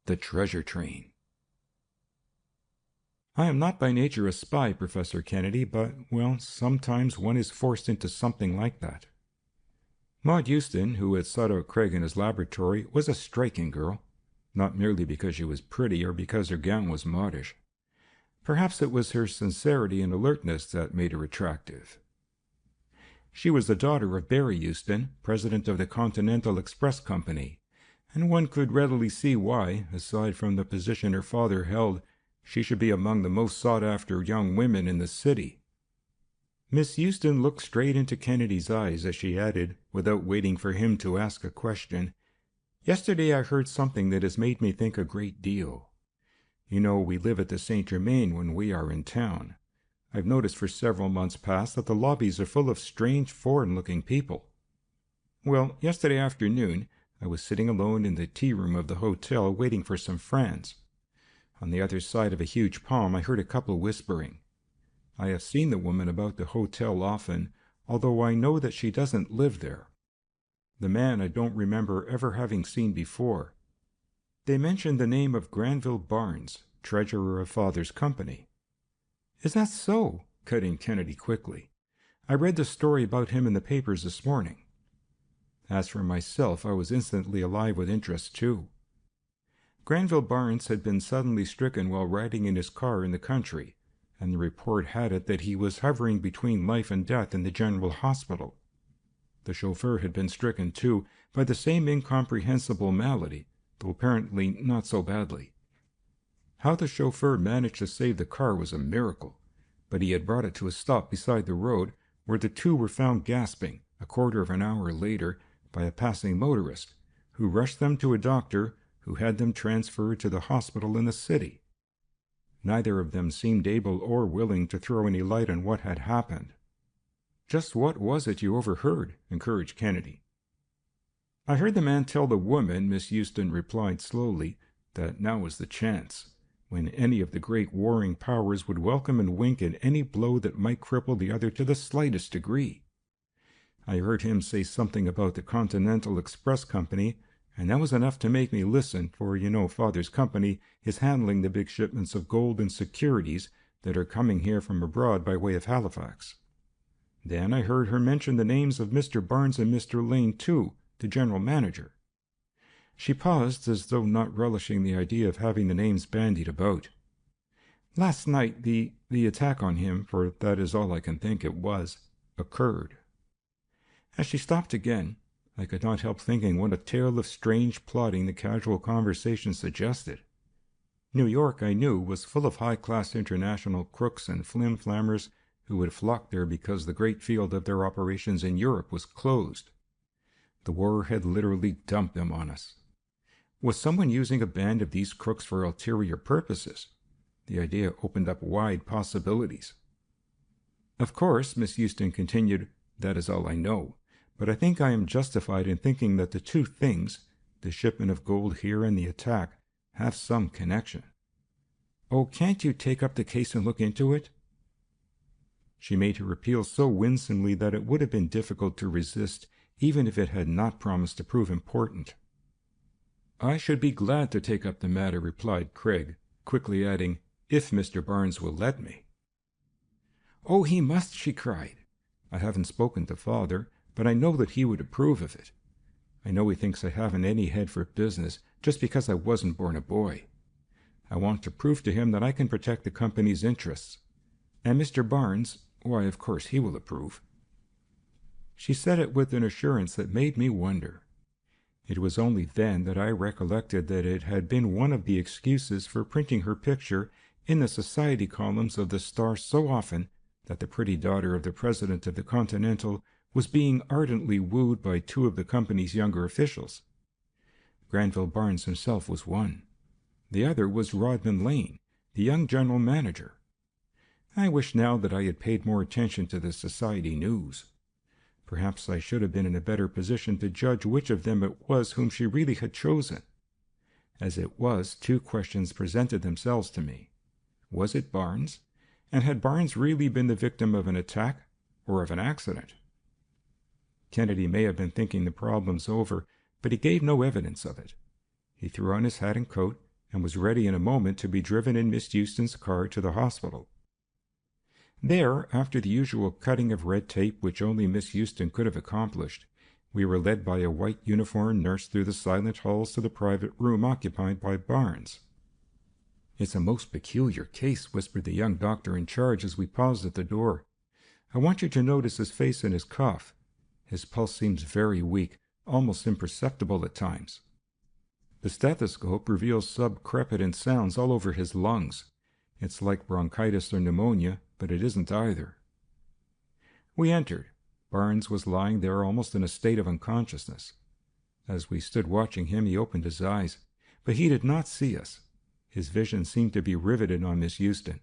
The Treasure Train. I am not by nature a spy, Professor Kennedy, but, well, sometimes one is forced into something like that. Maud Houston, who had sought out Craig in his laboratory, was a striking girl, not merely because she was pretty or because her gown was modish. Perhaps it was her sincerity and alertness that made her attractive. She was the daughter of Barry Houston, president of the Continental Express Company, and one could readily see why, aside from the position her father held, she should be among the most sought-after young women in the city. Miss Houston looked straight into Kennedy's eyes as she added, without waiting for him to ask a question, "Yesterday I heard something that has made me think a great deal. You know, we live at the St. Germain when we are in town. I've noticed for several months past that the lobbies are full of strange, foreign-looking people. Well, yesterday afternoon, I was sitting alone in the tea-room of the hotel waiting for some friends. On the other side of a huge palm I heard a couple whispering. I have seen the woman about the hotel often, although I know that she doesn't live there. The man I don't remember ever having seen before. They mentioned the name of Granville Barnes, treasurer of Father's company." "Is that so?" cut in Kennedy quickly. "I read the story about him in the papers this morning." As for myself, I was instantly alive with interest, too. Granville Barnes had been suddenly stricken while riding in his car in the country, and the report had it that he was hovering between life and death in the general hospital. The chauffeur had been stricken, too, by the same incomprehensible malady, though apparently not so badly. How the chauffeur managed to save the car was a miracle, but he had brought it to a stop beside the road, where the two were found gasping, a quarter of an hour later, by a passing motorist, who rushed them to a doctor who had them transferred to the hospital in the city. Neither of them seemed able or willing to throw any light on what had happened. "Just what was it you overheard?" encouraged Kennedy. "I heard the man tell the woman," Miss Houston replied slowly, "that now was the chance, when any of the great warring powers would welcome and wink at any blow that might cripple the other to the slightest degree. I heard him say something about the Continental Express Company, and that was enough to make me listen, for you know Father's company is handling the big shipments of gold and securities that are coming here from abroad by way of Halifax. Then I heard her mention the names of Mr. Barnes and Mr. Lane, too, the general manager." She paused, as though not relishing the idea of having the names bandied about. "Last night the attack on him, for that is all I can think it was, occurred." As she stopped again, I could not help thinking what a tale of strange plotting the casual conversation suggested. New York, I knew, was full of high-class international crooks and flim-flammers who would flock there because the great field of their operations in Europe was closed. The war had literally dumped them on us. Was someone using a band of these crooks for ulterior purposes? The idea opened up wide possibilities. "Of course," Miss Houston continued, "that is all I know. But I think I am justified in thinking that the two things, the shipment of gold here and the attack, have some connection. Oh, can't you take up the case and look into it?" She made her appeal so winsomely that it would have been difficult to resist, even if it had not promised to prove important. "I should be glad to take up the matter," replied Craig, quickly adding, "if Mr. Barnes will let me." "Oh, he must," she cried. "I haven't spoken to Father, but I know that he would approve of it. I know he thinks I haven't any head for business, just because I wasn't born a boy. I want to prove to him that I can protect the company's interests. And Mr. Barnes, why, of course he will approve." She said it with an assurance that made me wonder. It was only then that I recollected that it had been one of the excuses for printing her picture in the society columns of the Star so often that the pretty daughter of the president of the Continental was being ardently wooed by two of the company's younger officials. Granville Barnes himself was one. The other was Rodman Lane, the young general manager. I wish now that I had paid more attention to the society news. Perhaps I should have been in a better position to judge which of them it was whom she really had chosen. As it was, two questions presented themselves to me. Was it Barnes? And had Barnes really been the victim of an attack or of an accident? Kennedy may have been thinking the problems over, but he gave no evidence of it. He threw on his hat and coat, and was ready in a moment to be driven in Miss Houston's car to the hospital. There, after the usual cutting of red tape which only Miss Houston could have accomplished, we were led by a white uniformed nurse through the silent halls to the private room occupied by Barnes. "It's a most peculiar case," whispered the young doctor in charge as we paused at the door. "I want you to notice his face and his cough. His pulse seems very weak, almost imperceptible at times. The stethoscope reveals subcrepitant sounds all over his lungs. It's like bronchitis or pneumonia, but it isn't either." We entered. Barnes was lying there almost in a state of unconsciousness. As we stood watching him, he opened his eyes, but he did not see us. His vision seemed to be riveted on Miss Houston.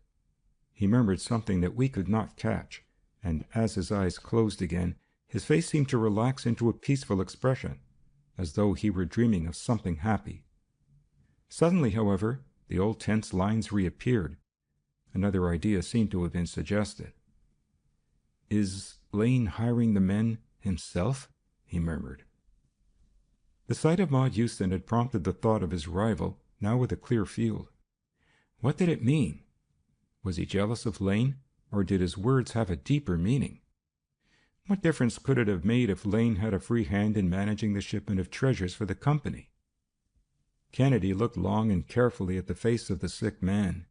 He murmured something that we could not catch, and as his eyes closed again, his face seemed to relax into a peaceful expression, as though he were dreaming of something happy. Suddenly, however, the old tense lines reappeared. Another idea seemed to have been suggested. "Is Lane hiring the men himself?" he murmured. The sight of Maud Houston had prompted the thought of his rival, now with a clear field. What did it mean? Was he jealous of Lane, or did his words have a deeper meaning? What difference could it have made if Lane had a free hand in managing the shipment of treasures for the company? Kennedy looked long and carefully at the face of the sick man.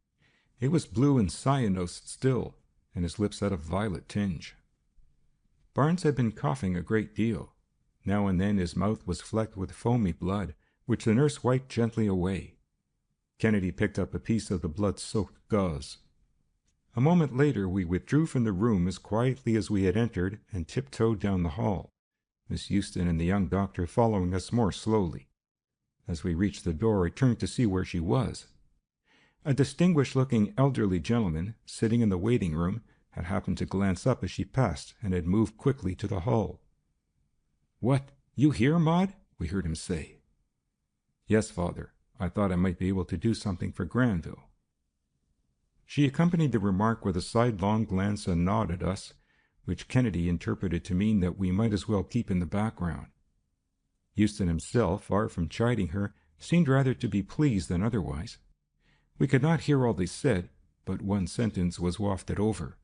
It was blue and cyanosed still, and his lips had a violet tinge. Barnes had been coughing a great deal. Now and then his mouth was flecked with foamy blood, which the nurse wiped gently away. Kennedy picked up a piece of the blood-soaked gauze. A moment later we withdrew from the room as quietly as we had entered and tiptoed down the hall, Miss Houston and the young doctor following us more slowly. As we reached the door, I turned to see where she was. A distinguished-looking elderly gentleman, sitting in the waiting-room, had happened to glance up as she passed and had moved quickly to the hall. "What, you here, Maud?" we heard him say. "Yes, Father. I thought I might be able to do something for Granville." She accompanied the remark with a sidelong glance and nod at us, which Kennedy interpreted to mean that we might as well keep in the background. Houston himself, far from chiding her, seemed rather to be pleased than otherwise. We could not hear all they said, but one sentence was wafted over.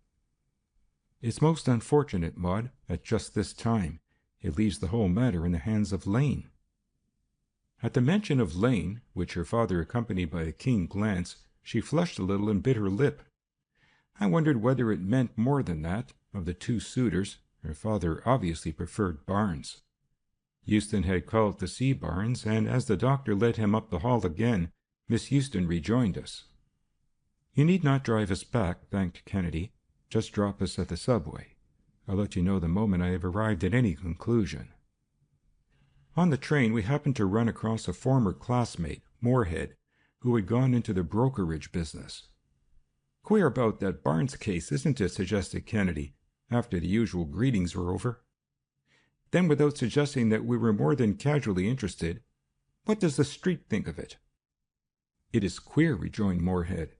"It's most unfortunate, Maud, at just this time. It leaves the whole matter in the hands of Lane." At the mention of Lane, which her father accompanied by a keen glance, she flushed a little and bit her lip. I wondered whether it meant more than that. Of the two suitors, her father obviously preferred Barnes. Houston had called to see Barnes, and as the doctor led him up the hall again, Miss Houston rejoined us. "You need not drive us back," thanked Kennedy. "Just drop us at the subway. I'll let you know the moment I have arrived at any conclusion." On the train, we happened to run across a former classmate, Moorhead, who had gone into the brokerage business. "Queer about that Barnes case, isn't it?" suggested Kennedy, after the usual greetings were over. Then, without suggesting that we were more than casually interested, "What does the street think of it?" "It is queer," rejoined Moorhead.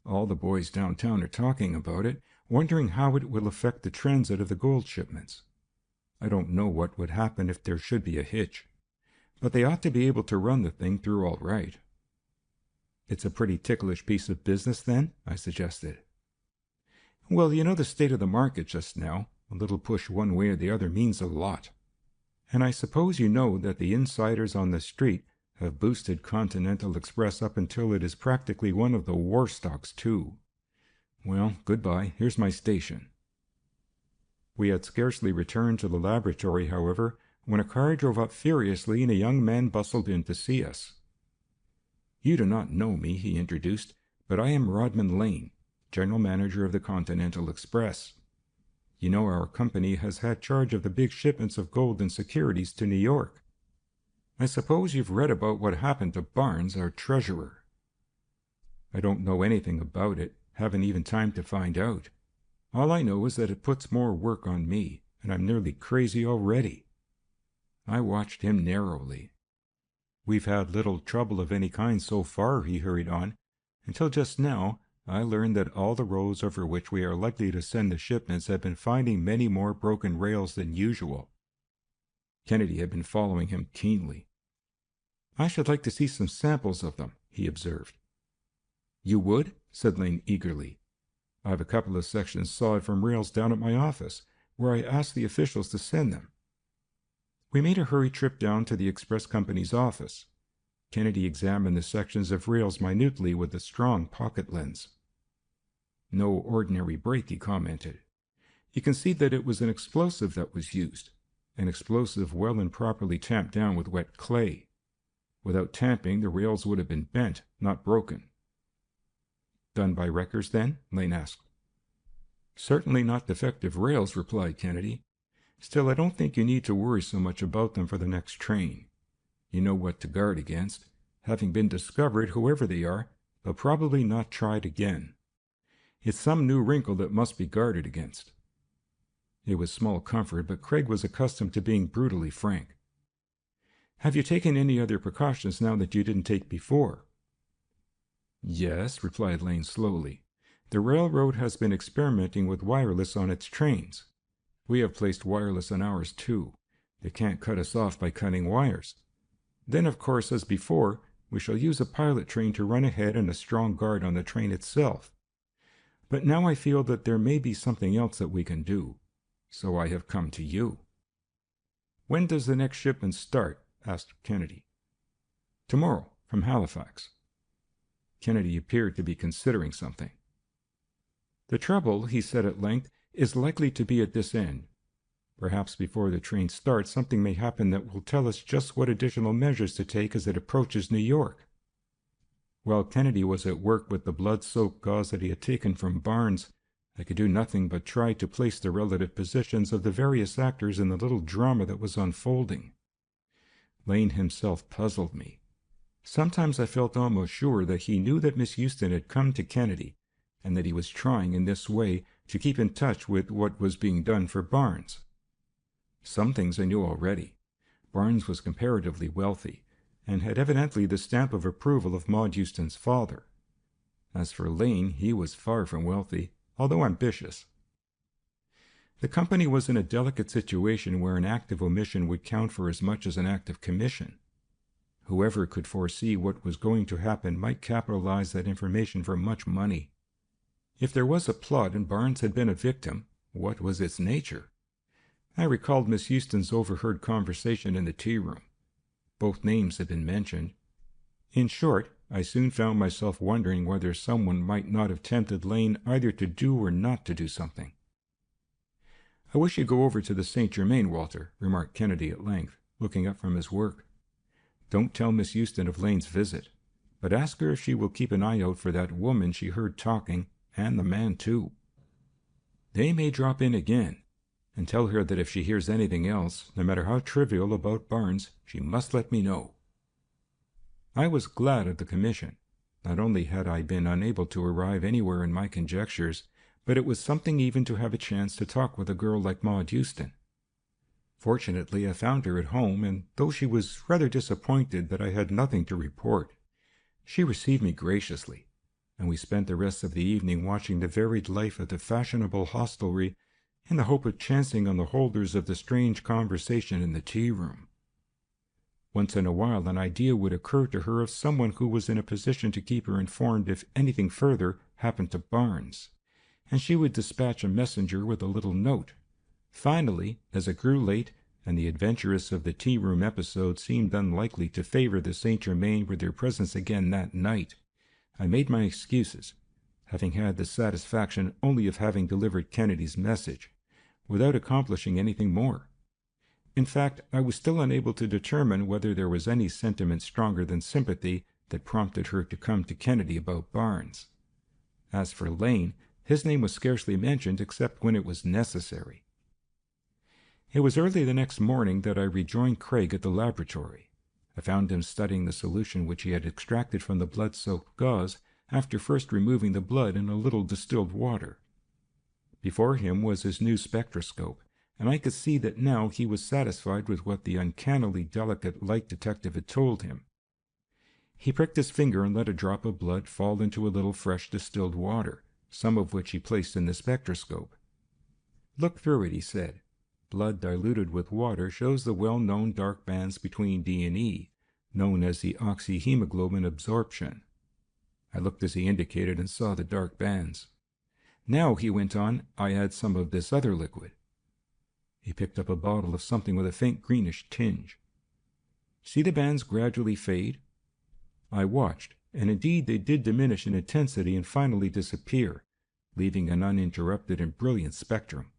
"All the boys downtown are talking about it, wondering how it will affect the transit of the gold shipments. I don't know what would happen if there should be a hitch, but they ought to be able to run the thing through all right." "It's a pretty ticklish piece of business, then?" I suggested. "Well, you know the state of the market just now. A little push one way or the other means a lot. And I suppose you know that the insiders on the street have boosted Continental Express up until it is practically one of the war stocks, too. Well, goodbye. Here's my station." We had scarcely returned to the laboratory, however, when a car drove up furiously and a young man bustled in to see us. "You do not know me," he introduced, "but I am Rodman Lane, general manager of the Continental Express. You know our company has had charge of the big shipments of gold and securities to New York. I suppose you've read about what happened to Barnes, our treasurer." "I don't know anything about it, haven't even time to find out. All I know is that it puts more work on me, and I'm nearly crazy already." I watched him narrowly. "We've had little trouble of any kind so far," he hurried on, "until just now I learned that all the roads over which we are likely to send the shipments have been finding many more broken rails than usual." Kennedy had been following him keenly. "I should like to see some samples of them," he observed. "You would?" said Lane eagerly. "I have a couple of sections sawed from rails down at my office, where I asked the officials to send them." We made a hurried trip down to the express company's office. Kennedy examined the sections of rails minutely with a strong pocket lens. "No ordinary break," he commented. "You can see that it was an explosive that was used, an explosive well and properly tamped down with wet clay. Without tamping, the rails would have been bent, not broken." "Done by wreckers, then?" Lane asked. "Certainly not defective rails," replied Kennedy. "Still, I don't think you need to worry so much about them for the next train. You know what to guard against. Having been discovered, whoever they are, they'll probably not try it again. It's some new wrinkle that must be guarded against." It was small comfort, but Craig was accustomed to being brutally frank. "Have you taken any other precautions now that you didn't take before?" "Yes," replied Lane slowly. "The railroad has been experimenting with wireless on its trains. We have placed wireless on ours, too. They can't cut us off by cutting wires. Then, of course, as before, we shall use a pilot train to run ahead and a strong guard on the train itself. But now I feel that there may be something else that we can do. So I have come to you." "When does the next shipment start?" asked Kennedy. "Tomorrow, from Halifax." Kennedy appeared to be considering something. "The trouble," he said at length, "is likely to be at this end. Perhaps before the train starts, something may happen that will tell us just what additional measures to take as it approaches New York." While Kennedy was at work with the blood-soaked gauze that he had taken from Barnes, I could do nothing but try to place the relative positions of the various actors in the little drama that was unfolding. Lane himself puzzled me. Sometimes I felt almost sure that he knew that Miss Houston had come to Kennedy, and that he was trying in this way to keep in touch with what was being done for Barnes. Some things I knew already. Barnes was comparatively wealthy, and had evidently the stamp of approval of Maud Houston's father. As for Lane, he was far from wealthy, although ambitious. The company was in a delicate situation where an act of omission would count for as much as an act of commission. Whoever could foresee what was going to happen might capitalize that information for much money. If there was a plot and Barnes had been a victim, what was its nature? I recalled Miss Houston's overheard conversation in the tea-room. Both names had been mentioned. In short, I soon found myself wondering whether someone might not have tempted Lane either to do or not to do something. "I wish you'd go over to the St. Germain, Walter," remarked Kennedy at length, looking up from his work. "Don't tell Miss Houston of Lane's visit, but ask her if she will keep an eye out for that woman she heard talking, and the man, too. They may drop in again, and tell her that if she hears anything else, no matter how trivial, about Barnes, she must let me know." I was glad of the commission. Not only had I been unable to arrive anywhere in my conjectures, but it was something even to have a chance to talk with a girl like Maud Houston. Fortunately, I found her at home, and though she was rather disappointed that I had nothing to report, she received me graciously, and we spent the rest of the evening watching the varied life of the fashionable hostelry in the hope of chancing on the holders of the strange conversation in the tea-room. Once in a while an idea would occur to her of someone who was in a position to keep her informed if anything further happened to Barnes, and she would dispatch a messenger with a little note. Finally, as it grew late, and the adventurous of the tea-room episode seemed unlikely to favor the St. Germain with their presence again that night, I made my excuses, having had the satisfaction only of having delivered Kennedy's message, without accomplishing anything more. In fact, I was still unable to determine whether there was any sentiment stronger than sympathy that prompted her to come to Kennedy about Barnes. As for Lane, his name was scarcely mentioned except when it was necessary. It was early the next morning that I rejoined Craig at the laboratory. I found him studying the solution which he had extracted from the blood-soaked gauze after first removing the blood in a little distilled water. Before him was his new spectroscope, and I could see that now he was satisfied with what the uncannily delicate light detective had told him. He pricked his finger and let a drop of blood fall into a little fresh distilled water, some of which he placed in the spectroscope. "Look through it," he said. "Blood diluted with water shows the well-known dark bands between D and E, known as the oxyhemoglobin absorption. I looked as he indicated and saw the dark bands. Now, he went on, I add some of this other liquid. He picked up a bottle of something with a faint greenish tinge. See the bands gradually fade? I watched, and indeed they did diminish in intensity and finally disappear, leaving an uninterrupted and brilliant spectrum.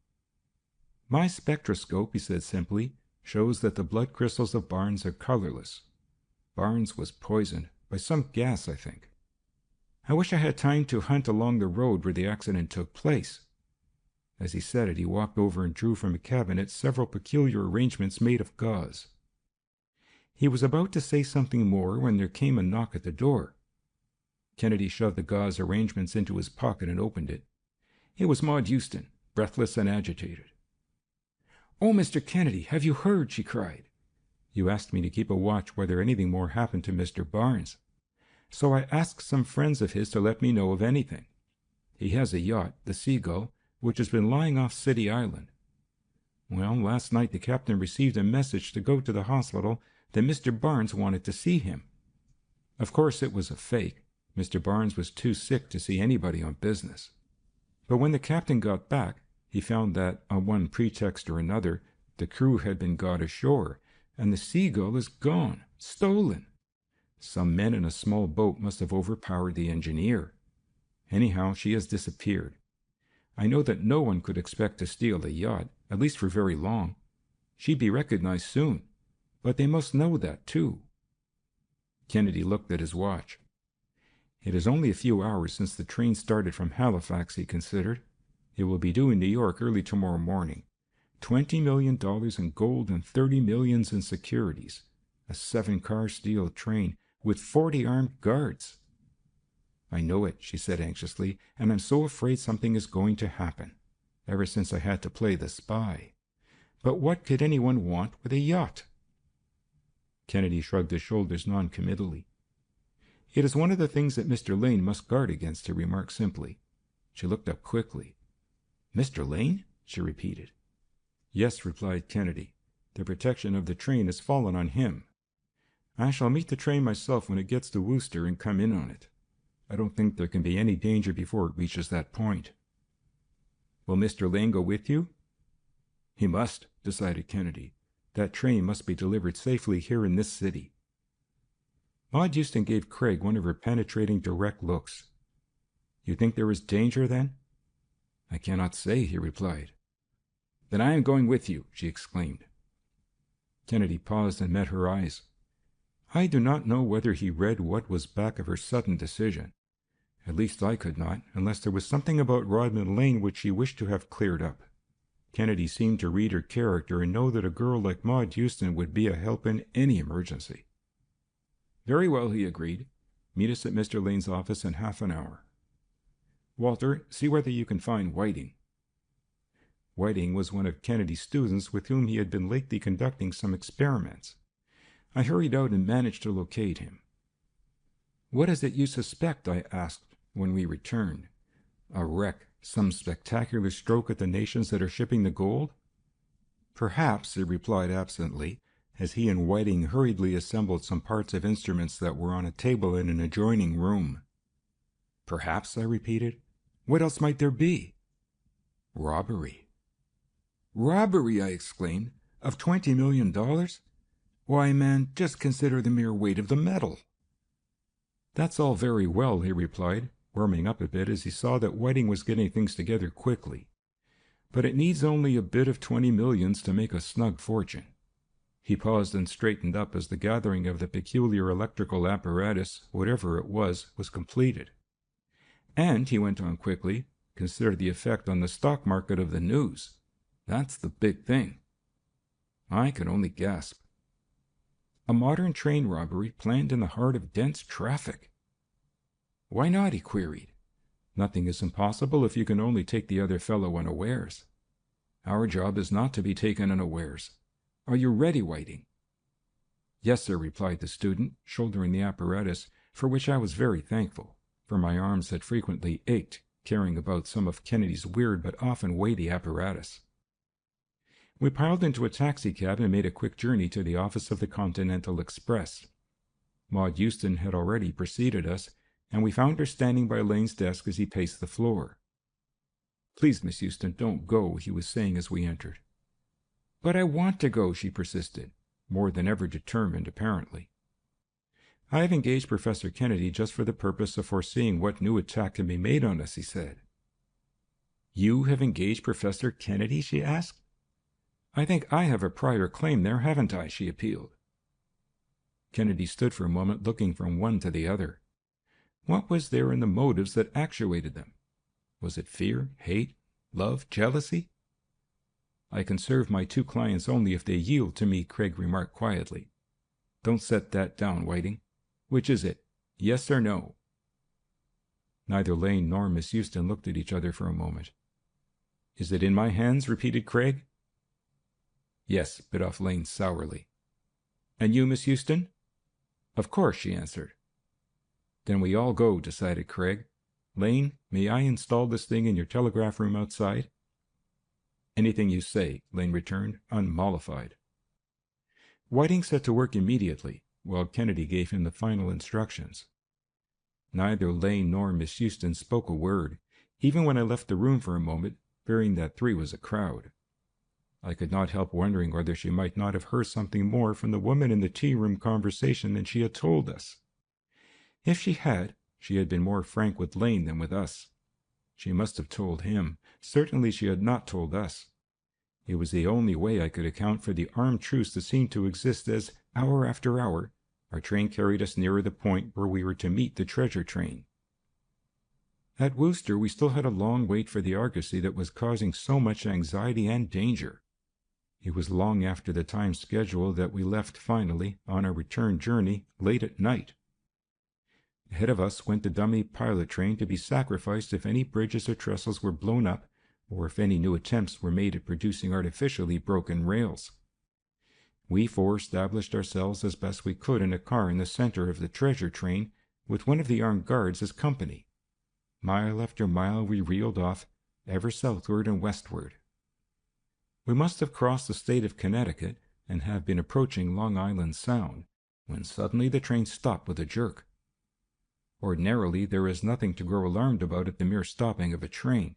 My spectroscope, he said simply, shows that the blood crystals of Barnes are colorless. Barnes was poisoned, by some gas, I think. I wish I had time to hunt along the road where the accident took place. As he said it, he walked over and drew from a cabinet several peculiar arrangements made of gauze. He was about to say something more when there came a knock at the door. Kennedy shoved the gauze arrangements into his pocket and opened it. It was Maud Houston, breathless and agitated. "Oh, Mr. Kennedy, have you heard?" she cried. "You asked me to keep a watch whether anything more happened to Mr. Barnes. So I asked some friends of his to let me know of anything. He has a yacht, the Seagull, which has been lying off City Island. Well, last night the captain received a message to go to the hospital that Mr. Barnes wanted to see him. Of course it was a fake. Mr. Barnes was too sick to see anybody on business. But when the captain got back, he found that, on one pretext or another, the crew had been got ashore, and the Seagull is gone, stolen. Some men in a small boat must have overpowered the engineer. Anyhow, she has disappeared. I know that no one could expect to steal a yacht, at least for very long. She'd be recognized soon, but they must know that, too." Kennedy looked at his watch. "It is only a few hours since the train started from Halifax," he considered. "It will be due in New York early tomorrow morning. $20 million in gold and $30 million in securities. A 7-car steel train with 40 armed guards." "I know it," she said anxiously, "and I'm so afraid something is going to happen, ever since I had to play the spy. But what could anyone want with a yacht?" Kennedy shrugged his shoulders noncommittally. "It is one of the things that Mr. Lane must guard against," he remarked simply. She looked up quickly. "Mr. Lane?" she repeated. "Yes," replied Kennedy. "The protection of the train has fallen on him. I shall meet the train myself when it gets to Worcester and come in on it. I don't think there can be any danger before it reaches that point." "Will Mr. Lane go with you?" "He must," decided Kennedy. "That train must be delivered safely here in this city." Maud Houston gave Craig one of her penetrating, direct looks. "You think there is danger, then?" "I cannot say," he replied. "Then I am going with you," she exclaimed. Kennedy paused and met her eyes. I do not know whether he read what was back of her sudden decision. At least I could not, unless there was something about Rodman Lane which she wished to have cleared up. Kennedy seemed to read her character and know that a girl like Maud Houston would be a help in any emergency. "Very well," he agreed. "Meet us at Mr. Lane's office in half an hour. Walter, see whether you can find Whiting." Whiting was one of Kennedy's students with whom he had been lately conducting some experiments. I hurried out and managed to locate him. "What is it you suspect?" I asked when we returned. "A wreck, some spectacular stroke at the nations that are shipping the gold?" "Perhaps," he replied absently, as he and Whiting hurriedly assembled some parts of instruments that were on a table in an adjoining room. "Perhaps," I repeated. "What else might there be?" "Robbery." "Robbery!" I exclaimed. "Of $20 million? Why, man, just consider the mere weight of the metal." "That's all very well," he replied, warming up a bit as he saw that Whiting was getting things together quickly. "But it needs only a bit of 20 millions to make a snug fortune." He paused and straightened up as the gathering of the peculiar electrical apparatus, whatever it was completed. "And," he went on quickly, "consider the effect on the stock market of the news. That's the big thing." I could only gasp. A modern train robbery planned in the heart of dense traffic. "Why not?" he queried. "Nothing is impossible if you can only take the other fellow unawares. Our job is not to be taken unawares. Are you ready, Whiting?" "Yes, sir," replied the student, shouldering the apparatus, for which I was very thankful, for my arms had frequently ached, carrying about some of Kennedy's weird but often weighty apparatus. We piled into a taxicab and made a quick journey to the office of the Continental Express. Maud Houston had already preceded us, and we found her standing by Lane's desk as he paced the floor. "Please, Miss Houston, don't go," he was saying as we entered. "But I want to go," she persisted, more than ever determined, apparently. "I have engaged Professor Kennedy just for the purpose of foreseeing what new attack can be made on us," he said. "You have engaged Professor Kennedy?" she asked. "I think I have a prior claim there, haven't I?" she appealed. Kennedy stood for a moment looking from one to the other. What was there in the motives that actuated them? Was it fear, hate, love, jealousy? "I can serve my two clients only if they yield to me," Craig remarked quietly. "Don't set that down, Whiting. Which is it? Yes or no?" Neither Lane nor Miss Houston looked at each other for a moment. "Is it in my hands?" repeated Craig. "Yes," bit off Lane sourly. "And you, Miss Houston?" "Of course," she answered. "Then we all go," decided Craig. "Lane, may I install this thing in your telegraph room outside?" "Anything you say," Lane returned, unmollified. Whiting set to work immediately, while Kennedy gave him the final instructions. Neither Lane nor Miss Houston spoke a word, even when I left the room for a moment, fearing that 3 was a crowd. I could not help wondering whether she might not have heard something more from the woman in the tea-room conversation than she had told us. If she had been more frank with Lane than with us. She must have told him. Certainly she had not told us. It was the only way I could account for the armed truce that seemed to exist as, hour after hour, our train carried us nearer the point where we were to meet the treasure train. At Wooster we still had a long wait for the argosy that was causing so much anxiety and danger. It was long after the time schedule that we left finally, on our return journey, late at night. Ahead of us went the dummy pilot train to be sacrificed if any bridges or trestles were blown up, or if any new attempts were made at producing artificially broken rails. We 4 established ourselves as best we could in a car in the center of the treasure train, with one of the armed guards as company. Mile after mile we reeled off, ever southward and westward. We must have crossed the state of Connecticut and have been approaching Long Island Sound, when suddenly the train stopped with a jerk. Ordinarily, there is nothing to grow alarmed about at the mere stopping of a train,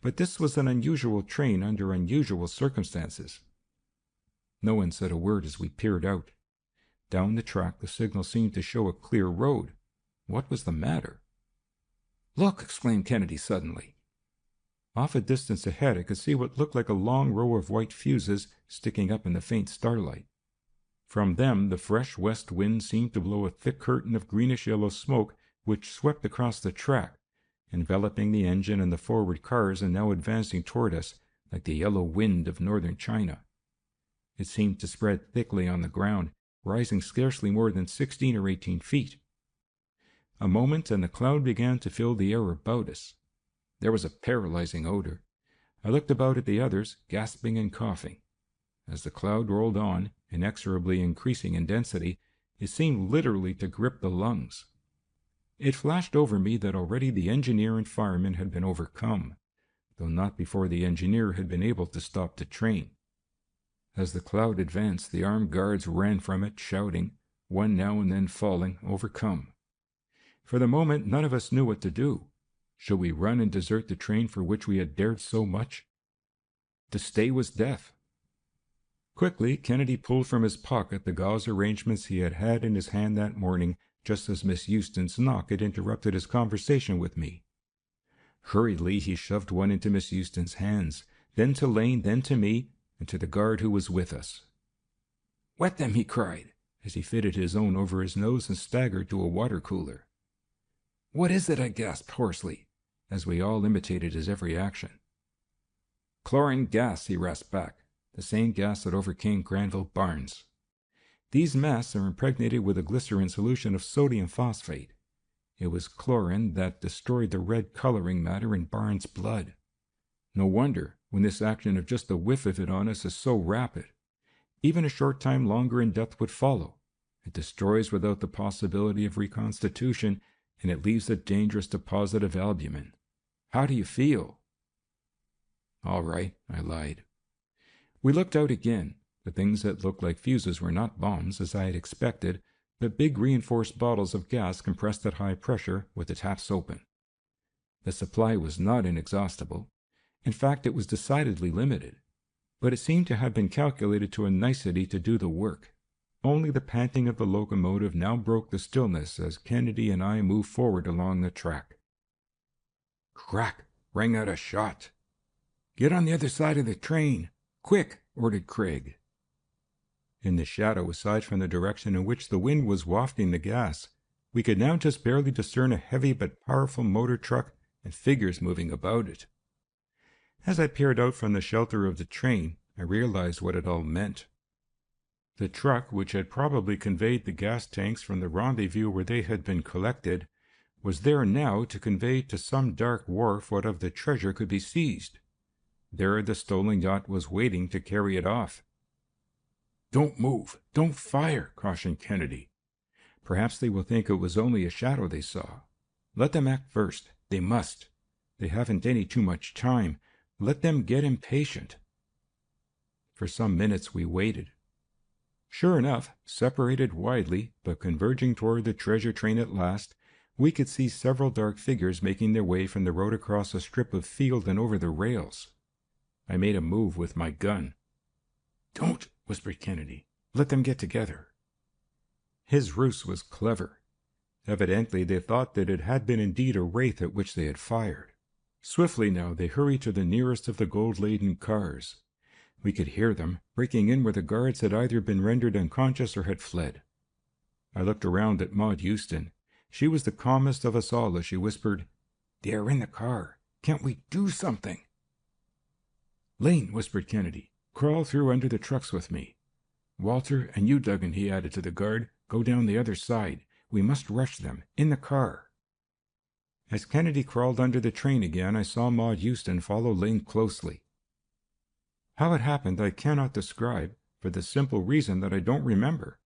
but this was an unusual train under unusual circumstances. No one said a word as we peered out. Down the track the signal seemed to show a clear road. What was the matter? "Look!" exclaimed Kennedy suddenly. Off a distance ahead I could see what looked like a long row of white fuses sticking up in the faint starlight. From them the fresh west wind seemed to blow a thick curtain of greenish-yellow smoke which swept across the track, enveloping the engine and the forward cars and now advancing toward us like the yellow wind of northern China. It seemed to spread thickly on the ground, rising scarcely more than 16 or 18 feet. A moment and the cloud began to fill the air about us. There was a paralyzing odor. I looked about at the others, gasping and coughing. As the cloud rolled on, inexorably increasing in density, it seemed literally to grip the lungs. It flashed over me that already the engineer and fireman had been overcome, though not before the engineer had been able to stop the train. As the cloud advanced, the armed guards ran from it, shouting, one now and then falling, overcome. For the moment, none of us knew what to do. Should we run and desert the train for which we had dared so much? To stay was death. Quickly, Kennedy pulled from his pocket the gauze arrangements he had had in his hand that morning, just as Miss Houston's knock had interrupted his conversation with me. Hurriedly, he shoved one into Miss Houston's hands, then to Lane, then to me, and to the guard who was with us. "Wet them," he cried, as he fitted his own over his nose and staggered to a water cooler. "What is it?" I gasped hoarsely, as we all imitated his every action. "Chlorine gas," he rasped back, the same gas that overcame Granville Barnes. "These masks are impregnated with a glycerin solution of sodium phosphate. It was chlorine that destroyed the red coloring matter in Barnes' blood. No wonder, when this action of just a whiff of it on us is so rapid. Even a short time longer and death would follow. It destroys without the possibility of reconstitution, and it leaves a dangerous deposit of albumin. How do you feel?" "All right," I lied. We looked out again. The things that looked like fuses were not bombs, as I had expected, the big reinforced bottles of gas compressed at high pressure with the taps open. The supply was not inexhaustible. In fact, it was decidedly limited, but it seemed to have been calculated to a nicety to do the work. Only the panting of the locomotive now broke the stillness as Kennedy and I moved forward along the track. Crack! Rang out a shot. "Get on the other side of the train! Quick!" ordered Craig. In the shadow, aside from the direction in which the wind was wafting the gas, we could now just barely discern a heavy but powerful motor truck and figures moving about it. As I peered out from the shelter of the train, I realized what it all meant. The truck, which had probably conveyed the gas tanks from the rendezvous where they had been collected, was there now to convey to some dark wharf what of the treasure could be seized. There the stolen yacht was waiting to carry it off. "Don't move! Don't fire!" cautioned Kennedy. "Perhaps they will think it was only a shadow they saw. Let them act first. They must. They haven't any too much time. Let them get impatient." For some minutes we waited. Sure enough, separated widely, but converging toward the treasure train at last, we could see several dark figures making their way from the road across a strip of field and over the rails. I made a move with my gun. "Don't," whispered Kennedy. "Let them get together." His ruse was clever. Evidently they thought that it had been indeed a wraith at which they had fired. Swiftly now they hurried to the nearest of the gold-laden cars. We could hear them, breaking in where the guards had either been rendered unconscious or had fled. I looked around at Maud Houston. She was the calmest of us all as she whispered, "They are in the car. Can't we do something?" "Lane," whispered Kennedy, "crawl through under the trucks with me. Walter, and you, Duggan," he added to the guard, "go down the other side. We must rush them. In the car." As Kennedy crawled under the train again, I saw Maud Houston follow Lane closely. How it happened I cannot describe, for the simple reason that I don't remember.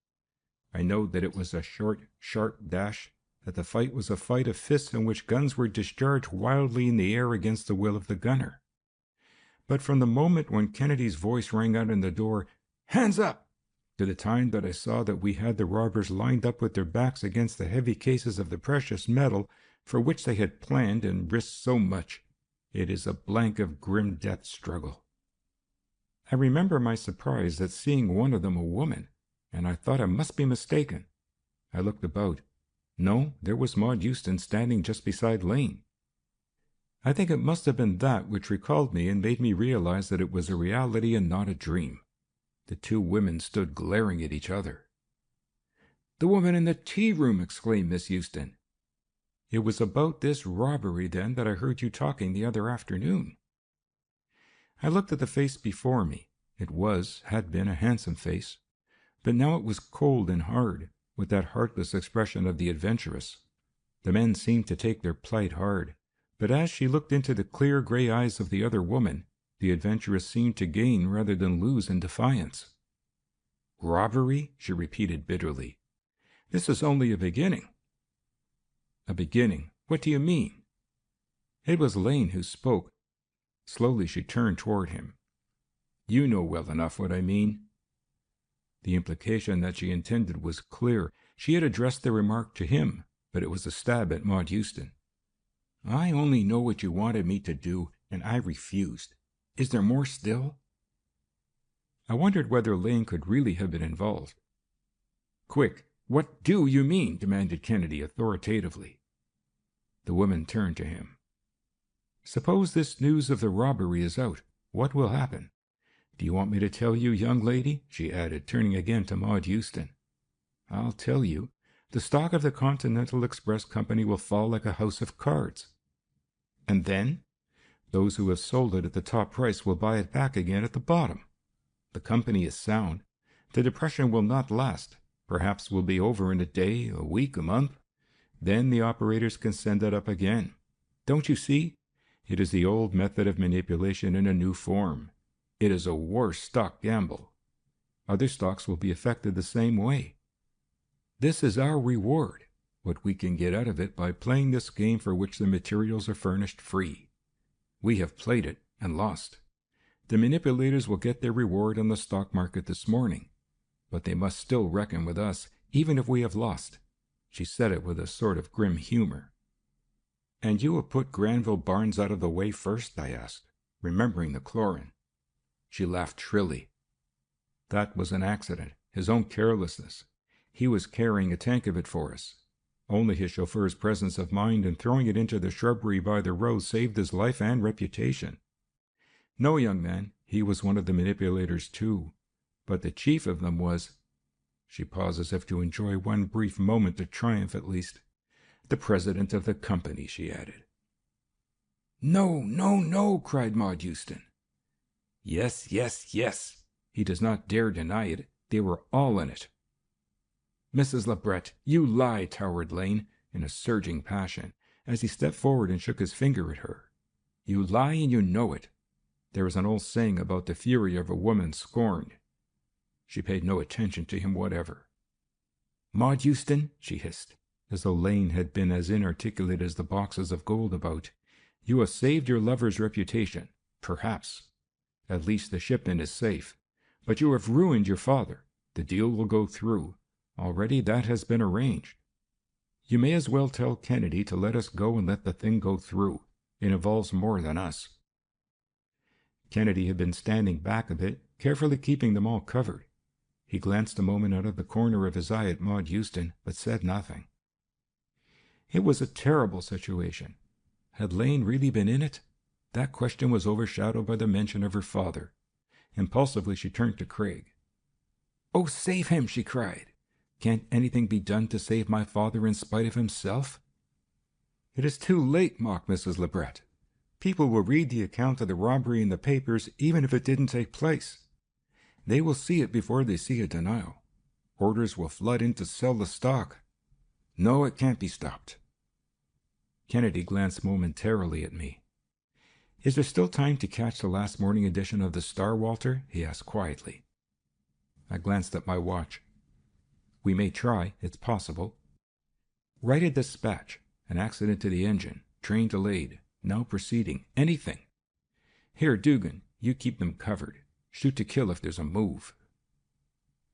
I know that it was a short, sharp dash, that the fight was a fight of fists in which guns were discharged wildly in the air against the will of the gunner. But from the moment when Kennedy's voice rang out in the door, "Hands up!" to the time that I saw that we had the robbers lined up with their backs against the heavy cases of the precious metal for which they had planned and risked so much, it is a blank of grim death struggle. I remember my surprise at seeing one of them a woman, and I thought I must be mistaken. I looked about. No, there was Maud Houston standing just beside Lane. I think it must have been that which recalled me and made me realize that it was a reality and not a dream. The two women stood glaring at each other. "The woman in the tea room!" exclaimed Miss Houston. "It was about this robbery, then, that I heard you talking the other afternoon." I looked at the face before me. It had been a handsome face, but now it was cold and hard, with that heartless expression of the adventuress. The men seemed to take their plight hard, but as she looked into the clear gray eyes of the other woman, the adventuress seemed to gain rather than lose in defiance. "Robbery?" she repeated bitterly. "This is only a beginning." "A beginning? What do you mean?" It was Lane who spoke. Slowly she turned toward him. "You know well enough what I mean." The implication that she intended was clear. She had addressed the remark to him, but it was a stab at Maud Houston. "I only know what you wanted me to do, and I refused. Is there more still?" I wondered whether Lane could really have been involved. "Quick, what do you mean?" demanded Kennedy authoritatively. The woman turned to him. "Suppose this news of the robbery is out. What will happen? Do you want me to tell you, young lady?" she added, turning again to Maud Houston. "I'll tell you. The stock of the Continental Express Company will fall like a house of cards. And then? Those who have sold it at the top price will buy it back again at the bottom. The company is sound. The depression will not last. Perhaps will be over in a day, a week, a month. Then the operators can send it up again. Don't you see? It is the old method of manipulation in a new form. It is a worse stock gamble. Other stocks will be affected the same way. This is our reward, what we can get out of it by playing this game for which the materials are furnished free. We have played it and lost. The manipulators will get their reward on the stock market this morning, but they must still reckon with us even if we have lost." She said it with a sort of grim humor. "And you have put Granville Barnes out of the way first?" I asked, remembering the chlorine. She laughed shrilly. "That was an accident, his own carelessness. He was carrying a tank of it for us. Only his chauffeur's presence of mind in throwing it into the shrubbery by the road saved his life and reputation. No, young man, he was one of the manipulators too. But the chief of them was—" She paused as if to enjoy one brief moment of triumph at least. "The president of the company," she added. "No, no, no!" cried Maud Houston. "Yes, yes, yes. He does not dare deny it. They were all in it." "Mrs. Lebret, you lie!" towered Lane, in a surging passion, as he stepped forward and shook his finger at her. "You lie, and you know it. There is an old saying about the fury of a woman scorned." She paid no attention to him whatever. "Maud Houston," she hissed, as though Lane had been as inarticulate as the boxes of gold about, "you have saved your lover's reputation, perhaps. At least the shipment is safe. But you have ruined your father. The deal will go through. Already that has been arranged. You may as well tell Kennedy to let us go and let the thing go through. It involves more than us." Kennedy had been standing back a bit, carefully keeping them all covered. He glanced a moment out of the corner of his eye at Maud Houston, but said nothing. It was a terrible situation. Had Lane really been in it? That question was overshadowed by the mention of her father. Impulsively she turned to Craig. "Oh, save him!" she cried. "Can't anything be done to save my father in spite of himself?" "It is too late," mocked Mrs. Lebret. "People will read the account of the robbery in the papers even if it didn't take place. They will see it before they see a denial. Orders will flood in to sell the stock. No, it can't be stopped." Kennedy glanced momentarily at me. "Is there still time to catch the last morning edition of the Star, Walter?" he asked quietly. I glanced at my watch. "We may try. It's possible." "Write a dispatch. An accident to the engine. Train delayed. Now proceeding. Anything. Here, Dugan, you keep them covered. Shoot to kill if there's a move."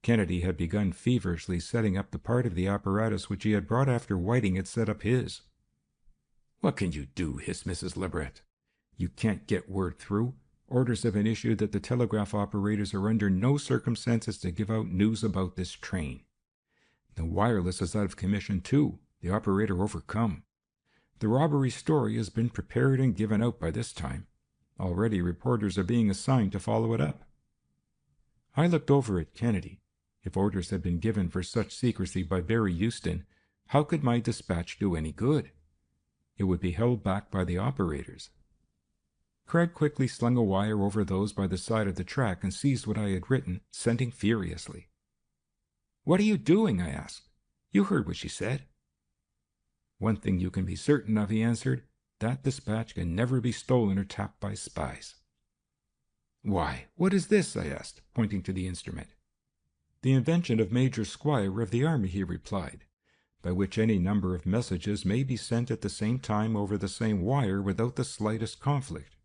Kennedy had begun feverishly setting up the part of the apparatus which he had brought after Whiting had set up his. "What can you do?" hissed Mrs. Lebret. "You can't get word through. Orders have been issued that the telegraph operators are under no circumstances to give out news about this train. The wireless is out of commission too, the operator overcome. The robbery story has been prepared and given out by this time. Already reporters are being assigned to follow it up." I looked over at Kennedy. If orders had been given for such secrecy by Barry Houston, how could my dispatch do any good? It would be held back by the operators. Craig quickly slung a wire over those by the side of the track and seized what I had written, sending furiously. "What are you doing?" I asked. "You heard what she said." "One thing you can be certain of," he answered. "That dispatch can never be stolen or tapped by spies." "Why, what is this?" I asked, pointing to the instrument. "The invention of Major Squire of the Army," he replied, "by which any number of messages may be sent at the same time over the same wire without the slightest conflict.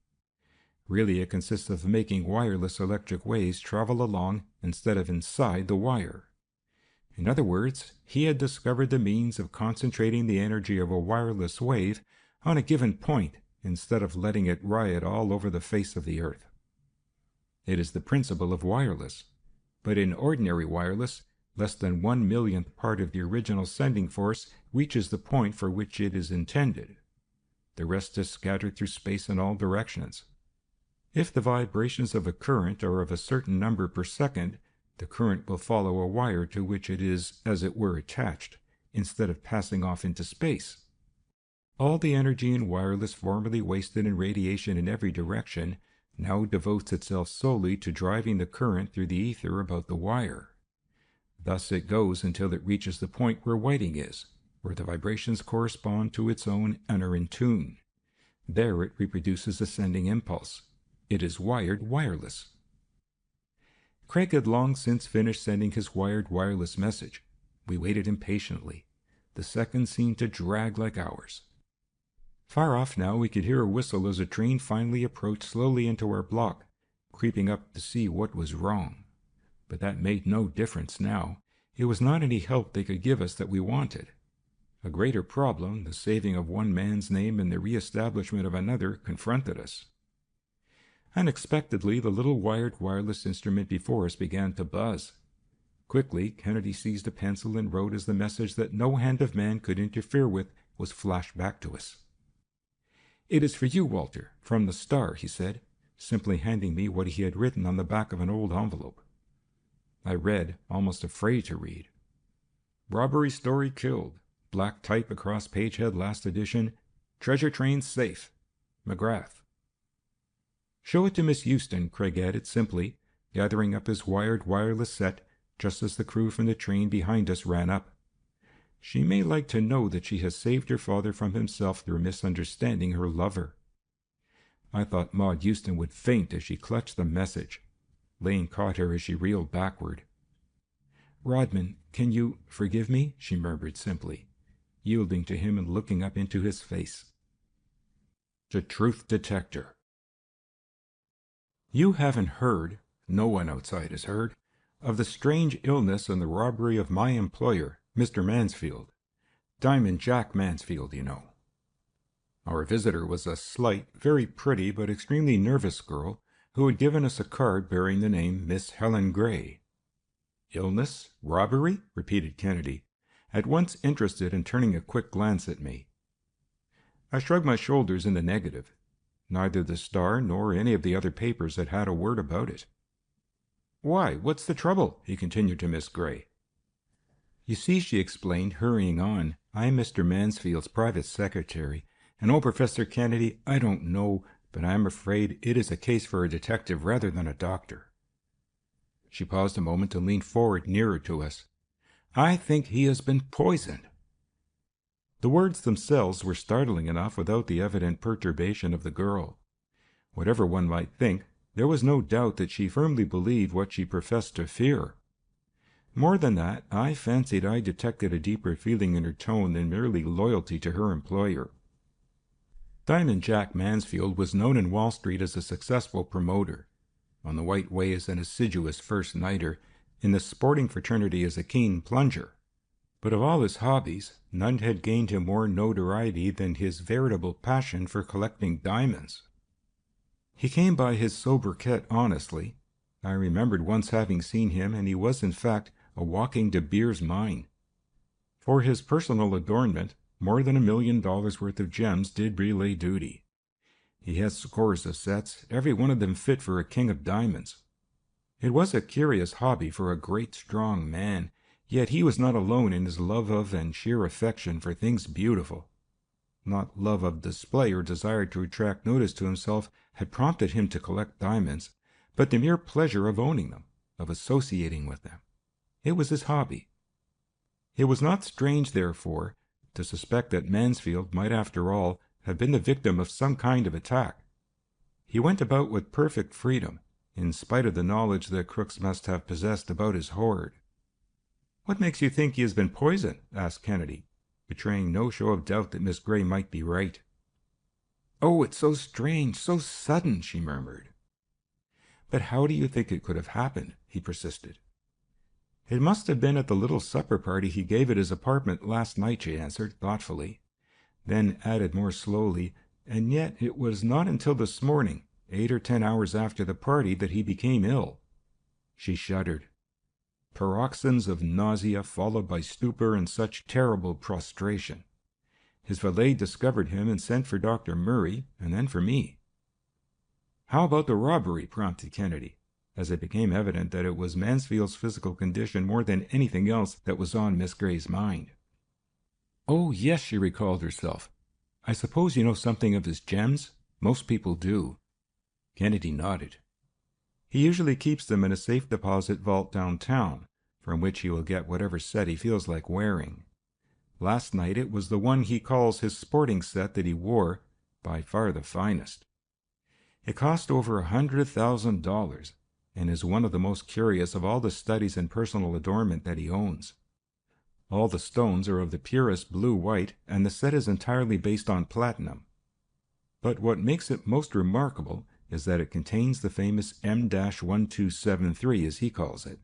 Really, it consists of making wireless electric waves travel along instead of inside the wire. In other words, he had discovered the means of concentrating the energy of a wireless wave on a given point instead of letting it riot all over the face of the earth. It is the principle of wireless, but in ordinary wireless, less than 1/1,000,000th part of the original sending force reaches the point for which it is intended. The rest is scattered through space in all directions. If the vibrations of a current are of a certain number per second, the current will follow a wire to which it is, as it were, attached, instead of passing off into space. All the energy in wireless formerly wasted in radiation in every direction now devotes itself solely to driving the current through the ether about the wire. Thus it goes until it reaches the point where Whiting is, where the vibrations correspond to its own and are in tune. There it reproduces a sending impulse. It is wired wireless." Craig had long since finished sending his wired wireless message. We waited impatiently. The seconds seemed to drag like hours. Far off now we could hear a whistle as a train finally approached slowly into our block, creeping up to see what was wrong. But that made no difference now. It was not any help they could give us that we wanted. A greater problem, the saving of one man's name and the re-establishment of another, confronted us. Unexpectedly, the little wired wireless instrument before us began to buzz. Quickly, Kennedy seized a pencil and wrote as the message that no hand of man could interfere with was flashed back to us. "It is for you, Walter, from the Star," he said, simply handing me what he had written on the back of an old envelope. I read, almost afraid to read. "Robbery story killed. Black type across pagehead last edition. Treasure train safe. McGrath." "Show it to Miss Houston," Craig added simply, gathering up his wired wireless set just as the crew from the train behind us ran up. "She may like to know that she has saved her father from himself through misunderstanding her lover." I thought Maud Houston would faint as she clutched the message. Lane caught her as she reeled backward. "Rodman, can you forgive me?" she murmured simply, yielding to him and looking up into his face. The Truth Detector. You haven't heard, no one outside has heard, of the strange illness and the robbery of my employer, Mr. Mansfield. Diamond Jack Mansfield, you know. Our visitor was a slight, very pretty, but extremely nervous girl who had given us a card bearing the name Miss Helen Gray. "Illness? Robbery?" repeated Kennedy, at once interested and turning a quick glance at me. I shrugged my shoulders in the negative. Neither the Star nor any of the other papers had had a word about it. "Why, what's the trouble?" he continued to Miss Gray. "You see," she explained, hurrying on, "I'm Mr. Mansfield's private secretary, and Professor Kennedy, I don't know, but I'm afraid it is a case for a detective rather than a doctor." She paused a moment and leaned forward nearer to us. "I think he has been poisoned." The words themselves were startling enough without the evident perturbation of the girl. Whatever one might think, there was no doubt that she firmly believed what she professed to fear. More than that, I fancied I detected a deeper feeling in her tone than merely loyalty to her employer. Diamond Jack Mansfield was known in Wall Street as a successful promoter, on the White Way as an assiduous first-nighter, in the sporting fraternity as a keen plunger. But of all his hobbies, none had gained him more notoriety than his veritable passion for collecting diamonds. He came by his sobriquet honestly. I remembered once having seen him, and he was in fact a walking De Beers mine. For his personal adornment, more than $1 million worth of gems did relay duty. He had scores of sets, every one of them fit for a king of diamonds. It was a curious hobby for a great strong man, yet he was not alone in his love of and sheer affection for things beautiful. Not love of display or desire to attract notice to himself had prompted him to collect diamonds, but the mere pleasure of owning them, of associating with them. It was his hobby. It was not strange, therefore, to suspect that Mansfield might, after all, have been the victim of some kind of attack. He went about with perfect freedom, in spite of the knowledge that crooks must have possessed about his hoard. "What makes you think he has been poisoned?" asked Kennedy, betraying no show of doubt that Miss Gray might be right. "Oh, it's so strange, so sudden," she murmured. "But how do you think it could have happened?" he persisted. "It must have been at the little supper party he gave at his apartment last night," she answered, thoughtfully, then added more slowly, "and yet it was not until this morning, 8 or 10 hours after the party, that he became ill." She shuddered. Paroxysms of nausea followed by stupor and such terrible prostration. His valet discovered him and sent for Dr. Murray, and then for me. "How about the robbery?" prompted Kennedy, as it became evident that it was Mansfield's physical condition more than anything else that was on Miss Gray's mind. "Oh, yes," she recalled herself. "I suppose you know something of his gems? Most people do." Kennedy nodded. "He usually keeps them in a safe deposit vault downtown, from which he will get whatever set he feels like wearing. Last night it was the one he calls his sporting set that he wore, by far the finest. It cost over $100,000, and is one of the most curious of all the studies in personal adornment that he owns. All the stones are of the purest blue-white, and the set is entirely based on platinum. But what makes it most remarkable is that it contains the famous M-1273, as he calls it.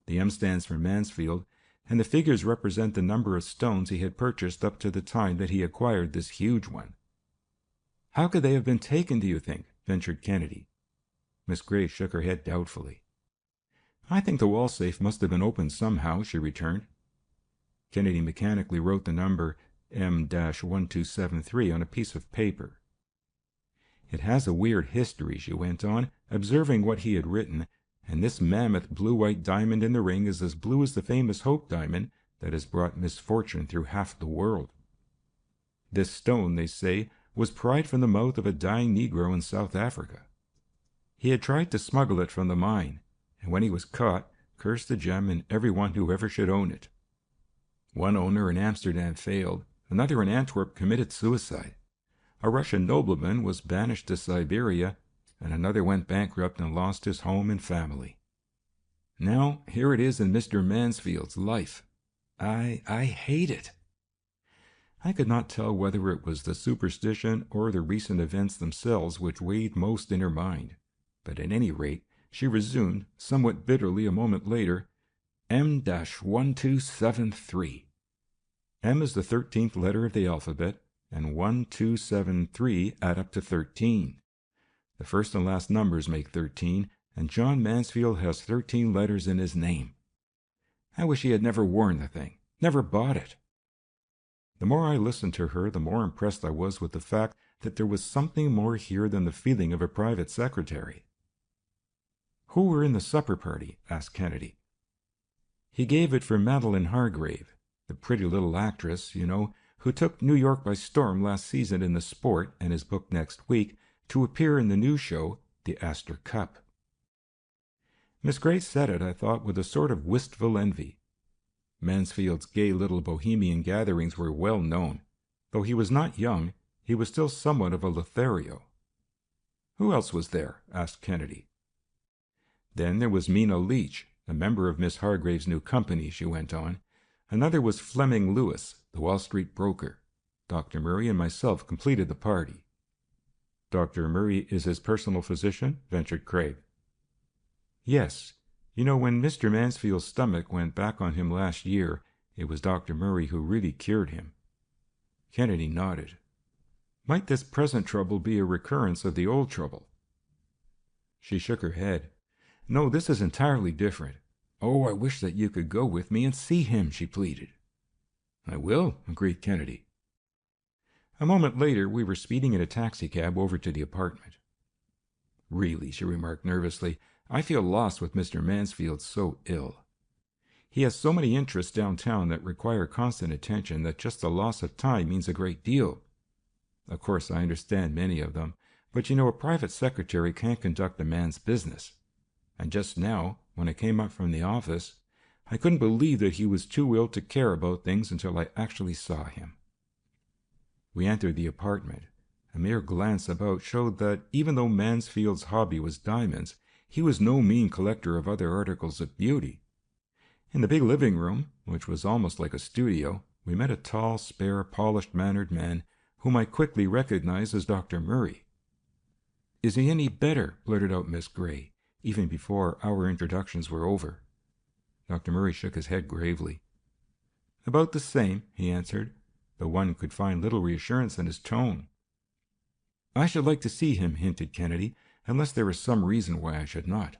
The M stands for Mansfield, and the figures represent the number of stones he had purchased up to the time that he acquired this huge one. "How could they have been taken, do you think?" ventured Kennedy. Miss Gray shook her head doubtfully. "I think the wall safe must have been opened somehow," she returned. Kennedy mechanically wrote the number M-1273 on a piece of paper. "It has a weird history," she went on, observing what he had written, "and this mammoth blue-white diamond in the ring is as blue as the famous Hope diamond that has brought misfortune through half the world. This stone, they say, was pried from the mouth of a dying Negro in South Africa. He had tried to smuggle it from the mine, and when he was caught, cursed the gem and everyone who ever should own it. One owner in Amsterdam failed, another in Antwerp committed suicide. A Russian nobleman was banished to Siberia, and another went bankrupt and lost his home and family. Now, here it is in Mr. Mansfield's life. I hate it." I could not tell whether it was the superstition or the recent events themselves which weighed most in her mind, but at any rate, she resumed, somewhat bitterly a moment later, M-1273. M is the 13th letter of the alphabet, and 1273 add up to 13. The first and last numbers make 13, and John Mansfield has 13 letters in his name. I wish he had never worn the thing, never bought it. The more I listened to her, the more impressed I was with the fact that there was something more here than the feeling of a private secretary. "Who were in the supper party?" asked Kennedy. "He gave it for Madeline Hargrave, the pretty little actress, you know, who took New York by storm last season in The Sport and is booked next week to appear in the new show, The Astor Cup." Miss Gray said it, I thought, with a sort of wistful envy. Mansfield's gay little bohemian gatherings were well known. Though he was not young, he was still somewhat of a Lothario. "Who else was there?" asked Kennedy. "Then there was Mina Leach, a member of Miss Hargrave's new company," she went on. "Another was Fleming Lewis, the Wall Street broker. Dr. Murray and myself completed the party." "Dr. Murray is his personal physician?" ventured Craig. "Yes. You know, when Mr. Mansfield's stomach went back on him last year, it was Dr. Murray who really cured him." Kennedy nodded. "Might this present trouble be a recurrence of the old trouble?" She shook her head. "No, this is entirely different. Oh, I wish that you could go with me and see him," she pleaded. "I will," agreed Kennedy. A moment later, we were speeding in a taxicab over to the apartment. "Really," she remarked nervously, "I feel lost with Mr. Mansfield so ill. He has so many interests downtown that require constant attention that just the loss of time means a great deal. Of course, I understand many of them, but you know, a private secretary can't conduct a man's business. And just now, when I came up from the office, I couldn't believe that he was too ill to care about things until I actually saw him." We entered the apartment. A mere glance about showed that even though Mansfield's hobby was diamonds, he was no mean collector of other articles of beauty. In the big living room, which was almost like a studio, we met a tall, spare, polished-mannered man whom I quickly recognized as Dr. Murray. "Is he any better?" blurted out Miss Gray, even before our introductions were over. Dr. Murray shook his head gravely. "About the same," he answered, though one could find little reassurance in his tone. "I should like to see him," hinted Kennedy, "unless there is some reason why I should not."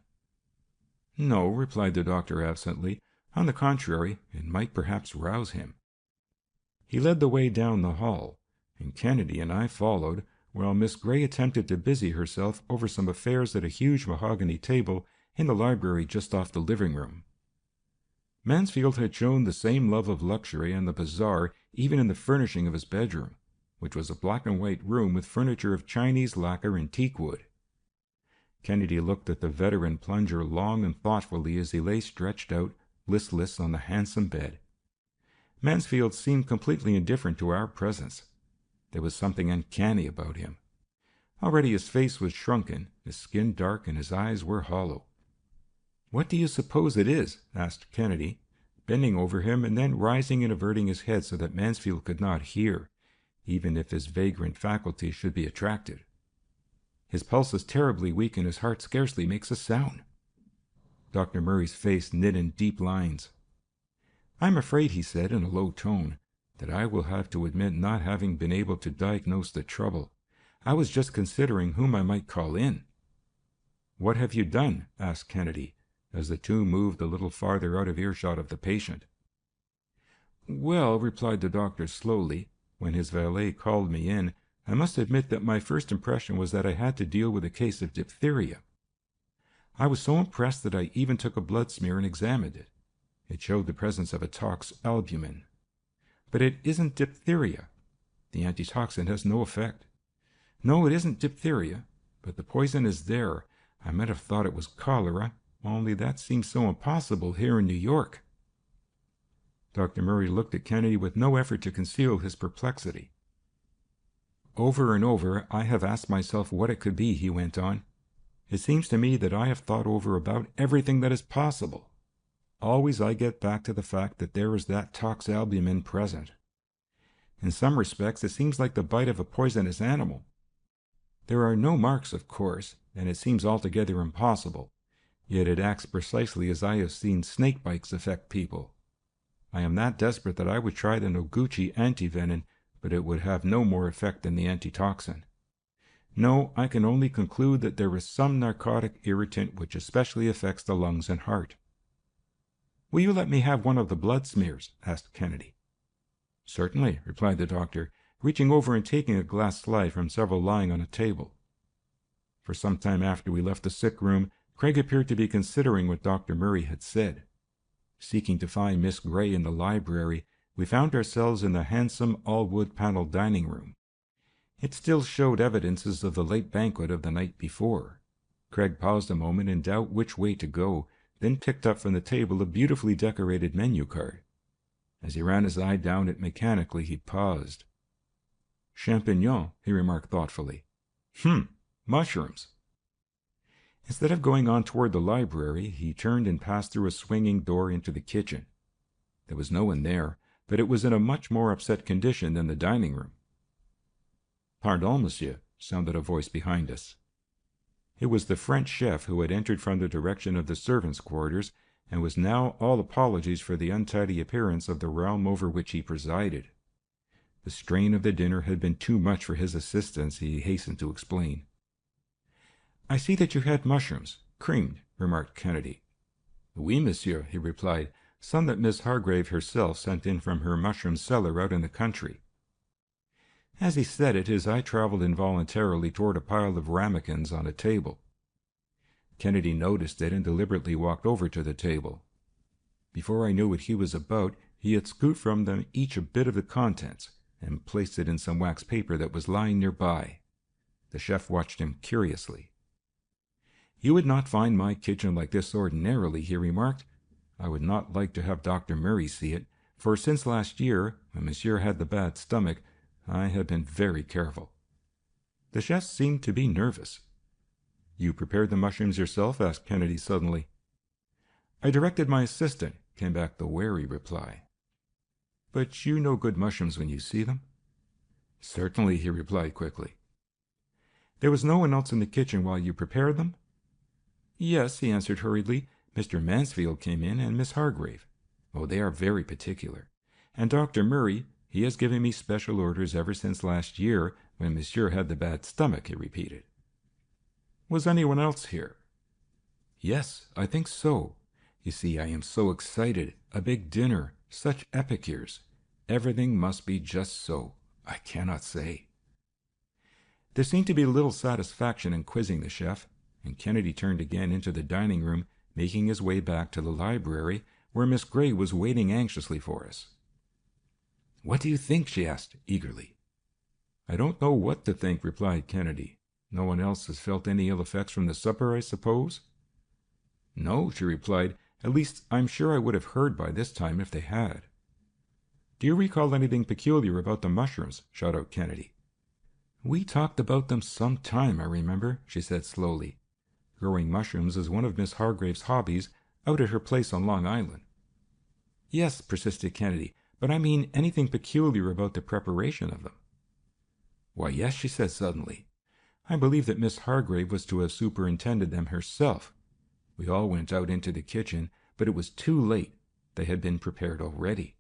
"No," replied the doctor absently. "On the contrary, it might perhaps rouse him." He led the way down the hall, and Kennedy and I followed, while Miss Gray attempted to busy herself over some affairs at a huge mahogany table in the library just off the living room. Mansfield had shown the same love of luxury and the bizarre even in the furnishing of his bedroom, which was a black-and-white room with furniture of Chinese lacquer and teakwood. Kennedy looked at the veteran plunger long and thoughtfully as he lay stretched out, listless, on the handsome bed. Mansfield seemed completely indifferent to our presence. There was something uncanny about him. Already his face was shrunken, his skin dark, and his eyes were hollow. "What do you suppose it is?" asked Kennedy, bending over him and then rising and averting his head so that Mansfield could not hear, even if his vagrant faculties should be attracted. "His pulse is terribly weak and his heart scarcely makes a sound." Dr. Murray's face knit in deep lines. "I'm afraid," he said in a low tone, "that I will have to admit not having been able to diagnose the trouble. I was just considering whom I might call in." "What have you done?" asked Kennedy, as the two moved a little farther out of earshot of the patient. "Well," replied the doctor slowly, "when his valet called me in, I must admit that my first impression was that I had to deal with a case of diphtheria. I was so impressed that I even took a blood smear and examined it. It showed the presence of a tox albumin. But it isn't diphtheria. The antitoxin has no effect. No, it isn't diphtheria, but the poison is there. I might have thought it was cholera, only that seems so impossible here in New York." Dr. Murray looked at Kennedy with no effort to conceal his perplexity. "Over and over I have asked myself what it could be," he went on. "It seems to me that I have thought over about everything that is possible. Always I get back to the fact that there is that tox albumin present. In some respects it seems like the bite of a poisonous animal. There are no marks, of course, and it seems altogether impossible, yet it acts precisely as I have seen snake bites affect people. I am that desperate that I would try the Noguchi antivenin, but it would have no more effect than the antitoxin. No, I can only conclude that there is some narcotic irritant which especially affects the lungs and heart." "Will you let me have one of the blood smears?" asked Kennedy. "Certainly," replied the doctor, reaching over and taking a glass slide from several lying on a table. For some time after we left the sick room, Craig appeared to be considering what Dr. Murray had said. Seeking to find Miss Gray in the library, we found ourselves in the handsome all-wood paneled dining room. It still showed evidences of the late banquet of the night before. Craig paused a moment in doubt which way to go, then picked up from the table a beautifully decorated menu card. As he ran his eye down it mechanically, he paused. "Champignon," he remarked thoughtfully. Mushrooms." Instead of going on toward the library, he turned and passed through a swinging door into the kitchen. There was no one there, but it was in a much more upset condition than the dining room. "Pardon, monsieur," sounded a voice behind us. It was the French chef who had entered from the direction of the servants' quarters, and was now all apologies for the untidy appearance of the realm over which he presided. The strain of the dinner had been too much for his assistants, he hastened to explain. "I see that you had mushrooms, creamed," remarked Kennedy. "Oui, monsieur," he replied, "some that Miss Hargrave herself sent in from her mushroom cellar out in the country." As he said it, his eye traveled involuntarily toward a pile of ramekins on a table. Kennedy noticed it and deliberately walked over to the table. Before I knew what he was about, he had scooped from them each a bit of the contents, and placed it in some wax paper that was lying nearby. The chef watched him curiously. "You would not find my kitchen like this ordinarily," he remarked. "I would not like to have Dr. Murray see it, for since last year, when monsieur had the bad stomach, I have been very careful." The chef seemed to be nervous. "You prepared the mushrooms yourself?" asked Kennedy suddenly. "I directed my assistant," came back the wary reply. "But you know good mushrooms when you see them?" "Certainly," he replied quickly. "There was no one else in the kitchen while you prepared them?" "Yes," he answered hurriedly. "Mr. Mansfield came in, and Miss Hargrave. Oh, they are very particular. And Dr. Murray, he has given me special orders ever since last year, when monsieur had the bad stomach," he repeated. "Was anyone else here?" "Yes, I think so. You see, I am so excited. A big dinner. Such epicures. Everything must be just so. I cannot say." There seemed to be little satisfaction in quizzing the chef, and Kennedy turned again into the dining room, making his way back to the library, where Miss Gray was waiting anxiously for us. "What do you think?" she asked eagerly. "I don't know what to think," replied Kennedy. "No one else has felt any ill effects from the supper, I suppose?" "No," she replied. "At least, I'm sure I would have heard by this time if they had." "Do you recall anything peculiar about the mushrooms?" shot out Kennedy. "We talked about them some time, I remember," she said slowly. "Growing mushrooms is one of Miss Hargrave's hobbies out at her place on Long Island." "Yes," persisted Kennedy, "but I mean anything peculiar about the preparation of them." "Why, yes," she said suddenly. "I believe that Miss Hargrave was to have superintended them herself. We all went out into the kitchen, but it was too late. They had been prepared already.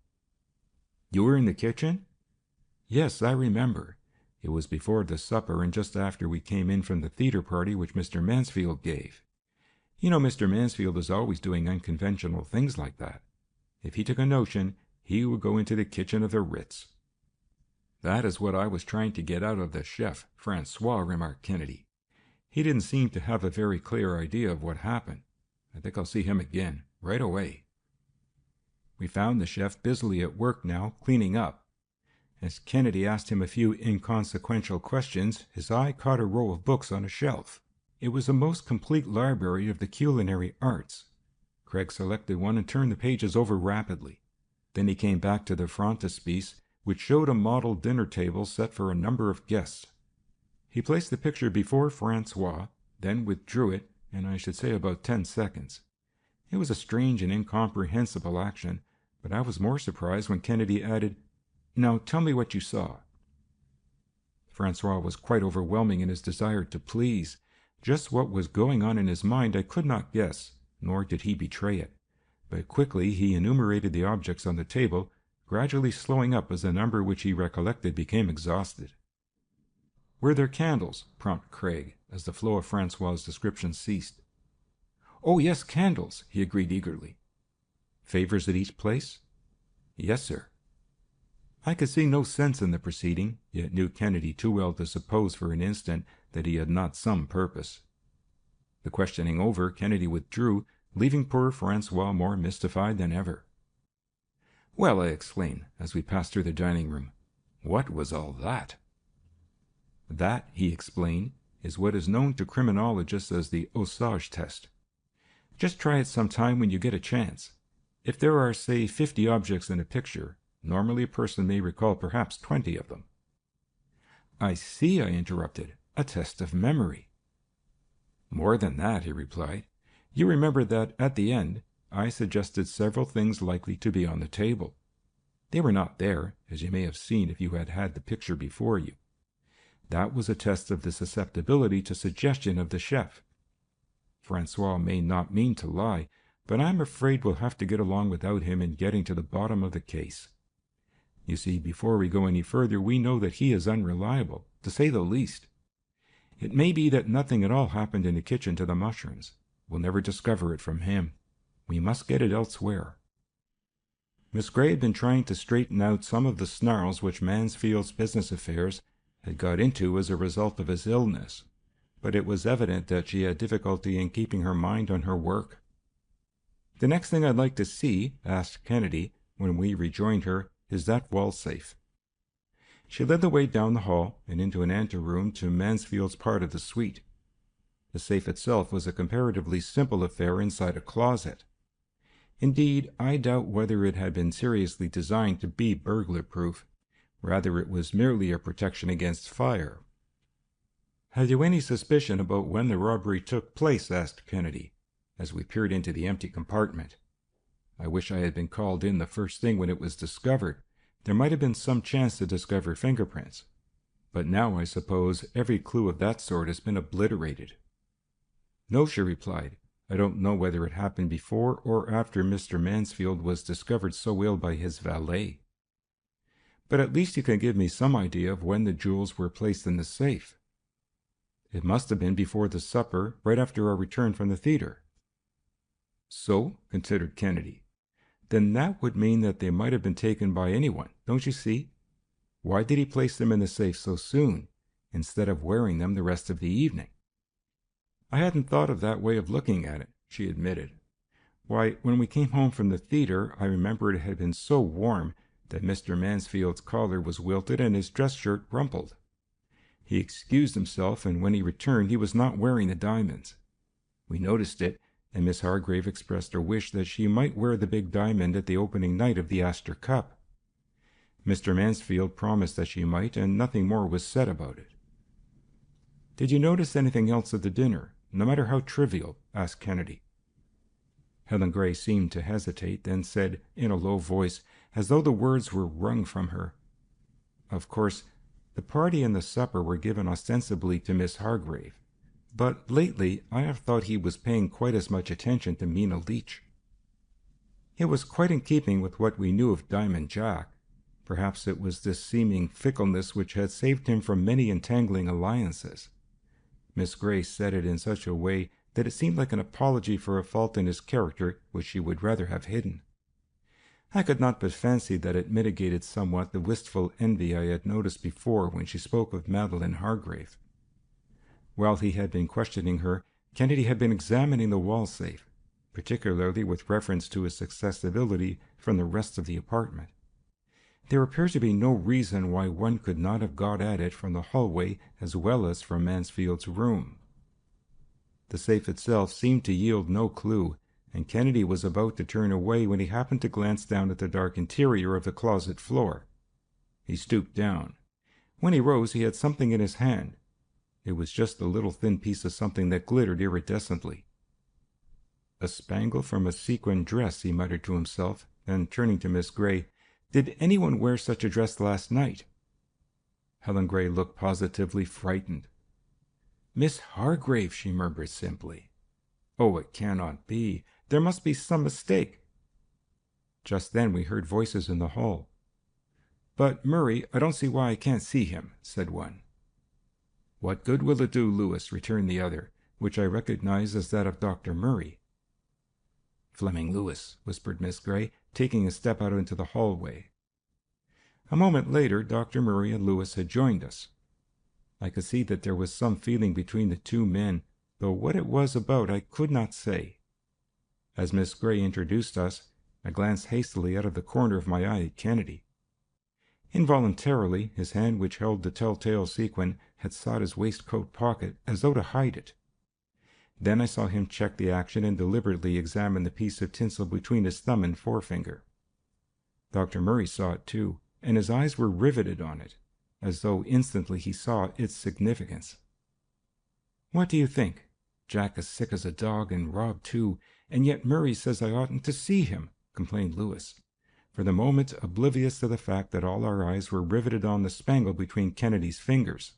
"You were in the kitchen?" "Yes, I remember. It was before the supper and just after we came in from the theater party which Mr. Mansfield gave. You know Mr. Mansfield is always doing unconventional things like that. If he took a notion, he would go into the kitchen of the Ritz." "That is what I was trying to get out of the chef, Francois," remarked Kennedy. "He didn't seem to have a very clear idea of what happened. I think I'll see him again, right away." We found the chef busily at work now, cleaning up. As Kennedy asked him a few inconsequential questions, his eye caught a row of books on a shelf. It was a most complete library of the culinary arts. Craig selected one and turned the pages over rapidly. Then he came back to the frontispiece, which showed a model dinner table set for a number of guests. He placed the picture before Francois, then withdrew it, and I should say about 10 seconds. It was a strange and incomprehensible action, but I was more surprised when Kennedy added, "Now tell me what you saw." Francois was quite overwhelming in his desire to please. Just what was going on in his mind I could not guess, nor did he betray it. But quickly he enumerated the objects on the table, gradually slowing up as the number which he recollected became exhausted. "Were there candles?" prompted Craig, as the flow of Francois's description ceased. "Oh, yes, candles," he agreed eagerly. "Favors at each place?" "Yes, sir." I could see no sense in the proceeding, yet knew Kennedy too well to suppose for an instant that he had not some purpose. The questioning over, Kennedy withdrew, leaving poor Francois more mystified than ever. "Well," I exclaimed, as we passed through the dining room, "what was all that?" "That," he explained, "is what is known to criminologists as the Osage test. Just try it some time when you get a chance. If there are, say, 50 objects in a picture, normally a person may recall perhaps 20 of them." "I see," I interrupted, "a test of memory." "More than that," he replied. "You remember that, at the end, I suggested several things likely to be on the table. They were not there, as you may have seen if you had had the picture before you. That was a test of the susceptibility to suggestion of the chef. Francois may not mean to lie, but I'm afraid we'll have to get along without him in getting to the bottom of the case. You see, before we go any further, we know that he is unreliable, to say the least. It may be that nothing at all happened in the kitchen to the mushrooms. We'll never discover it from him. We must get it elsewhere." Miss Gray had been trying to straighten out some of the snarls which Mansfield's business affairs had got into as a result of his illness, but it was evident that she had difficulty in keeping her mind on her work. "The next thing I'd like to see," asked Kennedy, when we rejoined her, "is that wall safe." She led the way down the hall and into an anteroom to Mansfield's part of the suite. The safe itself was a comparatively simple affair inside a closet. Indeed, I doubt whether it had been seriously designed to be burglar-proof. Rather, it was merely a protection against fire. "Have you any suspicion about when the robbery took place?" asked Kennedy, as we peered into the empty compartment. "I wish I had been called in the first thing when it was discovered. There might have been some chance to discover fingerprints. But now, I suppose, every clue of that sort has been obliterated." "No," she replied. "I don't know whether it happened before or after Mr. Mansfield was discovered so ill by his valet. But at least you can give me some idea of when the jewels were placed in the safe." "It must have been before the supper, right after our return from the theater." "So?" considered Kennedy. "Then that would mean that they might have been taken by anyone, don't you see? Why did he place them in the safe so soon, instead of wearing them the rest of the evening?" "I hadn't thought of that way of looking at it," she admitted. "Why, when we came home from the theater, I remembered it had been so warm that Mr. Mansfield's collar was wilted and his dress shirt rumpled. He excused himself, and when he returned he was not wearing the diamonds. We noticed it, and Miss Hargrave expressed her wish that she might wear the big diamond at the opening night of the Astor Cup. Mr. Mansfield promised that she might, and nothing more was said about it." "Did you notice anything else at the dinner, no matter how trivial?" asked Kennedy. Helen Gray seemed to hesitate, then said, in a low voice, as though the words were wrung from her, "Of course, the party and the supper were given ostensibly to Miss Hargrave, but lately I have thought he was paying quite as much attention to Mina Leach." It was quite in keeping with what we knew of Diamond Jack. Perhaps it was this seeming fickleness which had saved him from many entangling alliances. Miss Grey said it in such a way that it seemed like an apology for a fault in his character which she would rather have hidden. I could not but fancy that it mitigated somewhat the wistful envy I had noticed before when she spoke of Madeline Hargrave. While he had been questioning her, Kennedy had been examining the wall safe, particularly with reference to its accessibility from the rest of the apartment. There appeared to be no reason why one could not have got at it from the hallway as well as from Mansfield's room. The safe itself seemed to yield no clue, and Kennedy was about to turn away when he happened to glance down at the dark interior of the closet floor. He stooped down. When he rose, he had something in his hand. It was just a little thin piece of something that glittered iridescently. "A spangle from a sequin dress," he muttered to himself, then turning to Miss Grey, "Did anyone wear such a dress last night?" Helen Grey looked positively frightened. "Miss Hargrave," she murmured simply. "Oh, it cannot be. There must be some mistake." Just then we heard voices in the hall. "But, Murray, I don't see why I can't see him," said one. "What good will it do, Lewis?" returned the other, which I recognized as that of Dr. Murray. "Fleming Lewis," whispered Miss Grey, taking a step out into the hallway. A moment later, Dr. Murray and Lewis had joined us. I could see that there was some feeling between the two men, though what it was about I could not say. As Miss Grey introduced us, I glanced hastily out of the corner of my eye at Kennedy. Involuntarily, his hand which held the telltale sequin had sought his waistcoat pocket as though to hide it. Then I saw him check the action and deliberately examine the piece of tinsel between his thumb and forefinger. Dr. Murray saw it too, and his eyes were riveted on it, as though instantly he saw its significance. "What do you think? Jack is sick as a dog, and Rob too, and yet Murray says I oughtn't to see him," complained Lewis, for the moment oblivious to the fact that all our eyes were riveted on the spangle between Kennedy's fingers.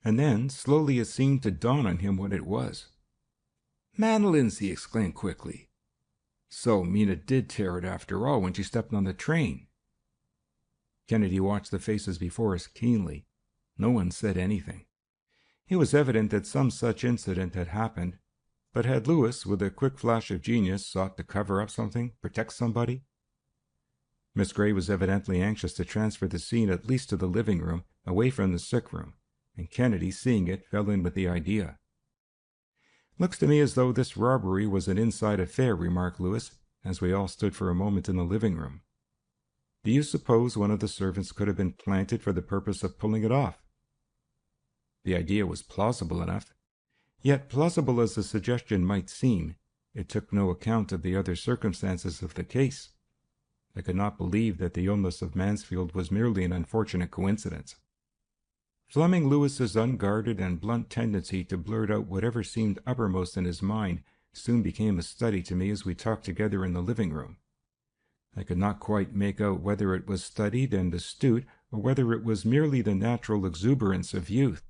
And then slowly it seemed to dawn on him what it was. "Madeline's!" he exclaimed quickly. "So Mina did tear it after all when she stepped on the train." Kennedy watched the faces before us keenly. No one said anything. It was evident that some such incident had happened, but had Lewis, with a quick flash of genius, sought to cover up something, protect somebody? Miss Grey was evidently anxious to transfer the scene at least to the living room, away from the sick room, and Kennedy, seeing it, fell in with the idea. "Looks to me as though this robbery was an inside affair," remarked Lewis, as we all stood for a moment in the living room. "Do you suppose one of the servants could have been planted for the purpose of pulling it off?" The idea was plausible enough. Yet, plausible as the suggestion might seem, it took no account of the other circumstances of the case. I could not believe that the illness of Mansfield was merely an unfortunate coincidence. Fleming Lewis's unguarded and blunt tendency to blurt out whatever seemed uppermost in his mind soon became a study to me as we talked together in the living room. I could not quite make out whether it was studied and astute, or whether it was merely the natural exuberance of youth.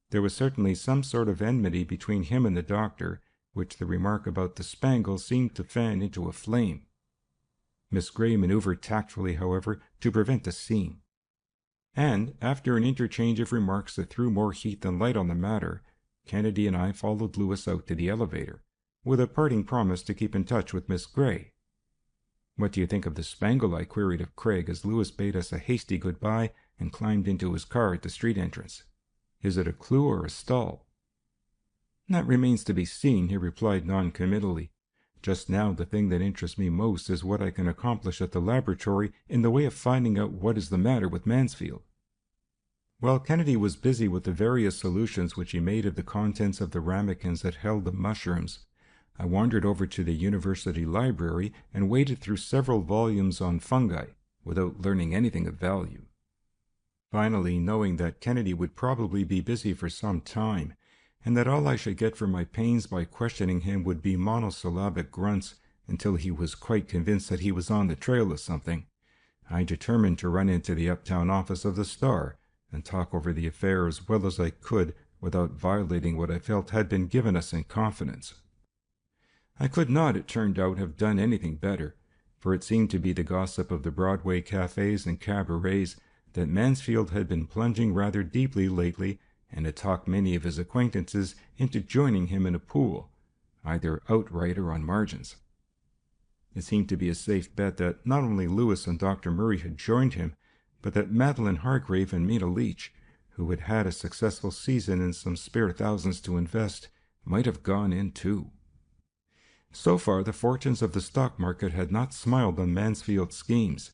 There was certainly some sort of enmity between him and the doctor, which the remark about the spangle seemed to fan into a flame. Miss Grey maneuvered tactfully, however, to prevent a scene. And, after an interchange of remarks that threw more heat than light on the matter, Kennedy and I followed Lewis out to the elevator, with a parting promise to keep in touch with Miss Grey. "What do you think of the spangle?" I queried of Craig as Lewis bade us a hasty goodbye and climbed into his car at the street entrance. "Is it a clue or a stall?" "That remains to be seen," he replied non-committally. "Just now the thing that interests me most is what I can accomplish at the laboratory in the way of finding out what is the matter with Mansfield." While Kennedy was busy with the various solutions which he made of the contents of the ramekins that held the mushrooms, I wandered over to the university library and waded through several volumes on fungi, without learning anything of value. Finally, knowing that Kennedy would probably be busy for some time, and that all I should get for my pains by questioning him would be monosyllabic grunts until he was quite convinced that he was on the trail of something, I determined to run into the uptown office of the Star and talk over the affair as well as I could without violating what I felt had been given us in confidence. I could not, it turned out, have done anything better, for it seemed to be the gossip of the Broadway cafes and cabarets that Mansfield had been plunging rather deeply lately, and had talked many of his acquaintances into joining him in a pool, either outright or on margins. It seemed to be a safe bet that not only Lewis and Dr. Murray had joined him, but that Madeline Hargrave and Mina Leach, who had had a successful season and some spare thousands to invest, might have gone in too. So far, the fortunes of the stock market had not smiled on Mansfield's schemes,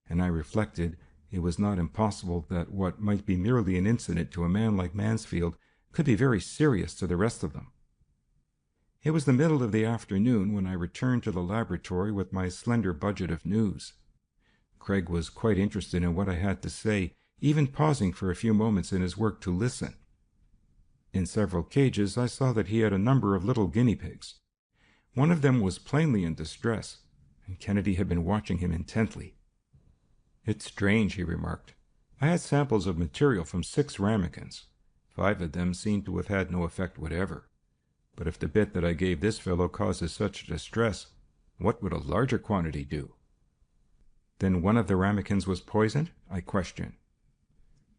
and I reflected it was not impossible that what might be merely an incident to a man like Mansfield could be very serious to the rest of them. It was the middle of the afternoon when I returned to the laboratory with my slender budget of news. Craig was quite interested in what I had to say, even pausing for a few moments in his work to listen. In several cages I saw that he had a number of little guinea pigs. One of them was plainly in distress, and Kennedy had been watching him intently. "It's strange," he remarked. "I had samples of material from 6 ramekins. 5 of them seemed to have had no effect whatever. But if the bit that I gave this fellow causes such distress, what would a larger quantity do?" "Then one of the ramekins was poisoned?" I questioned.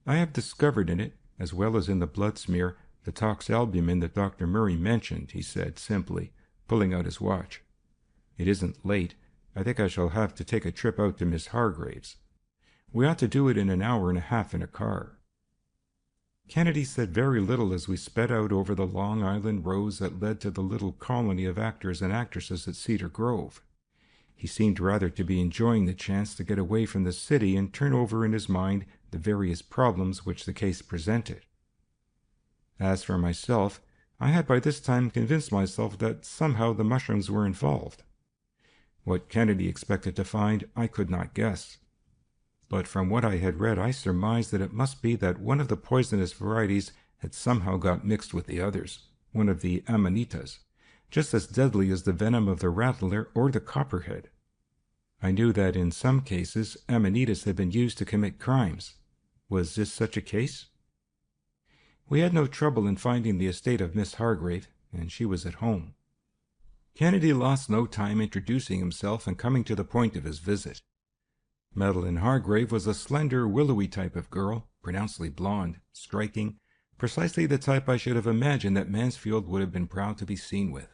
"I have discovered in it, as well as in the blood smear, the toxalbumin that Dr. Murray mentioned," he said simply, pulling out his watch. "It isn't late. I think I shall have to take a trip out to Miss Hargrave's. We ought to do it in an hour and a half in a car." Kennedy said very little as we sped out over the Long Island roads that led to the little colony of actors and actresses at Cedar Grove. He seemed rather to be enjoying the chance to get away from the city and turn over in his mind the various problems which the case presented. As for myself, I had by this time convinced myself that somehow the mushrooms were involved. What Kennedy expected to find, I could not guess. But from what I had read, I surmised that it must be that one of the poisonous varieties had somehow got mixed with the others, one of the amanitas, just as deadly as the venom of the rattler or the copperhead. I knew that in some cases amanitas had been used to commit crimes. Was this such a case? We had no trouble in finding the estate of Miss Hargrave, and she was at home. Kennedy lost no time introducing himself and coming to the point of his visit. Madeline Hargrave was a slender, willowy type of girl, pronouncedly blonde, striking, precisely the type I should have imagined that Mansfield would have been proud to be seen with.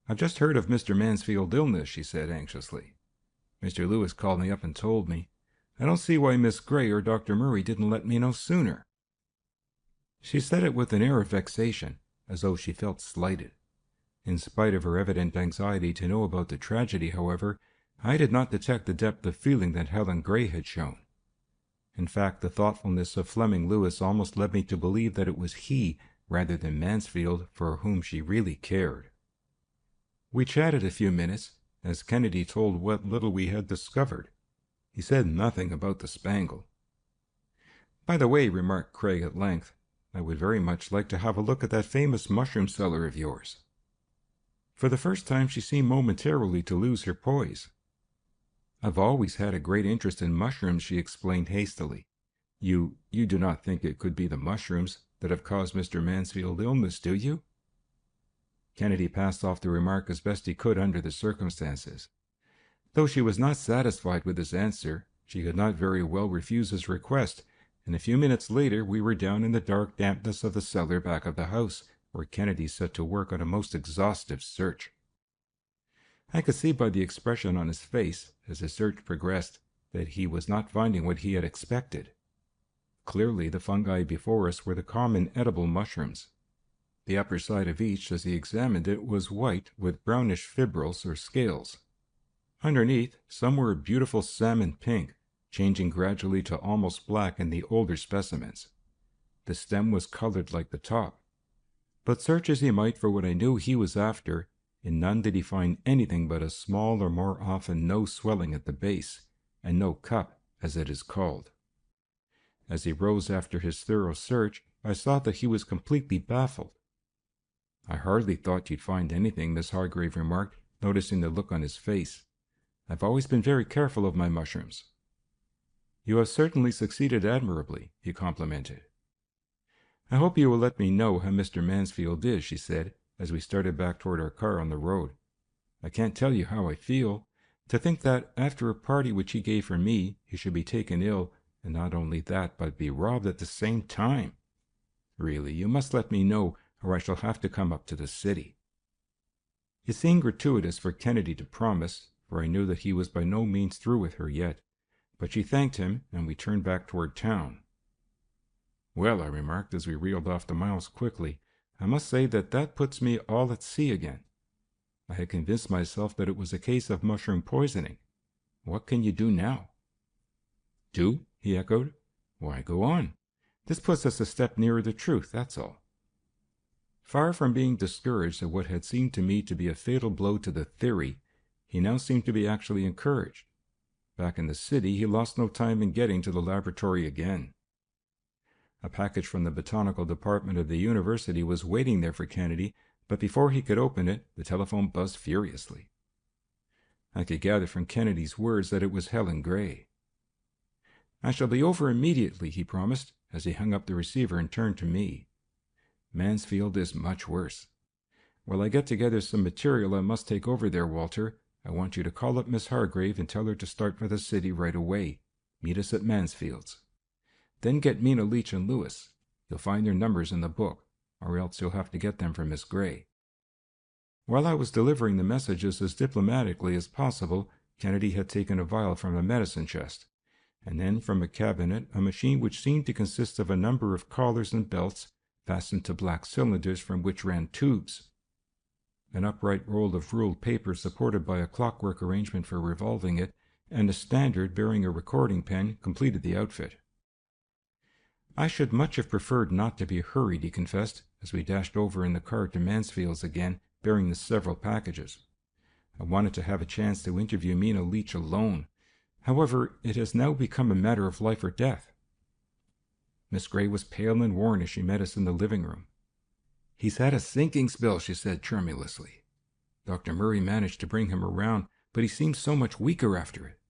"I've just heard of Mr. Mansfield's illness," she said anxiously. "Mr. Lewis called me up and told me. I don't see why Miss Gray or Dr. Murray didn't let me know sooner." She said it with an air of vexation, as though she felt slighted. In spite of her evident anxiety to know about the tragedy, however, I did not detect the depth of feeling that Helen Gray had shown. In fact, the thoughtfulness of Fleming Lewis almost led me to believe that it was he, rather than Mansfield, for whom she really cared. We chatted a few minutes, as Kennedy told what little we had discovered. He said nothing about the spangle. "By the way," remarked Craig at length, "I would very much like to have a look at that famous mushroom cellar of yours." For the first time she seemed momentarily to lose her poise. "I've always had a great interest in mushrooms," she explained hastily. You do not think it could be the mushrooms that have caused Mr. Mansfield's illness, do you?" Kennedy passed off the remark as best he could under the circumstances. Though she was not satisfied with his answer, she could not very well refuse his request, and a few minutes later we were down in the dark dampness of the cellar back of the house, where Kennedy set to work on a most exhaustive search. I could see by the expression on his face, as the search progressed, that he was not finding what he had expected. Clearly the fungi before us were the common edible mushrooms. The upper side of each, as he examined it, was white with brownish fibrils or scales. Underneath, some were a beautiful salmon pink, changing gradually to almost black in the older specimens. The stem was colored like the top. But search as he might for what I knew he was after, in none did he find anything but a small or more often no swelling at the base, and no cup, as it is called. As he rose after his thorough search, I saw that he was completely baffled. "I hardly thought you'd find anything," Miss Hargrave remarked, noticing the look on his face. "I've always been very careful of my mushrooms." "You have certainly succeeded admirably," he complimented. "I hope you will let me know how Mr. Mansfield is," she said, as we started back toward our car on the road. "I can't tell you how I feel, To think that, after a party which he gave for me, he should be taken ill, and not only that, but be robbed at the same time. Really, you must let me know, or I shall have to come up to the city." It seemed gratuitous for Kennedy to promise, for I knew that he was by no means through with her yet, but she thanked him, and we turned back toward town. "Well," I remarked as we reeled off the miles quickly, "I must say that puts me all at sea again. I had convinced myself that it was a case of mushroom poisoning. What can you do now?" "Do?" he echoed. "Why, go on. This puts us a step nearer the truth, that's all." Far from being discouraged at what had seemed to me to be a fatal blow to the theory, he now seemed to be actually encouraged. Back in the city, he lost no time in getting to the laboratory again. A package from the botanical department of the university was waiting there for Kennedy, but before he could open it, the telephone buzzed furiously. I could gather from Kennedy's words that it was Helen Gray. "I shall be over immediately," he promised, as he hung up the receiver and turned to me. "Mansfield is much worse. While I get together some material I must take over there, Walter, I want you to call up Miss Hargrave and tell her to start for the city right away. Meet us at Mansfield's. Then get Mina Leach and Lewis. You'll find their numbers in the book, or else you'll have to get them from Miss Gray." While I was delivering the messages as diplomatically as possible, Kennedy had taken a vial from a medicine chest, and then from a cabinet a machine which seemed to consist of a number of collars and belts fastened to black cylinders from which ran tubes. An upright roll of ruled paper supported by a clockwork arrangement for revolving it, and a standard bearing a recording pen completed the outfit. "I should much have preferred not to be hurried," he confessed, as we dashed over in the car to Mansfield's again, bearing the several packages. "I wanted to have a chance to interview Mina Leach alone. However, it has now become a matter of life or death." Miss Gray was pale and worn as she met us in the living room. "He's had a sinking spell," she said tremulously. "Dr. Murray managed to bring him around, but he seems so much weaker after it.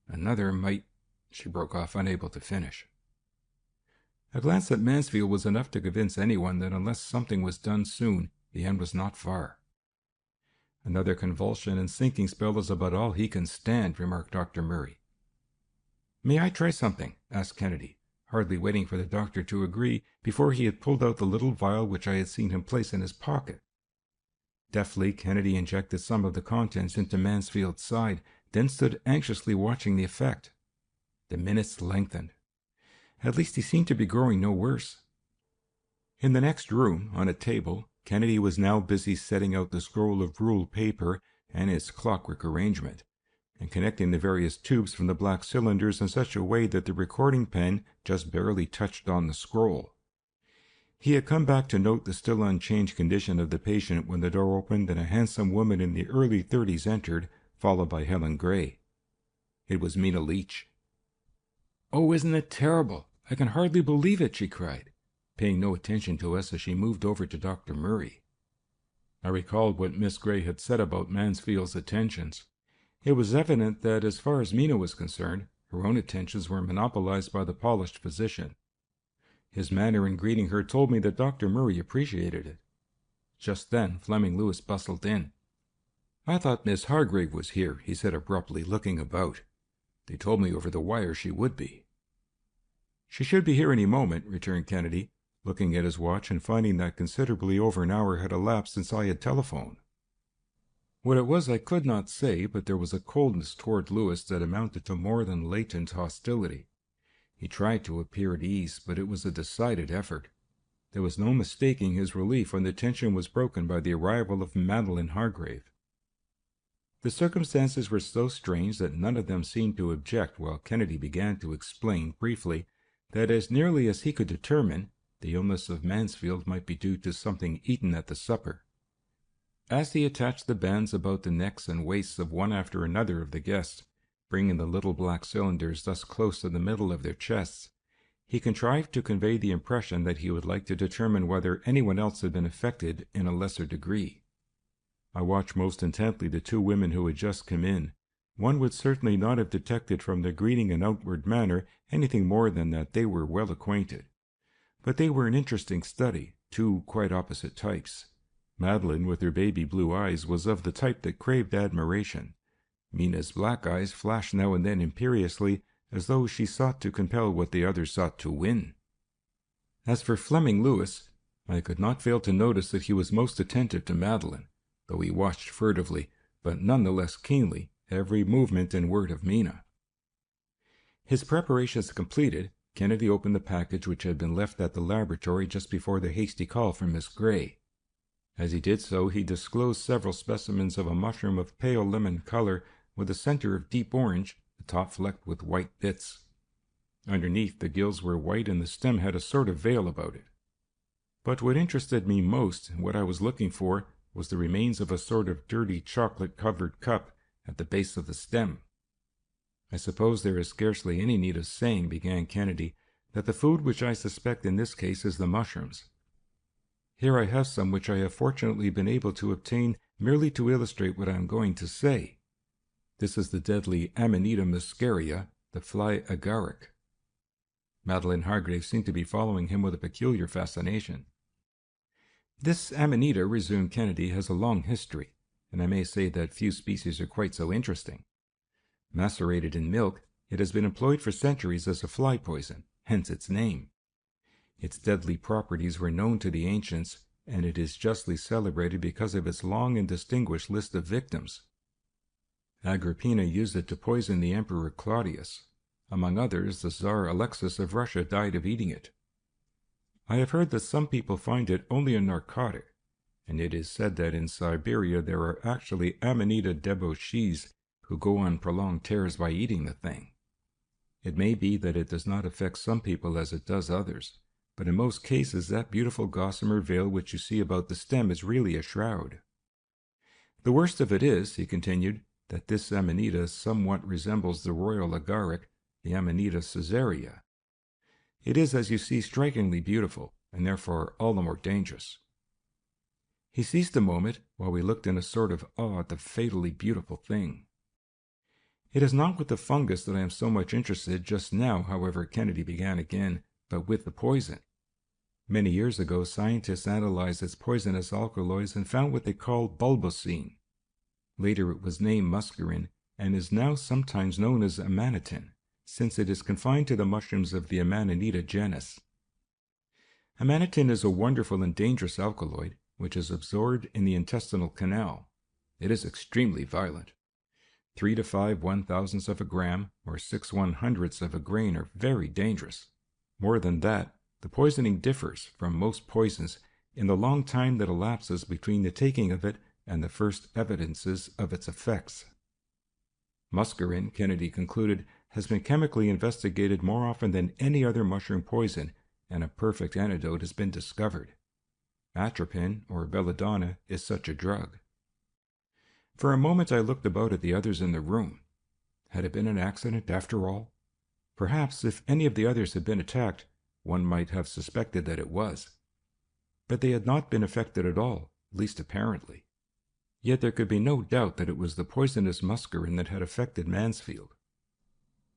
Another might—" She broke off, unable to finish. A glance at Mansfield was enough to convince anyone that unless something was done soon, the end was not far. "Another convulsion and sinking spell is about all he can stand," remarked Dr. Murray. "May I try something?" asked Kennedy, hardly waiting for the doctor to agree before he had pulled out the little vial which I had seen him place in his pocket. Deftly, Kennedy injected some of the contents into Mansfield's side, then stood anxiously watching the effect. The minutes lengthened. At least he seemed to be growing no worse. In the next room, on a table, Kennedy was now busy setting out the scroll of ruled paper and its clockwork arrangement, and connecting the various tubes from the black cylinders in such a way that the recording pen just barely touched on the scroll. He had come back to note the still unchanged condition of the patient when the door opened and a handsome woman in the early 30s entered, followed by Helen Gray. It was Mina Leach. "Oh, isn't it terrible? I can hardly believe it," she cried, paying no attention to us as she moved over to Dr. Murray. I recalled what Miss Gray had said about Mansfield's attentions. It was evident that, as far as Mina was concerned, her own attentions were monopolized by the polished physician. His manner in greeting her told me that Dr. Murray appreciated it. Just then Fleming Lewis bustled in. "I thought Miss Hargrave was here," he said abruptly, looking about. "They told me over the wire she would be." "She should be here any moment," returned Kennedy, looking at his watch and finding that considerably over an hour had elapsed since I had telephoned. What it was I could not say, but there was a coldness toward Lewis that amounted to more than latent hostility. He tried to appear at ease, but it was a decided effort. There was no mistaking his relief when the tension was broken by the arrival of Madeline Hargrave. The circumstances were so strange that none of them seemed to object while Kennedy began to explain briefly that, as nearly as he could determine, the illness of Mansfield might be due to something eaten at the supper. As he attached the bands about the necks and waists of one after another of the guests, bringing the little black cylinders thus close to the middle of their chests, he contrived to convey the impression that he would like to determine whether anyone else had been affected in a lesser degree. I watched most intently the two women who had just come in. One would certainly not have detected from their greeting and outward manner anything more than that they were well acquainted. But they were an interesting study, two quite opposite types. Madeline, with her baby blue eyes, was of the type that craved admiration. Mina's black eyes flashed now and then imperiously, as though she sought to compel what the others sought to win. As for Fleming Lewis, I could not fail to notice that he was most attentive to Madeline, though he watched furtively, but none the less keenly, every movement and word of Mina. His preparations completed, Kennedy opened the package which had been left at the laboratory just before the hasty call from Miss Gray. As he did so, he disclosed several specimens of a mushroom of pale lemon color with a center of deep orange, the top flecked with white bits. Underneath, the gills were white and the stem had a sort of veil about it. But what interested me most, and what I was looking for, was the remains of a sort of dirty chocolate-covered cup at the base of the stem. "I suppose there is scarcely any need of saying," began Kennedy, "that the food which I suspect in this case is the mushrooms. Here I have some which I have fortunately been able to obtain merely to illustrate what I am going to say. This is the deadly Amanita muscaria, the fly agaric." Madeline Hargrave seemed to be following him with a peculiar fascination. "This Amanita," resumed Kennedy, "has a long history, and I may say that few species are quite so interesting. Macerated in milk, it has been employed for centuries as a fly poison, hence its name. Its deadly properties were known to the ancients, and it is justly celebrated because of its long and distinguished list of victims. Agrippina used it to poison the Emperor Claudius. Among others, the Tsar Alexis of Russia died of eating it. I have heard that some people find it only a narcotic, and it is said that in Siberia there are actually Amanita debauchees who go on prolonged tears by eating the thing. It may be that it does not affect some people as it does others, but in most cases that beautiful gossamer veil which you see about the stem is really a shroud. The worst of it is," he continued, "that this Amanita somewhat resembles the royal agaric, the Amanita caesarea. It is, as you see, strikingly beautiful, and therefore all the more dangerous." He ceased a moment, while we looked in a sort of awe at the fatally beautiful thing. "It is not with the fungus that I am so much interested just now, however," Kennedy began again, "but with the poison. Many years ago, scientists analyzed its poisonous alkaloids and found what they call bulbocine. Later it was named muscarine, and is now sometimes known as amanitin, since it is confined to the mushrooms of the Amanita genus. Amanitin is a wonderful and dangerous alkaloid, which is absorbed in the intestinal canal. It is extremely violent. 3 to 5 1/1000ths of a gram, or 6 100ths of a grain are very dangerous. More than that, the poisoning differs from most poisons in the long time that elapses between the taking of it and the first evidences of its effects. Muscarine," Kennedy concluded, "has been chemically investigated more often than any other mushroom poison, and a perfect antidote has been discovered. Atropine, or belladonna, is such a drug." For a moment I looked about at the others in the room. Had it been an accident, after all? Perhaps, if any of the others had been attacked, one might have suspected that it was. But they had not been affected at all, at least apparently. Yet there could be no doubt that it was the poisonous muscarine that had affected Mansfield.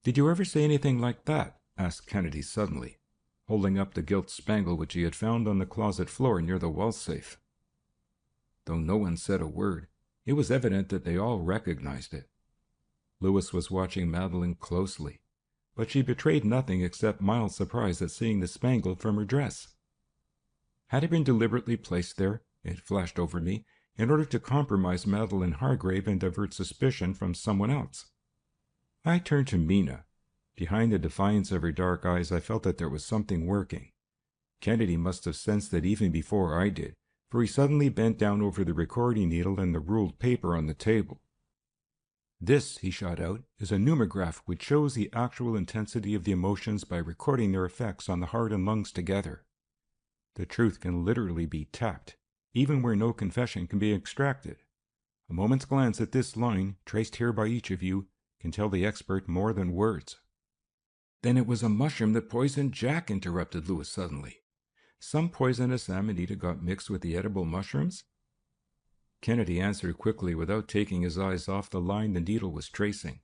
"Did you ever say anything like that?" asked Kennedy suddenly, holding up the gilt spangle which he had found on the closet floor near the wall safe. Though no one said a word, it was evident that they all recognized it. Lewis was watching Madeline closely, but she betrayed nothing except mild surprise at seeing the spangle from her dress. Had it been deliberately placed there, it flashed over me, in order to compromise Madeline Hargrave and divert suspicion from someone else? I turned to Mina. Behind the defiance of her dark eyes, I felt that there was something working. Kennedy must have sensed it even before I did, for he suddenly bent down over the recording needle and the ruled paper on the table. "This," he shot out, "is a numerograph which shows the actual intensity of the emotions by recording their effects on the heart and lungs together. The truth can literally be tapped, even where no confession can be extracted. A moment's glance at this line, traced here by each of you, can tell the expert more than words." "Then it was a mushroom that poisoned Jack," interrupted Lewis suddenly. "Some poisonous amanita got mixed with the edible mushrooms?" Kennedy answered quickly without taking his eyes off the line the needle was tracing.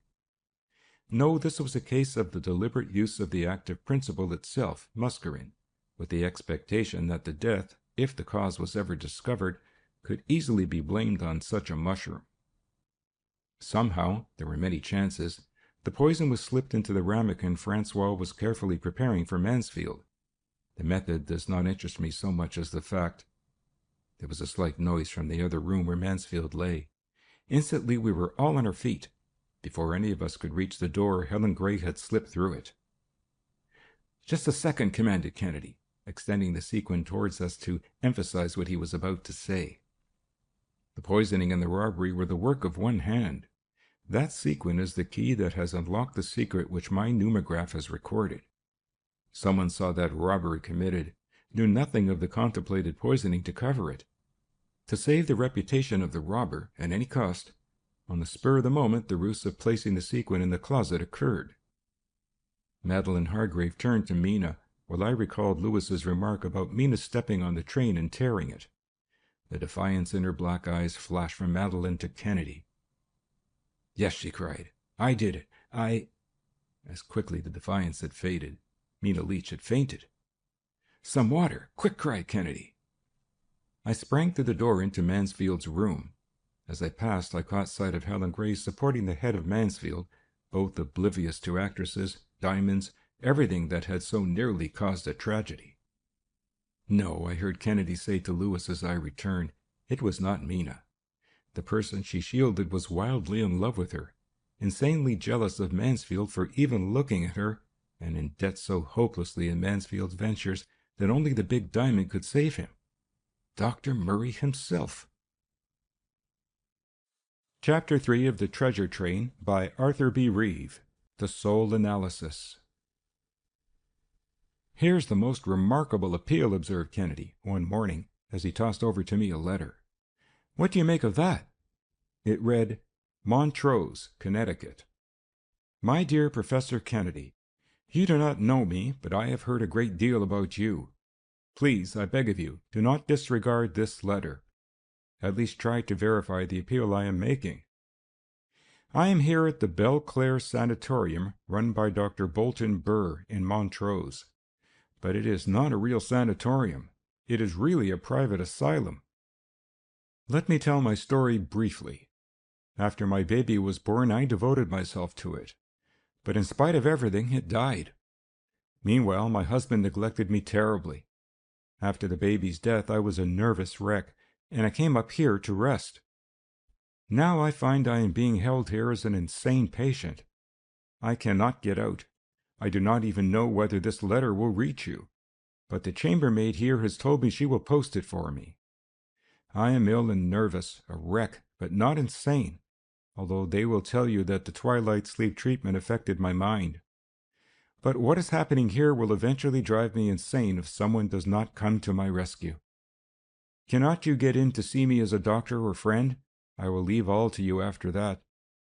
"No, this was a case of the deliberate use of the active principle itself, muscarine, with the expectation that the death, if the cause was ever discovered, could easily be blamed on such a mushroom." Somehow, there were many chances, the poison was slipped into the ramekin Francois was carefully preparing for Mansfield. The method does not interest me so much as the fact. There was a slight noise from the other room where Mansfield lay. Instantly we were all on our feet. Before any of us could reach the door, Helen Gray had slipped through it. "Just a second," commanded Kennedy, extending the sequin towards us to emphasize what he was about to say. The poisoning and the robbery were the work of one hand. That sequin is the key that has unlocked the secret which my pneumograph has recorded. Someone saw that robbery committed, knew nothing of the contemplated poisoning to cover it. To save the reputation of the robber, at any cost, on the spur of the moment the ruse of placing the sequin in the closet occurred. Madeline Hargrave turned to Mina, while I recalled Lewis's remark about Mina stepping on the train and tearing it. The defiance in her black eyes flashed from Madeline to Kennedy. "Yes," she cried. "I did it. As quickly the defiance had faded. Mina Leach had fainted. "Some water! Quick!" cried Kennedy. I sprang through the door into Mansfield's room. As I passed, I caught sight of Helen Gray supporting the head of Mansfield, both oblivious to actresses, diamonds, everything that had so nearly caused a tragedy. "No," I heard Kennedy say to Lewis as I returned. "It was not Mina. The person she shielded was wildly in love with her, insanely jealous of Mansfield for even looking at her, and in debt so hopelessly in Mansfield's ventures that only the big diamond could save him. Dr. Murray himself." Chapter 3 of The Treasure Train by Arthur B. Reeve. The Soul Analysis. "Here's the most remarkable appeal," observed Kennedy, one morning, as he tossed over to me a letter. "What do you make of that?" It read, "Montrose, Connecticut. My dear Professor Kennedy, you do not know me, but I have heard a great deal about you. Please, I beg of you, do not disregard this letter. At least try to verify the appeal I am making. I am here at the Belclair Sanatorium, run by Dr. Bolton Burr in Montrose. But it is not a real sanatorium. It is really a private asylum. Let me tell my story briefly. After my baby was born, I devoted myself to it. But in spite of everything, it died. Meanwhile, my husband neglected me terribly. After the baby's death, I was a nervous wreck, and I came up here to rest. Now I find I am being held here as an insane patient. I cannot get out. I do not even know whether this letter will reach you, but the chambermaid here has told me she will post it for me. I am ill and nervous, a wreck, but not insane, although they will tell you that the twilight sleep treatment affected my mind. But what is happening here will eventually drive me insane if someone does not come to my rescue. Cannot you get in to see me as a doctor or friend? I will leave all to you after that.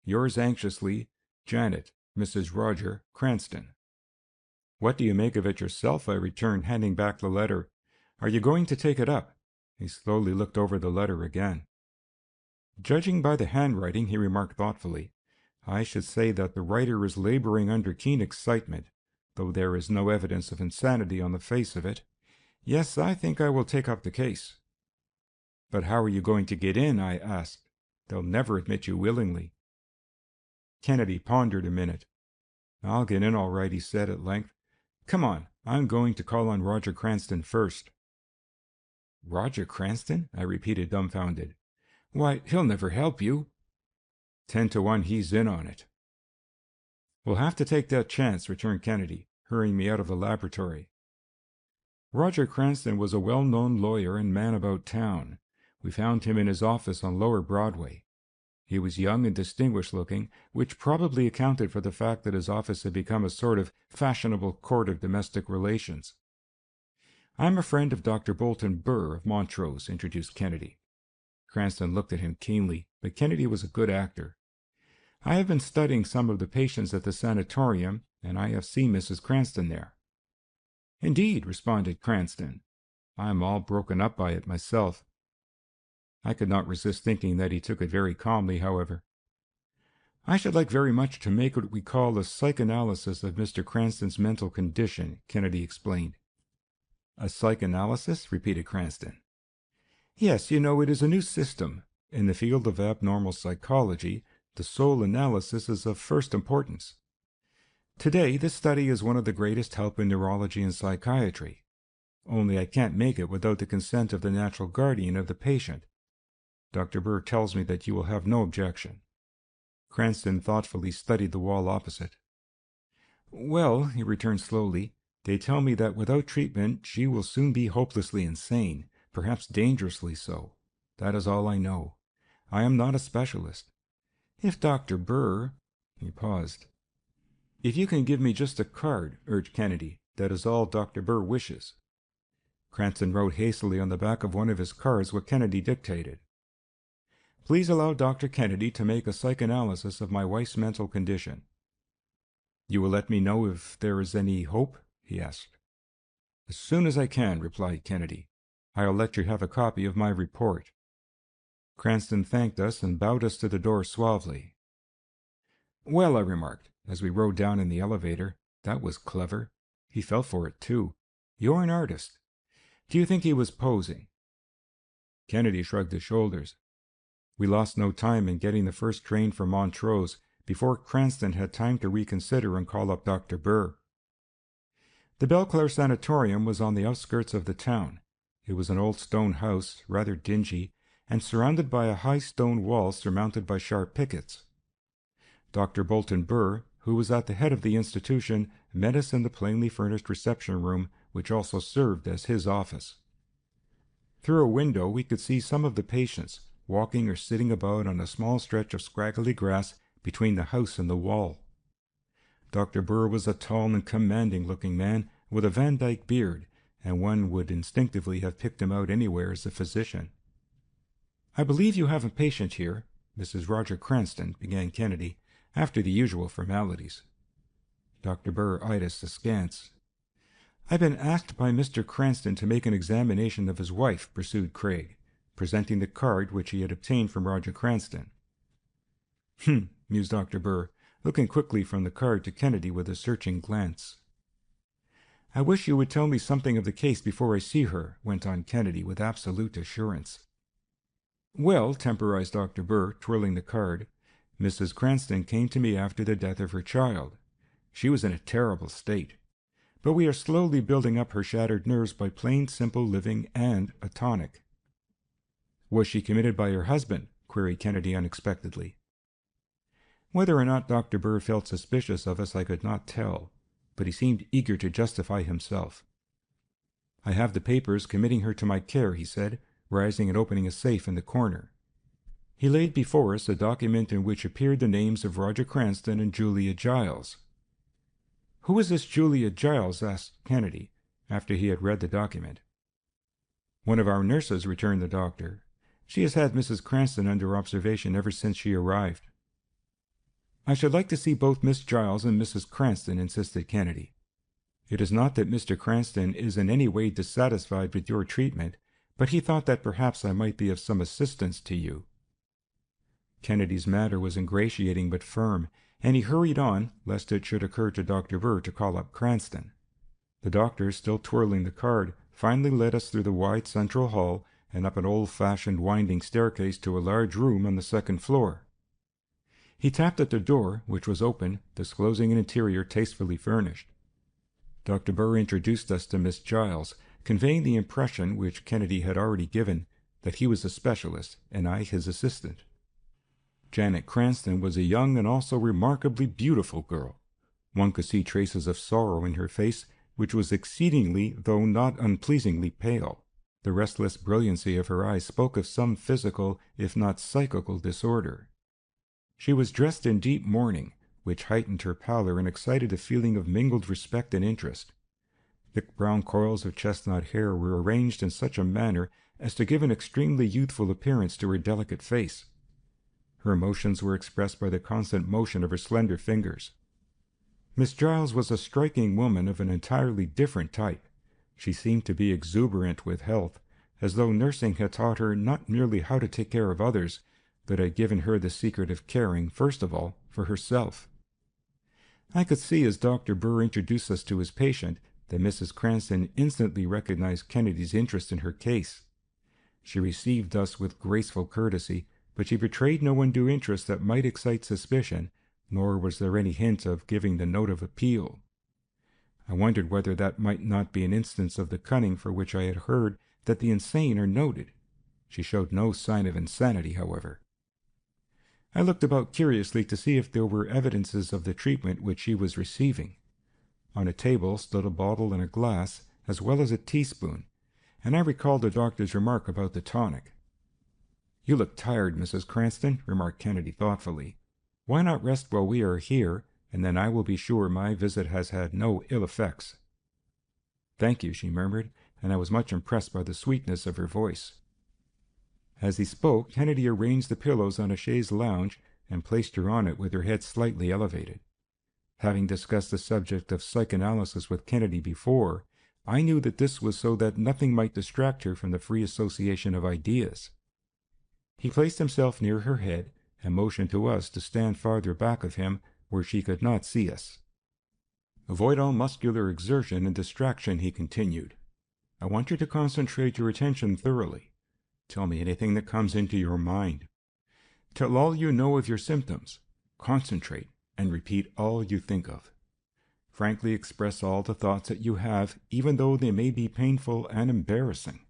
Yours anxiously, Janet, Mrs. Roger Cranston." "What do you make of it yourself?" I returned, handing back the letter. "Are you going to take it up?" He slowly looked over the letter again. "Judging by the handwriting," he remarked thoughtfully, "I should say that the writer is laboring under keen excitement, though there is no evidence of insanity on the face of it. Yes, I think I will take up the case." "But how are you going to get in?" I asked. "They'll never admit you willingly." Kennedy pondered a minute. "I'll get in all right," he said at length. "Come on, I'm going to call on Roger Cranston first." "Roger Cranston?" I repeated, dumbfounded. "Why, he'll never help you." 10 to 1 he's in on it. "We'll have to take that chance," returned Kennedy, hurrying me out of the laboratory. Roger Cranston was a well-known lawyer and man about town. We found him in his office on Lower Broadway. He was young and distinguished-looking, which probably accounted for the fact that his office had become a sort of fashionable court of domestic relations. "I'm a friend of Dr. Bolton Burr of Montrose," introduced Kennedy. Cranston looked at him keenly, but Kennedy was a good actor. "I have been studying some of the patients at the sanatorium, and I have seen Mrs. Cranston there." "Indeed," responded Cranston. "I am all broken up by it myself." I could not resist thinking that he took it very calmly, however. "I should like very much to make what we call a psychoanalysis of Mr. Cranston's mental condition," Kennedy explained. "A psychoanalysis?" repeated Cranston. "Yes, you know, it is a new system. In the field of abnormal psychology, The soul analysis is of first importance. Today, this study is one of the greatest help in neurology and psychiatry. Only I can't make it without the consent of the natural guardian of the patient. Dr. Burr tells me that you will have no objection." Cranston thoughtfully studied the wall opposite. "Well," he returned slowly, "they tell me that without treatment she will soon be hopelessly insane, perhaps dangerously so. That is all I know. I am not a specialist. If Dr. Burr—" He paused. "If you can give me just a card," urged Kennedy, "that is all Dr. Burr wishes." Cranston wrote hastily on the back of one of his cards what Kennedy dictated. "Please allow Dr. Kennedy to make a psychoanalysis of my wife's mental condition." "You will let me know if there is any hope?" he asked. "As soon as I can," replied Kennedy. "I'll let you have a copy of my report." Cranston thanked us and bowed us to the door suavely. "Well," I remarked, as we rode down in the elevator, "that was clever. He fell for it, too. You're an artist. Do you think he was posing?" Kennedy shrugged his shoulders. We lost no time in getting the first train for Montrose before Cranston had time to reconsider and call up Dr. Burr. The Belclare Sanatorium was on the outskirts of the town. It was an old stone house, rather dingy, and surrounded by a high stone wall surmounted by sharp pickets. Dr. Bolton Burr, who was at the head of the institution, met us in the plainly furnished reception room, which also served as his office. Through a window we could see some of the patients, walking or sitting about on a small stretch of scraggly grass between the house and the wall. Dr. Burr was a tall and commanding-looking man with a Van Dyke beard, and one would instinctively have picked him out anywhere as a physician. "I believe you have a patient here, Mrs. Roger Cranston," began Kennedy, after the usual formalities. Dr. Burr eyed us askance. "I've been asked by Mr. Cranston to make an examination of his wife," pursued Craig, presenting the card which he had obtained from Roger Cranston. Mused Dr. Burr, looking quickly from the card to Kennedy with a searching glance. "I wish you would tell me something of the case before I see her," went on Kennedy with absolute assurance. "Well," temporized Dr. Burr, twirling the card, "Mrs. Cranston came to me after the death of her child. She was in a terrible state. But we are slowly building up her shattered nerves by plain, simple living and a tonic." "Was she committed by her husband?" queried Kennedy unexpectedly. Whether or not Dr. Burr felt suspicious of us I could not tell, but he seemed eager to justify himself. "I have the papers committing her to my care," he said, rising and opening a safe in the corner. He laid before us a document in which appeared the names of Roger Cranston and Julia Giles. "Who is this Julia Giles?" asked Kennedy, after he had read the document. "One of our nurses," returned the doctor. "She has had Mrs. Cranston under observation ever since she arrived." "I should like to see both Miss Giles and Mrs. Cranston," insisted Kennedy. "It is not that Mr. Cranston is in any way dissatisfied with your treatment, but he thought that perhaps I might be of some assistance to you." Kennedy's manner was ingratiating but firm, and he hurried on, lest it should occur to Dr. Burr to call up Cranston. The doctor, still twirling the card, finally led us through the wide central hall and up an old-fashioned winding staircase to a large room on the second floor. He tapped at the door, which was open, disclosing an interior tastefully furnished. Dr. Burr introduced us to Miss Giles, conveying the impression, which Kennedy had already given, that he was a specialist, and I his assistant. Janet Cranston was a young and also remarkably beautiful girl. One could see traces of sorrow in her face, which was exceedingly, though not unpleasingly, pale. The restless brilliancy of her eyes spoke of some physical, if not psychical, disorder. She was dressed in deep mourning, which heightened her pallor and excited a feeling of mingled respect and interest. Thick brown coils of chestnut hair were arranged in such a manner as to give an extremely youthful appearance to her delicate face. Her emotions were expressed by the constant motion of her slender fingers. Miss Giles was a striking woman of an entirely different type. She seemed to be exuberant with health, as though nursing had taught her not merely how to take care of others, but had given her the secret of caring, first of all, for herself. I could see as Dr. Burr introduced us to his patient that Mrs. Cranston instantly recognized Kennedy's interest in her case. She received us with graceful courtesy, but she betrayed no undue interest that might excite suspicion, nor was there any hint of giving the note of appeal. I wondered whether that might not be an instance of the cunning for which I had heard that the insane are noted. She showed no sign of insanity, however. I looked about curiously to see if there were evidences of the treatment which she was receiving. On a table stood a bottle and a glass, as well as a teaspoon, and I recalled the doctor's remark about the tonic. "You look tired, Mrs. Cranston," remarked Kennedy thoughtfully. "Why not rest while we are here, and then I will be sure my visit has had no ill effects." "Thank you," she murmured, and I was much impressed by the sweetness of her voice. As he spoke, Kennedy arranged the pillows on a chaise lounge and placed her on it with her head slightly elevated. Having discussed the subject of psychoanalysis with Kennedy before, I knew that this was so that nothing might distract her from the free association of ideas. He placed himself near her head and motioned to us to stand farther back of him where she could not see us. "Avoid all muscular exertion and distraction," he continued. "I want you to concentrate your attention thoroughly. Tell me anything that comes into your mind. Tell all you know of your symptoms. Concentrate and repeat all you think of. Frankly express all the thoughts that you have, even though they may be painful and embarrassing."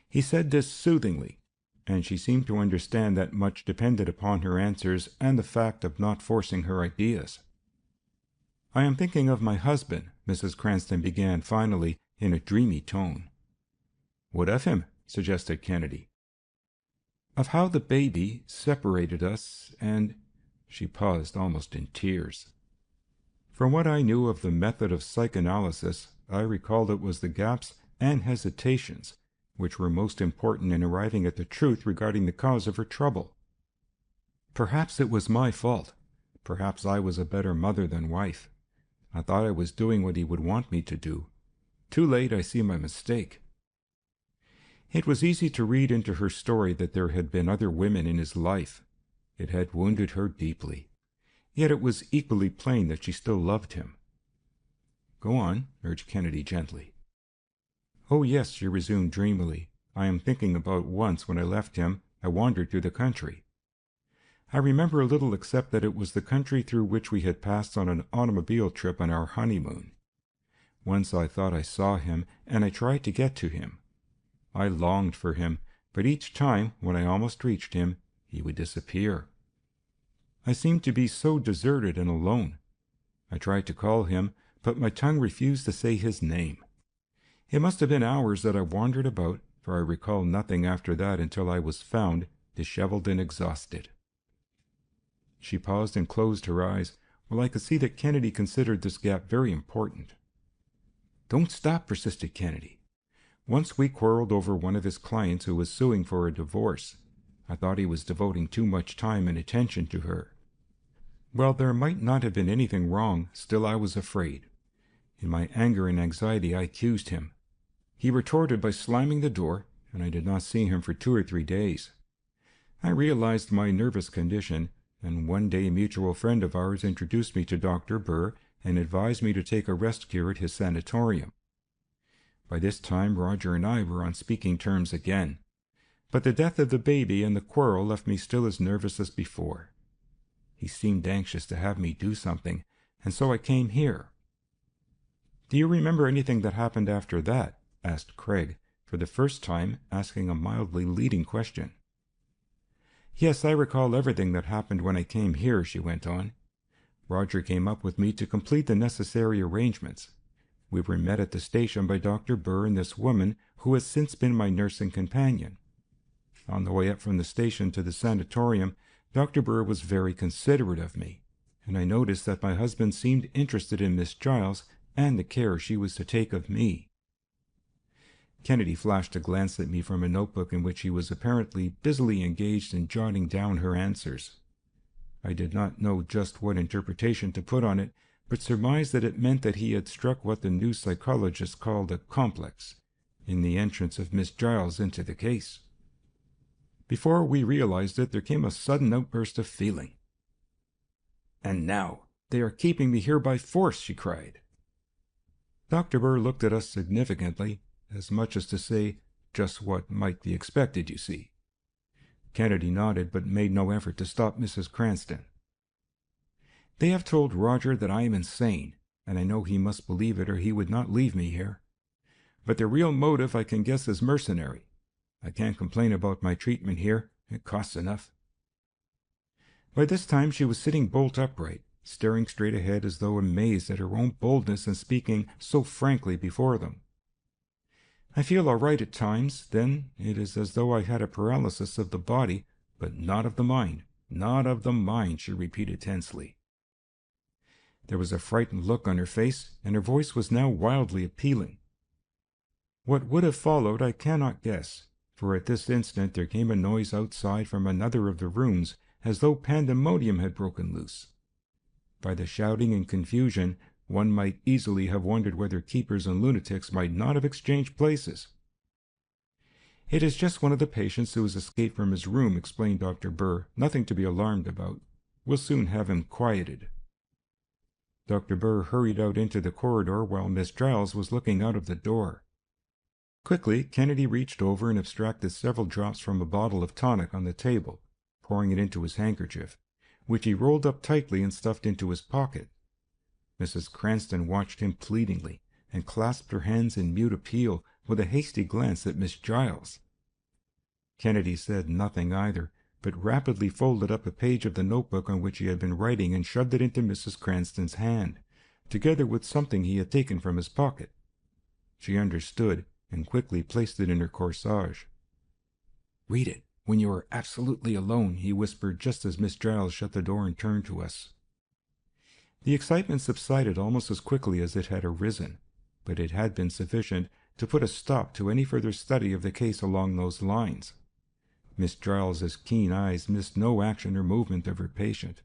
He said this soothingly, and she seemed to understand that much depended upon her answers and the fact of not forcing her ideas. "I am thinking of my husband," Mrs. Cranston began finally in a dreamy tone. "What of him?" suggested Kennedy. "Of how the baby separated us, and—" She paused, almost in tears. From what I knew of the method of psychoanalysis, I recalled it was the gaps and hesitations which were most important in arriving at the truth regarding the cause of her trouble. Perhaps it was my fault. Perhaps I was a better mother than wife. I thought I was doing what he would want me to do. Too late I see my mistake. It was easy to read into her story that there had been other women in his life. It had wounded her deeply. Yet it was equally plain that she still loved him. "Go on," urged Kennedy gently. "Oh, yes," she resumed dreamily. "I am thinking about once when I left him, I wandered through the country. I remember little except that it was the country through which we had passed on an automobile trip on our honeymoon. Once I thought I saw him, and I tried to get to him. I longed for him, but each time, when I almost reached him, he would disappear. I seemed to be so deserted and alone. I tried to call him, but my tongue refused to say his name. It must have been hours that I wandered about, for I recall nothing after that until I was found, disheveled and exhausted." She paused and closed her eyes, while I could see that Kennedy considered this gap very important. "Don't stop," persisted Kennedy. "Once we quarreled over one of his clients who was suing for a divorce. I thought he was devoting too much time and attention to her. Well, there might not have been anything wrong, still I was afraid. In my anger and anxiety I accused him. He retorted by slamming the door, and I did not see him for 2 or 3 days. I realized my nervous condition, and one day a mutual friend of ours introduced me to Dr. Burr and advised me to take a rest cure at his sanatorium. By this time Roger and I were on speaking terms again, but the death of the baby and the quarrel left me still as nervous as before. He seemed anxious to have me do something, and so I came here." "Do you remember anything that happened after that?" asked Craig, for the first time asking a mildly leading question. "Yes, I recall everything that happened when I came here," she went on. "Roger came up with me to complete the necessary arrangements. We were met at the station by Dr. Burr and this woman who has since been my nursing companion. On the way up from the station to the sanatorium, Dr. Burr was very considerate of me, and I noticed that my husband seemed interested in Miss Giles and the care she was to take of me." Kennedy flashed a glance at me from a notebook in which he was apparently busily engaged in jotting down her answers. I did not know just what interpretation to put on it, but surmised that it meant that he had struck what the new psychologists called a complex in the entrance of Miss Giles into the case. Before we realized it, there came a sudden outburst of feeling. "And now, they are keeping me here by force," she cried. Dr. Burr looked at us significantly, as much as to say, just what might be expected, you see. Kennedy nodded, but made no effort to stop Mrs. Cranston. "They have told Roger that I am insane, and I know he must believe it or he would not leave me here. But the real motive I can guess is mercenary. I can't complain about my treatment here. It costs enough." By this time she was sitting bolt upright, staring straight ahead as though amazed at her own boldness in speaking so frankly before them. "I feel all right at times. Then it is as though I had a paralysis of the body, but not of the mind. Not of the mind," she repeated tensely. There was a frightened look on her face, and her voice was now wildly appealing. What would have followed I cannot guess, for at this instant there came a noise outside from another of the rooms, as though pandemonium had broken loose. By the shouting and confusion, one might easily have wondered whether keepers and lunatics might not have exchanged places. "It is just one of the patients who has escaped from his room," explained Dr. Burr. "Nothing to be alarmed about. We'll soon have him quieted." Dr. Burr hurried out into the corridor while Miss Giles was looking out of the door. Quickly, Kennedy reached over and abstracted several drops from a bottle of tonic on the table, pouring it into his handkerchief, which he rolled up tightly and stuffed into his pocket. Mrs. Cranston watched him pleadingly, and clasped her hands in mute appeal, with a hasty glance at Miss Giles. Kennedy said nothing either, but rapidly folded up a page of the notebook on which he had been writing and shoved it into Mrs. Cranston's hand, together with something he had taken from his pocket. She understood, and quickly placed it in her corsage. "Read it when you are absolutely alone," he whispered just as Miss Giles shut the door and turned to us. The excitement subsided almost as quickly as it had arisen, but it had been sufficient to put a stop to any further study of the case along those lines. Miss Giles's keen eyes missed no action or movement of her patient.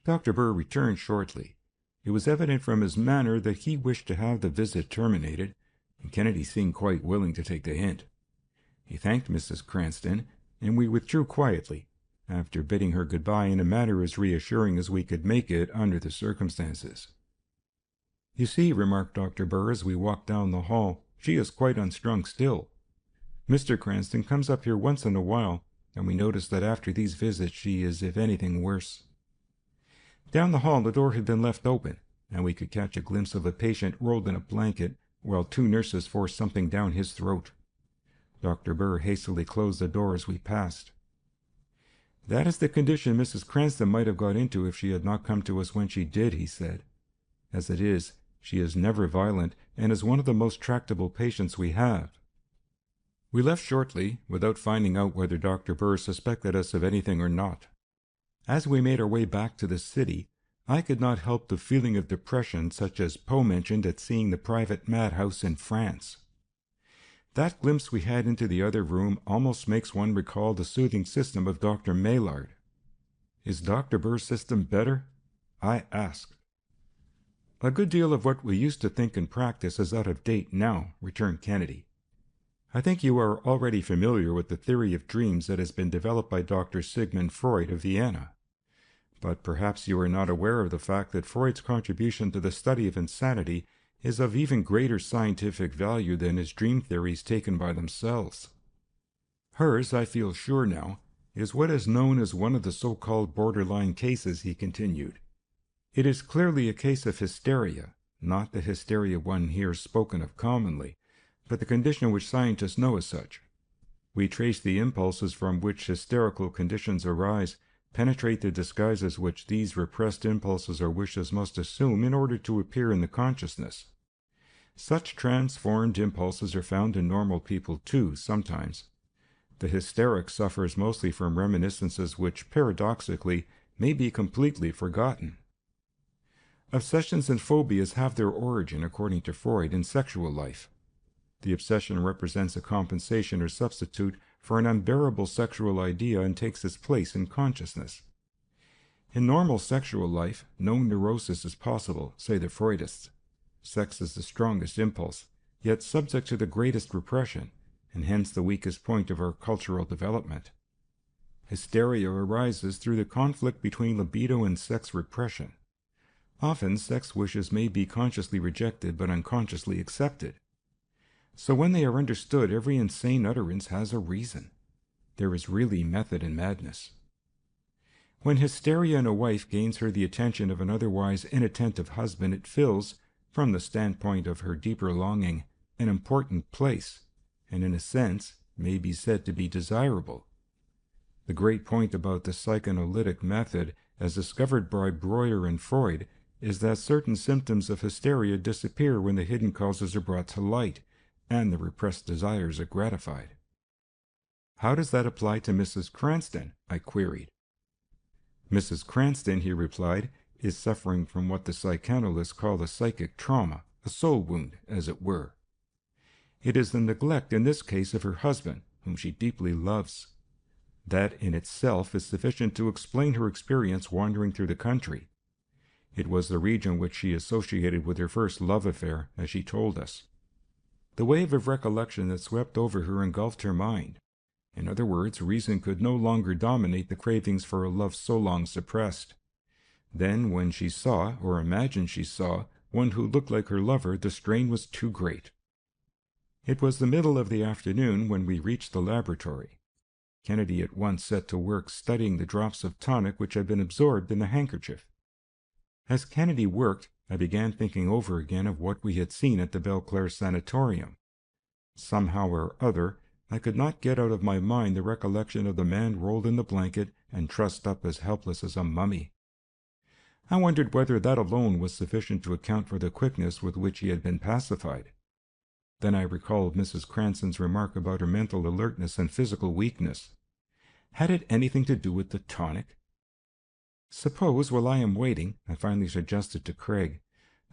Dr. Burr returned shortly. It was evident from his manner that he wished to have the visit terminated, and Kennedy seemed quite willing to take the hint. He thanked Mrs. Cranston, and we withdrew quietly, after bidding her goodbye in a manner as reassuring as we could make it under the circumstances. "You see," remarked Dr. Burr as we walked down the hall, "she is quite unstrung still. Mr. Cranston comes up here once in a while, and we notice that after these visits she is, if anything, worse." Down the hall the door had been left open, and we could catch a glimpse of a patient rolled in a blanket, while two nurses forced something down his throat. Dr. Burr hastily closed the door as we passed. "That is the condition Mrs. Cranston might have got into if she had not come to us when she did," he said. "As it is, she is never violent, and is one of the most tractable patients we have." We left shortly, without finding out whether Dr. Burr suspected us of anything or not. As we made our way back to the city, I could not help the feeling of depression such as Poe mentioned at seeing the private madhouse in France. That glimpse we had into the other room almost makes one recall the soothing system of Dr. Maillard. Is Dr. Burr's system better? I asked. "A good deal of what we used to think and practice is out of date now," returned Kennedy. "I think you are already familiar with the theory of dreams that has been developed by Dr. Sigmund Freud of Vienna. But perhaps you are not aware of the fact that Freud's contribution to the study of insanity is of even greater scientific value than his dream theories taken by themselves. Hers, I feel sure now, is what is known as one of the so-called borderline cases," he continued. "It is clearly a case of hysteria, not the hysteria one hears spoken of commonly, but the condition which scientists know as such. We trace the impulses from which hysterical conditions arise, penetrate the disguises which these repressed impulses or wishes must assume in order to appear in the consciousness. Such transformed impulses are found in normal people too, sometimes. The hysteric suffers mostly from reminiscences which, paradoxically, may be completely forgotten. Obsessions and phobias have their origin, according to Freud, in sexual life. The obsession represents a compensation or substitute for an unbearable sexual idea and takes its place in consciousness. In normal sexual life, no neurosis is possible, say the Freudists. Sex is the strongest impulse, yet subject to the greatest repression, and hence the weakest point of our cultural development. Hysteria arises through the conflict between libido and sex repression. Often sex wishes may be consciously rejected but unconsciously accepted. So when they are understood, every insane utterance has a reason. There is really method in madness. When hysteria in a wife gains her the attention of an otherwise inattentive husband, it fills, from the standpoint of her deeper longing, an important place, and in a sense may be said to be desirable. The great point about the psychoanalytic method, as discovered by Breuer and Freud, is that certain symptoms of hysteria disappear when the hidden causes are brought to light, and the repressed desires are gratified. "How does that apply to Mrs. Cranston?" I queried. "Mrs. Cranston," he replied, "is suffering from what the psychanalysts call a psychic trauma, a soul wound, as it were. It is the neglect in this case of her husband, whom she deeply loves. That in itself is sufficient to explain her experience wandering through the country. It was the region which she associated with her first love affair, as she told us. The wave of recollection that swept over her engulfed her mind. In other words, reason could no longer dominate the cravings for a love so long suppressed. Then, when she saw, or imagined she saw, one who looked like her lover, the strain was too great." It was the middle of the afternoon when we reached the laboratory. Kennedy at once set to work studying the drops of tonic which had been absorbed in the handkerchief. As Kennedy worked, I began thinking over again of what we had seen at the Belclair Sanatorium. Somehow or other, I could not get out of my mind the recollection of the man rolled in the blanket and trussed up as helpless as a mummy. I wondered whether that alone was sufficient to account for the quickness with which he had been pacified. Then I recalled Mrs. Cranston's remark about her mental alertness and physical weakness. Had it anything to do with the tonic? "Suppose, while I am waiting," I finally suggested to Craig,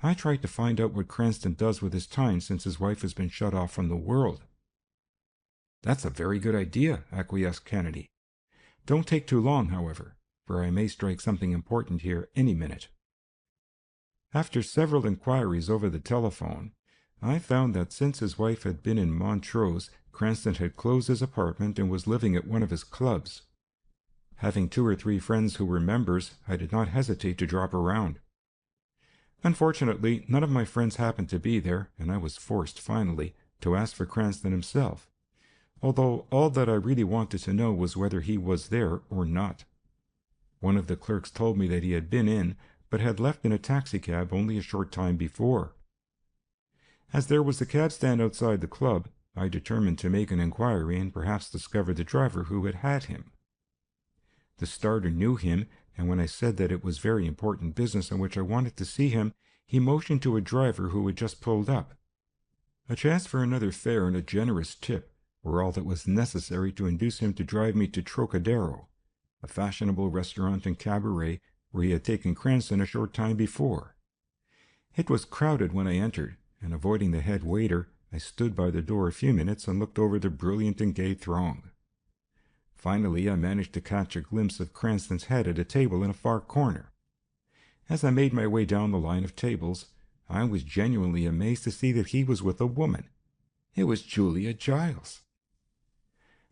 "I try to find out what Cranston does with his time since his wife has been shut off from the world." "That's a very good idea," acquiesced Kennedy. "Don't take too long, however, for I may strike something important here any minute." After several inquiries over the telephone, I found that since his wife had been in Montrose, Cranston had closed his apartment and was living at one of his clubs. Having 2 or 3 friends who were members, I did not hesitate to drop around. Unfortunately, none of my friends happened to be there, and I was forced, finally, to ask for Cranston himself, although all that I really wanted to know was whether he was there or not. One of the clerks told me that he had been in, but had left in a taxicab only a short time before. As there was a cab stand outside the club, I determined to make an inquiry and perhaps discover the driver who had had him. The starter knew him, and when I said that it was very important business on which I wanted to see him, he motioned to a driver who had just pulled up. A chance for another fare and a generous tip were all that was necessary to induce him to drive me to Trocadero, a fashionable restaurant and cabaret where he had taken Cranston a short time before. It was crowded when I entered, and avoiding the head waiter, I stood by the door a few minutes and looked over the brilliant and gay throng. Finally, I managed to catch a glimpse of Cranston's head at a table in a far corner. As I made my way down the line of tables, I was genuinely amazed to see that he was with a woman. It was Julia Giles.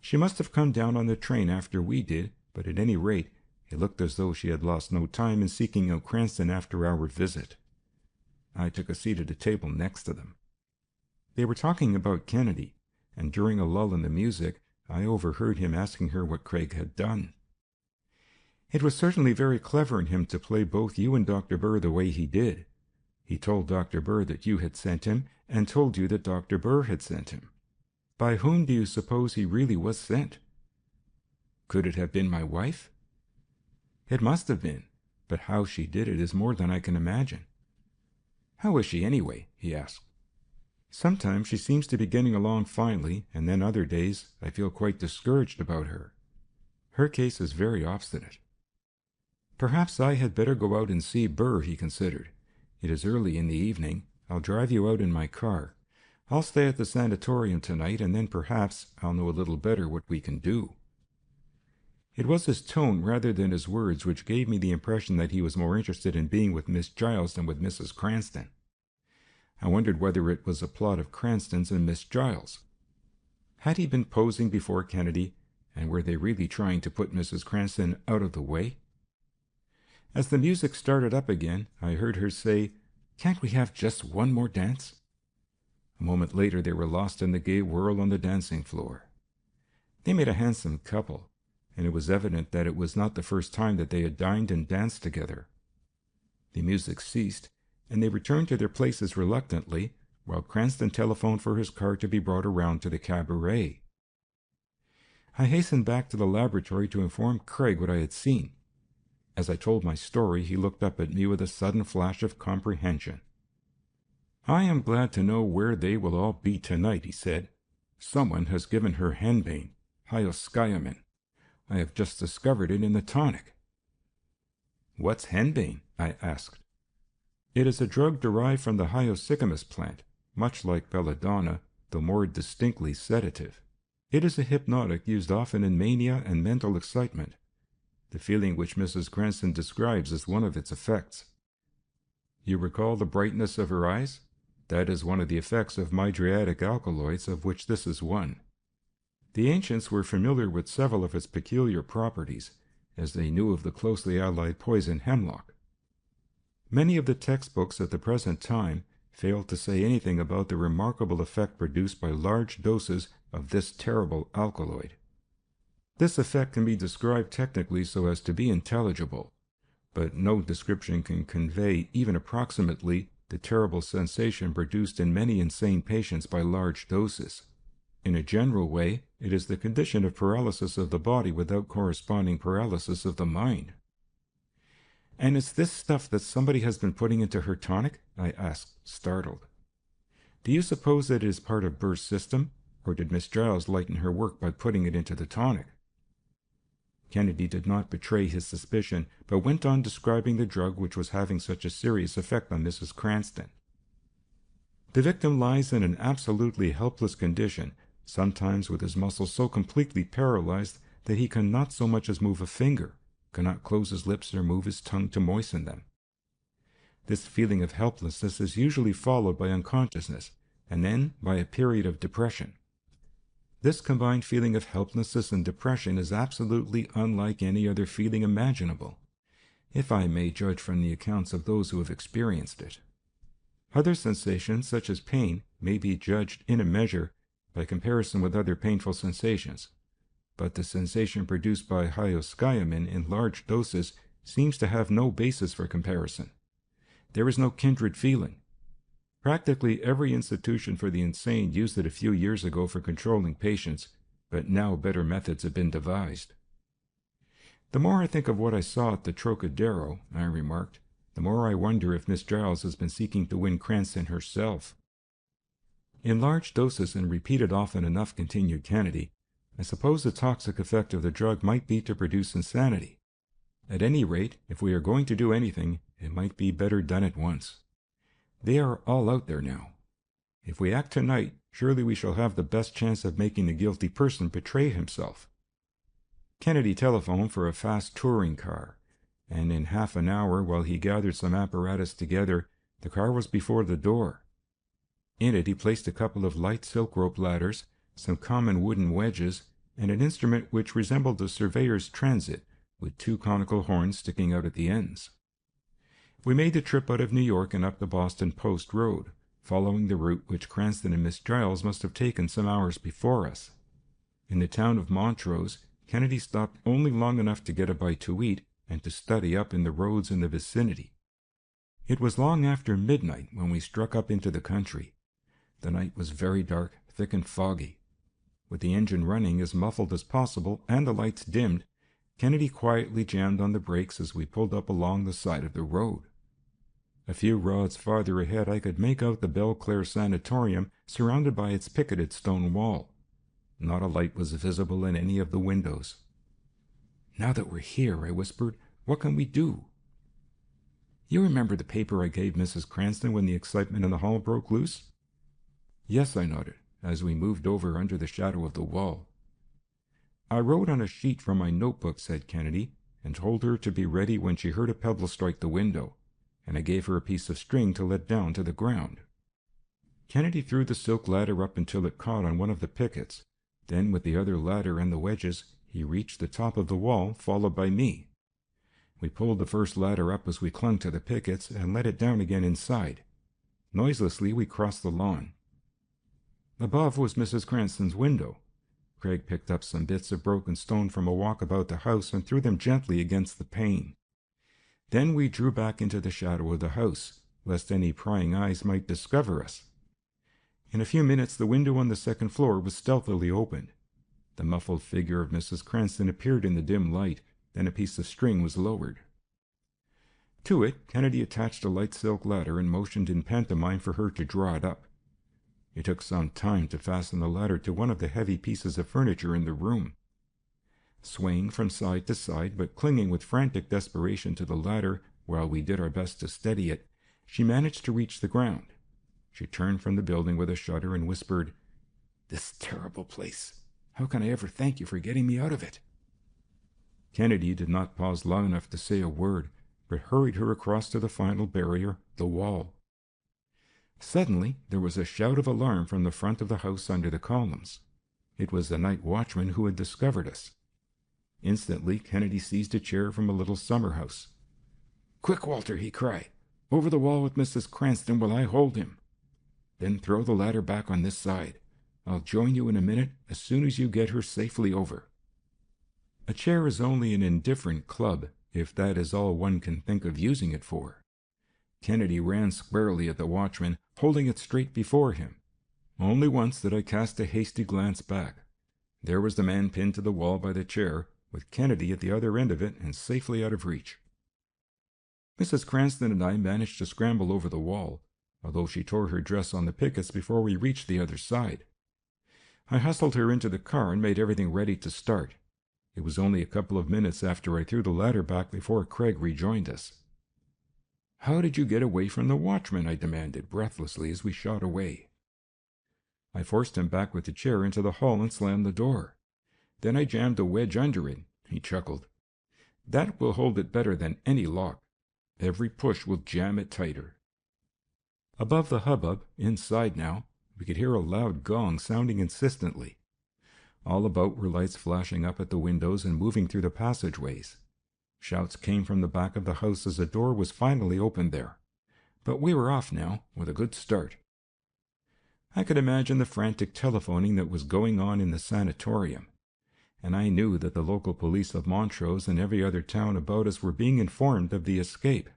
She must have come down on the train after we did, but at any rate, it looked as though she had lost no time in seeking out Cranston after our visit. I took a seat at a table next to them. They were talking about Kennedy, and during a lull in the music, I overheard him asking her what Craig had done. "It was certainly very clever in him to play both you and Dr. Burr the way he did. He told Dr. Burr that you had sent him, and told you that Dr. Burr had sent him. By whom do you suppose he really was sent?" "Could it have been my wife?" "It must have been, but how she did it is more than I can imagine." "How is she, anyway?" he asked. "Sometimes she seems to be getting along finely, and then other days I feel quite discouraged about her. Her case is very obstinate." "Perhaps I had better go out and see Burr," he considered. "It is early in the evening. I'll drive you out in my car. I'll stay at the sanatorium tonight, and then perhaps I'll know a little better what we can do." It was his tone rather than his words which gave me the impression that he was more interested in being with Miss Giles than with Mrs. Cranston. I wondered whether it was a plot of Cranston's and Miss Giles. Had he been posing before Kennedy, and were they really trying to put Mrs. Cranston out of the way? As the music started up again, I heard her say, "Can't we have just one more dance?" A moment later they were lost in the gay whirl on the dancing floor. They made a handsome couple, and it was evident that it was not the first time that they had dined and danced together. The music ceased, and they returned to their places reluctantly, while Cranston telephoned for his car to be brought around to the cabaret. I hastened back to the laboratory to inform Craig what I had seen. As I told my story, he looked up at me with a sudden flash of comprehension. "I am glad to know where they will all be tonight," he said. "Someone has given her henbane, hyoscyamin. I have just discovered it in the tonic." "What's henbane?" I asked. "It is a drug derived from the hyoscyamus plant, much like belladonna, though more distinctly sedative. It is a hypnotic used often in mania and mental excitement. The feeling which Mrs. Cranston describes is one of its effects." "You recall the brightness of her eyes? That is one of the effects of mydriatic alkaloids, of which this is one." The ancients were familiar with several of its peculiar properties, as they knew of the closely allied poison hemlock. Many of the textbooks at the present time failed to say anything about the remarkable effect produced by large doses of this terrible alkaloid. This effect can be described technically so as to be intelligible, but no description can convey even approximately the terrible sensation produced in many insane patients by large doses. In a general way, it is the condition of paralysis of the body without corresponding paralysis of the mind. "And it's this stuff that somebody has been putting into her tonic?" I asked, startled. "Do you suppose that it is part of Burr's system, or did Miss Giles lighten her work by putting it into the tonic?" Kennedy did not betray his suspicion, but went on describing the drug which was having such a serious effect on Mrs. Cranston. "The victim lies in an absolutely helpless condition, sometimes with his muscles so completely paralyzed that he cannot so much as move a finger, cannot close his lips or move his tongue to moisten them. This feeling of helplessness is usually followed by unconsciousness, and then by a period of depression. This combined feeling of helplessness and depression is absolutely unlike any other feeling imaginable, if I may judge from the accounts of those who have experienced it. Other sensations, such as pain, may be judged in a measure by comparison with other painful sensations, but the sensation produced by hyoscyamin in large doses seems to have no basis for comparison. There is no kindred feeling. Practically every institution for the insane used it a few years ago for controlling patients, but now better methods have been devised." "The more I think of what I saw at the Trocadero," I remarked, "the more I wonder if Miss Giles has been seeking to win Cranston herself." "In large doses and repeated often enough," continued Kennedy, "I suppose the toxic effect of the drug might be to produce insanity. At any rate, if we are going to do anything, it might be better done at once. They are all out there now. If we act tonight, surely we shall have the best chance of making the guilty person betray himself." Kennedy telephoned for a fast touring car, and in half an hour, while he gathered some apparatus together, the car was before the door. In it he placed a couple of light silk rope ladders, some common wooden wedges, and an instrument which resembled a surveyor's transit, with two conical horns sticking out at the ends. We made the trip out of New York and up the Boston Post Road, following the route which Cranston and Miss Giles must have taken some hours before us. In the town of Montrose, Kennedy stopped only long enough to get a bite to eat and to study up in the roads in the vicinity. It was long after midnight when we struck up into the country. The night was very dark, thick and foggy. With the engine running as muffled as possible and the lights dimmed, Kennedy quietly jammed on the brakes as we pulled up along the side of the road. A few rods farther ahead I could make out the Belclair Sanatorium surrounded by its picketed stone wall. Not a light was visible in any of the windows. "Now that we're here," I whispered, "what can we do?" "You remember the paper I gave Mrs. Cranston when the excitement in the hall broke loose?" "Yes," I nodded, as we moved over under the shadow of the wall. "I wrote on a sheet from my notebook," said Kennedy, "and told her to be ready when she heard a pebble strike the window, and I gave her a piece of string to let down to the ground." Kennedy threw the silk ladder up until it caught on one of the pickets. Then, with the other ladder and the wedges, he reached the top of the wall, followed by me. We pulled the first ladder up as we clung to the pickets and let it down again inside. Noiselessly, we crossed the lawn. Above was Mrs. Cranston's window. Craig picked up some bits of broken stone from a walk about the house and threw them gently against the pane. Then we drew back into the shadow of the house, lest any prying eyes might discover us. In a few minutes the window on the second floor was stealthily opened. The muffled figure of Mrs. Cranston appeared in the dim light, then a piece of string was lowered. To it, Kennedy attached a light silk ladder and motioned in pantomime for her to draw it up. It took some time to fasten the ladder to one of the heavy pieces of furniture in the room. Swaying from side to side, but clinging with frantic desperation to the ladder while we did our best to steady it, she managed to reach the ground. She turned from the building with a shudder and whispered, "This terrible place! How can I ever thank you for getting me out of it?" Kennedy did not pause long enough to say a word, but hurried her across to the final barrier, the wall. Suddenly, there was a shout of alarm from the front of the house under the columns. It was the night watchman who had discovered us. Instantly, Kennedy seized a chair from a little summer house. "Quick, Walter," he cried. "Over the wall with Mrs. Cranston while I hold him. Then throw the ladder back on this side. I'll join you in a minute as soon as you get her safely over." A chair is only an indifferent club, if that is all one can think of using it for. Kennedy ran squarely at the watchman, holding it straight before him. Only once did I cast a hasty glance back. There was the man pinned to the wall by the chair, with Kennedy at the other end of it and safely out of reach. Mrs. Cranston and I managed to scramble over the wall, although she tore her dress on the pickets before we reached the other side. I hustled her into the car and made everything ready to start. It was only a couple of minutes after I threw the ladder back before Craig rejoined us. "How did you get away from the watchman?" I demanded breathlessly as we shot away. I forced him back with the chair into the hall and slammed the door. Then I jammed a wedge under it. He chuckled. "That will hold it better than any lock. Every push will jam it tighter." Above the hubbub, inside now, we could hear a loud gong sounding insistently. All about were lights flashing up at the windows and moving through the passageways. Shouts came from the back of the house as a door was finally opened there. But we were off now, with a good start. I could imagine the frantic telephoning that was going on in the sanatorium, and I knew that the local police of Montrose and every other town about us were being informed of the escape.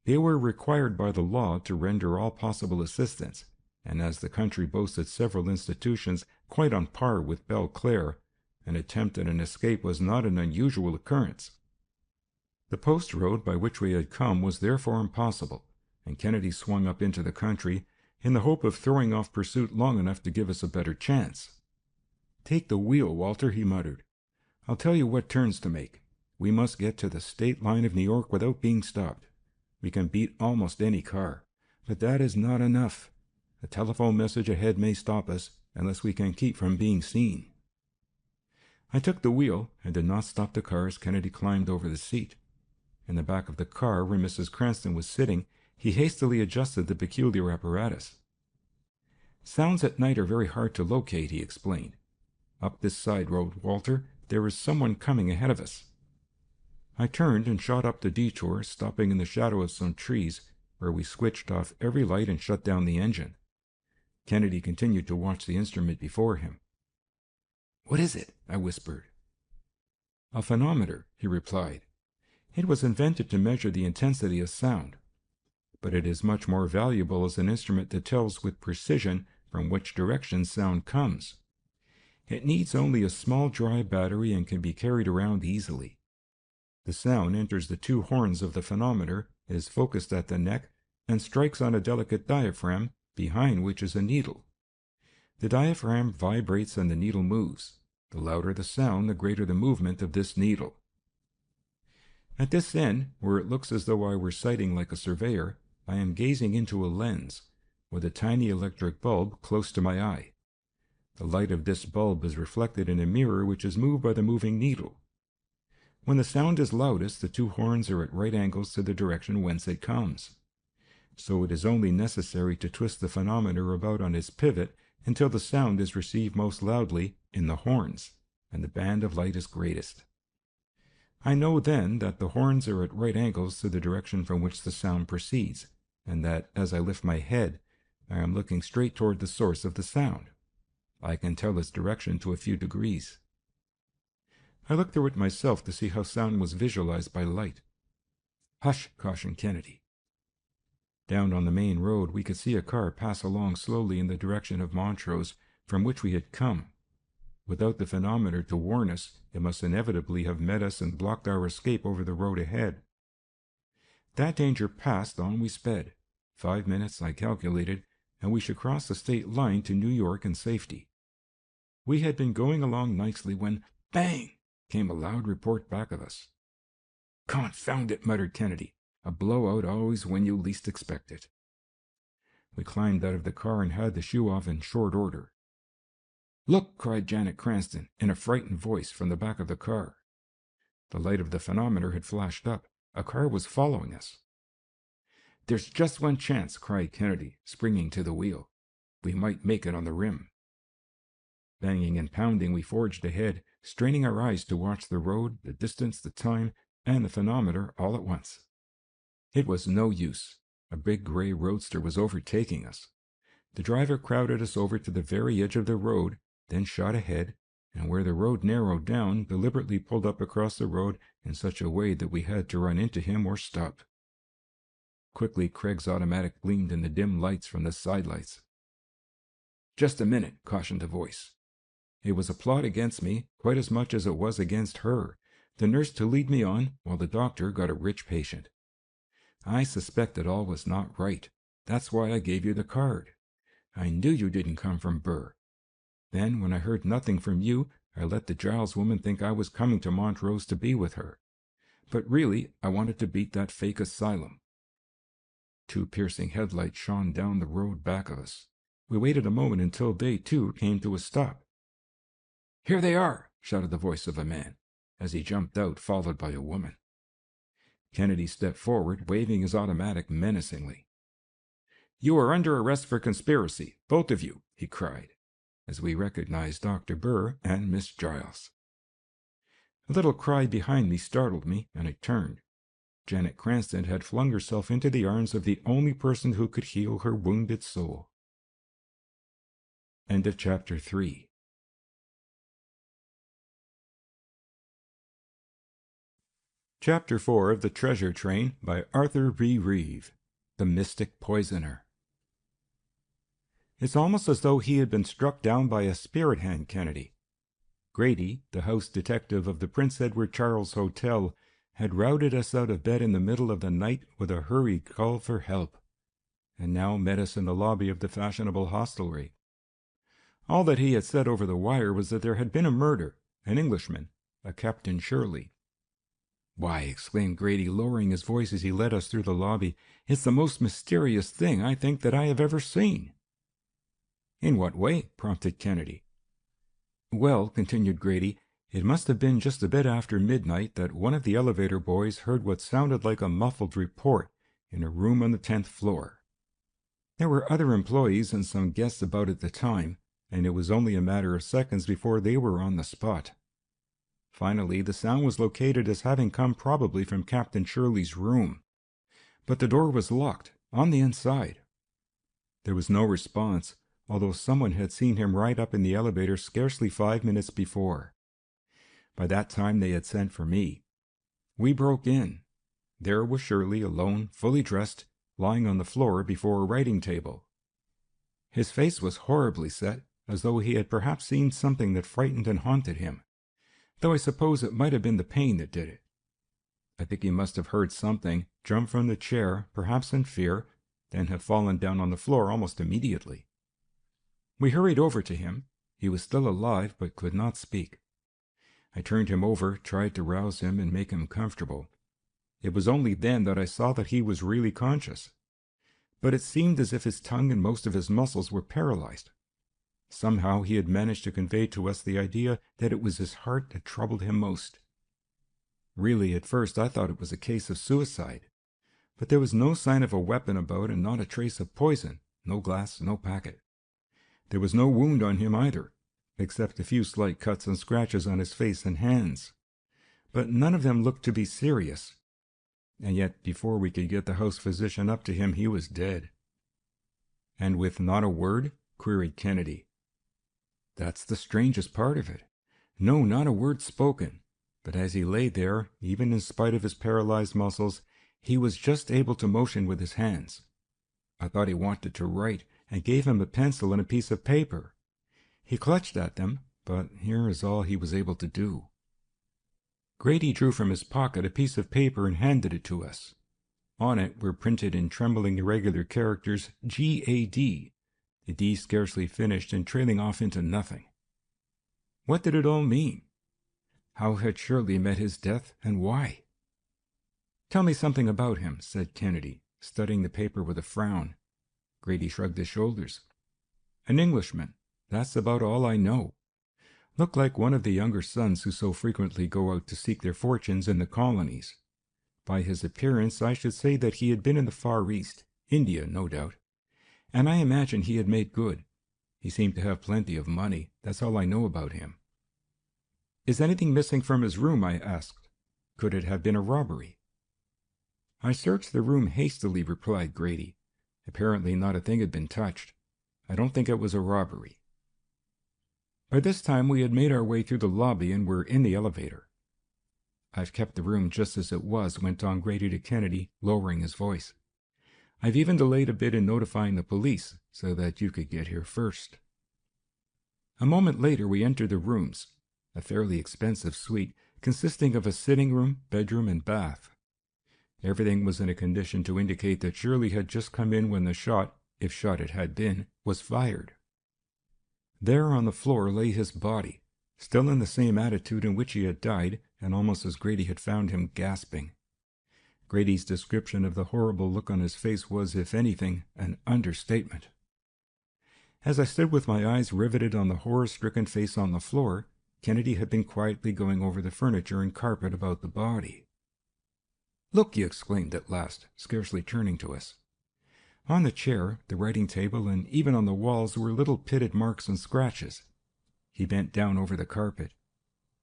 They were required by the law to render all possible assistance, and as the country boasted several institutions quite on par with Belclare, an attempt at an escape was not an unusual occurrence. The post road by which we had come was therefore impossible, and Kennedy swung up into the country in the hope of throwing off pursuit long enough to give us a better chance. "Take the wheel, Walter," he muttered. "I'll tell you what turns to make. We must get to the state line of New York without being stopped. We can beat almost any car, but that is not enough. A telephone message ahead may stop us, unless we can keep from being seen." I took the wheel and did not stop the car as Kennedy climbed over the seat. In the back of the car, where Mrs. Cranston was sitting, he hastily adjusted the peculiar apparatus. "Sounds at night are very hard to locate," he explained. "Up this side road, Walter, there is someone coming ahead of us." I turned and shot up the detour, stopping in the shadow of some trees, where we switched off every light and shut down the engine. Kennedy continued to watch the instrument before him. "What is it?" I whispered. "A phonometer," he replied. "It was invented to measure the intensity of sound, but it is much more valuable as an instrument that tells with precision from which direction sound comes. It needs only a small dry battery and can be carried around easily. The sound enters the two horns of the phonometer, is focused at the neck, and strikes on a delicate diaphragm, behind which is a needle. The diaphragm vibrates and the needle moves. The louder the sound, the greater the movement of this needle. At this end, where it looks as though I were sighting like a surveyor, I am gazing into a lens, with a tiny electric bulb close to my eye. The light of this bulb is reflected in a mirror which is moved by the moving needle. When the sound is loudest, the two horns are at right angles to the direction whence it comes. So it is only necessary to twist the phonometer about on its pivot until the sound is received most loudly in the horns, and the band of light is greatest. I know then that the horns are at right angles to the direction from which the sound proceeds, and that as I lift my head, I am looking straight toward the source of the sound. I can tell its direction to a few degrees. I looked through it myself to see how sound was visualized by light. Hush, cautioned Kennedy. Down on the main road we could see a car pass along slowly in the direction of Montrose, from which we had come. Without the phonometer to warn us, it must inevitably have met us and blocked our escape over the road ahead. That danger passed, on we sped. 5 minutes, I calculated, and we should cross the state line to New York in safety. We had been going along nicely when, bang, came a loud report back of us. Confound it, muttered Kennedy. A blowout always when you least expect it. We climbed out of the car and had the shoe off in short order. Look, cried Janet Cranston, in a frightened voice from the back of the car. The light of the phonometer had flashed up. A car was following us. There's just one chance, cried Kennedy, springing to the wheel. We might make it on the rim. Banging and pounding, we forged ahead, straining our eyes to watch the road, the distance, the time, and the phonometer all at once. It was no use. A big gray roadster was overtaking us. The driver crowded us over to the very edge of the road, then shot ahead, and where the road narrowed down, deliberately pulled up across the road in such a way that we had to run into him or stop. Quickly, Craig's automatic gleamed in the dim lights from the sidelights. Just a minute, cautioned a voice. It was a plot against me, quite as much as it was against her, the nurse to lead me on, while the doctor got a rich patient. I suspected all was not right. That's why I gave you the card. I knew you didn't come from Burr. Then, when I heard nothing from you, I let the Giles woman think I was coming to Montrose to be with her. But really, I wanted to beat that fake asylum. 2 piercing headlights shone down the road back of us. We waited a moment until they, too, came to a stop. Here they are, shouted the voice of a man, as he jumped out, followed by a woman. Kennedy stepped forward, waving his automatic menacingly. You are under arrest for conspiracy, both of you, he cried, as we recognized Dr. Burr and Miss Giles. A little cry behind me startled me, and I turned. Janet Cranston had flung herself into the arms of the only person who could heal her wounded soul. End of Chapter 3. Chapter 4 of The Treasure Train by Arthur B. Reeve. The Mystic Poisoner. It's almost as though he had been struck down by a spirit hand, Kennedy. Grady, the house detective of the Prince Edward Charles Hotel, had routed us out of bed in the middle of the night with a hurried call for help, and now met us in the lobby of the fashionable hostelry. All that he had said over the wire was that there had been a murder, an Englishman, a Captain Shirley. Why, exclaimed Grady, lowering his voice as he led us through the lobby, it's the most mysterious thing, I think, that I have ever seen. In what way? Prompted Kennedy. Well, continued Grady, it must have been just a bit after midnight that one of the elevator boys heard what sounded like a muffled report in a room on the 10th floor. There were other employees and some guests about at the time, and it was only a matter of seconds before they were on the spot. Finally, the sound was located as having come probably from Captain Shirley's room. But the door was locked, on the inside. There was no response, although someone had seen him ride up in the elevator scarcely 5 minutes before. By that time they had sent for me. We broke in. There was Shirley, alone, fully dressed, lying on the floor before a writing table. His face was horribly set, as though he had perhaps seen something that frightened and haunted him, though I suppose it might have been the pain that did it. I think he must have heard something, jumped from the chair, perhaps in fear, then have fallen down on the floor almost immediately. We hurried over to him. He was still alive, but could not speak. I turned him over, tried to rouse him and make him comfortable. It was only then that I saw that he was really conscious. But it seemed as if his tongue and most of his muscles were paralyzed. Somehow he had managed to convey to us the idea that it was his heart that troubled him most. Really, at first I thought it was a case of suicide. But there was no sign of a weapon about and not a trace of poison, no glass, no packet. There was no wound on him either, except a few slight cuts and scratches on his face and hands. But none of them looked to be serious. And yet, before we could get the house physician up to him, he was dead. And with not a word? Queried Kennedy. That's the strangest part of it. No, not a word spoken. But as he lay there, even in spite of his paralyzed muscles, he was just able to motion with his hands. I thought he wanted to write, and gave him a pencil and a piece of paper. He clutched at them, but here is all he was able to do. Grady drew from his pocket a piece of paper and handed it to us. On it were printed in trembling irregular characters G.A.D., the D scarcely finished and trailing off into nothing. What did it all mean? How had Shirley met his death, and why? "Tell me something about him," said Kennedy, studying the paper with a frown. Grady shrugged his shoulders. "An Englishman. That's about all I know. Looked like one of the younger sons who so frequently go out to seek their fortunes in the colonies. By his appearance, I should say that he had been in the Far East, India, no doubt. And I imagine he had made good. He seemed to have plenty of money. That's all I know about him." "Is anything missing from his room?" I asked. "Could it have been a robbery?" "I searched the room hastily," replied Grady. "Apparently not a thing had been touched. I don't think it was a robbery." By this time we had made our way through the lobby and were in the elevator. "I've kept the room just as it was," went on Grady to Kennedy, lowering his voice. "I've even delayed a bit in notifying the police, so that you could get here first." A moment later we entered the rooms, a fairly expensive suite consisting of a sitting room, bedroom, and bath. Everything was in a condition to indicate that Shirley had just come in when the shot, if shot it had been, was fired. There on the floor lay his body, still in the same attitude in which he had died, and almost as Grady had found him, gasping. Grady's description of the horrible look on his face was, if anything, an understatement. As I stood with my eyes riveted on the horror-stricken face on the floor, Kennedy had been quietly going over the furniture and carpet about the body. "Look!" he exclaimed at last, scarcely turning to us. On the chair, the writing table, and even on the walls were little pitted marks and scratches. He bent down over the carpet.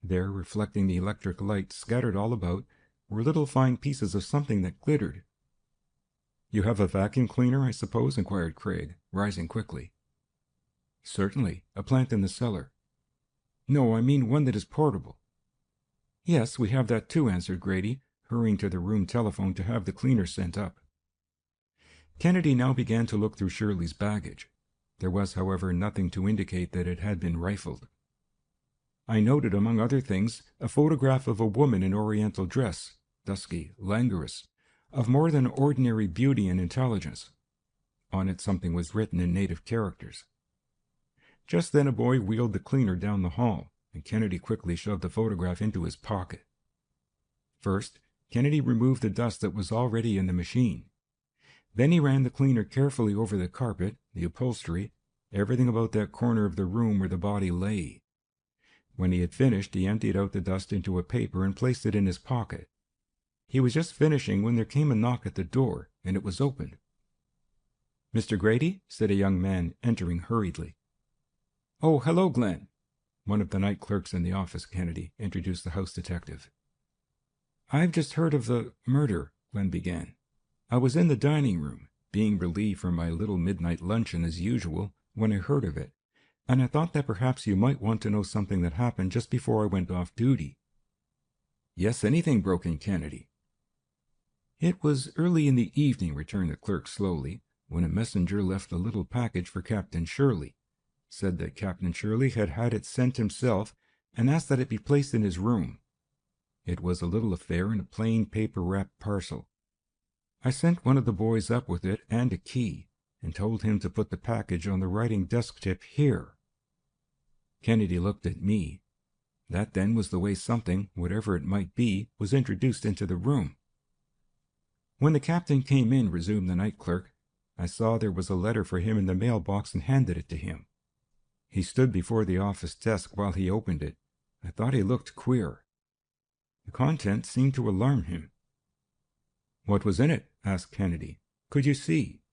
There, reflecting the electric light scattered all about, were little fine pieces of something that glittered. "You have a vacuum cleaner, I suppose?" inquired Craig, rising quickly. "Certainly. A plant in the cellar." "No, I mean one that is portable." "Yes, we have that too," answered Grady, hurrying to the room telephone to have the cleaner sent up. Kennedy now began to look through Shirley's baggage. There was, however, nothing to indicate that it had been rifled. I noted, among other things, a photograph of a woman in oriental dress, dusky, languorous, of more than ordinary beauty and intelligence. On it something was written in native characters. Just then a boy wheeled the cleaner down the hall, and Kennedy quickly shoved the photograph into his pocket. First, Kennedy removed the dust that was already in the machine. Then he ran the cleaner carefully over the carpet, the upholstery, everything about that corner of the room where the body lay. When he had finished, he emptied out the dust into a paper and placed it in his pocket. He was just finishing when there came a knock at the door, and it was opened. "Mr. Grady?" said a young man, entering hurriedly. "Oh, hello, Glenn." One of the night clerks in the office, Kennedy introduced the house detective. "I've just heard of the murder," Glenn began. "I was in the dining room, being relieved from my little midnight luncheon as usual, when I heard of it, and I thought that perhaps you might want to know something that happened just before I went off duty." "Yes, anything," broke in Kennedy. "It was early in the evening," returned the clerk slowly, "when a messenger left a little package for Captain Shirley. Said that Captain Shirley had had it sent himself, and asked that it be placed in his room. It was a little affair in a plain paper-wrapped parcel. I sent one of the boys up with it and a key, and told him to put the package on the writing desk tip here." Kennedy looked at me. That then was the way something, whatever it might be, was introduced into the room. "When the captain came in," resumed the night clerk, "I saw there was a letter for him in the mailbox and handed it to him. He stood before the office desk while he opened it. I thought he looked queer. The contents seemed to alarm him." "What was in it?" asked Kennedy. "Could you see?"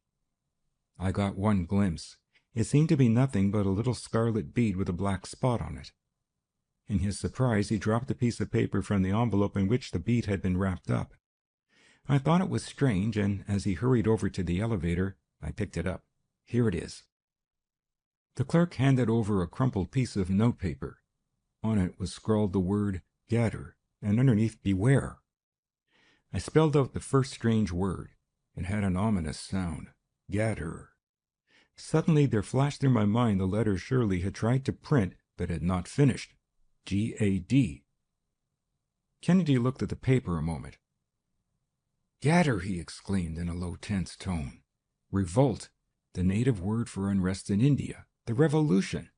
"I got one glimpse. It seemed to be nothing but a little scarlet bead with a black spot on it." In his surprise, he dropped a piece of paper from the envelope in which the bead had been wrapped up. I thought it was strange, and as he hurried over to the elevator, I picked it up. Here it is. The clerk handed over a crumpled piece of notepaper. On it was scrawled the word "Gatter," and underneath "Beware." I spelled out the first strange word. It had an ominous sound. Gatter. Suddenly there flashed through my mind the letter Shirley had tried to print but had not finished. G-A-D. Kennedy looked at the paper a moment. "Gatter," he exclaimed in a low, tense tone. "Revolt, the native word for unrest in India. The revolution."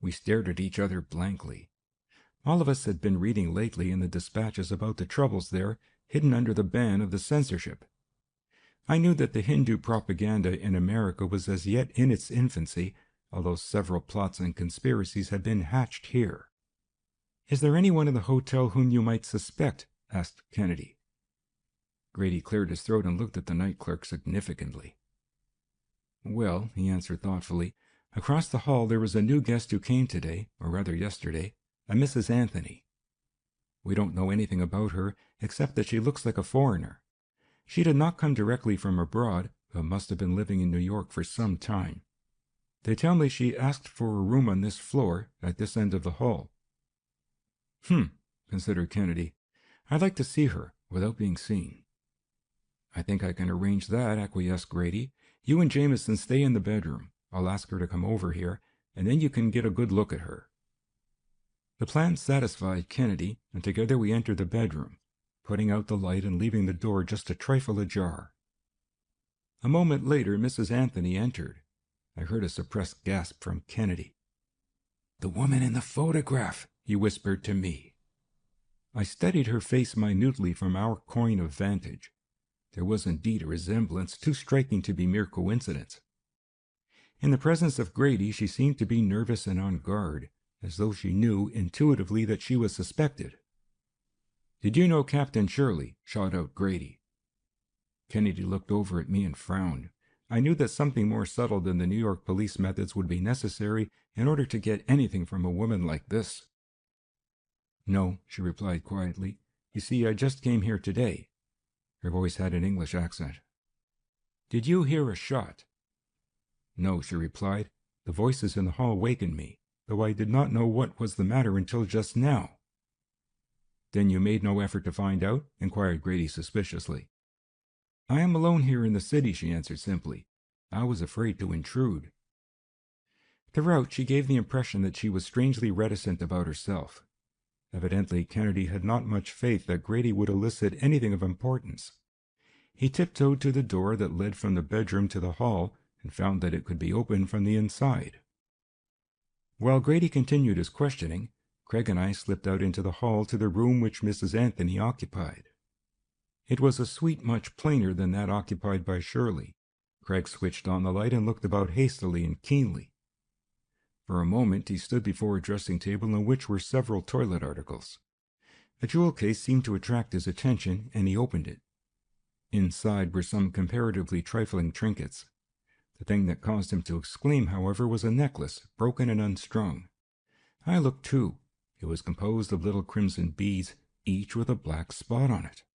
We stared at each other blankly. All of us had been reading lately in the dispatches about the troubles there, hidden under the ban of the censorship. I knew that the Hindu propaganda in America was as yet in its infancy, although several plots and conspiracies had been hatched here. "Is there anyone in the hotel whom you might suspect?" asked Kennedy. Grady cleared his throat and looked at the night clerk significantly. "Well," he answered thoughtfully, "across the hall there was a new guest who came today, or rather yesterday, a Mrs. Anthony. We don't know anything about her, except that she looks like a foreigner. She did not come directly from abroad, but must have been living in New York for some time. They tell me she asked for a room on this floor, at this end of the hall." Considered Kennedy. "I'd like to see her, without being seen." "I think I can arrange that," acquiesced Grady. "You and Jameson stay in the bedroom. I'll ask her to come over here, and then you can get a good look at her." The plan satisfied Kennedy, and together we entered the bedroom, putting out the light and leaving the door just a trifle ajar. A moment later, Mrs. Anthony entered. I heard a suppressed gasp from Kennedy. "The woman in the photograph," he whispered to me. I studied her face minutely from our coign of vantage. There was indeed a resemblance too striking to be mere coincidence. In the presence of Grady, she seemed to be nervous and on guard, as though she knew intuitively that she was suspected. "Did you know Captain Shirley?" shot out Grady. Kennedy looked over at me and frowned. I knew that something more subtle than the New York police methods would be necessary in order to get anything from a woman like this. "No," she replied quietly. "You see, I just came here today." Her voice had an English accent. "Did you hear a shot?" "No," she replied. "The voices in the hall wakened me, though I did not know what was the matter until just now." "Then you made no effort to find out?" inquired Grady suspiciously. "I am alone here in the city," she answered simply. "I was afraid to intrude." Throughout, she gave the impression that she was strangely reticent about herself. Evidently, Kennedy had not much faith that Grady would elicit anything of importance. He tiptoed to the door that led from the bedroom to the hall and found that it could be opened from the inside. While Grady continued his questioning, Craig and I slipped out into the hall to the room which Mrs. Anthony occupied. It was a suite much plainer than that occupied by Shirley. Craig switched on the light and looked about hastily and keenly. For a moment he stood before a dressing table on which were several toilet articles. A jewel case seemed to attract his attention, and he opened it. Inside were some comparatively trifling trinkets. The thing that caused him to exclaim, however, was a necklace, broken and unstrung. I looked too. It was composed of little crimson beads, each with a black spot on it.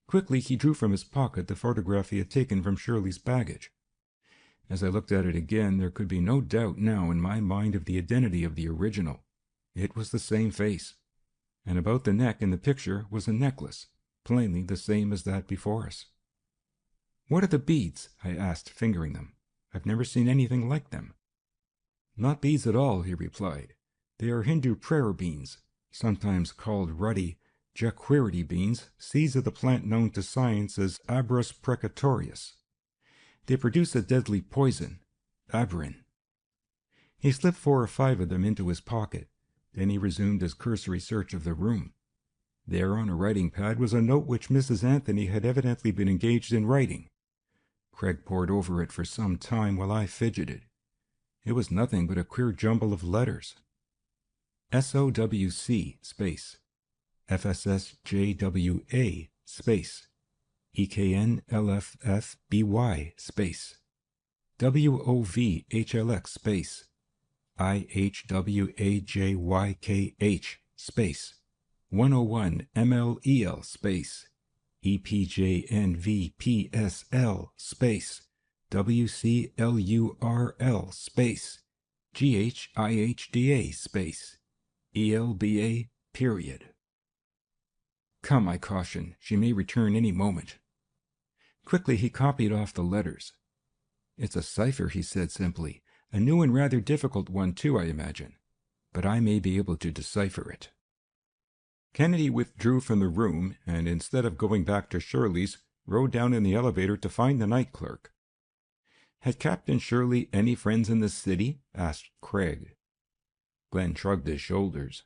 Quickly he drew from his pocket the photograph he had taken from Shirley's baggage. As I looked at it again, there could be no doubt now in my mind of the identity of the original. It was the same face, and about the neck in the picture was a necklace, plainly the same as that before us. "What are the beads?" I asked, fingering them. "I've never seen anything like them." "Not beads at all," he replied. "They are Hindu prayer beans, sometimes called ruddy jaquirity beans, seeds of the plant known to science as Abrus precatorius. They produce a deadly poison, aberin." He slipped 4 or 5 of them into his pocket. Then he resumed his cursory search of the room. There on a writing pad was a note which Mrs. Anthony had evidently been engaged in writing. Craig pored over it for some time while I fidgeted. It was nothing but a queer jumble of letters. SOWC space FSSJWA space EKNLFFBY space WOVHLX space IHWAJYKH space 101 MLEL space EPJNVPSL space WCLURL space GHIHDA space ELBA period. Come, I cautioned. She may return any moment. Quickly he copied off the letters. It's a cipher, he said simply. A new and rather difficult one, too, I imagine. But I may be able to decipher it. Kennedy withdrew from the room, and instead of going back to Shirley's, rode down in the elevator to find the night clerk. Had Captain Shirley any friends in the city? Asked Craig. Glenn shrugged his shoulders.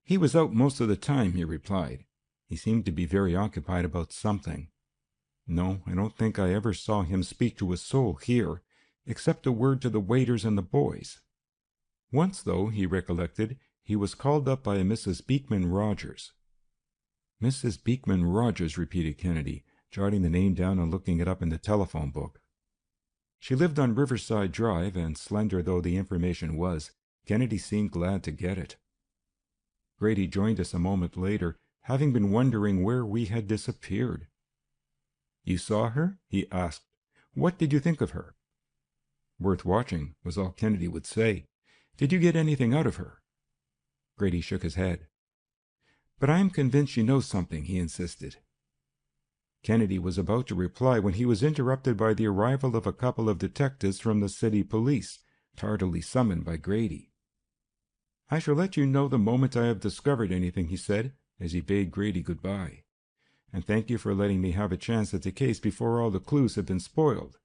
He was out most of the time, he replied. He seemed to be very occupied about something. No, I don't think I ever saw him speak to a soul here, except a word to the waiters and the boys. Once, though, he recollected, he was called up by a Mrs. Beekman Rogers. Mrs. Beekman Rogers, repeated Kennedy, jotting the name down and looking it up in the telephone book. She lived on Riverside Drive, and slender though the information was, Kennedy seemed glad to get it. Grady joined us a moment later, having been wondering where we had disappeared. You saw her? He asked. What did you think of her? Worth watching, was all Kennedy would say. Did you get anything out of her? Grady shook his head. But I am convinced she knows something, he insisted. Kennedy was about to reply when he was interrupted by the arrival of a couple of detectives from the city police, tardily summoned by Grady. I shall let you know the moment I have discovered anything, he said, as he bade Grady goodbye. And thank you for letting me have a chance at the case before all the clues have been spoiled.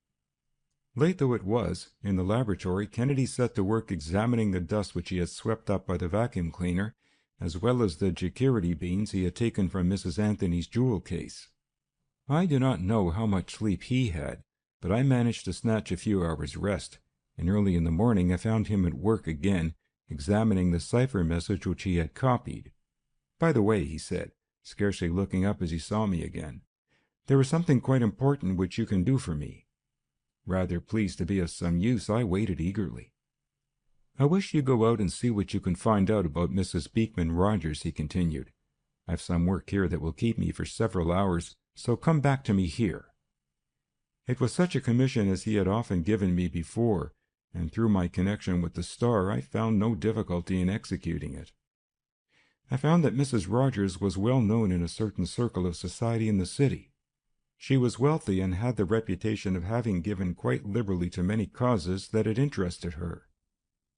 Late though it was, in the laboratory, Kennedy set to work examining the dust which he had swept up by the vacuum cleaner, as well as the Jacquirity beans he had taken from Mrs. Anthony's jewel case. I do not know how much sleep he had, but I managed to snatch a few hours' rest, and early in the morning I found him at work again, examining the cipher message which he had copied. By the way, he said, scarcely looking up as he saw me again, there is something quite important which you can do for me. Rather pleased to be of some use, I waited eagerly. I wish you'd go out and see what you can find out about Mrs. Beekman Rogers, he continued. I've some work here that will keep me for several hours, so come back to me here. It was such a commission as he had often given me before, and through my connection with the Star I found no difficulty in executing it. I found that Mrs. Rogers was well known in a certain circle of society in the city. She was wealthy and had the reputation of having given quite liberally to many causes that had interested her.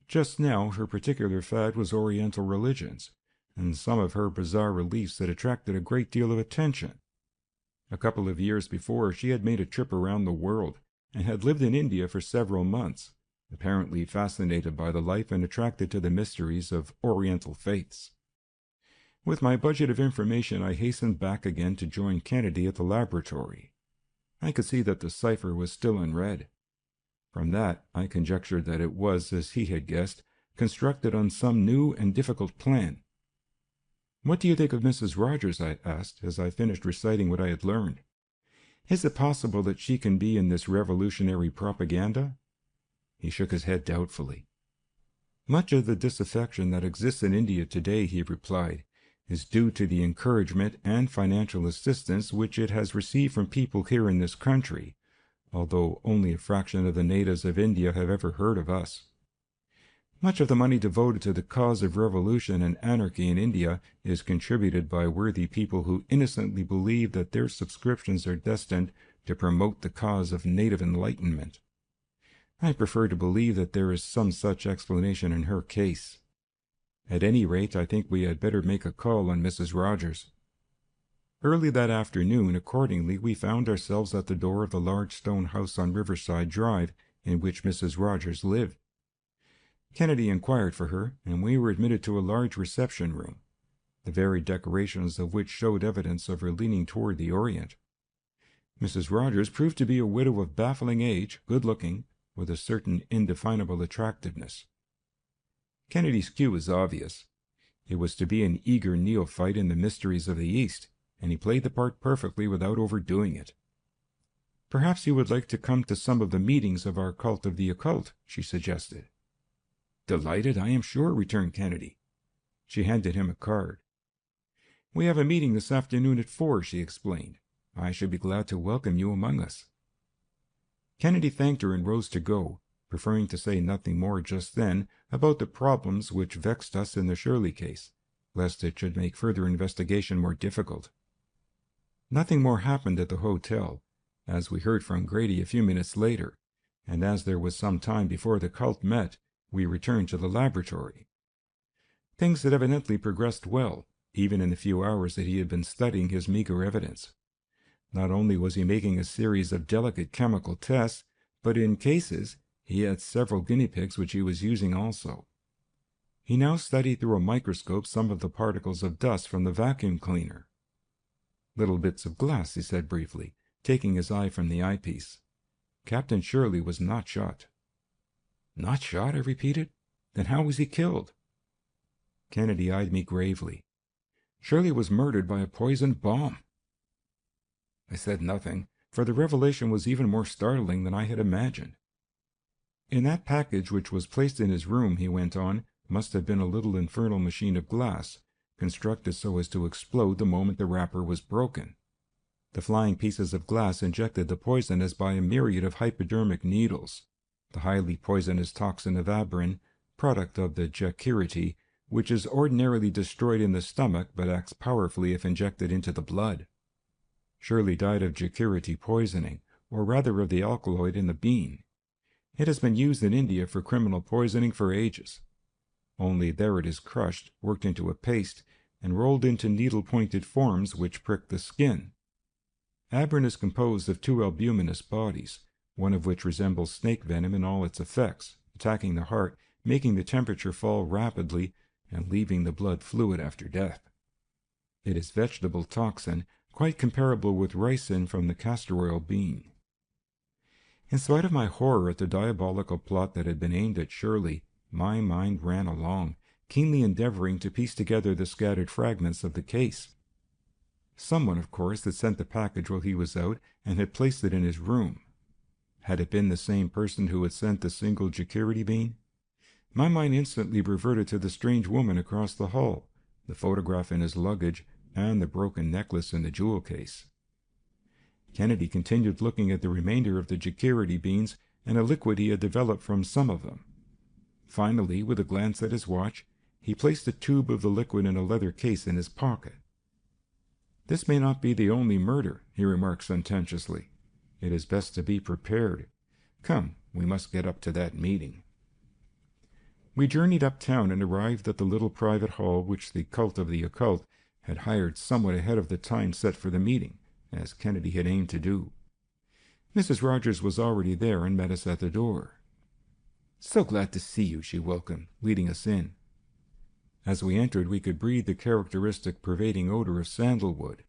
Just now her particular fad was Oriental religions, and some of her bizarre reliefs had attracted a great deal of attention. A couple of years before she had made a trip around the world, and had lived in India for several months, apparently fascinated by the life and attracted to the mysteries of Oriental faiths. With my budget of information, I hastened back again to join Kennedy at the laboratory. I could see that the cipher was still unread. From that, I conjectured that it was, as he had guessed, constructed on some new and difficult plan. What do you think of Mrs. Rogers? I asked, as I finished reciting what I had learned. Is it possible that she can be in this revolutionary propaganda? He shook his head doubtfully. Much of the disaffection that exists in India today, he replied, is due to the encouragement and financial assistance which it has received from people here in this country, although only a fraction of the natives of India have ever heard of us. Much of the money devoted to the cause of revolution and anarchy in India is contributed by worthy people who innocently believe that their subscriptions are destined to promote the cause of native enlightenment. I prefer to believe that there is some such explanation in her case. At any rate, I think we had better make a call on Mrs. Rogers. Early that afternoon, accordingly, we found ourselves at the door of the large stone house on Riverside Drive in which Mrs. Rogers lived. Kennedy inquired for her, and we were admitted to a large reception room, the varied decorations of which showed evidence of her leaning toward the Orient. Mrs. Rogers proved to be a widow of baffling age, good-looking, with a certain indefinable attractiveness. Kennedy's cue was obvious. It was to be an eager neophyte in the mysteries of the East, and he played the part perfectly without overdoing it. Perhaps you would like to come to some of the meetings of our cult of the occult, she suggested. Delighted, I am sure, returned Kennedy. She handed him a card. We have a meeting this afternoon at 4, she explained. I should be glad to welcome you among us. Kennedy thanked her and rose to go, preferring to say nothing more just then about the problems which vexed us in the Shirley case, lest it should make further investigation more difficult. Nothing more happened at the hotel, as we heard from Grady a few minutes later, and as there was some time before the cult met, we returned to the laboratory. Things had evidently progressed well, even in the few hours that he had been studying his meager evidence. Not only was he making a series of delicate chemical tests, but in cases he had several guinea pigs which he was using also. He now studied through a microscope some of the particles of dust from the vacuum cleaner. "Little bits of glass," he said briefly, taking his eye from the eyepiece. "Captain Shirley was not shot." "Not shot?" I repeated. "Then how was he killed?" Kennedy eyed me gravely. "Shirley was murdered by a poisoned bomb." I said nothing, for the revelation was even more startling than I had imagined. "In that package which was placed in his room," he went on, "must have been a little infernal machine of glass, constructed so as to explode the moment the wrapper was broken. The flying pieces of glass injected the poison as by a myriad of hypodermic needles. The highly poisonous toxin of aberin, product of the jacquirity, which is ordinarily destroyed in the stomach but acts powerfully if injected into the blood. Shirley died of jacquirity poisoning, or rather of the alkaloid in the bean. It has been used in India for criminal poisoning for ages. Only there it is crushed, worked into a paste, and rolled into needle-pointed forms which prick the skin. Aberin is composed of two albuminous bodies, one of which resembles snake venom in all its effects, attacking the heart, making the temperature fall rapidly, and leaving the blood fluid after death. It is vegetable toxin, quite comparable with ricin from the castor oil bean. In spite of my horror at the diabolical plot that had been aimed at Shirley, my mind ran along, keenly endeavoring to piece together the scattered fragments of the case. Someone, of course, had sent the package while he was out and had placed it in his room. Had it been the same person who had sent the single jacquirity bean? My mind instantly reverted to the strange woman across the hall, the photograph in his luggage, and the broken necklace in the jewel case. Kennedy continued looking at the remainder of the jacquirity beans and a liquid he had developed from some of them. Finally, with a glance at his watch, he placed a tube of the liquid in a leather case in his pocket. "This may not be the only murder," he remarked sententiously. "It is best to be prepared. Come, we must get up to that meeting." We journeyed uptown and arrived at the little private hall which the cult of the occult had hired somewhat ahead of the time set for the meeting, as Kennedy had aimed to do. Mrs. Rogers was already there and met us at the door. "So glad to see you," she welcomed, leading us in. As we entered, we could breathe the characteristic pervading odor of sandalwood.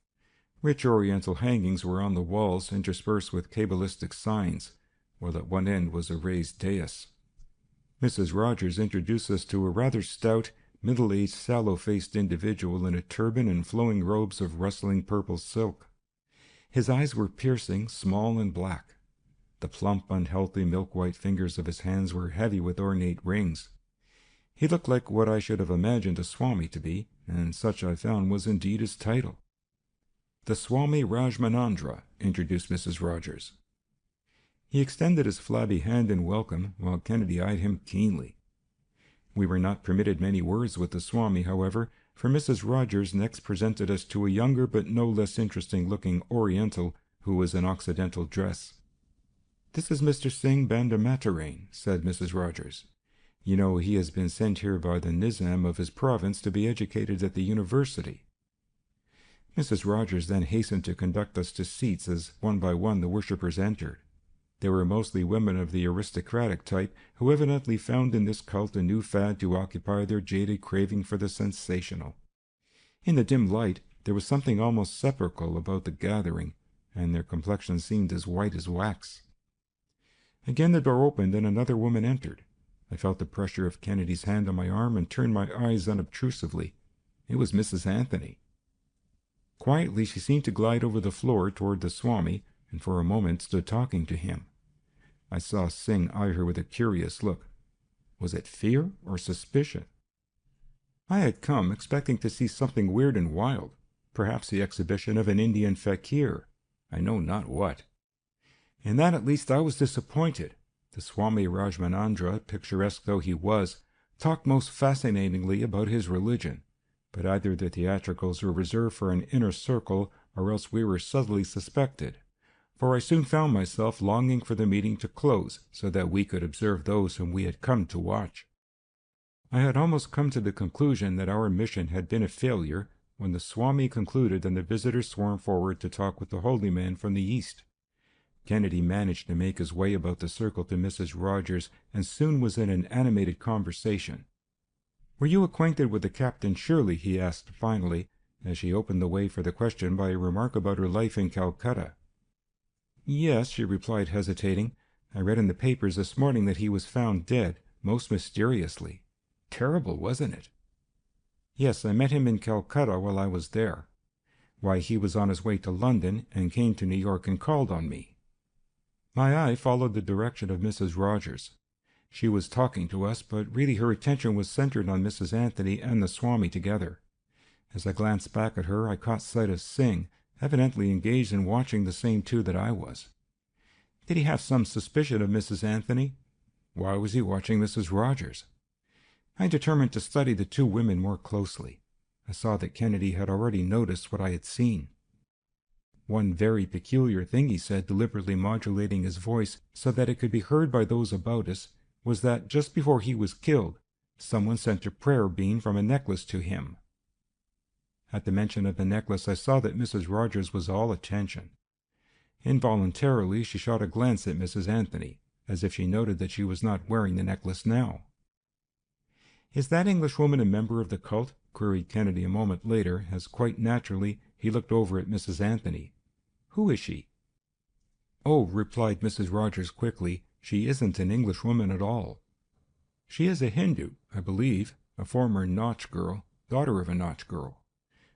Rich oriental hangings were on the walls, interspersed with cabalistic signs, while at one end was a raised dais. Mrs. Rogers introduced us to a rather stout, middle-aged, sallow-faced individual in a turban and flowing robes of rustling purple silk. His eyes were piercing, small and black. The plump, unhealthy, milk-white fingers of his hands were heavy with ornate rings. He looked like what I should have imagined a Swami to be, and such I found was indeed his title. "The Swami Rajmanandra," introduced Mrs. Rogers. He extended his flabby hand in welcome, while Kennedy eyed him keenly. We were not permitted many words with the Swami, however, for Mrs. Rogers next presented us to a younger but no less interesting-looking Oriental who was in Occidental dress. "This is Mr. Singh Bandamatarain," said Mrs. Rogers. "You know, he has been sent here by the Nizam of his province to be educated at the university." Mrs. Rogers then hastened to conduct us to seats as one by one the worshippers entered. They were mostly women of the aristocratic type, who evidently found in this cult a new fad to occupy their jaded craving for the sensational. In the dim light, there was something almost sepulchral about the gathering, and their complexions seemed as white as wax. Again the door opened and another woman entered. I felt the pressure of Kennedy's hand on my arm and turned my eyes unobtrusively. It was Mrs. Anthony. Quietly she seemed to glide over the floor toward the Swami, and for a moment stood talking to him. I saw Singh eye her with a curious look. Was it fear or suspicion? I had come expecting to see something weird and wild, perhaps the exhibition of an Indian fakir, I know not what. In that at least I was disappointed. The Swami Rajmanandra, picturesque though he was, talked most fascinatingly about his religion, but either the theatricals were reserved for an inner circle, or else we were subtly suspected, for I soon found myself longing for the meeting to close, so that we could observe those whom we had come to watch. I had almost come to the conclusion that our mission had been a failure, when the Swami concluded and the visitors swarmed forward to talk with the holy man from the east. Kennedy managed to make his way about the circle to Mrs. Rogers, and soon was in an animated conversation. "Were you acquainted with the Captain Shirley?" he asked finally, as she opened the way for the question by a remark about her life in Calcutta. "Yes," she replied, hesitating. "I read in the papers this morning that he was found dead, most mysteriously. Terrible, wasn't it?" "Yes, I met him in Calcutta while I was there. Why, he was on his way to London, and came to New York and called on me." My eye followed the direction of Mrs. Rogers. She was talking to us, but really her attention was centered on Mrs. Anthony and the Swami together. As I glanced back at her, I caught sight of Singh, evidently engaged in watching the same two that I was. Did he have some suspicion of Mrs. Anthony? Why was he watching Mrs. Rogers? I determined to study the two women more closely. I saw that Kennedy had already noticed what I had seen. "One very peculiar thing," he said, deliberately modulating his voice so that it could be heard by those about us, "was that just before he was killed, someone sent a prayer bean from a necklace to him." At the mention of the necklace, I saw that Mrs. Rogers was all attention. Involuntarily, she shot a glance at Mrs. Anthony, as if she noted that she was not wearing the necklace now. "Is that Englishwoman a member of the cult?" queried Kennedy a moment later, as quite naturally he looked over at Mrs. Anthony. "Who is she?" "Oh," replied Mrs. Rogers quickly, "she isn't an Englishwoman at all. She is a Hindu, I believe, a former Notch girl, daughter of a Notch girl.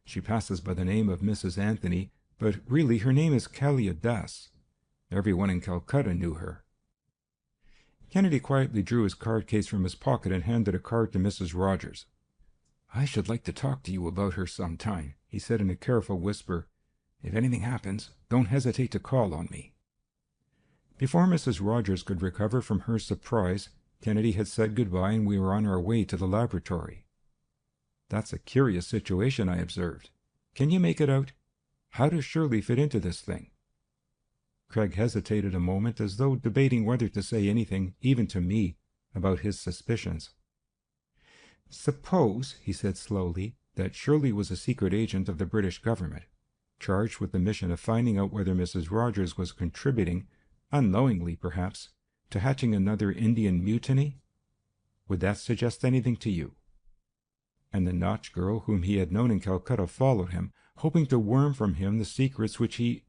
She passes by the name of Mrs. Anthony, but really her name is Kalia Das. Everyone in Calcutta knew her." Kennedy quietly drew his card case from his pocket and handed a card to Mrs. Rogers. "I should like to talk to you about her some time," he said in a careful whisper. "If anything happens, don't hesitate to call on me." Before Mrs. Rogers could recover from her surprise, Kennedy had said goodbye and we were on our way to the laboratory. "That's a curious situation," I observed. "Can you make it out? How does Shirley fit into this thing?" Craig hesitated a moment, as though debating whether to say anything, even to me, about his suspicions. "Suppose," he said slowly, "that Shirley was a secret agent of the British government, charged with the mission of finding out whether Mrs. Rogers was contributing, unknowingly perhaps, to hatching another Indian mutiny. Would that suggest anything to you?" And the Notch girl whom he had known in Calcutta followed him, hoping to worm from him the secrets which he—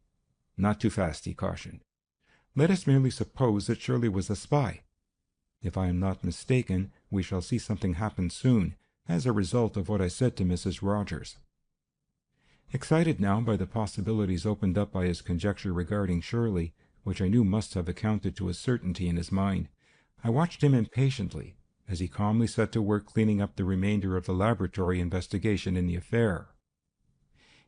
"Not too fast," he cautioned. "Let us merely suppose that Shirley was a spy. If I am not mistaken, we shall see something happen soon, as a result of what I said to Mrs. Rogers." Excited now by the possibilities opened up by his conjecture regarding Shirley, which I knew must have accounted to a certainty in his mind, I watched him impatiently, as he calmly set to work cleaning up the remainder of the laboratory investigation in the affair.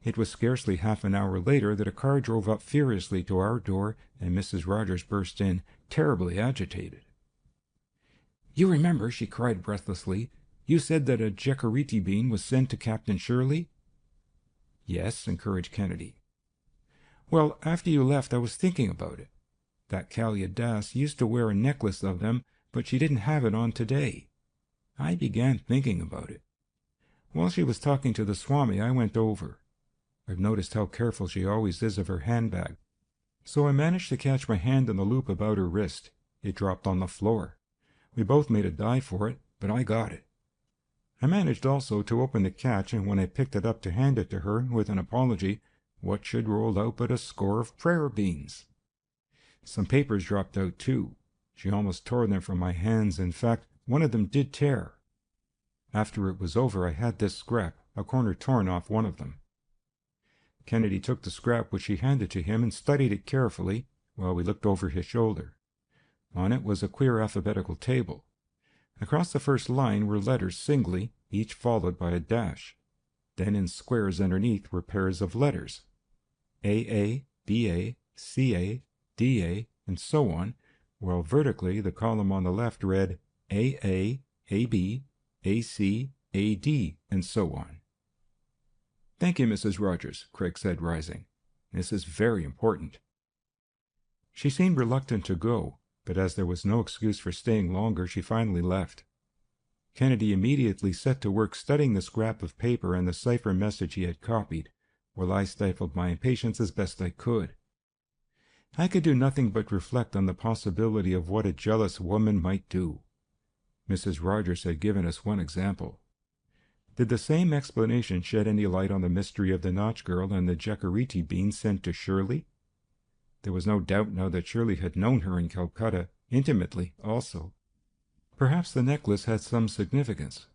It was scarcely half an hour later that a car drove up furiously to our door, and Mrs. Rogers burst in, terribly agitated. "You remember," she cried breathlessly, "you said that a Jecariti bean was sent to Captain Shirley?" "Yes," encouraged Kennedy. "Well, after you left, I was thinking about it. That Kalia Das used to wear a necklace of them, but she didn't have it on today. I began thinking about it. While she was talking to the Swami, I went over. I've noticed how careful she always is of her handbag. So I managed to catch my hand in the loop about her wrist. It dropped on the floor. We both made a dive for it, but I got it. I managed also to open the catch, and when I picked it up to hand it to her with an apology, what should roll out but a score of prayer beans. Some papers dropped out too. She almost tore them from my hands. In fact, one of them did tear. After it was over, I had this scrap, a corner torn off one of them." Kennedy took the scrap which she handed to him and studied it carefully, while we looked over his shoulder. On it was a queer alphabetical table. Across the first line were letters singly, each followed by a dash. Then in squares underneath were pairs of letters: AA, BA, CA, DA, and so on, while vertically the column on the left read AA, AB, AC, AD, and so on. "Thank you, Mrs. Rogers," Craig said, rising. "This is very important." She seemed reluctant to go, but as there was no excuse for staying longer, she finally left. Kennedy immediately set to work studying the scrap of paper and the cipher message he had copied, while I stifled my impatience as best I could. I could do nothing but reflect on the possibility of what a jealous woman might do. Mrs. Rogers had given us one example. Did the same explanation shed any light on the mystery of the Notch girl and the Jacariti bean sent to Shirley? There was no doubt now that Shirley had known her in Calcutta intimately also. Perhaps the necklace had some significance.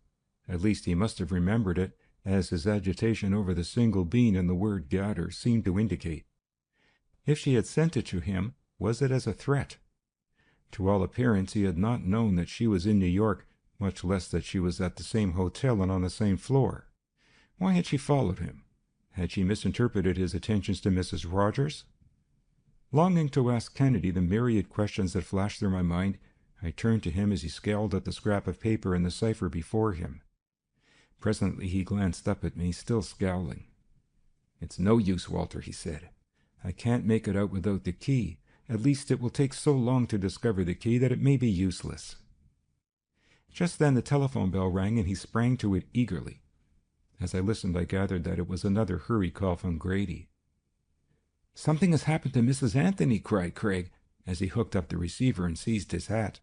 At least he must have remembered it, as his agitation over the single bean and the word gather seemed to indicate. If she had sent it to him, was it as a threat? To all appearance he had not known that she was in New York, much less that she was at the same hotel and on the same floor. Why had she followed him? Had she misinterpreted his attentions to Mrs. Rogers? Longing to ask Kennedy the myriad questions that flashed through my mind, I turned to him as he scowled at the scrap of paper and the cipher before him. Presently he glanced up at me, still scowling. "It's no use, Walter," he said. "I can't make it out without the key. At least it will take so long to discover the key that it may be useless." Just then the telephone bell rang, and he sprang to it eagerly. As I listened, I gathered that it was another hurry call from Grady. "Something has happened to Mrs. Anthony," cried Craig, as he hooked up the receiver and seized his hat.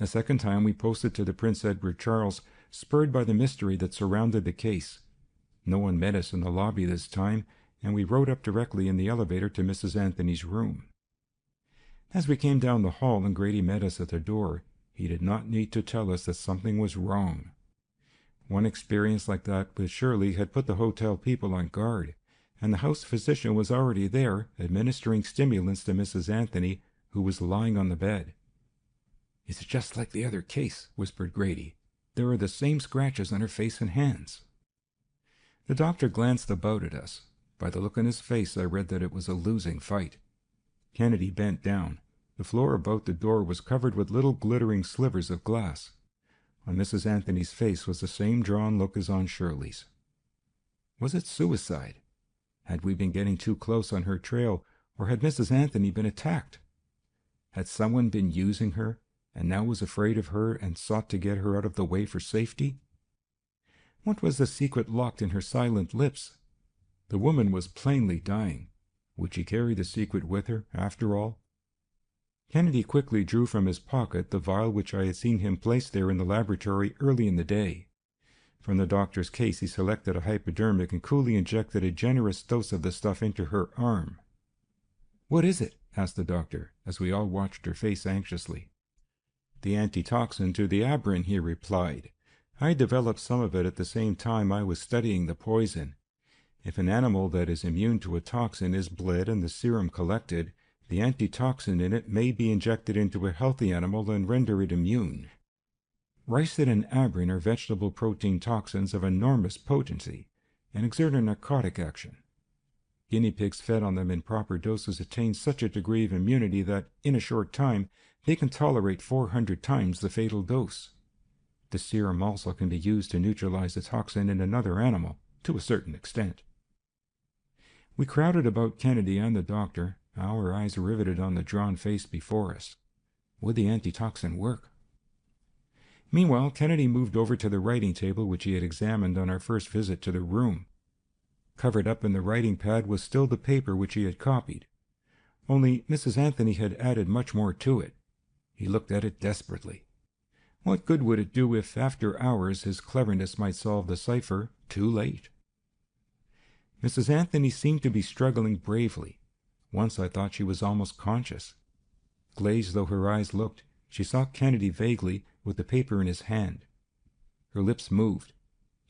A second time we posted to the Prince Edward Charles, spurred by the mystery that surrounded the case. No one met us in the lobby this time, and we rode up directly in the elevator to Mrs. Anthony's room. As we came down the hall and Grady met us at the door, he did not need to tell us that something was wrong. One experience like that with Shirley had put the hotel people on guard, and the house physician was already there, administering stimulants to Mrs. Anthony, who was lying on the bed. "It's just like the other case," whispered Grady. "There are the same scratches on her face and hands." The doctor glanced about at us. By the look on his face, I read that it was a losing fight. Kennedy bent down. The floor about the door was covered with little glittering slivers of glass. On Mrs. Anthony's face was the same drawn look as on Shirley's. Was it suicide? Had we been getting too close on her trail, or had Mrs. Anthony been attacked? Had someone been using her, and now was afraid of her and sought to get her out of the way for safety? What was the secret locked in her silent lips? The woman was plainly dying. Would she carry the secret with her, after all? Kennedy quickly drew from his pocket the vial which I had seen him place there in the laboratory early in the day. From the doctor's case he selected a hypodermic and coolly injected a generous dose of the stuff into her arm. "What is it?" asked the doctor, as we all watched her face anxiously. "The antitoxin to the abrin," he replied. "I developed some of it at the same time I was studying the poison. If an animal that is immune to a toxin is bled and the serum collected, the antitoxin in it may be injected into a healthy animal and render it immune. Ricin and abrin are vegetable protein toxins of enormous potency and exert a narcotic action. Guinea pigs fed on them in proper doses attain such a degree of immunity that, in a short time, they can tolerate 400 times the fatal dose. The serum also can be used to neutralize the toxin in another animal, to a certain extent." We crowded about Kennedy and the doctor, our eyes riveted on the drawn face before us. Would the antitoxin work? Meanwhile, Kennedy moved over to the writing table which he had examined on our first visit to the room. Covered up in the writing pad was still the paper which he had copied. Only Mrs. Anthony had added much more to it. He looked at it desperately. What good would it do if, after hours, his cleverness might solve the cipher too late? Mrs. Anthony seemed to be struggling bravely. Once I thought she was almost conscious. Glazed though her eyes looked, she saw Kennedy vaguely, with the paper in his hand. Her lips moved.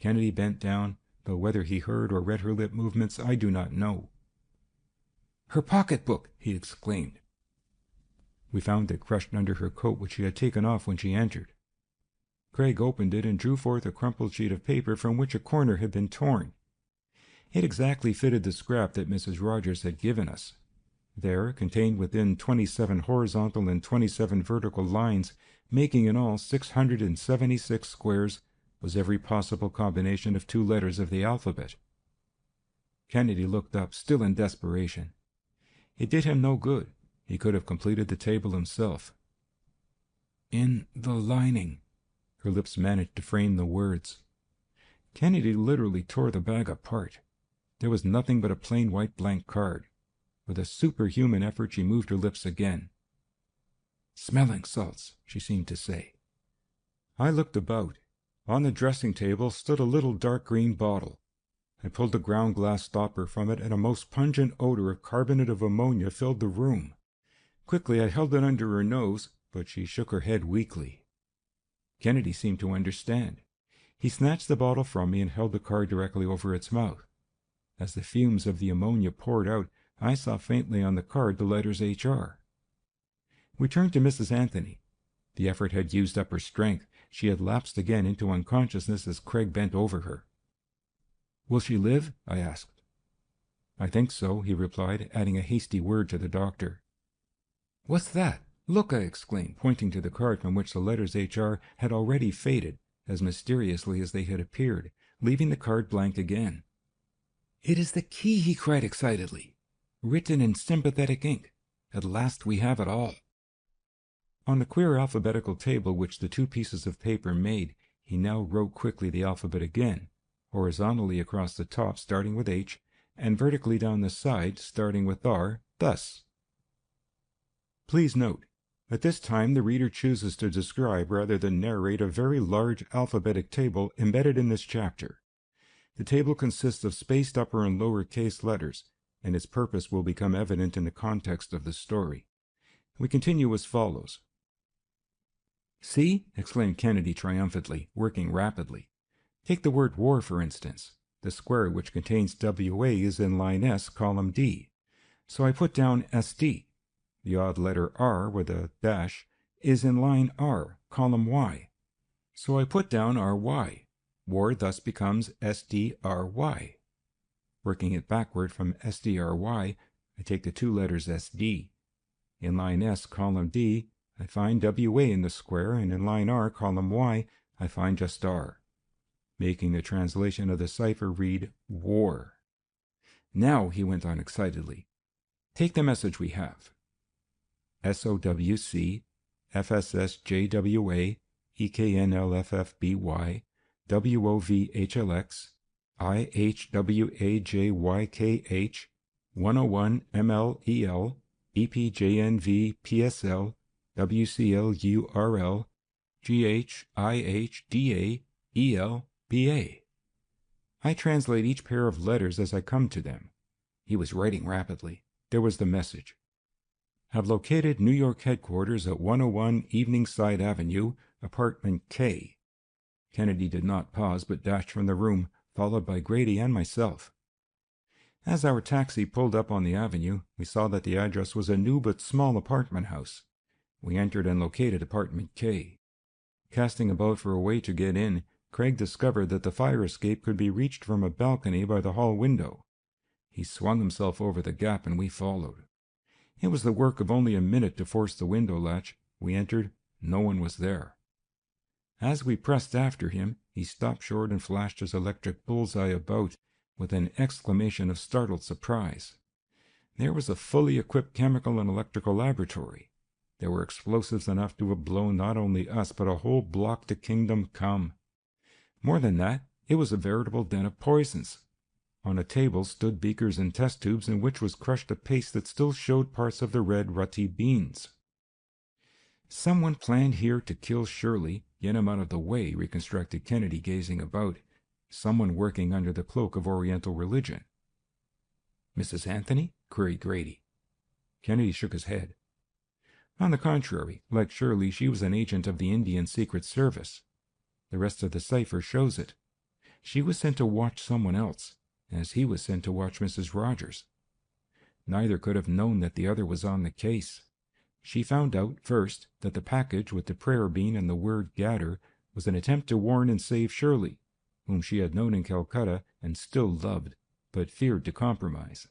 Kennedy bent down, though whether he heard or read her lip movements I do not know. "Her pocketbook!" he exclaimed. We found it crushed under her coat, which she had taken off when she entered. Craig opened it and drew forth a crumpled sheet of paper from which a corner had been torn. It exactly fitted the scrap that Mrs. Rogers had given us. There, contained within 27 horizontal and 27 vertical lines, making in all 676 squares, was every possible combination of 2 letters of the alphabet. Kennedy looked up, still in desperation. It did him no good. He could have completed the table himself. "In the lining," her lips managed to frame the words. Kennedy literally tore the bag apart. There was nothing but a plain white blank card. With a superhuman effort, she moved her lips again. "Smelling salts," she seemed to say. I looked about. On the dressing table stood a little dark green bottle. I pulled the ground glass stopper from it, and a most pungent odor of carbonate of ammonia filled the room. Quickly I held it under her nose, but she shook her head weakly. Kennedy seemed to understand. He snatched the bottle from me and held the card directly over its mouth. As the fumes of the ammonia poured out, I saw faintly on the card the letters HR. We turned to Mrs. Anthony. The effort had used up her strength. She had lapsed again into unconsciousness as Craig bent over her. "Will she live?" I asked. "I think so," he replied, adding a hasty word to the doctor. "What's that? Look!" I exclaimed, pointing to the card from which the letters HR had already faded, as mysteriously as they had appeared, leaving the card blank again. "It is the key!" he cried excitedly. "Written in sympathetic ink. At last we have it all." On the queer alphabetical table which the 2 pieces of paper made, he now wrote quickly the alphabet again, horizontally across the top starting with H, and vertically down the side starting with R, thus. Please note, at this time the reader chooses to describe rather than narrate a very large alphabetic table embedded in this chapter. The table consists of spaced upper and lower case letters, and its purpose will become evident in the context of the story. We continue as follows. "See?" exclaimed Kennedy triumphantly, working rapidly. "Take the word war, for instance. The square which contains WA is in line S, column D. So I put down SD. The odd letter R with a dash is in line R, column Y. So I put down RY. War thus becomes SDRY. Working it backward from SDRY, I take the 2 letters SD. In line S, column D, I find WA in the square, and in line R, column Y, I find just R, making the translation of the cipher read war. Now, he went on excitedly, take the message we have. SOWC, FSSJWA, EKNLFFBY, WOVHLX, IHWAJYKH, 101MLEL, EPJNVPSL, WCLURL, GHIHDAELBA. I translate each pair of letters as I come to them. He was writing rapidly. There was the message. Have located New York headquarters at 101 Eveningside Avenue, apartment K. Kennedy did not pause, but dashed from the room, followed by Grady and myself. As our taxi pulled up on the avenue, we saw that the address was a new but small apartment house. We entered and located apartment K. Casting about for a way to get in, Craig discovered that the fire escape could be reached from a balcony by the hall window. He swung himself over the gap and we followed. It was the work of only a minute to force the window latch. We entered. No one was there. As we pressed after him, he stopped short and flashed his electric bullseye about with an exclamation of startled surprise. There was a fully equipped chemical and electrical laboratory. There were explosives enough to have blown not only us but a whole block to kingdom come. More than that, it was a veritable den of poisons. On a table stood beakers and test tubes in which was crushed a paste that still showed parts of the red rutty beans. Someone planned here to kill Shirley, get him out of the way, reconstructed Kennedy, gazing about. Someone working under the cloak of Oriental religion. "Mrs. Anthony?" queried Grady. Kennedy shook his head. On the contrary, like Shirley, she was an agent of the Indian Secret Service. The rest of the cipher shows it. She was sent to watch someone else, as he was sent to watch Mrs. Rogers. Neither could have known that the other was on the case. She found out, first, that the package with the prayer bean and the word "gather" was an attempt to warn and save Shirley, whom she had known in Calcutta and still loved, but feared to compromise.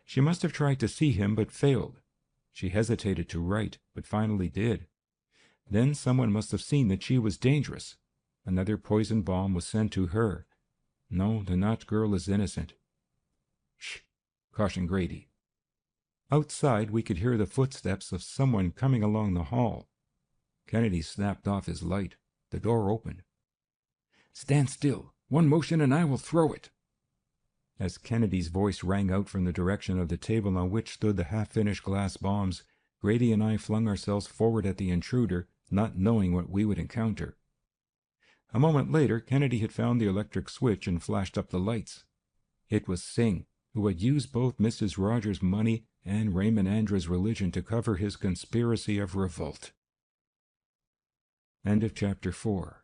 She must have tried to see him but failed. She hesitated to write, but finally did. Then someone must have seen that she was dangerous. Another poison bomb was sent to her. No, the Notch girl is innocent. Shh, cautioned Grady. Outside, we could hear the footsteps of someone coming along the hall. Kennedy snapped off his light. The door opened. Stand still. One motion and I will throw it. As Kennedy's voice rang out from the direction of the table on which stood the half-finished glass bombs, Grady and I flung ourselves forward at the intruder, not knowing what we would encounter. A moment later, Kennedy had found the electric switch and flashed up the lights. It was Singh, who had used both Mrs. Rogers' money and Raymond Andra's religion to cover his conspiracy of revolt. End of Chapter 4.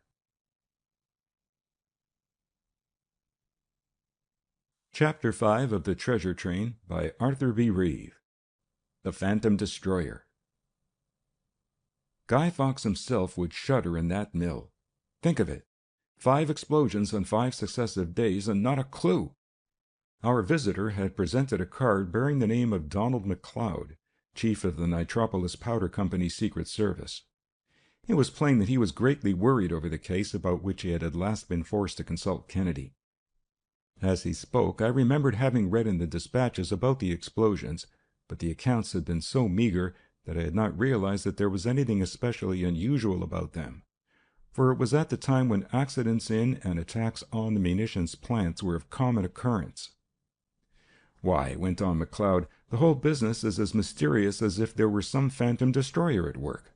Chapter 5 of The Treasure Train by Arthur B. Reeve. The Phantom Destroyer. Guy Fawkes himself would shudder in that mill. Think of it. 5 explosions on 5 successive days and not a clue. Our visitor had presented a card bearing the name of Donald MacLeod, chief of the Nitropolis Powder Company's Secret Service. It was plain that he was greatly worried over the case about which he had at last been forced to consult Kennedy. As he spoke, I remembered having read in the dispatches about the explosions, but the accounts had been so meager that I had not realized that there was anything especially unusual about them, for it was at the time when accidents in and attacks on the munitions plants were of common occurrence. Why, went on MacLeod, the whole business is as mysterious as if there were some phantom destroyer at work.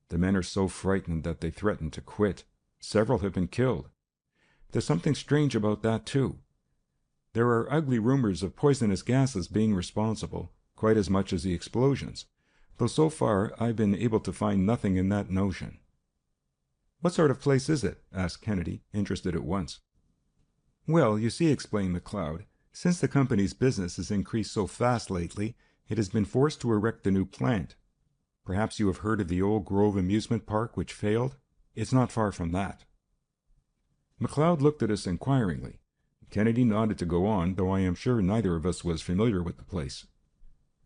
The men are so frightened that they threaten to quit. Several have been killed. There's something strange about that, too. There are ugly rumors of poisonous gases being responsible, quite as much as the explosions, though so far I've been able to find nothing in that notion. What sort of place is it? Asked Kennedy, interested at once. Well, you see, explained MacLeod, since the company's business has increased so fast lately, it has been forced to erect a new plant. Perhaps you have heard of the old Grove amusement park which failed? It's not far from that. MacLeod looked at us inquiringly. Kennedy nodded to go on, though I am sure neither of us was familiar with the place.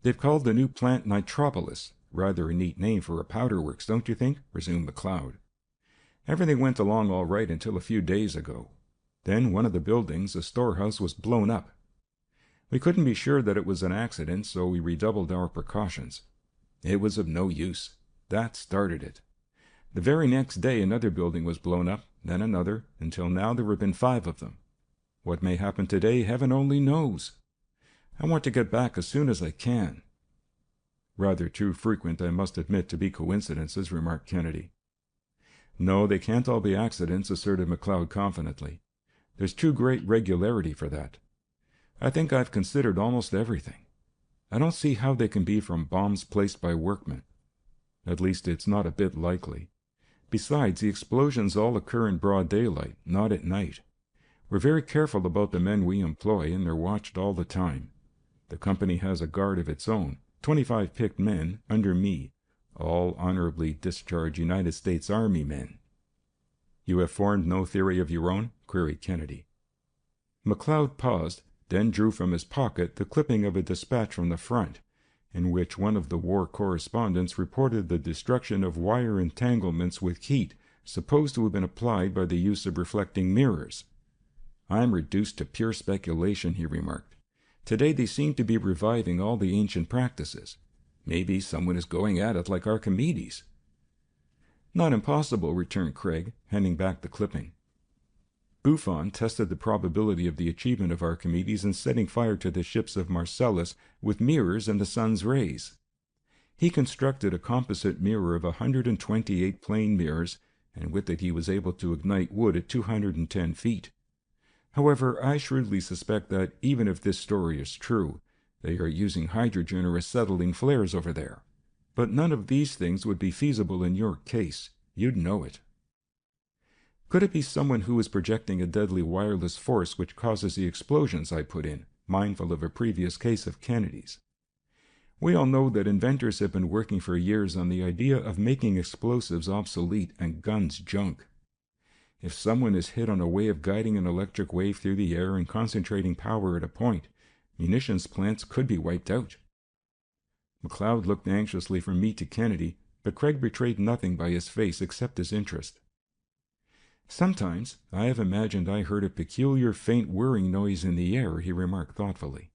They've called the new plant Nitropolis. Rather a neat name for a powder works, don't you think? Resumed MacLeod. Everything went along all right until a few days ago. Then one of the buildings, a storehouse, was blown up. We couldn't be sure that it was an accident, so we redoubled our precautions. It was of no use. That started it. The very next day another building was blown up, then another, until now there have been 5 of them. What may happen today, heaven only knows. I want to get back as soon as I can. Rather too frequent, I must admit, to be coincidences, remarked Kennedy. No, they can't all be accidents, asserted MacLeod confidently. There's too great regularity for that. I think I've considered almost everything. I don't see how they can be from bombs placed by workmen. At least it's not a bit likely. Besides, the explosions all occur in broad daylight, not at night. We're very careful about the men we employ, and they're watched all the time. The company has a guard of its own, 25 picked men, under me, all honorably discharged United States Army men. You have formed no theory of your own? Queried Kennedy. MacLeod paused, then drew from his pocket the clipping of a dispatch from the front, in which one of the war correspondents reported the destruction of wire entanglements with heat supposed to have been applied by the use of reflecting mirrors. I'm reduced to pure speculation, he remarked. Today they seem to be reviving all the ancient practices. Maybe someone is going at it like Archimedes. Not impossible, returned Craig, handing back the clipping. Buffon tested the probability of the achievement of Archimedes in setting fire to the ships of Marcellus with mirrors and the sun's rays. He constructed a composite mirror of 128 plane mirrors, and with it he was able to ignite wood at 210 feet. However, I shrewdly suspect that, even if this story is true, they are using hydrogen or acetylene flares over there. But none of these things would be feasible in your case. You'd know it. Could it be someone who is projecting a deadly wireless force which causes the explosions? I put in, mindful of a previous case of Kennedy's. We all know that inventors have been working for years on the idea of making explosives obsolete and guns junk. If someone is hit on a way of guiding an electric wave through the air and concentrating power at a point, Munitions plants could be wiped out. McLeod looked anxiously from me to Kennedy, but Craig betrayed nothing by his face except his interest. Sometimes I have imagined I heard a peculiar faint whirring noise in the air, he remarked thoughtfully.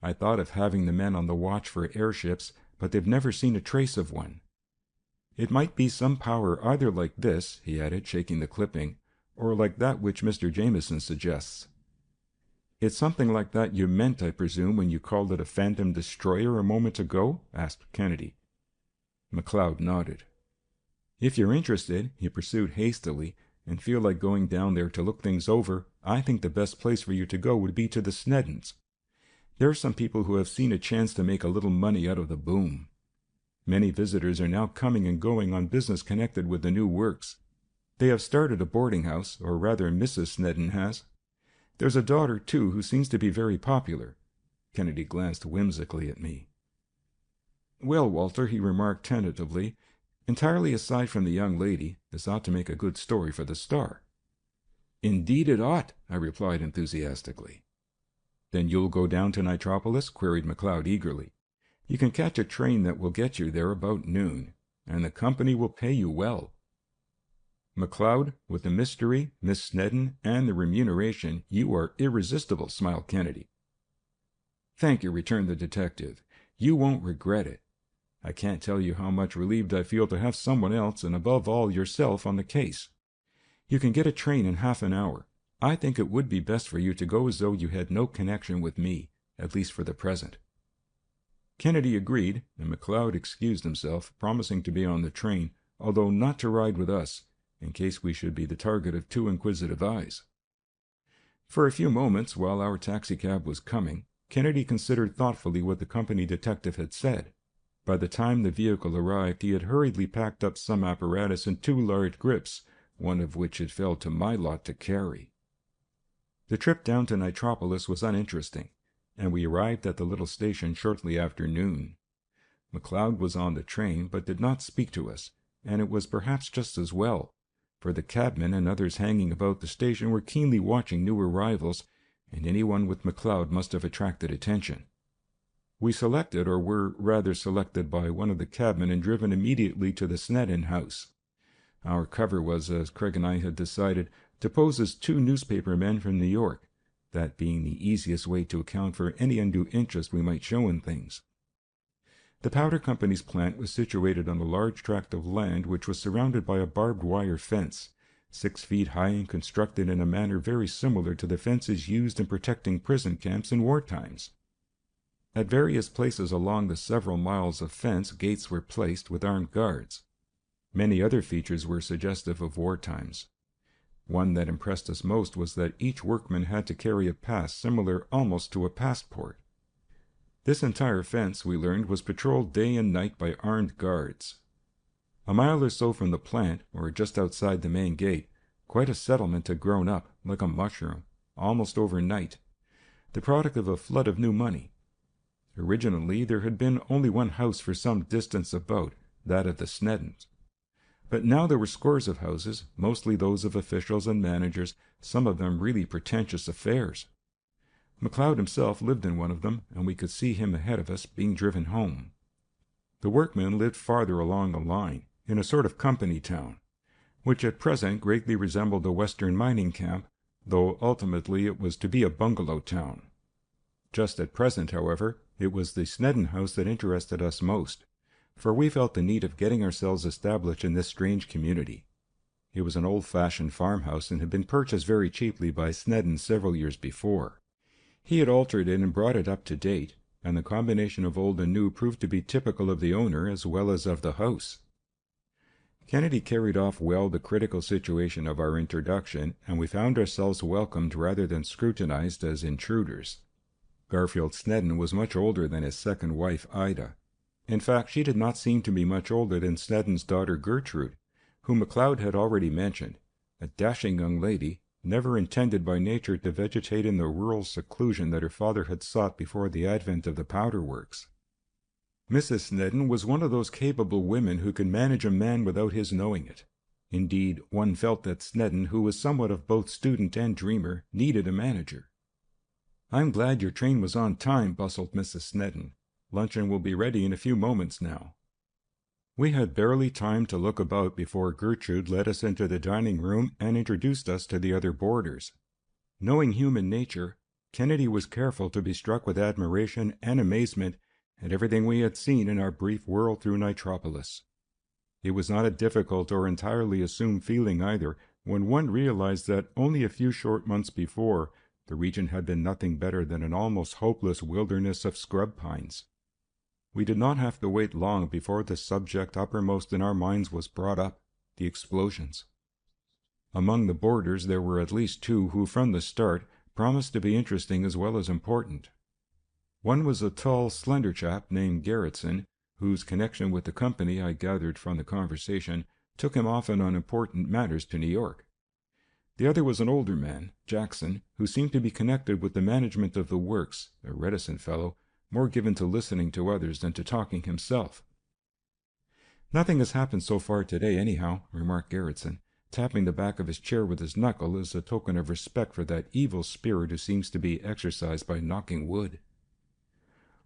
I thought of having the men on the watch for airships, but they've never seen a trace of one. It might be some power either like this, he added, shaking the clipping, or like that which Mr. Jameson suggests. It's something like that you meant, I presume, when you called it a phantom destroyer a moment ago? Asked Kennedy. McLeod nodded. If you're interested, he pursued hastily, and feel like going down there to look things over, I think the best place for you to go would be to the Sneddons. There are some people who have seen a chance to make a little money out of the boom. Many visitors are now coming and going on business connected with the new works. They have started a boarding house, or rather Mrs. Sneddon has. There's a daughter, too, who seems to be very popular. Kennedy glanced whimsically at me. Well, Walter, he remarked tentatively, entirely aside from the young lady, this ought to make a good story for the Star. Indeed it ought, I replied enthusiastically. Then you'll go down to Nitropolis? Queried McLeod eagerly. You can catch a train that will get you there about noon, and the company will pay you well. McLeod, with the mystery, Miss Sneddon, and the remuneration, you are irresistible, smiled Kennedy. Thank you, returned the detective. You won't regret it. I can't tell you how much relieved I feel to have someone else, and above all yourself, on the case. You can get a train in half an hour. I think it would be best for you to go as though you had no connection with me, at least for the present. Kennedy agreed, and McLeod excused himself, promising to be on the train, although not to ride with us, in case we should be the target of too inquisitive eyes. For a few moments, while our taxicab was coming, Kennedy considered thoughtfully what the company detective had said. By the time the vehicle arrived, he had hurriedly packed up some apparatus in 2 large grips, one of which it fell to my lot to carry. The trip down to Nitropolis was uninteresting, and we arrived at the little station shortly after noon. McLeod was on the train, but did not speak to us, and it was perhaps just as well, for the cabmen and others hanging about the station were keenly watching new arrivals, and anyone with McLeod must have attracted attention. We selected, or were rather selected by one of the cabmen, and driven immediately to the Sneddon house. Our cover was, as Craig and I had decided, to pose as 2 newspaper men from New York, that being the easiest way to account for any undue interest we might show in things. The Powder Company's plant was situated on a large tract of land which was surrounded by a barbed wire fence, 6 feet high and constructed in a manner very similar to the fences used in protecting prison camps in war times. At various places along the several miles of fence, gates were placed with armed guards. Many other features were suggestive of war times. One that impressed us most was that each workman had to carry a pass similar almost to a passport. This entire fence, we learned, was patrolled day and night by armed guards. A mile or so from the plant, or just outside the main gate, quite a settlement had grown up, like a mushroom, almost overnight, the product of a flood of new money. Originally, there had been only one house for some distance about, that of the Sneddons. But now there were scores of houses, mostly those of officials and managers, some of them really pretentious affairs. McLeod himself lived in one of them, and we could see him ahead of us, being driven home. The workmen lived farther along the line, in a sort of company town, which at present greatly resembled a western mining camp, though ultimately it was to be a bungalow town. Just at present, however, it was the Sneddon house that interested us most, for we felt the need of getting ourselves established in this strange community. It was an old-fashioned farmhouse and had been purchased very cheaply by Sneddon several years before. He had altered it and brought it up to date, and the combination of old and new proved to be typical of the owner as well as of the house. Kennedy carried off well the critical situation of our introduction, and we found ourselves welcomed rather than scrutinized as intruders. Garfield Sneddon was much older than his second wife, Ida. In fact, she did not seem to be much older than Sneddon's daughter Gertrude, whom McLeod had already mentioned, a dashing young lady, never intended by nature to vegetate in the rural seclusion that her father had sought before the advent of the powder works. Mrs. Sneddon was one of those capable women who can manage a man without his knowing it. Indeed, one felt that Sneddon, who was somewhat of both student and dreamer, needed a manager. I'm glad your train was on time, bustled Mrs. Snedden. Luncheon will be ready in a few moments now. We had barely time to look about before Gertrude led us into the dining room and introduced us to the other boarders. Knowing human nature, Kennedy was careful to be struck with admiration and amazement at everything we had seen in our brief whirl through Nitropolis. It was not a difficult or entirely assumed feeling either, when one realized that only a few short months before, the region had been nothing better than an almost hopeless wilderness of scrub pines. We did not have to wait long before the subject uppermost in our minds was brought up, the explosions. Among the boarders there were at least two who from the start promised to be interesting as well as important. One was a tall, slender chap named Garretson, whose connection with the company, I gathered from the conversation, took him often on important matters to New York. The other was an older man, Jackson, who seemed to be connected with the management of the works, a reticent fellow, more given to listening to others than to talking himself. "Nothing has happened so far today, anyhow," remarked Garretson, tapping the back of his chair with his knuckle as a token of respect for that evil spirit who seems to be exercised by knocking wood.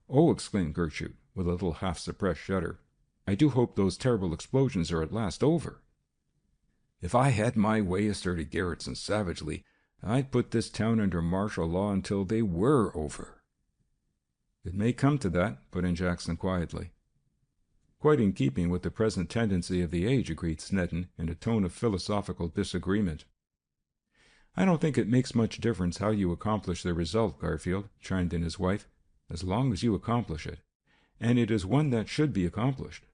"Oh," exclaimed Gertrude, with a little half-suppressed shudder, "I do hope those terrible explosions are at last over." "If I had my way," asserted Garretson savagely, "I'd put this town under martial law until they were over." "It may come to that," put in Jackson quietly. "Quite in keeping with the present tendency of the age," agreed Snedden, in a tone of philosophical disagreement. "I don't think it makes much difference how you accomplish the result, Garfield," chimed in his wife, "as long as you accomplish it. And it is one that should be accomplished."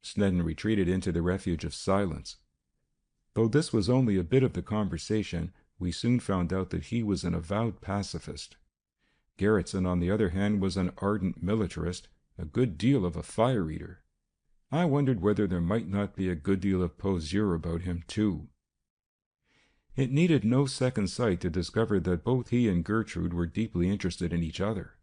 Snedden retreated into the refuge of silence. Though this was only a bit of the conversation, we soon found out that he was an avowed pacifist. Garretson, on the other hand, was an ardent militarist, a good deal of a fire-eater. I wondered whether there might not be a good deal of poseur about him, too. It needed no second sight to discover that both he and Gertrude were deeply interested in each other.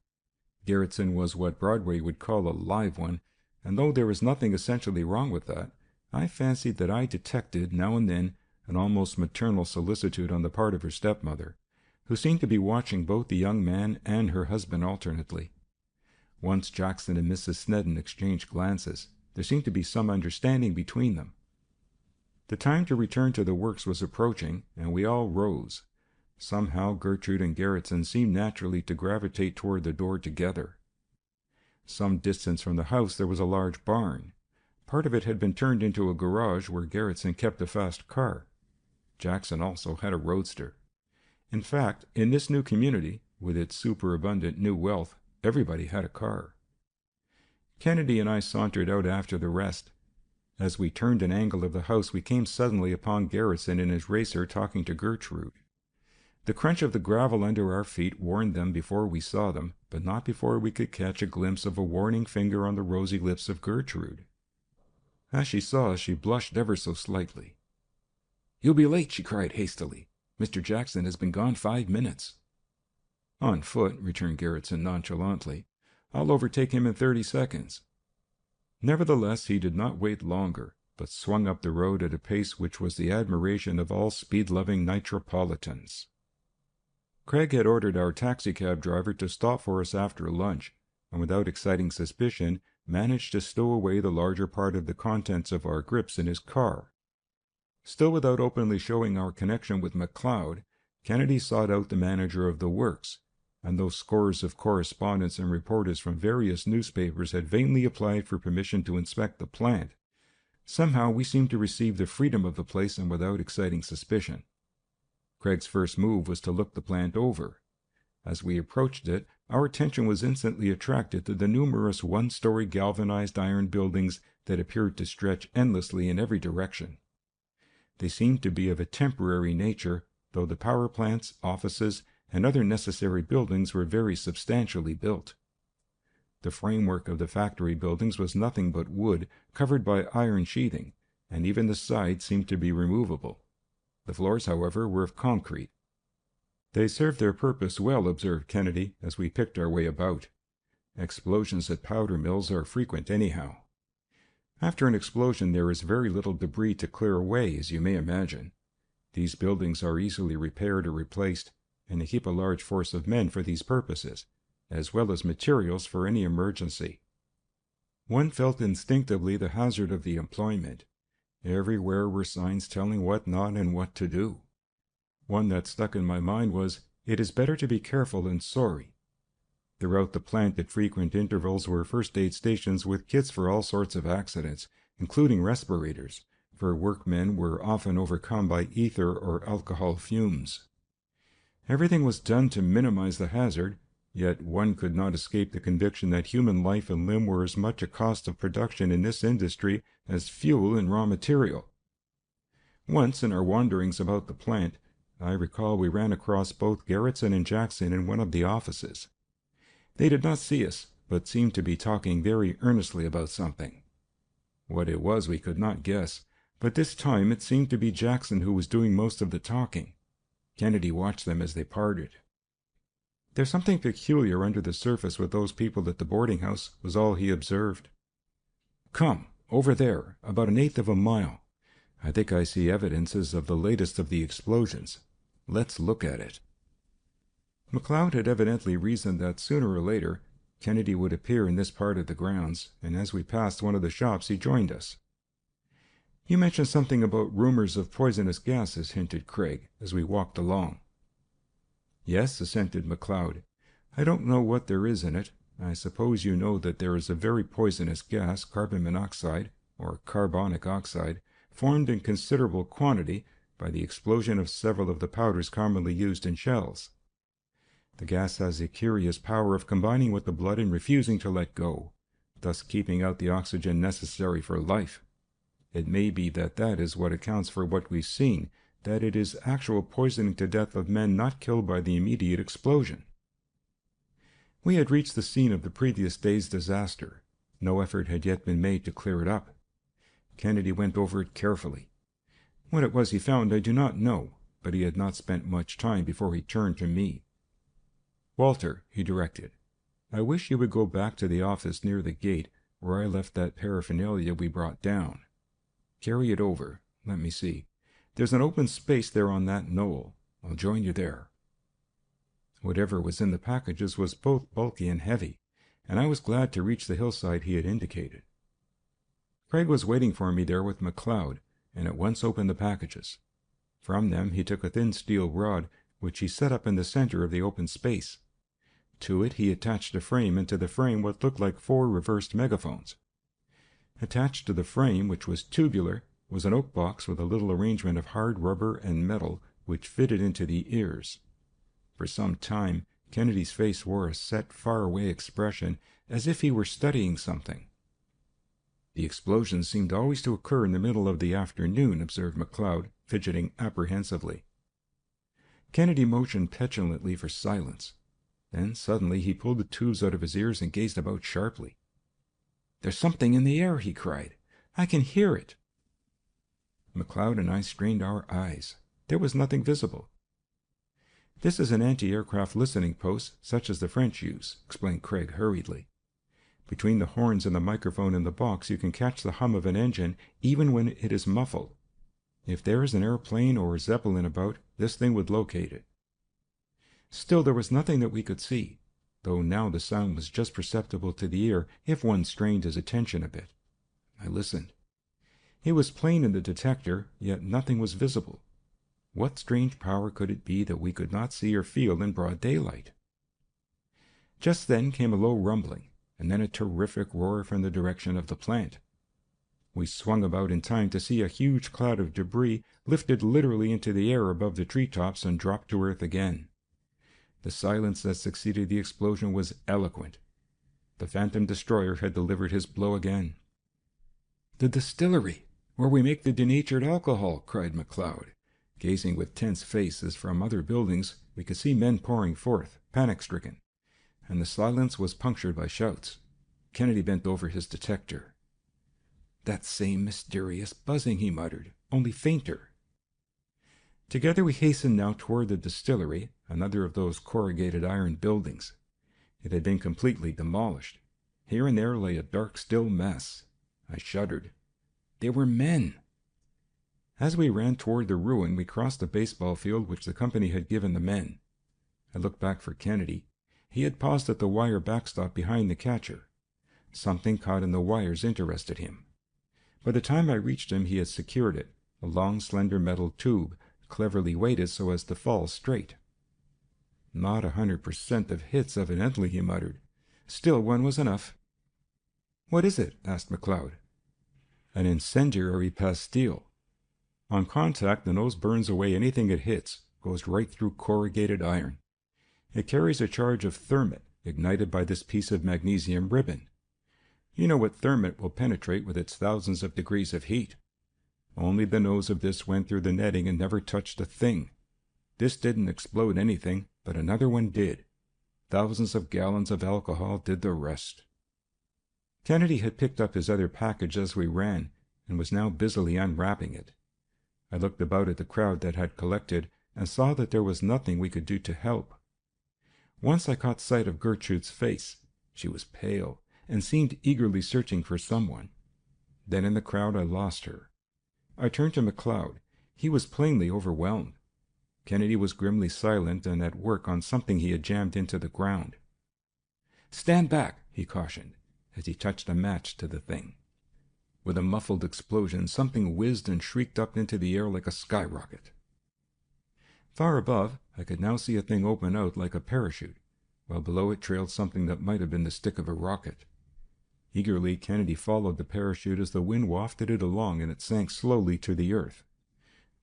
Garretson was what Broadway would call a live one, and though there was nothing essentially wrong with that, I fancied that I detected, now and then, an almost maternal solicitude on the part of her stepmother, who seemed to be watching both the young man and her husband alternately. Once Jackson and Mrs. Snedden exchanged glances. There seemed to be some understanding between them. The time to return to the works was approaching, and we all rose. Somehow Gertrude and Garretson seemed naturally to gravitate toward the door together. Some distance from the house there was a large barn. Part of it had been turned into a garage where Garretson kept a fast car. Jackson also had a roadster. In fact, in this new community, with its superabundant new wealth, everybody had a car. Kennedy and I sauntered out after the rest. As we turned an angle of the house, we came suddenly upon Garretson in his racer talking to Gertrude. The crunch of the gravel under our feet warned them before we saw them, but not before we could catch a glimpse of a warning finger on the rosy lips of Gertrude. As she saw us, she blushed ever so slightly. "You'll be late," she cried hastily. "Mr. Jackson has been gone 5 minutes." "On foot," returned Garretson nonchalantly. "I'll overtake him in 30 seconds. Nevertheless, he did not wait longer, but swung up the road at a pace which was the admiration of all speed-loving Nitropolitans. Craig had ordered our taxicab driver to stop for us after lunch, and without exciting suspicion, managed to stow away the larger part of the contents of our grips in his car. Still without openly showing our connection with McLeod, Kennedy sought out the manager of the works, and though scores of correspondents and reporters from various newspapers had vainly applied for permission to inspect the plant, somehow we seemed to receive the freedom of the place and without exciting suspicion. Craig's first move was to look the plant over. As we approached it, our attention was instantly attracted to the numerous one-story galvanized iron buildings that appeared to stretch endlessly in every direction. They seemed to be of a temporary nature, though the power plants, offices, and other necessary buildings were very substantially built. The framework of the factory buildings was nothing but wood, covered by iron sheathing, and even the sides seemed to be removable. The floors, however, were of concrete. "They served their purpose well," observed Kennedy, as we picked our way about. "Explosions at powder mills are frequent anyhow. After an explosion there is very little debris to clear away, as you may imagine. These buildings are easily repaired or replaced, and to keep a large force of men for these purposes, as well as materials for any emergency. One felt instinctively the hazard of the employment. Everywhere were signs telling what not and what to do. One that stuck in my mind was, "It is better to be careful than sorry." Throughout the plant at frequent intervals were first aid stations with kits for all sorts of accidents, including respirators, for workmen were often overcome by ether or alcohol fumes. Everything was done to minimize the hazard, yet one could not escape the conviction that human life and limb were as much a cost of production in this industry as fuel and raw material. Once, in our wanderings about the plant, I recall we ran across both Garretson and Jackson in one of the offices. They did not see us, but seemed to be talking very earnestly about something. What it was we could not guess, but this time it seemed to be Jackson who was doing most of the talking. Kennedy watched them as they parted. "There's something peculiar under the surface with those people at the boarding house," was all he observed. "Come, over there, about 1/8 of a mile. I think I see evidences of the latest of the explosions. Let's look at it." McLeod had evidently reasoned that sooner or later Kennedy would appear in this part of the grounds, and as we passed one of the shops he joined us. "You mentioned something about rumors of poisonous gases," hinted Craig, as we walked along. "Yes," assented McLeod. "I don't know what there is in it. I suppose you know that there is a very poisonous gas, carbon monoxide, or carbonic oxide, formed in considerable quantity by the explosion of several of the powders commonly used in shells. The gas has a curious power of combining with the blood and refusing to let go, thus keeping out the oxygen necessary for life. It may be that is what accounts for what we've seen, that it is actual poisoning to death of men not killed by the immediate explosion." We had reached the scene of the previous day's disaster. No effort had yet been made to clear it up. Kennedy went over it carefully. What it was he found I do not know, but he had not spent much time before he turned to me. "Walter," he directed, "I wish you would go back to the office near the gate where I left that paraphernalia we brought down. Carry it over. Let me see. There's an open space there on that knoll. I'll join you there." Whatever was in the packages was both bulky and heavy, and I was glad to reach the hillside he had indicated. Craig was waiting for me there with McLeod, and at once opened the packages. From them he took a thin steel rod, which he set up in the center of the open space. To it he attached a frame, and to the frame what looked like 4 reversed megaphones. Attached to the frame, which was tubular, was an oak box with a little arrangement of hard rubber and metal which fitted into the ears. For some time Kennedy's face wore a set, far-away expression, as if he were studying something. "The explosions seemed always to occur in the middle of the afternoon," observed McLeod, fidgeting apprehensively. Kennedy motioned petulantly for silence. Then suddenly he pulled the tubes out of his ears and gazed about sharply. "There's something in the air," he cried. "I can hear it." McLeod and I strained our eyes. There was nothing visible. "This is an anti-aircraft listening post, such as the French use," explained Craig hurriedly. "Between the horns and the microphone in the box you can catch the hum of an engine even when it is muffled. If there is an airplane or Zeppelin about, this thing would locate it." Still there was nothing that we could see, though now the sound was just perceptible to the ear if one strained his attention a bit. I listened. It was plain in the detector, yet nothing was visible. What strange power could it be that we could not see or feel in broad daylight? Just then came a low rumbling, and then a terrific roar from the direction of the plant. We swung about in time to see a huge cloud of debris lifted literally into the air above the treetops and dropped to earth again. The silence that succeeded the explosion was eloquent. The phantom destroyer had delivered his blow again. "The distillery, where we make the denatured alcohol!" cried McLeod. Gazing with tense faces from other buildings, we could see men pouring forth, panic-stricken, and the silence was punctured by shouts. Kennedy bent over his detector. "That same mysterious buzzing," he muttered, "only fainter." Together we hastened now toward the distillery, another of those corrugated iron buildings. It had been completely demolished. Here and there lay a dark, still mess. I shuddered. They were men! As we ran toward the ruin, we crossed the baseball field which the company had given the men. I looked back for Kennedy. He had paused at the wire backstop behind the catcher. Something caught in the wires interested him. By the time I reached him, he had secured it, a long, slender metal tube, cleverly weighted so as to fall straight. "Not 100% of hits, evidently," he muttered. "Still, one was enough." "What is it?" asked McLeod. "An incendiary pastille. On contact, the nose burns away anything it hits, goes right through corrugated iron. It carries a charge of thermit, ignited by this piece of magnesium ribbon. You know what thermit will penetrate with its thousands of degrees of heat. Only the nose of this went through the netting and never touched a thing. This didn't explode anything, but another one did. Thousands of gallons of alcohol did the rest." Kennedy had picked up his other package as we ran, and was now busily unwrapping it. I looked about at the crowd that had collected, and saw that there was nothing we could do to help. Once I caught sight of Gertrude's face. She was pale, and seemed eagerly searching for someone. Then in the crowd I lost her. I turned to McLeod. He was plainly overwhelmed. Kennedy was grimly silent and at work on something he had jammed into the ground. "Stand back," he cautioned, as he touched a match to the thing. With a muffled explosion, something whizzed and shrieked up into the air like a skyrocket. Far above, I could now see a thing open out like a parachute, while below it trailed something that might have been the stick of a rocket. Eagerly, Kennedy followed the parachute as the wind wafted it along, and it sank slowly to the earth.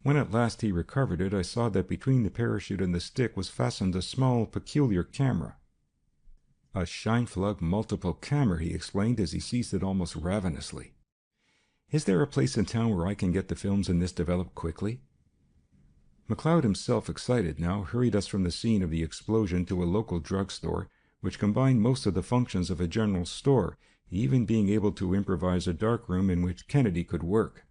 When at last he recovered it, I saw that between the parachute and the stick was fastened a small, peculiar camera. "A Scheinflug multiple camera," he explained as he seized it almost ravenously. "Is there a place in town where I can get the films in this developed quickly?" McLeod, himself excited now, hurried us from the scene of the explosion to a local drugstore, which combined most of the functions of a general store, even being able to improvise a darkroom in which Kennedy could work.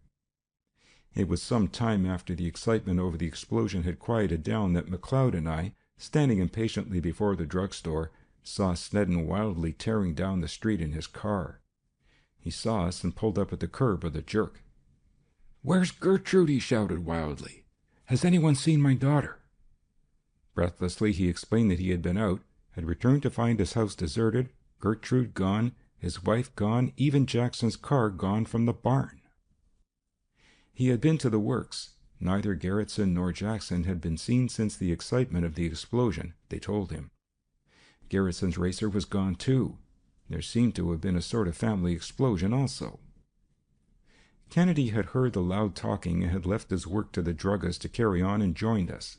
It was some time after the excitement over the explosion had quieted down that McLeod and I, standing impatiently before the drugstore, saw Snedden wildly tearing down the street in his car. He saw us and pulled up at the curb with a jerk. "Where's Gertrude?" he shouted wildly. "Has anyone seen my daughter?" Breathlessly he explained that he had been out, had returned to find his house deserted, Gertrude gone, his wife gone, even Jackson's car gone from the barn. He had been to the works. Neither Garretson nor Jackson had been seen since the excitement of the explosion, they told him. Garretson's racer was gone too. There seemed to have been a sort of family explosion also. Kennedy had heard the loud talking and had left his work to the druggist to carry on and joined us.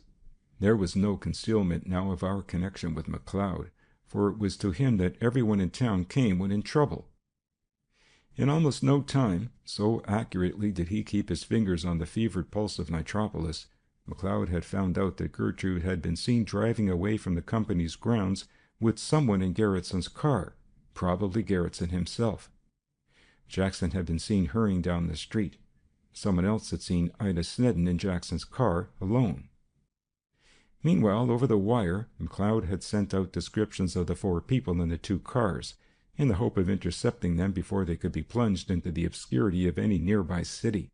There was no concealment now of our connection with McLeod, for it was to him that everyone in town came when in trouble. In almost no time, so accurately did he keep his fingers on the fevered pulse of Nitropolis, McLeod had found out that Gertrude had been seen driving away from the company's grounds with someone in Garretson's car, probably Garretson himself. Jackson had been seen hurrying down the street. Someone else had seen Ida Snedden in Jackson's car, alone. Meanwhile, over the wire, McLeod had sent out descriptions of the 4 people in the 2 cars, in the hope of intercepting them before they could be plunged into the obscurity of any nearby city.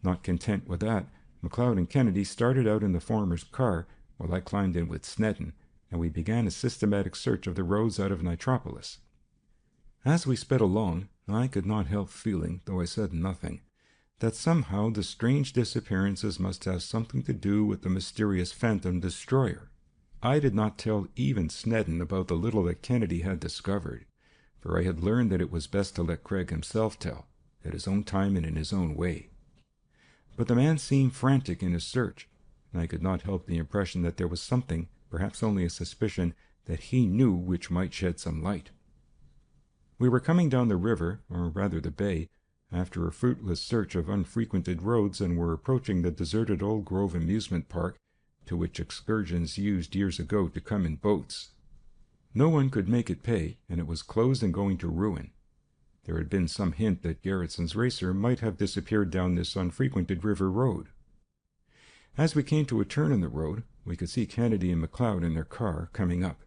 Not content with that, McLeod and Kennedy started out in the former's car, while I climbed in with Snedden, and we began a systematic search of the roads out of Nitropolis. As we sped along, I could not help feeling, though I said nothing, that somehow the strange disappearances must have something to do with the mysterious phantom destroyer. I did not tell even Snedden about the little that Kennedy had discovered, for I had learned that it was best to let Craig himself tell, at his own time and in his own way. But the man seemed frantic in his search, and I could not help the impression that there was something, perhaps only a suspicion, that he knew which might shed some light. We were coming down the river, or rather the bay, after a fruitless search of unfrequented roads, and were approaching the deserted Old Grove amusement park, to which excursions used years ago to come in boats. No one could make it pay, and it was closed and going to ruin. There had been some hint that Garretson's racer might have disappeared down this unfrequented river road. As we came to a turn in the road, we could see Kennedy and McLeod in their car coming up.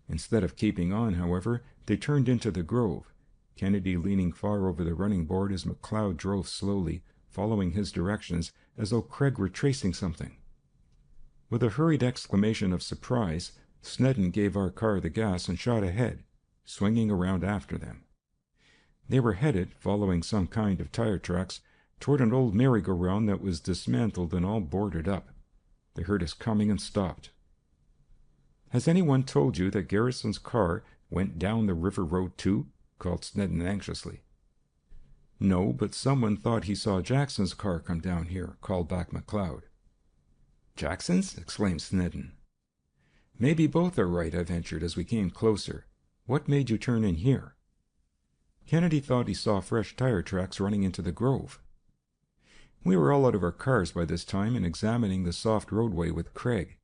Instead of keeping on, however, they turned into the grove, Kennedy leaning far over the running board as McLeod drove slowly, following his directions as though Craig were tracing something. With a hurried exclamation of surprise, Snedden gave our car the gas and shot ahead, swinging around after them. They were headed, following some kind of tire tracks, toward an old merry-go-round that was dismantled and all boarded up. They heard us coming and stopped. "Has anyone told you that Garrison's car went down the river road too?" called Snedden anxiously. "No, but someone thought he saw Jackson's car come down here," called back McLeod. "Jackson's?" exclaimed Snedden. "Maybe both are right," I ventured as we came closer. "What made you turn in here?" Kennedy thought he saw fresh tire tracks running into the grove. We were all out of our cars by this time and examining the soft roadway with Craig.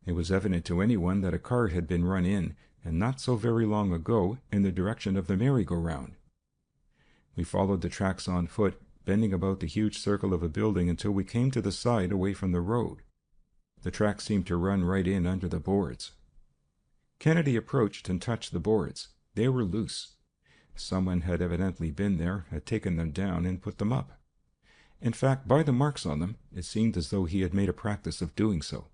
It was evident to anyone that a car had been run in, and not so very long ago, in the direction of the merry-go-round. We followed the tracks on foot, bending about the huge circle of a building until we came to the side away from the road. The tracks seemed to run right in under the boards. Kennedy approached and touched the boards. They were loose. Someone had evidently been there, had taken them down, and put them up. In fact, by the marks on them, it seemed as though he had made a practice of doing so.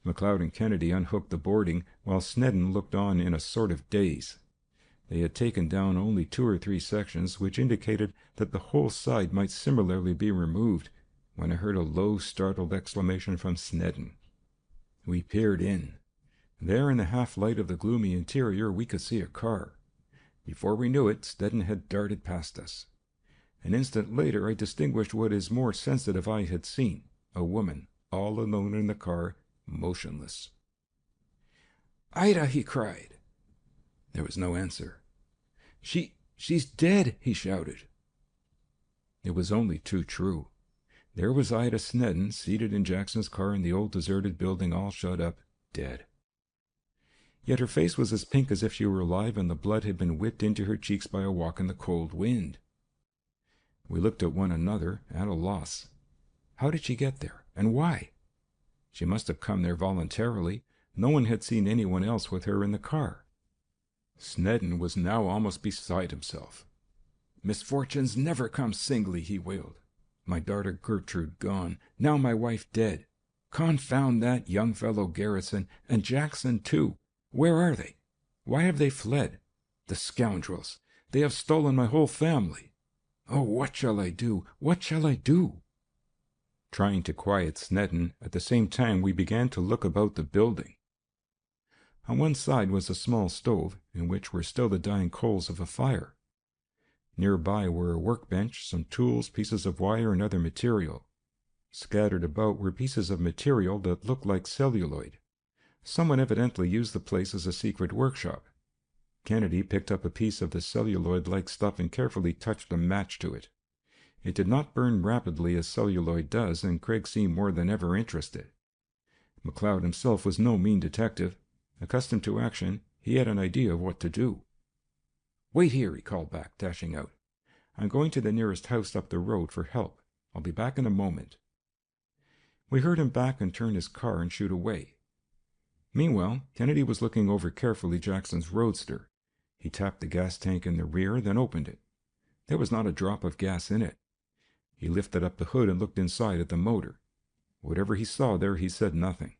McLeod and Kennedy unhooked the boarding, while Snedden looked on in a sort of daze. They had taken down only 2 or 3 sections, which indicated that the whole side might similarly be removed, when I heard a low, startled exclamation from Snedden. We peered in. There, in the half-light of the gloomy interior, we could see a car. Before we knew it, Snedden had darted past us. An instant later, I distinguished what his more sensitive eye had seen: a woman, all alone in the car, motionless. "Ida!" he cried. There was no answer. She's dead!" he shouted. It was only too true. There was Ida Snedden, seated in Jackson's car in the old deserted building, all shut up, dead. Yet her face was as pink as if she were alive, and the blood had been whipped into her cheeks by a walk in the cold wind. We looked at one another, at a loss. How did she get there, and why? She must have come there voluntarily. No one had seen anyone else with her in the car. Snedden was now almost beside himself. "Misfortunes never come singly," he wailed. "My daughter Gertrude gone, now my wife dead. Confound that young fellow Garrison, and Jackson too. Where are they? Why have they fled? The scoundrels! They have stolen my whole family. Oh, what shall I do? What shall I do?" Trying to quiet Snedden, at the same time we began to look about the building. On one side was a small stove, in which were still the dying coals of a fire. Nearby were a workbench, some tools, pieces of wire, and other material. Scattered about were pieces of material that looked like celluloid. Someone evidently used the place as a secret workshop. Kennedy picked up a piece of the celluloid-like stuff and carefully touched a match to it. It did not burn rapidly as celluloid does, and Craig seemed more than ever interested. McLeod himself was no mean detective. Accustomed to action, he had an idea of what to do. "Wait here," he called back, dashing out. "I'm going to the nearest house up the road for help. I'll be back in a moment." We heard him back and turn his car and shoot away. Meanwhile, Kennedy was looking over carefully Jackson's roadster. He tapped the gas tank in the rear, then opened it. There was not a drop of gas in it. He lifted up the hood and looked inside at the motor. Whatever he saw there, he said nothing.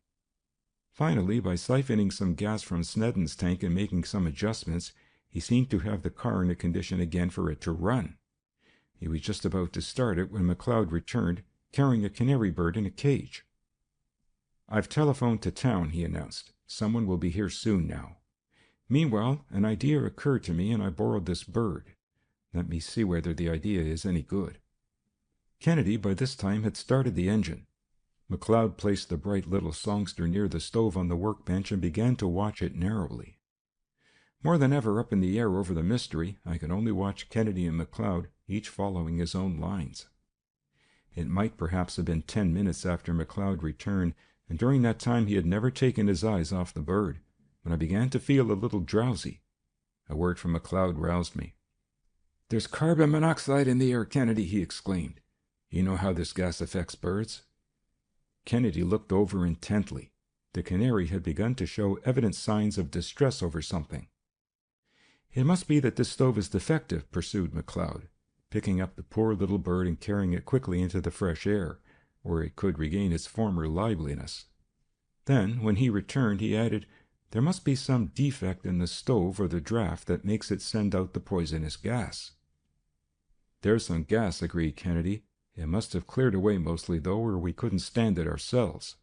Finally, by siphoning some gas from Snedden's tank and making some adjustments, he seemed to have the car in a condition again for it to run. He was just about to start it when McLeod returned, carrying a canary bird in a cage. "I've telephoned to town," he announced. "Someone will be here soon now. Meanwhile, an idea occurred to me, and I borrowed this bird. Let me see whether the idea is any good." Kennedy, by this time, had started the engine. McLeod placed the bright little songster near the stove on the workbench and began to watch it narrowly. More than ever up in the air over the mystery, I could only watch Kennedy and McLeod, each following his own lines. It might perhaps have been 10 minutes after McLeod returned, and during that time he had never taken his eyes off the bird, when I began to feel a little drowsy. A word from McLeod roused me. "There's carbon monoxide in the air, Kennedy," he exclaimed. "You know how this gas affects birds?" Kennedy looked over intently. The canary had begun to show evident signs of distress over something. "It must be that this stove is defective," pursued McLeod, picking up the poor little bird and carrying it quickly into the fresh air, where it could regain its former liveliness. Then, when he returned, he added, "There must be some defect in the stove or the draft that makes it send out the poisonous gas." "There's some gas," agreed Kennedy. "It must have cleared away mostly, though, or we couldn't stand it ourselves."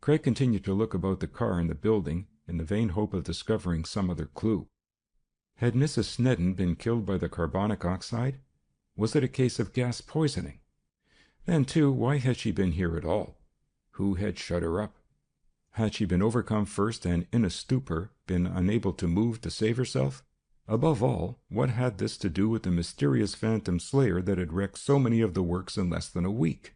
Craig continued to look about the car and the building, in the vain hope of discovering some other clue. Had Mrs. Snedden been killed by the carbonic oxide? Was it a case of gas poisoning? Then, too, why had she been here at all? Who had shut her up? Had she been overcome first and, in a stupor, been unable to move to save herself? Above all, what had this to do with the mysterious phantom slayer that had wrecked so many of the works in less than a week?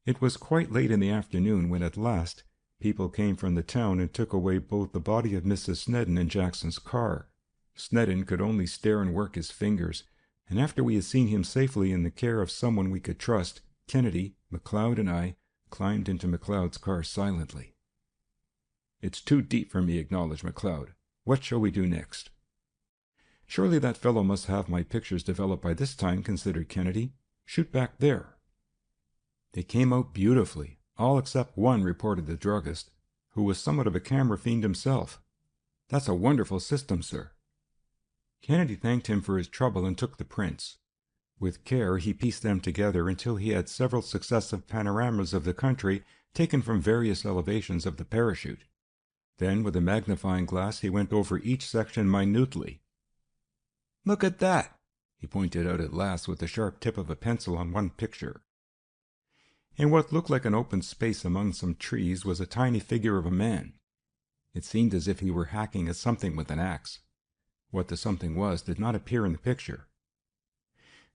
It was quite late in the afternoon when at last people came from the town and took away both the body of Mrs. Snedden and Jackson's car. Snedden could only stare and work his fingers, and after we had seen him safely in the care of someone we could trust, Kennedy, McLeod, and I climbed into McLeod's car silently. "It's too deep for me," acknowledged McLeod. "What shall we do next?" "Surely that fellow must have my pictures developed by this time," considered Kennedy. "Shoot back there." "They came out beautifully, all except one," reported the druggist, who was somewhat of a camera fiend himself. "That's a wonderful system, sir." Kennedy thanked him for his trouble and took the prints. With care he pieced them together until he had several successive panoramas of the country taken from various elevations of the parachute. Then, with a magnifying glass, he went over each section minutely. "Look at that!" he pointed out at last with the sharp tip of a pencil on one picture. In what looked like an open space among some trees was a tiny figure of a man. It seemed as if he were hacking at something with an axe. What the something was did not appear in the picture.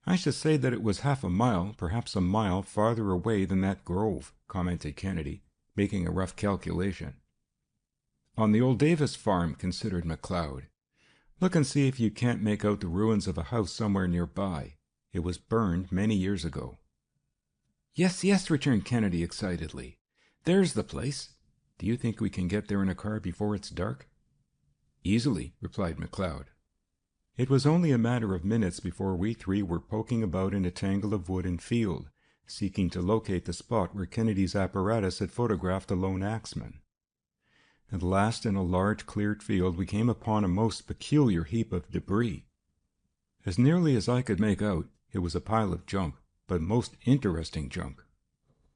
"I should say that it was half a mile, perhaps a mile, farther away than that grove," commented Kennedy, making a rough calculation. "On the old Davis farm," considered McLeod. "Look and see if you can't make out the ruins of a house somewhere nearby. It was burned many years ago." "Yes, yes," returned Kennedy excitedly. "There's the place. Do you think we can get there in a car before it's dark?" "Easily," replied McLeod. It was only a matter of minutes before we three were poking about in a tangle of wood and field, seeking to locate the spot where Kennedy's apparatus had photographed the lone axeman. At last, in a large cleared field, we came upon a most peculiar heap of debris. As nearly as I could make out, it was a pile of junk, but most interesting junk.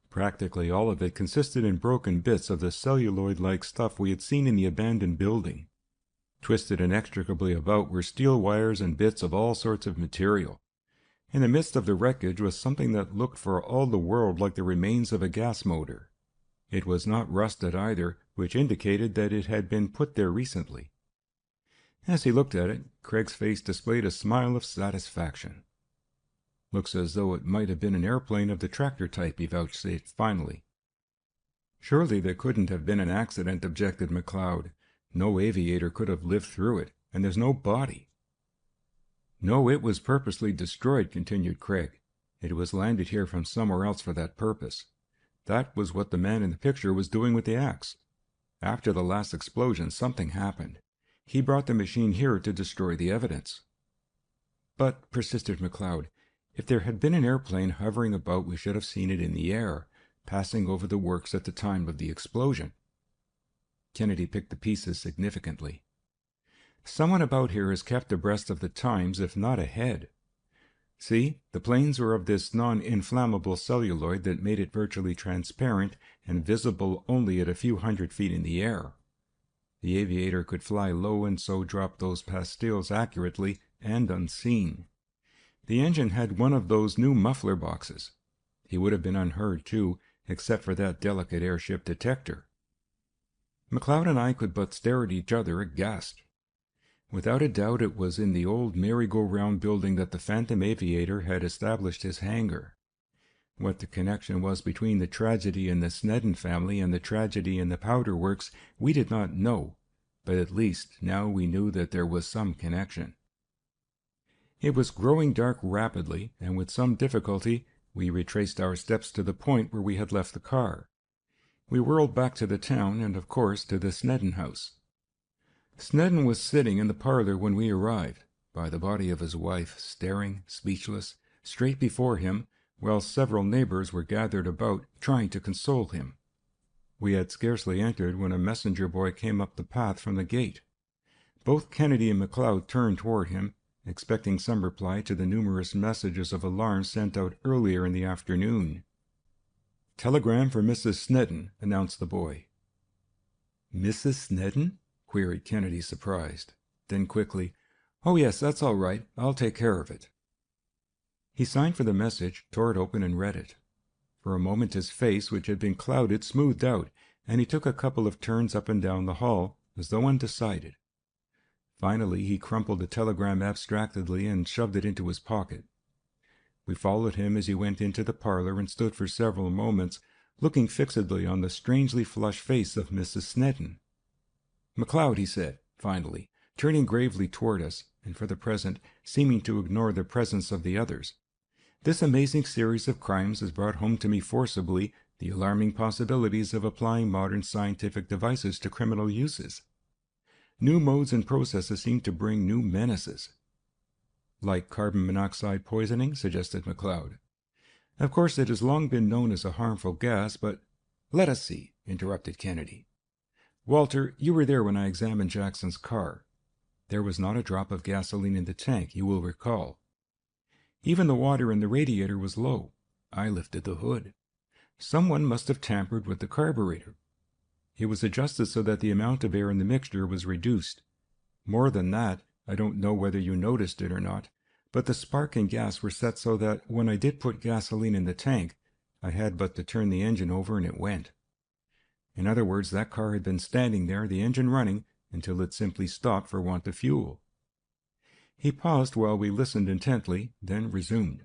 Practically all of it consisted in broken bits of the celluloid-like stuff we had seen in the abandoned building. Twisted inextricably about were steel wires and bits of all sorts of material. In the midst of the wreckage was something that looked for all the world like the remains of a gas motor. It was not rusted either, which indicated that it had been put there recently. As he looked at it, Craig's face displayed a smile of satisfaction. "Looks as though it might have been an airplane of the tractor type," he vouchsafed finally. "Surely there couldn't have been an accident," objected McLeod. "No aviator could have lived through it, and there's no body." "No, it was purposely destroyed," continued Craig. "It was landed here from somewhere else for that purpose. That was what the man in the picture was doing with the axe. After the last explosion, something happened. He brought the machine here to destroy the evidence." "But," persisted McLeod, "if there had been an airplane hovering about, we should have seen it in the air, passing over the works at the time of the explosion." Kennedy picked the pieces significantly. "Someone about here has kept abreast of the times, if not ahead. See, the planes were of this non-inflammable celluloid that made it virtually transparent and visible only at a few 100 feet in the air. The aviator could fly low and so drop those pastilles accurately and unseen. The engine had one of those new muffler boxes. He would have been unheard, too, except for that delicate airship detector." McLeod and I could but stare at each other aghast. Without a doubt it was in the old merry-go-round building that the phantom aviator had established his hangar. What the connection was between the tragedy in the Snedden family and the tragedy in the powder works we did not know, but at least now we knew that there was some connection. It was growing dark rapidly, and with some difficulty we retraced our steps to the point where we had left the car. We whirled back to the town and, of course, to the Snedden house. Snedden was sitting in the parlor when we arrived, by the body of his wife, staring, speechless, straight before him, while several neighbors were gathered about, trying to console him. We had scarcely entered when a messenger boy came up the path from the gate. Both Kennedy and McLeod turned toward him, expecting some reply to the numerous messages of alarm sent out earlier in the afternoon. "Telegram for Mrs. Snedden," announced the boy. "Mrs. Snedden?" queried Kennedy, surprised. Then quickly, "Oh yes, that's all right. I'll take care of it." He signed for the message, tore it open, and read it. For a moment his face, which had been clouded, smoothed out, and he took a couple of turns up and down the hall, as though undecided. Finally he crumpled the telegram abstractedly and shoved it into his pocket. We followed him as he went into the parlor and stood for several moments, looking fixedly on the strangely flushed face of Mrs. Snedden. "McLeod," he said, finally, turning gravely toward us, and for the present seeming to ignore the presence of the others, "this amazing series of crimes has brought home to me forcibly the alarming possibilities of applying modern scientific devices to criminal uses. New modes and processes seem to bring new menaces." "Like carbon monoxide poisoning," suggested McLeod. "Of course it has long been known as a harmful gas, but—" "Let us see," interrupted Kennedy. "Walter, you were there when I examined Jackson's car. There was not a drop of gasoline in the tank, you will recall. Even the water in the radiator was low. I lifted the hood. Someone must have tampered with the carburetor. It was adjusted so that the amount of air in the mixture was reduced. More than that, I don't know whether you noticed it or not, but the spark and gas were set so that when I did put gasoline in the tank, I had but to turn the engine over and it went. In other words, that car had been standing there, the engine running, until it simply stopped for want of fuel." He paused while we listened intently, then resumed.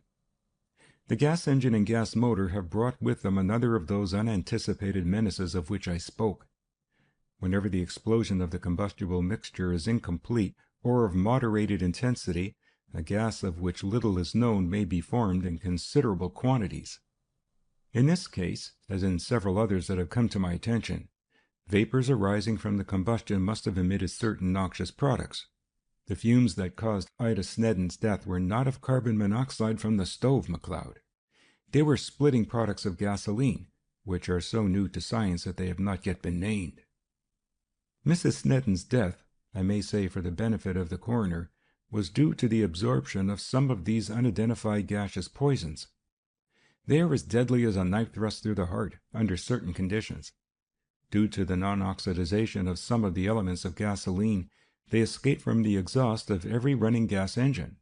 "The gas engine and gas motor have brought with them another of those unanticipated menaces of which I spoke. Whenever the explosion of the combustible mixture is incomplete or of moderated intensity, a gas of which little is known may be formed in considerable quantities. In this case, as in several others that have come to my attention, vapors arising from the combustion must have emitted certain noxious products. The fumes that caused Ida Snedden's death were not of carbon monoxide from the stove, McLeod. They were splitting products of gasoline, which are so new to science that they have not yet been named. Mrs. Snedden's death, I may say for the benefit of the coroner, was due to the absorption of some of these unidentified gaseous poisons. They are as deadly as a knife thrust through the heart, under certain conditions. Due to the non-oxidization of some of the elements of gasoline, they escape from the exhaust of every running gas engine.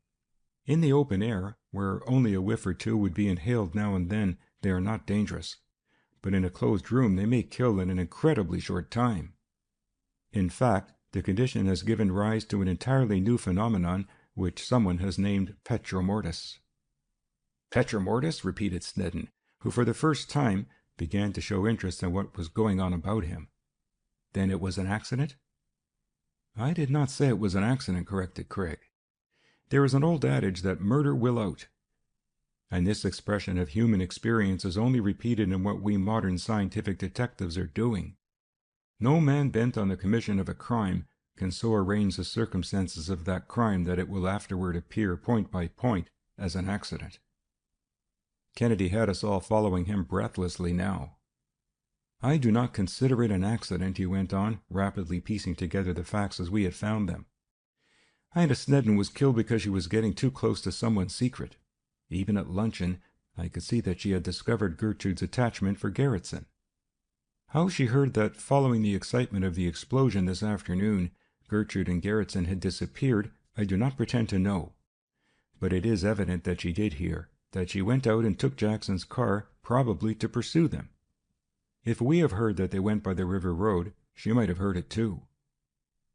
In the open air, where only a whiff or two would be inhaled now and then, they are not dangerous. But in a closed room they may kill in an incredibly short time. In fact, the condition has given rise to an entirely new phenomenon which someone has named petromortis." "Petromortis?" repeated Snedden, who for the first time began to show interest in what was going on about him. "Then it was an accident?" "I did not say it was an accident," corrected Craig. "There is an old adage that murder will out. And this expression of human experience is only repeated in what we modern scientific detectives are doing. No man bent on the commission of a crime can so arrange the circumstances of that crime that it will afterward appear point by point as an accident." Kennedy had us all following him breathlessly now. "I do not consider it an accident," he went on, rapidly piecing together the facts as we had found them. "Ida Snedden was killed because she was getting too close to someone's secret. Even at luncheon, I could see that she had discovered Gertrude's attachment for Garretson. How she heard that, following the excitement of the explosion this afternoon, Gertrude and Garretson had disappeared, I do not pretend to know. But it is evident that she did hear, that she went out and took Jackson's car, probably to pursue them. If we have heard that they went by the river road, she might have heard it too.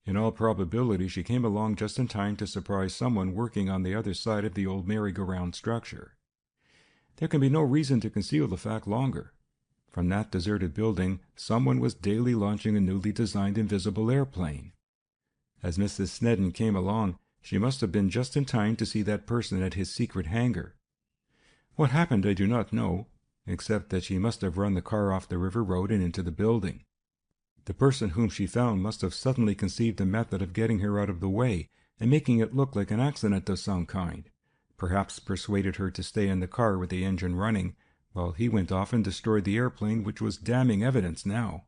In all probability she came along just in time to surprise someone working on the other side of the old merry-go-round structure. There can be no reason to conceal the fact longer. From that deserted building, someone was daily launching a newly designed invisible airplane. As Mrs. Snedden came along, she must have been just in time to see that person at his secret hangar. What happened I do not know, except that she must have run the car off the river road and into the building. The person whom she found must have suddenly conceived a method of getting her out of the way and making it look like an accident of some kind, perhaps persuaded her to stay in the car with the engine running, while he went off and destroyed the airplane, which was damning evidence now.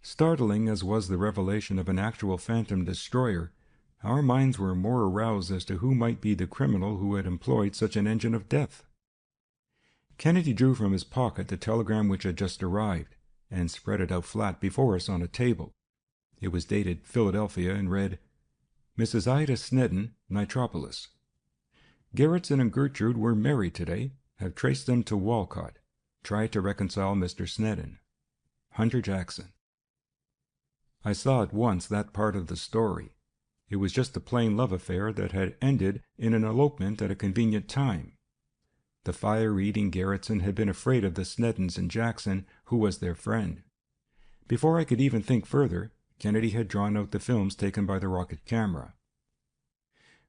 Startling as was the revelation of an actual phantom destroyer, our minds were more aroused as to who might be the criminal who had employed such an engine of death. Kennedy drew from his pocket the telegram which had just arrived, and spread it out flat before us on a table. It was dated Philadelphia and read, Mrs. Ida Snedden, Nitropolis. Garretson and Gertrude were married today. Have traced them to Walcott. Try to reconcile Mr. Snedden. Hunter Jackson. I saw at once that part of the story. It was just a plain love affair that had ended in an elopement at a convenient time. The fire-eating Garretson had been afraid of the Sneddens and Jackson, who was their friend. Before I could even think further, Kennedy had drawn out the films taken by the rocket camera.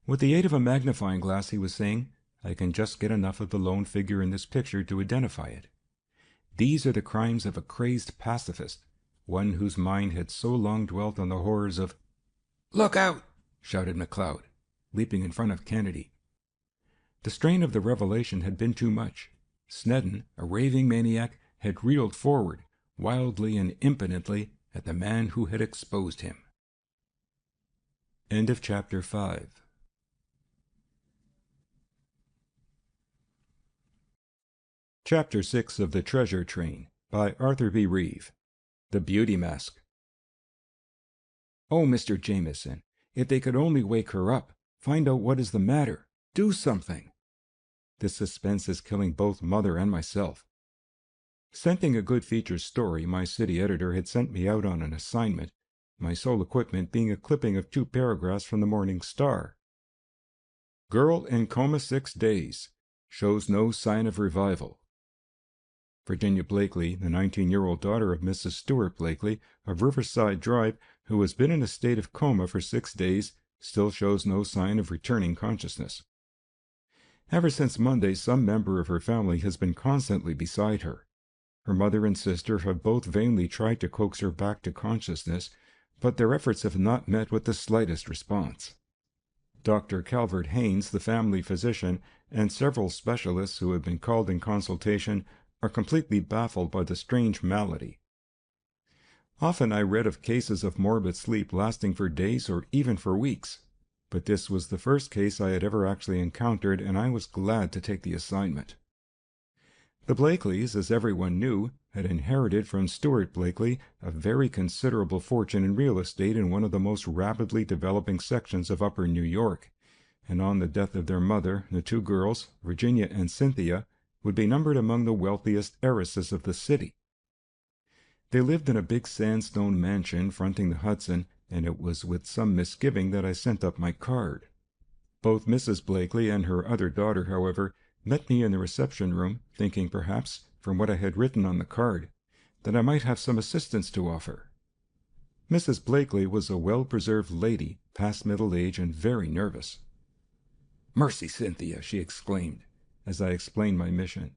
With the aid of a magnifying glass, he was saying, I can just get enough of the lone figure in this picture to identify it. These are the crimes of a crazed pacifist, one whose mind had so long dwelt on the horrors of— "Look out!" shouted McLeod, leaping in front of Kennedy. The strain of the revelation had been too much. Snedden, a raving maniac, had reeled forward, wildly and impotently, at the man who had exposed him. End of Chapter 5. Chapter 6 of The Treasure Train, by Arthur B. Reeve. The Beauty Mask. Oh, Mr. Jameson, if they could only wake her up, find out what is the matter, do something. This suspense is killing both mother and myself. Scenting a good feature story, my city editor had sent me out on an assignment, my sole equipment being a clipping of 2 paragraphs from the Morning Star. Girl in coma 6 days. Shows no sign of revival. Virginia Blakely, the 19-year-old daughter of Mrs. Stuart Blakely of Riverside Drive, who has been in a state of coma for 6 days, still shows no sign of returning consciousness. Ever since Monday, some member of her family has been constantly beside her. Her mother and sister have both vainly tried to coax her back to consciousness, but their efforts have not met with the slightest response. Dr. Calvert Haynes, the family physician, and several specialists who have been called in consultation are completely baffled by the strange malady. Often I read of cases of morbid sleep lasting for days or even for weeks, but this was the first case I had ever actually encountered, and I was glad to take the assignment. The Blakeleys, as everyone knew, had inherited from Stuart Blakely a very considerable fortune in real estate in one of the most rapidly developing sections of Upper New York, and on the death of their mother, the 2 girls, Virginia and Cynthia, would be numbered among the wealthiest heiresses of the city. They lived in a big sandstone mansion fronting the Hudson, and it was with some misgiving that I sent up my card. Both Mrs. Blakely and her other daughter, however, met me in the reception room, thinking perhaps, from what I had written on the card, that I might have some assistance to offer. Mrs. Blakely was a well-preserved lady, past middle age and very nervous. "Mercy, Cynthia," she exclaimed, as I explained my mission.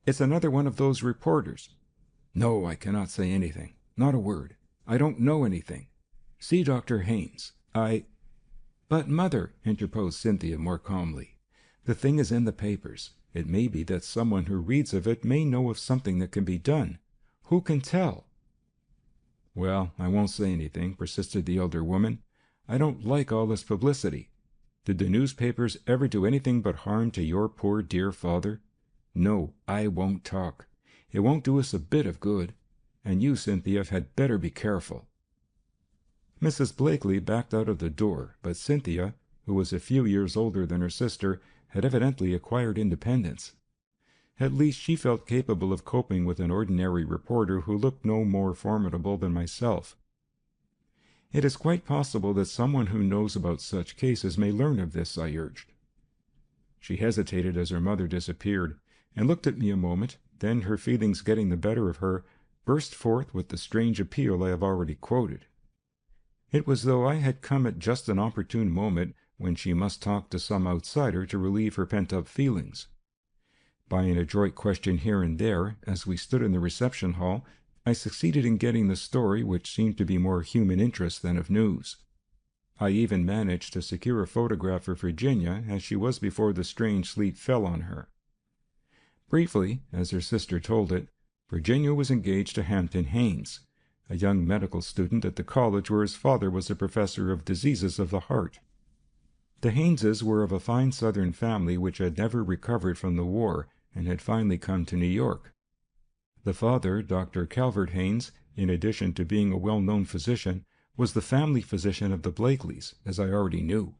"It's another one of those reporters." "No, I cannot say anything. Not a word. I don't know anything. See Dr. Haynes. But, Mother," interposed Cynthia more calmly, "the thing is in the papers. It may be that someone who reads of it may know of something that can be done. Who can tell?" "Well, I won't say anything," persisted the elder woman. "I don't like all this publicity. Did the newspapers ever do anything but harm to your poor dear father? No, I won't talk. It won't do us a bit of good. And you, Cynthia, had better be careful." Mrs. Blakely backed out of the door, but Cynthia, who was a few years older than her sister, had evidently acquired independence. At least she felt capable of coping with an ordinary reporter who looked no more formidable than myself. "It is quite possible that someone who knows about such cases may learn of this," I urged. She hesitated as her mother disappeared, and looked at me a moment, then, her feelings getting the better of her, burst forth with the strange appeal I have already quoted. It was though I had come at just an opportune moment when she must talk to some outsider to relieve her pent-up feelings. By an adroit question here and there, as we stood in the reception hall, I succeeded in getting the story which seemed to be more human interest than of news. I even managed to secure a photograph of Virginia as she was before the strange sleep fell on her. Briefly, as her sister told it, Virginia was engaged to Hampton Haynes, a young medical student at the college where his father was a professor of diseases of the heart. The Hayneses were of a fine Southern family which had never recovered from the war and had finally come to New York. The father, Dr. Calvert Haynes, in addition to being a well-known physician, was the family physician of the Blakeleys, as I already knew.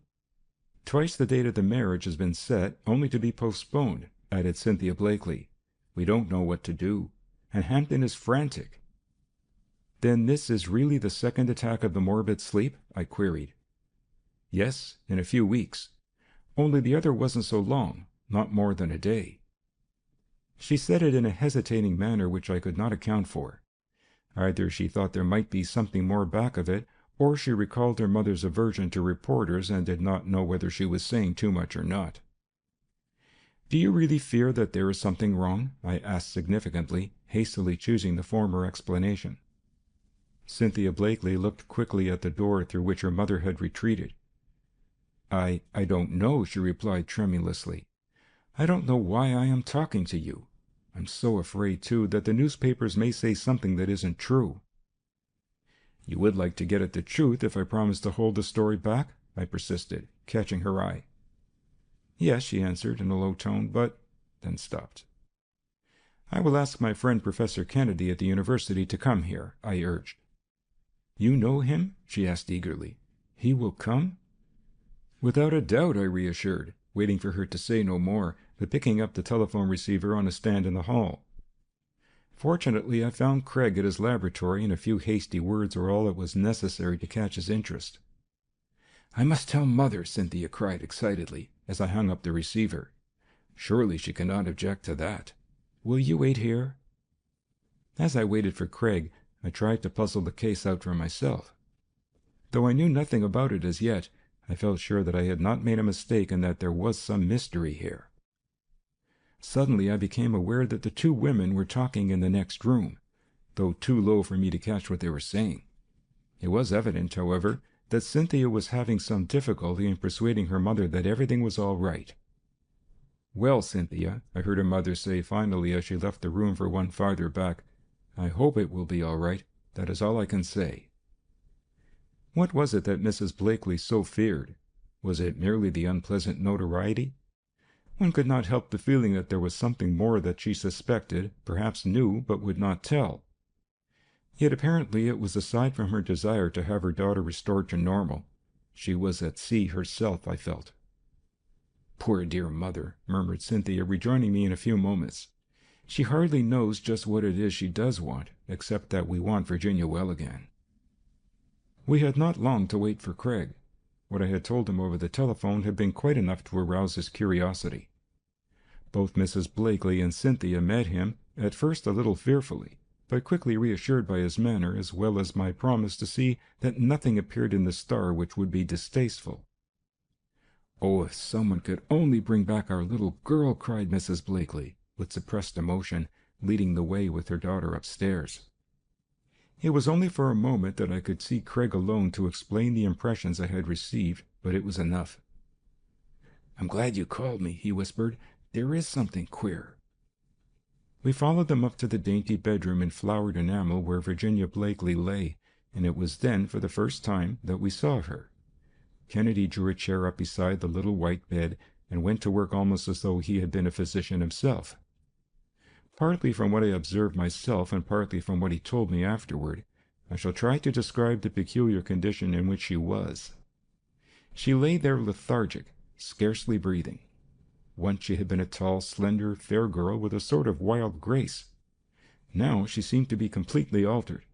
Twice the date of the marriage has been set, only to be postponed, added Cynthia Blakely. We don't know what to do, and Hampton is frantic. Then this is really the second attack of the morbid sleep? I queried. Yes, in a few weeks. Only the other wasn't so long, not more than a day. She said it in a hesitating manner which I could not account for. Either she thought there might be something more back of it, or she recalled her mother's aversion to reporters and did not know whether she was saying too much or not. Do you really fear that there is something wrong? I asked significantly, hastily choosing the former explanation. Cynthia Blakely looked quickly at the door through which her mother had retreated. I don't know, she replied tremulously. I don't know why I am talking to you. I'm so afraid, too, that the newspapers may say something that isn't true. You would like to get at the truth if I promised to hold the story back? I persisted, catching her eye. Yes, she answered in a low tone, but then stopped. I will ask my friend Professor Kennedy at the university to come here, I urged. You know him? She asked eagerly. He will come? Without a doubt, I reassured, waiting for her to say no more, but picking up the telephone receiver on a stand in the hall. Fortunately, I found Craig at his laboratory, and a few hasty words were all that was necessary to catch his interest. I must tell Mother, Cynthia cried excitedly, as I hung up the receiver. Surely she cannot object to that. Will you wait here? As I waited for Craig, I tried to puzzle the case out for myself. Though I knew nothing about it as yet, I felt sure that I had not made a mistake and that there was some mystery here. Suddenly I became aware that the two women were talking in the next room, though too low for me to catch what they were saying. It was evident, however, that Cynthia was having some difficulty in persuading her mother that everything was all right. Well, Cynthia, I heard her mother say finally as she left the room for one farther back, I hope it will be all right. That is all I can say. What was it that Mrs. Blakely so feared? Was it merely the unpleasant notoriety? One could not help the feeling that there was something more that she suspected, perhaps knew, but would not tell. Yet apparently it was aside from her desire to have her daughter restored to normal. She was at sea herself, I felt. Poor dear mother, murmured Cynthia, rejoining me in a few moments. She hardly knows just what it is she does want, except that we want Virginia well again. We had not long to wait for Craig. What I had told him over the telephone had been quite enough to arouse his curiosity. Both Mrs. Blakely and Cynthia met him, at first a little fearfully, but quickly reassured by his manner as well as my promise to see that nothing appeared in the star which would be distasteful. Oh, if someone could only bring back our little girl, cried Mrs. Blakely, with suppressed emotion, leading the way with her daughter upstairs. It was only for a moment that I could see Craig alone to explain the impressions I had received, but it was enough. I'm glad you called me, he whispered. There is something queer. We followed them up to the dainty bedroom in flowered enamel where Virginia Blakely lay, and it was then, for the first time, that we saw her. Kennedy drew a chair up beside the little white bed and went to work almost as though he had been a physician himself. Partly from what I observed myself and partly from what he told me afterward, I shall try to describe the peculiar condition in which she was. She lay there lethargic, scarcely breathing. Once she had been a tall, slender, fair girl with a sort of wild grace. Now she seemed to be completely altered.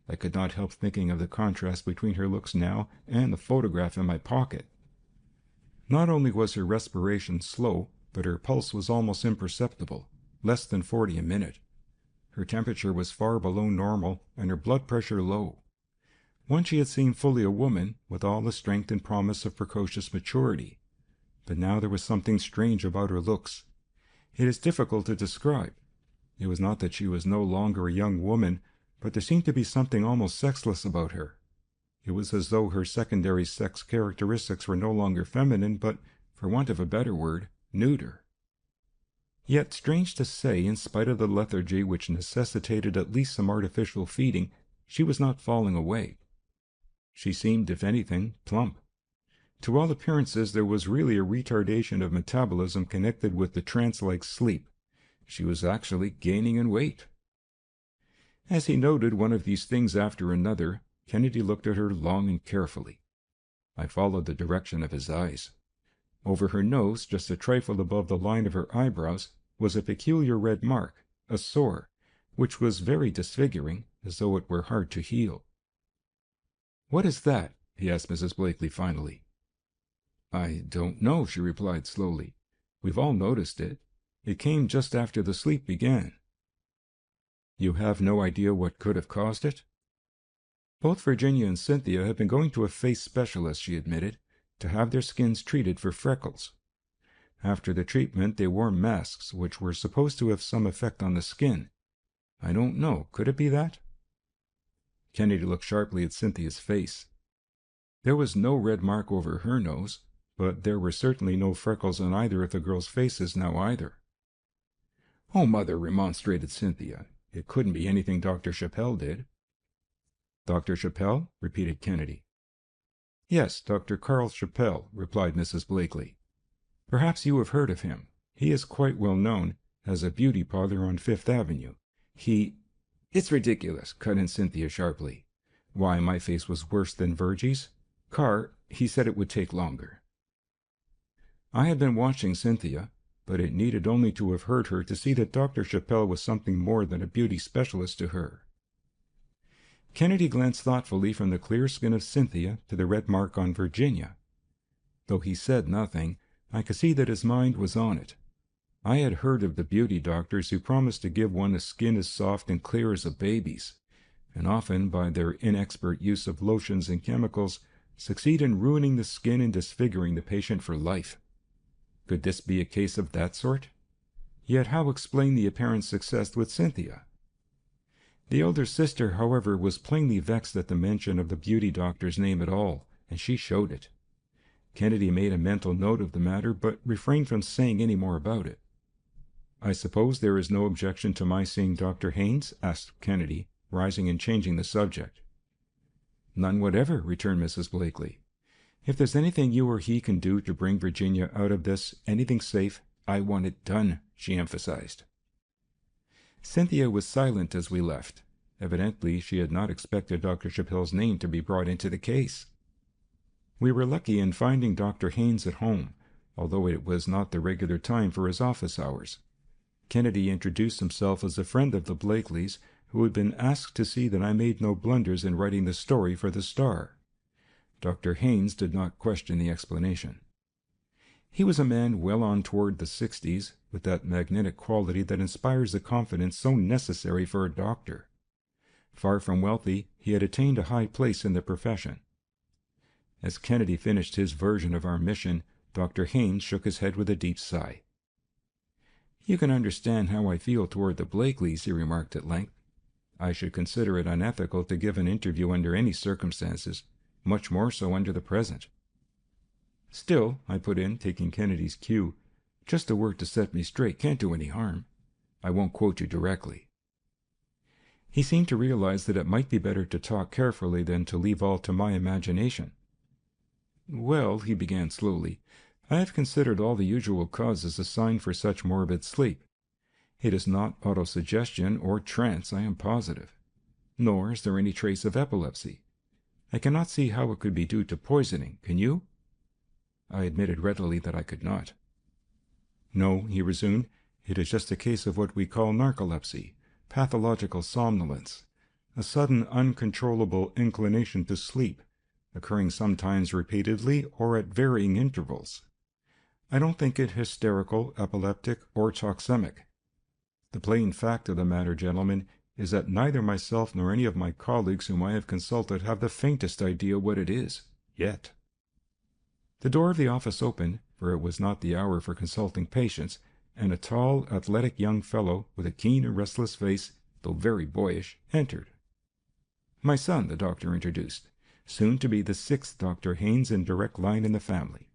I could not help thinking of the contrast between her looks now and the photograph in my pocket. Not only was her respiration slow, but her pulse was almost imperceptible. Less than 40 a minute. Her temperature was far below normal, and her blood pressure low. Once she had seemed fully a woman, with all the strength and promise of precocious maturity. But now there was something strange about her looks. It is difficult to describe. It was not that she was no longer a young woman, but there seemed to be something almost sexless about her. It was as though her secondary sex characteristics were no longer feminine, but, for want of a better word, neuter. Yet, strange to say, in spite of the lethargy which necessitated at least some artificial feeding, She was not falling away. She seemed, if anything, plump. To all appearances, there was really a retardation of metabolism connected with the trance-like sleep. She was actually gaining in weight. As he noted one of these things after another, Kennedy looked at her long and carefully. I followed the direction of his eyes. Over her nose, just a trifle above the line of her eyebrows, was a peculiar red mark, a sore, which was very disfiguring, as though it were hard to heal. "What is that?" he asked Mrs. Blakely finally. "I don't know," she replied slowly. "We've all noticed it. It came just after the sleep began." "You have no idea what could have caused it?" "Both Virginia and Cynthia have been going to a face specialist," she admitted, "to have their skins treated for freckles. After the treatment, they wore masks which were supposed to have some effect on the skin. I don't know. Could it be that?" Kennedy looked sharply at Cynthia's face. There was no red mark over her nose, but there were certainly no freckles on either of the girls' faces now either. "Oh, Mother," remonstrated Cynthia. "It couldn't be anything Dr. Chappelle did." "Dr. Chappelle?" repeated Kennedy. "Yes, Dr. Carl Chappelle," replied Mrs. Blakely. "Perhaps you have heard of him. He is quite well known, has a beauty parlor on Fifth Avenue. He—" "It's ridiculous," cut in Cynthia sharply. "Why, my face was worse than Virgie's. He said it would take longer." I had been watching Cynthia, but it needed only to have heard her to see that Dr. Chappelle was something more than a beauty specialist to her. Kennedy glanced thoughtfully from the clear skin of Cynthia to the red mark on Virginia. Though he said nothing, I could see that his mind was on it. I had heard of the beauty doctors who promised to give one a skin as soft and clear as a baby's, and often, by their inexpert use of lotions and chemicals, succeed in ruining the skin and disfiguring the patient for life. Could this be a case of that sort? Yet how explain the apparent success with Cynthia? The elder sister, however, was plainly vexed at the mention of the beauty doctor's name at all, and she showed it. Kennedy made a mental note of the matter, but refrained from saying any more about it. "I suppose there is no objection to my seeing Dr. Haynes?" asked Kennedy, rising and changing the subject. "None whatever," returned Mrs. Blakely. "If there's anything you or he can do to bring Virginia out of this, anything safe, I want it done," she emphasized. Cynthia was silent as we left. Evidently, she had not expected Dr. Chappelle's name to be brought into the case. We were lucky in finding Dr. Haynes at home, although it was not the regular time for his office hours. Kennedy introduced himself as a friend of the Blakeleys, who had been asked to see that I made no blunders in writing the story for the Star. Dr. Haynes did not question the explanation. He was a man well on toward the 60s, with that magnetic quality that inspires the confidence so necessary for a doctor. Far from wealthy, he had attained a high place in the profession. As Kennedy finished his version of our mission, Dr. Haynes shook his head with a deep sigh. "You can understand how I feel toward the Blakeleys," he remarked at length. "I should consider it unethical to give an interview under any circumstances, much more so under the present." "Still," I put in, taking Kennedy's cue, "just a word to set me straight can't do any harm. I won't quote you directly." He seemed to realize that it might be better to talk carefully than to leave all to my imagination. "Well," he began slowly, "I have considered all the usual causes assigned for such morbid sleep. It is not autosuggestion or trance, I am positive. Nor is there any trace of epilepsy. I cannot see how it could be due to poisoning, can you?" I admitted readily that I could not. "No," he resumed, "it is just a case of what we call narcolepsy, pathological somnolence, a sudden uncontrollable inclination to sleep, occurring sometimes repeatedly or at varying intervals. I don't think it hysterical, epileptic, or toxemic. The plain fact of the matter, gentlemen, is that neither myself nor any of my colleagues whom I have consulted have the faintest idea what it is, yet." The door of the office opened, for it was not the hour for consulting patients, and a tall, athletic young fellow, with a keen and restless face, though very boyish, entered. "My son," the doctor introduced, "soon to be the 6th Dr. Haynes in direct line in the family."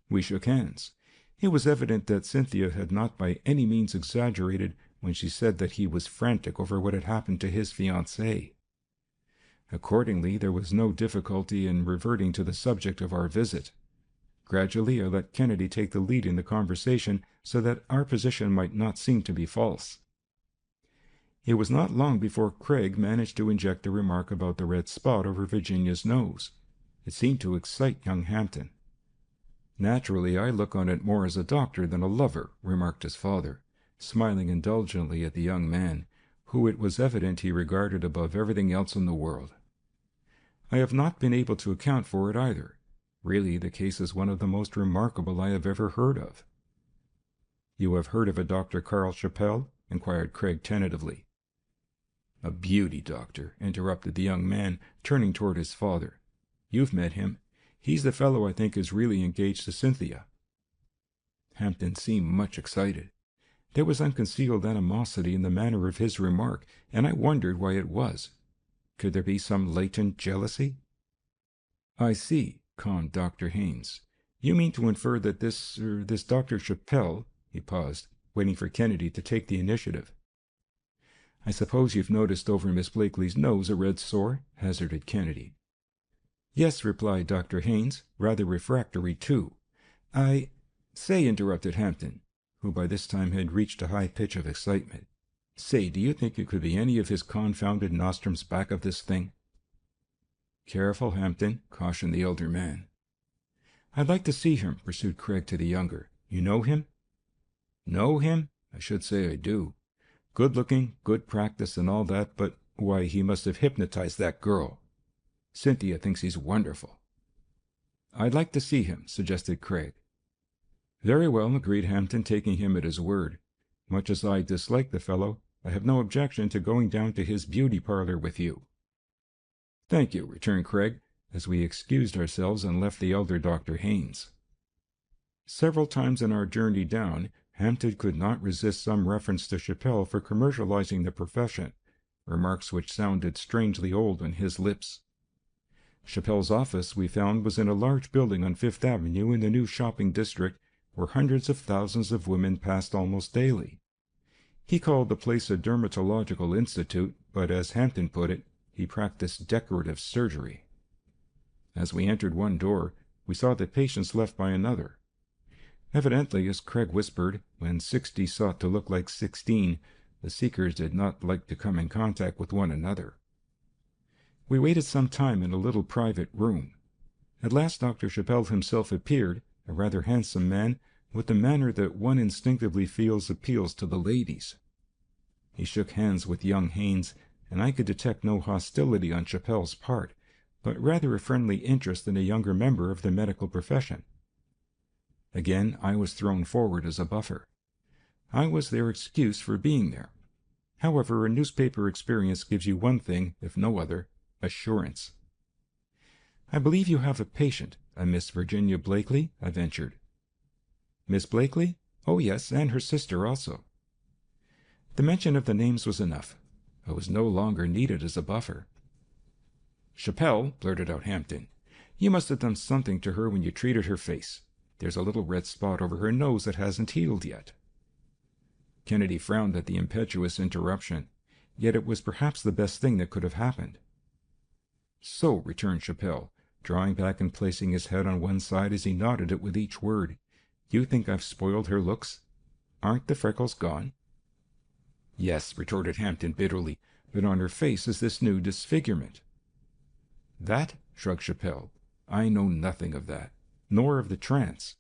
We shook hands. It was evident that Cynthia had not by any means exaggerated when she said that he was frantic over what had happened to his fiancée. Accordingly, there was no difficulty in reverting to the subject of our visit. Gradually, I let Kennedy take the lead in the conversation so that our position might not seem to be false. It was not long before Craig managed to inject a remark about the red spot over Virginia's nose. It seemed to excite young Hampton. "Naturally, I look on it more as a doctor than a lover," remarked his father, smiling indulgently at the young man, who it was evident he regarded above everything else in the world. "I have not been able to account for it either. Really, the case is one of the most remarkable I have ever heard of." "You have heard of a Dr. Carl Chappell?" inquired Craig tentatively. "A beauty, doctor," interrupted the young man, turning toward his father. "You've met him. He's the fellow I think is really engaged to Cynthia." Hampton seemed much excited. There was unconcealed animosity in the manner of his remark, and I wondered why it was. Could there be some latent jealousy? "I see," calmed Dr. Haynes. "You mean to infer that this Dr. Chappell—" He paused, waiting for Kennedy to take the initiative. "I suppose you've noticed over Miss Blakely's nose a red sore?" hazarded Kennedy. "Yes," replied Dr. Haynes, rather refractory too. Say," interrupted Hampton, who by this time had reached a high pitch of excitement. "Say, do you think it could be any of his confounded nostrums back of this thing?" "Careful, Hampton," cautioned the elder man. "I'd like to see him," pursued Craig to the younger. "You know him?" "Know him? I should say I do. Good-looking, good practice and all that, but, why, he must have hypnotized that girl. Cynthia thinks he's wonderful." "I'd like to see him," suggested Craig. "Very well," agreed Hampton, taking him at his word. "Much as I dislike the fellow, I have no objection to going down to his beauty parlor with you." "Thank you," returned Craig, as we excused ourselves and left the elder Dr. Haynes. Several times in our journey down, Hampton could not resist some reference to Chappell for commercializing the profession, remarks which sounded strangely old on his lips. Chappell's office, we found, was in a large building on Fifth Avenue in the new shopping district, where hundreds of thousands of women passed almost daily. He called the place a dermatological institute, but as Hampton put it, he practiced decorative surgery. As we entered one door, we saw the patients left by another. Evidently, as Craig whispered, when 60 sought to look like 16, the seekers did not like to come in contact with one another. We waited some time in a little private room. At last Dr. Chappell himself appeared, a rather handsome man, with the manner that one instinctively feels appeals to the ladies. He shook hands with young Haynes, and I could detect no hostility on Chappell's part, but rather a friendly interest in a younger member of the medical profession. Again, I was thrown forward as a buffer. I was their excuse for being there. However, a newspaper experience gives you one thing, if no other, assurance. "I believe you have a patient, a Miss Virginia Blakely," I ventured. "Miss Blakely? Oh, yes, and her sister also." The mention of the names was enough. I was no longer needed as a buffer. "Chappell," blurted out Hampton, "you must have done something to her when you treated her face. There's a little red spot over her nose that hasn't healed yet." Kennedy frowned at the impetuous interruption, yet it was perhaps the best thing that could have happened. "So," returned Chappell, drawing back and placing his head on one side as he nodded it with each word, "you think I've spoiled her looks? Aren't the freckles gone?" "Yes," retorted Hampton bitterly, "but on her face is this new disfigurement." "That?" shrugged Chappell. "I know nothing of that, nor of the trance.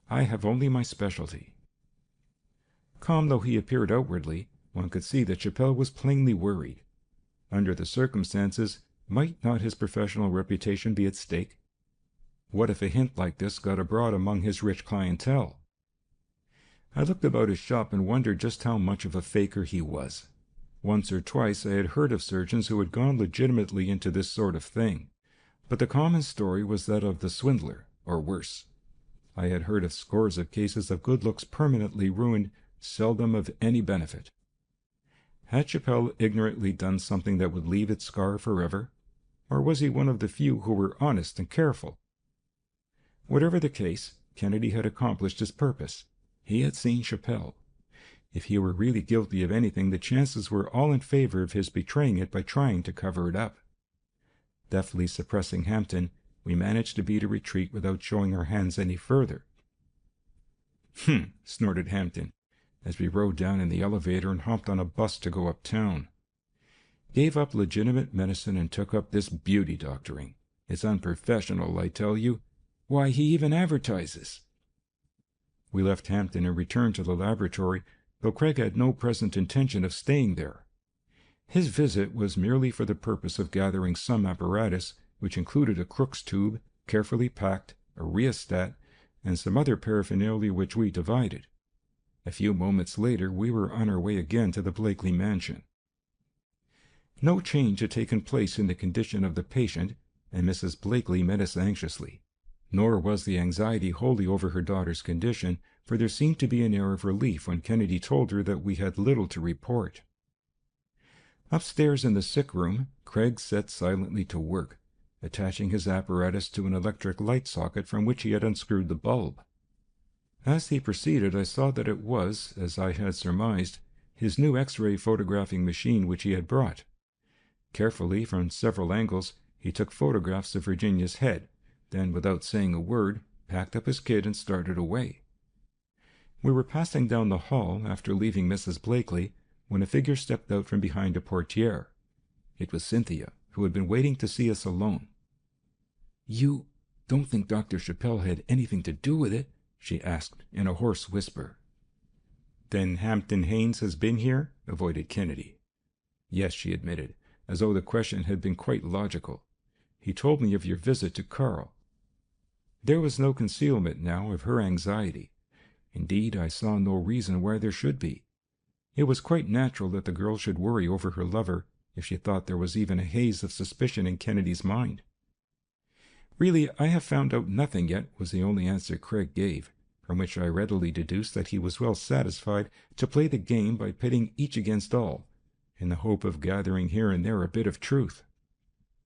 I have only my specialty." Calm though he appeared outwardly, one could see that Chappell was plainly worried. Under the circumstances, might not his professional reputation be at stake? What if a hint like this got abroad among his rich clientele? I looked about his shop and wondered just how much of a faker he was. Once or twice I had heard of surgeons who had gone legitimately into this sort of thing, but the common story was that of the swindler, or worse. I had heard of scores of cases of good looks permanently ruined, seldom of any benefit. Had Chappell ignorantly done something that would leave its scar forever? Or was he one of the few who were honest and careful? Whatever the case, Kennedy had accomplished his purpose. He had seen Chappell. If he were really guilty of anything, the chances were all in favor of his betraying it by trying to cover it up. Deftly suppressing Hampton, we managed to beat a retreat without showing our hands any further. Snorted Hampton, as we rode down in the elevator and hopped on a bus to go uptown. Gave up legitimate medicine and took up this beauty doctoring. It's unprofessional, I tell you. Why, he even advertises. We left Hampton and returned to the laboratory, though Craig had no present intention of staying there. His visit was merely for the purpose of gathering some apparatus, which included a Crookes tube, carefully packed, a rheostat, and some other paraphernalia which we divided. A few moments later we were on our way again to the Blakely mansion. No change had taken place in the condition of the patient, and Mrs. Blakely met us anxiously. Nor was the anxiety wholly over her daughter's condition, for there seemed to be an air of relief when Kennedy told her that we had little to report. Upstairs in the sick room, Craig set silently to work, attaching his apparatus to an electric light socket from which he had unscrewed the bulb. As he proceeded, I saw that it was, as I had surmised, his new X-ray photographing machine which he had brought. Carefully, from several angles, he took photographs of Virginia's head, then, without saying a word, packed up his kit and started away. We were passing down the hall after leaving Mrs. Blakely when a figure stepped out from behind a portiere. It was Cynthia, who had been waiting to see us alone. "You don't think Dr. Chappelle had anything to do with it?" she asked in a hoarse whisper. "Then Hampton Haynes has been here?" avoided Kennedy. "Yes," she admitted, as though the question had been quite logical. "He told me of your visit to Carl." There was no concealment now of her anxiety. Indeed, I saw no reason why there should be. It was quite natural that the girl should worry over her lover if she thought there was even a haze of suspicion in Kennedy's mind. "Really, I have found out nothing yet," was the only answer Craig gave, from which I readily deduced that he was well satisfied to play the game by pitting each against all, in the hope of gathering here and there a bit of truth.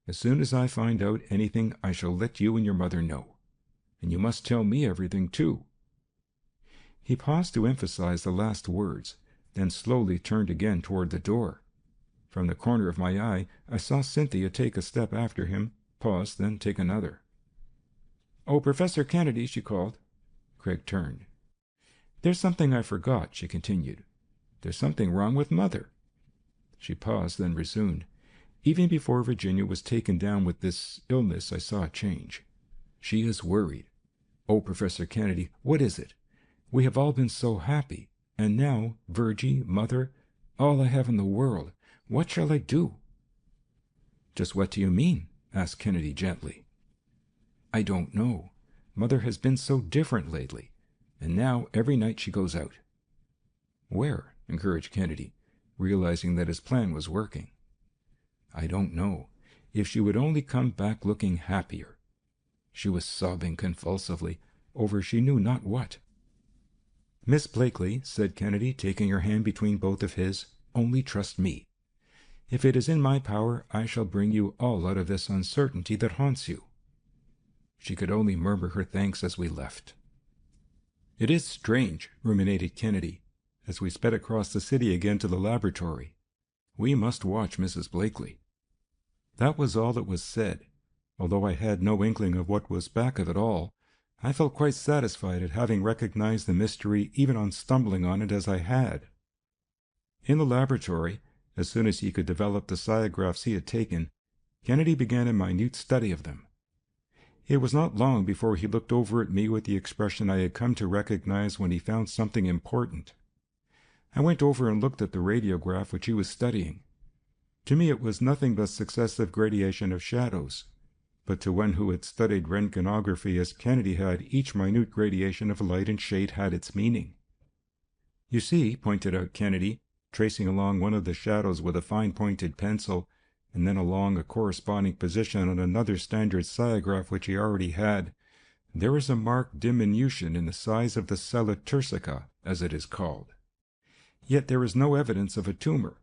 "As soon as I find out anything, I shall let you and your mother know. And you must tell me everything, too." He paused to emphasize the last words, then slowly turned again toward the door. From the corner of my eye, I saw Cynthia take a step after him, pause, then take another. "Oh, Professor Kennedy," she called. Craig turned. "There's something I forgot," she continued. "There's something wrong with Mother." She paused, then resumed. "Even before Virginia was taken down with this illness, I saw a change. She is worried. Oh, Professor Kennedy, what is it? We have all been so happy, and now, Virgie, Mother, all I have in the world. What shall I do?" "Just what do you mean?" asked Kennedy gently. "I don't know. Mother has been so different lately, and now every night she goes out." "Where?" encouraged Kennedy, realizing that his plan was working. "I don't know. If she would only come back looking happier." She was sobbing convulsively over she knew not what. "Miss Blakely," said Kennedy, taking her hand between both of his, "only trust me. If it is in my power, I shall bring you all out of this uncertainty that haunts you." She could only murmur her thanks as we left. "It is strange," ruminated Kennedy, as we sped across the city again to the laboratory. "We must watch Mrs. Blakely." That was all that was said. Although I had no inkling of what was back of it all, I felt quite satisfied at having recognized the mystery even on stumbling on it as I had. In the laboratory, as soon as he could develop the sciagraphs he had taken, Kennedy began a minute study of them. It was not long before he looked over at me with the expression I had come to recognize when he found something important. I went over and looked at the radiograph which he was studying. To me it was nothing but successive gradation of shadows, but to one who had studied röntgenography as Kennedy had, each minute gradation of light and shade had its meaning. "You see," pointed out Kennedy, tracing along one of the shadows with a fine-pointed pencil, and then along a corresponding position on another standard sciagraph which he already had, "there is a marked diminution in the size of the cella turcica, as it is called. Yet there is no evidence of a tumor."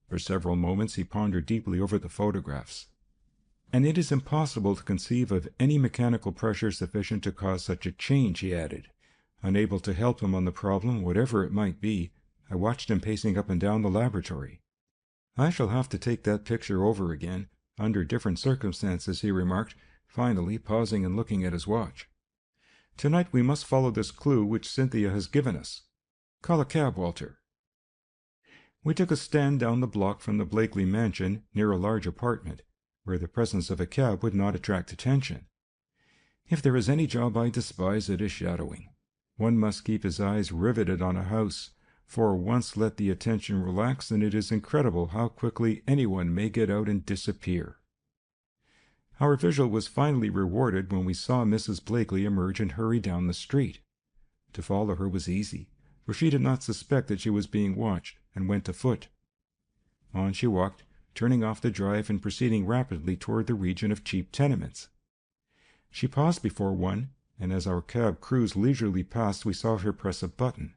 For several moments he pondered deeply over the photographs. "And it is impossible to conceive of any mechanical pressure sufficient to cause such a change," he added. Unable to help him on the problem, whatever it might be, I watched him pacing up and down the laboratory. "I shall have to take that picture over again, under different circumstances," he remarked, finally pausing and looking at his watch. "Tonight we must follow this clue which Cynthia has given us. Call a cab, Walter." We took a stand down the block from the Blakely mansion, near a large apartment, where the presence of a cab would not attract attention. If there is any job I despise, it is shadowing. One must keep his eyes riveted on a house, for once let the attention relax, and it is incredible how quickly anyone may get out and disappear. Our vigil was finally rewarded when we saw Mrs. Blakely emerge and hurry down the street. To follow her was easy, for she did not suspect that she was being watched, and went afoot. On she walked, turning off the drive and proceeding rapidly toward the region of cheap tenements. She paused before one, and as our cab cruised leisurely past, we saw her press a button,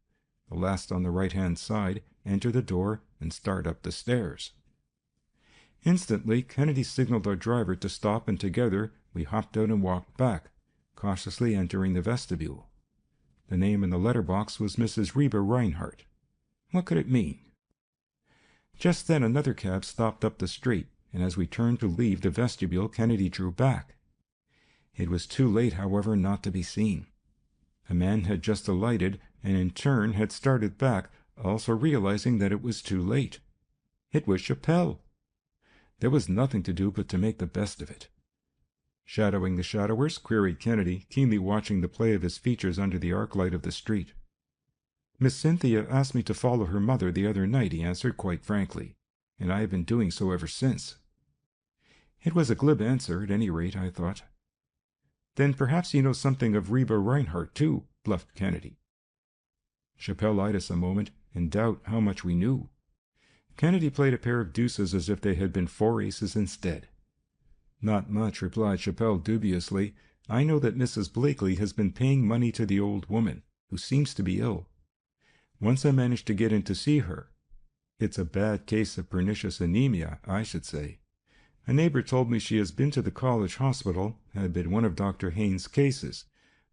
the last on the right-hand side, enter the door, and start up the stairs. Instantly, Kennedy signaled our driver to stop, and together we hopped out and walked back, cautiously entering the vestibule. The name in the letterbox was Mrs. Reeve Reinhardt. What could it mean? Just then another cab stopped up the street, and as we turned to leave the vestibule, Kennedy drew back. It was too late, however, not to be seen. A man had just alighted, and in turn had started back, also realizing that it was too late. It was Chappelle. There was nothing to do but to make the best of it. "Shadowing the shadowers?" queried Kennedy, keenly watching the play of his features under the arc light of the street. "Miss Cynthia asked me to follow her mother the other night," he answered quite frankly, "and I have been doing so ever since." It was a glib answer, at any rate, I thought. "Then perhaps you know something of Reeve Reinhardt, too," bluffed Kennedy. Chappelle eyed us a moment, in doubt how much we knew. Kennedy played a pair of deuces as if they had been 4 aces instead. "Not much," replied Chappelle dubiously. "I know that Mrs. Blakely has been paying money to the old woman, who seems to be ill. Once I managed to get in to see her. It's a bad case of pernicious anemia, I should say. A neighbor told me she has been to the college hospital, had been one of Dr. Haynes' cases,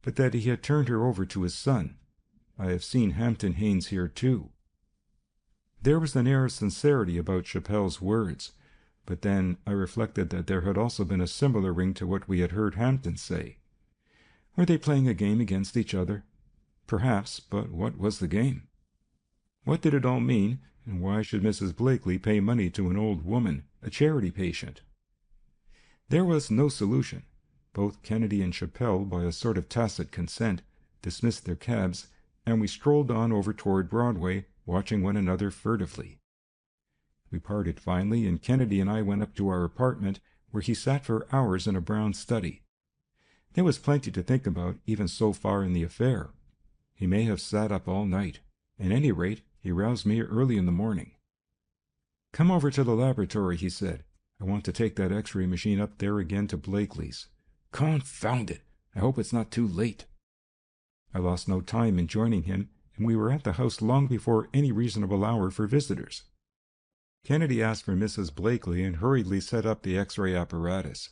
but that he had turned her over to his son. I have seen Hampton Haynes here, too." There was an air of sincerity about Chappelle's words, but then I reflected that there had also been a similar ring to what we had heard Hampton say. Were they playing a game against each other? Perhaps, but what was the game? What did it all mean, and why should Mrs. Blakely pay money to an old woman, a charity patient? There was no solution. Both Kennedy and Chappelle, by a sort of tacit consent, dismissed their cabs, and we strolled on over toward Broadway, watching one another furtively. We parted finally, and Kennedy and I went up to our apartment, where he sat for hours in a brown study. There was plenty to think about, even so far in the affair. He may have sat up all night. At any rate, he roused me early in the morning. "Come over to the laboratory," he said. "I want to take that X-ray machine up there again to Blakely's. Confound it! I hope it's not too late." I lost no time in joining him, and we were at the house long before any reasonable hour for visitors. Kennedy asked for Mrs. Blakely and hurriedly set up the X-ray apparatus.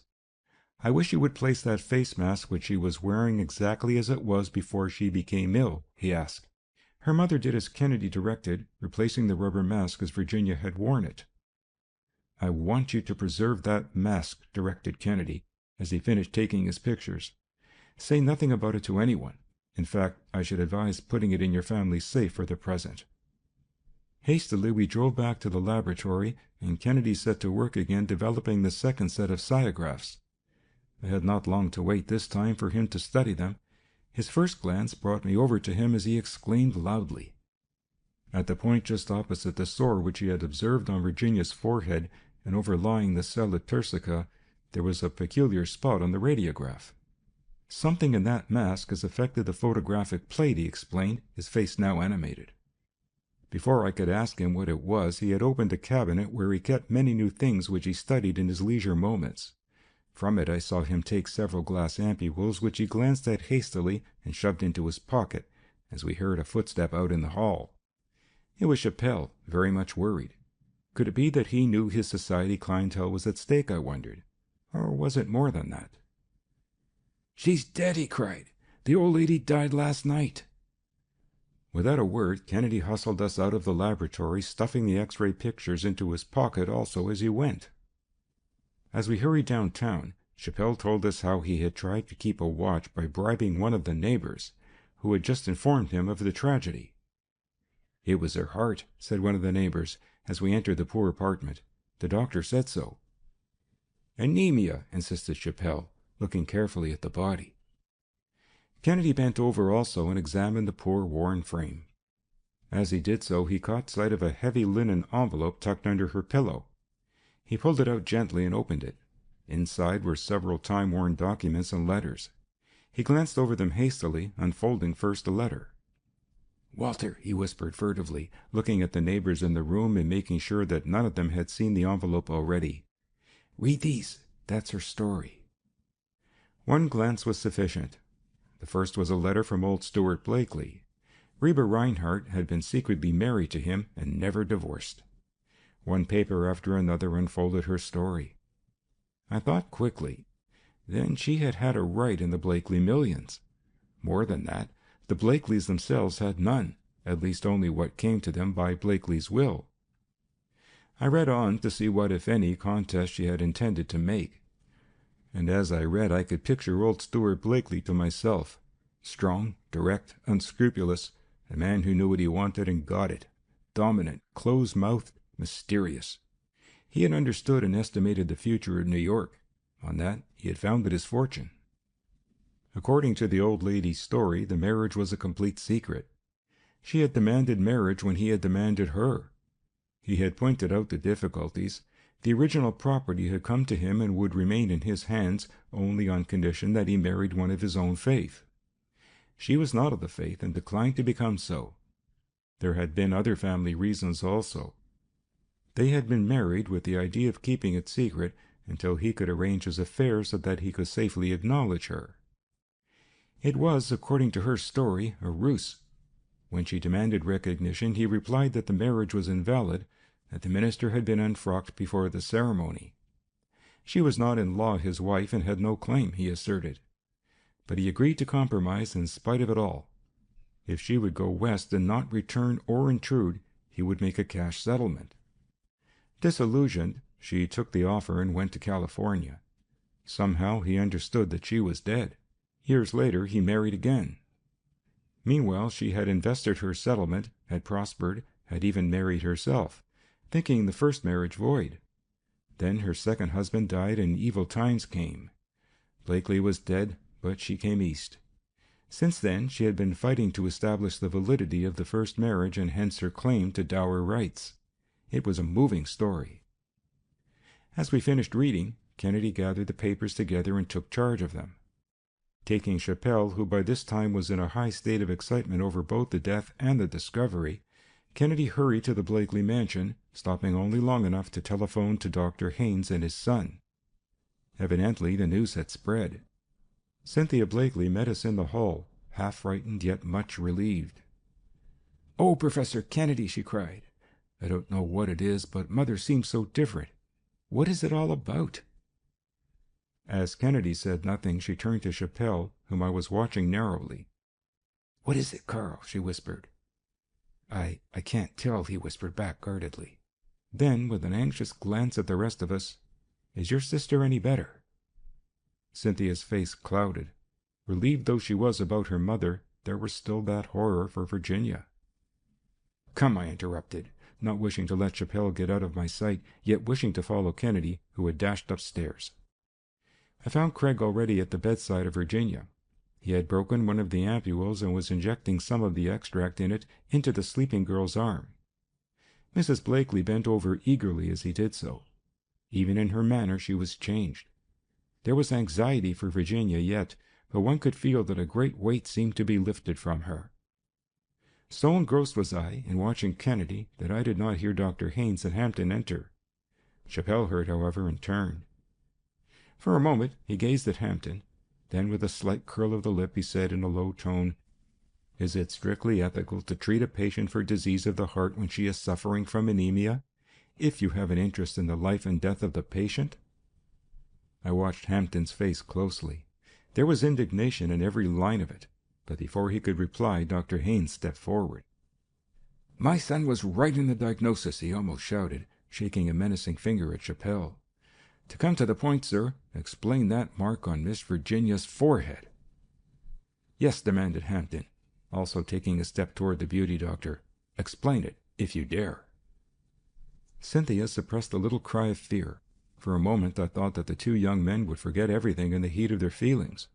"I wish you would place that face mask which she was wearing exactly as it was before she became ill," he asked. Her mother did as Kennedy directed, replacing the rubber mask as Virginia had worn it. "I want you to preserve that mask," directed Kennedy, as he finished taking his pictures. "Say nothing about it to anyone. In fact, I should advise putting it in your family safe for the present." Hastily we drove back to the laboratory, and Kennedy set to work again developing the second set of sciagraphs. I had not long to wait this time for him to study them. His first glance brought me over to him as he exclaimed loudly. At the point just opposite the sore which he had observed on Virginia's forehead and overlying the sella turcica, there was a peculiar spot on the radiograph. "Something in that mask has affected the photographic plate," he explained, his face now animated. Before I could ask him what it was, he had opened a cabinet where he kept many new things which he studied in his leisure moments. From it I saw him take several glass ampoules which he glanced at hastily and shoved into his pocket, as we heard a footstep out in the hall. It was Chappelle, very much worried. Could it be that he knew his society clientele was at stake, I wondered? Or was it more than that? "She's dead," he cried. "The old lady died last night." Without a word, Kennedy hustled us out of the laboratory, stuffing the X-ray pictures into his pocket also as he went. As we hurried downtown, Chappelle told us how he had tried to keep a watch by bribing one of the neighbors, who had just informed him of the tragedy. "It was her heart," said one of the neighbors, as we entered the poor apartment. "The doctor said so." "Anemia," insisted Chappelle, looking carefully at the body. Kennedy bent over also and examined the poor worn frame. As he did so, he caught sight of a heavy linen envelope tucked under her pillow. He pulled it out gently and opened it. Inside were several time-worn documents and letters. He glanced over them hastily, unfolding first a letter. "Walter," he whispered furtively, looking at the neighbors in the room and making sure that none of them had seen the envelope already. "Read these. That's her story." One glance was sufficient. The first was a letter from old Stuart Blakely. Reba Reinhardt had been secretly married to him and never divorced. One paper after another unfolded her story. I thought quickly. Then she had had a right in the Blakely millions. More than that, the Blakeleys themselves had none, at least only what came to them by Blakely's will. I read on to see what, if any, contest she had intended to make. And as I read, I could picture old Stuart Blakely to myself. Strong, direct, unscrupulous, a man who knew what he wanted and got it. Dominant, close-mouthed, mysterious. He had understood and estimated the future of New York. On that, he had founded his fortune. According to the old lady's story, the marriage was a complete secret. She had demanded marriage when he had demanded her. He had pointed out the difficulties. The original property had come to him and would remain in his hands only on condition that he married one of his own faith. She was not of the faith and declined to become so. There had been other family reasons also. They had been married with the idea of keeping it secret until he could arrange his affairs so that he could safely acknowledge her. It was, according to her story, a ruse. When she demanded recognition, he replied that the marriage was invalid, that the minister had been unfrocked before the ceremony. She was not in law his wife and had no claim, he asserted. But he agreed to compromise in spite of it all. If she would go west and not return or intrude, he would make a cash settlement. Disillusioned, she took the offer and went to California. Somehow he understood that she was dead. Years later he married again. Meanwhile she had invested her settlement, had prospered, had even married herself, thinking the first marriage void. Then her second husband died and evil times came. Blakely was dead, but she came east. Since then she had been fighting to establish the validity of the first marriage and hence her claim to dower rights. It was a moving story. As we finished reading, Kennedy gathered the papers together and took charge of them. Taking Chappelle, who by this time was in a high state of excitement over both the death and the discovery, Kennedy hurried to the Blakely mansion, stopping only long enough to telephone to Dr. Haynes and his son. Evidently the news had spread. Cynthia Blakely met us in the hall, half frightened yet much relieved. "Oh, Professor Kennedy," she cried. "I don't know what it is, but Mother seems so different. What is it all about?" As Kennedy said nothing, she turned to Chappelle, whom I was watching narrowly. "What is it, Carl?" she whispered. I can't tell," he whispered back guardedly. Then, with an anxious glance at the rest of us, "Is your sister any better?" Cynthia's face clouded. Relieved though she was about her mother, there was still that horror for Virginia. "Come," I interrupted, not wishing to let Chappelle get out of my sight, yet wishing to follow Kennedy, who had dashed upstairs. I found Craig already at the bedside of Virginia. He had broken one of the ampules and was injecting some of the extract in it into the sleeping girl's arm. Mrs. Blakely bent over eagerly as he did so. Even in her manner she was changed. There was anxiety for Virginia yet, but one could feel that a great weight seemed to be lifted from her. So engrossed was I in watching Kennedy that I did not hear Dr. Haynes and Hampton enter. Chappelle heard, however, and turned. For a moment he gazed at Hampton. Then, with a slight curl of the lip, he said in a low tone, "Is it strictly ethical to treat a patient for disease of the heart when she is suffering from anemia, if you have an interest in the life and death of the patient?" I watched Hampton's face closely. There was indignation in every line of it, but before he could reply, Dr. Haynes stepped forward. "My son was right in the diagnosis," he almost shouted, shaking a menacing finger at Chappelle. To come to the point, sir, explain that mark on Miss Virginia's forehead. Yes, demanded Hampton, also taking a step toward the beauty doctor. Explain it, if you dare. Cynthia suppressed a little cry of fear. For a moment I thought that the two young men would forget everything in the heat of their feelings.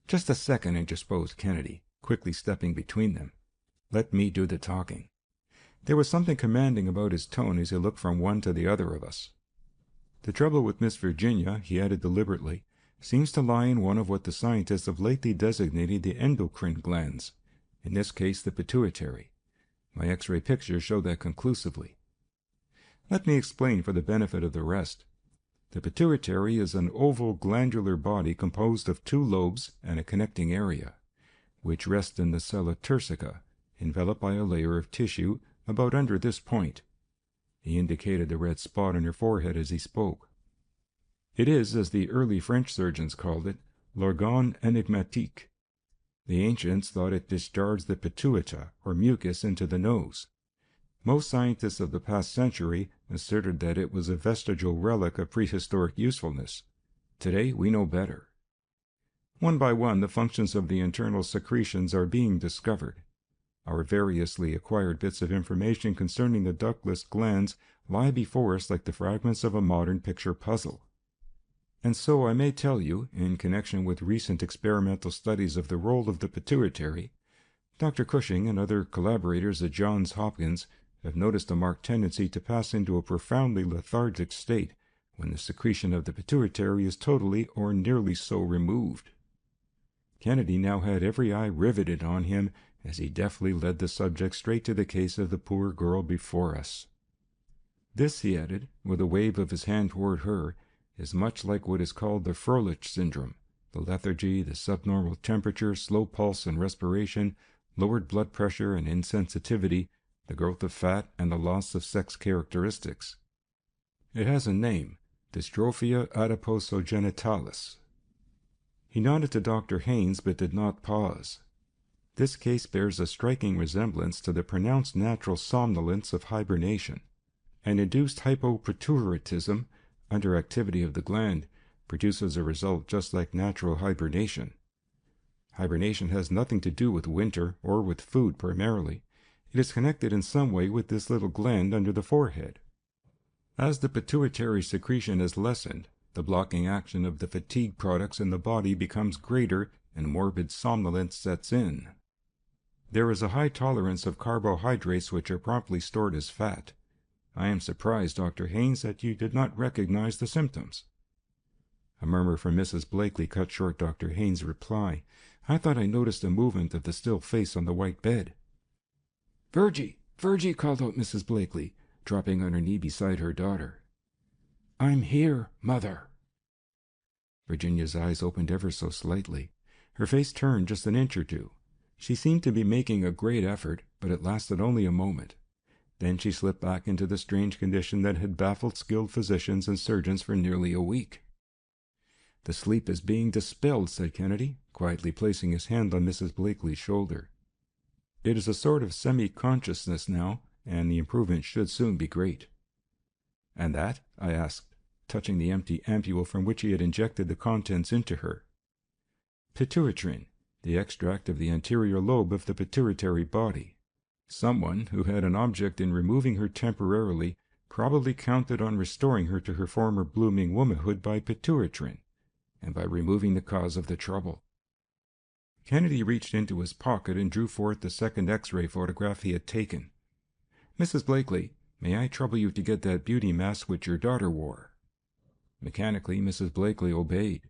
Just a second, interposed Kennedy, quickly stepping between them. Let me do the talking. There was something commanding about his tone as he looked from one to the other of us. The trouble with Miss Virginia, he added deliberately, seems to lie in one of what the scientists have lately designated the endocrine glands, in this case the pituitary. My X-ray pictures show that conclusively. Let me explain for the benefit of the rest. The pituitary is an oval glandular body composed of two lobes and a connecting area, which rest in the sella turcica, enveloped by a layer of tissue about under this point. He indicated the red spot on her forehead as he spoke. It is, as the early French surgeons called it, l'organe énigmatique. The ancients thought it discharged the pituita, or mucus, into the nose. Most scientists of the past century asserted that it was a vestigial relic of prehistoric usefulness. Today we know better. One by one, the functions of the internal secretions are being discovered. Our variously acquired bits of information concerning the ductless glands lie before us like the fragments of a modern picture puzzle. And so I may tell you, in connection with recent experimental studies of the role of the pituitary, Dr. Cushing and other collaborators at Johns Hopkins have noticed a marked tendency to pass into a profoundly lethargic state when the secretion of the pituitary is totally or nearly so removed. Kennedy now had every eye riveted on him as he deftly led the subject straight to the case of the poor girl before us. This, he added, with a wave of his hand toward her, is much like what is called the Froelich syndrome, the lethargy, the subnormal temperature, slow pulse and respiration, lowered blood pressure and insensitivity, the growth of fat, and the loss of sex characteristics. It has a name, dystrophia adiposogenitalis. He nodded to Dr. Haynes, but did not pause. This case bears a striking resemblance to the pronounced natural somnolence of hibernation. An induced hypopituitarism, under activity of the gland, produces a result just like natural hibernation. Hibernation has nothing to do with winter or with food primarily. It is connected in some way with this little gland under the forehead. As the pituitary secretion is lessened, the blocking action of the fatigue products in the body becomes greater and morbid somnolence sets in. There is a high tolerance of carbohydrates which are promptly stored as fat. I am surprised, Dr. Haynes, that you did not recognize the symptoms. A murmur from Mrs. Blakely cut short Dr. Haynes' reply. I thought I noticed a movement of the still face on the white bed. Virgie! Virgie! Called out Mrs. Blakely, dropping on her knee beside her daughter. I'm here, Mother. Virginia's eyes opened ever so slightly. Her face turned just an inch or two. She seemed to be making a great effort, but it lasted only a moment. Then she slipped back into the strange condition that had baffled skilled physicians and surgeons for nearly a week. The sleep is being dispelled, said Kennedy, quietly placing his hand on Mrs. Blakely's shoulder. It is a sort of semi-consciousness now, and the improvement should soon be great. And that? I asked, touching the empty ampule from which he had injected the contents into her. Pituitrin, the extract of the anterior lobe of the pituitary body. Someone who had an object in removing her temporarily probably counted on restoring her to her former blooming womanhood by pituitrin, and by removing the cause of the trouble. Kennedy reached into his pocket and drew forth the second X-ray photograph he had taken. Mrs. Blakely, may I trouble you to get that beauty mask which your daughter wore? Mechanically, Mrs. Blakely obeyed.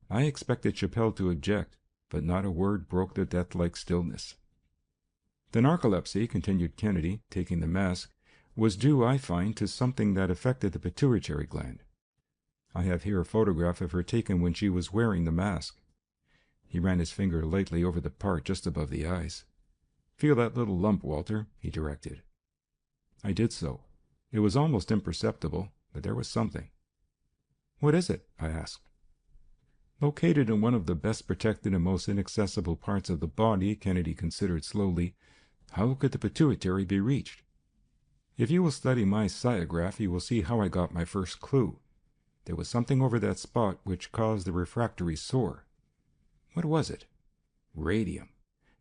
I expected Chappelle to object, but not a word broke the death-like stillness. The narcolepsy, continued Kennedy, taking the mask, was due, I find, to something that affected the pituitary gland. I have here a photograph of her taken when she was wearing the mask. He ran his finger lightly over the part just above the eyes. Feel that little lump, Walter, he directed. I did so. It was almost imperceptible, but there was something. What is it? I asked. Located in one of the best protected and most inaccessible parts of the body, Kennedy considered slowly, how could the pituitary be reached? If you will study my sciograph, you will see how I got my first clue. There was something over that spot which caused the refractory sore. What was it? Radium,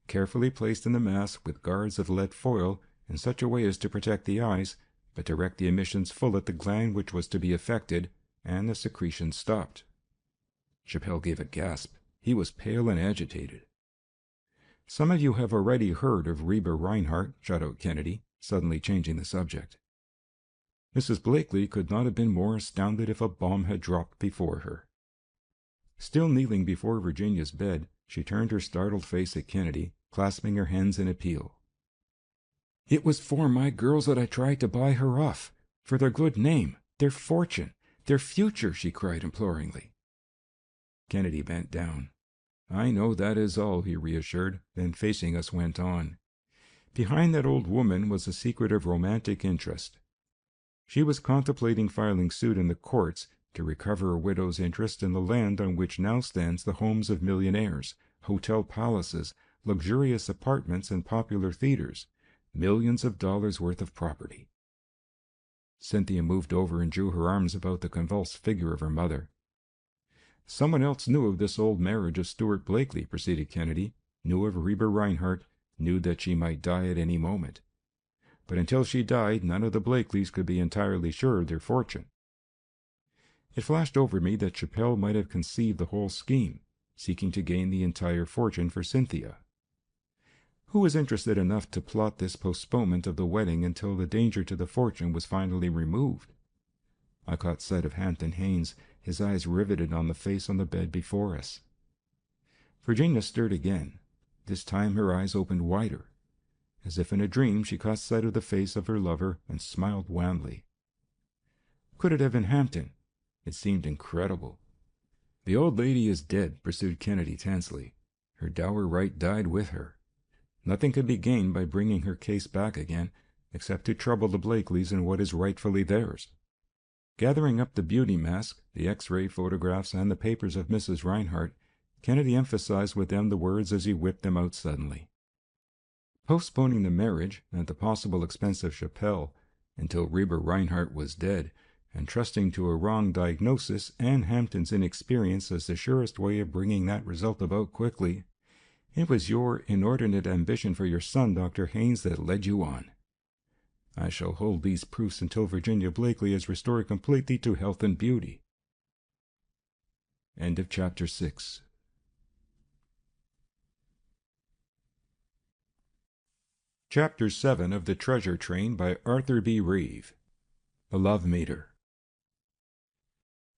carefully placed in the mask with guards of lead foil in such a way as to protect the eyes, but direct the emissions full at the gland which was to be affected, and the secretion stopped. Chappelle gave a gasp. He was pale and agitated. Some of you have already heard of Reeve Reinhardt, shot out Kennedy, suddenly changing the subject. Mrs. Blakely could not have been more astounded if a bomb had dropped before her. Still kneeling before Virginia's bed, she turned her startled face at Kennedy, clasping her hands in appeal. "It was for my girls that I tried to buy her off, for their good name, their fortune, their future," she cried imploringly. Kennedy bent down. "I know that is all," he reassured, then facing us went on. Behind that old woman was a secret of romantic interest. She was contemplating filing suit in the courts to recover a widow's interest in the land on which now stands the homes of millionaires, hotel palaces, luxurious apartments, and popular theaters, millions of dollars worth of property. Cynthia moved over and drew her arms about the convulsed figure of her mother. "Someone else knew of this old marriage of Stuart Blakely," proceeded Kennedy, "knew of Reeve Reinhardt, knew that she might die at any moment. But until she died, none of the Blakeleys could be entirely sure of their fortune." It flashed over me that Chappelle might have conceived the whole scheme, seeking to gain the entire fortune for Cynthia. Who was interested enough to plot this postponement of the wedding until the danger to the fortune was finally removed? I caught sight of Hampton Haynes, his eyes riveted on the face on the bed before us. Virginia stirred again. This time her eyes opened wider. As if in a dream, she caught sight of the face of her lover and smiled wanly. Could it have been Hampton? It seemed incredible. "The old lady is dead," pursued Kennedy tensely. "Her dower right died with her. Nothing could be gained by bringing her case back again, except to trouble the Blakeleys in what is rightfully theirs." Gathering up the beauty mask, the X-ray photographs, and the papers of Mrs. Reinhardt, Kennedy emphasized with them the words as he whipped them out suddenly. Postponing the marriage, at the possible expense of Chappelle, until Reeve Reinhardt was dead, and trusting to a wrong diagnosis and Hampton's inexperience as the surest way of bringing that result about quickly, it was your inordinate ambition for your son, Dr. Haynes, that led you on. I shall hold these proofs until Virginia Blakely is restored completely to health and beauty. End of Chapter 6. Chapter 7 of The Treasure Train by Arthur B. Reeve. The Love Meter.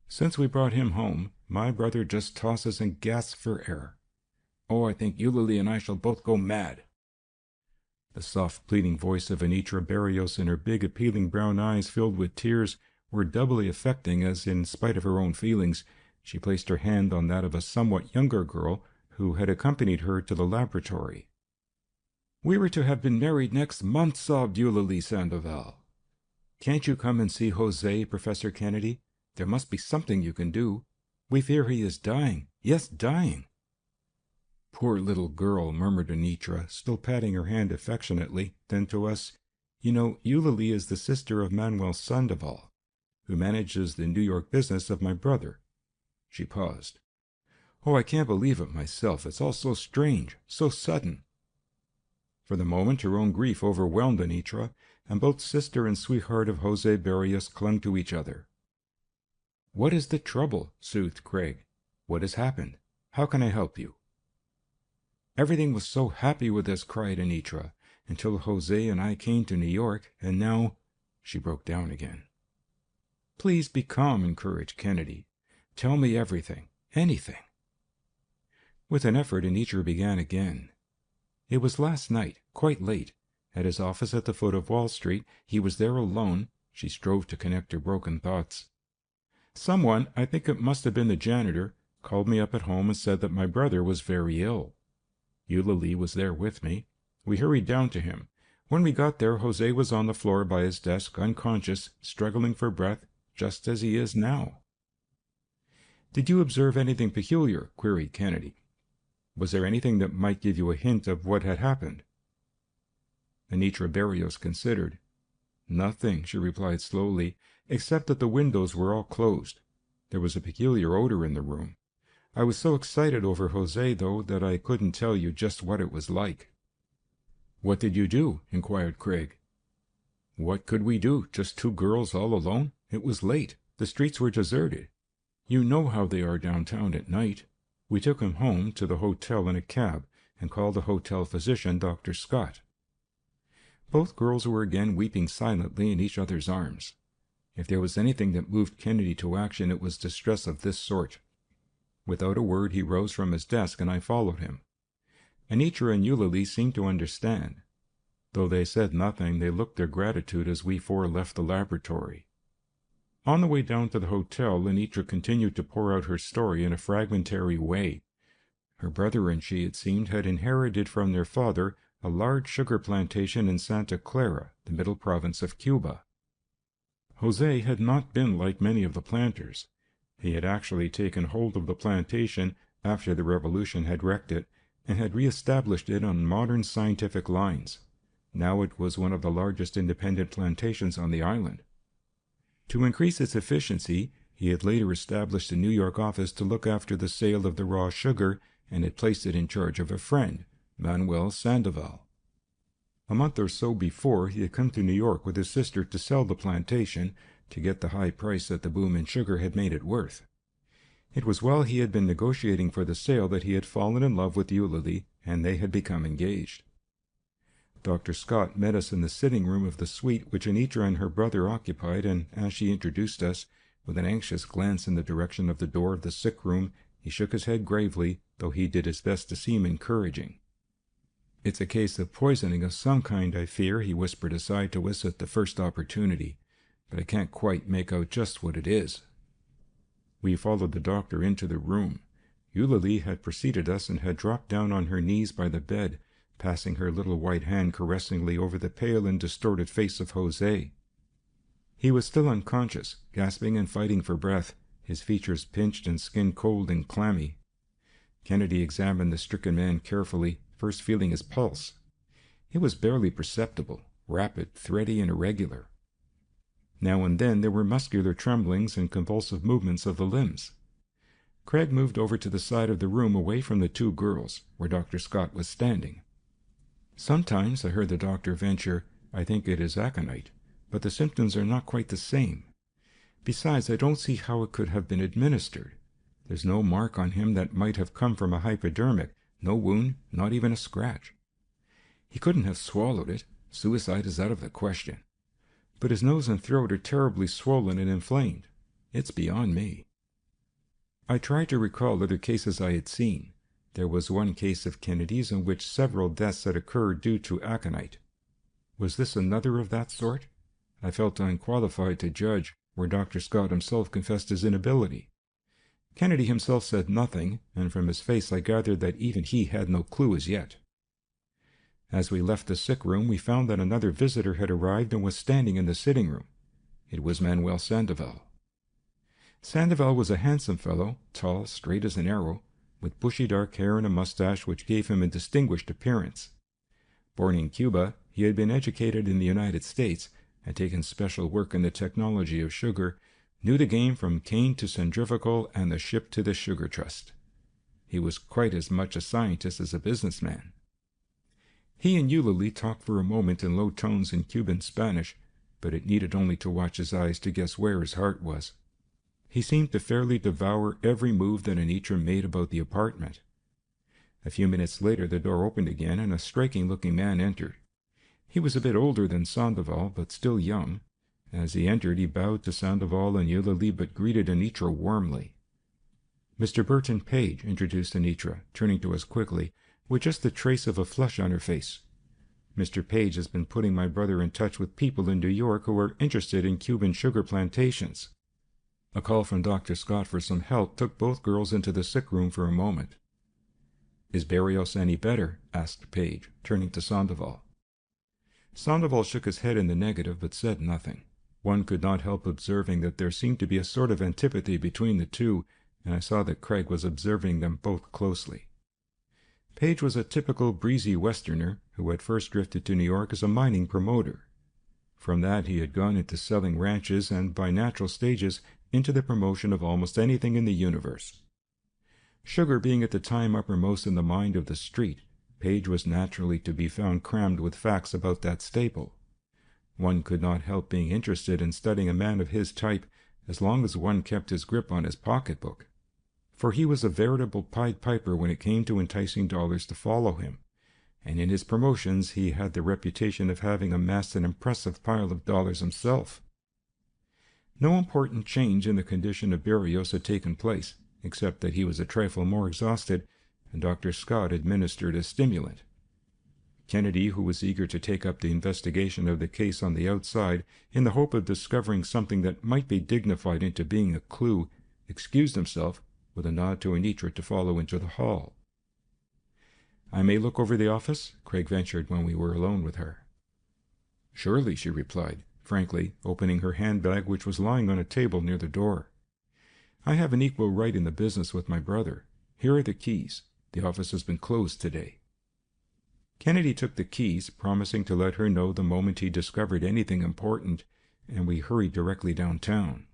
Since we brought him home, my brother just tosses and gasps for air. "Oh, I think Eulalie and I shall both go mad." The soft, pleading voice of Anitra Berrios and her big, appealing brown eyes filled with tears were doubly affecting as, in spite of her own feelings, she placed her hand on that of a somewhat younger girl who had accompanied her to the laboratory. "We were to have been married next month," sobbed Eulalie Sandoval. "Can't you come and see Jose, Professor Kennedy? There must be something you can do. We fear he is dying. Yes, dying." "Poor little girl," murmured Anitra, still patting her hand affectionately. Then to us, "You know, Eulalie is the sister of Manuel Sandoval, who manages the New York business of my brother." She paused. "Oh, I can't believe it myself. It's all so strange, so sudden." For the moment her own grief overwhelmed Anitra, and both sister and sweetheart of Jose Berrios clung to each other. "What is the trouble?" soothed Craig. "What has happened? How can I help you?" "Everything was so happy with us," cried Anitra, "until Jose and I came to New York, and now—" She broke down again. "Please be calm," encouraged Kennedy. "Tell me everything. Anything." With an effort, Anitra began again. "It was last night, quite late, at his office at the foot of Wall Street. He was there alone." She strove to connect her broken thoughts. "Someone, I think it must have been the janitor, called me up at home and said that my brother was very ill. Eulalie was there with me. We hurried down to him. When we got there, Jose was on the floor by his desk, unconscious, struggling for breath, just as he is now." "Did you observe anything peculiar?" queried Kennedy. "Was there anything that might give you a hint of what had happened?" Anitra Berrios considered. "Nothing," she replied slowly, "except that the windows were all closed. There was a peculiar odor in the room. I was so excited over Jose, though, that I couldn't tell you just what it was like. "What did you do?" inquired Craig. "What could we do? Just two girls all alone? It was late. The streets were deserted. You know how they are downtown at night. We took him home to the hotel in a cab and called the hotel physician, Dr. Scott." Both girls were again weeping silently in each other's arms. If there was anything that moved Kennedy to action, it was distress of this sort. Without a word, he rose from his desk, and I followed him. Anitra and Eulalie seemed to understand. Though they said nothing, they looked their gratitude as we four left the laboratory. On the way down to the hotel, Anitra continued to pour out her story in a fragmentary way. Her brother and she, it seemed, had inherited from their father a large sugar plantation in Santa Clara, the middle province of Cuba. Jose had not been like many of the planters. He had actually taken hold of the plantation after the revolution had wrecked it, and had re-established it on modern scientific lines. Now it was one of the largest independent plantations on the island. To increase its efficiency, he had later established a New York office to look after the sale of the raw sugar, and had placed it in charge of a friend, Manuel Sandoval. A month or so before, he had come to New York with his sister to sell the plantation, to get the high price that the boom in sugar had made it worth. It was while he had been negotiating for the sale that he had fallen in love with Eulalie, and they had become engaged. Dr. Scott met us in the sitting room of the suite which Anitra and her brother occupied, and as she introduced us, with an anxious glance in the direction of the door of the sick room, he shook his head gravely, though he did his best to seem encouraging. "It's a case of poisoning of some kind, I fear," he whispered aside to us at the first opportunity, "but I can't quite make out just what it is." We followed the doctor into the room. Eulalie had preceded us and had dropped down on her knees by the bed, passing her little white hand caressingly over the pale and distorted face of Jose. He was still unconscious, gasping and fighting for breath, his features pinched and skin cold and clammy. Kennedy examined the stricken man carefully, first feeling his pulse. It was barely perceptible, rapid, thready, and irregular. Now and then there were muscular tremblings and convulsive movements of the limbs. Craig moved over to the side of the room away from the two girls, where Dr. Scott was standing. "Sometimes," I heard the doctor venture, "I think it is aconite, but the symptoms are not quite the same. Besides, I don't see how it could have been administered. There's no mark on him that might have come from a hypodermic, no wound, not even a scratch. He couldn't have swallowed it. Suicide is out of the question. But his nose and throat are terribly swollen and inflamed. It's beyond me." I tried to recall other cases I had seen. There was one case of Kennedy's in which several deaths had occurred due to aconite. Was this another of that sort? I felt unqualified to judge, where Dr. Scott himself confessed his inability. Kennedy himself said nothing, and from his face I gathered that even he had no clue as yet. As we left the sick room, we found that another visitor had arrived and was standing in the sitting room. It was Manuel Sandoval. Sandoval was a handsome fellow, tall, straight as an arrow, with bushy dark hair and a mustache which gave him a distinguished appearance. Born in Cuba, he had been educated in the United States, had taken special work in the technology of sugar, knew the game from cane to centrifugal and the ship to the sugar trust. He was quite as much a scientist as a businessman. He and Eulalie talked for a moment in low tones in Cuban Spanish, but it needed only to watch his eyes to guess where his heart was. He seemed to fairly devour every move that Anitra made about the apartment. A few minutes later the door opened again, and a striking-looking man entered. He was a bit older than Sandoval, but still young. As he entered, he bowed to Sandoval and Eulalie, but greeted Anitra warmly. "Mr. Burton Page," introduced Anitra, turning to us quickly, with just the trace of a flush on her face. "Mr. Page has been putting my brother in touch with people in New York who are interested in Cuban sugar plantations." A call from Dr. Scott for some help took both girls into the sick room for a moment. "Is Barrios any better?" asked Page, turning to Sandoval. Sandoval shook his head in the negative, but said nothing. One could not help observing that there seemed to be a sort of antipathy between the two, and I saw that Craig was observing them both closely. Page was a typical breezy Westerner who had first drifted to New York as a mining promoter. From that he had gone into selling ranches and, by natural stages, into the promotion of almost anything in the universe. Sugar being at the time uppermost in the mind of the street, Page was naturally to be found crammed with facts about that staple. One could not help being interested in studying a man of his type as long as one kept his grip on his pocketbook, for he was a veritable Pied Piper when it came to enticing dollars to follow him, and in his promotions he had the reputation of having amassed an impressive pile of dollars himself. No important change in the condition of Berrios had taken place, except that he was a trifle more exhausted, and Dr. Scott administered a stimulant. Kennedy, who was eager to take up the investigation of the case on the outside in the hope of discovering something that might be dignified into being a clue, excused himself with a nod to Anitra to follow into the hall. "I may look over the office?" Craig ventured when we were alone with her. "Surely," she replied, frankly, opening her handbag, which was lying on a table near the door. "I have an equal right in the business with my brother. Here are the keys. The office has been closed today." Kennedy took the keys, promising to let her know the moment he discovered anything important, and we hurried directly downtown.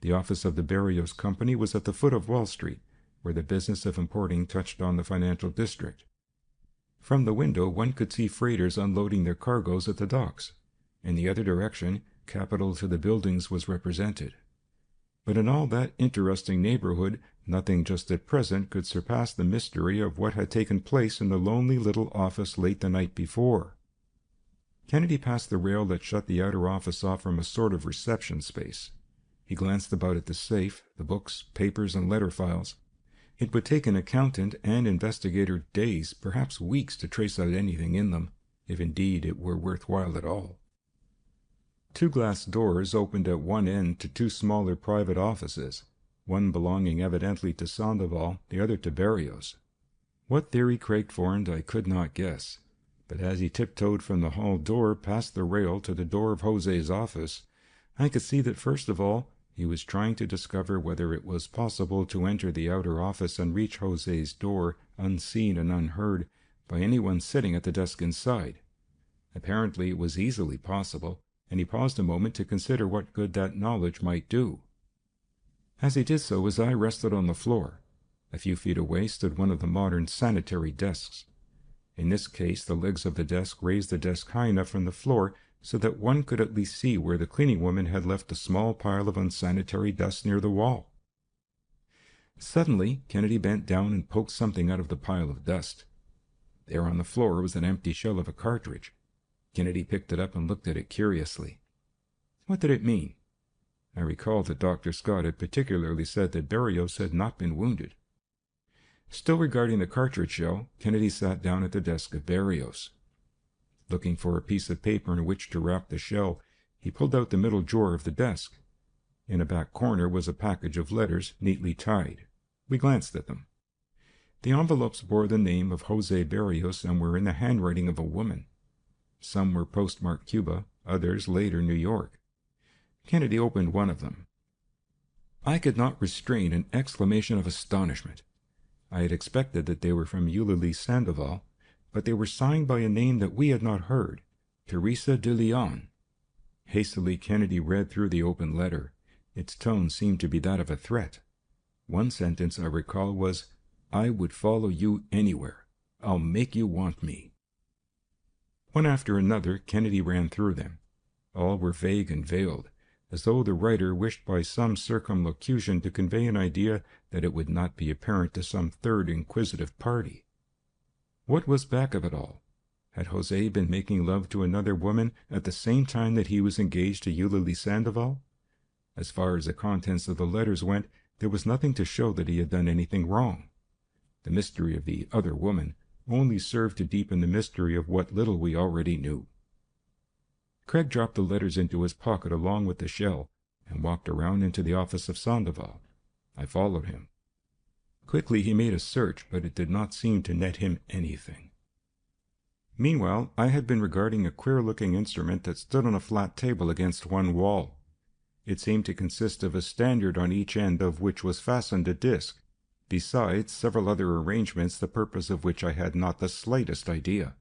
The office of the Berrios Company was at the foot of Wall Street, where the business of importing touched on the financial district. From the window one could see freighters unloading their cargoes at the docks. In the other direction, capital to the buildings was represented. But in all that interesting neighborhood, nothing just at present could surpass the mystery of what had taken place in the lonely little office late the night before. Kennedy passed the rail that shut the outer office off from a sort of reception space. He glanced about at the safe, the books, papers, and letter files. It would take an accountant and investigator days, perhaps weeks, to trace out anything in them, if indeed it were worthwhile at all. Two glass doors opened at one end to two smaller private offices, one belonging evidently to Sandoval, the other to Berrios. What theory Craig formed I could not guess, but as he tiptoed from the hall door past the rail to the door of Jose's office, I could see that first of all he was trying to discover whether it was possible to enter the outer office and reach Jose's door unseen and unheard by anyone sitting at the desk inside. Apparently it was easily possible, and he paused a moment to consider what good that knowledge might do. As he did so, his eye rested on the floor. A few feet away stood one of the modern sanitary desks. In this case, the legs of the desk raised the desk high enough from the floor so that one could at least see where the cleaning woman had left a small pile of unsanitary dust near the wall. Suddenly, Kennedy bent down and poked something out of the pile of dust. There on the floor was an empty shell of a cartridge. Kennedy picked it up and looked at it curiously. What did it mean? I recalled that Dr. Scott had particularly said that Berrios had not been wounded. Still regarding the cartridge shell, Kennedy sat down at the desk of Berrios. Looking for a piece of paper in which to wrap the shell, he pulled out the middle drawer of the desk. In a back corner was a package of letters neatly tied. We glanced at them. The envelopes bore the name of Jose Berrios and were in the handwriting of a woman. Some were postmarked Cuba, others later New York. Kennedy opened one of them. I could not restrain an exclamation of astonishment. I had expected that they were from Eulalie Sandoval, but they were signed by a name that we had not heard, Teresa de Leon. Hastily Kennedy read through the open letter. Its tone seemed to be that of a threat. One sentence, I recall, was, "I would follow you anywhere. I'll make you want me." One after another, Kennedy ran through them. All were vague and veiled, as though the writer wished by some circumlocution to convey an idea that it would not be apparent to some third inquisitive party. What was back of it all? Had Jose been making love to another woman at the same time that he was engaged to Eulalie Sandoval? As far as the contents of the letters went, there was nothing to show that he had done anything wrong. The mystery of the other woman only served to deepen the mystery of what little we already knew. Craig dropped the letters into his pocket along with the shell and walked around into the office of Sandoval. I followed him. Quickly he made a search, but it did not seem to net him anything. Meanwhile, I had been regarding a queer-looking instrument that stood on a flat table against one wall. It seemed to consist of a standard on each end of which was fastened a disc, besides several other arrangements the purpose of which I had not the slightest idea.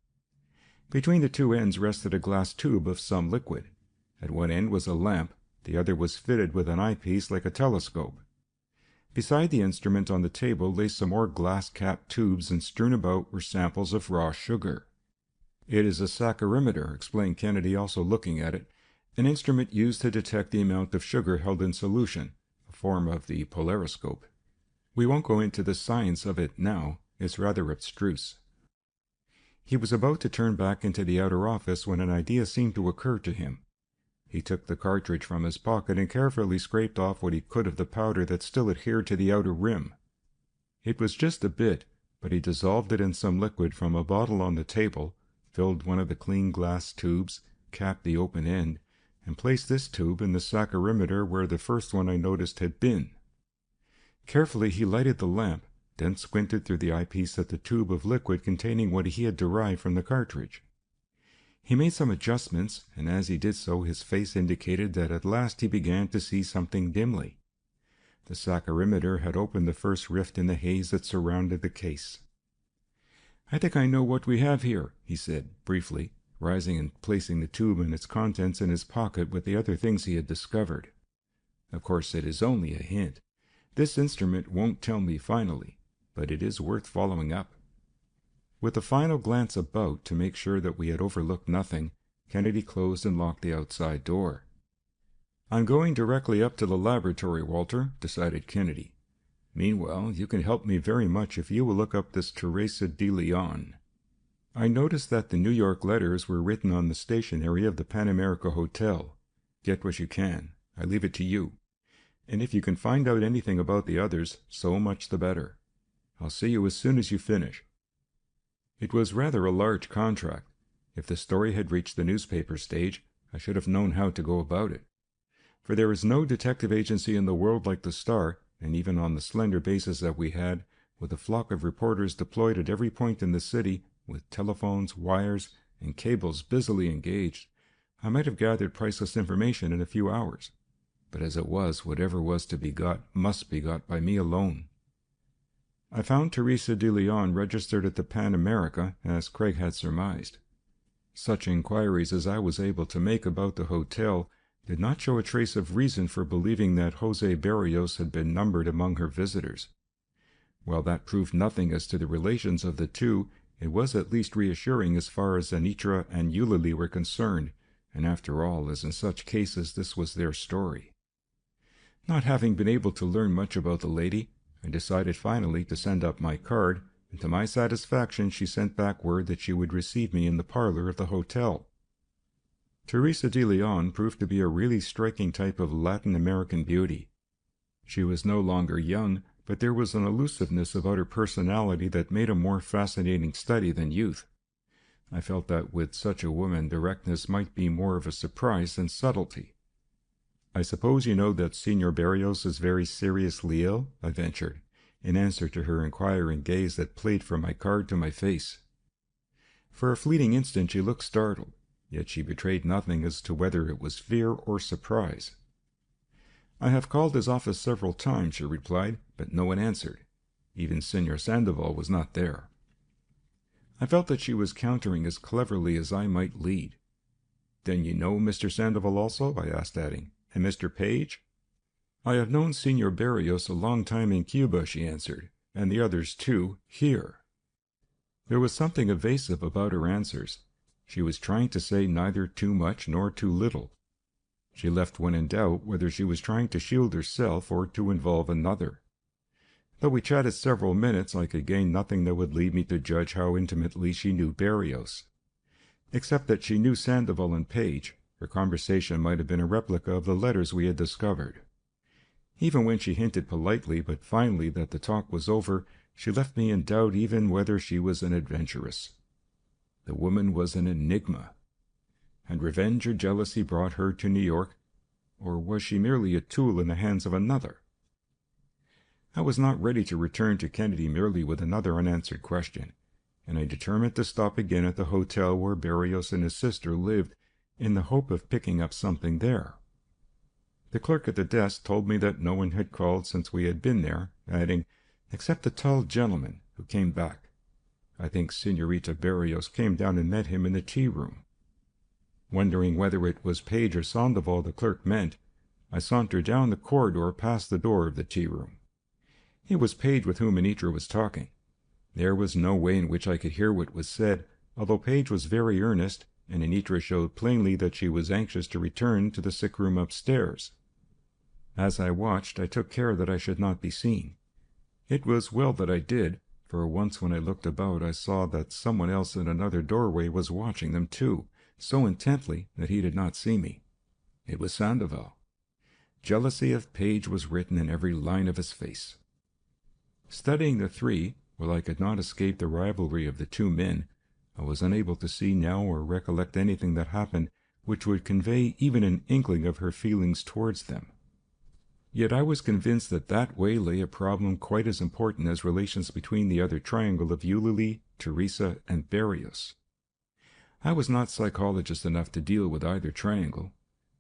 Between the two ends rested a glass tube of some liquid. At one end was a lamp, The other was fitted with an eyepiece like a telescope. Beside the instrument on the table lay some more glass-capped tubes, and strewn about were samples of raw sugar. "It is a saccharimeter," explained Kennedy, also looking at it, "an instrument used to detect the amount of sugar held in solution, a form of the polariscope. We won't go into the science of it now. It's rather abstruse." He was about to turn back into the outer office when an idea seemed to occur to him. He took the cartridge from his pocket and carefully scraped off what he could of the powder that still adhered to the outer rim. It was just a bit, but he dissolved it in some liquid from a bottle on the table, filled one of the clean glass tubes, capped the open end, and placed this tube in the saccharimeter where the first one I noticed had been. Carefully he lighted the lamp, then squinted through the eyepiece at the tube of liquid containing what he had derived from the cartridge. He made some adjustments, and as he did so his face indicated that at last he began to see something dimly. The saccharimeter had opened the first rift in the haze that surrounded the case. "I think I know what we have here," he said, briefly, rising and placing the tube and its contents in his pocket with the other things he had discovered. "Of course it is only a hint. This instrument won't tell me finally, but it is worth following up." With a final glance about to make sure that we had overlooked nothing, Kennedy closed and locked the outside door. "I'm going directly up to the laboratory, Walter," decided Kennedy. "Meanwhile, you can help me very much if you will look up this Teresa de Leon. I noticed that the New York letters were written on the stationery of the Pan America Hotel. Get what you can. I leave it to you. And if you can find out anything about the others, so much the better. I'll see you as soon as you finish." It was rather a large contract. If the story had reached the newspaper stage, I should have known how to go about it. For there is no detective agency in the world like the Star, and even on the slender basis that we had, with a flock of reporters deployed at every point in the city, with telephones, wires, and cables busily engaged, I might have gathered priceless information in a few hours. But as it was, whatever was to be got must be got by me alone. I found Teresa de Leon registered at the Pan America, as Craig had surmised. Such inquiries as I was able to make about the hotel did not show a trace of reason for believing that José Berrios had been numbered among her visitors. While that proved nothing as to the relations of the two, it was at least reassuring as far as Anitra and Eulalie were concerned, and after all, as in such cases, this was their story. Not having been able to learn much about the lady, I decided finally to send up my card, and to my satisfaction she sent back word that she would receive me in the parlor of the hotel. Teresa de Leon proved to be a really striking type of Latin American beauty. She was no longer young, but there was an elusiveness about her personality that made a more fascinating study than youth. I felt that with such a woman directness might be more of a surprise than subtlety. "I suppose you know that Signor Berrios is very seriously ill?" I ventured, in answer to her inquiring gaze that played from my card to my face. For a fleeting instant she looked startled, yet she betrayed nothing as to whether it was fear or surprise. "I have called his office several times," she replied, "but no one answered. Even Signor Sandoval was not there." I felt that she was countering as cleverly as I might lead. "Then you know Mr. Sandoval also?" I asked, adding, "and Mr. Page?" "I have known Signor Berrios a long time in Cuba," she answered, "and the others too, here." There was something evasive about her answers. She was trying to say neither too much nor too little. She left one in doubt whether she was trying to shield herself or to involve another. Though we chatted several minutes, I could gain nothing that would lead me to judge how intimately she knew Berrios. Except that she knew Sandoval and Page, her conversation might have been a replica of the letters we had discovered. Even when she hinted politely but finally that the talk was over, she left me in doubt even whether she was an adventuress. The woman was an enigma. Had revenge or jealousy brought her to New York, or was she merely a tool in the hands of another? I was not ready to return to Kennedy merely with another unanswered question, and I determined to stop again at the hotel where Berrios and his sister lived, in the hope of picking up something there. The clerk at the desk told me that no one had called since we had been there, adding, "except the tall gentleman who came back. I think Señorita Berrios came down and met him in the tea-room." Wondering whether it was Page or Sandoval the clerk meant, I sauntered down the corridor past the door of the tea-room. It was Paige with whom Anitra was talking. There was no way in which I could hear what was said, although Paige was very earnest, and Anitra showed plainly that she was anxious to return to the sick room upstairs. As I watched, I took care that I should not be seen. It was well that I did, for once when I looked about I saw that someone else in another doorway was watching them too, so intently that he did not see me. It was Sandoval. Jealousy of Paige was written in every line of his face. Studying the three, while I could not escape the rivalry of the two men, I was unable to see now or recollect anything that happened which would convey even an inkling of her feelings towards them. Yet I was convinced that that way lay a problem quite as important as relations between the other triangle of Eulalie, Teresa, and Barrios. I was not psychologist enough to deal with either triangle.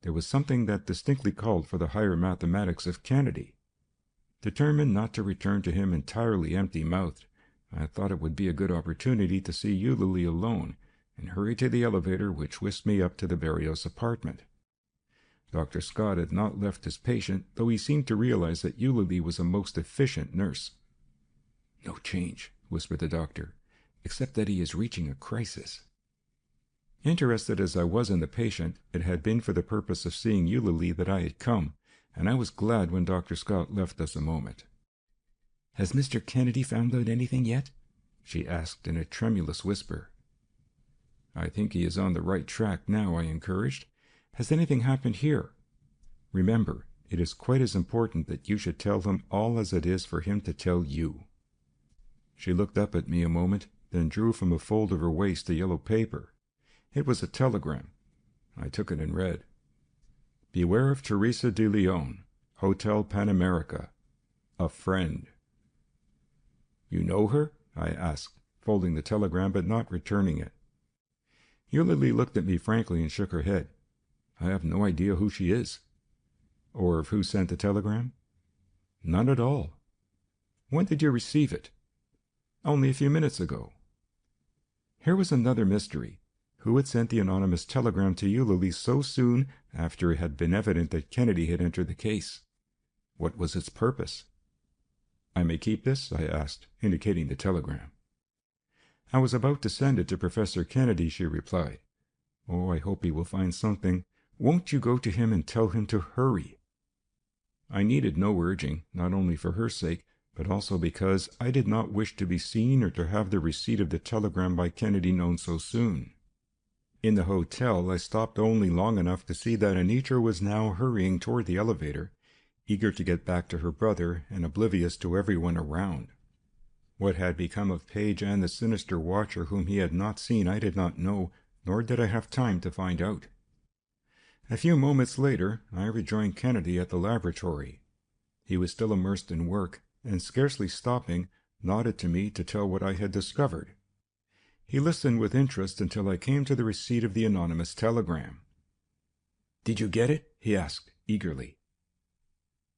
There was something that distinctly called for the higher mathematics of Kennedy. Determined not to return to him entirely empty-mouthed, I thought it would be a good opportunity to see Eulalie alone, and hurried to the elevator which whisked me up to the Barrios apartment. Dr. Scott had not left his patient, though he seemed to realize that Eulalie was a most efficient nurse. "No change," whispered the doctor, "except that he is reaching a crisis." Interested as I was in the patient, it had been for the purpose of seeing Eulalie that I had come, and I was glad when Dr. Scott left us a moment. "Has Mr. Kennedy found out anything yet?" she asked in a tremulous whisper. "I think he is on the right track now," I encouraged. "Has anything happened here? Remember, it is quite as important that you should tell him all as it is for him to tell you." She looked up at me a moment, then drew from a fold of her waist a yellow paper. It was a telegram. I took it and read, "Beware of Teresa de Leon, Hotel Pan America. A friend." "You know her?" I asked, folding the telegram but not returning it. Eulalie looked at me frankly and shook her head. "I have no idea who she is." "Or of who sent the telegram?" "None at all." "When did you receive it?" "Only a few minutes ago." Here was another mystery. Who had sent the anonymous telegram to Eulalie so soon after it had been evident that Kennedy had entered the case? What was its purpose? "I may keep this?" I asked, indicating the telegram. "I was about to send it to Professor Kennedy," she replied. "Oh, I hope he will find something. Won't you go to him and tell him to hurry?" I needed no urging, not only for her sake, but also because I did not wish to be seen or to have the receipt of the telegram by Kennedy known so soon. In the hotel, I stopped only long enough to see that Anitra was now hurrying toward the elevator, eager to get back to her brother and oblivious to everyone around. What had become of Paige and the sinister watcher whom he had not seen I did not know, nor did I have time to find out. A few moments later, I rejoined Kennedy at the laboratory. He was still immersed in work, and scarcely stopping, nodded to me to tell what I had discovered. He listened with interest until I came to the receipt of the anonymous telegram. "Did you get it?" he asked, eagerly.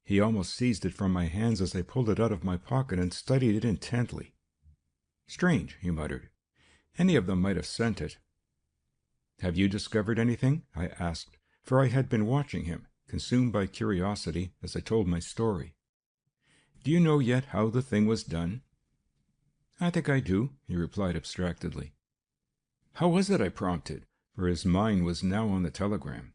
He almost seized it from my hands as I pulled it out of my pocket and studied it intently. "Strange," he muttered. "Any of them might have sent it." "Have you discovered anything?" I asked, for I had been watching him, consumed by curiosity, as I told my story. "Do you know yet how the thing was done?" "I think I do," he replied abstractedly. "How was it?" I prompted, for his mind was now on the telegram.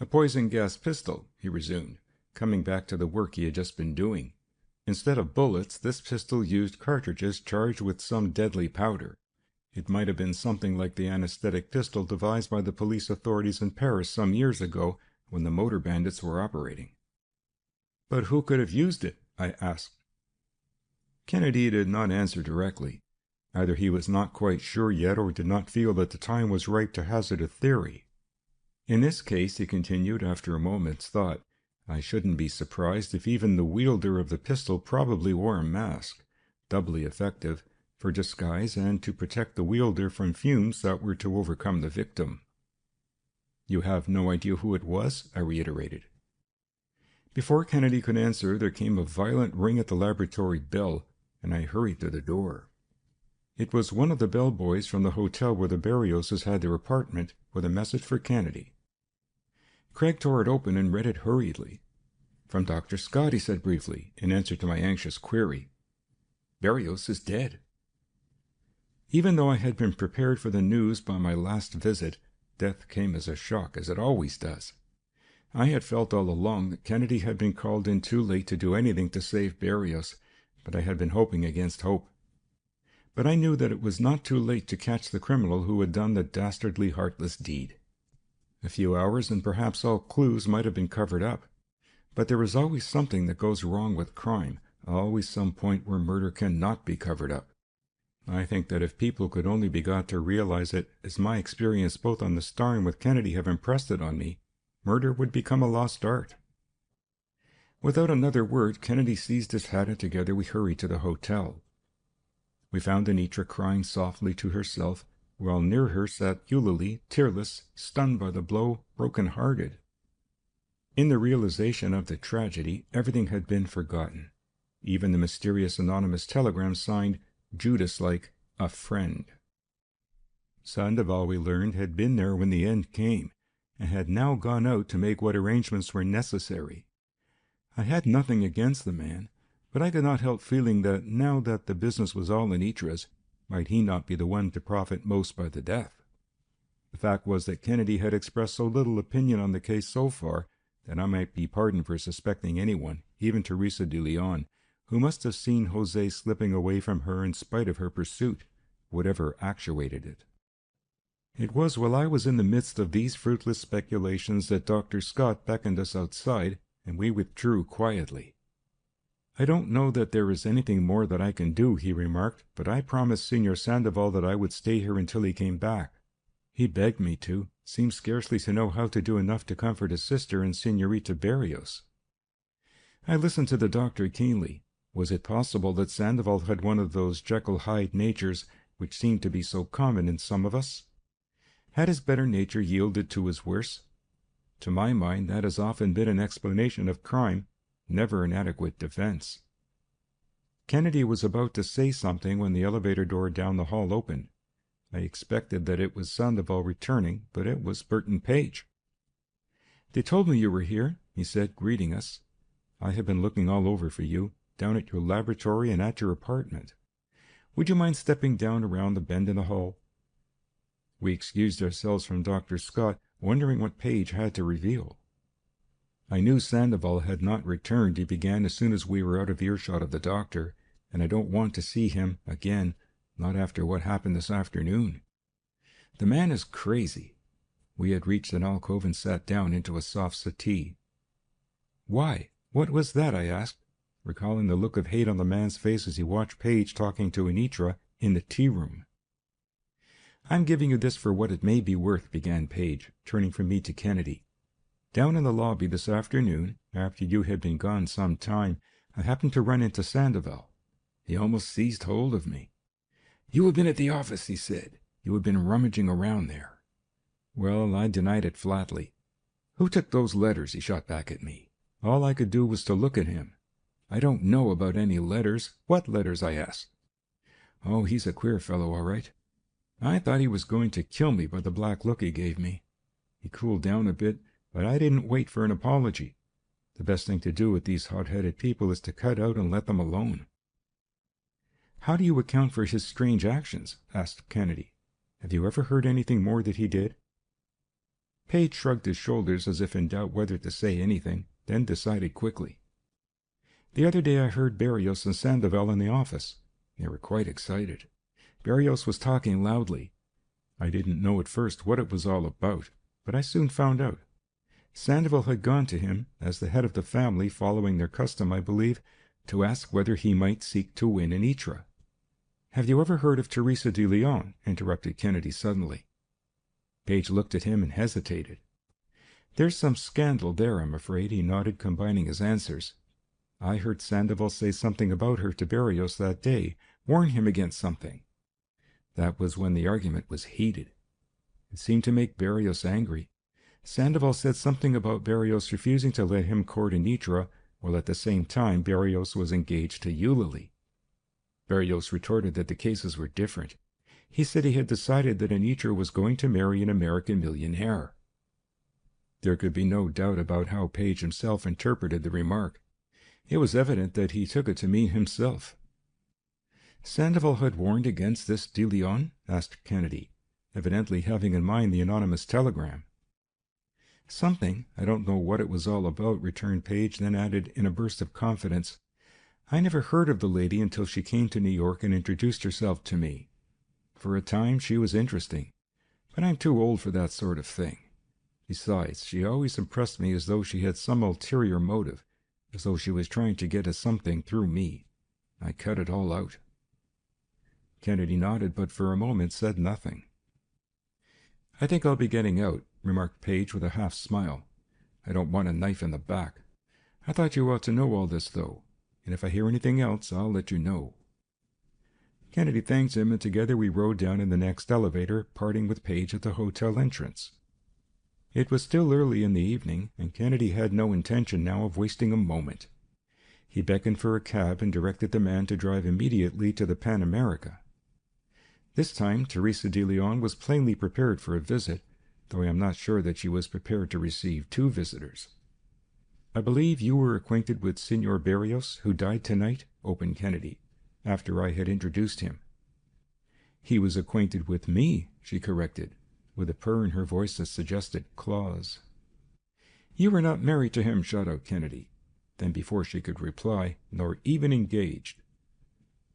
"A poison gas pistol," he resumed, coming back to the work he had just been doing. "Instead of bullets, this pistol used cartridges charged with some deadly powder. It might have been something like the anesthetic pistol devised by the police authorities in Paris some years ago when the motor bandits were operating." "But who could have used it?" I asked. Kennedy did not answer directly. Either he was not quite sure yet or did not feel that the time was ripe to hazard a theory. "In this case," he continued after a moment's thought, "I shouldn't be surprised if even the wielder of the pistol probably wore a mask, doubly effective, for disguise and to protect the wielder from fumes that were to overcome the victim." "You have no idea who it was?" I reiterated. Before Kennedy could answer, there came a violent ring at the laboratory bell, and I hurried to the door. It was one of the bellboys from the hotel where the Barrioses had their apartment, with a message for Kennedy. Craig tore it open and read it hurriedly. "From Dr. Scott," he said briefly, in answer to my anxious query. "Berrios is dead." Even though I had been prepared for the news by my last visit, death came as a shock, as it always does. I had felt all along that Kennedy had been called in too late to do anything to save Berrios, but I had been hoping against hope. But I knew that it was not too late to catch the criminal who had done the dastardly, heartless deed. A few hours and perhaps all clues might have been covered up. But there is always something that goes wrong with crime, always some point where murder cannot be covered up. I think that if people could only be got to realize it, as my experience both on the Star and with Kennedy have impressed it on me, murder would become a lost art. Without another word, Kennedy seized his hat and together we hurried to the hotel. We found Anitra crying softly to herself, while near her sat Eulalie, tearless, stunned by the blow, broken-hearted. In the realization of the tragedy, everything had been forgotten. Even the mysterious anonymous telegram signed, Judas-like, "A friend." Sandoval, we learned, had been there when the end came, and had now gone out to make what arrangements were necessary. I had nothing against the man, but I could not help feeling that now that the business was all Anitra's, might he not be the one to profit most by the death? The fact was that Kennedy had expressed so little opinion on the case so far that I might be pardoned for suspecting anyone, even Teresa de Leon, who must have seen Jose slipping away from her in spite of her pursuit, whatever actuated it. It was while I was in the midst of these fruitless speculations that Dr. Scott beckoned us outside, and we withdrew quietly. "I don't know that there is anything more that I can do," he remarked, "but I promised Senor Sandoval that I would stay here until he came back. He begged me to, seems scarcely to know how to do enough to comfort his sister and Senorita Berrios." I listened to the doctor keenly. Was it possible that Sandoval had one of those Jekyll-Hyde natures which seem to be so common in some of us? Had his better nature yielded to his worse? To my mind, that has often been an explanation of crime, never an adequate defense. Kennedy was about to say something when the elevator door down the hall opened. I expected that it was Sandoval returning, but it was Burton Page. "They told me you were here," he said, greeting us. "I have been looking all over for you, down at your laboratory and at your apartment. Would you mind stepping down around the bend in the hall?" We excused ourselves from Dr. Scott, wondering what Page had to reveal. "I knew Sandoval had not returned," he began as soon as we were out of earshot of the doctor, "and I don't want to see him again, not after what happened this afternoon. The man is crazy." We had reached an alcove and sat down into a soft settee. "Why? What was that?" I asked, recalling the look of hate on the man's face as he watched Page talking to Anitra in the tea-room. "I'm giving you this for what it may be worth," began Page, turning from me to Kennedy. "Down in the lobby this afternoon, after you had been gone some time, I happened to run into Sandoval. He almost seized hold of me. 'You have been at the office,' he said. 'You have been rummaging around there.' Well, I denied it flatly. 'Who took those letters?' he shot back at me. All I could do was to look at him. 'I don't know about any letters.' 'What letters?' I asked. 'Oh, he's a queer fellow, all right. I thought he was going to kill me by the black look he gave me. He cooled down a bit, but I didn't wait for an apology. The best thing to do with these hot-headed people is to cut out and let them alone." "How do you account for his strange actions?" asked Kennedy. "Have you ever heard anything more that he did?" Page shrugged his shoulders as if in doubt whether to say anything, then decided quickly. "The other day I heard Berrios and Sandoval in the office. They were quite excited. Berrios was talking loudly. I didn't know at first what it was all about, but I soon found out. Sandoval had gone to him, as the head of the family, following their custom, I believe, to ask whether he might seek to win Anitra." "Have you ever heard of Teresa de Leon?" interrupted Kennedy suddenly. Page looked at him and hesitated. "There's some scandal there, I'm afraid," he nodded, combining his answers. "I heard Sandoval say something about her to Berrios that day, warn him against something. That was when the argument was heated. It seemed to make Berrios angry. Sandoval said something about Berrios refusing to let him court Anitra, while at the same time Berrios was engaged to Eulalie. Berrios retorted that the cases were different. He said he had decided that Anitra was going to marry an American millionaire." There could be no doubt about how Page himself interpreted the remark. It was evident that he took it to mean himself. "Sandoval had warned against this de Leon?" asked Kennedy, evidently having in mind the anonymous telegram. "Something. I don't know what it was all about," returned Page, then added in a burst of confidence, "I never heard of the lady until she came to New York and introduced herself to me. For a time she was interesting, but I'm too old for that sort of thing. Besides, she always impressed me as though she had some ulterior motive, as though she was trying to get at something through me. I cut it all out." Kennedy nodded, but for a moment said nothing. "I think I'll be getting out," remarked Page with a half-smile. "I don't want a knife in the back. I thought you ought to know all this, though, and if I hear anything else, I'll let you know." Kennedy thanked him, and together we rode down in the next elevator, parting with Page at the hotel entrance. It was still early in the evening, and Kennedy had no intention now of wasting a moment. He beckoned for a cab and directed the man to drive immediately to the Pan America. This time Teresa de Leon was plainly prepared for a visit, though I am not sure that she was prepared to receive two visitors. "I believe you were acquainted with Senor Berrios, who died tonight?" opened Kennedy, after I had introduced him. "He was acquainted with me," she corrected, with a purr in her voice that suggested claws. "You were not married to him," shot out Kennedy. Then, before she could reply, "nor even engaged."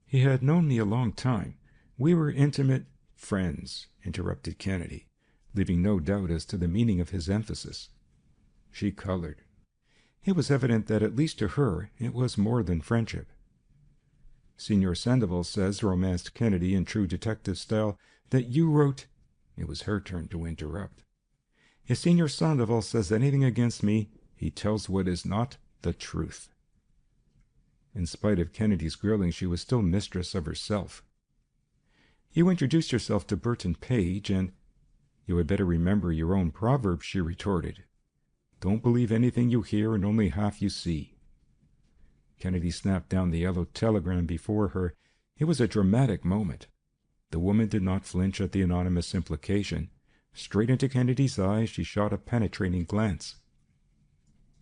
"He had known me a long time. We were intimate—" "Friends," interrupted Kennedy, leaving no doubt as to the meaning of his emphasis. She colored. It was evident that, at least to her, it was more than friendship. "Senor Sandoval says," romanced Kennedy in true detective style, "that you wrote—" It was her turn to interrupt. "If Senor Sandoval says anything against me, he tells what is not the truth." In spite of Kennedy's grilling, she was still mistress of herself. "You introduced yourself to Burton Page, and—" "You had better remember your own proverb," she retorted. "Don't believe anything you hear and only half you see." Kennedy snapped down the yellow telegram before her. It was a dramatic moment. The woman did not flinch at the anonymous implication. Straight into Kennedy's eyes she shot a penetrating glance.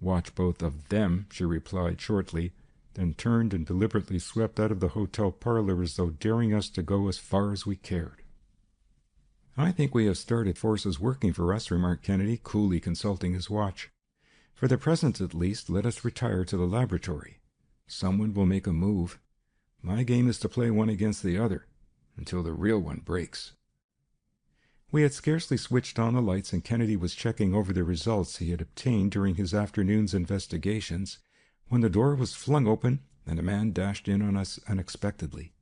"Watch both of them," she replied shortly, then turned and deliberately swept out of the hotel parlor as though daring us to go as far as we cared. "I think we have started forces working for us," remarked Kennedy, coolly consulting his watch. "For the present, at least, let us retire to the laboratory. Someone will make a move. My game is to play one against the other, until the real one breaks." We had scarcely switched on the lights, and Kennedy was checking over the results he had obtained during his afternoon's investigations, when the door was flung open and a man dashed in on us unexpectedly.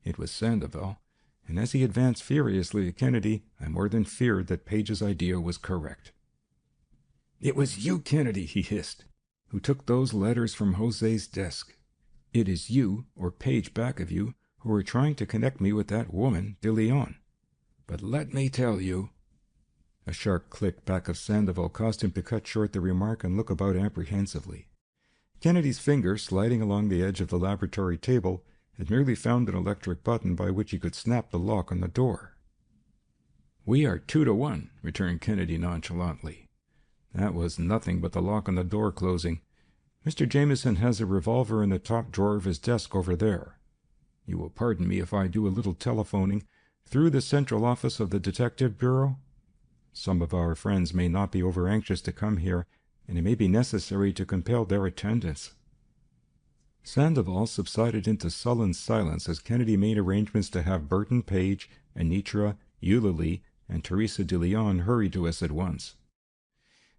It was Sandoval, and as he advanced furiously at Kennedy, I more than feared that Page's idea was correct. "It was you, Kennedy," he hissed, "who took those letters from Jose's desk. It is you, or Page back of you, who are trying to connect me with that woman, de Leon. But let me tell you—" A sharp click back of Sandoval caused him to cut short the remark and look about apprehensively. Kennedy's finger, sliding along the edge of the laboratory table, had merely found an electric button by which he could snap the lock on the door. "We are 2-1, returned Kennedy nonchalantly. "That was nothing but the lock on the door closing. Mr. Jameson has a revolver in the top drawer of his desk over there. You will pardon me if I do a little telephoning through the central office of the Detective Bureau. Some of our friends may not be over-anxious to come here, and it may be necessary to compel their attendance." Sandoval subsided into sullen silence as Kennedy made arrangements to have Burton Page, Anitra, Eulalie, and Teresa de Leon hurry to us at once.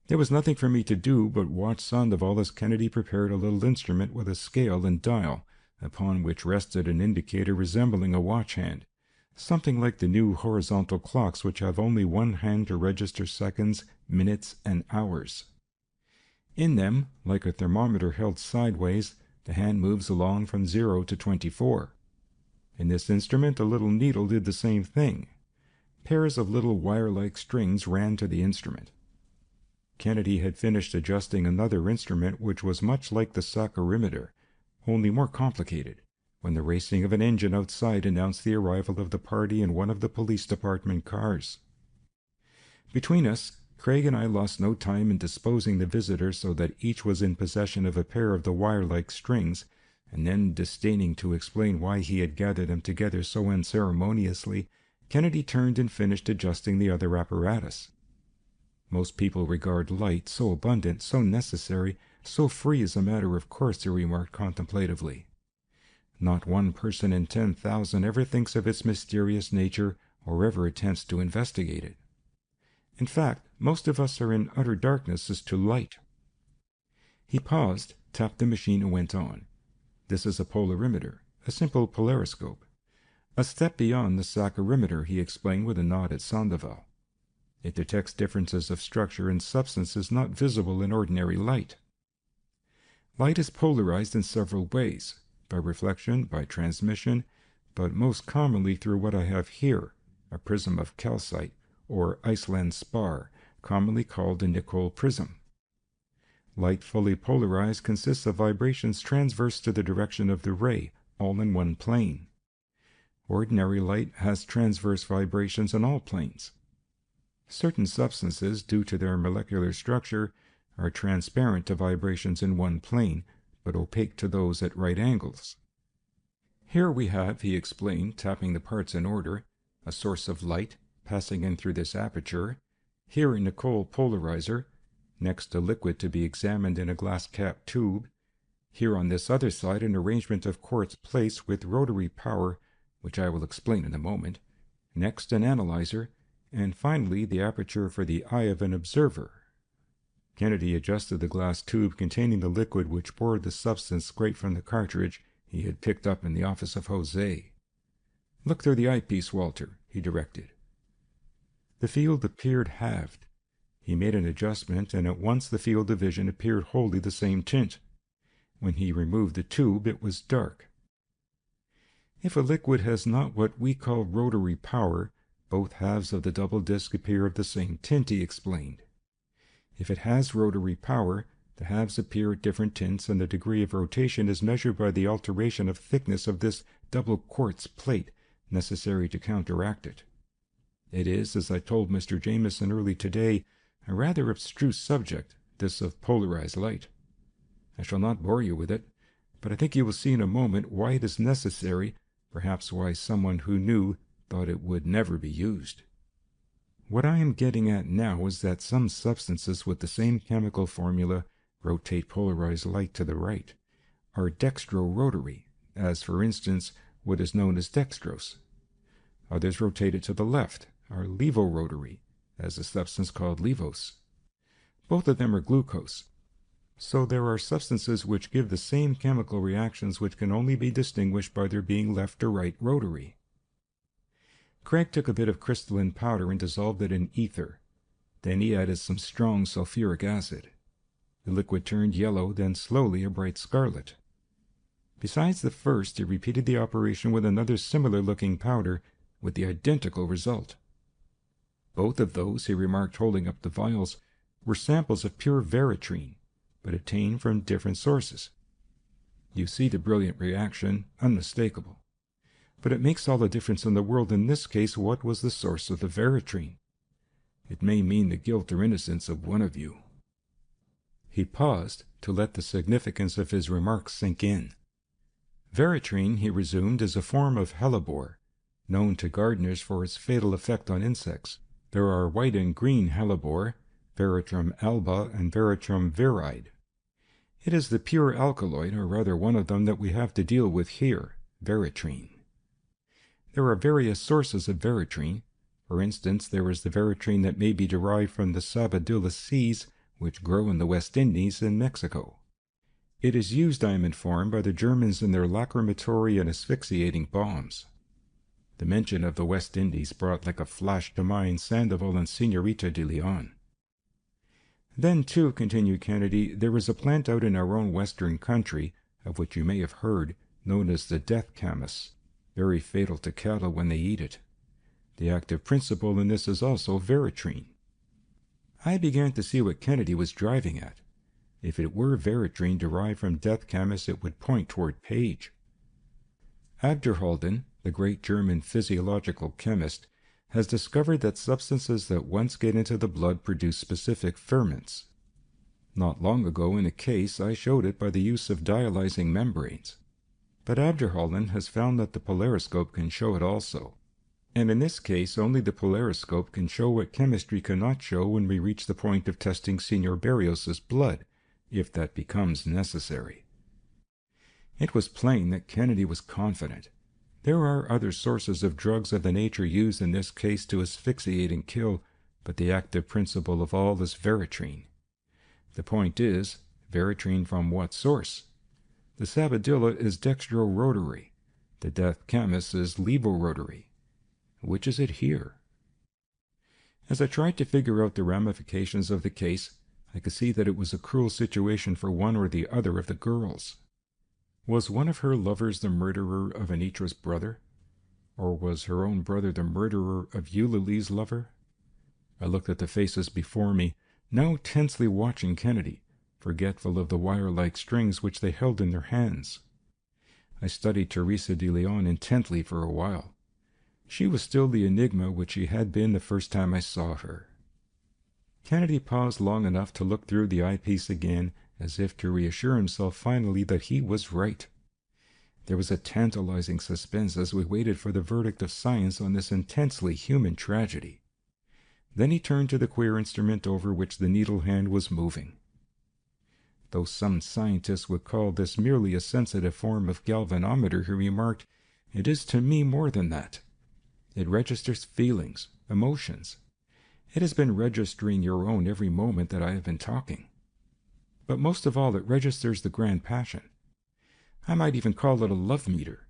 There was nothing for me to do but watch Sandoval as Kennedy prepared a little instrument with a scale and dial, upon which rested an indicator resembling a watch hand, something like the new horizontal clocks which have only one hand to register seconds, minutes, and hours. In them, like a thermometer held sideways, the hand moves along from 0 to 24. In this instrument a little needle did the same thing. Pairs of little wire-like strings ran to the instrument. Kennedy had finished adjusting another instrument which was much like the saccharimeter, only more complicated, when the racing of an engine outside announced the arrival of the party in one of the police department cars. Between us, Craig and I lost no time in disposing the visitors so that each was in possession of a pair of the wire-like strings, and then, disdaining to explain why he had gathered them together so unceremoniously, Kennedy turned and finished adjusting the other apparatus. Most people regard light so abundant, so necessary, so free as a matter of course, he remarked contemplatively. Not one person in 10,000 ever thinks of its mysterious nature or ever attempts to investigate it. In fact, most of us are in utter darkness as to light. He paused, tapped the machine, and went on. This is a polarimeter, a simple polariscope. A step beyond the saccharimeter, he explained with a nod at Sandoval. It detects differences of structure and substances not visible in ordinary light. Light is polarized in several ways, by reflection, by transmission, but most commonly through what I have here, a prism of calcite, or Iceland spar, commonly called a Nicol prism. Light fully polarized consists of vibrations transverse to the direction of the ray, all in one plane. Ordinary light has transverse vibrations in all planes. Certain substances, due to their molecular structure, are transparent to vibrations in one plane, but opaque to those at right angles. Here we have, he explained, tapping the parts in order, a source of light passing in through this aperture, here a Nicol polarizer, next a liquid to be examined in a glass-capped tube, here on this other side an arrangement of quartz plates with rotary power, which I will explain in a moment, next an analyzer, and finally the aperture for the eye of an observer. Kennedy adjusted the glass tube containing the liquid which poured the substance straight from the cartridge he had picked up in the office of Jose. "Look through the eyepiece, Walter," he directed. The field appeared halved. He made an adjustment, and at once the field of vision appeared wholly the same tint. When he removed the tube, it was dark. If a liquid has not what we call rotary power, both halves of the double disc appear of the same tint, he explained. If it has rotary power, the halves appear at different tints, and the degree of rotation is measured by the alteration of thickness of this double quartz plate necessary to counteract it. It is, as I told Mr. Jameson early today, a rather abstruse subject, this of polarized light. I shall not bore you with it, but I think you will see in a moment why it is necessary, perhaps why someone who knew thought it would never be used. What I am getting at now is that some substances with the same chemical formula rotate polarized light to the right, are dextro-rotary, as for instance what is known as dextrose. Others rotate it to the left, are levorotary, as a substance called levose. Both of them are glucose. So there are substances which give the same chemical reactions which can only be distinguished by their being left or right rotary. Craig took a bit of crystalline powder and dissolved it in ether. Then he added some strong sulfuric acid. The liquid turned yellow, then slowly a bright scarlet. Besides the first, he repeated the operation with another similar-looking powder, with the identical result. Both of those, he remarked, holding up the vials, were samples of pure veratrine, but obtained from different sources. You see the brilliant reaction, unmistakable. But it makes all the difference in the world in this case what was the source of the veratrine. It may mean the guilt or innocence of one of you. He paused to let the significance of his remarks sink in. Veratrine, he resumed, is a form of hellebore, known to gardeners for its fatal effect on insects. There are white and green hellebore, Veratrum alba and Veratrum viride. It is the pure alkaloid, or rather one of them, that we have to deal with here, veratrine. There are various sources of veratrine. For instance, there is the veratrine that may be derived from the sabadilla seeds, which grow in the West Indies and Mexico. It is used, I am informed, by the Germans in their lacrimatory and asphyxiating bombs. The mention of the West Indies brought like a flash to mind Sandoval and Señorita de Leon. Then, too, continued Kennedy, there is a plant out in our own western country, of which you may have heard, known as the death camas, very fatal to cattle when they eat it. The active principle in this is also veratrine. I began to see what Kennedy was driving at. If it were veratrine derived from death camas, it would point toward Page. Abderhalden, the great German physiological chemist, has discovered that substances that once get into the blood produce specific ferments. Not long ago in a case I showed it by the use of dialyzing membranes. But Abderhalden has found that the polariscope can show it also. And in this case only the polariscope can show what chemistry cannot show when we reach the point of testing Senor Berrios's blood, if that becomes necessary. It was plain that Kennedy was confident. There are other sources of drugs of the nature used in this case to asphyxiate and kill, but the active principle of all is Veritrine. The point is, Veritrine from what source? The Sabadilla is dextrorotary. The death chemist is levorotary. Which is it here? As I tried to figure out the ramifications of the case, I could see that it was a cruel situation for one or the other of the girls. Was one of her lovers the murderer of Anitra's brother? Or was her own brother the murderer of Eulalie's lover? I looked at the faces before me, now tensely watching Kennedy, forgetful of the wire-like strings which they held in their hands. I studied Teresa de Leon intently for a while. She was still the enigma which she had been the first time I saw her. Kennedy paused long enough to look through the eyepiece again, as if to reassure himself finally that he was right. There was a tantalizing suspense as we waited for the verdict of science on this intensely human tragedy. Then he turned to the queer instrument over which the needle hand was moving. Though some scientists would call this merely a sensitive form of galvanometer, he remarked, it is to me more than that. It registers feelings, emotions. It has been registering your own every moment that I have been talking. But most of all, it registers the grand passion. I might even call it a love meter.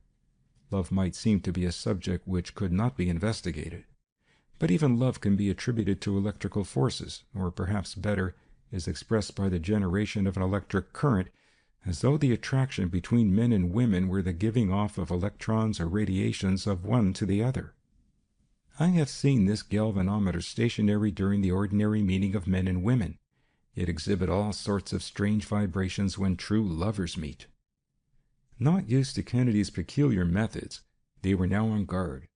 Love might seem to be a subject which could not be investigated. But even love can be attributed to electrical forces, or perhaps better, is expressed by the generation of an electric current, as though the attraction between men and women were the giving off of electrons or radiations of one to the other. I have seen this galvanometer stationary during the ordinary meeting of men and women. It exhibits all sorts of strange vibrations when true lovers meet. Not used to Kennedy's peculiar methods, they were now on guard,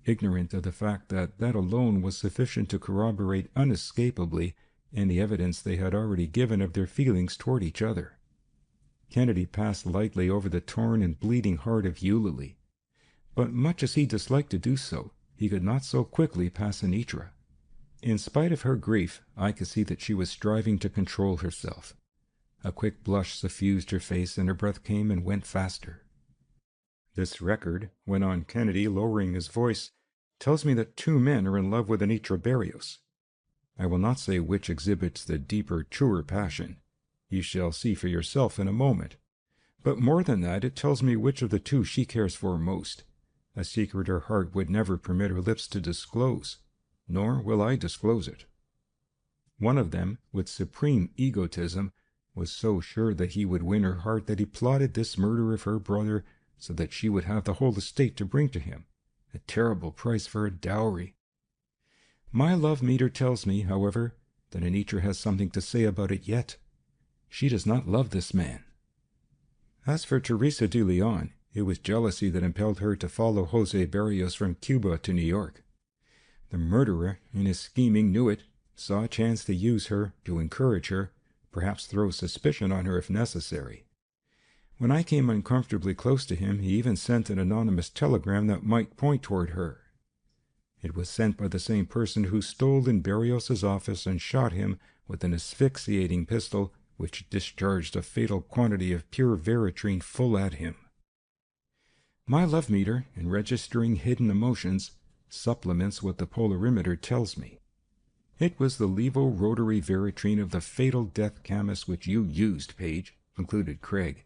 ignorant of the fact that that alone was sufficient to corroborate unescapably any evidence they had already given of their feelings toward each other. Kennedy passed lightly over the torn and bleeding heart of Eulalie, but much as he disliked to do so, he could not so quickly pass Anitra. In spite of her grief, I could see that she was striving to control herself. A quick blush suffused her face, and her breath came and went faster. This record, went on Kennedy, lowering his voice, tells me that 2 men are in love with Anitra Berrios. I will not say which exhibits the deeper, truer passion. You shall see for yourself in a moment. But more than that, it tells me which of the 2 she cares for most, a secret her heart would never permit her lips to disclose, nor will I disclose it. One of them, with supreme egotism, was so sure that he would win her heart that he plotted this murder of her brother so that she would have the whole estate to bring to him, a terrible price for a dowry. My love meter tells me, however, that Anitra has something to say about it yet. She does not love this man. As for Teresa de Leon, it was jealousy that impelled her to follow Jose Berrios from Cuba to New York. The murderer, in his scheming, knew it, saw a chance to use her, to encourage her, perhaps throw suspicion on her if necessary. When I came uncomfortably close to him, he even sent an anonymous telegram that might point toward her. It was sent by the same person who stole in Berrios's office and shot him with an asphyxiating pistol which discharged a fatal quantity of pure Veritrine full at him. My love meter, in registering hidden emotions, supplements what the polarimeter tells me. It was the levorotary Veritrine of the fatal death chemist which you used, Page, concluded Craig,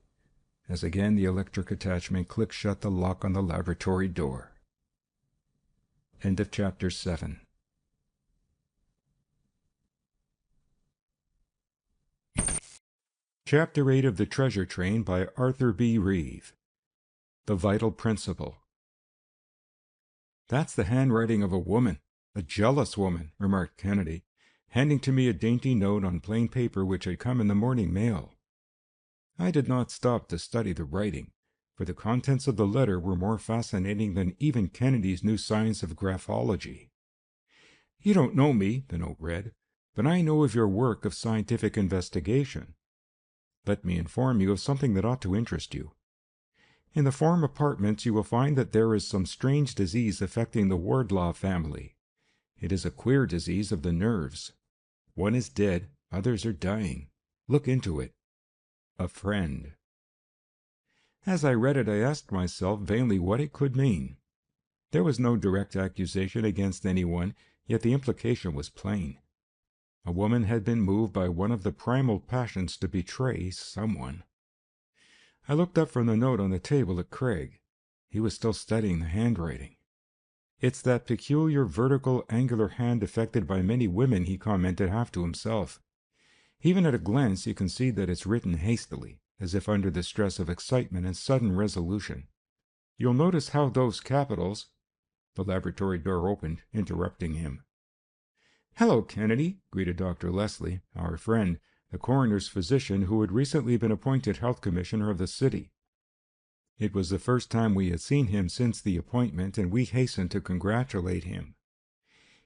as again the electric attachment clicked shut the lock on the laboratory door. End of Chapter 7. Chapter 8 of The Treasure Train by Arthur B. Reeve. The Vital Principle. That's the handwriting of a woman, a jealous woman, remarked Kennedy, handing to me a dainty note on plain paper which had come in the morning mail. I did not stop to study the writing, for the contents of the letter were more fascinating than even Kennedy's new science of graphology. You don't know me, the note read, but I know of your work of scientific investigation. Let me inform you of something that ought to interest you. In the farm apartments you will find that there is some strange disease affecting the Wardlaw family. It is a queer disease of the nerves. One is dead, others are dying. Look into it. A friend. As I read it, I asked myself vainly what it could mean. There was no direct accusation against anyone, yet the implication was plain. A woman had been moved by one of the primal passions to betray someone. I looked up from the note on the table at Craig. He was still studying the handwriting. It's that peculiar vertical angular hand affected by many women, he commented half to himself. Even at a glance you can see that it's written hastily, as if under the stress of excitement and sudden resolution. You'll notice how those capitals— The laboratory door opened, interrupting him. "Hello, Kennedy," greeted Dr. Leslie, our friend, the coroner's physician who had recently been appointed health commissioner of the city. It was the first time we had seen him since the appointment, and we hastened to congratulate him.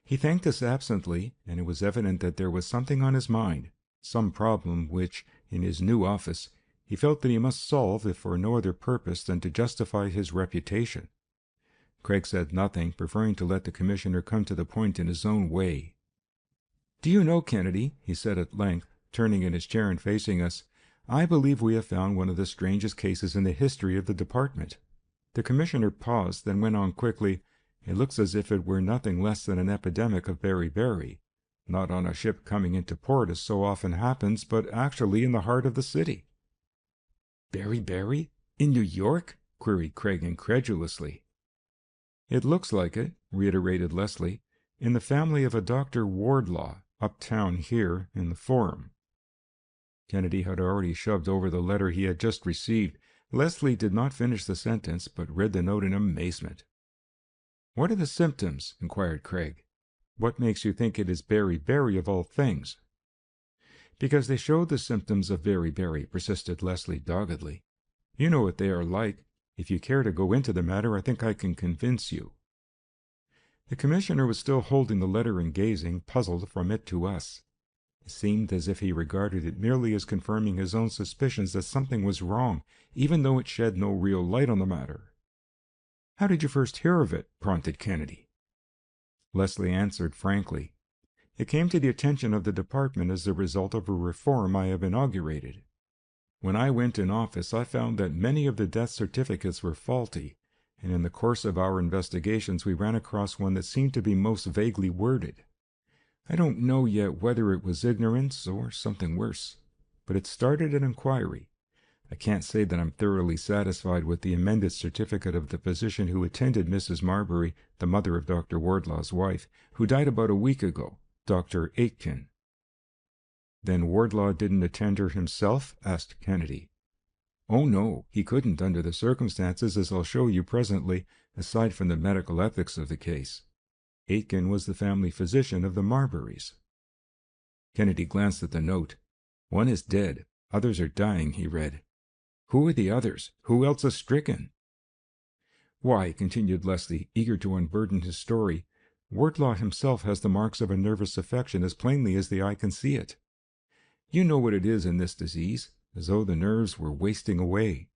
He thanked us absently, and it was evident that there was something on his mind, some problem which, in his new office, he felt that he must solve if for no other purpose than to justify his reputation. Craig said nothing, preferring to let the commissioner come to the point in his own way. "Do you know, Kennedy," he said at length, turning in his chair and facing us, "I believe we have found one of the strangest cases in the history of the department." The commissioner paused, then went on quickly, "It looks as if it were nothing less than an epidemic of beriberi, not on a ship coming into port as so often happens, but actually in the heart of the city." "Beriberi? In New York?" queried Craig incredulously. "It looks like it," reiterated Leslie, "in the family of a Dr. Wardlaw, uptown here in the Forum." Kennedy had already shoved over the letter he had just received. Leslie did not finish the sentence, but read the note in amazement. "What are the symptoms?" inquired Craig. "What makes you think it is beriberi of all things?" "Because they showed the symptoms of beriberi," persisted Leslie doggedly. "You know what they are like. If you care to go into the matter, I think I can convince you." The commissioner was still holding the letter and gazing, puzzled, from it to us. It seemed as if he regarded it merely as confirming his own suspicions that something was wrong, even though it shed no real light on the matter. "How did you first hear of it?" prompted Kennedy. Leslie answered frankly. "It came to the attention of the department as the result of a reform I have inaugurated. When I went in office, I found that many of the death certificates were faulty, and in the course of our investigations we ran across one that seemed to be most vaguely worded. I don't know yet whether it was ignorance or something worse, but it started an inquiry. I can't say that I'm thoroughly satisfied with the amended certificate of the physician who attended Mrs. Marbury, the mother of Dr. Wardlaw's wife, who died about a week ago, Dr. Aitken." "Then Wardlaw didn't attend her himself?" asked Kennedy. "Oh, no, he couldn't under the circumstances, as I'll show you presently, aside from the medical ethics of the case. Aitken was the family physician of the Marburys." Kennedy glanced at the note. "One is dead, others are dying," he read. "Who are the others? Who else is stricken?" "Why," continued Leslie, eager to unburden his story, "Wardlaw himself has the marks of a nervous affection as plainly as the eye can see it. You know what it is in this disease, as though the nerves were wasting away.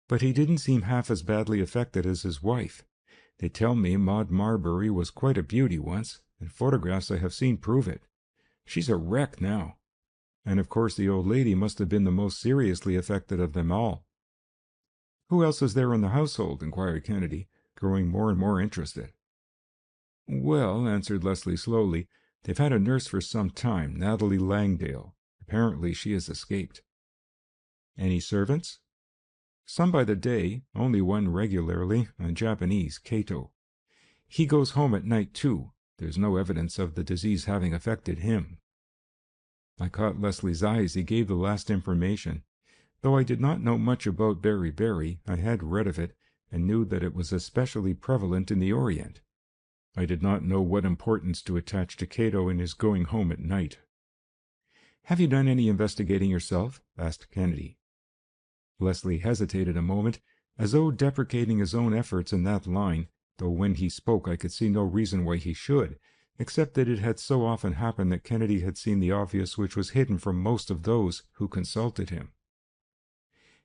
But he didn't seem half as badly affected as his wife. They tell me Maud Marbury was quite a beauty once, and photographs I have seen prove it. She's a wreck now. And of course the old lady must have been the most seriously affected of them all." "Who else is there in the household?" inquired Kennedy, growing more and more interested. "Well," answered Leslie slowly, "they've had a nurse for some time, Natalie Langdale. Apparently she has escaped." "Any servants?" "Some by the day, only one regularly, a Japanese, Kato. He goes home at night, too. There's no evidence of the disease having affected him." I caught Leslie's eye as he gave the last information. Though I did not know much about beriberi, I had read of it, and knew that it was especially prevalent in the Orient. I did not know what importance to attach to Cato in his going home at night. "Have you done any investigating yourself?" asked Kennedy. Leslie hesitated a moment, as though deprecating his own efforts in that line, though when he spoke I could see no reason why he should, except that it had so often happened that Kennedy had seen the obvious which was hidden from most of those who consulted him.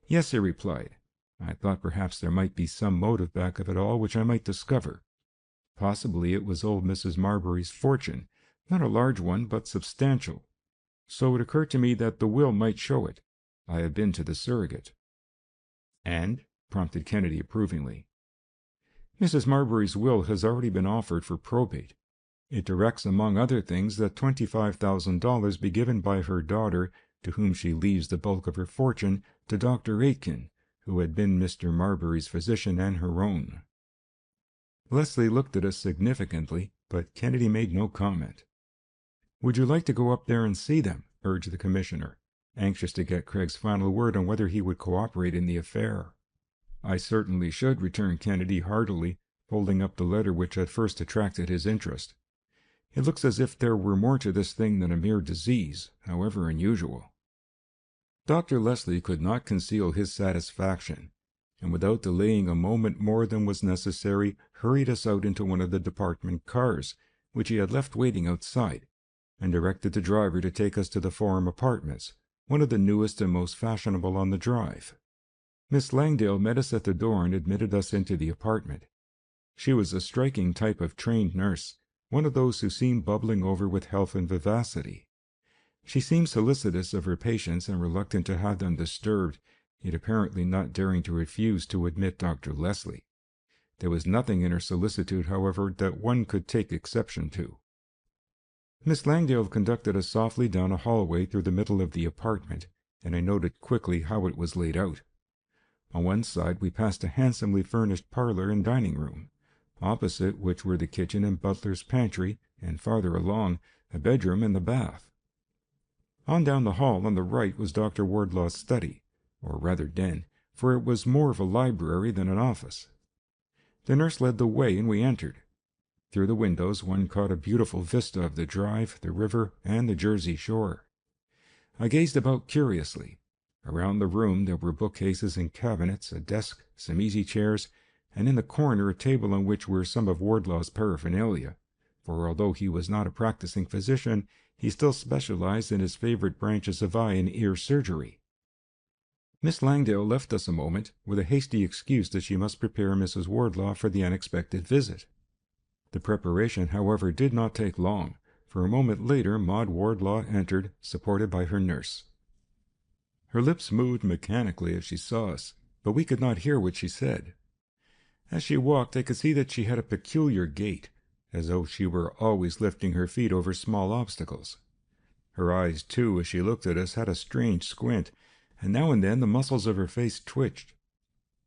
"Yes," he replied. "I thought perhaps there might be some motive back of it all which I might discover. Possibly it was old Mrs. Marbury's fortune, not a large one, but substantial. So it occurred to me that the will might show it. I have been to the surrogate." "And?" prompted Kennedy approvingly. "Mrs. Marbury's will has already been offered for probate. It directs, among other things, that $25,000 be given by her daughter, to whom she leaves the bulk of her fortune, to Dr. Aitken, who had been Mr. Marbury's physician and her own." Leslie looked at us significantly, but Kennedy made no comment. "Would you like to go up there and see them?" urged the commissioner, anxious to get Craig's final word on whether he would cooperate in the affair. "I certainly should," returned Kennedy heartily, folding up the letter which had first attracted his interest. "It looks as if there were more to this thing than a mere disease, however unusual." Dr. Leslie could not conceal his satisfaction, and without delaying a moment more than was necessary, hurried us out into one of the department cars, which he had left waiting outside, and directed the driver to take us to the Forum Apartments, one of the newest and most fashionable on the drive. Miss Langdale met us at the door and admitted us into the apartment. She was a striking type of trained nurse, one of those who seem bubbling over with health and vivacity. She seemed solicitous of her patients and reluctant to have them disturbed, yet apparently not daring to refuse to admit Dr. Leslie. There was nothing in her solicitude, however, that one could take exception to. Miss Langdale conducted us softly down a hallway through the middle of the apartment, and I noted quickly how it was laid out. On one side we passed a handsomely furnished parlor and dining room, opposite which were the kitchen and butler's pantry, and farther along, a bedroom and the bath. On down the hall on the right was Dr. Wardlaw's study, or rather den, for it was more of a library than an office. The nurse led the way, and we entered. Through the windows one caught a beautiful vista of the drive, the river, and the Jersey shore. I gazed about curiously. Around the room there were bookcases and cabinets, a desk, some easy chairs, and in the corner a table on which were some of Wardlaw's paraphernalia, for although he was not a practicing physician, he still specialized in his favorite branches of eye and ear surgery. Miss Langdale left us a moment, with a hasty excuse that she must prepare Mrs. Wardlaw for the unexpected visit. The preparation, however, did not take long, for a moment later Maud Wardlaw entered, supported by her nurse. Her lips moved mechanically as she saw us, but we could not hear what she said. As she walked, I could see that she had a peculiar gait, as though she were always lifting her feet over small obstacles. Her eyes, too, as she looked at us, had a strange squint, and now and then the muscles of her face twitched.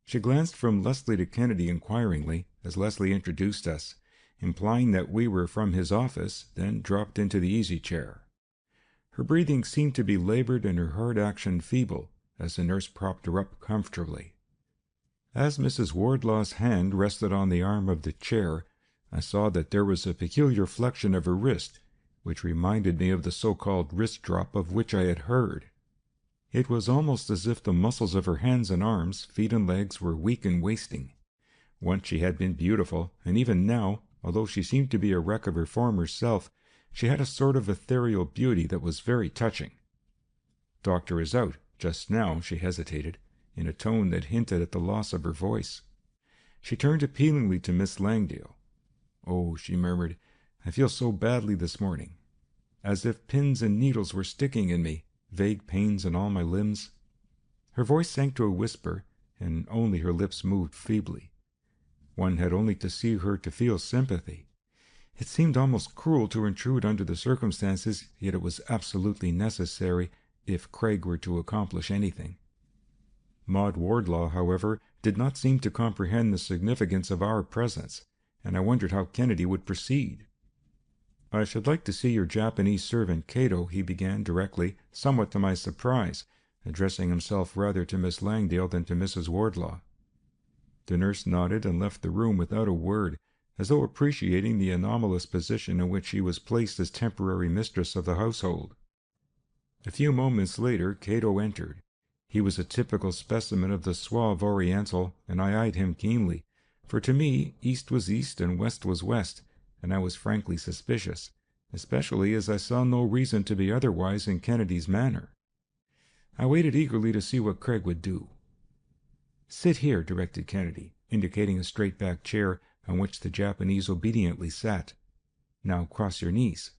She glanced from Leslie to Kennedy inquiringly, as Leslie introduced us, implying that we were from his office, then dropped into the easy-chair. Her breathing seemed to be labored and her heart action feeble, as the nurse propped her up comfortably. As Mrs. Wardlaw's hand rested on the arm of the chair, I saw that there was a peculiar flexion of her wrist, which reminded me of the so-called wrist drop of which I had heard. It was almost as if the muscles of her hands and arms, feet and legs were weak and wasting. Once she had been beautiful, and even now, although she seemed to be a wreck of her former self, she had a sort of ethereal beauty that was very touching. "Doctor is out, just now," she hesitated, in a tone that hinted at the loss of her voice. She turned appealingly to Miss Langdale. "Oh," she murmured, "I feel so badly this morning. As if pins and needles were sticking in me, vague pains in all my limbs." Her voice sank to a whisper, and only her lips moved feebly. One had only to see her to feel sympathy. It seemed almost cruel to intrude under the circumstances, yet it was absolutely necessary if Craig were to accomplish anything. Maud Wardlaw, however, did not seem to comprehend the significance of our presence, and I wondered how Kennedy would proceed. "I should like to see your Japanese servant Cato," he began directly, somewhat to my surprise, addressing himself rather to Miss Langdale than to Mrs. Wardlaw. The nurse nodded and left the room without a word, as though appreciating the anomalous position in which she was placed as temporary mistress of the household. A few moments later Cato entered. He was a typical specimen of the suave Oriental, and I eyed him keenly, for to me east was east and west was west, and I was frankly suspicious, especially as I saw no reason to be otherwise in Kennedy's manner. I waited eagerly to see what Craig would do. "Sit here," directed Kennedy, indicating a straight-backed chair on which the Japanese obediently sat. "Now cross your knees."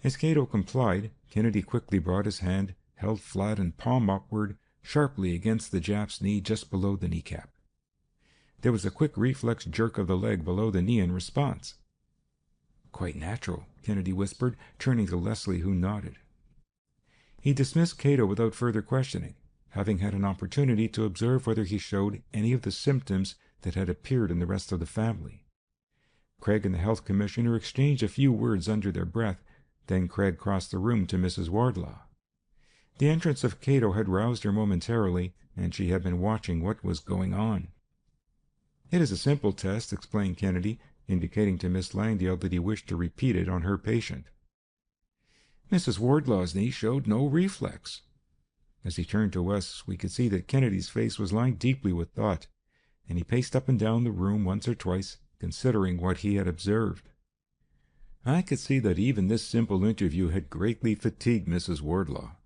As Cato complied, Kennedy quickly brought his hand, held flat and palm upward, sharply against the Jap's knee just below the kneecap. There was a quick reflex jerk of the leg below the knee in response. "Quite natural," Kennedy whispered, turning to Leslie, who nodded. He dismissed Cato without further questioning, having had an opportunity to observe whether he showed any of the symptoms that had appeared in the rest of the family. Craig and the health commissioner exchanged a few words under their breath, then Craig crossed the room to Mrs. Wardlaw. The entrance of Cato had roused her momentarily, and she had been watching what was going on. "It is a simple test," explained Kennedy, indicating to Miss Langdale that he wished to repeat it on her patient. Mrs. Wardlaw's knee showed no reflex. As he turned to us, we could see that Kennedy's face was lined deeply with thought, and he paced up and down the room once or twice, considering what he had observed. I could see that even this simple interview had greatly fatigued Mrs. Wardlaw.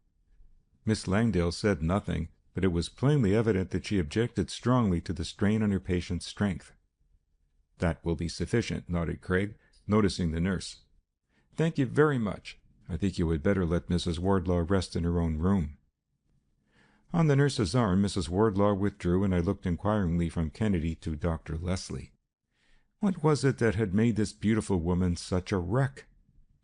Miss Langdale said nothing, but it was plainly evident that she objected strongly to the strain on her patient's strength. "That will be sufficient," nodded Craig, noticing the nurse. "Thank you very much. I think you had better let Mrs. Wardlaw rest in her own room." On the nurse's arm, Mrs. Wardlaw withdrew, and I looked inquiringly from Kennedy to Dr. Leslie. What was it that had made this beautiful woman such a wreck?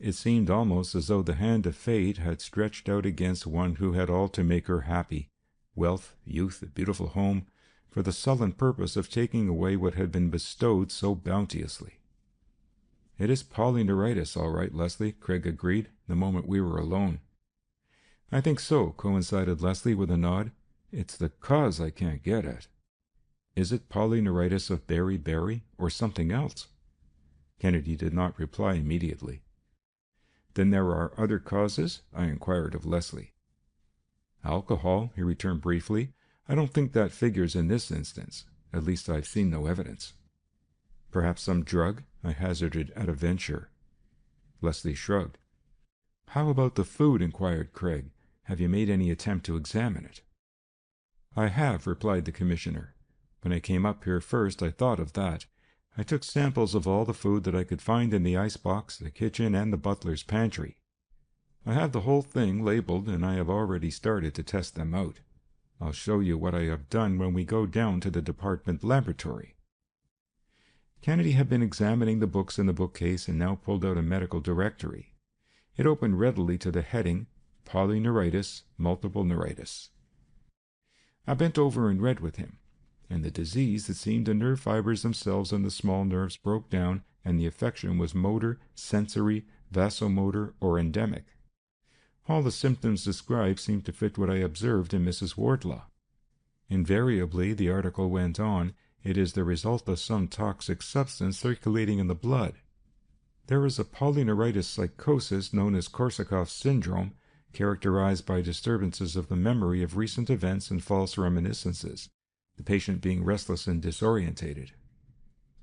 It seemed almost as though the hand of fate had stretched out against one who had all to make her happy, wealth, youth, a beautiful home, for the sullen purpose of taking away what had been bestowed so bounteously. "It is polyneuritis, all right, Leslie," Craig agreed, the moment we were alone. "I think so," coincided Leslie with a nod. "It's the cause I can't get at. Is it polyneuritis of beriberi, or something else?" Kennedy did not reply immediately. "Then there are other causes?" I inquired of Leslie. "Alcohol," he returned briefly. "I don't think that figures in this instance. At least I've seen no evidence." "Perhaps some drug?" I hazarded at a venture. Leslie shrugged. "How about the food?" inquired Craig. "Have you made any attempt to examine it?" "I have," replied the commissioner. "When I came up here first, I thought of that. I took samples of all the food that I could find in the icebox, the kitchen, and the butler's pantry. I have the whole thing labeled, and I have already started to test them out. I'll show you what I have done when we go down to the department laboratory." Kennedy had been examining the books in the bookcase and now pulled out a medical directory. It opened readily to the heading, Polyneuritis, Multiple Neuritis. I bent over and read with him. And the disease, it seemed the nerve fibers themselves and the small nerves broke down, and the affection was motor, sensory, vasomotor, or endemic. All the symptoms described seemed to fit what I observed in Mrs. Wardlaw. Invariably, the article went on, it is the result of some toxic substance circulating in the blood. There is a polyneuritis psychosis known as Korsakoff syndrome, characterized by disturbances of the memory of recent events and false reminiscences, the patient being restless and disorientated.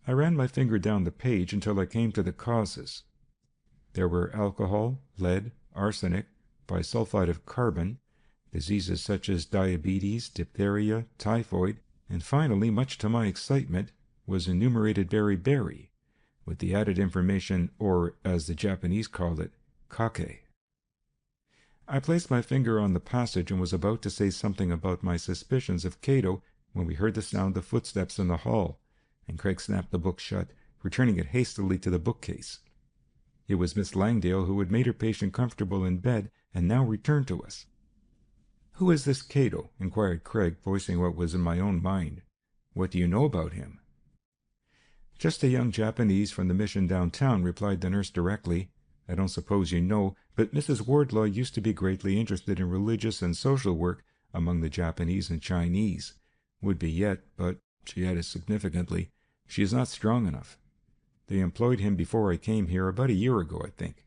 I ran my finger down the page until I came to the causes. There were alcohol, lead, arsenic, bisulfide of carbon, diseases such as diabetes, diphtheria, typhoid, and finally, much to my excitement, was enumerated beriberi, with the added information, or as the Japanese call it, kake. I placed my finger on the passage and was about to say something about my suspicions of Cato when we heard the sound of footsteps in the hall, and Craig snapped the book shut, returning it hastily to the bookcase. It was Miss Langdale, who had made her patient comfortable in bed and now returned to us. "Who is this Cato?" inquired Craig, voicing what was in my own mind. "What do you know about him?" "Just a young Japanese from the mission downtown," replied the nurse directly. "I don't suppose you know, but Mrs. Wardlaw used to be greatly interested in religious and social work among the Japanese and Chinese. Would be yet, but," she added significantly, "she is not strong enough. They employed him before I came here, about a year ago, I think."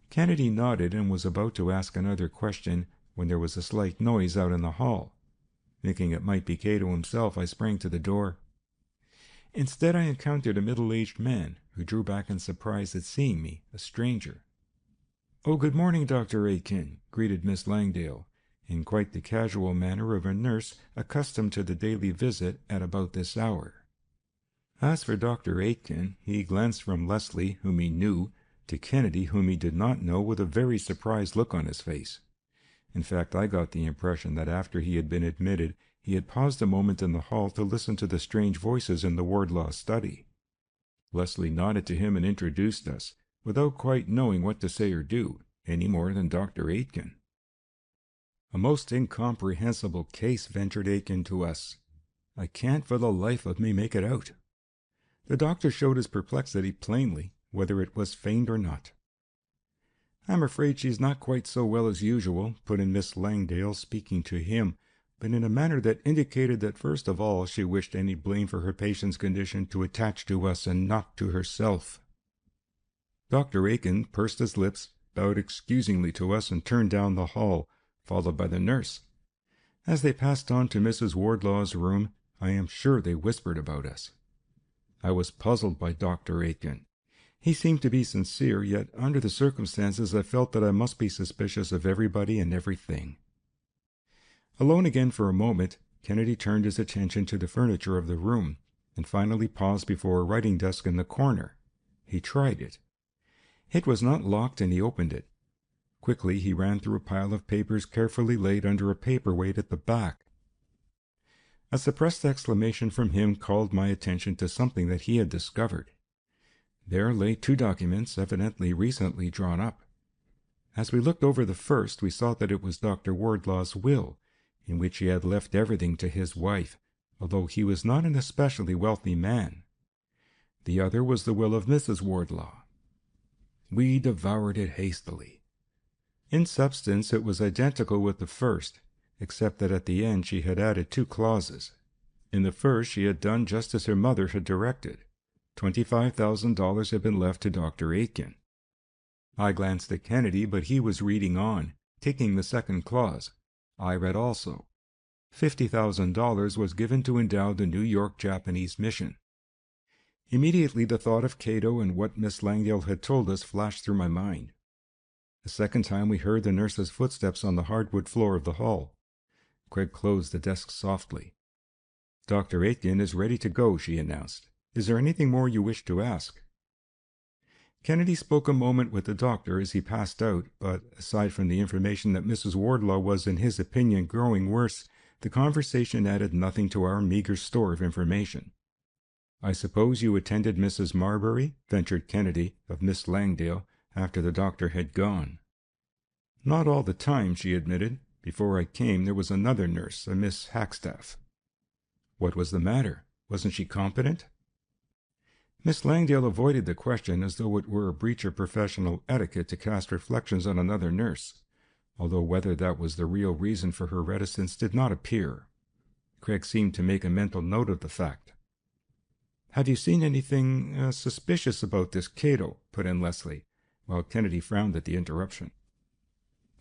Kennedy nodded and was about to ask another question when there was a slight noise out in the hall. Thinking it might be Cato himself, I sprang to the door. Instead, I encountered a middle-aged man, who drew back in surprise at seeing me, a stranger. "Oh, good morning, Dr. Aitken," greeted Miss Langdale, in quite the casual manner of a nurse accustomed to the daily visit at about this hour. As for Dr. Aitken, he glanced from Leslie, whom he knew, to Kennedy, whom he did not know, with a very surprised look on his face. In fact, I got the impression that after he had been admitted, he had paused a moment in the hall to listen to the strange voices in the Wardlaw study. Leslie nodded to him and introduced us, without quite knowing what to say or do, any more than Dr. Aitken. "A most incomprehensible case," ventured Aitken to us. "I can't for the life of me make it out." The doctor showed his perplexity plainly, whether it was feigned or not. "I'm afraid she's not quite so well as usual," put in Miss Langdale, speaking to him, but in a manner that indicated that first of all she wished any blame for her patient's condition to attach to us and not to herself. Dr. Aitken pursed his lips, bowed excusingly to us, and turned down the hall, followed by the nurse. As they passed on to Mrs. Wardlaw's room, I am sure they whispered about us. I was puzzled by Dr. Aitken. He seemed to be sincere, yet under the circumstances I felt that I must be suspicious of everybody and everything. Alone again for a moment, Kennedy turned his attention to the furniture of the room, and finally paused before a writing desk in the corner. He tried it. It was not locked, and he opened it. Quickly he ran through a pile of papers carefully laid under a paperweight at the back. A suppressed exclamation from him called my attention to something that he had discovered. There lay 2 documents, evidently recently drawn up. As we looked over the first, we saw that it was Dr. Wardlaw's will, in which he had left everything to his wife, although he was not an especially wealthy man. The other was the will of Mrs. Wardlaw. We devoured it hastily. In substance, it was identical with the first, except that at the end she had added 2 clauses. In the first she had done just as her mother had directed. $25,000 had been left to Dr. Aitken. I glanced at Kennedy, but he was reading on, taking the second clause. I read also. $50,000 was given to endow the New York Japanese mission. Immediately the thought of Cato and what Miss Langdale had told us flashed through my mind. A second time we heard the nurse's footsteps on the hardwood floor of the hall. Craig closed the desk softly. "Dr. Aitken is ready to go," she announced. "Is there anything more you wish to ask?" Kennedy spoke a moment with the doctor as he passed out, but aside from the information that Mrs. Wardlaw was in his opinion growing worse, the conversation added nothing to our meager store of information. "I suppose you attended Mrs. Marbury?" ventured Kennedy, of Miss Langdale, after the doctor had gone. "Not all the time," she admitted. "Before I came there was another nurse, a Miss Hackstaff." "What was the matter? Wasn't she competent?" Miss Langdale avoided the question as though it were a breach of professional etiquette to cast reflections on another nurse, although whether that was the real reason for her reticence did not appear. Craig seemed to make a mental note of the fact. "Have you seen anything suspicious about this Cato?" put in Leslie, while Kennedy frowned at the interruption.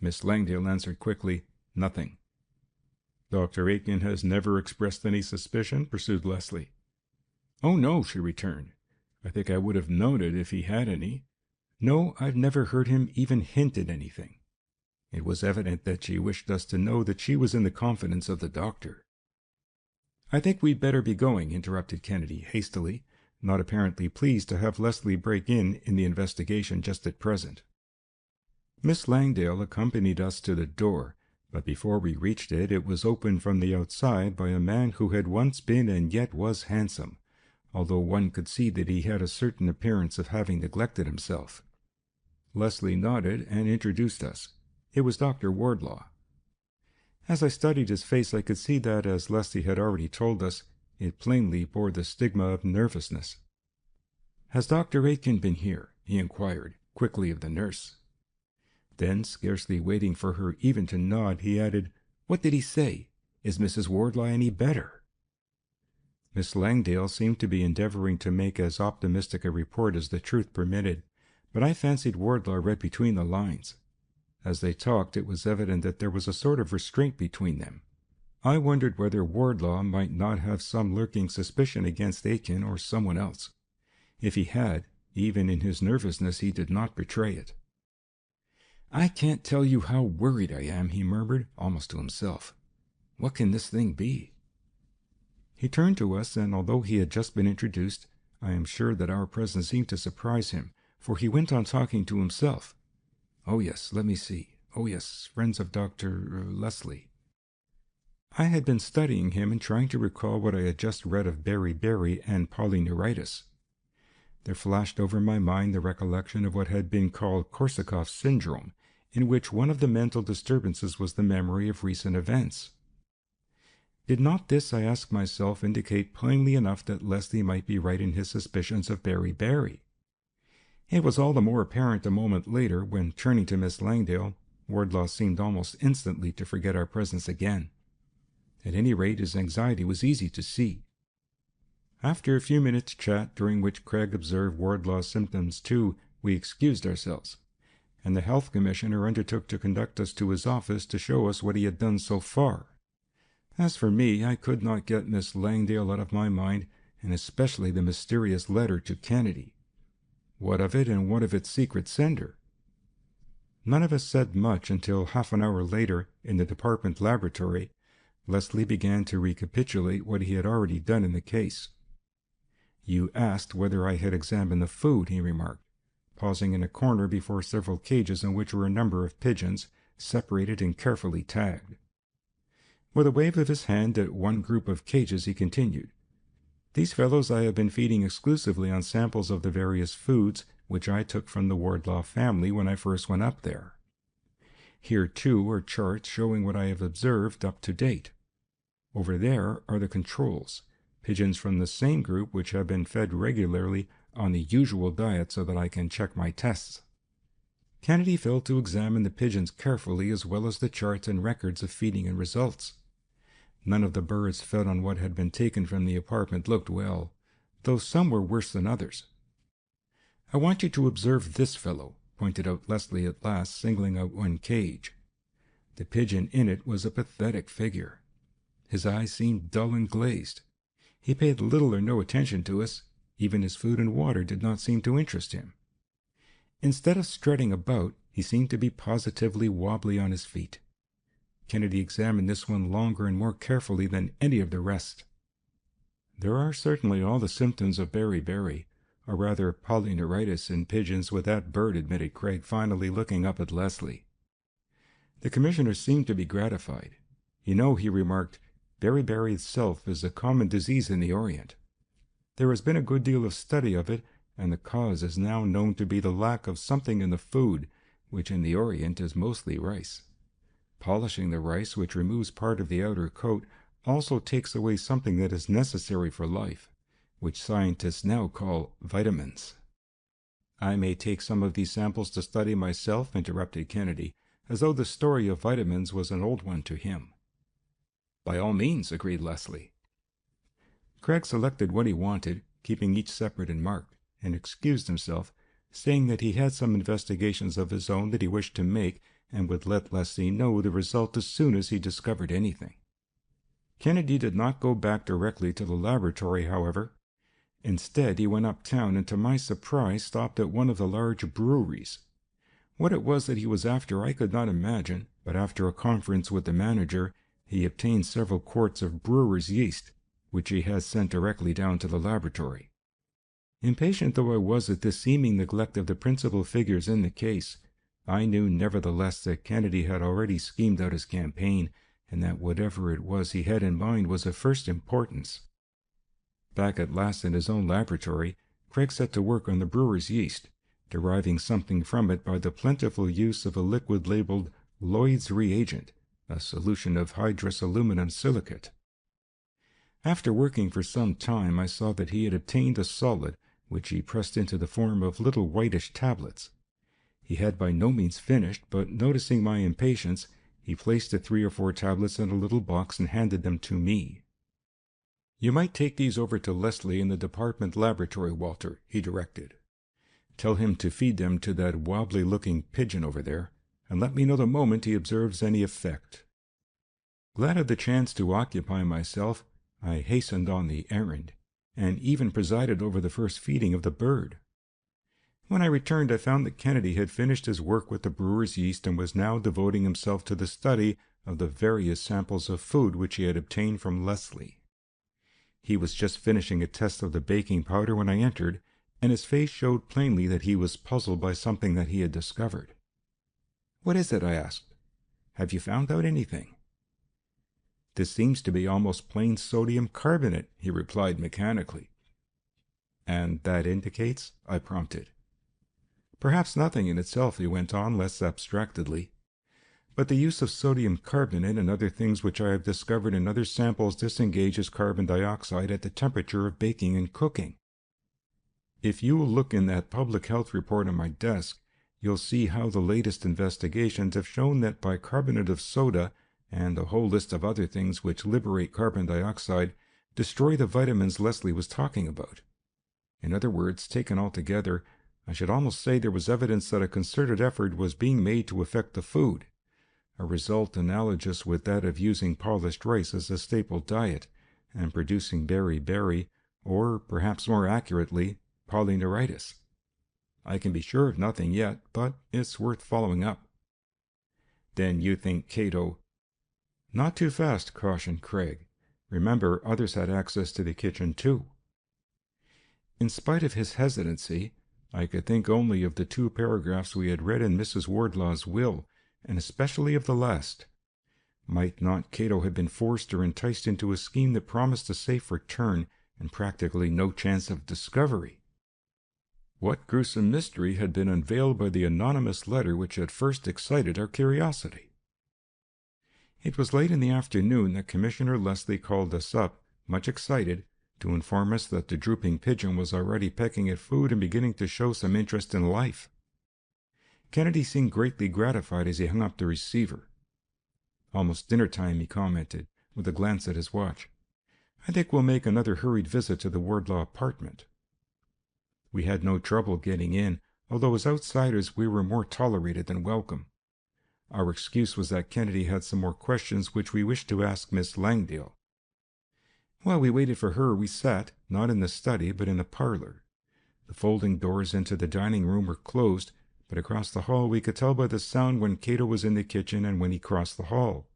Miss Langdale answered quickly, "Nothing." "Dr. Aitken has never expressed any suspicion?" pursued Leslie. "Oh, no," she returned. "I think I would have known it if he had any. No, I've never heard him even hint at anything." It was evident that she wished us to know that she was in the confidence of the doctor. "I think we'd better be going," interrupted Kennedy hastily, not apparently pleased to have Leslie break in the investigation just at present. Miss Langdale accompanied us to the door, but before we reached it, it was opened from the outside by a man who had once been and yet was handsome, although one could see that he had a certain appearance of having neglected himself. Leslie nodded and introduced us. It was Dr. Wardlaw. As I studied his face, I could see that, as Leslie had already told us, it plainly bore the stigma of nervousness. "Has Dr. Aitken been here?" he inquired, quickly of the nurse. Then, scarcely waiting for her even to nod, he added, "What did he say? Is Mrs. Wardlaw any better?" Miss Langdale seemed to be endeavoring to make as optimistic a report as the truth permitted, but I fancied Wardlaw read between the lines. As they talked, it was evident that there was a sort of restraint between them. I wondered whether Wardlaw might not have some lurking suspicion against Aitken or someone else. If he had, Even in his nervousness he did not betray it. "I can't tell you how worried I am," he murmured, almost to himself. "What can this thing be?" He turned to us, and although he had just been introduced, I am sure that our presence seemed to surprise him, for he went on talking to himself. "Oh yes, let me see. Oh yes, friends of Dr. Leslie." I had been studying him and trying to recall what I had just read of beriberi and polyneuritis. There flashed over my mind the recollection of what had been called Korsakoff's syndrome, in which one of the mental disturbances was the memory of recent events. Did not this, I asked myself, indicate plainly enough that Leslie might be right in his suspicions of beriberi? It was all the more apparent a moment later when, turning to Miss Langdale, Wardlaw seemed almost instantly to forget our presence again. At any rate, his anxiety was easy to see. After a few minutes' chat, during which Craig observed Wardlaw's symptoms too, we excused ourselves, and the health commissioner undertook to conduct us to his office to show us what he had done so far. As for me, I could not get Miss Langdale out of my mind, and especially the mysterious letter to Kennedy. What of it, and what of its secret sender? None of us said much until half an hour later, in the department laboratory, Leslie began to recapitulate what he had already done in the case. "You asked whether I had examined the food," he remarked, pausing in a corner before several cages in which were a number of pigeons, separated and carefully tagged. With a wave of his hand at one group of cages, he continued, "These fellows I have been feeding exclusively on samples of the various foods which I took from the Wardlaw family when I first went up there. Here, too, are charts showing what I have observed up to date. Over there are the controls, pigeons from the same group which have been fed regularly on the usual diet so that I can check my tests." Kennedy fell to examine the pigeons carefully, as well as the charts and records of feeding and results. None of the birds fed on what had been taken from the apartment looked well, though some were worse than others. "I want you to observe this fellow," pointed out Leslie at last, singling out one cage. The pigeon in it was a pathetic figure. His eyes seemed dull and glazed. He paid little or no attention to us. Even his food and water did not seem to interest him. Instead of strutting about, he seemed to be positively wobbly on his feet. Kennedy examined this one longer and more carefully than any of the rest. "There are certainly all the symptoms of beriberi, or rather polyneuritis, in pigeons with that bird," admitted Craig, finally looking up at Leslie. The commissioner seemed to be gratified. "You know," he remarked, "beriberi itself is a common disease in the Orient. There has been a good deal of study of it, and the cause is now known to be the lack of something in the food, which in the Orient is mostly rice. Polishing the rice, which removes part of the outer coat, also takes away something that is necessary for life, which scientists now call vitamins." "I may take some of these samples to study myself," interrupted Kennedy, as though the story of vitamins was an old one to him. "By all means," agreed Leslie. Craig selected what he wanted, keeping each separate and marked, and excused himself, saying that he had some investigations of his own that he wished to make, and would let Leslie know the result as soon as he discovered anything. Kennedy did not go back directly to the laboratory, however. Instead, he went uptown and, to my surprise, stopped at one of the large breweries. What it was that he was after I could not imagine, but after a conference with the manager, he obtained several quarts of brewer's yeast, which he had sent directly down to the laboratory. Impatient though I was at this seeming neglect of the principal figures in the case, I knew nevertheless that Kennedy had already schemed out his campaign, and that whatever it was he had in mind was of first importance. Back at last in his own laboratory, Craig set to work on the brewer's yeast, deriving something from it by the plentiful use of a liquid labeled Lloyd's reagent, a solution of hydrous aluminum silicate. After working for some time, I saw that he had obtained a solid, which he pressed into the form of little whitish tablets. He had by no means finished, but noticing my impatience, he placed the 3 or 4 tablets in a little box and handed them to me. "You might take these over to Leslie in the department laboratory, Walter," he directed. "Tell him to feed them to that wobbly-looking pigeon over there, and let me know the moment he observes any effect." Glad of the chance to occupy myself, I hastened on the errand, and even presided over the first feeding of the bird. When I returned, I found that Kennedy had finished his work with the brewer's yeast and was now devoting himself to the study of the various samples of food which he had obtained from Leslie. He was just finishing a test of the baking powder when I entered, and his face showed plainly that he was puzzled by something that he had discovered. "What is it?" I asked. "Have you found out anything?" "This seems to be almost plain sodium carbonate," he replied mechanically. "And that indicates?" I prompted. "Perhaps nothing in itself," he went on less abstractedly, "but the use of sodium carbonate and other things which I have discovered in other samples disengages carbon dioxide at the temperature of baking and cooking. If you will look in that public health report on my desk, you'll see how the latest investigations have shown that bicarbonate of soda and a whole list of other things which liberate carbon dioxide destroy the vitamins Leslie was talking about. In other words, taken all together, I should almost say there was evidence that a concerted effort was being made to affect the food, a result analogous with that of using polished rice as a staple diet and producing beriberi, or, perhaps more accurately, polyneuritis. I can be sure of nothing yet, but it's worth following up." "Then you think Cato—" "Not too fast," cautioned Craig. "Remember, others had access to the kitchen too." In spite of his hesitancy, I could think only of the 2 paragraphs we had read in Mrs. Wardlaw's will, and especially of the last. Might not Cato have been forced or enticed into a scheme that promised a safe return and practically no chance of discovery? What gruesome mystery had been unveiled by the anonymous letter which had first excited our curiosity? It was late in the afternoon that Commissioner Leslie called us up, much excited, to inform us that the drooping pigeon was already pecking at food and beginning to show some interest in life. Kennedy seemed greatly gratified as he hung up the receiver. "Almost dinner time," he commented, with a glance at his watch. "I think we'll make another hurried visit to the Wardlaw apartment." We had no trouble getting in, although as outsiders we were more tolerated than welcome. Our excuse was that Kennedy had some more questions which we wished to ask Miss Langdale. While we waited for her, we sat, not in the study, but in the parlor. The folding doors into the dining room were closed, but across the hall we could tell by the sound when Cato was in the kitchen and when he crossed the hall.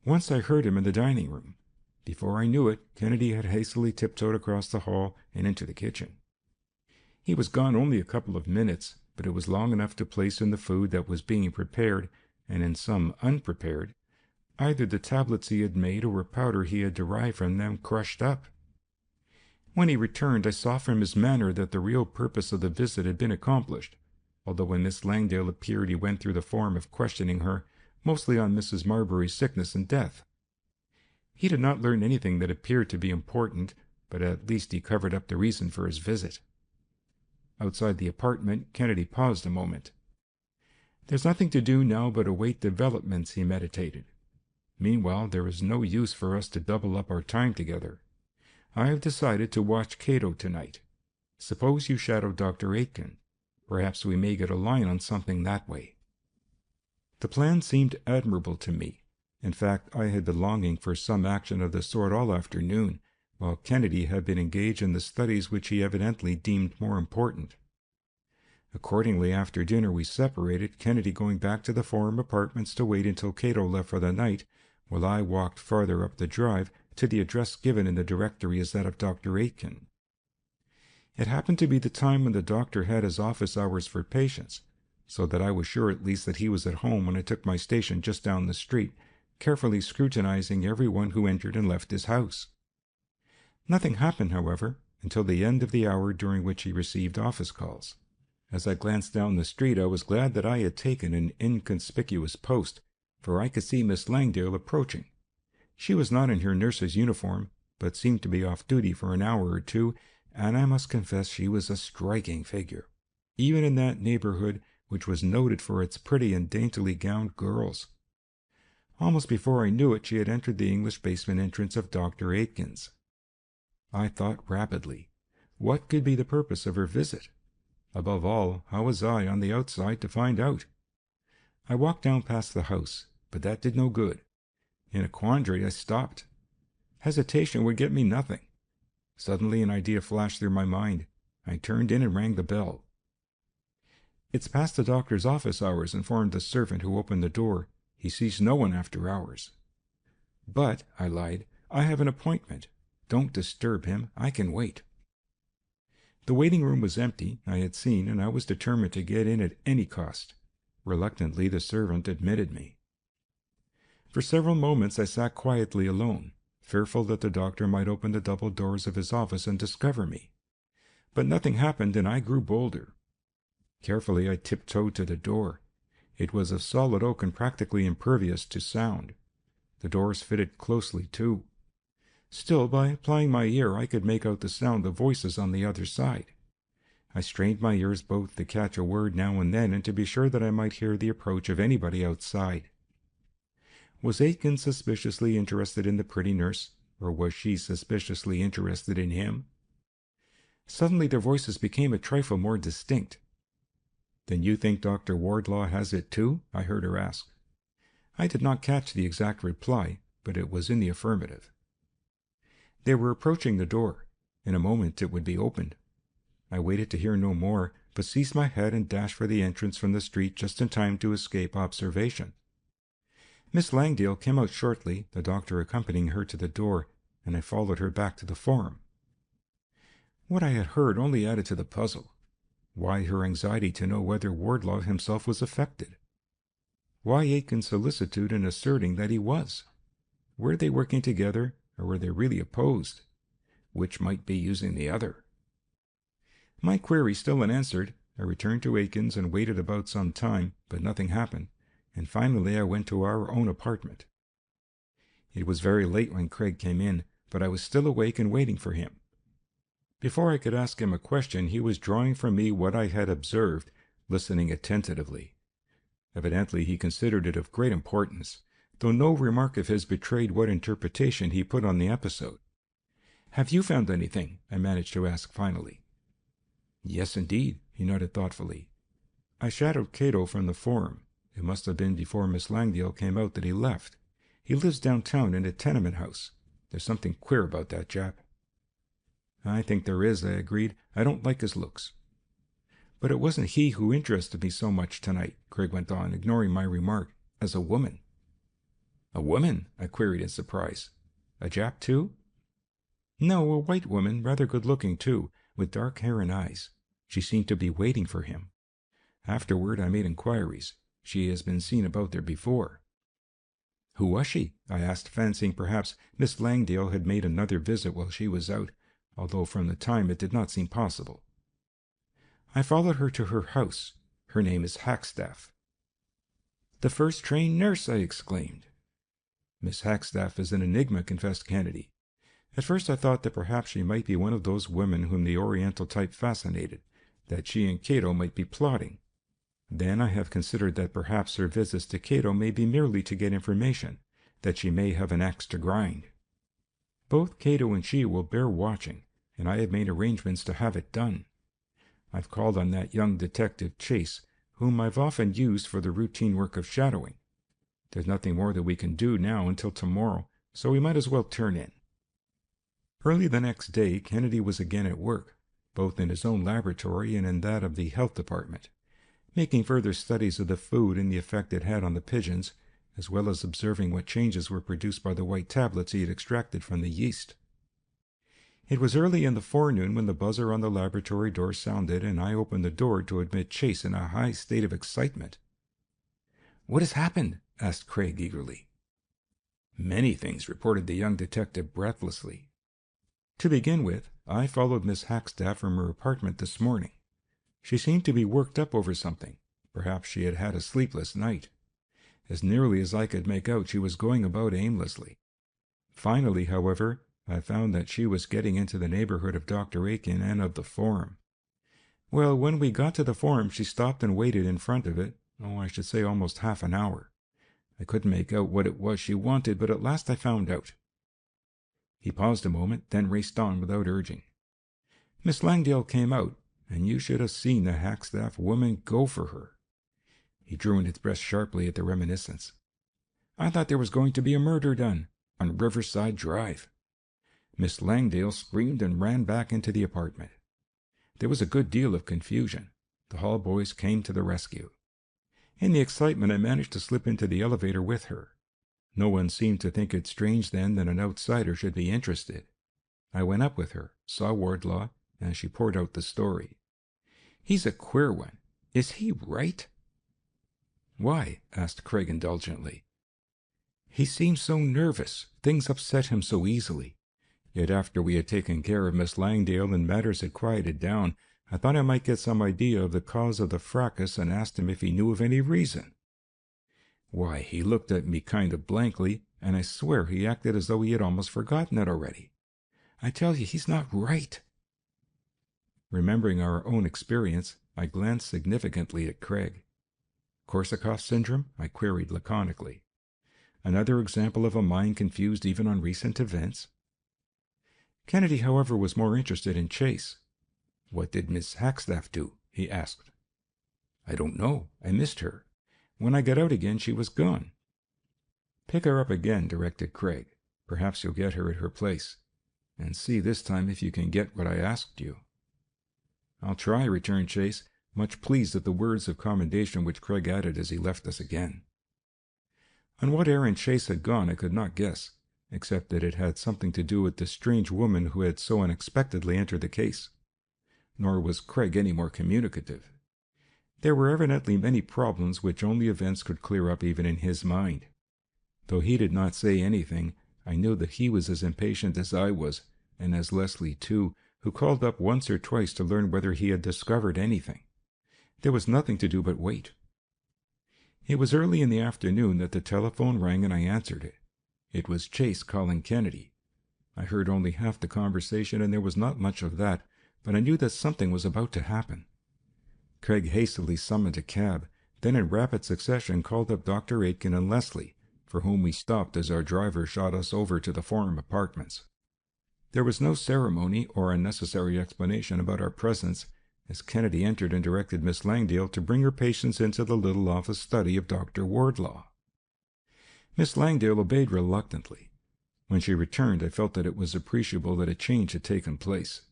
Once I heard him in the dining room. Before I knew it, Kennedy had hastily tiptoed across the hall and into the kitchen. He was gone only a couple of minutes, but it was long enough to place in the food that was being prepared, and in some unprepared, either the tablets he had made or a powder he had derived from them crushed up. When he returned, I saw from his manner that the real purpose of the visit had been accomplished, although when Miss Langdale appeared he went through the form of questioning her, mostly on Mrs. Marbury's sickness and death. He did not learn anything that appeared to be important, but at least he covered up the reason for his visit. Outside the apartment, Kennedy paused a moment. "There's nothing to do now but await developments," he meditated. "Meanwhile, there is no use for us to double up our time together. I have decided to watch Cato tonight. Suppose you shadow Dr. Aitken. Perhaps we may get a line on something that way." The plan seemed admirable to me. In fact, I had been longing for some action of the sort all afternoon, while Kennedy had been engaged in the studies which he evidently deemed more important. Accordingly, after dinner we separated, Kennedy going back to the Forum apartments to wait until Cato left for the night, while I walked farther up the drive to the address given in the directory as that of Dr. Aitken. It happened to be the time when the doctor had his office hours for patients, so that I was sure at least that he was at home when I took my station just down the street, carefully scrutinizing everyone who entered and left his house. Nothing happened, however, until the end of the hour during which he received office calls. As I glanced down the street, I was glad that I had taken an inconspicuous post, for I could see Miss Langdale approaching. She was not in her nurse's uniform, but seemed to be off duty for an hour or two, and I must confess she was a striking figure, even in that neighborhood which was noted for its pretty and daintily gowned girls. Almost before I knew it, she had entered the English basement entrance of Dr. Aitken's. I thought rapidly. What could be the purpose of her visit? Above all, how was I, on the outside, to find out? I walked down past the house, but that did no good. In a quandary, I stopped. Hesitation would get me nothing. Suddenly an idea flashed through my mind. I turned in and rang the bell. "It's past the doctor's office hours," informed the servant who opened the door. "He sees no one after hours." "But," I lied, "I have an appointment." "Don't disturb him. I can wait." The waiting room was empty, I had seen, and I was determined to get in at any cost. Reluctantly, the servant admitted me. For several moments I sat quietly alone, fearful that the doctor might open the double doors of his office and discover me. But nothing happened, and I grew bolder. Carefully I tiptoed to the door. It was of solid oak and practically impervious to sound. The doors fitted closely, too. Still, by applying my ear, I could make out the sound of voices on the other side. I strained my ears both to catch a word now and then and to be sure that I might hear the approach of anybody outside. Was Aitken suspiciously interested in the pretty nurse, or was she suspiciously interested in him? Suddenly their voices became a trifle more distinct. "Then you think Dr. Wardlaw has it too?" I heard her ask. I did not catch the exact reply, but it was in the affirmative. They were approaching the door. In a moment it would be opened. I waited to hear no more, but seized my hat and dashed for the entrance from the street just in time to escape observation. Miss Langdale came out shortly, the doctor accompanying her to the door, and I followed her back to the forum. What I had heard only added to the puzzle. Why her anxiety to know whether Wardlaw himself was affected? Why Aitken's solicitude in asserting that he was? Were they working together, or were they really opposed? Which might be using the other? My query still unanswered, I returned to Aitken's and waited about some time, but nothing happened, and finally I went to our own apartment. It was very late when Craig came in, but I was still awake and waiting for him. Before I could ask him a question, he was drawing from me what I had observed, listening attentively. Evidently he considered it of great importance, though no remark of his betrayed what interpretation he put on the episode. "Have you found anything?" I managed to ask finally. "Yes, indeed," he nodded thoughtfully. "I shadowed Cato from the forum. It must have been before Miss Langdale came out that he left. He lives downtown in a tenement house. There's something queer about that chap." "I think there is," I agreed. "I don't like his looks." "But it wasn't he who interested me so much tonight," Craig went on, ignoring my remark, "as a woman." "A woman?" I queried in surprise. "A Jap, too?" "No, a white woman, rather good-looking, too, with dark hair and eyes. She seemed to be waiting for him. Afterward I made inquiries. She has been seen about there before." "Who was she?" I asked, fancying perhaps Miss Langdale had made another visit while she was out, although from the time it did not seem possible. "I followed her to her house. Her name is Hackstaff." "The first trained nurse!" I exclaimed. "Miss Hackstaff is an enigma," confessed Kennedy. "At first I thought that perhaps she might be one of those women whom the Oriental type fascinated, that she and Cato might be plotting. Then I have considered that perhaps her visits to Cato may be merely to get information, that she may have an axe to grind. Both Cato and she will bear watching, and I have made arrangements to have it done. I've called on that young detective Chase, whom I've often used for the routine work of shadowing. There's nothing more that we can do now until tomorrow, so we might as well turn in." Early the next day, Kennedy was again at work, both in his own laboratory and in that of the health department, making further studies of the food and the effect it had on the pigeons, as well as observing what changes were produced by the white tablets he had extracted from the yeast. It was early in the forenoon when the buzzer on the laboratory door sounded, and I opened the door to admit Chase in a high state of excitement. "What has happened?" asked Craig eagerly. "Many things," reported the young detective breathlessly. "To begin with, I followed Miss Hackstaff from her apartment this morning. She seemed to be worked up over something. Perhaps she had had a sleepless night. As nearly as I could make out, she was going about aimlessly. Finally, however, I found that she was getting into the neighborhood of Dr. Aitken and of the forum. Well, when we got to the forum, she stopped and waited in front of it, I should say almost half an hour. I couldn't make out what it was she wanted, but at last I found out." He paused a moment, then raced on without urging. "Miss Langdale came out, and you should have seen the Hackstaff woman go for her." He drew in his breath sharply at the reminiscence. "I thought there was going to be a murder done on Riverside Drive." Miss Langdale screamed and ran back into the apartment. There was a good deal of confusion. The hall boys came to the rescue. In the excitement, I managed to slip into the elevator with her. No one seemed to think it strange then that an outsider should be interested. I went up with her, saw Wardlaw, and she poured out the story. He's a queer one. Is he right? Why? Asked Craig indulgently. He seemed so nervous. Things upset him so easily. Yet after we had taken care of Miss Langdale and matters had quieted down, I thought I might get some idea of the cause of the fracas and asked him if he knew of any reason. Why, he looked at me kind of blankly, and I swear he acted as though he had almost forgotten it already. I tell you, he's not right. Remembering our own experience, I glanced significantly at Craig. Korsakoff syndrome? I queried laconically. Another example of a mind confused even on recent events? Kennedy, however, was more interested in Chase. What did Miss Hackstaff do? He asked. I don't know. I missed her. When I got out again, she was gone. Pick her up again, directed Craig. Perhaps you'll get her at her place. And see this time if you can get what I asked you. I'll try, returned Chase, much pleased at the words of commendation which Craig added as he left us again. On what errand Chase had gone I could not guess, except that it had something to do with the strange woman who had so unexpectedly entered the case. Nor was Craig any more communicative. There were evidently many problems which only events could clear up even in his mind. Though he did not say anything, I knew that he was as impatient as I was, and as Leslie too, who called up once or twice to learn whether he had discovered anything. There was nothing to do but wait. It was early in the afternoon that the telephone rang and I answered it. It was Chase calling Kennedy. I heard only half the conversation and there was not much of that, but I knew that something was about to happen. Craig hastily summoned a cab, then in rapid succession called up Dr. Aitken and Leslie, for whom we stopped as our driver shot us over to the Forum apartments. There was no ceremony or unnecessary explanation about our presence, as Kennedy entered and directed Miss Langdale to bring her patients into the little office study of Dr. Wardlaw. Miss Langdale obeyed reluctantly. When she returned, I felt that it was appreciable that a change had taken place.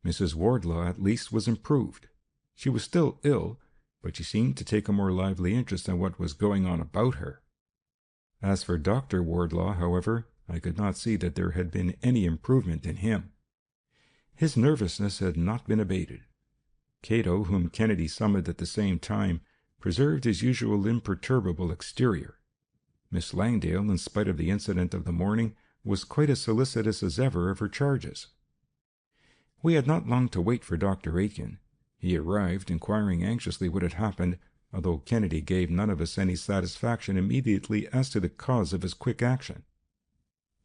Mrs. Wardlaw, at least, was improved. She was still ill, but she seemed to take a more lively interest in what was going on about her. As for Dr. Wardlaw, however, I could not see that there had been any improvement in him. His nervousness had not been abated. Cato, whom Kennedy summoned at the same time, preserved his usual imperturbable exterior. Miss Langdale, in spite of the incident of the morning, was quite as solicitous as ever of her charges. We had not long to wait for Dr. Aitken. He arrived, inquiring anxiously what had happened, although Kennedy gave none of us any satisfaction immediately as to the cause of his quick action.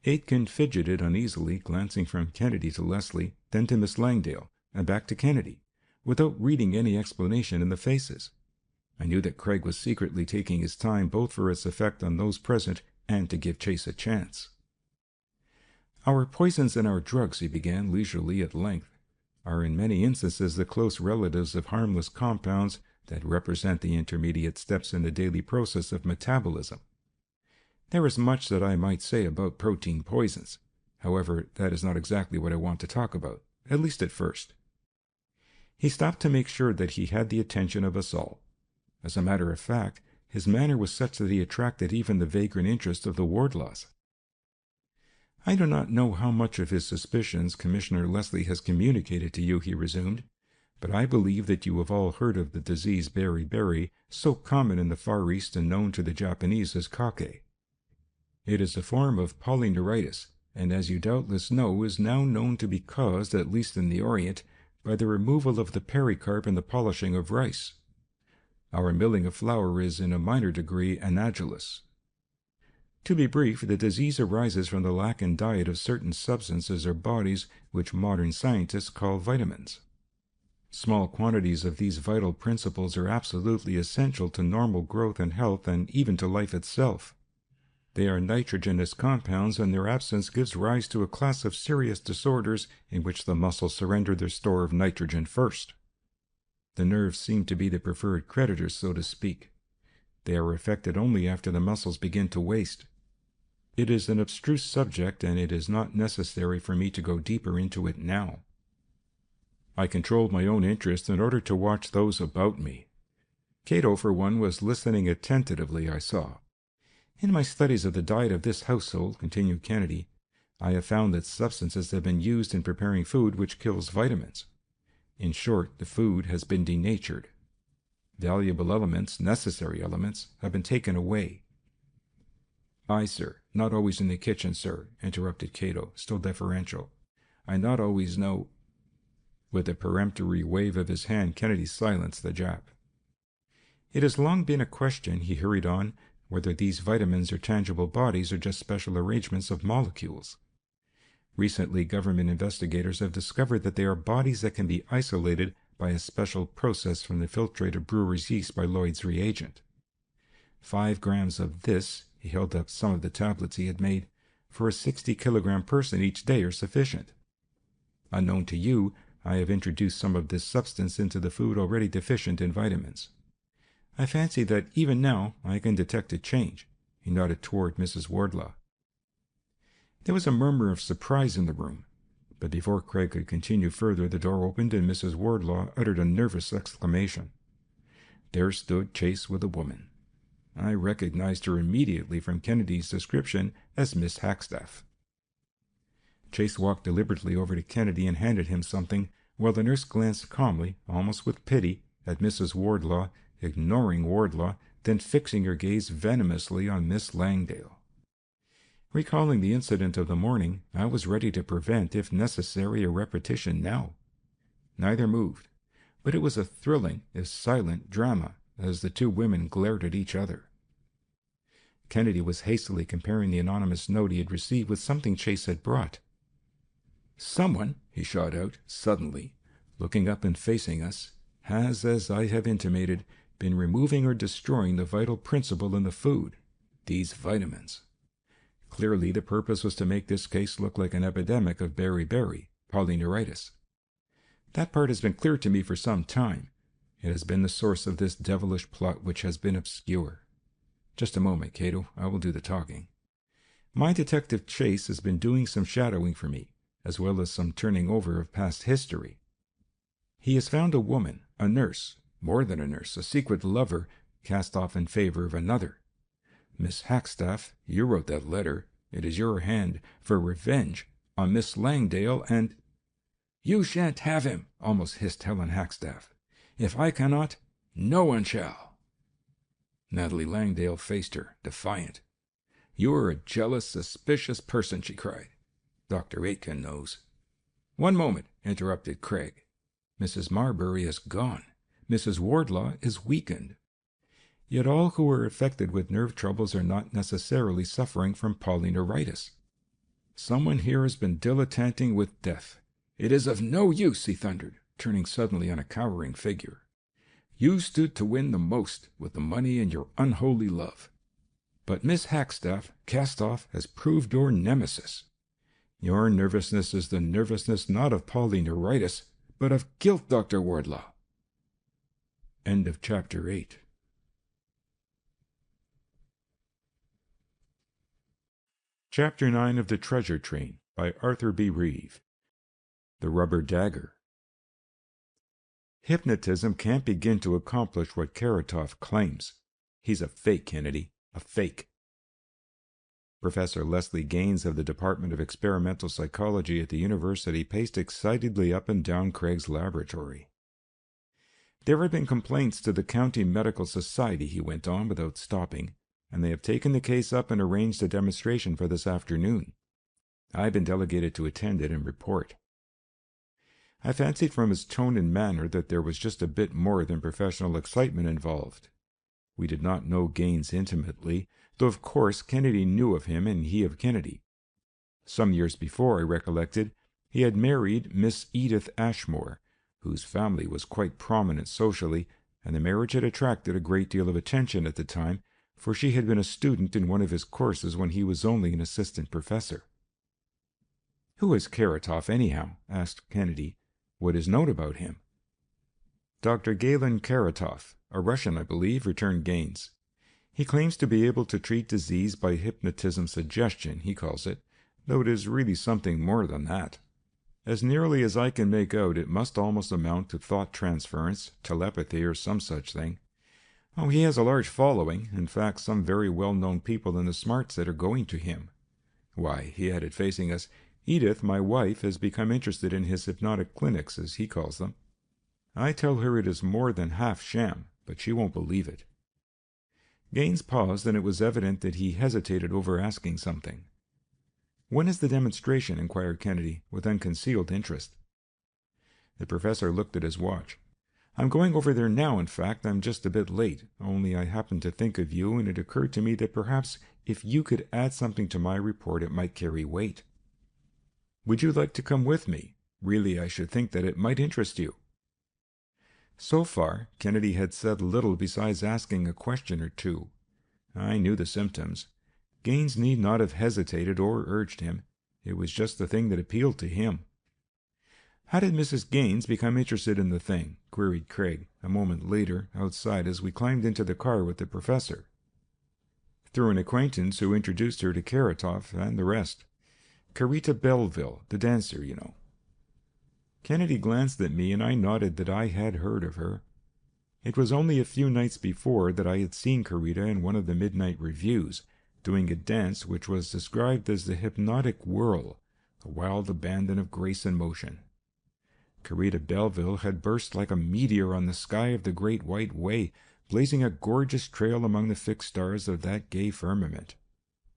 Aitken fidgeted uneasily, glancing from Kennedy to Leslie, then to Miss Langdale, and back to Kennedy, without reading any explanation in the faces. I knew that Craig was secretly taking his time both for its effect on those present and to give Chase a chance. Our poisons and our drugs, he began leisurely at length, are in many instances the close relatives of harmless compounds that represent the intermediate steps in the daily process of metabolism. There is much that I might say about protein poisons. However, that is not exactly what I want to talk about, at least at first. He stopped to make sure that he had the attention of us all. As a matter of fact, his manner was such that he attracted even the vagrant interest of the Wardlaws. I do not know how much of his suspicions Commissioner Leslie has communicated to you, he resumed, but I believe that you have all heard of the disease beriberi, so common in the Far East and known to the Japanese as kake. It is a form of polyneuritis, and as you doubtless know, is now known to be caused, at least in the Orient, by the removal of the pericarp and the polishing of rice. Our milling of flour is in a minor degree analogous. To be brief, the disease arises from the lack in diet of certain substances or bodies which modern scientists call vitamins. Small quantities of these vital principles are absolutely essential to normal growth and health and even to life itself. They are nitrogenous compounds, and their absence gives rise to a class of serious disorders in which the muscles surrender their store of nitrogen first. The nerves seem to be the preferred creditors, so to speak. They are affected only after the muscles begin to waste. It is an abstruse subject, and it is not necessary for me to go deeper into it now. I controlled my own interest in order to watch those about me. Cato, for one, was listening attentively, I saw. In my studies of the diet of this household, continued Kennedy, I have found that substances have been used in preparing food which kills vitamins. In short, the food has been denatured. Valuable elements, necessary elements, have been taken away. Aye, sir, not always in the kitchen, sir, interrupted Cato, still deferential. I not always know. With a peremptory wave of his hand, Kennedy silenced the Jap. It has long been a question, he hurried on, whether these vitamins are tangible bodies or just special arrangements of molecules. Recently, government investigators have discovered that they are bodies that can be isolated by a special process from the filtrated brewer's yeast by Lloyd's reagent. 5 grams of this, he held up some of the tablets he had made, for a 60-kilogram person each day are sufficient. Unknown to you, I have introduced some of this substance into the food already deficient in vitamins. I fancy that even now I can detect a change. He nodded toward Mrs. Wardlaw. There was a murmur of surprise in the room, but before Craig could continue further, the door opened and Mrs. Wardlaw uttered a nervous exclamation. There stood Chase with a woman. I recognized her immediately from Kennedy's description as Miss Hackstaff. Chase walked deliberately over to Kennedy and handed him something, while the nurse glanced calmly, almost with pity, at Mrs. Wardlaw, ignoring Wardlaw, then fixing her gaze venomously on Miss Langdale. Recalling the incident of the morning, I was ready to prevent, if necessary, a repetition now. Neither moved, but it was a thrilling, if silent, drama as the two women glared at each other. Kennedy was hastily comparing the anonymous note he had received with something Chase had brought. Someone, he shot out, suddenly, looking up and facing us, has, as I have intimated, been removing or destroying the vital principle in the food, these vitamins. Clearly, the purpose was to make this case look like an epidemic of beriberi, polyneuritis. That part has been clear to me for some time. It has been the source of this devilish plot which has been obscure. Just a moment, Cato. I will do the talking. My detective Chase has been doing some shadowing for me, as well as some turning over of past history. He has found a woman, a nurse, more than a nurse, a secret lover, cast off in favor of another. Miss Hackstaff, you wrote that letter. It is your hand, for revenge, on Miss Langdale and— You shan't have him, almost hissed Helen Hackstaff. If I cannot, no one shall. Natalie Langdale faced her, defiant. You are a jealous, suspicious person, she cried. Dr. Aitken knows. One moment, interrupted Craig. Mrs. Marbury is gone. Mrs. Wardlaw is weakened. Yet all who are affected with nerve troubles are not necessarily suffering from polyneuritis. Someone here has been dilettanting with death. It is of no use, he thundered, turning suddenly on a cowering figure. You stood to win the most with the money and your unholy love. But Miss Hackstaff, cast off, has proved your nemesis. Your nervousness is the nervousness not of polyneuritis, but of guilt, Dr. Wardlaw. End of Chapter 8. Chapter 9 of The Treasure Train by Arthur B. Reeve. The Rubber Dagger. Hypnotism can't begin to accomplish what Karatov claims. He's a fake, Kennedy, a fake. Professor Leslie Gaines of the Department of Experimental Psychology at the university paced excitedly up and down Craig's laboratory. There have been complaints to the County Medical Society, he went on without stopping, and they have taken the case up and arranged a demonstration for this afternoon. I've been delegated to attend it and report. I fancied from his tone and manner that there was just a bit more than professional excitement involved. We did not know Gaines intimately, though of course Kennedy knew of him and he of Kennedy. Some years before, I recollected, he had married Miss Edith Ashmore, whose family was quite prominent socially, and the marriage had attracted a great deal of attention at the time, for she had been a student in one of his courses when he was only an assistant professor. "Who is Karatov, anyhow?" asked Kennedy. "What is known about him?" "Dr. Galen Karatov, a Russian, I believe," returned Gaines. "He claims to be able to treat disease by hypnotism suggestion, he calls it, though it is really something more than that." As nearly as I can make out, it must almost amount to thought transference, telepathy, or some such thing. Oh, he has a large following. In fact, some very well-known people in the smart set are going to him. Why," he added, facing us, "Edith, my wife, has become interested in his hypnotic clinics, as he calls them. I tell her it is more than half sham, but she won't believe it." Gaines paused, and it was evident that he hesitated over asking something. "When is the demonstration?" inquired Kennedy, with unconcealed interest. The professor looked at his watch. "I'm going over there now. In fact, I'm just a bit late, only I happened to think of you, and it occurred to me that perhaps if you could add something to my report it might carry weight." "Would you like to come with me? Really, I should think that it might interest you." So far, Kennedy had said little besides asking a question or two. I knew the symptoms. Gaines need not have hesitated or urged him. It was just the thing that appealed to him. "How did Mrs. Gaines become interested in the thing?" queried Craig, a moment later, outside, as we climbed into the car with the professor. "Through an acquaintance who introduced her to Karatov and the rest. Carita Belleville, the dancer, you know." Kennedy glanced at me, and I nodded that I had heard of her. It was only a few nights before that I had seen Carita in one of the midnight reviews, doing a dance which was described as the hypnotic whirl, a wild abandon of grace and motion. Carita Belleville had burst like a meteor on the sky of the Great White Way, blazing a gorgeous trail among the fixed stars of that gay firmament.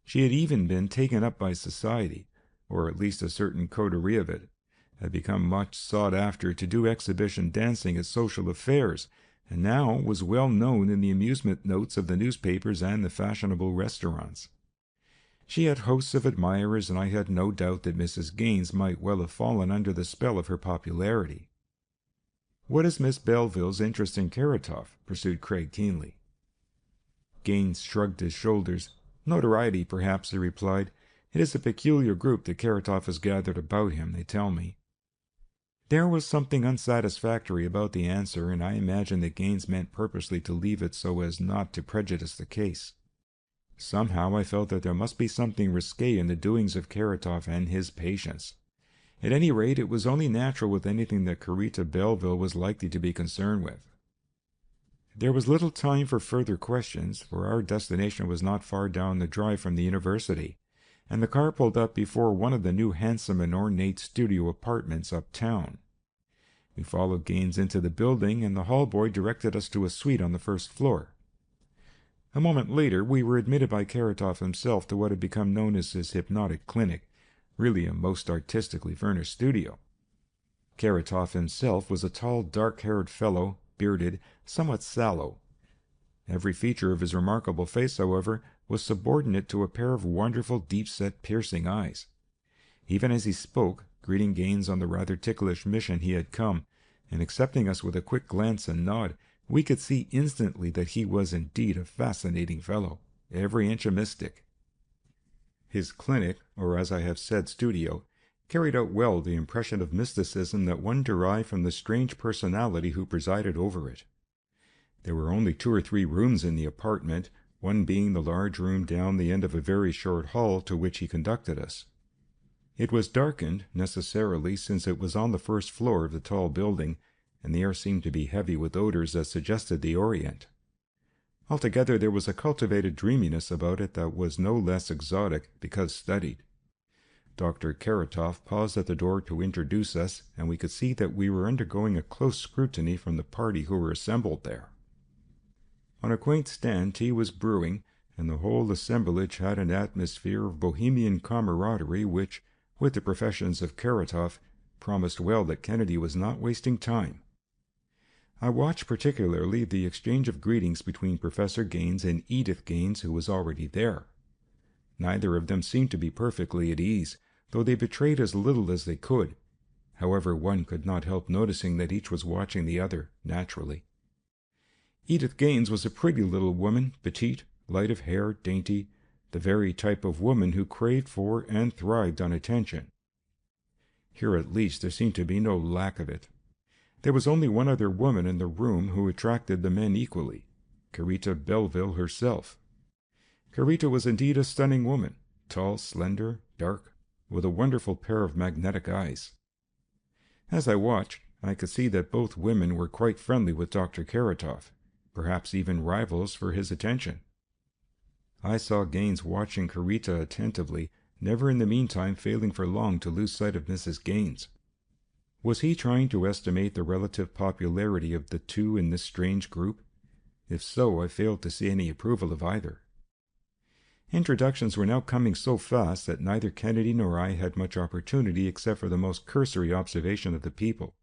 She had even been taken up by society, or at least a certain coterie of it, had become much sought after to do exhibition dancing at social affairs, and now was well known in the amusement notes of the newspapers and the fashionable restaurants. She had hosts of admirers, and I had no doubt that Mrs. Gaines might well have fallen under the spell of her popularity. "What is Miss Belleville's interest in Karatov?" pursued Craig keenly. Gaines shrugged his shoulders. "Notoriety, perhaps," he replied. "It is a peculiar group that Karatov has gathered about him, they tell me." There was something unsatisfactory about the answer, and I imagine that Gaines meant purposely to leave it so as not to prejudice the case. Somehow I felt that there must be something risque in the doings of Karatov and his patients. At any rate, it was only natural with anything that Carita Belleville was likely to be concerned with. There was little time for further questions, for our destination was not far down the drive from the university, and the car pulled up before one of the new handsome and ornate studio apartments uptown. We followed Gaines into the building, and the hall boy directed us to a suite on the first floor. A moment later, we were admitted by Karatov himself to what had become known as his hypnotic clinic, really a most artistically furnished studio. Karatov himself was a tall, dark-haired fellow, bearded, somewhat sallow. Every feature of his remarkable face, however, was subordinate to a pair of wonderful, deep-set, piercing eyes. Even as he spoke, greeting Gaines on the rather ticklish mission he had come, and accepting us with a quick glance and nod, we could see instantly that he was indeed a fascinating fellow, every inch a mystic. His clinic, or as I have said studio, carried out well the impression of mysticism that one derived from the strange personality who presided over it. There were only 2 or 3 rooms in the apartment, one being the large room down the end of a very short hall to which he conducted us. It was darkened, necessarily, since it was on the first floor of the tall building, and the air seemed to be heavy with odors that suggested the Orient. Altogether, there was a cultivated dreaminess about it that was no less exotic because studied. Dr. Karatov paused at the door to introduce us, and we could see that we were undergoing a close scrutiny from the party who were assembled there. On a quaint stand tea was brewing, and the whole assemblage had an atmosphere of bohemian camaraderie which, with the professions of Karatov, promised well that Kennedy was not wasting time. I watched particularly the exchange of greetings between Professor Gaines and Edith Gaines, who was already there. Neither of them seemed to be perfectly at ease, though they betrayed as little as they could. However, one could not help noticing that each was watching the other, naturally. Edith Gaines was a pretty little woman, petite, light of hair, dainty, the very type of woman who craved for and thrived on attention. Here at least there seemed to be no lack of it. There was only one other woman in the room who attracted the men equally, Carita Belleville herself. Carita was indeed a stunning woman, tall, slender, dark, with a wonderful pair of magnetic eyes. As I watched, I could see that both women were quite friendly with Dr. Karatov, perhaps even rivals for his attention. I saw Gaines watching Karita attentively, never in the meantime failing for long to lose sight of Mrs. Gaines. Was he trying to estimate the relative popularity of the two in this strange group? If so, I failed to see any approval of either. Introductions were now coming so fast that neither Kennedy nor I had much opportunity except for the most cursory observation of the people.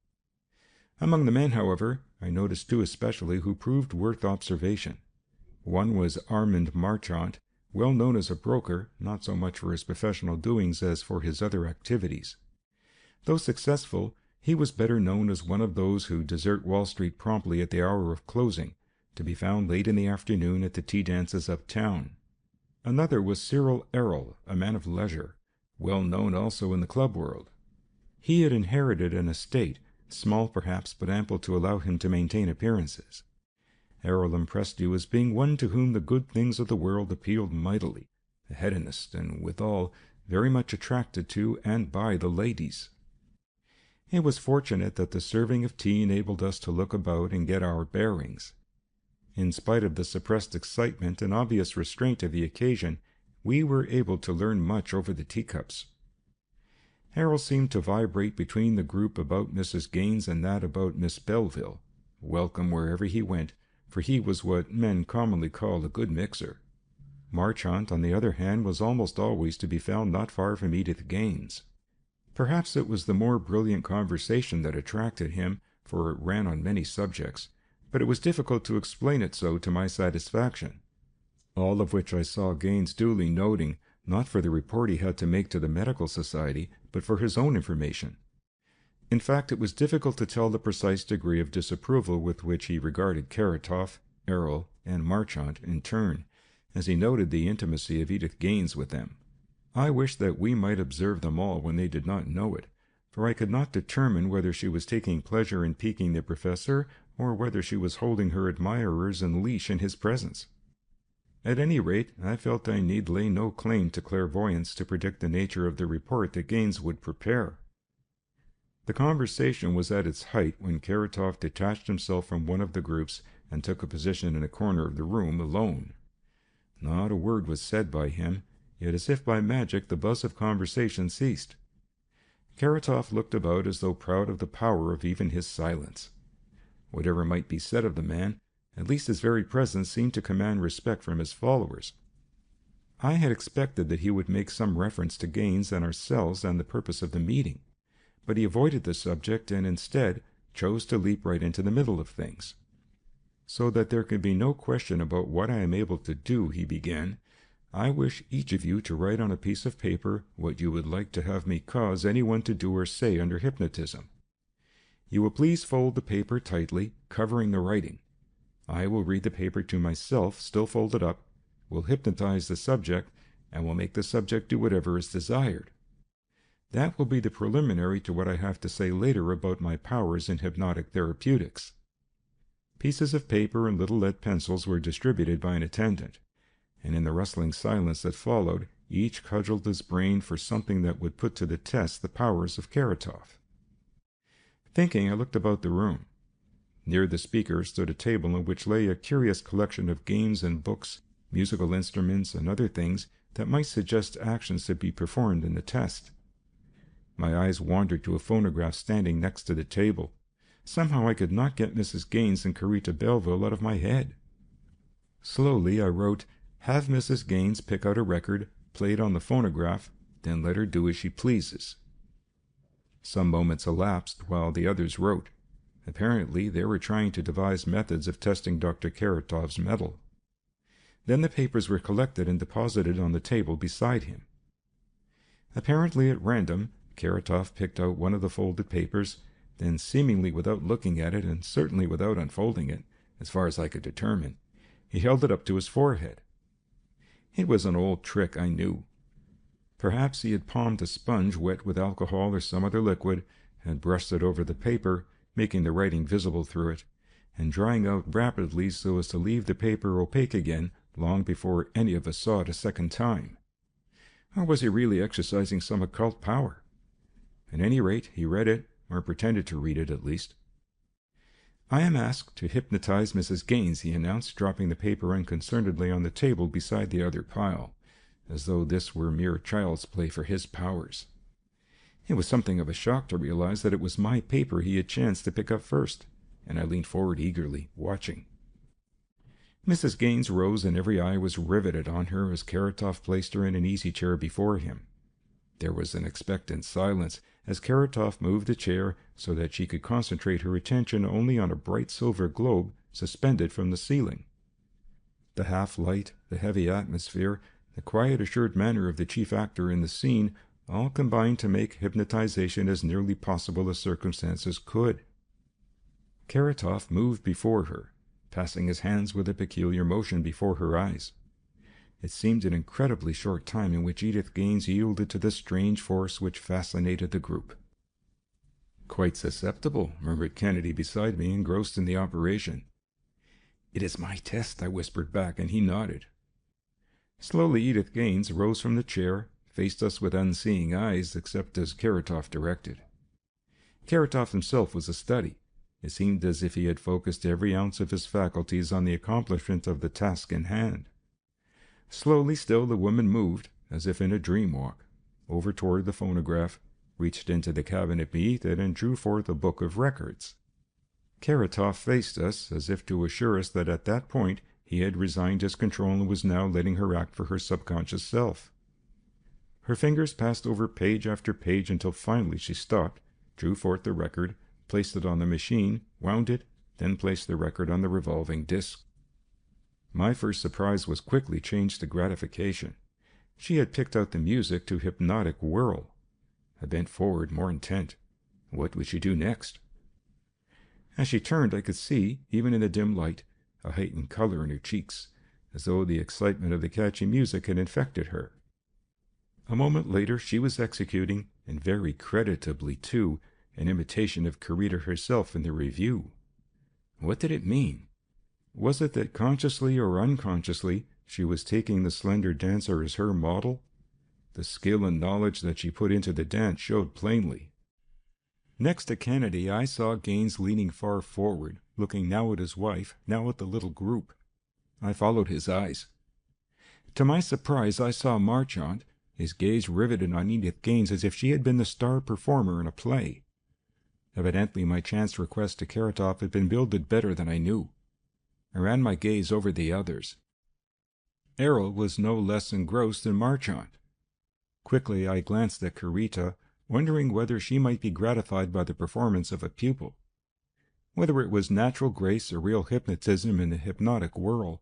Among the men, however, I noticed two especially who proved worth observation. One was Armand Marchant, well known as a broker, not so much for his professional doings as for his other activities. Though successful, he was better known as one of those who desert Wall Street promptly at the hour of closing, to be found late in the afternoon at the tea dances uptown. Another was Cyril Errol, a man of leisure, well known also in the club world. He had inherited an estate, small perhaps, but ample to allow him to maintain appearances. Errol impressed you as being one to whom the good things of the world appealed mightily, a hedonist, and withal very much attracted to and by the ladies. It was fortunate that the serving of tea enabled us to look about and get our bearings. In spite of the suppressed excitement and obvious restraint of the occasion, we were able to learn much over the teacups. Errol seemed to vibrate between the group about Mrs. Gaines and that about Miss Belleville, welcome wherever he went, for he was what men commonly call a good mixer. Marchant, on the other hand, was almost always to be found not far from Edith Gaines. Perhaps it was the more brilliant conversation that attracted him, for it ran on many subjects, but it was difficult to explain it so to my satisfaction. All of which I saw Gaines duly noting, not for the report he had to make to the medical society, but for his own information. In fact, it was difficult to tell the precise degree of disapproval with which he regarded Karatov, Errol, and Marchant in turn, as he noted the intimacy of Edith Gaines with them. I wished that we might observe them all when they did not know it, for I could not determine whether she was taking pleasure in piquing the professor, or whether she was holding her admirers in leash in his presence. At any rate, I felt I need lay no claim to clairvoyance to predict the nature of the report that Gaines would prepare. The conversation was at its height when Karatov detached himself from one of the groups and took a position in a corner of the room alone. Not a word was said by him, yet as if by magic the buzz of conversation ceased. Karatov looked about as though proud of the power of even his silence. Whatever might be said of the man, at least his very presence seemed to command respect from his followers. I had expected that he would make some reference to Gaines and ourselves and the purpose of the meeting, but he avoided the subject and instead chose to leap right into the middle of things. "So that there can be no question about what I am able to do," he began, "I wish each of you to write on a piece of paper what you would like to have me cause anyone to do or say under hypnotism. You will please fold the paper tightly, covering the writing. I will read the paper to myself, still folded up, will hypnotize the subject, and will make the subject do whatever is desired. That will be the preliminary to what I have to say later about my powers in hypnotic therapeutics." Pieces of paper and little lead pencils were distributed by an attendant, and in the rustling silence that followed, each cudgelled his brain for something that would put to the test the powers of Karatov. Thinking, I looked about the room. Near the speaker stood a table on which lay a curious collection of games and books, musical instruments, and other things that might suggest actions to be performed in the test. My eyes wandered to a phonograph standing next to the table. Somehow I could not get Mrs. Gaines and Karita Belleville out of my head. Slowly I wrote, "Have Mrs. Gaines pick out a record, play it on the phonograph, then let her do as she pleases." Some moments elapsed while the others wrote. Apparently they were trying to devise methods of testing Dr. Karatov's mettle. Then the papers were collected and deposited on the table beside him. Apparently at random, Karatov picked out one of the folded papers, then seemingly without looking at it and certainly without unfolding it, as far as I could determine, he held it up to his forehead. It was an old trick, I knew. Perhaps he had palmed a sponge wet with alcohol or some other liquid, had brushed it over the paper, making the writing visible through it, and drying out rapidly so as to leave the paper opaque again long before any of us saw it a second time. Or was he really exercising some occult power? At any rate, he read it, or pretended to read it at least. "I am asked to hypnotize Mrs. Gaines," he announced, dropping the paper unconcernedly on the table beside the other pile, as though this were mere child's play for his powers. It was something of a shock to realize that it was my paper he had chanced to pick up first, and I leaned forward eagerly, watching. Mrs. Gaines rose, and every eye was riveted on her as Karatov placed her in an easy-chair before him. There was an expectant silence as Karatov moved a chair so that she could concentrate her attention only on a bright silver globe suspended from the ceiling. The half-light, the heavy atmosphere, the quiet, assured manner of the chief actor in the scene all combined to make hypnotization as nearly possible as circumstances could. Karatov moved before her, passing his hands with a peculiar motion before her eyes. It seemed an incredibly short time in which Edith Gaines yielded to the strange force which fascinated the group. "Quite susceptible," murmured Kennedy beside me, engrossed in the operation. "It is my test," I whispered back, and he nodded. Slowly Edith Gaines rose from the chair, faced us with unseeing eyes, except as Karatov directed. Karatov himself was a study. It seemed as if he had focused every ounce of his faculties on the accomplishment of the task in hand. Slowly still the woman moved, as if in a dream walk, over toward the phonograph, reached into the cabinet beneath it, and drew forth a book of records. Karatov faced us, as if to assure us that at that point he had resigned his control and was now letting her act for her subconscious self. Her fingers passed over page after page until finally she stopped, drew forth the record, placed it on the machine, wound it, then placed the record on the revolving disc. My first surprise was quickly changed to gratification. She had picked out the music to hypnotic whirl. I bent forward, more intent. What would she do next? As she turned, I could see, even in the dim light, a heightened color in her cheeks, as though the excitement of the catchy music had infected her. A moment later she was executing, and very creditably too, an imitation of Karita herself in the review. What did it mean? Was it that consciously or unconsciously she was taking the slender dancer as her model? The skill and knowledge that she put into the dance showed plainly. Next to Kennedy, I saw Gaines leaning far forward, looking now at his wife, now at the little group. I followed his eyes. To my surprise, I saw Marchant, his gaze riveted on Edith Gaines as if she had been the star performer in a play. Evidently my chance request to Karatov had been billed better than I knew. I ran my gaze over the others. Errol was no less engrossed than Marchant. Quickly I glanced at Karita, wondering whether she might be gratified by the performance of a pupil. Whether it was natural grace or real hypnotism in the hypnotic whirl,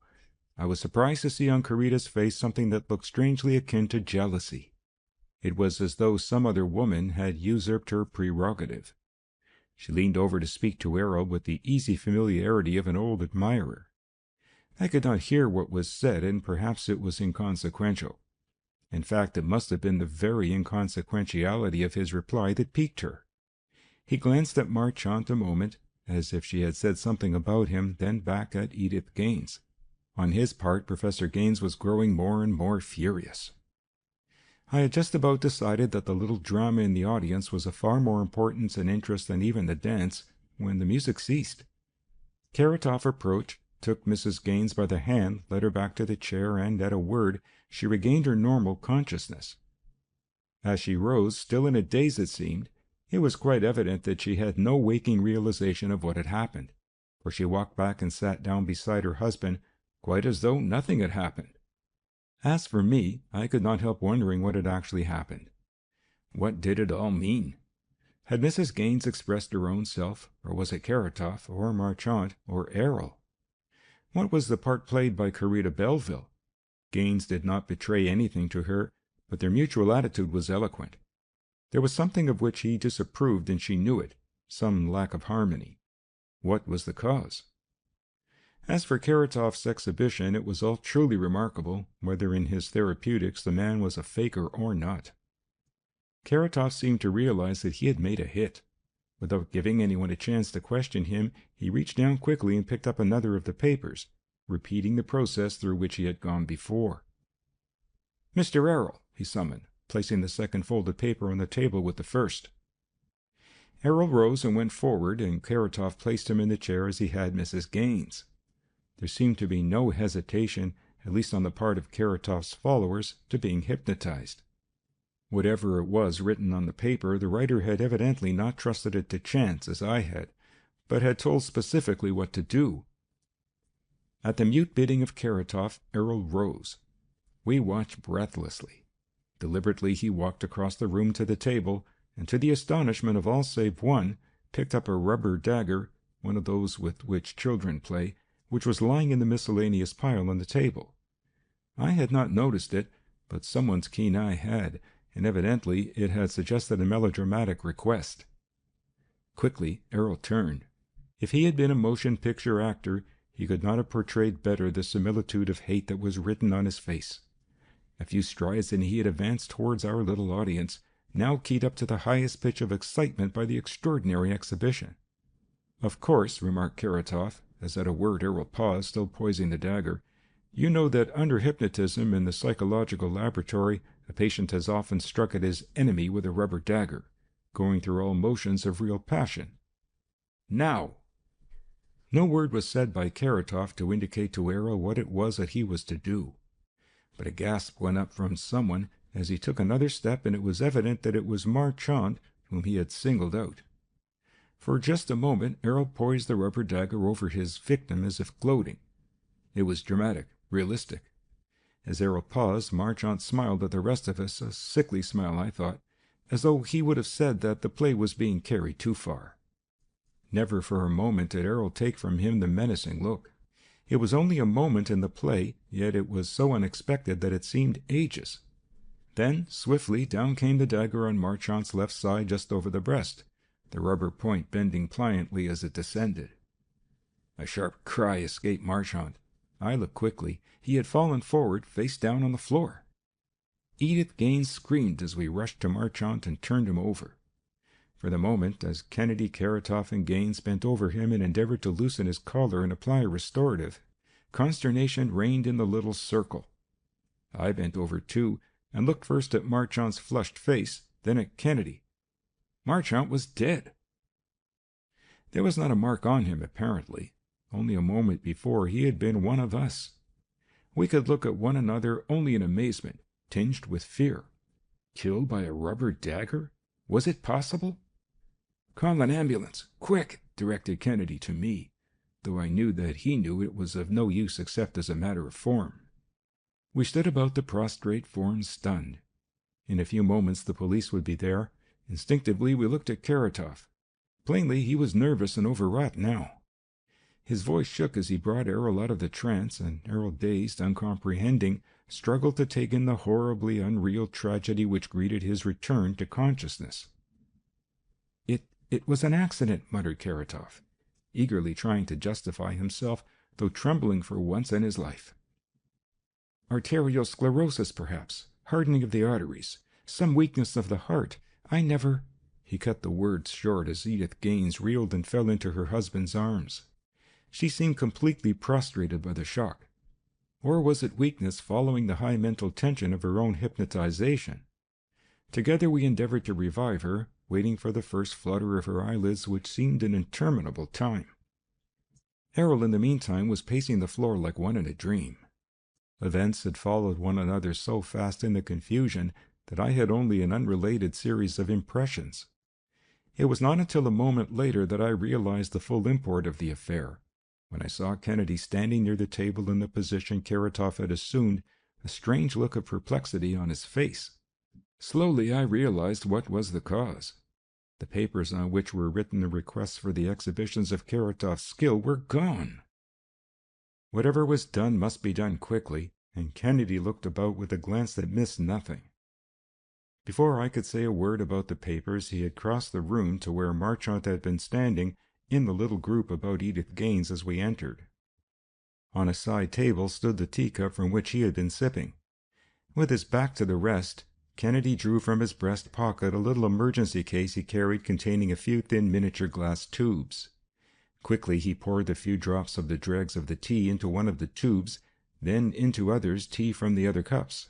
I was surprised to see on Karita's face something that looked strangely akin to jealousy. It was as though some other woman had usurped her prerogative. She leaned over to speak to Errol with the easy familiarity of an old admirer. I could not hear what was said, and perhaps it was inconsequential. In fact, it must have been the very inconsequentiality of his reply that piqued her. He glanced at Marchant a moment, as if she had said something about him, then back at Edith Gaines. On his part, Professor Gaines was growing more and more furious. I had just about decided that the little drama in the audience was of far more importance and interest than even the dance, when the music ceased. Karatov approached, took Mrs. Gaines by the hand, led her back to the chair, and, at a word, she regained her normal consciousness. As she rose, still in a daze it seemed, it was quite evident that she had no waking realization of what had happened, for she walked back and sat down beside her husband, quite as though nothing had happened. As for me, I could not help wondering what had actually happened. What did it all mean? Had Mrs. Gaines expressed her own self, or was it Karatov, or Marchant, or Errol? What was the part played by Karita Belleville? Gaines did not betray anything to her, but their mutual attitude was eloquent. There was something of which he disapproved, and she knew it, some lack of harmony. What was the cause? As for Karatov's exhibition, it was all truly remarkable, whether in his therapeutics the man was a faker or not. Karatov seemed to realize that he had made a hit. Without giving anyone a chance to question him, he reached down quickly and picked up another of the papers, repeating the process through which he had gone before. "Mr. Errol," he summoned, placing the second folded paper on the table with the first. Errol rose and went forward, and Karatov placed him in the chair as he had Mrs. Gaines. There seemed to be no hesitation, at least on the part of Karatov's followers, to being hypnotized. Whatever it was written on the paper, the writer had evidently not trusted it to chance as I had, but had told specifically what to do. At the mute bidding of Karatov, Errol rose. We watched breathlessly. Deliberately he walked across the room to the table, and to the astonishment of all save one, picked up a rubber dagger, one of those with which children play, which was lying in the miscellaneous pile on the table. I had not noticed it, but someone's keen eye had, and evidently it had suggested a melodramatic request. Quickly, Errol turned. If he had been a motion picture actor, he could not have portrayed better the similitude of hate that was written on his face. A few strides and he had advanced towards our little audience, now keyed up to the highest pitch of excitement by the extraordinary exhibition. "Of course," remarked Karatov, as at a word Errol paused, still poising the dagger, "you know that under hypnotism in the psychological laboratory a patient has often struck at his enemy with a rubber dagger, going through all motions of real passion. Now!" No word was said by Karatov to indicate to Errol what it was that he was to do. But a gasp went up from someone as he took another step, and it was evident that it was Marchand whom he had singled out. For just a moment Errol poised the rubber dagger over his victim as if gloating. It was dramatic, realistic. As Errol paused, Marchand smiled at the rest of us, a sickly smile, I thought, as though he would have said that the play was being carried too far. Never for a moment did Errol take from him the menacing look. It was only a moment in the play, yet it was so unexpected that it seemed ages. Then, swiftly, down came the dagger on Marchand's left side just over the breast, the rubber point bending pliantly as it descended. A sharp cry escaped Marchand. I looked quickly. He had fallen forward, face down on the floor. Edith Gaines screamed as we rushed to Marchand and turned him over. For the moment, as Kennedy, Karatov, and Gaines bent over him and endeavored to loosen his collar and apply a restorative, consternation reigned in the little circle. I bent over too, and looked first at Marchand's flushed face, then at Kennedy. Marchand was dead. There was not a mark on him, apparently. Only a moment before he had been one of us. We could look at one another only in amazement, tinged with fear. Killed by a rubber dagger? Was it possible? "Call an ambulance, quick," directed Kennedy to me, though I knew that he knew it was of no use except as a matter of form. We stood about the prostrate form, stunned. In a few moments the police would be there. Instinctively we looked at Karatov. Plainly he was nervous and overwrought now. His voice shook as he brought Errol out of the trance, and Errol, dazed, uncomprehending, struggled to take in the horribly unreal tragedy which greeted his return to consciousness. It was an accident," muttered Karatov, eagerly trying to justify himself, though trembling for once in his life. "Arteriosclerosis, perhaps, hardening of the arteries, some weakness of the heart. I never—" He cut the words short as Edith Gaines reeled and fell into her husband's arms. She seemed completely prostrated by the shock. Or was it weakness following the high mental tension of her own hypnotization? Together we endeavored to revive her, waiting for the first flutter of her eyelids, which seemed an interminable time. Errol, in the meantime, was pacing the floor like one in a dream. Events had followed one another so fast in the confusion that I had only an unrelated series of impressions. It was not until a moment later that I realized the full import of the affair, when I saw Kennedy standing near the table in the position Karatov had assumed, a strange look of perplexity on his face. Slowly I realized what was the cause. The papers on which were written the requests for the exhibitions of Karatov's skill were gone. Whatever was done must be done quickly, and Kennedy looked about with a glance that missed nothing. Before I could say a word about the papers, he had crossed the room to where Marchand had been standing in the little group about Edith Gaines as we entered. On a side table stood the teacup from which he had been sipping. With his back to the rest, Kennedy drew from his breast pocket a little emergency case he carried containing a few thin miniature glass tubes. Quickly he poured the few drops of the dregs of the tea into one of the tubes, then into others tea from the other cups.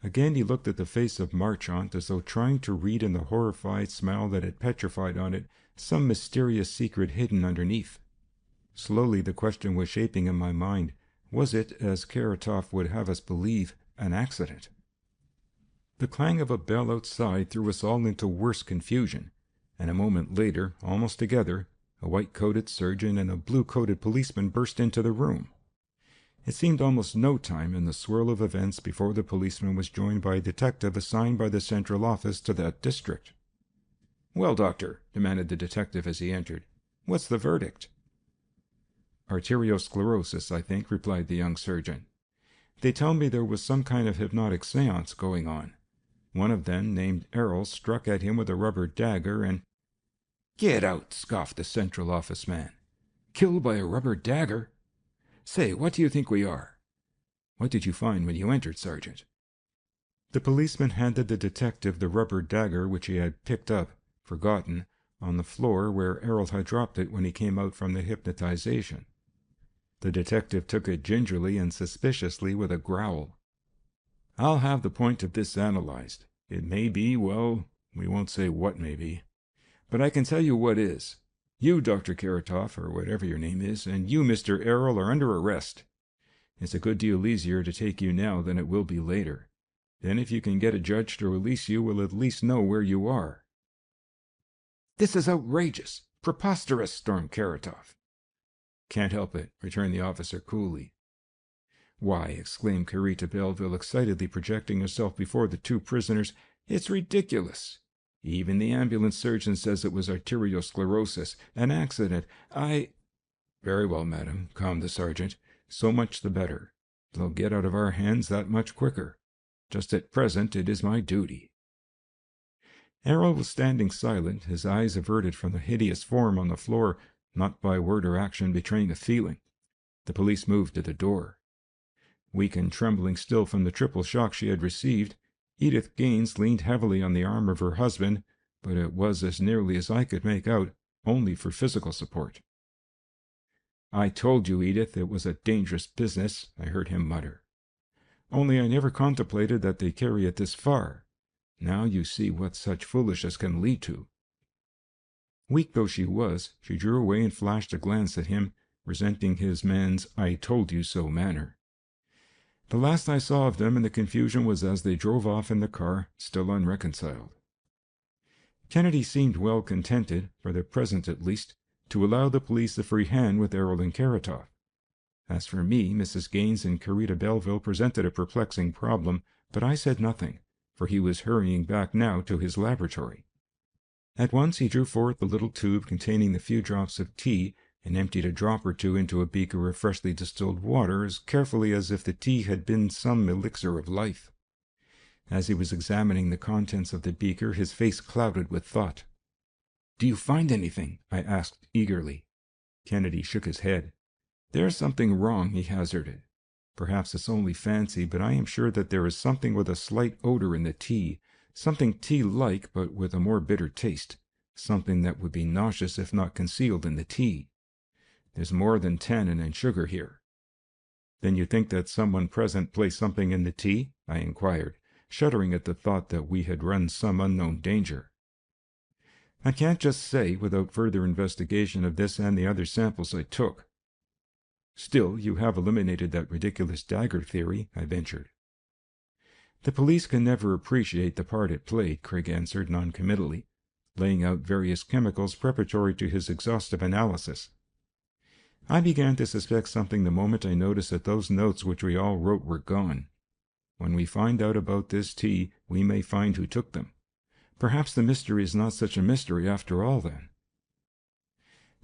Again he looked at the face of Marchant as though trying to read in the horrified smile that had petrified on it some mysterious secret hidden underneath. Slowly the question was shaping in my mind. Was it, as Karatov would have us believe, an accident? The clang of a bell outside threw us all into worse confusion, and a moment later, almost together, a white-coated surgeon and a blue-coated policeman burst into the room. It seemed almost no time in the swirl of events before the policeman was joined by a detective assigned by the central office to that district. "Well, doctor," demanded the detective as he entered, "what's the verdict?" "Arteriosclerosis, I think," replied the young surgeon. "They tell me there was some kind of hypnotic seance going on. One of them, named Errol, struck at him with a rubber dagger and—" "Get out!" scoffed the central office man. "Killed by a rubber dagger? Say, what do you think we are? What did you find when you entered, Sergeant?" The policeman handed the detective the rubber dagger which he had picked up, forgotten, on the floor where Errol had dropped it when he came out from the hypnotization. The detective took it gingerly and suspiciously with a growl. "I'll have the point of this analyzed. It may be, well, we won't say what may be. But I can tell you what is. You, Dr. Karatov, or whatever your name is, and you, Mr. Errol, are under arrest. It's a good deal easier to take you now than it will be later. Then if you can get a judge to release you, we'll at least know where you are." "This is outrageous! Preposterous!" stormed Karatov. "Can't help it," returned the officer coolly. "Why," exclaimed Karita Belleville, excitedly projecting herself before the two prisoners, "it's ridiculous! Even the ambulance surgeon says it was arteriosclerosis, an accident. "Very well, madam," calmed the sergeant. "So much the better. They'll get out of our hands that much quicker. Just at present it is my duty." Errol was standing silent, his eyes averted from the hideous form on the floor, not by word or action betraying a feeling. The police moved to the door. Weak and trembling still from the triple shock she had received, Edith Gaines leaned heavily on the arm of her husband, but it was, as nearly as I could make out, only for physical support. "I told you, Edith, it was a dangerous business," I heard him mutter. "Only I never contemplated that they carry it this far. Now you see what such foolishness can lead to." Weak though she was, she drew away and flashed a glance at him, resenting his man's "I told you so" manner. The last I saw of them in the confusion was as they drove off in the car, still unreconciled. Kennedy seemed well contented, for the present at least, to allow the police a free hand with Errol and Karatov. As for me, Mrs. Gaines and Karita Belleville presented a perplexing problem, but I said nothing, for he was hurrying back now to his laboratory. At once he drew forth the little tube containing the few drops of tea, and emptied a drop or two into a beaker of freshly distilled water as carefully as if the tea had been some elixir of life. As he was examining the contents of the beaker, his face clouded with thought. "Do you find anything?" I asked eagerly. Kennedy shook his head. "There's something wrong," he hazarded. "Perhaps it's only fancy, but I am sure that there is something with a slight odor in the tea, something tea-like but with a more bitter taste, something that would be nauseous if not concealed in the tea. There's more than tannin and sugar here." "Then you think that someone present placed something in the tea?" I inquired, shuddering at the thought that we had run some unknown danger. "I can't just say without further investigation of this and the other samples I took." "Still, you have eliminated that ridiculous dagger theory," I ventured. "The police can never appreciate the part it played," Craig answered noncommittally, laying out various chemicals preparatory to his exhaustive analysis. "I began to suspect something the moment I noticed that those notes which we all wrote were gone. When we find out about this tea, we may find who took them. Perhaps the mystery is not such a mystery after all, then."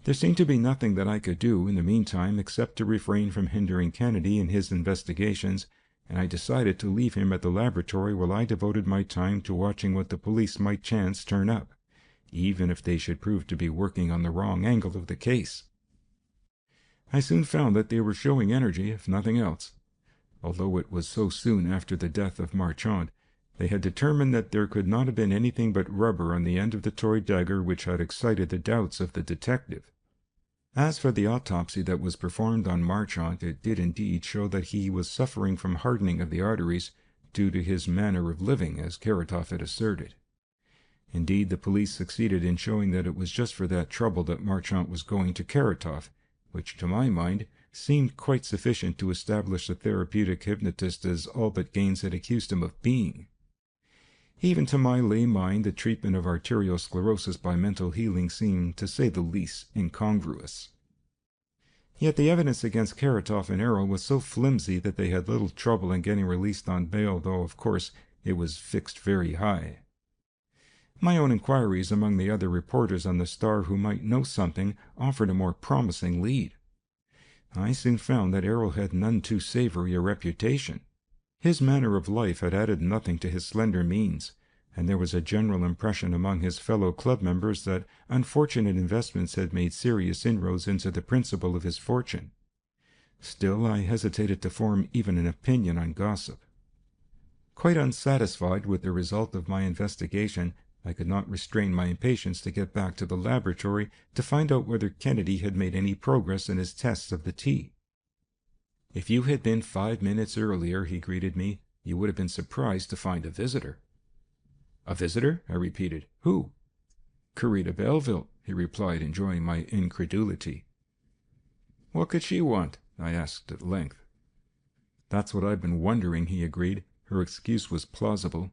There seemed to be nothing that I could do in the meantime except to refrain from hindering Kennedy in his investigations, and I decided to leave him at the laboratory while I devoted my time to watching what the police might chance turn up, even if they should prove to be working on the wrong angle of the case. I soon found that they were showing energy, if nothing else. Although it was so soon after the death of Marchand, they had determined that there could not have been anything but rubber on the end of the toy dagger which had excited the doubts of the detective. As for the autopsy that was performed on Marchand, it did indeed show that he was suffering from hardening of the arteries, due to his manner of living, as Karatov had asserted. Indeed, the police succeeded in showing that it was just for that trouble that Marchant was going to Karatov, which, to my mind, seemed quite sufficient to establish the therapeutic hypnotist as all that Gaines had accused him of being. Even to my lay mind, the treatment of arterial sclerosis by mental healing seemed, to say the least, incongruous. Yet the evidence against Karatov and Errol was so flimsy that they had little trouble in getting released on bail, though, of course, it was fixed very high. My own inquiries among the other reporters on the Star who might know something offered a more promising lead. I soon found that Errol had none too savory a reputation. His manner of life had added nothing to his slender means, and there was a general impression among his fellow club members that unfortunate investments had made serious inroads into the principal of his fortune. Still, I hesitated to form even an opinion on gossip. Quite unsatisfied with the result of my investigation, I could not restrain my impatience to get back to the laboratory to find out whether Kennedy had made any progress in his tests of the tea. "If you had been 5 minutes earlier," he greeted me, "you would have been surprised to find a visitor." "A visitor?" I repeated. "Who?" "Carita Belleville," he replied, enjoying my incredulity. "What could she want?" I asked at length. "That's what I've been wondering," he agreed. Her excuse was plausible.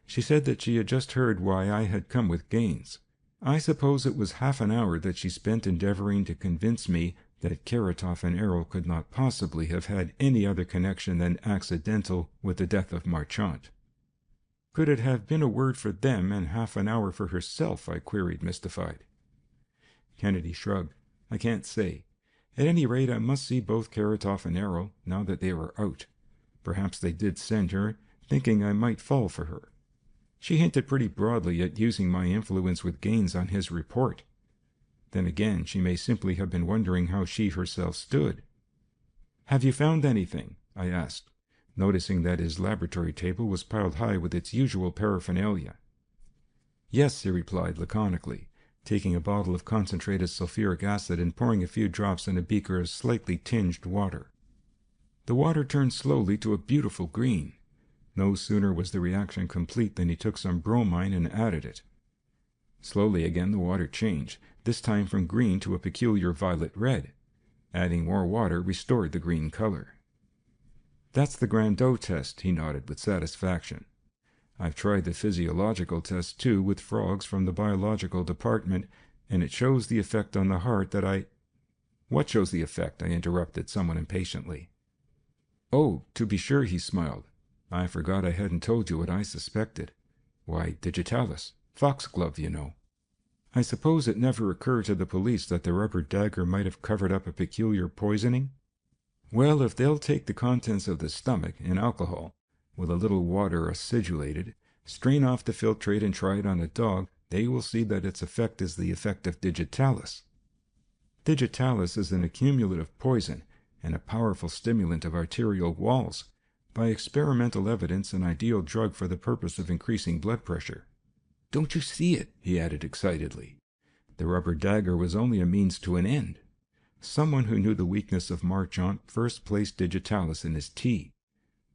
She said that she had just heard why I had come with Gaines. I suppose it was half an hour that she spent endeavoring to convince me that Karatov and Errol could not possibly have had any other connection than accidental with the death of Marchant. "Could it have been a word for them and half an hour for herself?" I queried, mystified. Kennedy shrugged. "I can't say. At any rate, I must see both Karatov and Errol, now that they were out. Perhaps they did send her, thinking I might fall for her. She hinted pretty broadly at using my influence with Gaines on his report. Then again, she may simply have been wondering how she herself stood." "Have you found anything?" I asked, noticing that his laboratory table was piled high with its usual paraphernalia. "Yes," he replied laconically, taking a bottle of concentrated sulfuric acid and pouring a few drops in a beaker of slightly tinged water. The water turned slowly to a beautiful green. No sooner was the reaction complete than he took some bromine and added it. Slowly again the water changed, this time from green to a peculiar violet red. Adding more water restored the green color. "That's the Grandot test," he nodded with satisfaction. "I've tried the physiological test, too, with frogs from the biological department, and it shows the effect on the heart that I—" "What shows the effect?" I interrupted somewhat impatiently. "Oh, to be sure," he smiled. "I forgot I hadn't told you what I suspected. Why, digitalis. Foxglove, you know. I suppose it never occurred to the police that the rubber dagger might have covered up a peculiar poisoning? Well, if they'll take the contents of the stomach in alcohol, with a little water acidulated, strain off the filtrate and try it on a dog, they will see that its effect is the effect of digitalis. Digitalis is an accumulative poison and a powerful stimulant of arterial walls, by experimental evidence an ideal drug for the purpose of increasing blood pressure. Don't you see it?" he added excitedly. "The rubber dagger was only a means to an end. Someone who knew the weakness of Marchant first placed digitalis in his tea.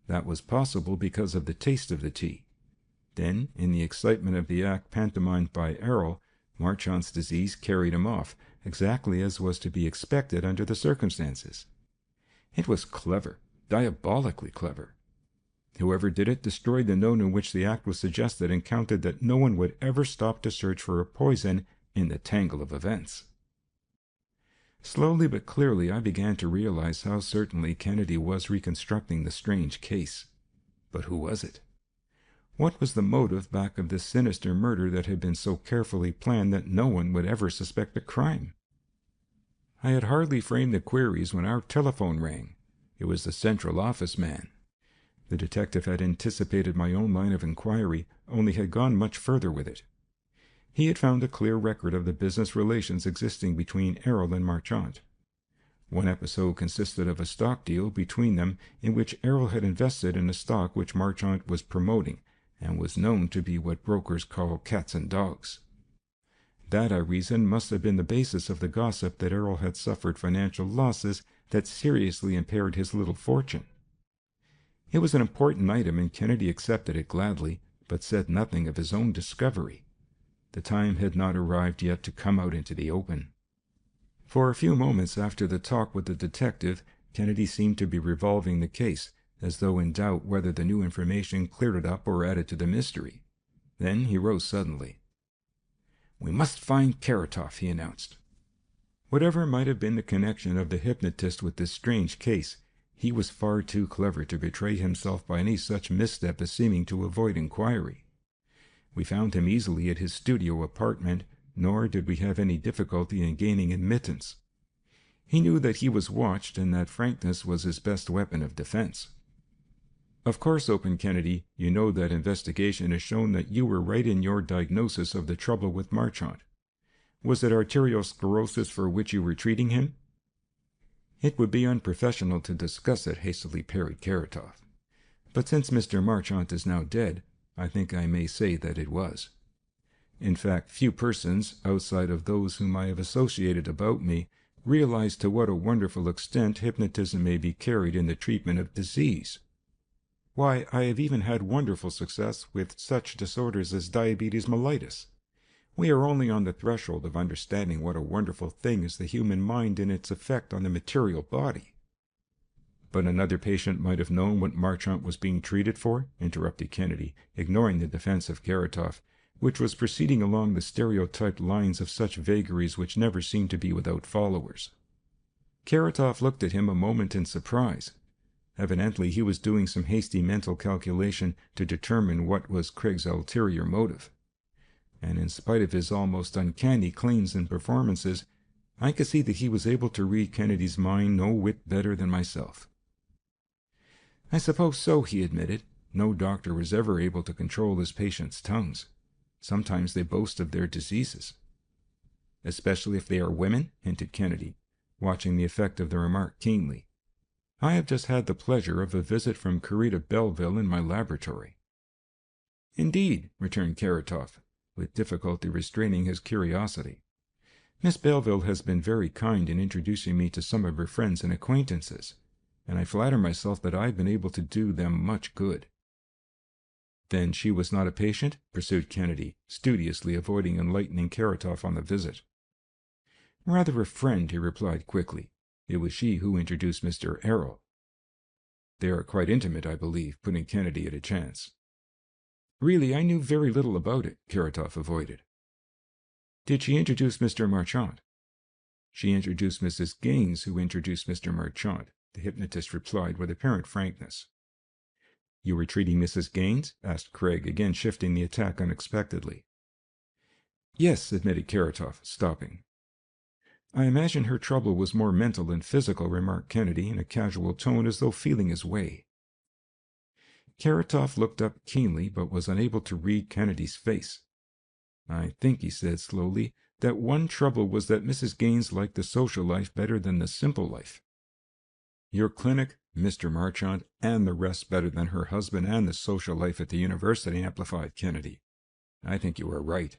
That was possible because of the taste of the tea. Then, in the excitement of the act pantomimed by Errol, Marchant's disease carried him off, exactly as was to be expected under the circumstances. It was clever, diabolically clever. Whoever did it destroyed the note in which the act was suggested and counted that no one would ever stop to search for a poison in the tangle of events." Slowly but clearly I began to realize how certainly Kennedy was reconstructing the strange case. But who was it? What was the motive back of this sinister murder that had been so carefully planned that no one would ever suspect a crime? I had hardly framed the queries when our telephone rang. It was the central office man. The detective had anticipated my own line of inquiry, only had gone much further with it. He had found a clear record of the business relations existing between Errol and Marchant. One episode consisted of a stock deal between them in which Errol had invested in a stock which Marchant was promoting, and was known to be what brokers call cats and dogs. That, I reasoned, must have been the basis of the gossip that Errol had suffered financial losses that seriously impaired his little fortune. It was an important item, and Kennedy accepted it gladly, but said nothing of his own discovery. The time had not arrived yet to come out into the open. For a few moments after the talk with the detective, Kennedy seemed to be revolving the case, as though in doubt whether the new information cleared it up or added to the mystery. Then he rose suddenly. "We must find Karatoff," he announced. Whatever might have been the connection of the hypnotist with this strange case, he was far too clever to betray himself by any such misstep as seeming to avoid inquiry. We found him easily at his studio apartment, nor did we have any difficulty in gaining admittance. He knew that he was watched, and that frankness was his best weapon of defense. "Of course," opened Kennedy, "you know that investigation has shown that you were right in your diagnosis of the trouble with Marchant. Was it arteriosclerosis for which you were treating him?" "It would be unprofessional to discuss it," hastily parried Karatoff. "But since Mr. Marchant is now dead, I think I may say that it was. In fact, few persons, outside of those whom I have associated about me, realize to what a wonderful extent hypnotism may be carried in the treatment of disease. Why, I have even had wonderful success with such disorders as diabetes mellitus. We are only on the threshold of understanding what a wonderful thing is the human mind in its effect on the material body." "But another patient might have known what Marchant was being treated for," interrupted Kennedy, ignoring the defense of Karatoff, which was proceeding along the stereotyped lines of such vagaries which never seem to be without followers. Karatoff looked at him a moment in surprise. Evidently he was doing some hasty mental calculation to determine what was Craig's ulterior motive. And in spite of his almost uncanny claims and performances, I could see that he was able to read Kennedy's mind no whit better than myself. "I suppose so," he admitted. "No doctor was ever able to control his patients' tongues. Sometimes they boast of their diseases." "Especially if they are women?" hinted Kennedy, watching the effect of the remark keenly. "I have just had the pleasure of a visit from Carita Belleville in my laboratory." "Indeed," returned Karatoff, with difficulty restraining his curiosity. "Miss Belleville has been very kind in introducing me to some of her friends and acquaintances, and I flatter myself that I have been able to do them much good." "Then she was not a patient?" pursued Kennedy, studiously avoiding enlightening Karatoff on the visit. "Rather a friend," he replied quickly. "It was she who introduced Mr. Errol." "They are quite intimate, I believe," putting Kennedy at a chance. "Really, I knew very little about it," Karatoff avoided. "Did she introduce Mr. Marchant?" "She introduced Mrs. Gaines, who introduced Mr. Marchant," the hypnotist replied with apparent frankness. "You were treating Mrs. Gaines?" asked Craig, again shifting the attack unexpectedly. "Yes," admitted Karatoff, stopping. "I imagine her trouble was more mental than physical," remarked Kennedy in a casual tone as though feeling his way. Karatoff looked up keenly, but was unable to read Kennedy's face. "I think," he said slowly, "that one trouble was that Mrs. Gaines liked the social life better than the simple life." "Your clinic, Mr. Marchant, and the rest better than her husband and the social life at the university," amplified Kennedy. "I think you are right.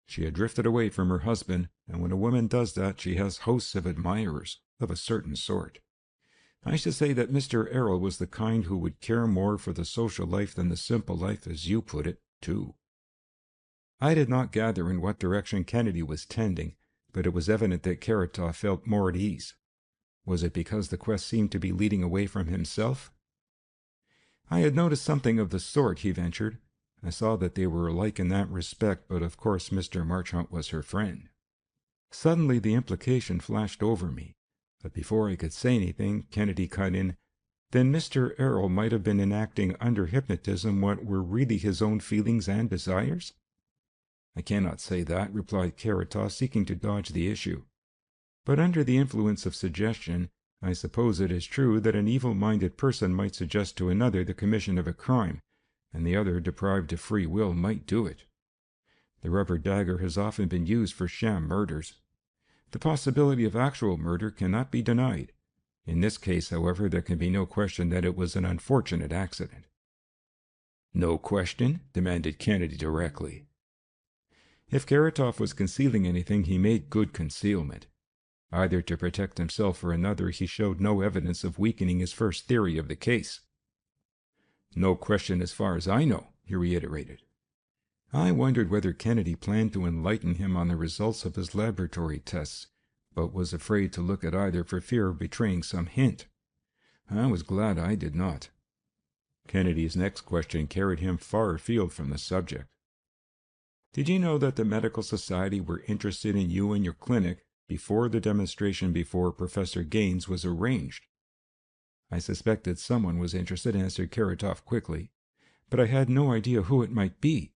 She had drifted away from her husband, and when a woman does that she has hosts of admirers, of a certain sort. I should say that Mr. Errol was the kind who would care more for the social life than the simple life, as you put it, too." I did not gather in what direction Kennedy was tending, but it was evident that Karatoff felt more at ease. Was it because the quest seemed to be leading away from himself? "I had noticed something of the sort," he ventured. "I saw that they were alike in that respect, but of course Mr. Marchant was her friend." Suddenly the implication flashed over me, but before I could say anything, Kennedy cut in, "Then Mr. Errol might have been enacting under hypnotism what were really his own feelings and desires?" "I cannot say that," replied Karatoff, seeking to dodge the issue. "But under the influence of suggestion, I suppose it is true that an evil-minded person might suggest to another the commission of a crime, and the other, deprived of free will, might do it. The rubber dagger has often been used for sham murders. The possibility of actual murder cannot be denied. In this case, however, there can be no question that it was an unfortunate accident." "No question?" demanded Kennedy directly. If Karatoff was concealing anything, he made good concealment. Either to protect himself or another, he showed no evidence of weakening his first theory of the case. No question as far as I know, he reiterated. I wondered whether Kennedy planned to enlighten him on the results of his laboratory tests, but was afraid to look at either for fear of betraying some hint. I was glad I did not. Kennedy's next question carried him far afield from the subject. Did you know that the Medical Society were interested in you and your clinic before the demonstration before Professor Gaines was arranged? I suspected someone was interested, answered Karatov quickly, but I had no idea who it might be.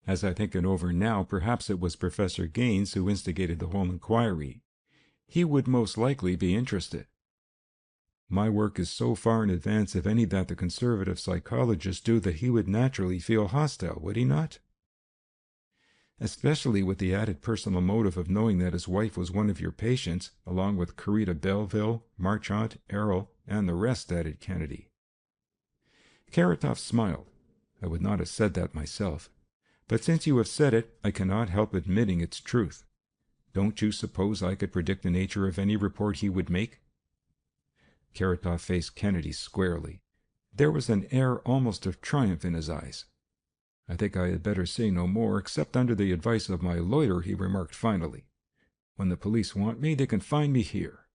As I think it over now, perhaps it was Professor Gaines who instigated the whole inquiry. He would most likely be interested. My work is so far in advance of any that the conservative psychologists do that he would naturally feel hostile, would he not? Especially with the added personal motive of knowing that his wife was one of your patients, along with Carita Belleville, Marchant, Errol, and the rest, added Kennedy. Karatov smiled. I would not have said that myself. But since you have said it, I cannot help admitting its truth. Don't you suppose I could predict the nature of any report he would make? Karatov faced Kennedy squarely. There was an air almost of triumph in his eyes. I think I had better say no more, except under the advice of my lawyer, he remarked finally. When the police want me, they can find me here.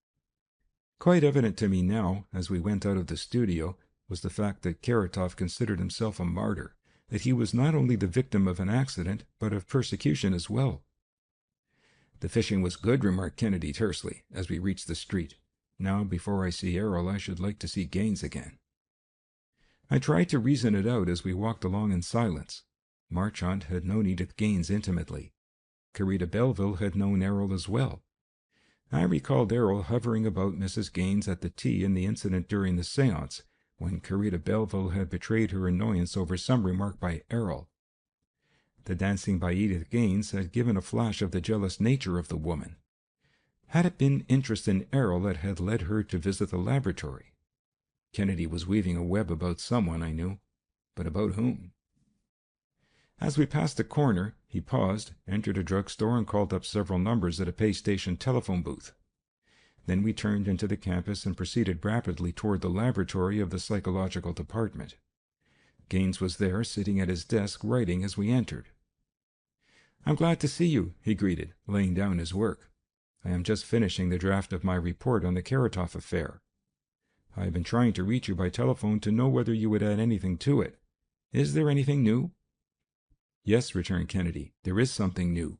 Quite evident to me now, as we went out of the studio, was the fact that Karatov considered himself a martyr, that he was not only the victim of an accident, but of persecution as well. The fishing was good, remarked Kennedy tersely, as we reached the street. Now, before I see Errol, I should like to see Gaines again. I tried to reason it out as we walked along in silence. Marchant had known Edith Gaines intimately. Carita Belleville had known Errol as well. I recalled Errol hovering about Mrs. Gaines at the tea in the incident during the séance, when Carita Belleville had betrayed her annoyance over some remark by Errol. The dancing by Edith Gaines had given a flash of the jealous nature of the woman. Had it been interest in Errol that had led her to visit the laboratory? Kennedy was weaving a web about someone I knew, but about whom? As we passed the corner, he paused, entered a drugstore, and called up several numbers at a pay station telephone booth. Then we turned into the campus and proceeded rapidly toward the laboratory of the psychological department. Gaines was there, sitting at his desk, writing as we entered. "I'm glad to see you," he greeted, laying down his work. "I am just finishing the draft of my report on the Karatov affair. I have been trying to reach you by telephone to know whether you would add anything to it. Is there anything new?" "Yes," returned Kennedy, "there is something new.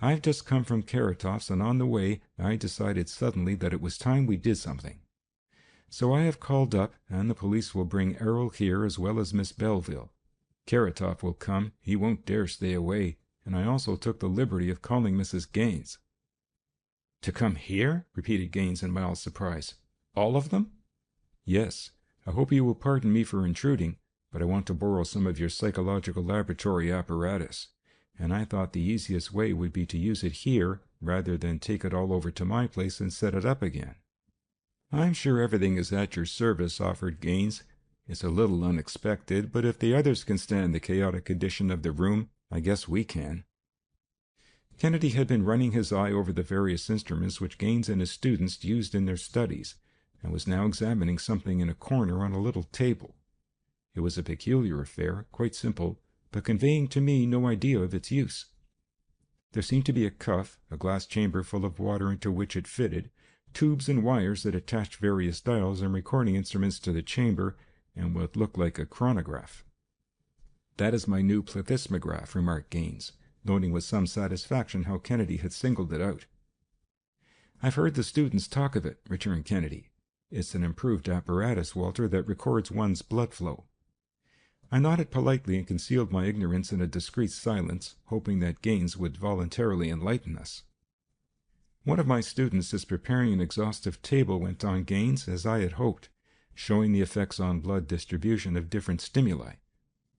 I've just come from Karatov's, and on the way I decided suddenly that it was time we did something. So I have called up, and the police will bring Errol here as well as Miss Belleville. Karatov will come, he won't dare stay away, and I also took the liberty of calling Mrs. Gaines." "To come here?" repeated Gaines in mild surprise. "All of them?" "Yes. I hope you will pardon me for intruding, but I want to borrow some of your psychological laboratory apparatus, and I thought the easiest way would be to use it here rather than take it all over to my place and set it up again." "I'm sure everything is at your service," offered Gaines. "It's a little unexpected, but if the others can stand the chaotic condition of the room, I guess we can." Kennedy had been running his eye over the various instruments which Gaines and his students used in their studies, and was now examining something in a corner on a little table. It was a peculiar affair, quite simple, but conveying to me no idea of its use. There seemed to be a cuff, a glass chamber full of water into which it fitted, tubes and wires that attached various dials and recording instruments to the chamber, and what looked like a chronograph. "That is my new plethysmograph," remarked Gaines, noting with some satisfaction how Kennedy had singled it out. "I've heard the students talk of it," returned Kennedy. "It's an improved apparatus, Walter, that records one's blood flow." I nodded politely and concealed my ignorance in a discreet silence, hoping that Gaines would voluntarily enlighten us. "One of my students is preparing an exhaustive table," went on Gaines, "as I had hoped, showing the effects on blood distribution of different stimuli.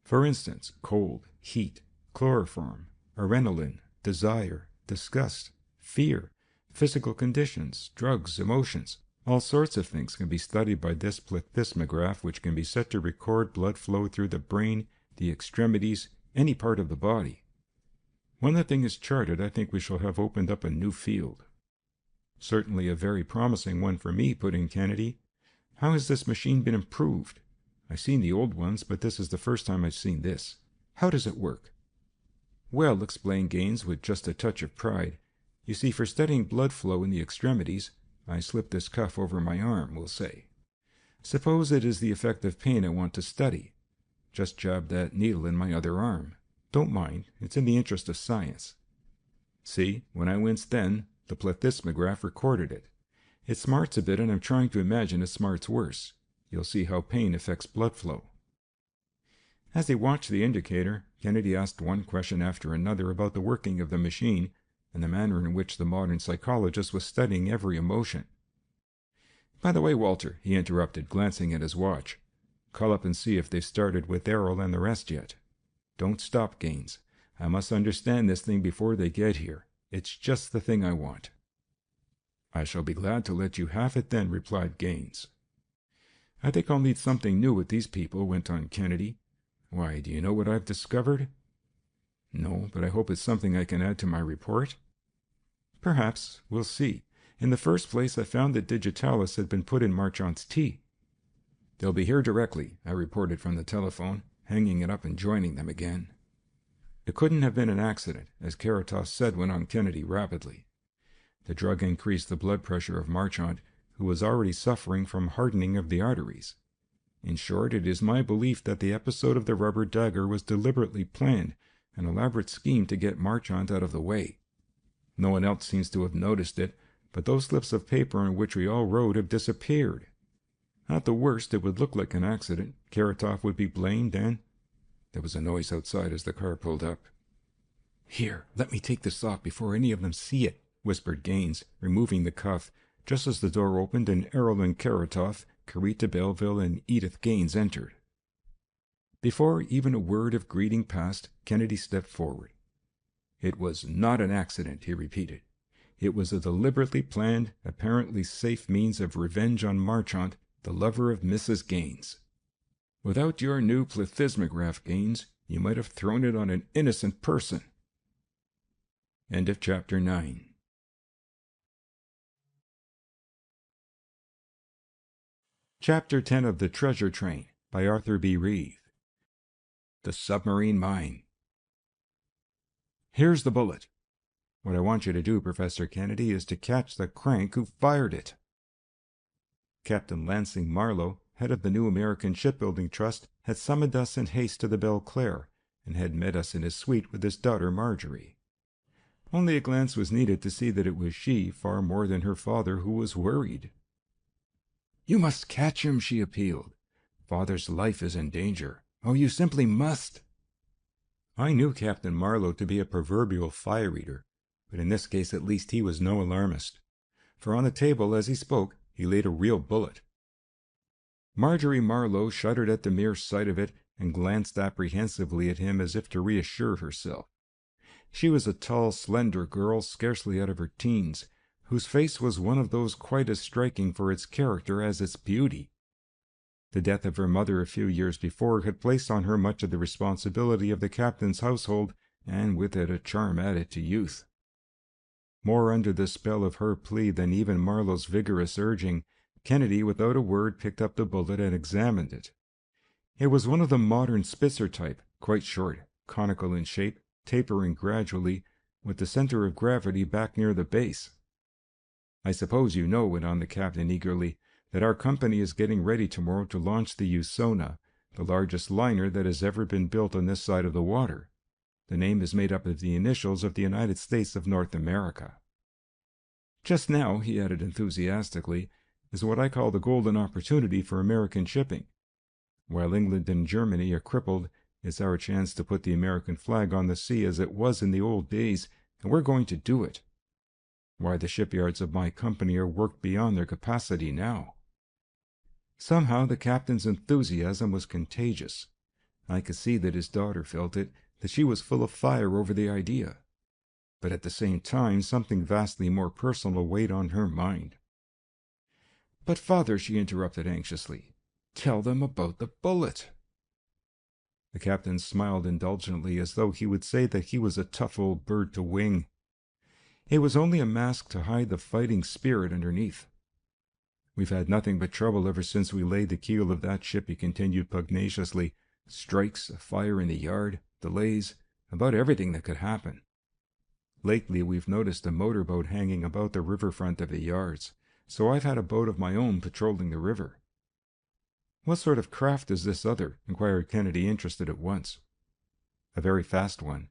For instance, cold, heat, chloroform, adrenaline, desire, disgust, fear, physical conditions, drugs, emotions. All sorts of things can be studied by this plethysmograph, which can be set to record blood flow through the brain, the extremities, any part of the body. When the thing is charted, I think we shall have opened up a new field." "Certainly a very promising one for me," put in Kennedy. "How has this machine been improved? I've seen the old ones, but this is the first time I've seen this. How does it work?" "Well," explained Gaines with just a touch of pride, "you see, for studying blood flow in the extremities, I slip this cuff over my arm, we'll say. Suppose it is the effect of pain I want to study. Just jab that needle in my other arm. Don't mind, it's in the interest of science. See, when I winced then, the plethysmograph recorded it. It smarts a bit, and I'm trying to imagine it smarts worse. You'll see how pain affects blood flow." As he watched the indicator, Kennedy asked one question after another about the working of the machine and the manner in which the modern psychologist was studying every emotion. "By the way, Walter," he interrupted, glancing at his watch, "call up and see if they've started with Errol and the rest yet. Don't stop, Gaines. I must understand this thing before they get here. It's just the thing I want." "I shall be glad to let you have it then," replied Gaines. "I think I'll need something new with these people," went on Kennedy. "Why, do you know what I've discovered?" "No, but I hope it's something I can add to my report." "Perhaps. We'll see. In the first place, I found that digitalis had been put in Marchand's tea." "They'll be here directly," I reported from the telephone, hanging it up and joining them again. "It couldn't have been an accident," as Karatos said, went on Kennedy rapidly. "The drug increased the blood pressure of Marchand, who was already suffering from hardening of the arteries. In short, it is my belief that the episode of the rubber dagger was deliberately planned, an elaborate scheme to get Marchand out of the way. No one else seems to have noticed it, but those slips of paper on which we all wrote have disappeared. At the worst, it would look like an accident. Karatov would be blamed, and—" There was a noise outside as the car pulled up. "Here, let me take this off before any of them see it," whispered Gaines, removing the cuff, just as the door opened and Errol and Karatov, Carita Belleville, and Edith Gaines entered. Before even a word of greeting passed, Kennedy stepped forward. "It was not an accident," he repeated. "It was a deliberately planned, apparently safe means of revenge on Marchand, the lover of Mrs. Gaines. Without your new plethysmograph, Gaines, you might have thrown it on an innocent person." End of Chapter 9. Chapter 10 of The Treasure Train by Arthur B. Reeve. The Submarine Mine. "Here's the bullet. What I want you to do, Professor Kennedy, is to catch the crank who fired it." Captain Lansing Marlowe, head of the New American Shipbuilding Trust, had summoned us in haste to the Belclare, and had met us in his suite with his daughter Marjorie. Only a glance was needed to see that it was she, far more than her father, who was worried. "You must catch him," she appealed. "Father's life is in danger. Oh, you simply must." I knew Captain Marlowe to be a proverbial fire-eater, but in this case at least he was no alarmist. For on the table, as he spoke, he laid a real bullet. Marjorie Marlowe shuddered at the mere sight of it and glanced apprehensively at him as if to reassure herself. She was a tall, slender girl, scarcely out of her teens, whose face was one of those quite as striking for its character as its beauty. The death of her mother a few years before had placed on her much of the responsibility of the captain's household, and with it a charm added to youth. More under the spell of her plea than even Marlowe's vigorous urging, Kennedy, without a word, picked up the bullet and examined it. It was one of the modern Spitzer type, quite short, conical in shape, tapering gradually, with the center of gravity back near the base. "I suppose you know," went on the captain eagerly, "that our company is getting ready tomorrow to launch the Usona, the largest liner that has ever been built on this side of the water. The name is made up of the initials of the United States of North America. Just now," he added enthusiastically, "is what I call the golden opportunity for American shipping. While England and Germany are crippled, it's our chance to put the American flag on the sea as it was in the old days, and we're going to do it. Why, the shipyards of my company are worked beyond their capacity now." Somehow the captain's enthusiasm was contagious. I could see that his daughter felt it, that she was full of fire over the idea. But at the same time something vastly more personal weighed on her mind. "But, father," she interrupted anxiously, "tell them about the bullet." The captain smiled indulgently, as though he would say that he was a tough old bird to wing. It was only a mask to hide the fighting spirit underneath. We've had nothing but trouble ever since we laid the keel of that ship," he continued pugnaciously. "Strikes, a fire in the yard, delays, about everything that could happen. Lately we've noticed a motorboat hanging about the riverfront of the yards, so I've had a boat of my own patrolling the river." "What sort of craft is this other?" inquired Kennedy, interested at once. "A very fast one,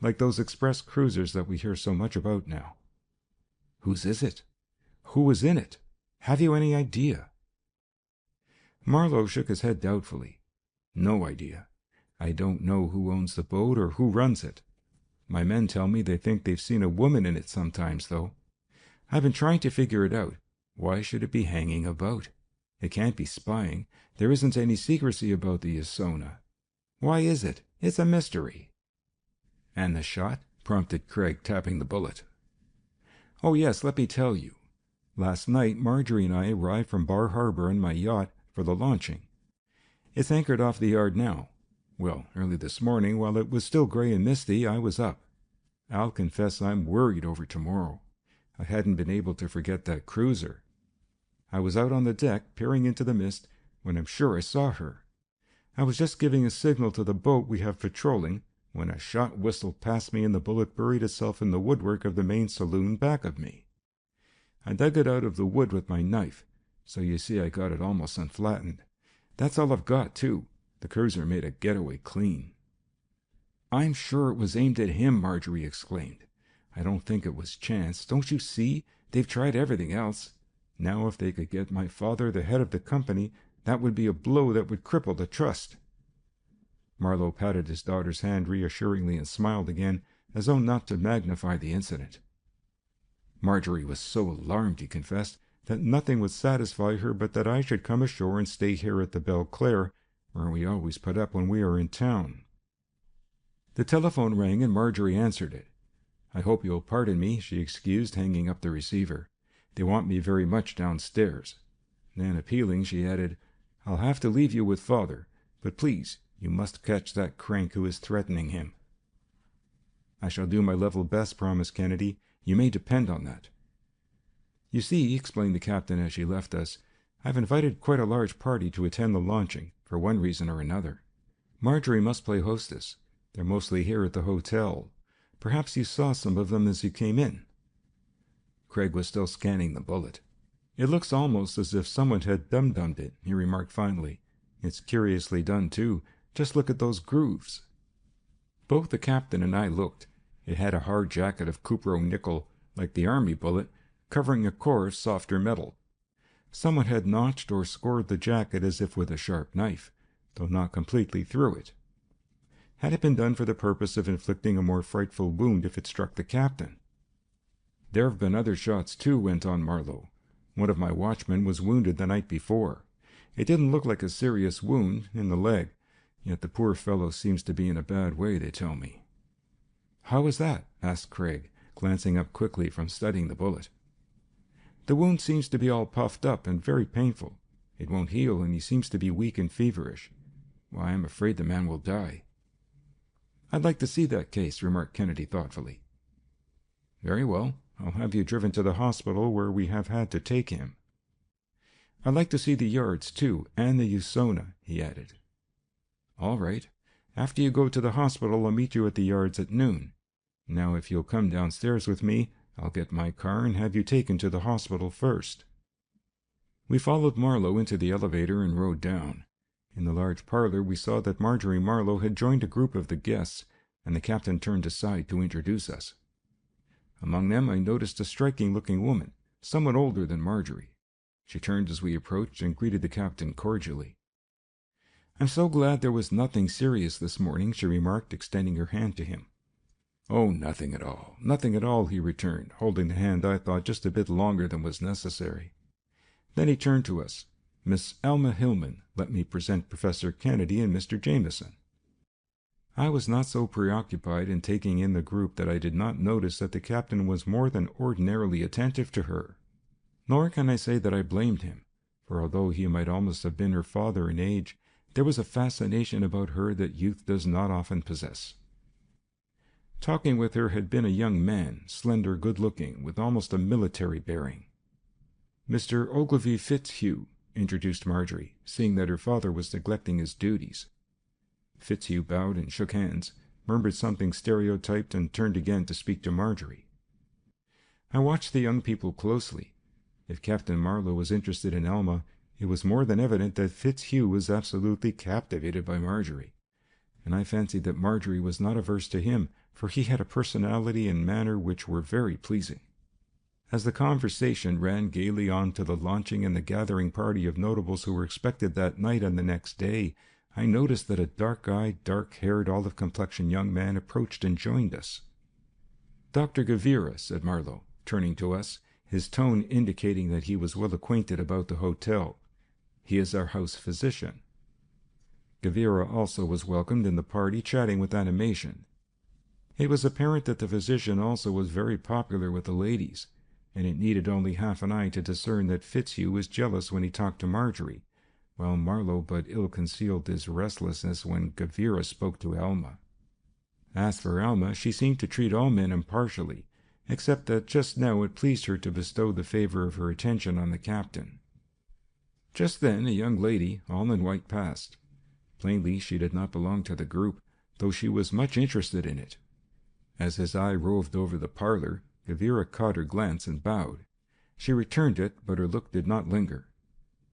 like those express cruisers that we hear so much about now." "Whose is it? Who was in it? Have you any idea?" Marlowe shook his head doubtfully. "No idea. I don't know who owns the boat or who runs it. My men tell me they think they've seen a woman in it sometimes, though. I've been trying to figure it out. Why should it be hanging about? It can't be spying. There isn't any secrecy about the Usona. Why is it? It's a mystery." "And the shot?" prompted Craig, tapping the bullet. "Oh yes, let me tell you. Last night Marjorie and I arrived from Bar Harbor in my yacht for the launching. It's anchored off the yard now. Well, early this morning, while it was still gray and misty, I was up. I'll confess I'm worried over tomorrow. I hadn't been able to forget that cruiser. I was out on the deck, peering into the mist, when I'm sure I saw her. I was just giving a signal to the boat we have patrolling, when a shot whistled past me and the bullet buried itself in the woodwork of the main saloon back of me. I dug it out of the wood with my knife, so you see I got it almost unflattened. That's all I've got, too. The cruiser made a getaway clean." "I'm sure it was aimed at him," Marjorie exclaimed. "I don't think it was chance. Don't you see? They've tried everything else. Now if they could get my father the head of the company, that would be a blow that would cripple the trust." Marlowe patted his daughter's hand reassuringly and smiled again, as though not to magnify the incident. Marjorie was so alarmed, he confessed, that nothing would satisfy her but that I should come ashore and stay here at the Belclare, where we always put up when we are in town. The telephone rang and Marjorie answered it. "I hope you'll pardon me," she excused, hanging up the receiver. "They want me very much downstairs." Then, appealing, she added, "I'll have to leave you with Father, but please, you must catch that crank who is threatening him." "I shall do my level best," promised Kennedy. "You may depend on that." "You see," explained the captain as she left us, "I've invited quite a large party to attend the launching, for one reason or another. Marjorie must play hostess. They're mostly here at the hotel. Perhaps you saw some of them as you came in." Craig was still scanning the bullet. "It looks almost as if someone had dum-dummed it," he remarked finally. "It's curiously done, too. Just look at those grooves." Both the captain and I looked. It had a hard jacket of cupro nickel, like the army bullet, covering a coarse, softer metal. Someone had notched or scored the jacket as if with a sharp knife, though not completely through it. Had it been done for the purpose of inflicting a more frightful wound if it struck the captain? "There have been other shots, too," went on Marlowe. "One of my watchmen was wounded the night before. It didn't look like a serious wound, in the leg, yet the poor fellow seems to be in a bad way, they tell me." "How is that?" asked Craig, glancing up quickly from studying the bullet. "The wound seems to be all puffed up and very painful. It won't heal, and he seems to be weak and feverish. Why, I'm afraid the man will die." "I'd like to see that case," remarked Kennedy thoughtfully. "Very well. I'll have you driven to the hospital where we have had to take him. I'd like to see the yards, too, and the Usona," he added. "All right. After you go to the hospital, I'll meet you at the yards at noon. Now, if you'll come downstairs with me, I'll get my car and have you taken to the hospital first." We followed Marlowe into the elevator and rode down. In the large parlor we saw that Marjorie Marlowe had joined a group of the guests, and the captain turned aside to introduce us. Among them I noticed a striking-looking woman, somewhat older than Marjorie. She turned as we approached and greeted the captain cordially. "I'm so glad there was nothing serious this morning," she remarked, extending her hand to him. "Oh, nothing at all, nothing at all," he returned, holding the hand I thought just a bit longer than was necessary. Then he turned to us. "Miss Alma Hillman, let me present Professor Kennedy and Mr. Jameson." I was not so preoccupied in taking in the group that I did not notice that the captain was more than ordinarily attentive to her. Nor can I say that I blamed him, for although he might almost have been her father in age, there was a fascination about her that youth does not often possess. Talking with her had been a young man, slender, good-looking, with almost a military bearing. Mr. Ogilvy Fitzhugh, introduced Marjorie, seeing that her father was neglecting his duties. Fitzhugh bowed and shook hands, murmured something stereotyped, and turned again to speak to Marjorie. I watched the young people closely. If Captain Marlowe was interested in Alma, it was more than evident that Fitzhugh was absolutely captivated by Marjorie, and I fancied that Marjorie was not averse to him, for he had a personality and manner which were very pleasing. As the conversation ran gaily on to the launching and the gathering party of notables who were expected that night and the next day, I noticed that a dark-eyed, dark-haired, olive-complexioned young man approached and joined us. "Dr. Gavira," said Marlowe, turning to us, his tone indicating that he was well acquainted about the hotel. "He is our house physician." Gavira also was welcomed in the party, chatting with animation. It was apparent that the physician also was very popular with the ladies, and it needed only half an eye to discern that Fitzhugh was jealous when he talked to Marjorie, while Marlowe but ill concealed his restlessness when Gavira spoke to Alma. As for Alma, she seemed to treat all men impartially, except that just now it pleased her to bestow the favor of her attention on the captain. Just then a young lady, all in white, passed. Plainly she did not belong to the group, though she was much interested in it. As his eye roved over the parlor, Gavira caught her glance and bowed. She returned it, but her look did not linger.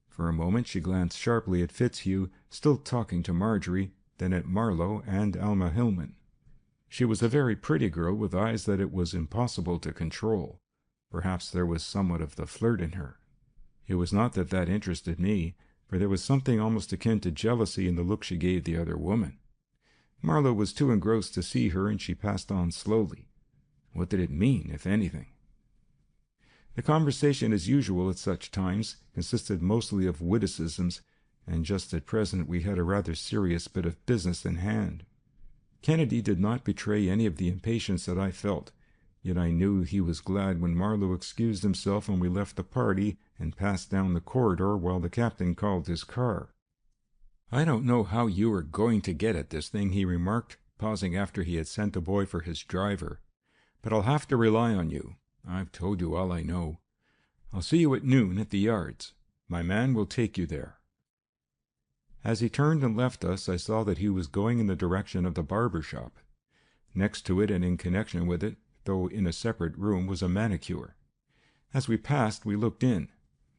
For a moment she glanced sharply at Fitzhugh, still talking to Marjorie, then at Marlowe and Alma Hillman. She was a very pretty girl with eyes that it was impossible to control. Perhaps there was somewhat of the flirt in her. It was not that interested me, for there was something almost akin to jealousy in the look she gave the other woman. Marlowe was too engrossed to see her, and she passed on slowly. What did it mean, if anything? The conversation, as usual at such times, consisted mostly of witticisms, and just at present we had a rather serious bit of business in hand. Kennedy did not betray any of the impatience that I felt, yet I knew he was glad when Marlowe excused himself and we left the party and passed down the corridor while the captain called his car. "I don't know how you are going to get at this thing," he remarked, pausing after he had sent a boy for his driver. "But I'll have to rely on you. I've told you all I know. I'll see you at noon at the yards. My man will take you there." As he turned and left us, I saw that he was going in the direction of the barber shop. Next to it, and in connection with it, though in a separate room, was a manicure. As we passed, we looked in.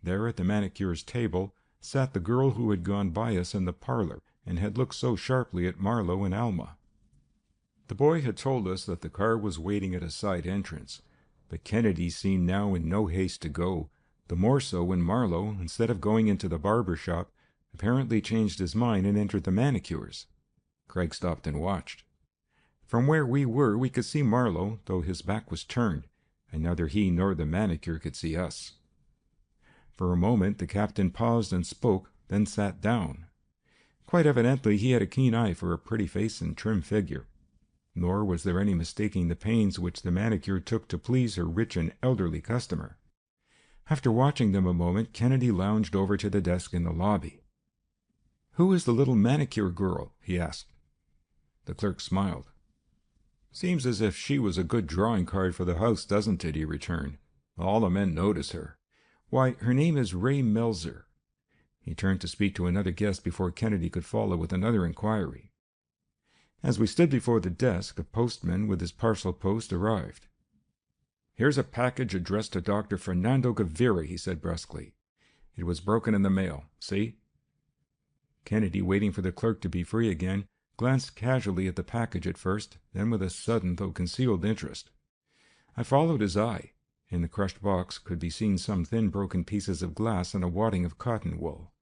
There, at the manicure's table, sat the girl who had gone by us in the parlor, and had looked so sharply at Marlowe and Alma. The boy had told us that the car was waiting at a side entrance, but Kennedy seemed now in no haste to go, the more so when Marlowe, instead of going into the barber shop, apparently changed his mind and entered the manicure's. Craig stopped and watched. From where we were, we could see Marlowe, though his back was turned, and neither he nor the manicure could see us. For a moment the captain paused and spoke, then sat down. Quite evidently he had a keen eye for a pretty face and trim figure. Nor was there any mistaking the pains which the manicure took to please her rich and elderly customer. After watching them a moment, Kennedy lounged over to the desk in the lobby. "Who is the little manicure girl?" he asked. The clerk smiled. "Seems as if she was a good drawing card for the house, doesn't it?" he returned. "All the men notice her. Why, her name is Ray Melzer." He turned to speak to another guest before Kennedy could follow with another inquiry. As we stood before the desk, a postman with his parcel post arrived. "Here's a package addressed to Dr. Fernando Gavira," he said brusquely. "It was broken in the mail. See?" Kennedy, waiting for the clerk to be free again, glanced casually at the package at first, then with a sudden though concealed interest. I followed his eye. In the crushed box could be seen some thin broken pieces of glass and a wadding of cotton wool.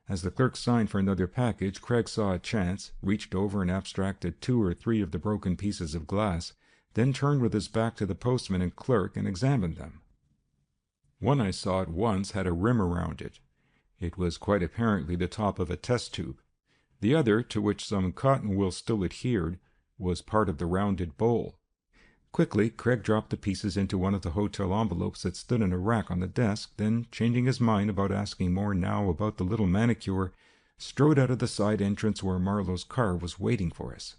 As the clerk signed for another package, Craig saw a chance, reached over and abstracted 2 or 3 of the broken pieces of glass, then turned with his back to the postman and clerk and examined them. One I saw at once had a rim around it. It was quite apparently the top of a test tube. The other, to which some cotton wool still adhered, was part of the rounded bowl. Quickly, Craig dropped the pieces into one of the hotel envelopes that stood in a rack on the desk, then, changing his mind about asking more now about the little manicure, strode out of the side entrance where Marlowe's car was waiting for us.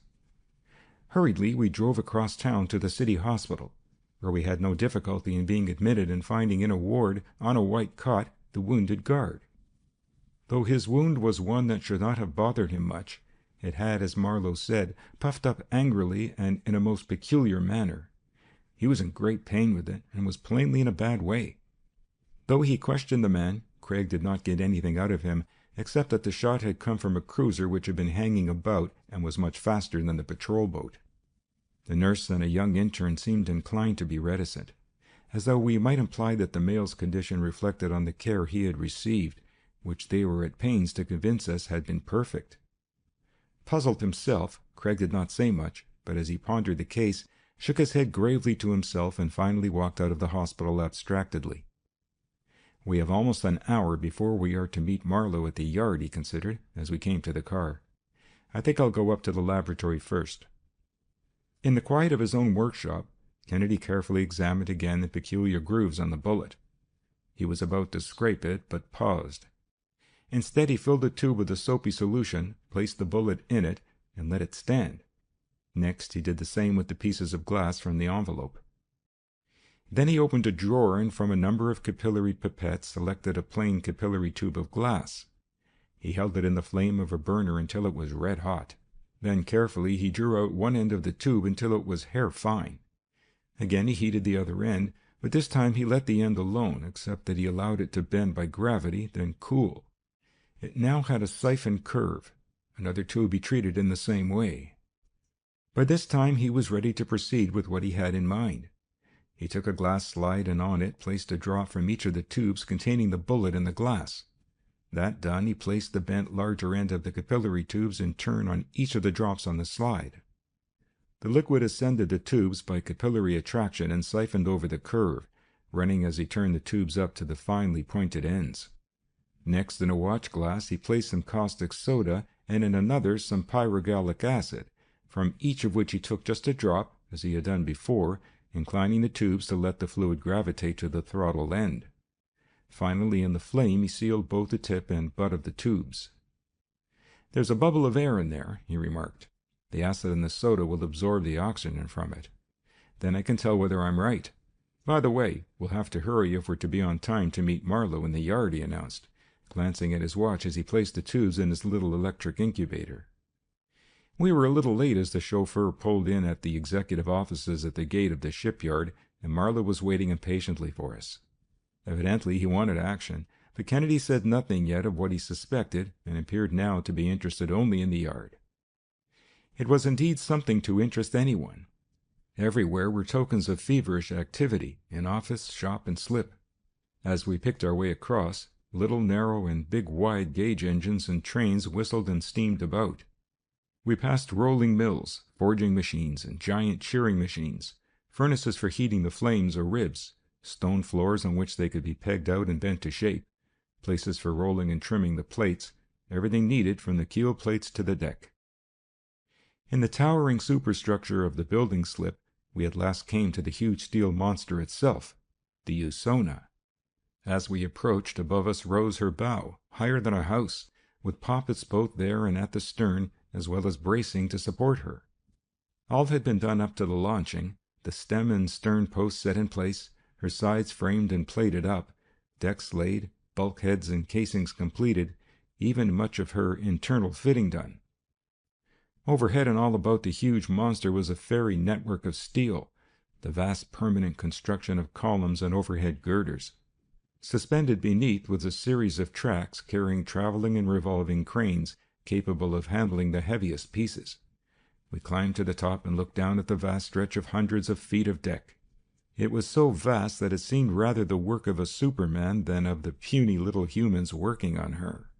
Hurriedly, we drove across town to the city hospital. where we had no difficulty in being admitted and finding in a ward, on a white cot, the wounded guard. Though his wound was one that should not have bothered him much, it had, as Marlowe said, puffed up angrily and in a most peculiar manner. He was in great pain with it, and was plainly in a bad way. Though he questioned the man, Craig did not get anything out of him, except that the shot had come from a cruiser which had been hanging about and was much faster than the patrol boat. The nurse and a young intern seemed inclined to be reticent, as though we might imply that the male's condition reflected on the care he had received, which they were at pains to convince us had been perfect. Puzzled himself, Craig did not say much, but as he pondered the case, shook his head gravely to himself and finally walked out of the hospital abstractedly. We have almost an hour before we are to meet Marlowe at the yard, he considered, as we came to the car. I think I'll go up to the laboratory first. In the quiet of his own workshop, Kennedy carefully examined again the peculiar grooves on the bullet. He was about to scrape it, but paused. Instead, he filled the tube with a soapy solution, placed the bullet in it, and let it stand. Next, he did the same with the pieces of glass from the envelope. Then he opened a drawer and from a number of capillary pipettes selected a plain capillary tube of glass. He held it in the flame of a burner until it was red hot. Then carefully he drew out one end of the tube until it was hair-fine. Again he heated the other end, but this time he let the end alone, except that he allowed it to bend by gravity, then cool. It now had a siphon curve. Another tube he treated in the same way. By this time he was ready to proceed with what he had in mind. He took a glass slide and on it placed a drop from each of the tubes containing the bullet in the glass. That done, he placed the bent larger end of the capillary tubes in turn on each of the drops on the slide. The liquid ascended the tubes by capillary attraction and siphoned over the curve, running as he turned the tubes up to the finely pointed ends. Next, in a watch glass, he placed some caustic soda and in another some pyrogallic acid, from each of which he took just a drop, as he had done before, inclining the tubes to let the fluid gravitate to the throttle end. Finally, in the flame, he sealed both the tip and butt of the tubes. "There's a bubble of air in there," he remarked. "The acid in the soda will absorb the oxygen from it. Then I can tell whether I'm right. By the way, we'll have to hurry if we're to be on time to meet Marlowe in the yard," he announced, glancing at his watch as he placed the tubes in his little electric incubator. We were a little late as the chauffeur pulled in at the executive offices at the gate of the shipyard, and Marlowe was waiting impatiently for us. Evidently he wanted action, but Kennedy said nothing yet of what he suspected, and appeared now to be interested only in the yard. It was indeed something to interest anyone. Everywhere were tokens of feverish activity, in office, shop, and slip. As we picked our way across, little narrow and big wide gauge engines and trains whistled and steamed about. We passed rolling mills, forging machines, and giant shearing machines, furnaces for heating the flames or ribs, stone floors on which they could be pegged out and bent to shape, places for rolling and trimming the plates, everything needed from the keel plates to the deck. In the towering superstructure of the building slip, we at last came to the huge steel monster itself, the Usona. As we approached, above us rose her bow, higher than a house, with poppets both there and at the stern, as well as bracing to support her. All had been done up to the launching, the stem and stern posts set in place, her sides framed and plated up, decks laid, bulkheads and casings completed, even much of her internal fitting done. Overhead and all about the huge monster was a fairy network of steel, the vast permanent construction of columns and overhead girders. Suspended beneath was a series of tracks carrying traveling and revolving cranes, capable of handling the heaviest pieces. We climbed to the top and looked down at the vast stretch of hundreds of feet of deck. It was so vast that it seemed rather the work of a Superman than of the puny little humans working on her.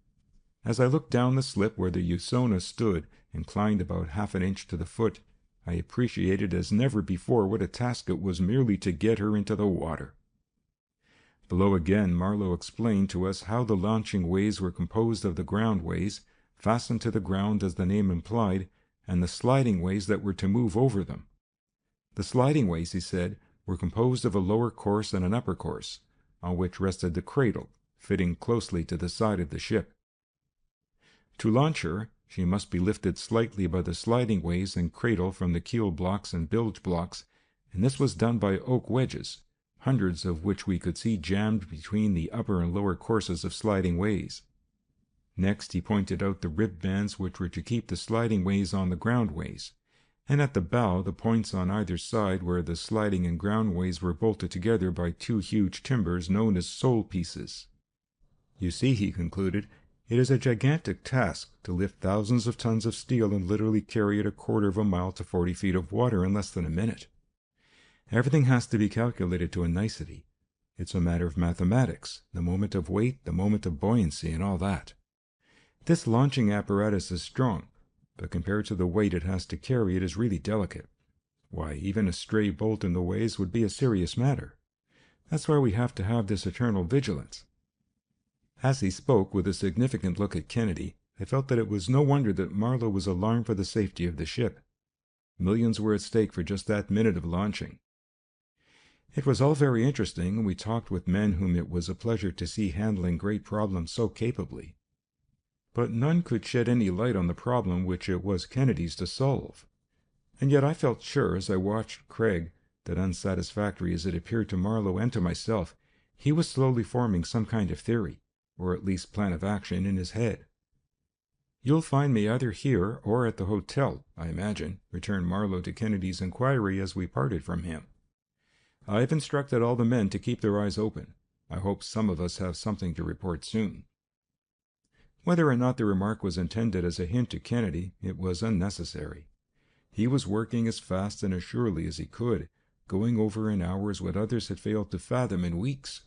As I looked down the slip where the Usona stood, inclined about half an inch to the foot, I appreciated as never before what a task it was merely to get her into the water. Below again, Marlowe explained to us how the launching ways were composed of the ground ways, fastened to the ground as the name implied, and the sliding ways that were to move over them. The sliding ways, he said, were composed of a lower course and an upper course, on which rested the cradle, fitting closely to the side of the ship. To launch her, she must be lifted slightly by the sliding ways and cradle from the keel blocks and bilge blocks, and this was done by oak wedges, hundreds of which we could see jammed between the upper and lower courses of sliding ways. Next, he pointed out the rib bands which were to keep the sliding ways on the ground ways, and at the bow the points on either side where the sliding and ground ways were bolted together by two huge timbers known as sole pieces. You see, he concluded, it is a gigantic task to lift thousands of tons of steel and literally carry it 1/4 of a mile to 40 feet of water in less than a minute. Everything has to be calculated to a nicety. It's a matter of mathematics, the moment of weight, the moment of buoyancy, and all that. This launching apparatus is strong, but compared to the weight it has to carry, it is really delicate. Why, even a stray bolt in the ways would be a serious matter. That's why we have to have this eternal vigilance. As he spoke, with a significant look at Kennedy, I felt that it was no wonder that Marlowe was alarmed for the safety of the ship. Millions were at stake for just that minute of launching. It was all very interesting, and we talked with men whom it was a pleasure to see handling great problems so capably. But none could shed any light on the problem which it was Kennedy's to solve. And yet I felt sure, as I watched Craig, that unsatisfactory as it appeared to Marlowe and to myself, he was slowly forming some kind of theory, or at least plan of action, in his head. "You'll find me either here or at the hotel, I imagine," returned Marlowe to Kennedy's inquiry as we parted from him. "I've instructed all the men to keep their eyes open. I hope some of us have something to report soon." Whether or not the remark was intended as a hint to Kennedy, it was unnecessary. He was working as fast and as surely as he could, going over in hours what others had failed to fathom in weeks.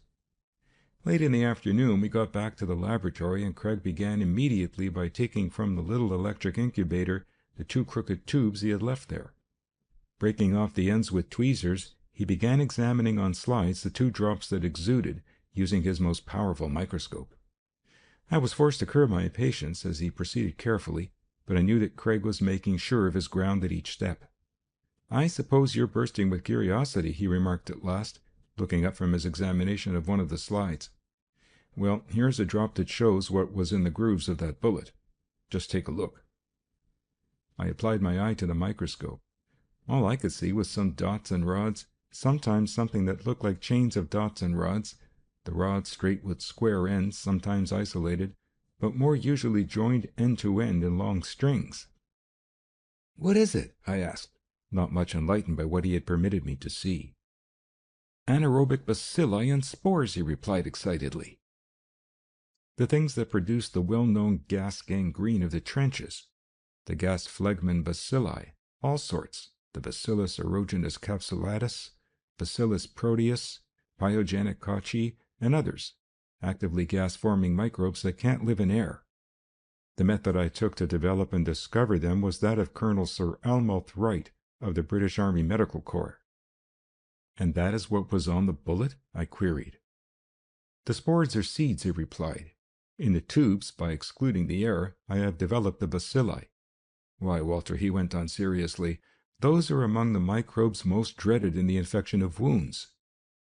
Late in the afternoon we got back to the laboratory, and Craig began immediately by taking from the little electric incubator the 2 crooked tubes he had left there. Breaking off the ends with tweezers, he began examining on slides the 2 drops that exuded, using his most powerful microscope. I was forced to curb my impatience as he proceeded carefully, but I knew that Craig was making sure of his ground at each step. "I suppose you're bursting with curiosity," he remarked at last, looking up from his examination of one of the slides. "Well, here's a drop that shows what was in the grooves of that bullet. Just take a look." I applied my eye to the microscope. All I could see was some dots and rods, sometimes something that looked like chains of dots and rods, the rods straight with square ends, sometimes isolated, but more usually joined end to end in long strings. "What is it?" I asked, not much enlightened by what he had permitted me to see. "Anaerobic bacilli and spores," he replied excitedly. "The things that produce the well-known gas gangrene of the trenches, the gas phlegmon bacilli, all sorts, the Bacillus aerogenes capsulatus, Bacillus proteus, pyogenic cocci, and others, actively gas-forming microbes that can't live in air. The method I took to develop and discover them was that of Colonel Sir Almroth Wright of the British Army Medical Corps." "And that is what was on the bullet?" I queried. "The spores are seeds," he replied. "In the tubes, by excluding the air, I have developed the bacilli. Why, Walter," he went on seriously, "those are among the microbes most dreaded in the infection of wounds.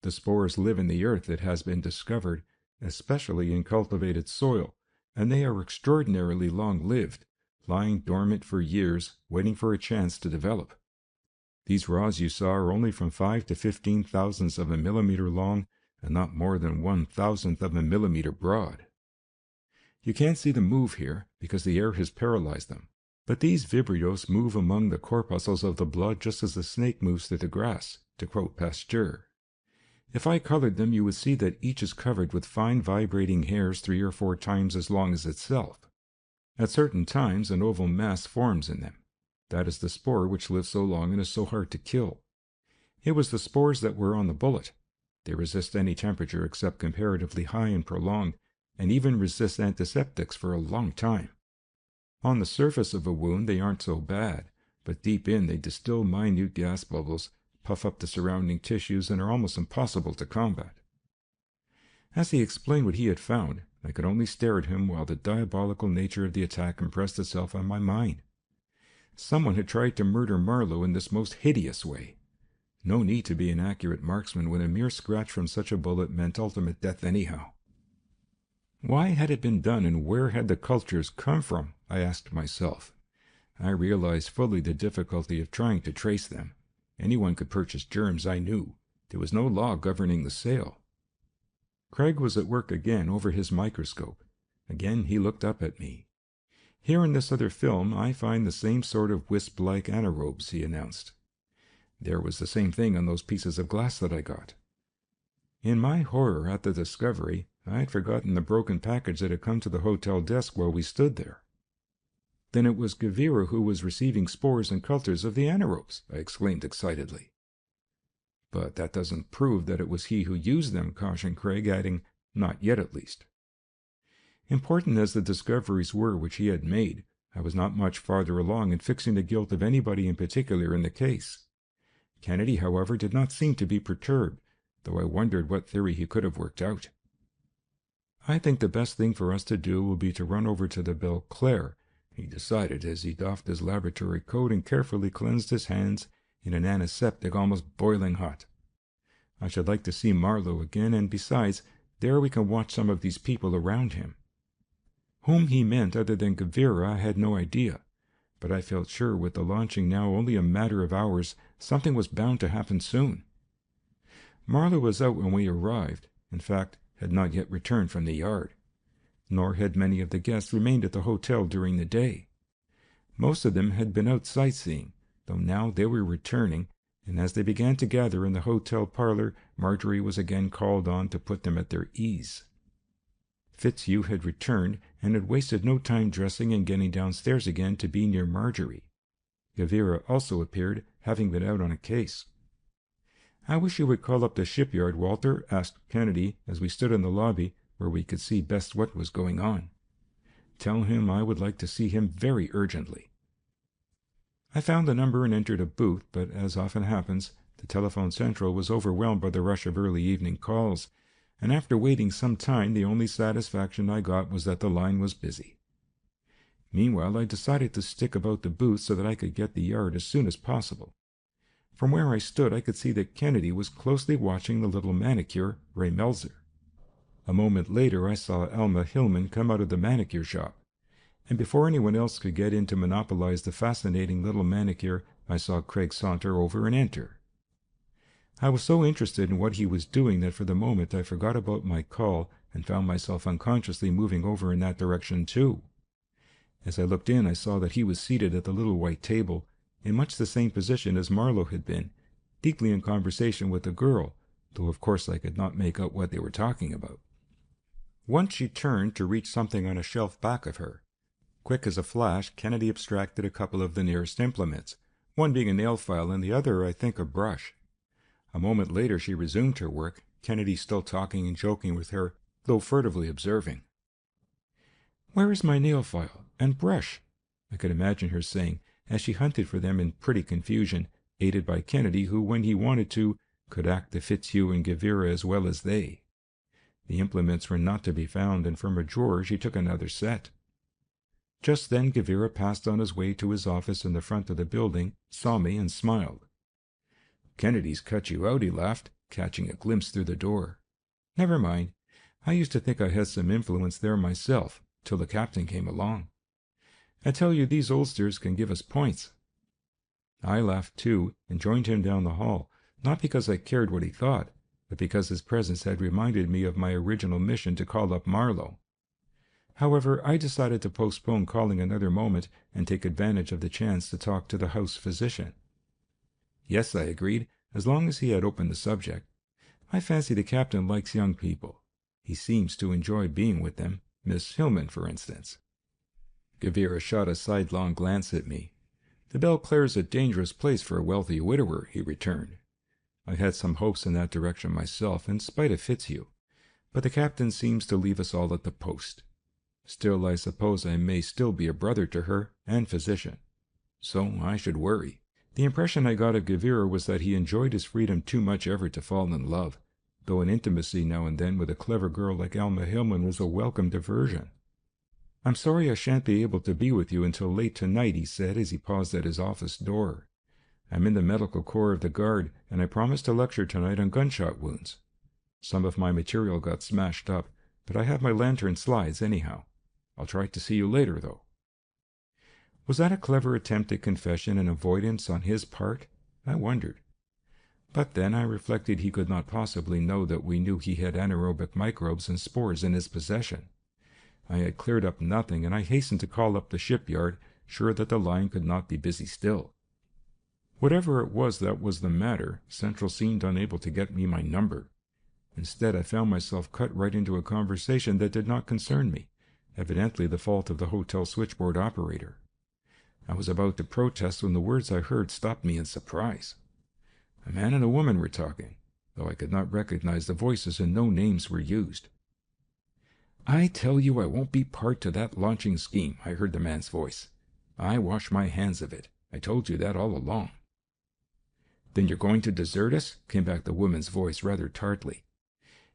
The spores live in the earth, it has been discovered, especially in cultivated soil, and they are extraordinarily long-lived, lying dormant for years, waiting for a chance to develop. These rods you saw are only from 5 to 15 thousandths of a millimeter long, and not more than 1,000th of a millimeter broad. You can't see them move here, because the air has paralyzed them. But these vibrios move among the corpuscles of the blood just as a snake moves through the grass, to quote Pasteur. If I colored them, you would see that each is covered with fine vibrating hairs 3 or 4 times as long as itself. At certain times, an oval mass forms in them. That is the spore which lives so long and is so hard to kill. It was the spores that were on the bullet. They resist any temperature except comparatively high and prolonged, and even resist antiseptics for a long time. On the surface of a wound they aren't so bad, but deep in they distill minute gas bubbles, puff up the surrounding tissues, and are almost impossible to combat." As he explained what he had found, I could only stare at him while the diabolical nature of the attack impressed itself on my mind. Someone had tried to murder Marlowe in this most hideous way. No need to be an accurate marksman when a mere scratch from such a bullet meant ultimate death anyhow. Why had it been done, and where had the cultures come from? I asked myself. I realized fully the difficulty of trying to trace them. Anyone could purchase germs, I knew. There was no law governing the sale. Craig was at work again over his microscope. Again he looked up at me. "Here in this other film I find the same sort of wisp-like anaerobes," he announced. There was the same thing on those pieces of glass that I got. In my horror at the discovery, I had forgotten the broken package that had come to the hotel desk while we stood there. "Then it was Gavira who was receiving spores and cultures of the anaerobes," I exclaimed excitedly. "But that doesn't prove that it was he who used them," cautioned Craig, adding, "Not yet, at least." Important as the discoveries were which he had made, I was not much farther along in fixing the guilt of anybody in particular in the case. Kennedy, however, did not seem to be perturbed, though I wondered what theory he could have worked out. "I think the best thing for us to do will be to run over to the Belclare," he decided as he doffed his laboratory coat and carefully cleansed his hands in an antiseptic almost boiling hot. "I should like to see Marlowe again, and besides, there we can watch some of these people around him." Whom he meant other than Gavira I had no idea, but I felt sure with the launching now only a matter of hours, something was bound to happen soon. Marlowe was out when we arrived, in fact, had not yet returned from the yard. Nor had many of the guests remained at the hotel during the day. Most of them had been out sightseeing, though now they were returning, and as they began to gather in the hotel parlor, Marjorie was again called on to put them at their ease. Fitzhugh had returned, and had wasted no time dressing and getting downstairs again to be near Marjorie. Gavira also appeared, having been out on a case. "I wish you would call up the shipyard, Walter," asked Kennedy, as we stood in the lobby, where we could see best what was going on. "Tell him I would like to see him very urgently." I found the number and entered a booth, but as often happens, the telephone central was overwhelmed by the rush of early evening calls, and after waiting some time the only satisfaction I got was that the line was busy. Meanwhile I decided to stick about the booth so that I could get the yard as soon as possible. From where I stood I could see that Kennedy was closely watching the little manicure, Ray Melzer. A moment later I saw Alma Hillman come out of the manicure shop, and before anyone else could get in to monopolize the fascinating little manicure, I saw Craig saunter over and enter. I was so interested in what he was doing that for the moment I forgot about my call and found myself unconsciously moving over in that direction too. As I looked in I saw that he was seated at the little white table, in much the same position as Marlowe had been, deeply in conversation with the girl, though of course I could not make out what they were talking about. Once she turned to reach something on a shelf back of her. Quick as a flash, Kennedy abstracted a couple of the nearest implements, one being a nail file and the other, I think, a brush. A moment later she resumed her work, Kennedy still talking and joking with her, though furtively observing. "Where is my nail file and brush?" I could imagine her saying, as she hunted for them in pretty confusion, aided by Kennedy, who, when he wanted to, could act the Fitzhugh and Gavira as well as they. The implements were not to be found, and from a drawer she took another set. Just then Gavira passed on his way to his office in the front of the building, saw me, and smiled. "Kennedy's cut you out," he laughed, catching a glimpse through the door. "Never mind. I used to think I had some influence there myself, till the captain came along. I tell you, these oldsters can give us points." I laughed too, and joined him down the hall, not because I cared what he thought, but because his presence had reminded me of my original mission to call up Marlowe. However, I decided to postpone calling another moment and take advantage of the chance to talk to the house physician. "Yes," I agreed, as long as he had opened the subject. "I fancy the captain likes young people. He seems to enjoy being with them, Miss Hillman, for instance." Gavira shot a sidelong glance at me. "The Belclare's a dangerous place for a wealthy widower," he returned. I had some hopes in that direction myself, in spite of Fitzhugh, but the captain seems to leave us all at the post. Still, I suppose I may still be a brother to her, and physician. So I should worry. The impression I got of Gavira was that he enjoyed his freedom too much ever to fall in love, though an intimacy now and then with a clever girl like Alma Hillman was a welcome diversion. "I'm sorry I shan't be able to be with you until late tonight," he said as he paused at his office door. "I'm in the medical corps of the guard, and I promised to lecture tonight on gunshot wounds. Some of my material got smashed up, but I have my lantern slides anyhow. I'll try to see you later, though." Was that a clever attempt at confession and avoidance on his part? I wondered. But then I reflected he could not possibly know that we knew he had anaerobic microbes and spores in his possession. I had cleared up nothing, and I hastened to call up the shipyard, sure that the line could not be busy still. Whatever it was that was the matter, Central seemed unable to get me my number. Instead, I found myself cut right into a conversation that did not concern me, evidently the fault of the hotel switchboard operator. I was about to protest when the words I heard stopped me in surprise. A man and a woman were talking, though I could not recognize the voices and no names were used. "I tell you I won't be part to that launching scheme," I heard the man's voice. "I wash my hands of it. I told you that all along." "Then you're going to desert us?" came back the woman's voice rather tartly.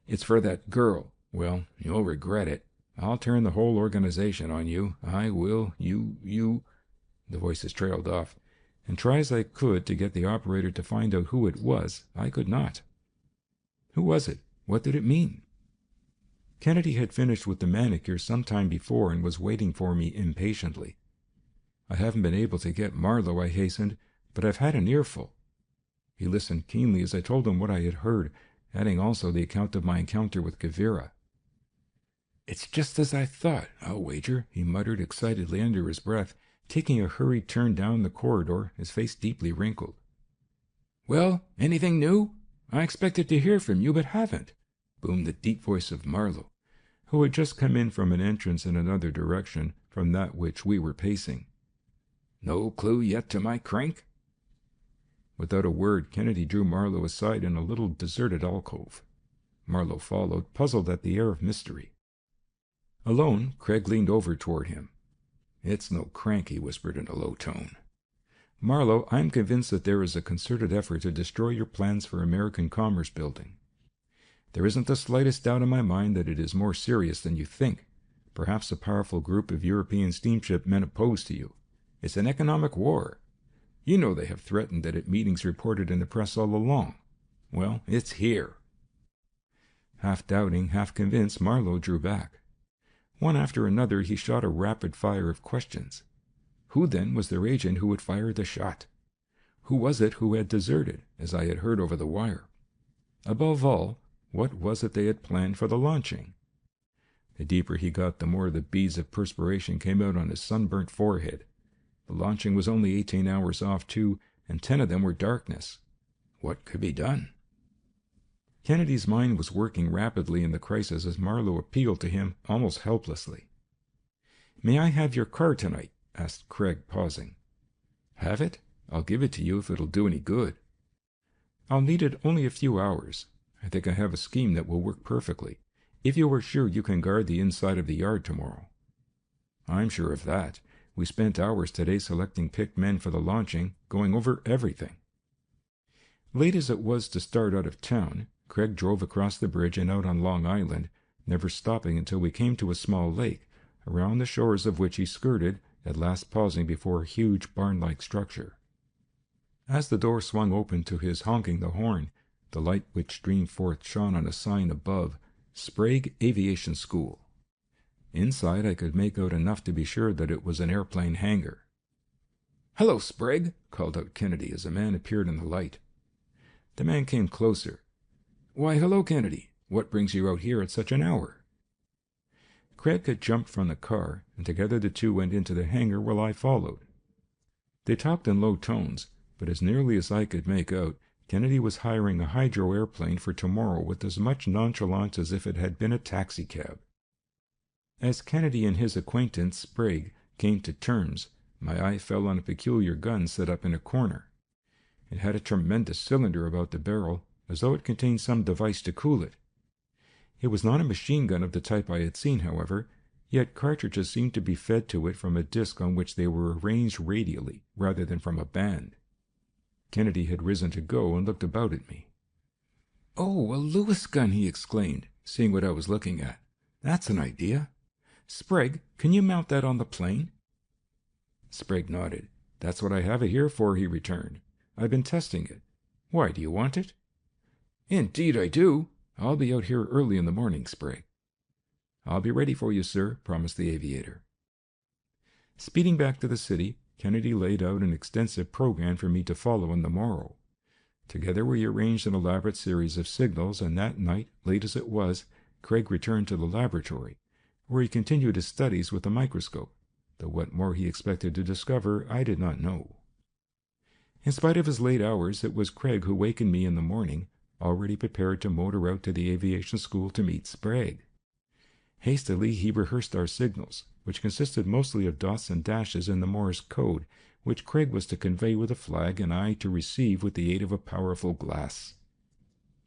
"It's for that girl. Well, you'll regret it. I'll turn the whole organization on you. I will. You... The voices trailed off, and try as I could to get the operator to find out who it was, I could not. Who was it? What did it mean? Kennedy had finished with the manicure some time before and was waiting for me impatiently. "I haven't been able to get Marlowe," I hastened, "but I've had an earful." He listened keenly as I told him what I had heard, adding also the account of my encounter with Gavira. "It's just as I thought, I'll wager," he muttered excitedly under his breath, taking a hurried turn down the corridor, his face deeply wrinkled. "Well, anything new? I expected to hear from you, but haven't," boomed the deep voice of Marlowe, who had just come in from an entrance in another direction from that which we were pacing. "No clue yet to my crank?" Without a word, Kennedy drew Marlowe aside in a little deserted alcove. Marlowe followed, puzzled at the air of mystery. Alone, Craig leaned over toward him. "It's no crank," he whispered in a low tone. "Marlowe, I am convinced that there is a concerted effort to destroy your plans for American commerce building. There isn't the slightest doubt in my mind that it is more serious than you think. Perhaps a powerful group of European steamship men opposed to you. It's an economic war. You know they have threatened it at meetings reported in the press all along. Well, it's here." Half doubting, half convinced, Marlowe drew back. One after another he shot a rapid fire of questions. Who then was their agent who had fired the shot? Who was it who had deserted, as I had heard over the wire? Above all, what was it they had planned for the launching? The deeper he got, the more the beads of perspiration came out on his sunburnt forehead. The launching was only 18 hours off, too, and 10 of them were darkness. What could be done? Kennedy's mind was working rapidly in the crisis as Marlowe appealed to him almost helplessly. "May I have your car tonight?" asked Craig, pausing. "Have it? I'll give it to you if it'll do any good." "I'll need it only a few hours. I think I have a scheme that will work perfectly, if you are sure you can guard the inside of the yard tomorrow." "I'm sure of that. We spent hours today selecting picked men for the launching, going over everything." Late as it was to start out of town, Craig drove across the bridge and out on Long Island, never stopping until we came to a small lake, around the shores of which he skirted, at last pausing before a huge barn-like structure. As the door swung open to his honking the horn, the light which streamed forth shone on a sign above, "Sprague Aviation School." Inside I could make out enough to be sure that it was an airplane hangar. "Hello, Sprague," called out Kennedy as a man appeared in the light. The man came closer. "Why, hello, Kennedy. What brings you out here at such an hour?" Craig had jumped from the car, and together the two went into the hangar while I followed. They talked in low tones, but as nearly as I could make out, Kennedy was hiring a hydro airplane for tomorrow with as much nonchalance as if it had been a taxicab. As Kennedy and his acquaintance, Sprague, came to terms, my eye fell on a peculiar gun set up in a corner. It had a tremendous cylinder about the barrel, as though it contained some device to cool it. It was not a machine gun of the type I had seen, however, yet cartridges seemed to be fed to it from a disc on which they were arranged radially, rather than from a band. Kennedy had risen to go and looked about at me. "Oh, a Lewis gun!" he exclaimed, seeing what I was looking at. "That's an idea. Sprague, can you mount that on the plane?" Sprague nodded. "That's what I have it here for," he returned. "I've been testing it. Why, do you want it?" "Indeed I do. I'll be out here early in the morning, Sprague." "I'll be ready for you, sir," promised the aviator. Speeding back to the city, Kennedy laid out an extensive program for me to follow on the morrow. Together we arranged an elaborate series of signals, and that night, late as it was, Craig returned to the laboratory, where he continued his studies with the microscope, though what more he expected to discover I did not know. In spite of his late hours, it was Craig who wakened me in the morning, already prepared to motor out to the aviation school to meet Sprague. Hastily he rehearsed our signals, which consisted mostly of dots and dashes in the Morse code, which Craig was to convey with a flag and I to receive with the aid of a powerful glass.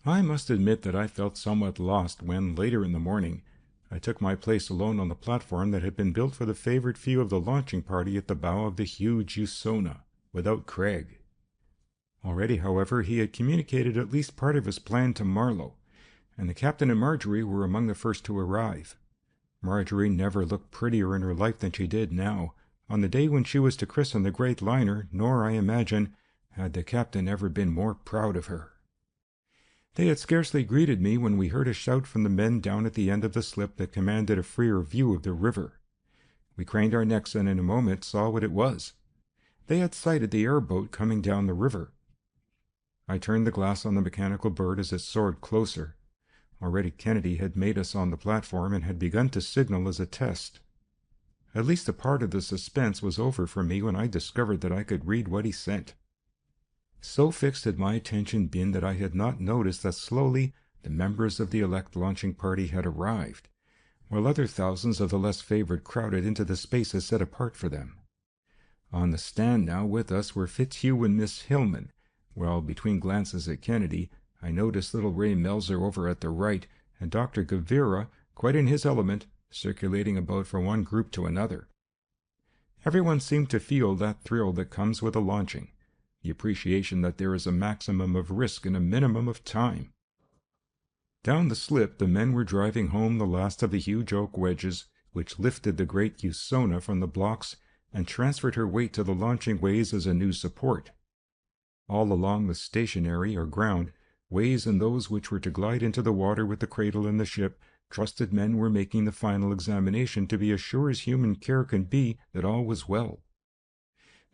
I must admit that I felt somewhat lost when, later in the morning, I took my place alone on the platform that had been built for the favored few of the launching party at the bow of the huge Usona, without Craig. Already, however, he had communicated at least part of his plan to Marlowe, and the captain and Marjorie were among the first to arrive. Marjorie never looked prettier in her life than she did now, on the day when she was to christen the great liner, nor, I imagine, had the captain ever been more proud of her. They had scarcely greeted me when we heard a shout from the men down at the end of the slip that commanded a freer view of the river. We craned our necks and in a moment saw what it was. They had sighted the airboat coming down the river. I turned the glass on the mechanical bird as it soared closer. Already Kennedy had made us on the platform and had begun to signal as a test. At least a part of the suspense was over for me when I discovered that I could read what he sent. So fixed had my attention been that I had not noticed that slowly the members of the elect launching party had arrived, while other thousands of the less favored crowded into the spaces set apart for them. On the stand now with us were Fitzhugh and Miss Hillman, while between glances at Kennedy I noticed little Ray Melzer over at the right, and Dr. Gavira, quite in his element, circulating about from one group to another. Everyone seemed to feel that thrill that comes with a launching, the appreciation that there is a maximum of risk and a minimum of time. Down the slip the men were driving home the last of the huge oak wedges which lifted the great Usona from the blocks and transferred her weight to the launching ways as a new support. All along the stationary or ground ways and those which were to glide into the water with the cradle and the ship, trusted men were making the final examination to be as sure as human care can be that all was well.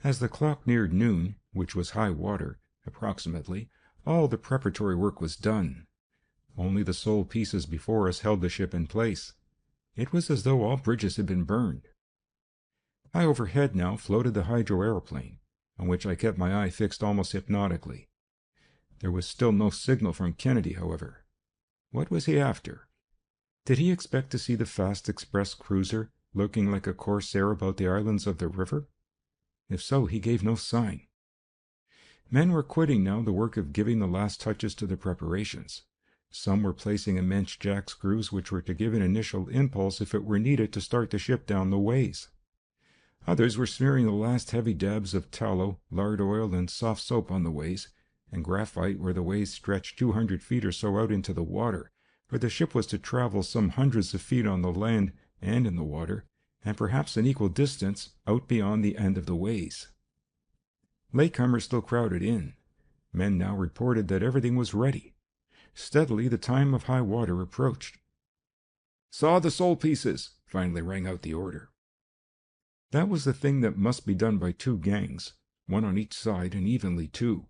As the clock neared noon, which was high water, approximately, all the preparatory work was done. Only the sole pieces before us held the ship in place. It was as though all bridges had been burned. High overhead now floated the hydro-aeroplane, on which I kept my eye fixed almost hypnotically. There was still no signal from Kennedy, however. What was he after? Did he expect to see the fast express cruiser lurking like a corsair about the islands of the river? If so, he gave no sign. Men were quitting now the work of giving the last touches to the preparations. Some were placing immense jack screws which were to give an initial impulse if it were needed to start the ship down the ways. Others were smearing the last heavy dabs of tallow, lard oil, and soft soap on the ways, and graphite where the ways stretched 200 feet or so out into the water, for the ship was to travel some hundreds of feet on the land and in the water, and perhaps an equal distance out beyond the end of the ways. Latecomers still crowded in. Men now reported that everything was ready. Steadily the time of high water approached. "Saw the sole pieces," finally rang out the order. That was the thing that must be done by two gangs, one on each side and evenly too.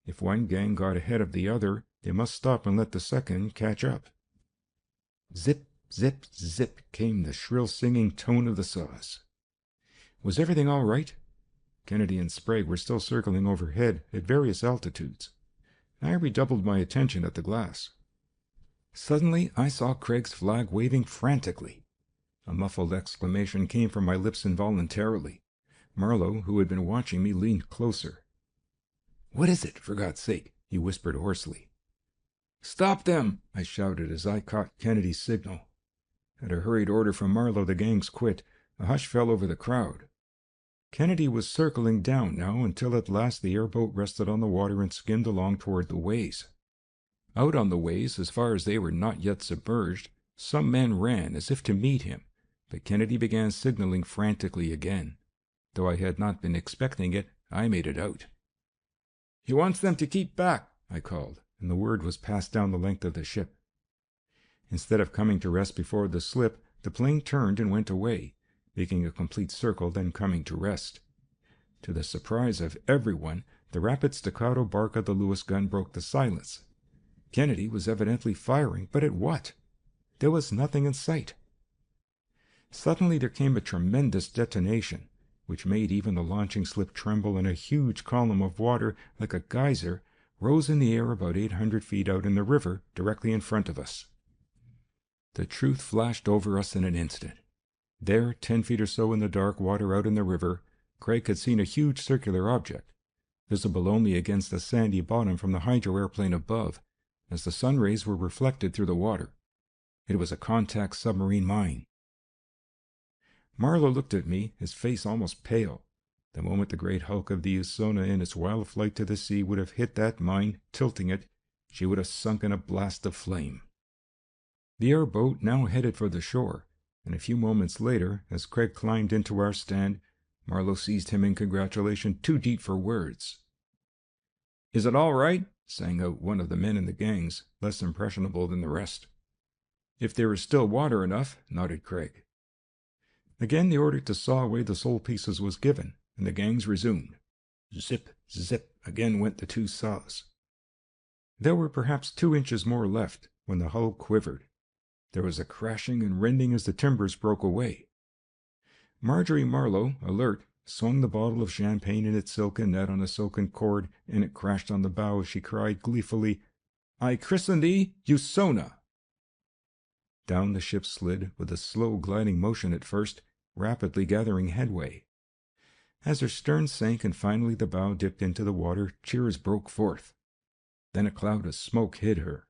If one gang got ahead of the other, they must stop and let the second catch up. Zip, zip, zip came the shrill singing tone of the saws. Was everything all right? Kennedy and Sprague were still circling overhead at various altitudes. I redoubled my attention at the glass. Suddenly I saw Craig's flag waving frantically. A muffled exclamation came from my lips involuntarily. Marlowe, who had been watching me, leaned closer. "What is it, for God's sake?" he whispered hoarsely. "Stop them!" I shouted as I caught Kennedy's signal. At a hurried order from Marlowe, the gangs quit. A hush fell over the crowd. Kennedy was circling down now until at last the airboat rested on the water and skimmed along toward the ways. Out on the ways, as far as they were not yet submerged, some men ran as if to meet him, but Kennedy began signaling frantically again. Though I had not been expecting it, I made it out. "He wants them to keep back," I called, and the word was passed down the length of the ship. Instead of coming to rest before the slip, the plane turned and went away, making a complete circle, then coming to rest. To the surprise of everyone, The rapid staccato bark of the Lewis gun broke the silence. Kennedy was evidently firing, but at what? There was nothing in sight. Suddenly there came a tremendous detonation, which made even the launching slip tremble, and a huge column of water, like a geyser, rose in the air about 800 feet out in the river, directly in front of us. The truth flashed over us in an instant. There, 10 feet or so in the dark water out in the river, Craig had seen a huge circular object, visible only against the sandy bottom from the hydro-airplane above, as the sun rays were reflected through the water. It was a contact submarine mine. Marlowe looked at me, his face almost pale. The moment the great hulk of the Usona in its wild flight to the sea would have hit that mine, tilting it, she would have sunk in a blast of flame. The airboat now headed for the shore, and a few moments later, as Craig climbed into our stand, Marlowe seized him in congratulation too deep for words. "Is it all right?" sang out one of the men in the gangs, less impressionable than the rest. "If there is still water enough," nodded Craig. Again the order to saw away the sole pieces was given, and the gangs resumed. Zip, zip, again went the 2 saws. There were perhaps 2 inches more left, when the hull quivered. There was a crashing and rending as the timbers broke away. Marjorie Marlowe, alert, swung the bottle of champagne in its silken net on a silken cord, and it crashed on the bow as she cried gleefully, "I christen thee Usona!" Down the ship slid, with a slow gliding motion at first, rapidly gathering headway. As her stern sank and finally the bow dipped into the water, cheers broke forth. Then a cloud of smoke hid her.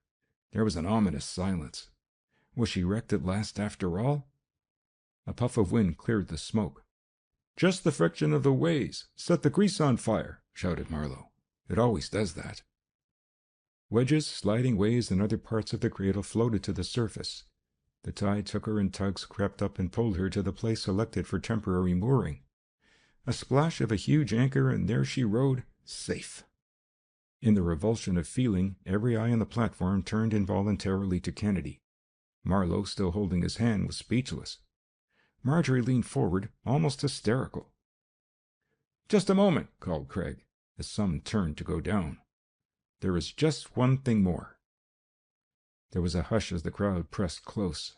There was an ominous silence. Was she wrecked at last after all? A puff of wind cleared the smoke. "Just the friction of the waves. Set the grease on fire," shouted Marlowe. "It always does that." Wedges, sliding waves, and other parts of the cradle floated to the surface. The tide took her and tugs crept up and pulled her to the place selected for temporary mooring. A splash of a huge anchor, and there she rode, safe. In the revulsion of feeling, every eye on the platform turned involuntarily to Kennedy. Marlowe, still holding his hand, was speechless. Marjorie leaned forward, almost hysterical. "Just a moment," called Craig, as some turned to go down. "There is just one thing more." There was a hush as the crowd pressed close.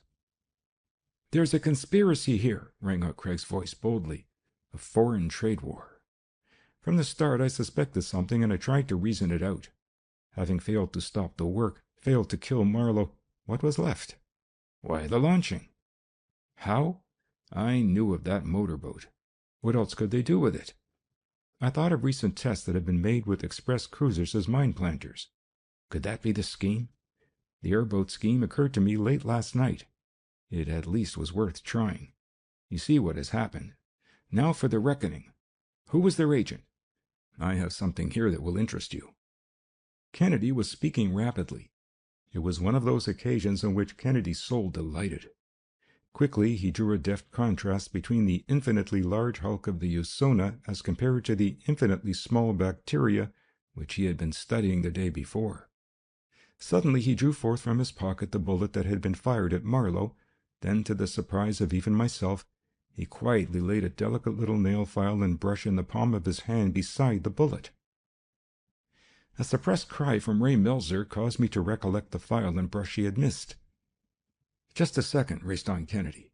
"There's a conspiracy here," rang out Craig's voice boldly. "A foreign trade war." From the start I suspected something, and I tried to reason it out. Having failed to stop the work, failed to kill Marlowe, what was left? Why, the launching. How? I knew of that motorboat. What else could they do with it? I thought of recent tests that had been made with express cruisers as mine planters. Could that be the scheme? The airboat scheme occurred to me late last night. It at least was worth trying. You see what has happened. Now for the reckoning. Who was their agent? I have something here that will interest you. Kennedy was speaking rapidly. It was one of those occasions on which Kennedy's soul delighted. Quickly he drew a deft contrast between the infinitely large hulk of the Usona as compared to the infinitely small bacteria which he had been studying the day before. Suddenly he drew forth from his pocket the bullet that had been fired at Marlowe. Then, to the surprise of even myself, he quietly laid a delicate little nail file and brush in the palm of his hand beside the bullet. A suppressed cry from Ray Melzer caused me to recollect the file and brush he had missed. "Just a second," raced on Kennedy.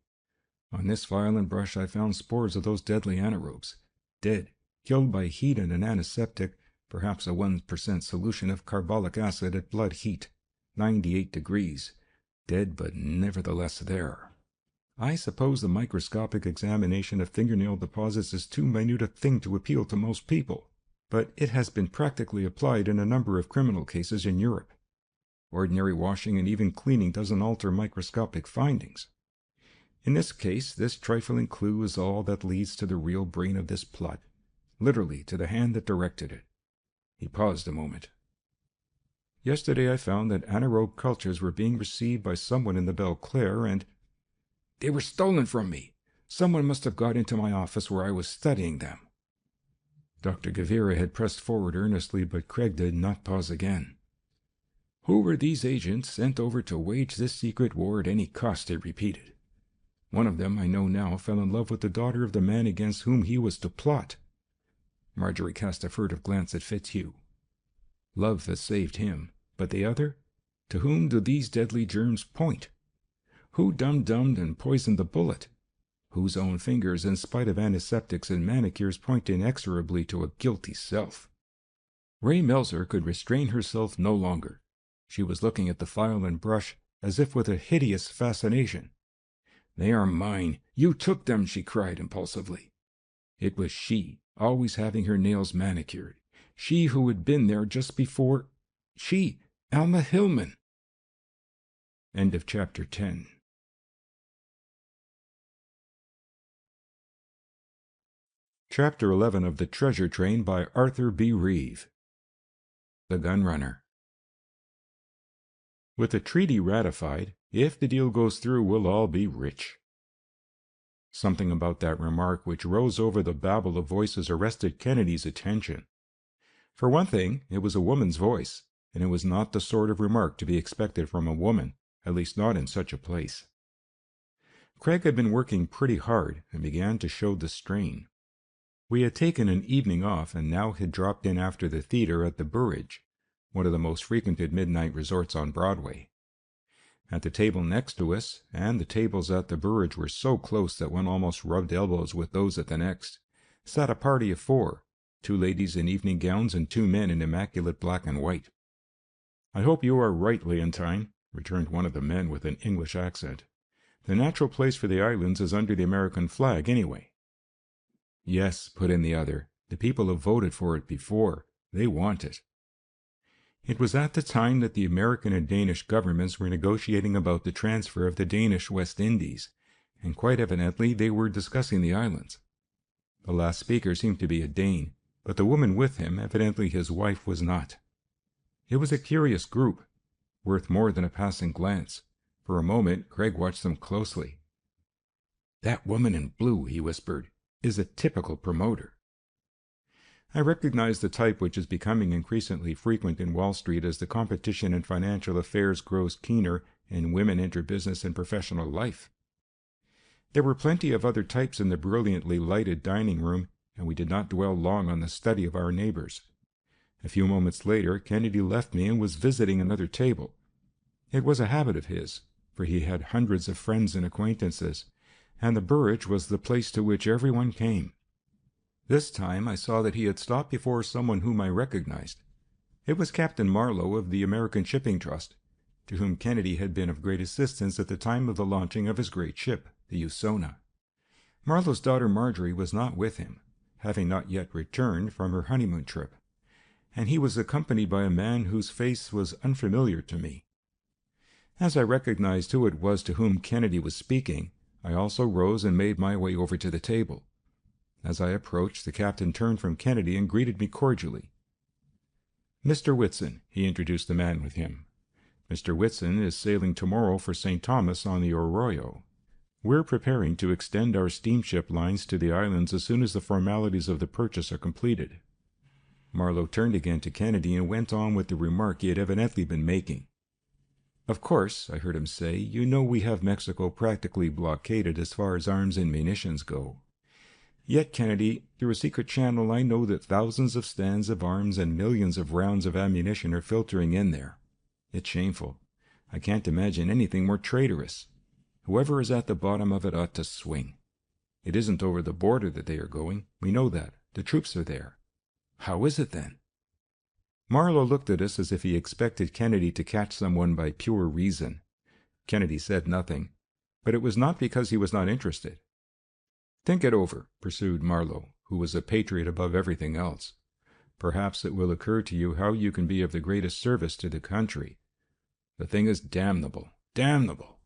"On this file and brush I found spores of those deadly anaerobes. Dead, killed by heat and an antiseptic, perhaps a 1% solution of carbolic acid at blood heat, 98 degrees. Dead, but nevertheless there. I suppose the microscopic examination of fingernail deposits is too minute a thing to appeal to most people, but it has been practically applied in a number of criminal cases in Europe. Ordinary washing and even cleaning doesn't alter microscopic findings. In this case, this trifling clue is all that leads to the real brain of this plot, literally to the hand that directed it." He paused a moment. "Yesterday I found that anaerobe cultures were being received by someone in the Belclair, and they were stolen from me. Someone must have got into my office where I was studying them." Dr. Gavira had pressed forward earnestly, but Craig did not pause again. "Who were these agents sent over to wage this secret war at any cost?" he repeated. "One of them, I know now, fell in love with the daughter of the man against whom he was to plot. Marjorie cast a furtive glance at Fitzhugh. Love has saved him, but the other? To whom do these deadly germs point? Who dum-dumbed and poisoned the bullet? Whose own fingers, in spite of antiseptics and manicures, point inexorably to a guilty self? Ray Melzer could restrain herself no longer. She was looking at the file and brush as if with a hideous fascination. "They are mine. You took them," she cried impulsively. It was she, always having her nails manicured. She who had been there just before. She, Alma Hillman. End of chapter 10. Chapter 11 of The Treasure Train by Arthur B. Reeve. The Gunrunner. With the treaty ratified, if the deal goes through, we'll all be rich. Something about that remark which rose over the babble of voices arrested Kennedy's attention. For one thing, it was a woman's voice, and it was not the sort of remark to be expected from a woman, at least not in such a place. Craig had been working pretty hard and began to show the strain. We had taken an evening off and now had dropped in after the theater at the Burridge, one of the most frequented midnight resorts on Broadway. At the table next to us, and the tables at the Burridge were so close that one almost rubbed elbows with those at the next, sat a party of 4, 2 ladies in evening gowns and 2 men in immaculate black and white. "I hope you are right, Leontine," returned one of the men with an English accent. "The natural place for the islands is under the American flag, anyway." "Yes," put in the other, "the people have voted for it before. They want it." It was at the time that the American and Danish governments were negotiating about the transfer of the Danish West Indies, and quite evidently they were discussing the islands. The last speaker seemed to be a Dane, but the woman with him, evidently his wife, was not. It was a curious group, worth more than a passing glance. For a moment Craig watched them closely. "That woman in blue," he whispered, "is a typical promoter." I recognized the type which is becoming increasingly frequent in Wall Street as the competition in financial affairs grows keener and women enter business and professional life. There were plenty of other types in the brilliantly lighted dining room, and we did not dwell long on the study of our neighbors. A few moments later, Kennedy left me and was visiting another table. It was a habit of his, for he had hundreds of friends and acquaintances, and the Burridge was the place to which everyone came. This time I saw that he had stopped before someone whom I recognized. It was Captain Marlowe of the American Shipping Trust, to whom Kennedy had been of great assistance at the time of the launching of his great ship, the Usona. Marlowe's daughter Marjorie was not with him, having not yet returned from her honeymoon trip, and he was accompanied by a man whose face was unfamiliar to me. As I recognized who it was to whom Kennedy was speaking, I also rose and made my way over to the table. As I approached, the captain turned from Kennedy and greeted me cordially. "Mr. Whitson," he introduced the man with him. "Mr. Whitson is sailing tomorrow for St. Thomas on the Arroyo. We're preparing to extend our steamship lines to the islands as soon as the formalities of the purchase are completed." Marlowe turned again to Kennedy and went on with the remark he had evidently been making. "Of course," I heard him say, "you know we have Mexico practically blockaded as far as arms and munitions go. Yet, Kennedy, through a secret channel I know that thousands of stands of arms and millions of rounds of ammunition are filtering in there. It's shameful. I can't imagine anything more traitorous. Whoever is at the bottom of it ought to swing. It isn't over the border that they are going. We know that. The troops are there. How is it, then?" Marlowe looked at us as if he expected Kennedy to catch someone by pure reason. Kennedy said nothing, but it was not because he was not interested. "Think it over," pursued Marlowe, who was a patriot above everything else. "Perhaps it will occur to you how you can be of the greatest service to the country. The thing is damnable, damnable."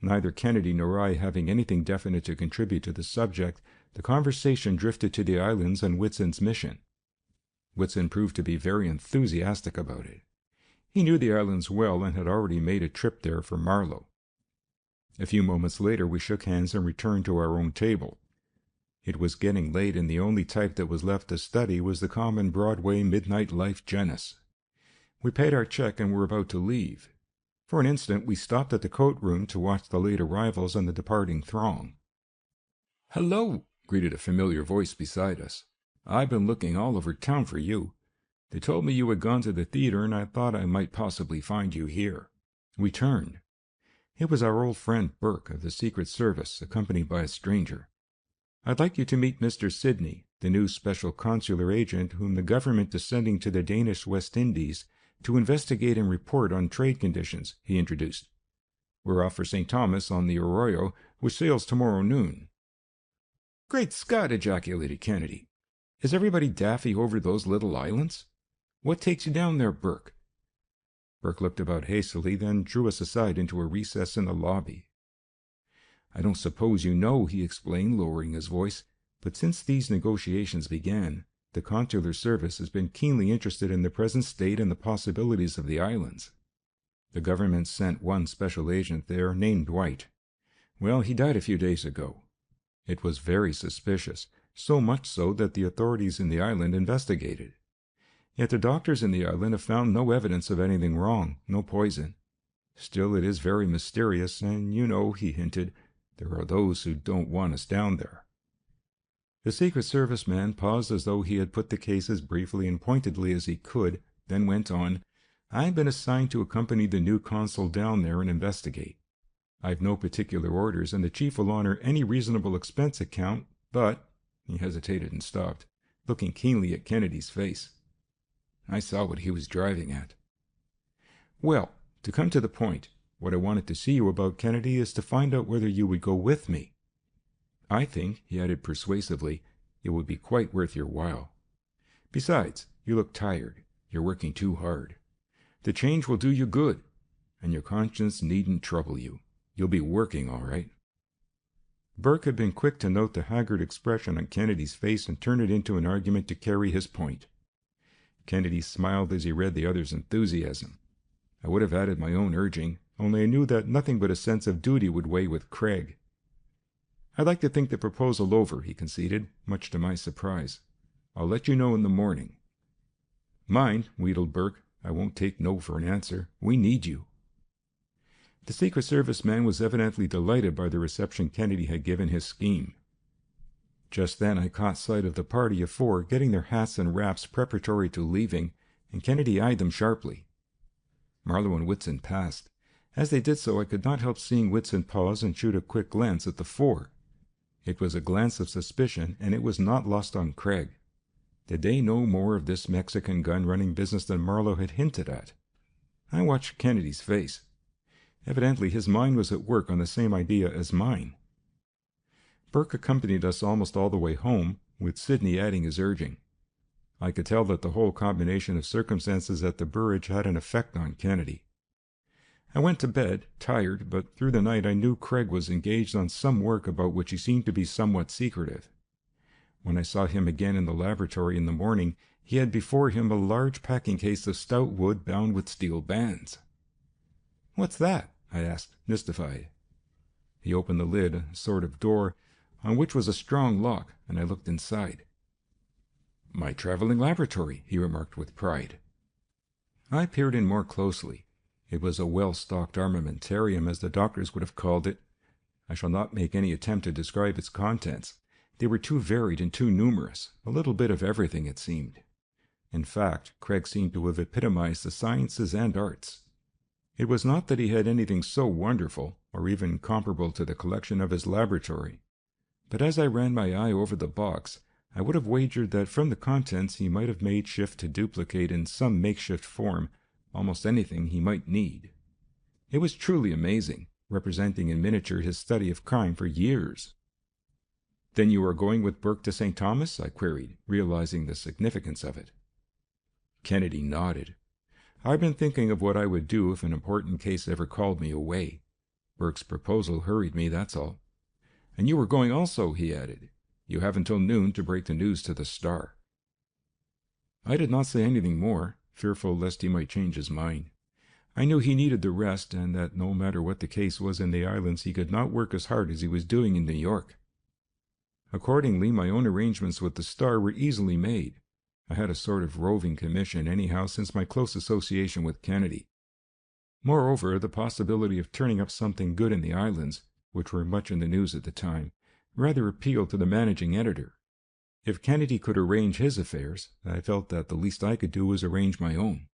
Neither Kennedy nor I having anything definite to contribute to the subject, the conversation drifted to the islands and Whitson's mission. Whitson proved to be very enthusiastic about it. He knew the islands well and had already made a trip there for Marlowe. A few moments later we shook hands and returned to our own table. It was getting late, and the only type that was left to study was the common Broadway midnight life genus. We paid our check and were about to leave. For an instant we stopped at the coat room to watch the late arrivals and the departing throng. "Hello!" greeted a familiar voice beside us. I've been looking all over town for you. They told me you had gone to the theater, and I thought I might possibly find you here." We turned. It was our old friend Burke of the Secret Service, accompanied by a stranger. "I'd like you to meet Mr. Sidney, the new special consular agent whom the government is sending to the Danish West Indies to investigate and report on trade conditions," he introduced. "We're off for St. Thomas on the Arroyo, which sails tomorrow noon." "Great Scott!" ejaculated Kennedy. "Is everybody daffy over those little islands? What takes you down there, Burke?" Burke looked about hastily, then drew us aside into a recess in the lobby. "I don't suppose you know," he explained, lowering his voice, "but since these negotiations began, the consular service has been keenly interested in the present state and the possibilities of the islands. The government sent one special agent there, named White. Well, he died a few days ago. It was very suspicious, so much so that the authorities in the island investigated. Yet the doctors in the island have found no evidence of anything wrong, no poison. Still, it is very mysterious, and you know," he hinted, "there are those who don't want us down there." The Secret Service man paused as though he had put the case as briefly and pointedly as he could, then went on, "I've been assigned to accompany the new consul down there and investigate. I've no particular orders, and the chief will honor any reasonable expense account, but—" He hesitated and stopped, looking keenly at Kennedy's face. I saw what he was driving at. "Well, to come to the point, what I wanted to see you about, Kennedy, is to find out whether you would go with me. I think," he added persuasively, "it would be quite worth your while. Besides, you look tired. You're working too hard. The change will do you good, and your conscience needn't trouble you. You'll be working all right." Burke had been quick to note the haggard expression on Kennedy's face and turn it into an argument to carry his point. Kennedy smiled as he read the other's enthusiasm. I would have added my own urging, only I knew that nothing but a sense of duty would weigh with Craig. "I'd like to think the proposal over," he conceded, much to my surprise. "I'll let you know in the morning." "Mind," wheedled Burke, "I won't take no for an answer. We need you." The Secret Service man was evidently delighted by the reception Kennedy had given his scheme. Just then I caught sight of the party of four getting their hats and wraps preparatory to leaving, and Kennedy eyed them sharply. Marlowe and Whitson passed. As they did so, I could not help seeing Whitson pause and shoot a quick glance at the four. It was a glance of suspicion, and it was not lost on Craig. Did they know more of this Mexican gun-running business than Marlowe had hinted at? I watched Kennedy's face. Evidently his mind was at work on the same idea as mine. Burke accompanied us almost all the way home, with Sidney adding his urging. I could tell that the whole combination of circumstances at the Burridge had an effect on Kennedy. I went to bed, tired, but through the night I knew Craig was engaged on some work about which he seemed to be somewhat secretive. When I saw him again in the laboratory in the morning, he had before him a large packing case of stout wood bound with steel bands. "What's that?" I asked, mystified. He opened the lid, a sort of door, on which was a strong lock, and I looked inside. "My traveling laboratory," he remarked with pride. I peered in more closely. It was a well-stocked armamentarium, as the doctors would have called it. I shall not make any attempt to describe its contents. They were too varied and too numerous, a little bit of everything, it seemed. In fact, Craig seemed to have epitomized the sciences and arts. It was not that he had anything so wonderful, or even comparable to the collection of his laboratory. But as I ran my eye over the box, I would have wagered that from the contents he might have made shift to duplicate in some makeshift form almost anything he might need. It was truly amazing, representing in miniature his study of crime for years. "Then you are going with Burke to St. Thomas?" I queried, realizing the significance of it. Kennedy nodded. "I've been thinking of what I would do if an important case ever called me away. Burke's proposal hurried me, that's all." "And you are going also," he added. "You have until noon to break the news to the Star." I did not say anything more, fearful lest he might change his mind. I knew he needed the rest, and that no matter what the case was in the islands, he could not work as hard as he was doing in New York. Accordingly, my own arrangements with the Star were easily made. I had a sort of roving commission anyhow since my close association with Kennedy. Moreover, the possibility of turning up something good in the islands, which were much in the news at the time, rather appealed to the managing editor. If Kennedy could arrange his affairs, I felt that the least I could do was arrange my own.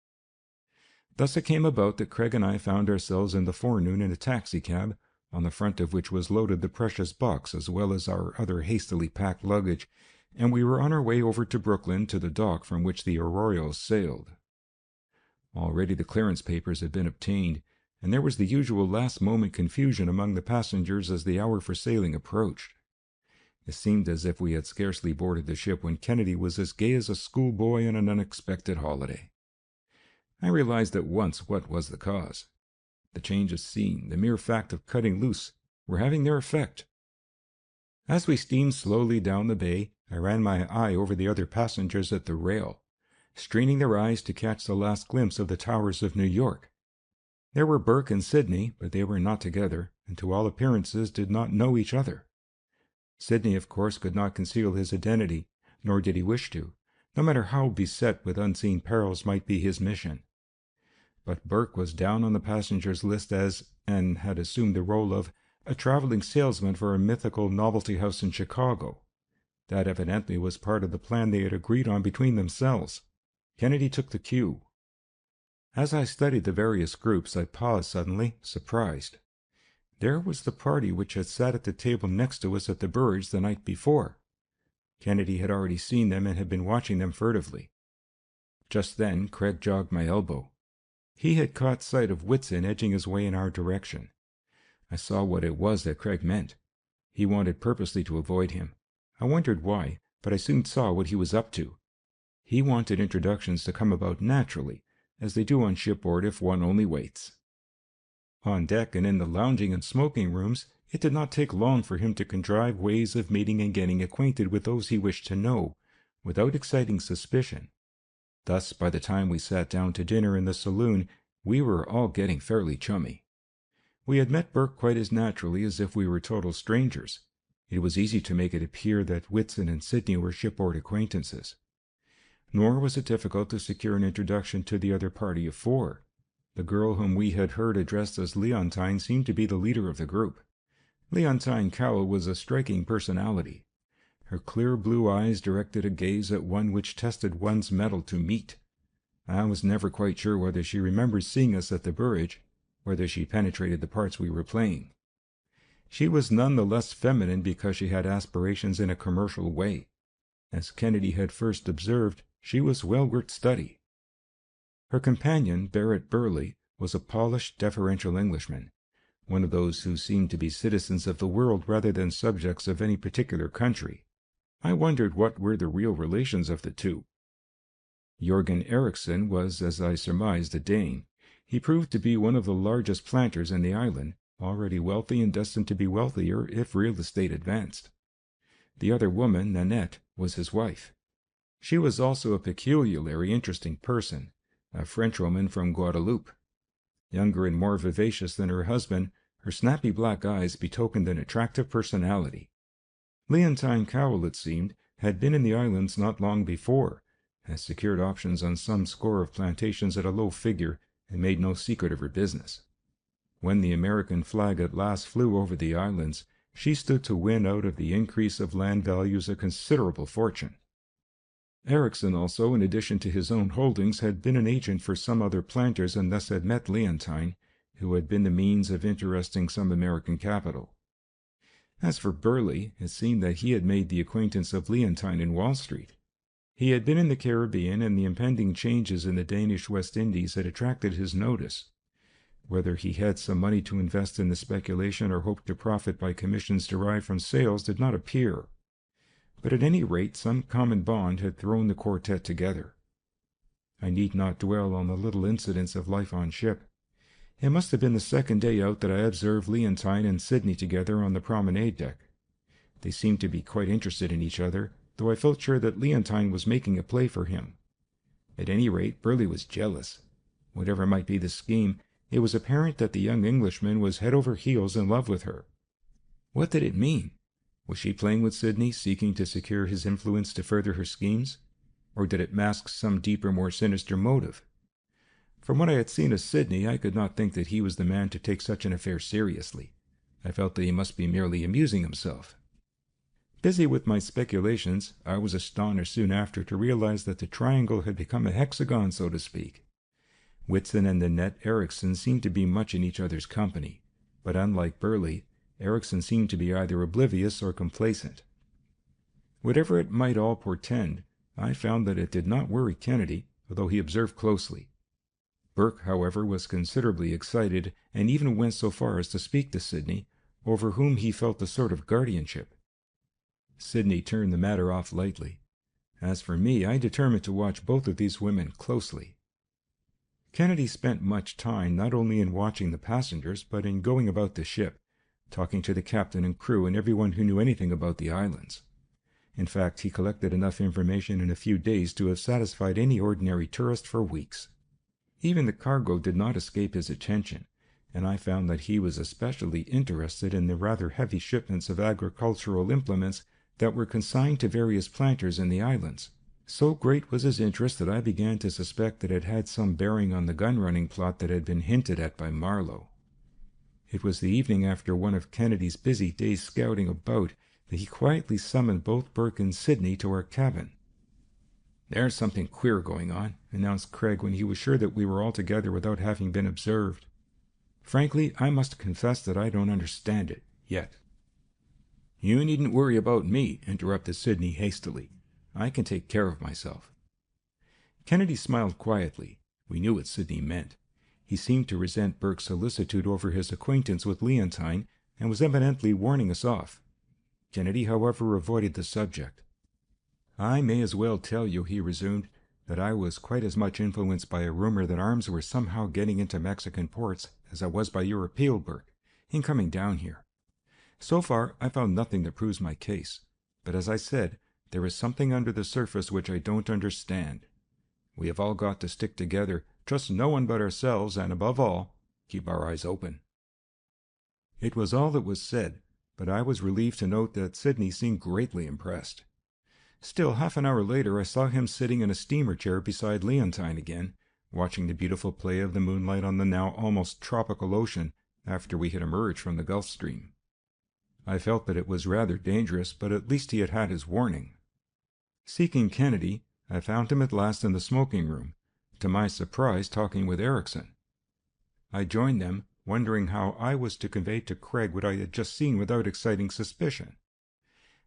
Thus it came about that Craig and I found ourselves in the forenoon in a taxicab, on the front of which was loaded the precious box as well as our other hastily packed luggage, and we were on our way over to Brooklyn to the dock from which the Arroyos sailed. Already the clearance papers had been obtained, and there was the usual last-moment confusion among the passengers as the hour for sailing approached. It seemed as if we had scarcely boarded the ship when Kennedy was as gay as a schoolboy on an unexpected holiday. I realized at once what was the cause. The change of scene, the mere fact of cutting loose, were having their effect. As we steamed slowly down the bay, I ran my eye over the other passengers at the rail, straining their eyes to catch the last glimpse of the towers of New York. There were Burke and Sidney, but they were not together, and to all appearances did not know each other. Sidney, of course, could not conceal his identity, nor did he wish to, no matter how beset with unseen perils might be his mission. But Burke was down on the passengers' list and had assumed the role of a traveling salesman for a mythical novelty house in Chicago. That evidently was part of the plan they had agreed on between themselves. Kennedy took the cue. As I studied the various groups, I paused suddenly, surprised. There was the party which had sat at the table next to us at the Burridge the night before. Kennedy had already seen them and had been watching them furtively. Just then Craig jogged my elbow. He had caught sight of Whitson edging his way in our direction. I saw what it was that Craig meant. He wanted purposely to avoid him. I wondered why, but I soon saw what he was up to. He wanted introductions to come about naturally, as they do on shipboard if one only waits. On deck and in the lounging and smoking rooms, it did not take long for him to contrive ways of meeting and getting acquainted with those he wished to know, without exciting suspicion. Thus, by the time we sat down to dinner in the saloon, we were all getting fairly chummy. We had met Burke quite as naturally as if we were total strangers. It was easy to make it appear that Whitson and Sidney were shipboard acquaintances. Nor was it difficult to secure an introduction to the other party of four. The girl whom we had heard addressed as Leontine seemed to be the leader of the group. Leontine Cowell was a striking personality. Her clear blue eyes directed a gaze at one which tested one's mettle to meet. I was never quite sure whether she remembered seeing us at the Burridge, whether she penetrated the parts we were playing. She was none the less feminine because she had aspirations in a commercial way. As Kennedy had first observed, she was well worth study. Her companion, Barrett Burleigh, was a polished, deferential Englishman, one of those who seemed to be citizens of the world rather than subjects of any particular country. I wondered what were the real relations of the two. Jorgen Eriksson was, as I surmised, a Dane. He proved to be one of the largest planters in the island, already wealthy and destined to be wealthier if real estate advanced. The other woman, Nanette, was his wife. She was also a peculiarly interesting person, a Frenchwoman from Guadeloupe. Younger and more vivacious than her husband, her snappy black eyes betokened an attractive personality. Leontine Cowell, it seemed, had been in the islands not long before, had secured options on some score of plantations at a low figure, and made no secret of her business. When the American flag at last flew over the islands, she stood to win out of the increase of land values a considerable fortune. Eriksson also, in addition to his own holdings, had been an agent for some other planters and thus had met Leontine, who had been the means of interesting some American capital. As for Burleigh, it seemed that he had made the acquaintance of Leontine in Wall Street. He had been in the Caribbean, and the impending changes in the Danish West Indies had attracted his notice. Whether he had some money to invest in the speculation or hoped to profit by commissions derived from sales did not appear. But at any rate some common bond had thrown the quartet together. I need not dwell on the little incidents of life on ship. It must have been the second day out that I observed Leontine and Sidney together on the promenade deck. They seemed to be quite interested in each other, though I felt sure that Leontine was making a play for him. At any rate, Burleigh was jealous. Whatever might be the scheme, it was apparent that the young Englishman was head over heels in love with her. What did it mean? Was she playing with Sidney, seeking to secure his influence to further her schemes? Or did it mask some deeper, more sinister motive? From what I had seen of Sidney, I could not think that he was the man to take such an affair seriously. I felt that he must be merely amusing himself. Busy with my speculations, I was astonished soon after to realize that the triangle had become a hexagon, so to speak. Whitson and Nanette Erickson seemed to be much in each other's company, but unlike Burley, Erickson seemed to be either oblivious or complacent. Whatever it might all portend, I found that it did not worry Kennedy, although he observed closely. Burke, however, was considerably excited, and even went so far as to speak to Sidney, over whom he felt a sort of guardianship. Sidney turned the matter off lightly. As for me, I determined to watch both of these women closely. Kennedy spent much time not only in watching the passengers, but in going about the ship, talking to the captain and crew and everyone who knew anything about the islands. In fact, he collected enough information in a few days to have satisfied any ordinary tourist for weeks. Even the cargo did not escape his attention, and I found that he was especially interested in the rather heavy shipments of agricultural implements that were consigned to various planters in the islands. So great was his interest that I began to suspect that it had some bearing on the gun-running plot that had been hinted at by Marlowe. It was the evening after one of Kennedy's busy days scouting about that he quietly summoned both Burke and Sidney to our cabin. "There's something queer going on," announced Craig when he was sure that we were all together without having been observed. "Frankly, I must confess that I don't understand it, yet." "You needn't worry about me," interrupted Sidney hastily. "I can take care of myself." Kennedy smiled quietly. We knew what Sidney meant. He seemed to resent Burke's solicitude over his acquaintance with Leontine, and was evidently warning us off. Kennedy, however, avoided the subject. "I may as well tell you," he resumed, "that I was quite as much influenced by a rumor that arms were somehow getting into Mexican ports as I was by your appeal, Burke, in coming down here. So far, I found nothing that proves my case, but as I said, there is something under the surface which I don't understand. We have all got to stick together, trust no one but ourselves, and above all, keep our eyes open." It was all that was said, but I was relieved to note that Sidney seemed greatly impressed. Still, half an hour later, I saw him sitting in a steamer chair beside Leontine again, watching the beautiful play of the moonlight on the now almost tropical ocean after we had emerged from the Gulf Stream. I felt that it was rather dangerous, but at least he had had his warning. Seeking Kennedy, I found him at last in the smoking room, to my surprise talking with Erickson. I joined them, wondering how I was to convey to Craig what I had just seen without exciting suspicion.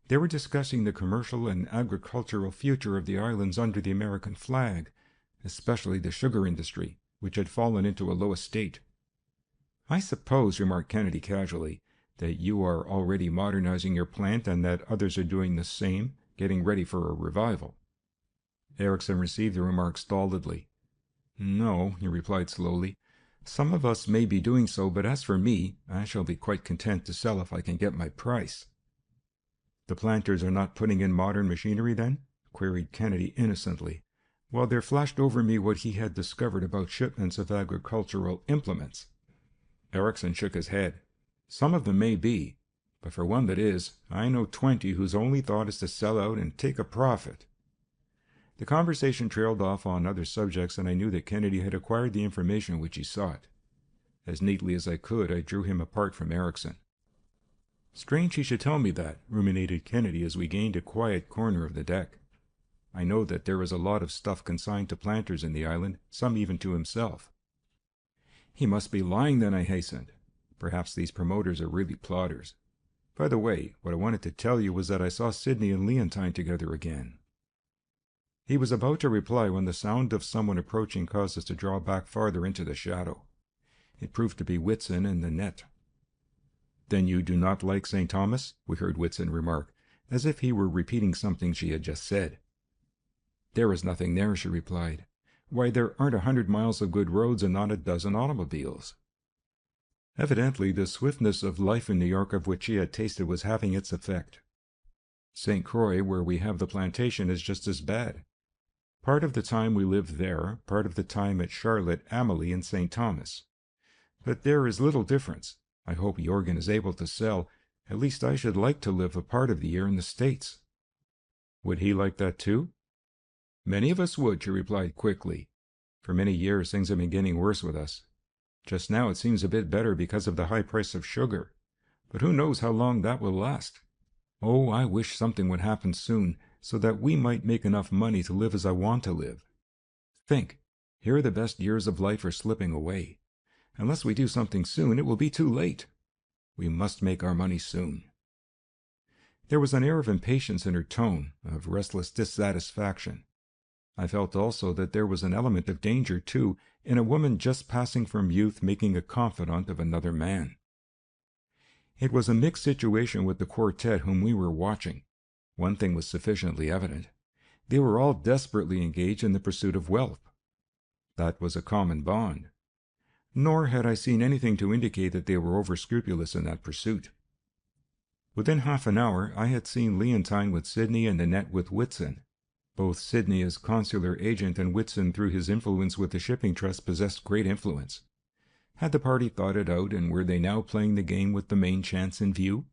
They were discussing the commercial and agricultural future of the islands under the American flag, especially the sugar industry, which had fallen into a low estate. "I suppose," remarked Kennedy casually, "that you are already modernizing your plant and that others are doing the same, getting ready for a revival." Erickson received the remark stolidly. "No," he replied slowly. "Some of us may be doing so, but as for me, I shall be quite content to sell if I can get my price." "The planters are not putting in modern machinery, then?" queried Kennedy innocently, while there flashed over me what he had discovered about shipments of agricultural implements. Erickson shook his head. "Some of them may be, but for one that is, I know 20 whose only thought is to sell out and take a profit." The conversation trailed off on other subjects, and I knew that Kennedy had acquired the information which he sought. As neatly as I could, I drew him apart from Erickson. "Strange he should tell me that," ruminated Kennedy as we gained a quiet corner of the deck. "I know that there is a lot of stuff consigned to planters in the island, some even to himself." "He must be lying then," I hastened. "Perhaps these promoters are really plotters. By the way, what I wanted to tell you was that I saw Sidney and Leontine together again." He was about to reply when the sound of someone approaching caused us to draw back farther into the shadow. It proved to be Whitson and Nanette. "Then you do not like St. Thomas?" we heard Whitson remark, as if he were repeating something she had just said. "There is nothing there," she replied. "Why, there aren't 100 miles of good roads and not a dozen automobiles." Evidently, the swiftness of life in New York of which she had tasted was having its effect. "St. Croix, where we have the plantation, is just as bad. Part of the time we live there, part of the time at Charlotte, Amalie, and St. Thomas. But there is little difference. I hope Jorgen is able to sell. At least I should like to live a part of the year in the States." "Would he like that too?" "Many of us would," she replied quickly. "For many years things have been getting worse with us. Just now it seems a bit better because of the high price of sugar. But who knows how long that will last? Oh, I wish something would happen soon, so that we might make enough money to live as I want to live. Think, here the best years of life are slipping away. Unless we do something soon, it will be too late. We must make our money soon." There was an air of impatience in her tone, of restless dissatisfaction. I felt also that there was an element of danger, too, in a woman just passing from youth making a confidant of another man. It was a mixed situation with the quartet whom we were watching. One thing was sufficiently evident. They were all desperately engaged in the pursuit of wealth. That was a common bond. Nor had I seen anything to indicate that they were over-scrupulous in that pursuit. Within half an hour I had seen Leontine with Sidney and Annette with Whitson. Both Sidney as consular agent and Whitson through his influence with the shipping trust possessed great influence. Had the party thought it out, and were they now playing the game with the main chance in view?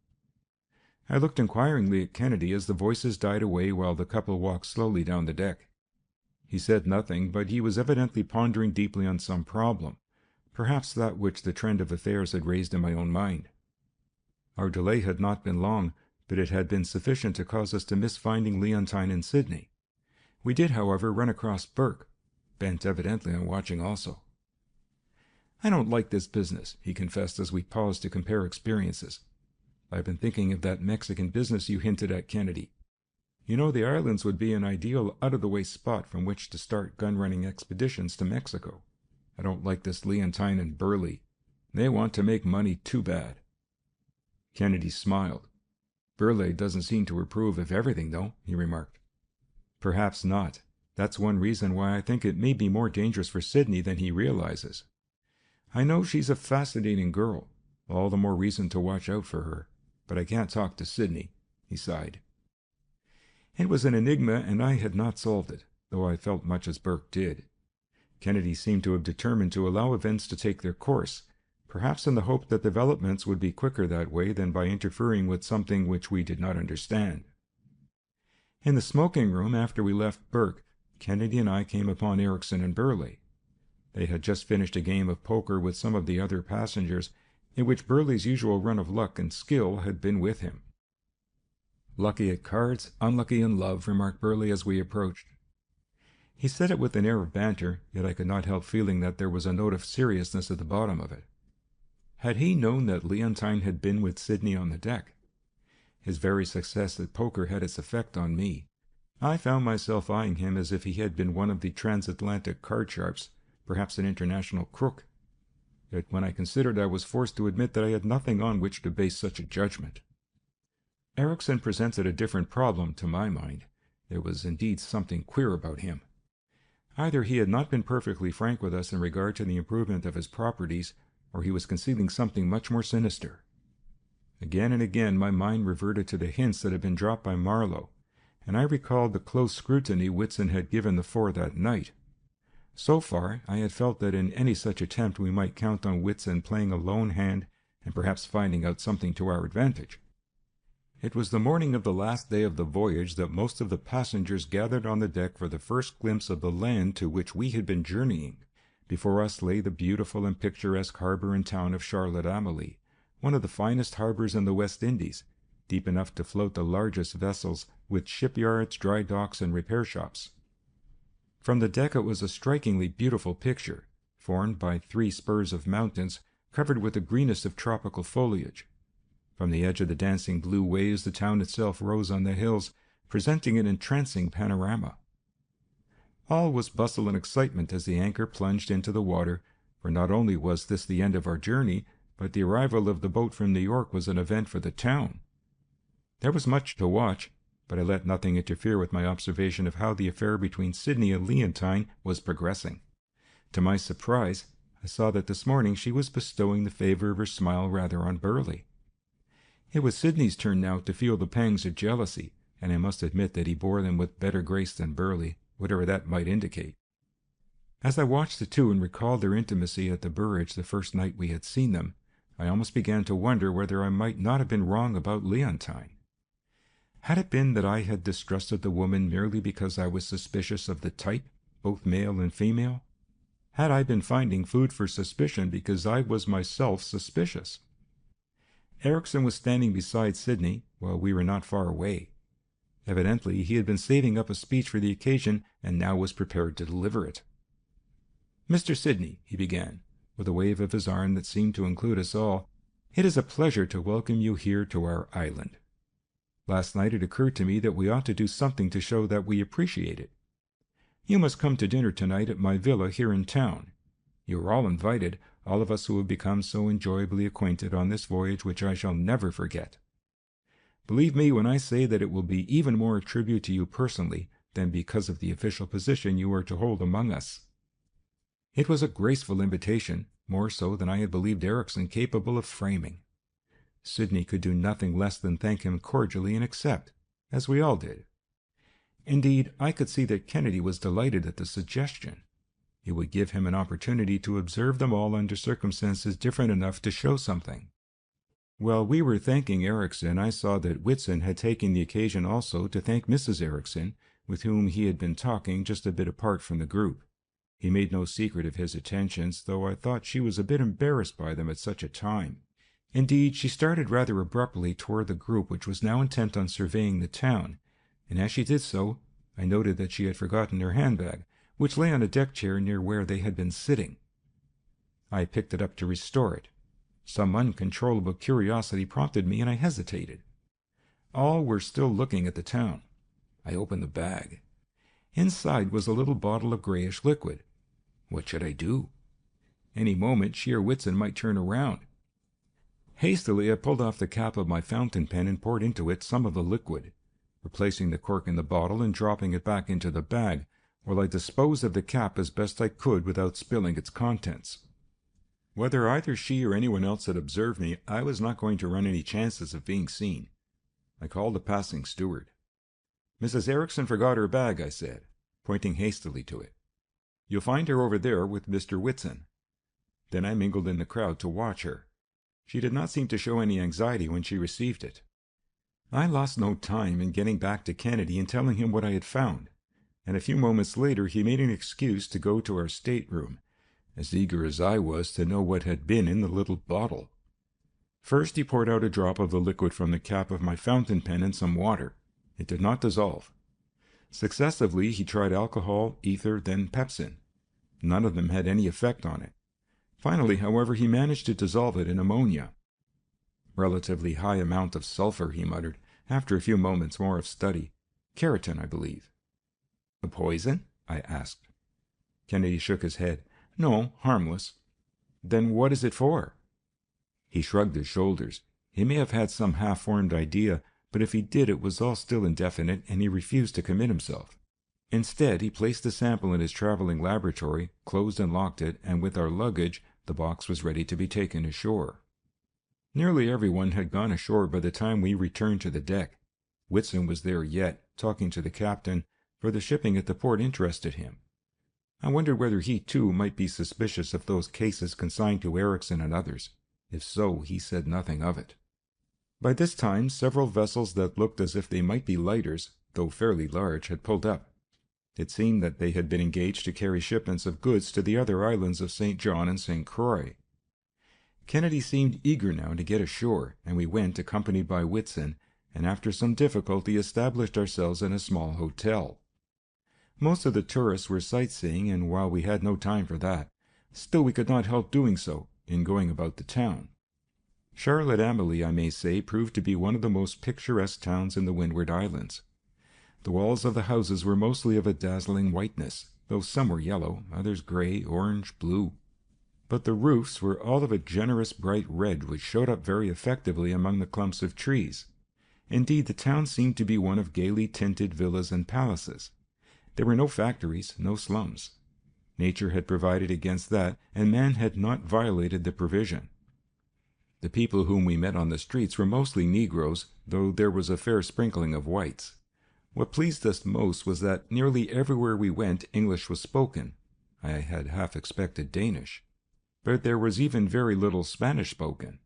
I looked inquiringly at Kennedy as the voices died away while the couple walked slowly down the deck. He said nothing, but he was evidently pondering deeply on some problem, perhaps that which the trend of affairs had raised in my own mind. Our delay had not been long, but it had been sufficient to cause us to miss finding Leontine and Sidney. We did, however, run across Burke, bent evidently on watching also. "I don't like this business," he confessed as we paused to compare experiences. "I've been thinking of that Mexican business you hinted at, Kennedy. You know, the islands would be an ideal out-of-the-way spot from which to start gun-running expeditions to Mexico. I don't like this Leontine and Burley. They want to make money too bad." Kennedy smiled. "Burley doesn't seem to approve of everything, though," he remarked. "Perhaps not. That's one reason why I think it may be more dangerous for Sidney than he realizes. I know she's a fascinating girl, all the more reason to watch out for her, but I can't talk to Sidney," he sighed. It was an enigma, and I had not solved it, though I felt much as Burke did. Kennedy seemed to have determined to allow events to take their course, perhaps in the hope that developments would be quicker that way than by interfering with something which we did not understand. In the smoking room, after we left Burke, Kennedy and I came upon Erickson and Burley. They had just finished a game of poker with some of the other passengers, in which Burley's usual run of luck and skill had been with him. "Lucky at cards, unlucky in love," remarked Burley as we approached. He said it with an air of banter, yet I could not help feeling that there was a note of seriousness at the bottom of it. Had he known that Leontine had been with Sidney on the deck? His very success at poker had its effect on me. I found myself eyeing him as if he had been one of the transatlantic card sharps, perhaps an international crook. Yet when I considered, I was forced to admit that I had nothing on which to base such a judgment. Erickson presented a different problem to my mind. There was indeed something queer about him. Either he had not been perfectly frank with us in regard to the improvement of his properties, or he was concealing something much more sinister. Again and again my mind reverted to the hints that had been dropped by Marlowe, and I recalled the close scrutiny Whitson had given the four that night. So far, I had felt that in any such attempt we might count on Whitson playing a lone hand and perhaps finding out something to our advantage. It was the morning of the last day of the voyage that most of the passengers gathered on the deck for the first glimpse of the land to which we had been journeying. Before us lay the beautiful and picturesque harbor and town of Charlotte-Amalie, one of the finest harbors in the West Indies, deep enough to float the largest vessels, with shipyards, dry docks, and repair shops. From the deck it was a strikingly beautiful picture, formed by 3 spurs of mountains covered with the greenest of tropical foliage. From the edge of the dancing blue waves the town itself rose on the hills, presenting an entrancing panorama. All was bustle and excitement as the anchor plunged into the water, for not only was this the end of our journey, but the arrival of the boat from New York was an event for the town. There was much to watch, but I let nothing interfere with my observation of how the affair between Sidney and Leontine was progressing. To my surprise, I saw that this morning she was bestowing the favor of her smile rather on Burley. It was Sidney's turn now to feel the pangs of jealousy, and I must admit that he bore them with better grace than Burley, whatever that might indicate. As I watched the two and recalled their intimacy at the Burridge the first night we had seen them, I almost began to wonder whether I might not have been wrong about Leontine. Had it been that I had distrusted the woman merely because I was suspicious of the type, both male and female? Had I been finding food for suspicion because I was myself suspicious? Erickson was standing beside Sidney, while we were not far away. Evidently, he had been saving up a speech for the occasion and now was prepared to deliver it. "Mr. Sidney," he began, with a wave of his arm that seemed to include us all, "it is a pleasure to welcome you here to our island. Last night it occurred to me that we ought to do something to show that we appreciate it. You must come to dinner tonight at my villa here in town. You are all invited, all of us who have become so enjoyably acquainted on this voyage which I shall never forget. Believe me when I say that it will be even more a tribute to you personally than because of the official position you are to hold among us." It was a graceful invitation, more so than I had believed Erikson capable of framing. Sidney could do nothing less than thank him cordially and accept, as we all did. Indeed, I could see that Kennedy was delighted at the suggestion. It would give him an opportunity to observe them all under circumstances different enough to show something. While we were thanking Erikson, I saw that Whitson had taken the occasion also to thank Mrs. Erikson, with whom he had been talking just a bit apart from the group. He made no secret of his attentions, though I thought she was a bit embarrassed by them at such a time. Indeed, she started rather abruptly toward the group which was now intent on surveying the town, and as she did so, I noted that she had forgotten her handbag, which lay on a deck chair near where they had been sitting. I picked it up to restore it. Some uncontrollable curiosity prompted me, and I hesitated. All were still looking at the town. I opened the bag. Inside was a little bottle of grayish liquid. What should I do? Any moment she or Whitson might turn around. Hastily I pulled off the cap of my fountain pen and poured into it some of the liquid, replacing the cork in the bottle and dropping it back into the bag, while I disposed of the cap as best I could without spilling its contents. Whether either she or anyone else had observed me, I was not going to run any chances of being seen. I called a passing steward. "Mrs. Erikson forgot her bag," I said, pointing hastily to it. "You'll find her over there with Mr. Whitson." Then I mingled in the crowd to watch her. She did not seem to show any anxiety when she received it. I lost no time in getting back to Kennedy and telling him what I had found, and a few moments later he made an excuse to go to our stateroom, as eager as I was to know what had been in the little bottle. First he poured out a drop of the liquid from the cap of my fountain pen in some water. It did not dissolve. Successively he tried alcohol, ether, then pepsin. None of them had any effect on it. Finally, however, he managed to dissolve it in ammonia. "Relatively high amount of sulfur," he muttered, after a few moments more of study. "Keratin, I believe." "A poison?" I asked. Kennedy shook his head. "No, harmless." "Then what is it for?" He shrugged his shoulders. He may have had some half-formed idea, but if he did it was all still indefinite, and he refused to commit himself. Instead, he placed the sample in his traveling laboratory, closed and locked it, and with our luggage, the box was ready to be taken ashore. Nearly everyone had gone ashore by the time we returned to the deck. Whitson was there yet, talking to the captain, for the shipping at the port interested him. I wondered whether he, too, might be suspicious of those cases consigned to Erikson and others. If so, he said nothing of it. By this time, several vessels that looked as if they might be lighters, though fairly large, had pulled up. It seemed that they had been engaged to carry shipments of goods to the other islands of St. John and St. Croix. Kennedy seemed eager now to get ashore, and we went, accompanied by Whitson, and after some difficulty established ourselves in a small hotel. Most of the tourists were sightseeing, and while we had no time for that, still we could not help doing so in going about the town. Charlotte Amalie, I may say, proved to be one of the most picturesque towns in the Windward Islands. The walls of the houses were mostly of a dazzling whiteness, though some were yellow, others gray, orange, blue. But the roofs were all of a generous bright red, which showed up very effectively among the clumps of trees. Indeed, the town seemed to be one of gaily tinted villas and palaces. There were no factories, no slums. Nature had provided against that, and man had not violated the provision. The people whom we met on the streets were mostly Negroes, though there was a fair sprinkling of whites. What pleased us most was that nearly everywhere we went English was spoken. I had half expected Danish. But there was even very little Spanish spoken.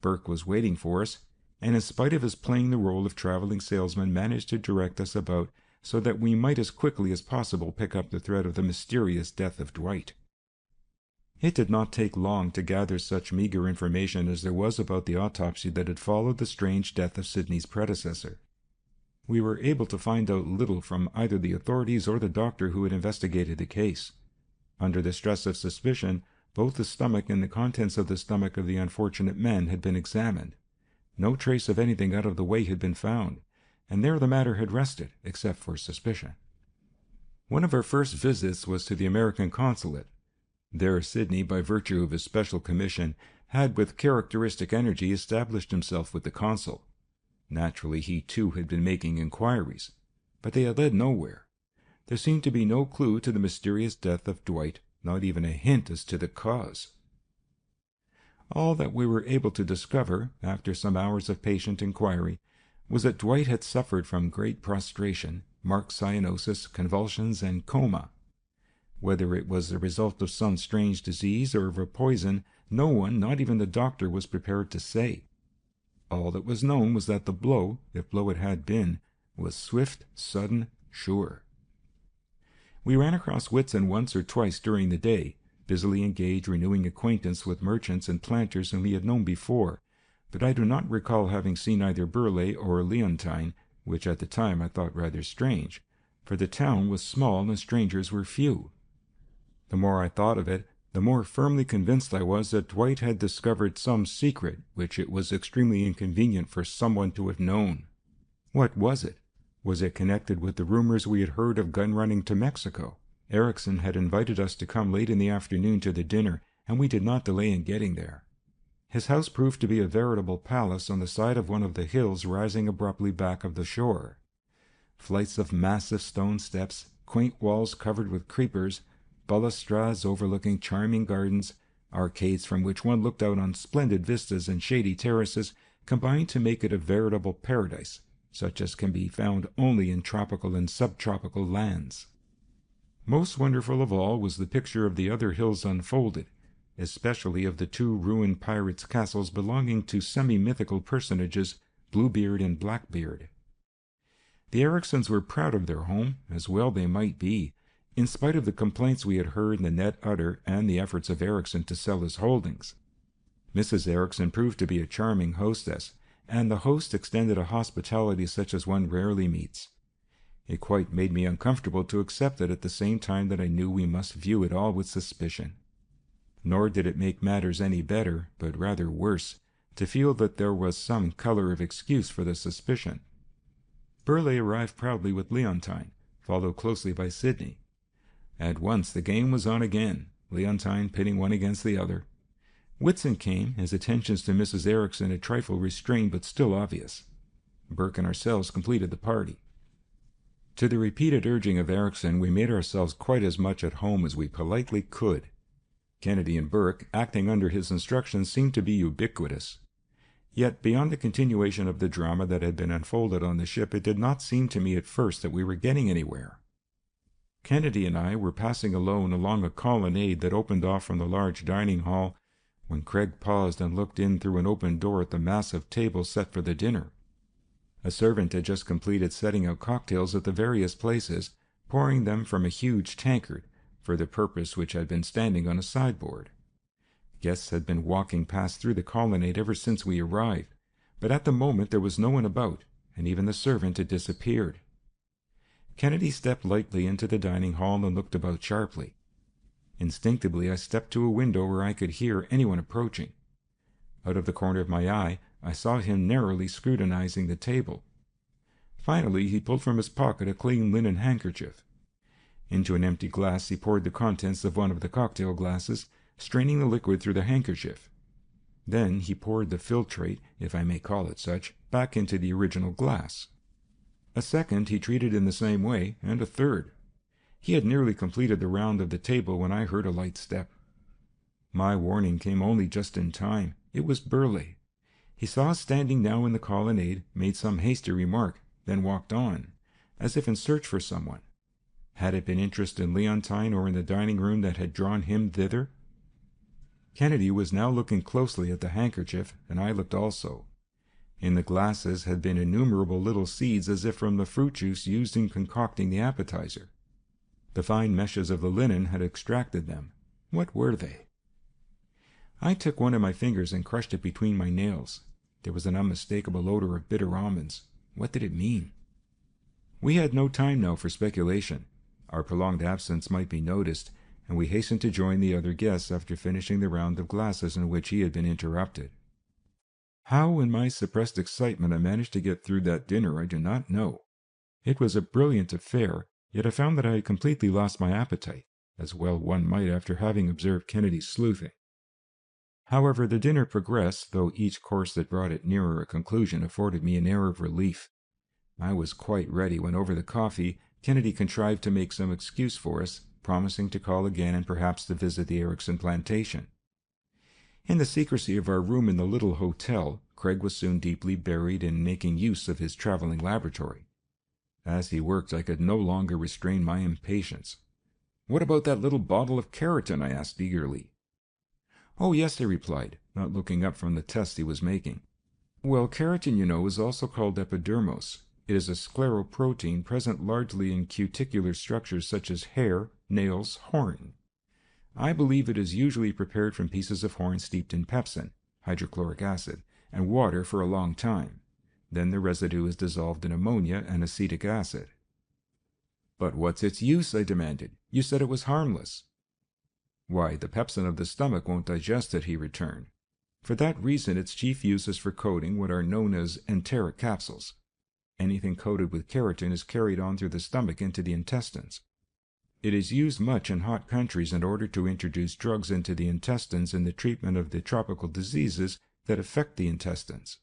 Burke was waiting for us, and in spite of his playing the role of traveling salesman, managed to direct us about so that we might as quickly as possible pick up the thread of the mysterious death of Dwight. It did not take long to gather such meager information as there was about the autopsy that had followed the strange death of Sidney's predecessor. We were able to find out little from either the authorities or the doctor who had investigated the case. Under the stress of suspicion, both the stomach and the contents of the stomach of the unfortunate men had been examined. No trace of anything out of the way had been found, and there the matter had rested, except for suspicion. One of our first visits was to the American consulate. There Sidney, by virtue of his special commission, had with characteristic energy established himself with the consul. Naturally, he too had been making inquiries, but they had led nowhere. There seemed to be no clue to the mysterious death of Dwight, not even a hint as to the cause. All that we were able to discover, after some hours of patient inquiry, was that Dwight had suffered from great prostration, marked cyanosis, convulsions, and coma. Whether it was the result of some strange disease or of a poison, no one, not even the doctor, was prepared to say. All that was known was that the blow, if blow it had been, was swift, sudden, sure. We ran across Whitson once or twice during the day, busily engaged renewing acquaintance with merchants and planters whom he had known before, but I do not recall having seen either Burleigh or Leontine, which at the time I thought rather strange, for the town was small and strangers were few. The more I thought of it, the more firmly convinced I was that Dwight had discovered some secret which it was extremely inconvenient for someone to have known. What was it? Was it connected with the rumors we had heard of gun running to Mexico? Erickson had invited us to come late in the afternoon to the dinner, and we did not delay in getting there. His house proved to be a veritable palace on the side of one of the hills rising abruptly back of the shore. Flights of massive stone steps, quaint walls covered with creepers, balustrades overlooking charming gardens, arcades from which one looked out on splendid vistas and shady terraces, combined to make it a veritable paradise, such as can be found only in tropical and subtropical lands. Most wonderful of all was the picture of the other hills unfolded, especially of the two ruined pirates' castles belonging to semi-mythical personages, Bluebeard and Blackbeard. The Ericksons were proud of their home, as well they might be, in spite of the complaints we had heard and Ned utter and the efforts of Erickson to sell his holdings. Mrs. Erickson proved to be a charming hostess, and the host extended a hospitality such as one rarely meets. It quite made me uncomfortable to accept it at the same time that I knew we must view it all with suspicion. Nor did it make matters any better, but rather worse, to feel that there was some color of excuse for the suspicion. Burleigh arrived proudly with Leontine, followed closely by Sidney. At once the game was on again, Leontine pitting one against the other. Whitson came, his attentions to Mrs. Erickson a trifle restrained but still obvious. Burke and ourselves completed the party. To the repeated urging of Erickson, we made ourselves quite as much at home as we politely could. Kennedy and Burke, acting under his instructions, seemed to be ubiquitous. Yet, beyond the continuation of the drama that had been unfolded on the ship, it did not seem to me at first that we were getting anywhere. Kennedy and I were passing alone along a colonnade that opened off from the large dining hall, when Craig paused and looked in through an open door at the massive table set for the dinner. A servant had just completed setting out cocktails at the various places, pouring them from a huge tankard, for the purpose which had been standing on a sideboard. Guests had been walking past through the colonnade ever since we arrived, but at the moment there was no one about, and even the servant had disappeared. Kennedy stepped lightly into the dining hall and looked about sharply. Instinctively I stepped to a window where I could hear anyone approaching. Out of the corner of my eye, I saw him narrowly scrutinizing the table. Finally, he pulled from his pocket a clean linen handkerchief. Into an empty glass he poured the contents of one of the cocktail glasses, straining the liquid through the handkerchief. Then he poured the filtrate, if I may call it such, back into the original glass. A second he treated in the same way, and a third. He had nearly completed the round of the table when I heard a light step. My warning came only just in time. It was Burleigh. He saw us standing now in the colonnade, made some hasty remark, then walked on, as if in search for someone. Had it been interest in Leontine or in the dining room that had drawn him thither? Kennedy was now looking closely at the handkerchief, and I looked also. In the glasses had been innumerable little seeds as if from the fruit juice used in concocting the appetizer. The fine meshes of the linen had extracted them. What were they? I took one of my fingers and crushed it between my nails. There was an unmistakable odor of bitter almonds. What did it mean? We had no time now for speculation. Our prolonged absence might be noticed, and we hastened to join the other guests after finishing the round of glasses in which he had been interrupted. How, in my suppressed excitement, I managed to get through that dinner, I do not know. It was a brilliant affair, yet I found that I had completely lost my appetite, as well one might after having observed Kennedy's sleuthing. However, the dinner progressed, though each course that brought it nearer a conclusion afforded me an air of relief. I was quite ready when, over the coffee, Kennedy contrived to make some excuse for us, promising to call again and perhaps to visit the Erickson plantation. In the secrecy of our room in the little hotel, Craig was soon deeply buried in making use of his traveling laboratory. As he worked, I could no longer restrain my impatience. "What about that little bottle of keratin?" I asked eagerly. "Oh, yes," he replied, not looking up from the test he was making. "Well, keratin, you know, is also called epidermos. It is a scleroprotein present largely in cuticular structures such as hair, nails, horn. I believe it is usually prepared from pieces of horn steeped in pepsin, hydrochloric acid, and water for a long time. Then the residue is dissolved in ammonia and acetic acid." "But what's its use?" I demanded. "You said it was harmless." "Why, the pepsin of the stomach won't digest it," he returned. "For that reason its chief use is for coating what are known as enteric capsules. Anything coated with keratin is carried on through the stomach into the intestines. It is used much in hot countries in order to introduce drugs into the intestines in the treatment of the tropical diseases that affect the intestines."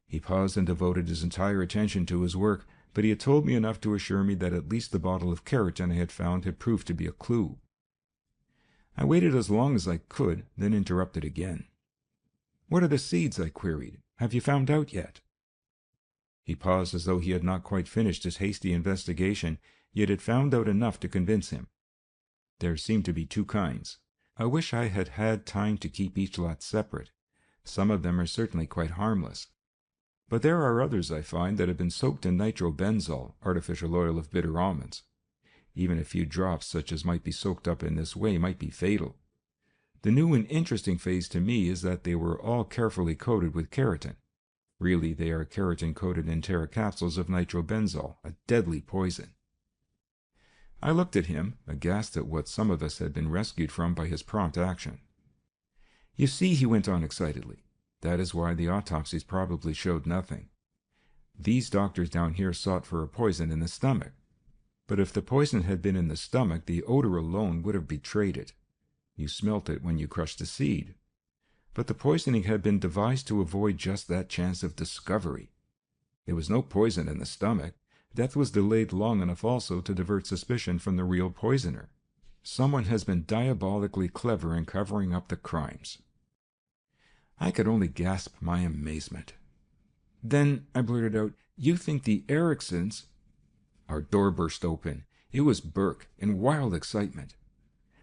He paused and devoted his entire attention to his work, but he had told me enough to assure me that at least the bottle of keratin I had found had proved to be a clue. I waited as long as I could, then interrupted again. "What are the seeds?" I queried. "Have you found out yet?" He paused as though he had not quite finished his hasty investigation, yet had found out enough to convince him. "There seem to be two kinds. I wish I had had time to keep each lot separate. Some of them are certainly quite harmless. But there are others, I find, that have been soaked in nitrobenzol, artificial oil of bitter almonds. Even a few drops such as might be soaked up in this way might be fatal. The new and interesting phase to me is that they were all carefully coated with keratin. Really, they are keratin-coated enteric capsules of nitrobenzol, a deadly poison." I looked at him, aghast at what some of us had been rescued from by his prompt action. "You see," he went on excitedly, "that is why the autopsies probably showed nothing. These doctors down here sought for a poison in the stomach. But if the poison had been in the stomach, the odor alone would have betrayed it. You smelt it when you crushed the seed. But the poisoning had been devised to avoid just that chance of discovery. There was no poison in the stomach. Death was delayed long enough also to divert suspicion from the real poisoner. Someone has been diabolically clever in covering up the crimes." I could only gasp my amazement. "Then," I blurted out, "you think the Ericksons—" Our door burst open. It was Burke, in wild excitement.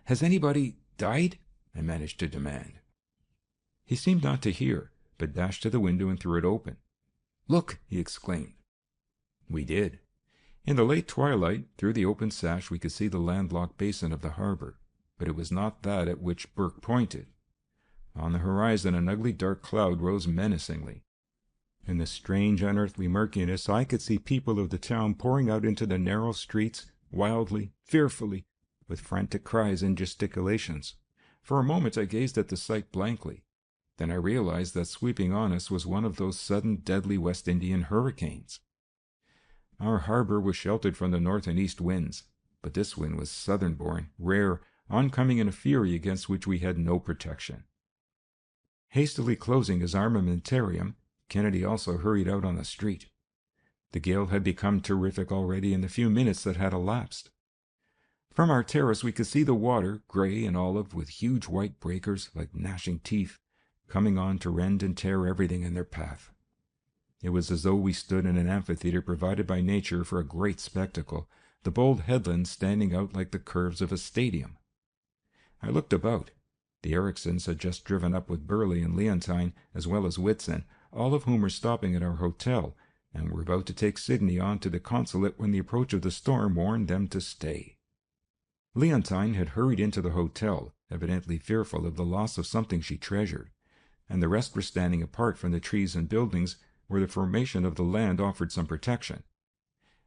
"Has anybody died?" I managed to demand. He seemed not to hear, but dashed to the window and threw it open. "Look!" he exclaimed. We did. In the late twilight, through the open sash, we could see the landlocked basin of the harbor, but it was not that at which Burke pointed. On the horizon, an ugly dark cloud rose menacingly. In the strange, unearthly murkiness, I could see people of the town pouring out into the narrow streets, wildly, fearfully, with frantic cries and gesticulations. For a moment I gazed at the sight blankly. Then I realized that sweeping on us was one of those sudden, deadly West Indian hurricanes. Our harbor was sheltered from the north and east winds, but this wind was southern-born, rare, oncoming in a fury against which we had no protection. Hastily closing his armamentarium, Kennedy also hurried out on the street. The gale had become terrific already in the few minutes that had elapsed. From our terrace we could see the water, gray and olive, with huge white breakers, like gnashing teeth, coming on to rend and tear everything in their path. It was as though we stood in an amphitheater provided by nature for a great spectacle, the bold headlands standing out like the curves of a stadium. I looked about. The Ericksons had just driven up with Burley and Leontine, as well as Whitson, all of whom were stopping at our hotel, and were about to take Sidney on to the consulate when the approach of the storm warned them to stay. Leontine had hurried into the hotel, evidently fearful of the loss of something she treasured, and the rest were standing apart from the trees and buildings where the formation of the land offered some protection.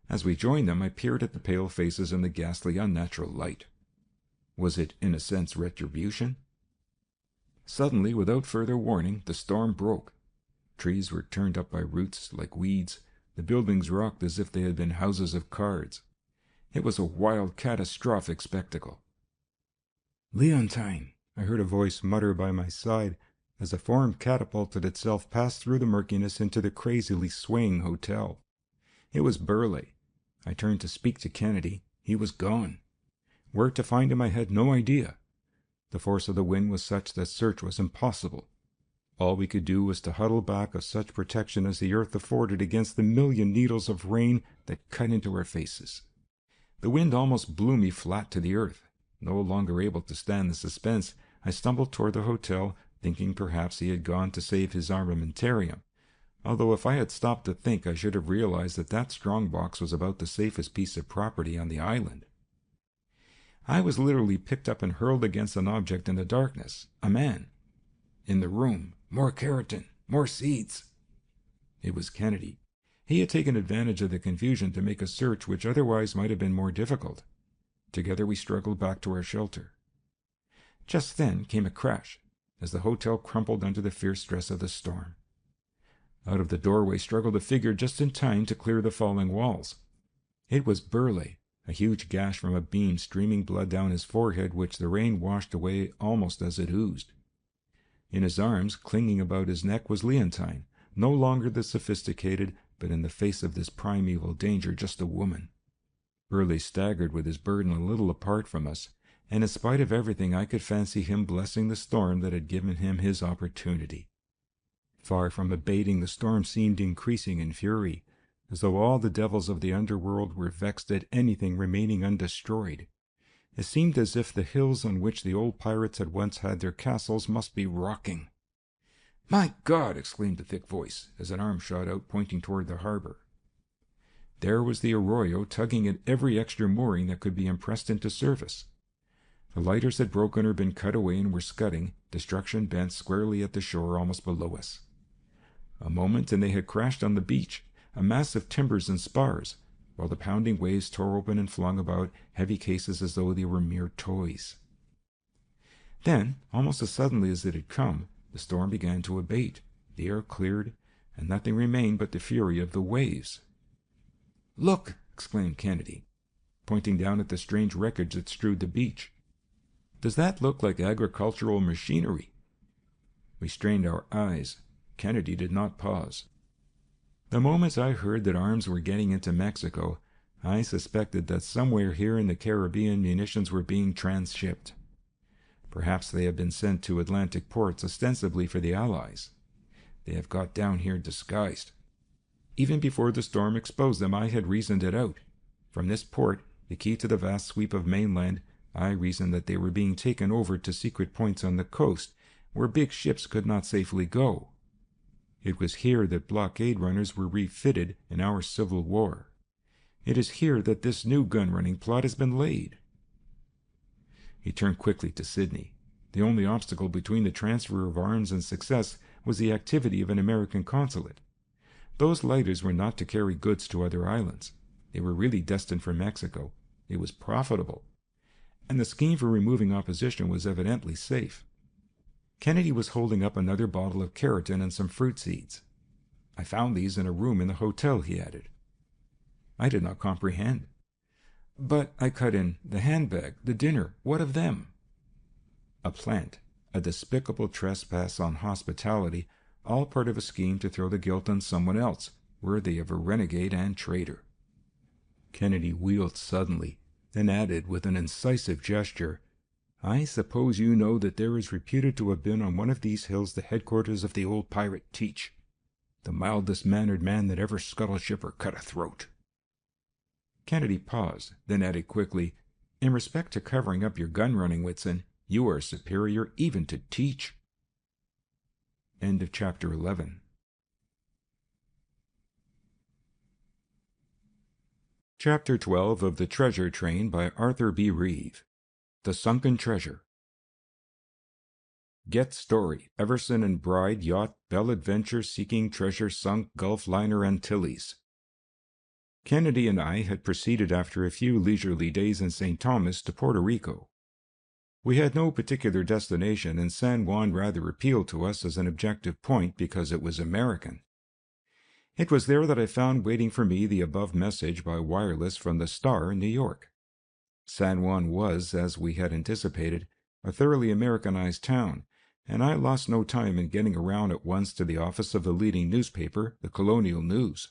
As we joined them, I peered at the pale faces in the ghastly, unnatural light. Was it, in a sense, retribution? Suddenly, without further warning, the storm broke. Trees were turned up by roots like weeds. The buildings rocked as if they had been houses of cards. It was a wild, catastrophic spectacle. "Leontine," I heard a voice mutter by my side as a form catapulted itself past through the murkiness into the crazily swaying hotel. It was Burleigh. I turned to speak to Kennedy. He was gone. Where to find him I had no idea. The force of the wind was such that search was impossible. All we could do was to huddle back of such protection as the earth afforded against the million needles of rain that cut into our faces. The wind almost blew me flat to the earth. No longer able to stand the suspense, I stumbled toward the hotel, thinking perhaps he had gone to save his armamentarium. Although if I had stopped to think, I should have realized that that strong box was about the safest piece of property on the island. I was literally picked up and hurled against an object in the darkness. A man. In the room. More keratin. More seeds. It was Kennedy. He had taken advantage of the confusion to make a search which otherwise might have been more difficult. Together we struggled back to our shelter. Just then came a crash, as the hotel crumpled under the fierce stress of the storm. Out of the doorway struggled a figure just in time to clear the falling walls. It was Burleigh, a huge gash from a beam streaming blood down his forehead which the rain washed away almost as it oozed. In his arms, clinging about his neck, was Leontine, no longer the sophisticated, but in the face of this primeval danger just a woman. Burleigh staggered with his burden a little apart from us, and in spite of everything I could fancy him blessing the storm that had given him his opportunity. Far from abating, the storm seemed increasing in fury, as though all the devils of the underworld were vexed at anything remaining undestroyed. It seemed as if the hills on which the old pirates had once had their castles must be rocking. "My God!" exclaimed a thick voice, as an arm shot out, pointing toward the harbor. There was the arroyo, tugging at every extra mooring that could be impressed into service. The lighters had broken or been cut away and were scudding, destruction bent squarely at the shore almost below us. A moment, and they had crashed on the beach, a mass of timbers and spars, while the pounding waves tore open and flung about heavy cases as though they were mere toys. Then, almost as suddenly as it had come, the storm began to abate, the air cleared, and nothing remained but the fury of the waves. "Look!" exclaimed Kennedy, pointing down at the strange wreckage that strewed the beach. "Does that look like agricultural machinery?" We strained our eyes. Kennedy did not pause. The moment I heard that arms were getting into Mexico, I suspected that somewhere here in the Caribbean munitions were being transshipped. Perhaps they have been sent to Atlantic ports ostensibly for the Allies. They have got down here disguised. Even before the storm exposed them, I had reasoned it out. From this port, the key to the vast sweep of mainland, I reasoned that they were being taken over to secret points on the coast, where big ships could not safely go. It was here that blockade runners were refitted in our Civil War. It is here that this new gun-running plot has been laid. He turned quickly to Sydney. The only obstacle between the transfer of arms and success was the activity of an American consulate. Those lighters were not to carry goods to other islands. They were really destined for Mexico. It was profitable. And the scheme for removing opposition was evidently safe. Kennedy was holding up another bottle of keratin and some fruit seeds. "I found these in a room in the hotel," he added. I did not comprehend. "But," I cut in, "the handbag, the dinner, what of them?" A plant, a despicable trespass on hospitality, all part of a scheme to throw the guilt on someone else, worthy of a renegade and traitor. Kennedy wheeled suddenly, then added with an incisive gesture, "I suppose you know that there is reputed to have been on one of these hills the headquarters of the old pirate Teach, the mildest-mannered man that ever scuttled ship or cut a throat." Kennedy paused, then added quickly, "In respect to covering up your gun-running, Whitson, you are superior even to Teach." End of chapter 11. Chapter 12 of The Treasure Train by Arthur B. Reeve. The Sunken Treasure. Get story. Everson and Bride Yacht Belle Adventure seeking treasure sunk Gulf liner Antilles. Kennedy and I had proceeded after a few leisurely days in St. Thomas to Puerto Rico. We had no particular destination, and San Juan rather appealed to us as an objective point because it was American. It was there that I found waiting for me the above message by wireless from the Star in New York. San Juan was, as we had anticipated, a thoroughly Americanized town, and I lost no time in getting around at once to the office of the leading newspaper, the Colonial News.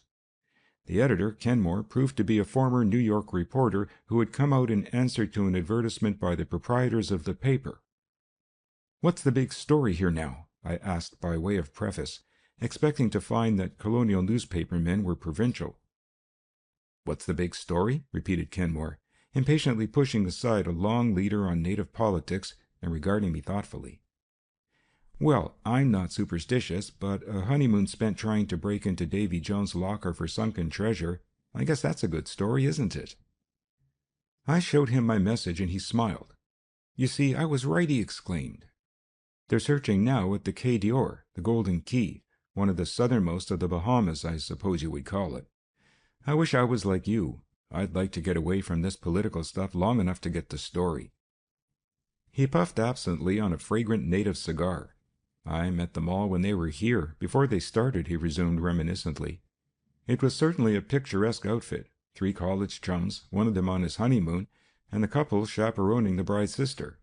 The editor, Kenmore, proved to be a former New York reporter who had come out in answer to an advertisement by the proprietors of the paper. "What's the big story here now?" I asked by way of preface, expecting to find that colonial newspapermen were provincial. "What's the big story?" repeated Kenmore, impatiently pushing aside a long leader on native politics and regarding me thoughtfully. "Well, I'm not superstitious, but a honeymoon spent trying to break into Davy Jones' locker for sunken treasure, I guess that's a good story, isn't it?" I showed him my message, and he smiled. "You see, I was right," he exclaimed. "They're searching now at the Quai d'Or, the Golden Key, one of the southernmost of the Bahamas, I suppose you would call it. I wish I was like you. I'd like to get away from this political stuff long enough to get the story." He puffed absently on a fragrant native cigar. "I met them all when they were here, before they started," he resumed reminiscently. "It was certainly a picturesque outfit. 3 college chums, one of them on his honeymoon, and the couple chaperoning the bride's sister.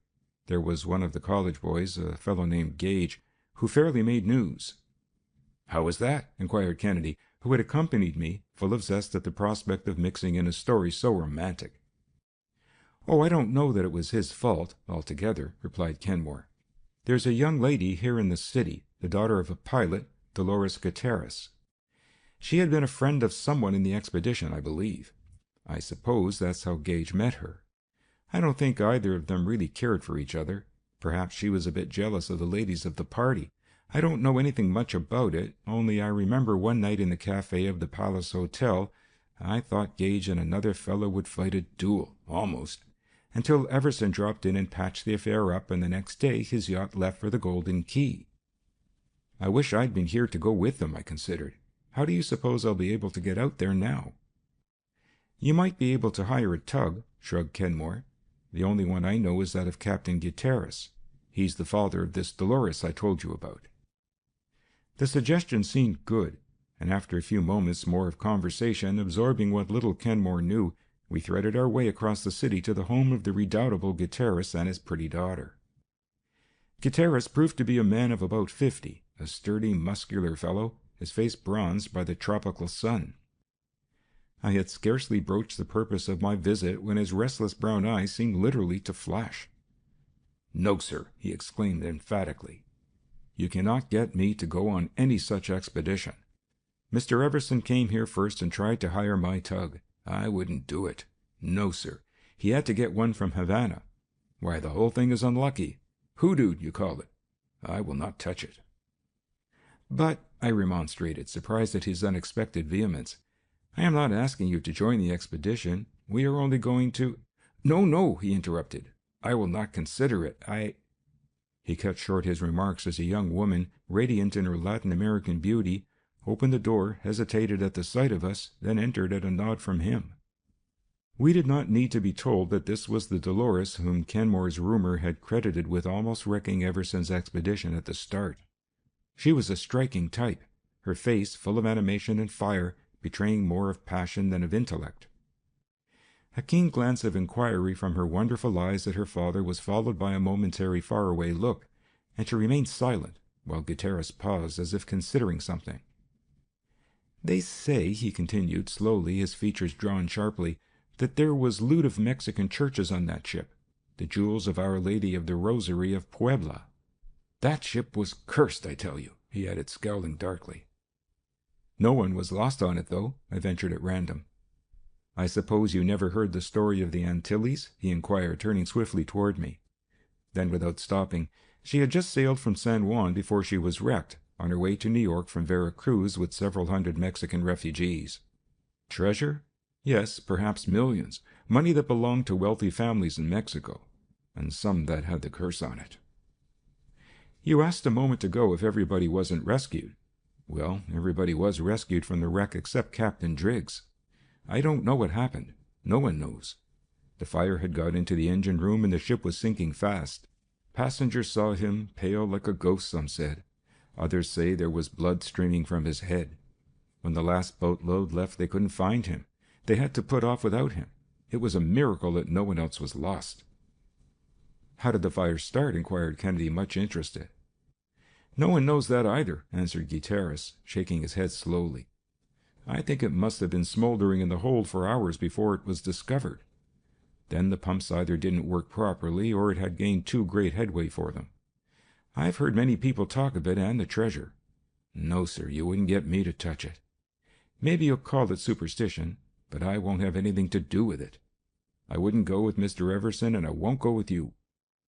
There was one of the college boys, a fellow named Gage, who fairly made news." "How was that?" inquired Kennedy, who had accompanied me, full of zest at the prospect of mixing in a story so romantic. "Oh, I don't know that it was his fault, altogether," replied Kenmore. "There's a young lady here in the city, the daughter of a pilot, Dolores Gutierrez. She had been a friend of someone in the expedition, I believe. I suppose that's how Gage met her. I don't think either of them really cared for each other. Perhaps she was a bit jealous of the ladies of the party. I don't know anything much about it, only I remember one night in the cafe of the Palace Hotel, I thought Gage and another fellow would fight a duel, almost, until Everson dropped in and patched the affair up, and the next day his yacht left for the Golden Key. I wish I'd been here to go with them, I considered. How do you suppose I'll be able to get out there now?" "You might be able to hire a tug," shrugged Kenmore. "The only one I know is that of Captain Gutierrez. He's the father of this Dolores I told you about." The suggestion seemed good, and after a few moments more of conversation, absorbing what little Kenmore knew, we threaded our way across the city to the home of the redoubtable Gutierrez and his pretty daughter. Gutierrez proved to be a man of about 50, a sturdy, muscular fellow, his face bronzed by the tropical sun. I had scarcely broached the purpose of my visit when his restless brown eyes seemed literally to flash. "No, sir," he exclaimed emphatically. "You cannot get me to go on any such expedition. Mr. Everson came here first and tried to hire my tug. I wouldn't do it. No, sir. He had to get one from Havana. Why, the whole thing is unlucky. Hoodooed, you call it. I will not touch it." "But," I remonstrated, surprised at his unexpected vehemence, "I am not asking you to join the expedition. We are only going to—" "No, no," he interrupted. "I will not consider it. He cut short his remarks as a young woman, radiant in her Latin American beauty, opened the door, hesitated at the sight of us, then entered at a nod from him. We did not need to be told that this was the Dolores whom Kenmore's rumor had credited with almost wrecking Everson's expedition at the start. She was a striking type, her face full of animation and fire, betraying more of passion than of intellect. A keen glance of inquiry from her wonderful eyes at her father was followed by a momentary faraway look, and she remained silent, while Gutierrez paused as if considering something. "They say," he continued slowly, his features drawn sharply, "that there was loot of Mexican churches on that ship, the jewels of Our Lady of the Rosary of Puebla. That ship was cursed, I tell you," he added, scowling darkly. "No one was lost on it, though," I ventured at random. "I suppose you never heard the story of the Antilles?" he inquired, turning swiftly toward me. Then, without stopping, she had just sailed from San Juan before she was wrecked, on her way to New York from Vera Cruz with several hundred Mexican refugees. Treasure? Yes, perhaps millions, money that belonged to wealthy families in Mexico. and some that had the curse on it. You asked a moment ago if everybody wasn't rescued. Well, everybody was rescued from the wreck except Captain Driggs. I don't know what happened. No one knows. The fire had got into the engine room and the ship was sinking fast. Passengers saw him, pale like a ghost, some said. Others say there was blood streaming from his head. When the last boatload left, they couldn't find him. They had to put off without him. It was a miracle that no one else was lost. How did the fire start? Inquired Kennedy, much interested. No one knows that either, answered Gutierrez, shaking his head slowly. I think it must have been smoldering in the hold for hours before it was discovered. Then the pumps either didn't work properly or it had gained too great headway for them. I've heard many people talk of it and the treasure. No, sir, you wouldn't get me to touch it. Maybe you'll call it superstition, but I won't have anything to do with it. I wouldn't go with Mr. Everson, and I won't go with you.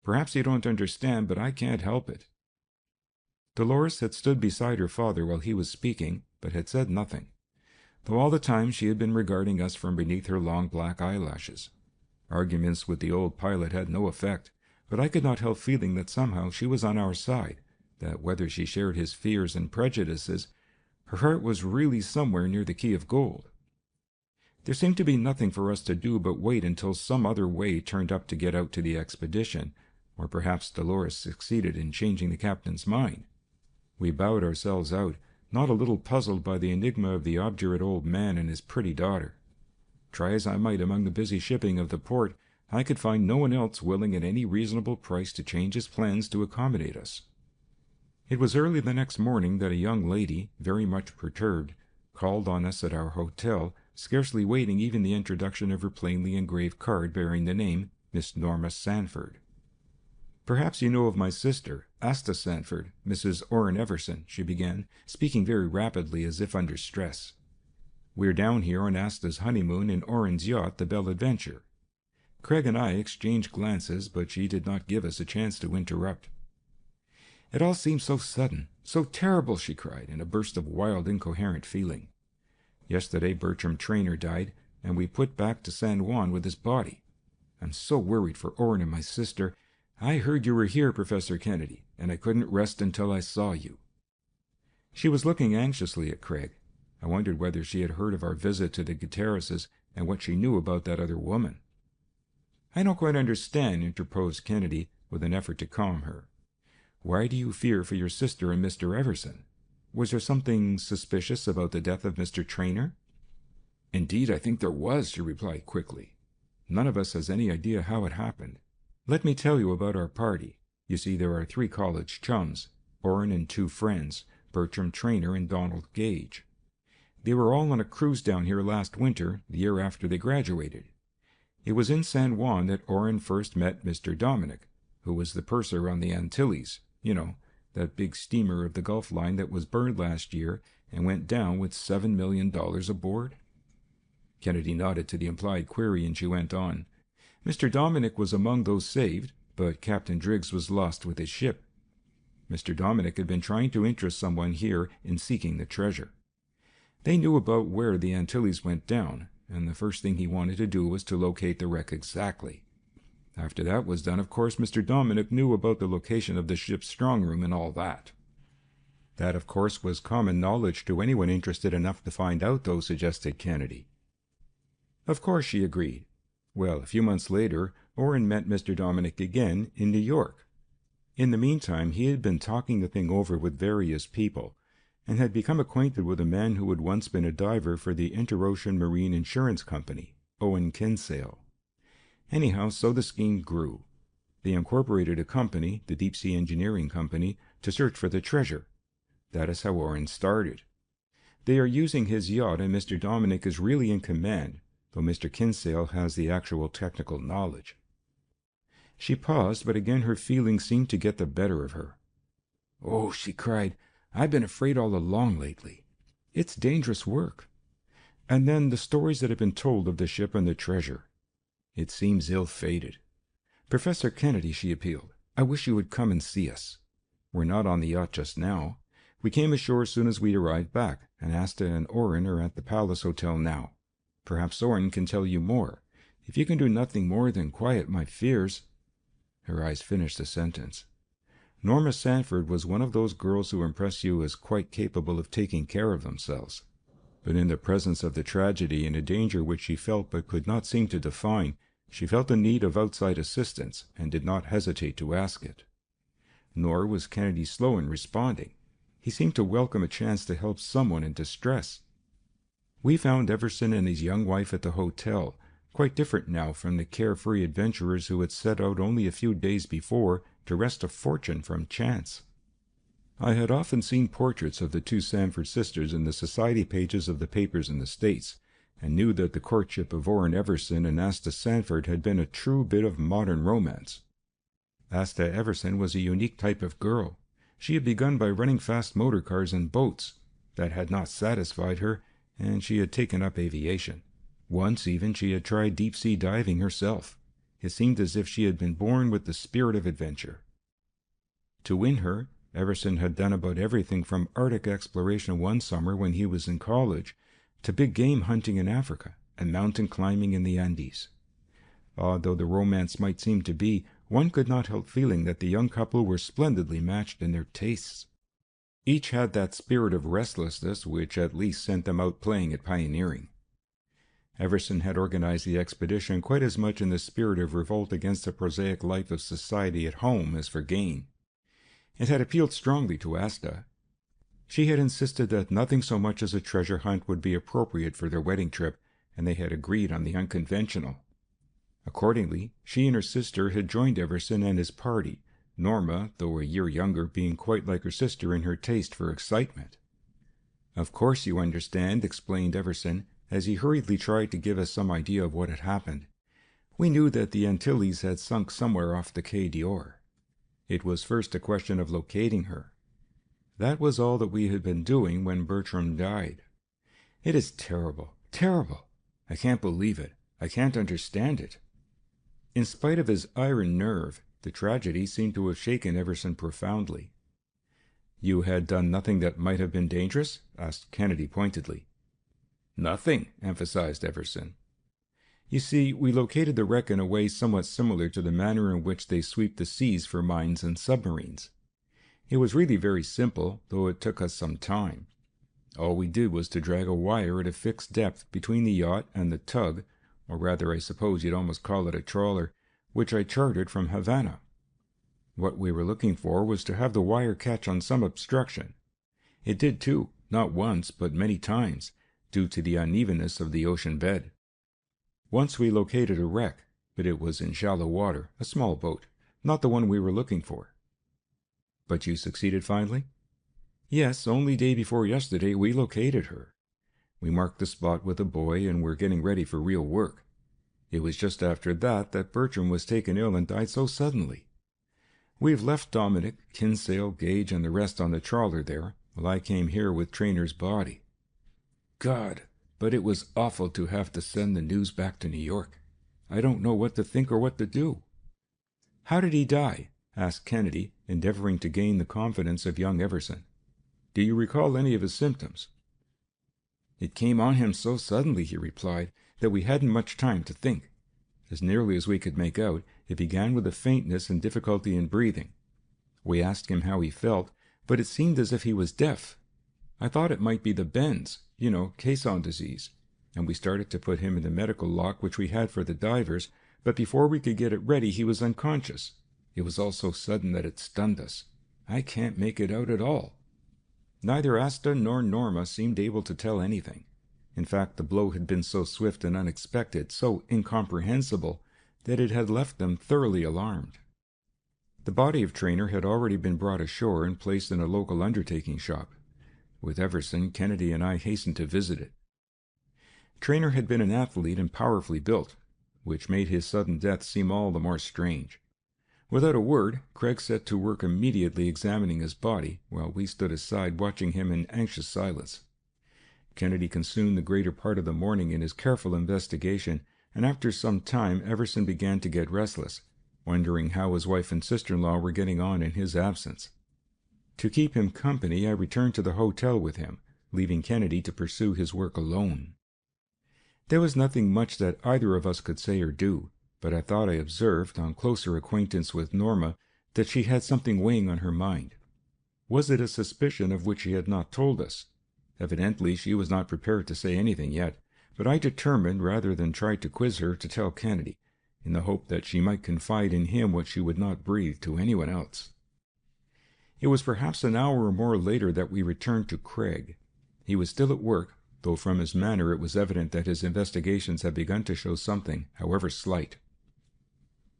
Perhaps you don't understand, but I can't help it. Dolores had stood beside her father while he was speaking, but had said nothing, though all the time she had been regarding us from beneath her long black eyelashes. Arguments with the old pilot had no effect, but I could not help feeling that somehow she was on our side, that whether she shared his fears and prejudices, her heart was really somewhere near the Key of Gold. There seemed to be nothing for us to do but wait until some other way turned up to get out to the expedition, or perhaps Dolores succeeded in changing the captain's mind. We bowed ourselves out, not a little puzzled by the enigma of the obdurate old man and his pretty daughter. Try as I might among the busy shipping of the port, I could find no one else willing at any reasonable price to change his plans to accommodate us. It was early the next morning that a young lady, very much perturbed, called on us at our hotel, scarcely waiting even the introduction of her plainly engraved card bearing the name Miss Norma Sanford. Perhaps you know of my sister, Asta Sanford, Mrs. Orrin Everson, she began, speaking very rapidly as if under stress. We're down here on Asta's honeymoon in Orrin's yacht, the Belle Adventure. Craig and I exchanged glances, but she did not give us a chance to interrupt. It all seems so sudden, so terrible, she cried, in a burst of wild, incoherent feeling. Yesterday Bertram Traynor died, and we put back to San Juan with his body. I'm so worried for Orrin and my sister. I heard you were here, Professor Kennedy, and I couldn't rest until I saw you. She was looking anxiously at Craig. I wondered whether she had heard of our visit to the Gutierrezes and what she knew about that other woman. I don't quite understand, interposed Kennedy, with an effort to calm her. Why do you fear for your sister and Mr. Everson? Was there something suspicious about the death of Mr. Traynor? Indeed, I think there was, she replied quickly. None of us has any idea how it happened. Let me tell you about our party. You see, there are 3 college chums, Orrin and 2 friends, Bertram Traynor and Donald Gage. They were all on a cruise down here last winter, the year after they graduated. It was in San Juan that Orrin first met Mr. Dominic, who was the purser on the Antilles, you know, that big steamer of the Gulf Line that was burned last year and went down with $7 million aboard. Kennedy nodded to the implied query, and she went on. Mr. Dominic was among those saved, but Captain Driggs was lost with his ship. Mr. Dominic had been trying to interest someone here in seeking the treasure. They knew about where the Antilles went down, and the first thing he wanted to do was to locate the wreck exactly. After that was done, of course, Mr. Dominic knew about the location of the ship's strong room and all that. That, of course, was common knowledge to anyone interested enough to find out, though, suggested Kennedy. Of course, she agreed. Well, a few months later, Orrin met Mr. Dominic again in New York. In the meantime, he had been talking the thing over with various people, and had become acquainted with a man who had once been a diver for the Interocean Marine Insurance Company, Owen Kinsale. Anyhow, so the scheme grew. They incorporated a company, the Deep Sea Engineering Company, to search for the treasure. That is how Orrin started. They are using his yacht, and Mr. Dominic is really in command, though Mr. Kinsale has the actual technical knowledge. She paused, but again her feelings seemed to get the better of her. Oh, she cried, I've been afraid all along lately. It's dangerous work. And then the stories that have been told of the ship and the treasure. It seems ill-fated. Professor Kennedy, she appealed, I wish you would come and see us. We're not on the yacht just now. We came ashore as soon as we arrived back, and Asta and Orrin are at the Palace Hotel now. Perhaps Orrin can tell you more. If you can do nothing more than quiet my fears. Her eyes finished the sentence. Norma Sanford was one of those girls who impress you as quite capable of taking care of themselves. But in the presence of the tragedy and a danger which she felt but could not seem to define, she felt the need of outside assistance and did not hesitate to ask it. Nor was Kennedy slow in responding. He seemed to welcome a chance to help someone in distress. We found Everson and his young wife at the hotel, quite different now from the carefree adventurers who had set out only a few days before to wrest a fortune from chance. I had often seen portraits of the two Sanford sisters in the society pages of the papers in the States, and knew that the courtship of Orrin Everson and Asta Sanford had been a true bit of modern romance. Asta Everson was a unique type of girl. She had begun by running fast motor cars and boats. That had not satisfied her, and she had taken up aviation. Once even she had tried deep-sea diving herself. It seemed as if she had been born with the spirit of adventure. To win her, Everson had done about everything from Arctic exploration one summer when he was in college to big game hunting in Africa and mountain climbing in the Andes. Odd though the romance might seem to be, one could not help feeling that the young couple were splendidly matched in their tastes. Each had that spirit of restlessness which at least sent them out playing at pioneering. Everson had organized the expedition quite as much in the spirit of revolt against the prosaic life of society at home as for gain. It had appealed strongly to Asta. She had insisted that nothing so much as a treasure hunt would be appropriate for their wedding trip, and they had agreed on the unconventional. Accordingly, she and her sister had joined Everson and his party, Norma, though a year younger, being quite like her sister in her taste for excitement. "Of course you understand," explained Everson, as he hurriedly tried to give us some idea of what had happened. "We knew that the Antilles had sunk somewhere off the Quai d'Or. It was first a question of locating her. That was all that we had been doing when Bertram died. It is terrible, terrible. I can't believe it. I can't understand it." In spite of his iron nerve, the tragedy seemed to have shaken Everson profoundly. "You had done nothing that might have been dangerous?" asked Kennedy pointedly. "Nothing," emphasized Everson. "You see, we located the wreck in a way somewhat similar to the manner in which they sweep the seas for mines and submarines. It was really very simple, though it took us some time. All we did was to drag a wire at a fixed depth between the yacht and the tug, or rather I suppose you'd almost call it a trawler, which I chartered from Havana. What we were looking for was to have the wire catch on some obstruction. It did too, not once, but many times, due to the unevenness of the ocean bed. Once we located a wreck, but it was in shallow water, a small boat, not the one we were looking for." "But you succeeded finally?" "Yes, only day before yesterday we located her. We marked the spot with a buoy and were getting ready for real work. It was just after that Bertram was taken ill and died so suddenly. We've left Dominic, Kinsale, Gage, and the rest on the trawler there, while I came here with Trainor's body. God, but it was awful to have to send the news back to New York. I don't know what to think or what to do." "How did he die?" asked Kennedy, endeavoring to gain the confidence of young Everson. "Do you recall any of his symptoms?" "It came on him so suddenly," he replied, "that we hadn't much time to think. As nearly as we could make out, it began with a faintness and difficulty in breathing. We asked him how he felt, but it seemed as if he was deaf. I thought it might be the bends, caisson disease, and we started to put him in the medical lock which we had for the divers, but before we could get it ready he was unconscious. It was all so sudden that it stunned us. I can't make it out at all." Neither Asta nor Norma seemed able to tell anything. In fact, the blow had been so swift and unexpected, so incomprehensible, that it had left them thoroughly alarmed. The body of Trainor had already been brought ashore and placed in a local undertaking shop. With Everson, Kennedy and I hastened to visit it. Trainor had been an athlete and powerfully built, which made his sudden death seem all the more strange. Without a word, Craig set to work immediately examining his body, while we stood aside watching him in anxious silence. Kennedy consumed the greater part of the morning in his careful investigation, and after some time Everson began to get restless, wondering how his wife and sister-in-law were getting on in his absence. To keep him company, I returned to the hotel with him, leaving Kennedy to pursue his work alone. There was nothing much that either of us could say or do. but I thought I observed, on closer acquaintance with Norma, that she had something weighing on her mind. Was it a suspicion of which she had not told us? Evidently she was not prepared to say anything yet, but I determined, rather than try to quiz her, to tell Kennedy, in the hope that she might confide in him what she would not breathe to anyone else. It was perhaps an hour or more later that we returned to Craig. He was still at work, though from his manner it was evident that his investigations had begun to show something, however slight.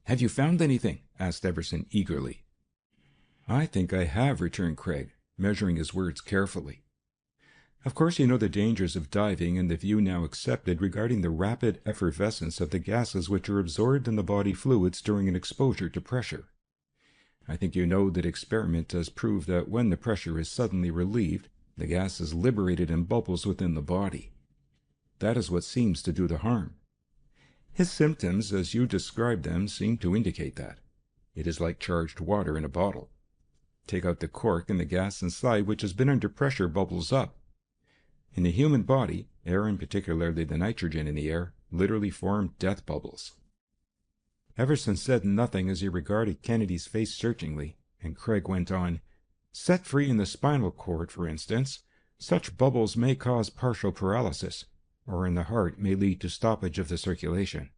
"Have you found anything?" asked Everson eagerly. "I think I have," returned Craig, measuring his words carefully. "Of course you know the dangers of diving and the view now accepted regarding the rapid effervescence of the gases which are absorbed in the body fluids during an exposure to pressure. I think you know that experiment has proved that when the pressure is suddenly relieved, the gas is liberated in bubbles within the body. That is what seems to do the harm. His symptoms, as you described them, seem to indicate that. It is like charged water in a bottle. Take out the cork and the gas inside, which has been under pressure, bubbles up. In the human body, air and particularly the nitrogen in the air, literally form death bubbles." Everson said nothing as he regarded Kennedy's face searchingly, and Craig went on, "Set free in the spinal cord, for instance, such bubbles may cause partial paralysis, or in the heart may lead to stoppage of the circulation.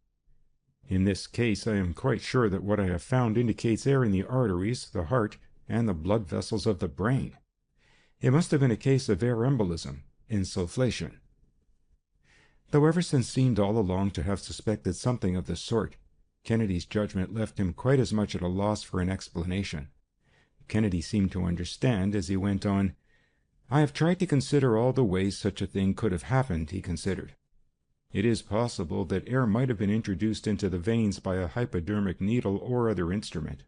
In this case I am quite sure that what I have found indicates air in the arteries, the heart, and the blood vessels of the brain. It must have been a case of air embolism, insufflation." Though Everson seemed all along to have suspected something of the sort, Kennedy's judgment left him quite as much at a loss for an explanation. Kennedy seemed to understand as he went on. "I have tried to consider all the ways such a thing could have happened," he considered. "It is possible that air might have been introduced into the veins by a hypodermic needle or other instrument,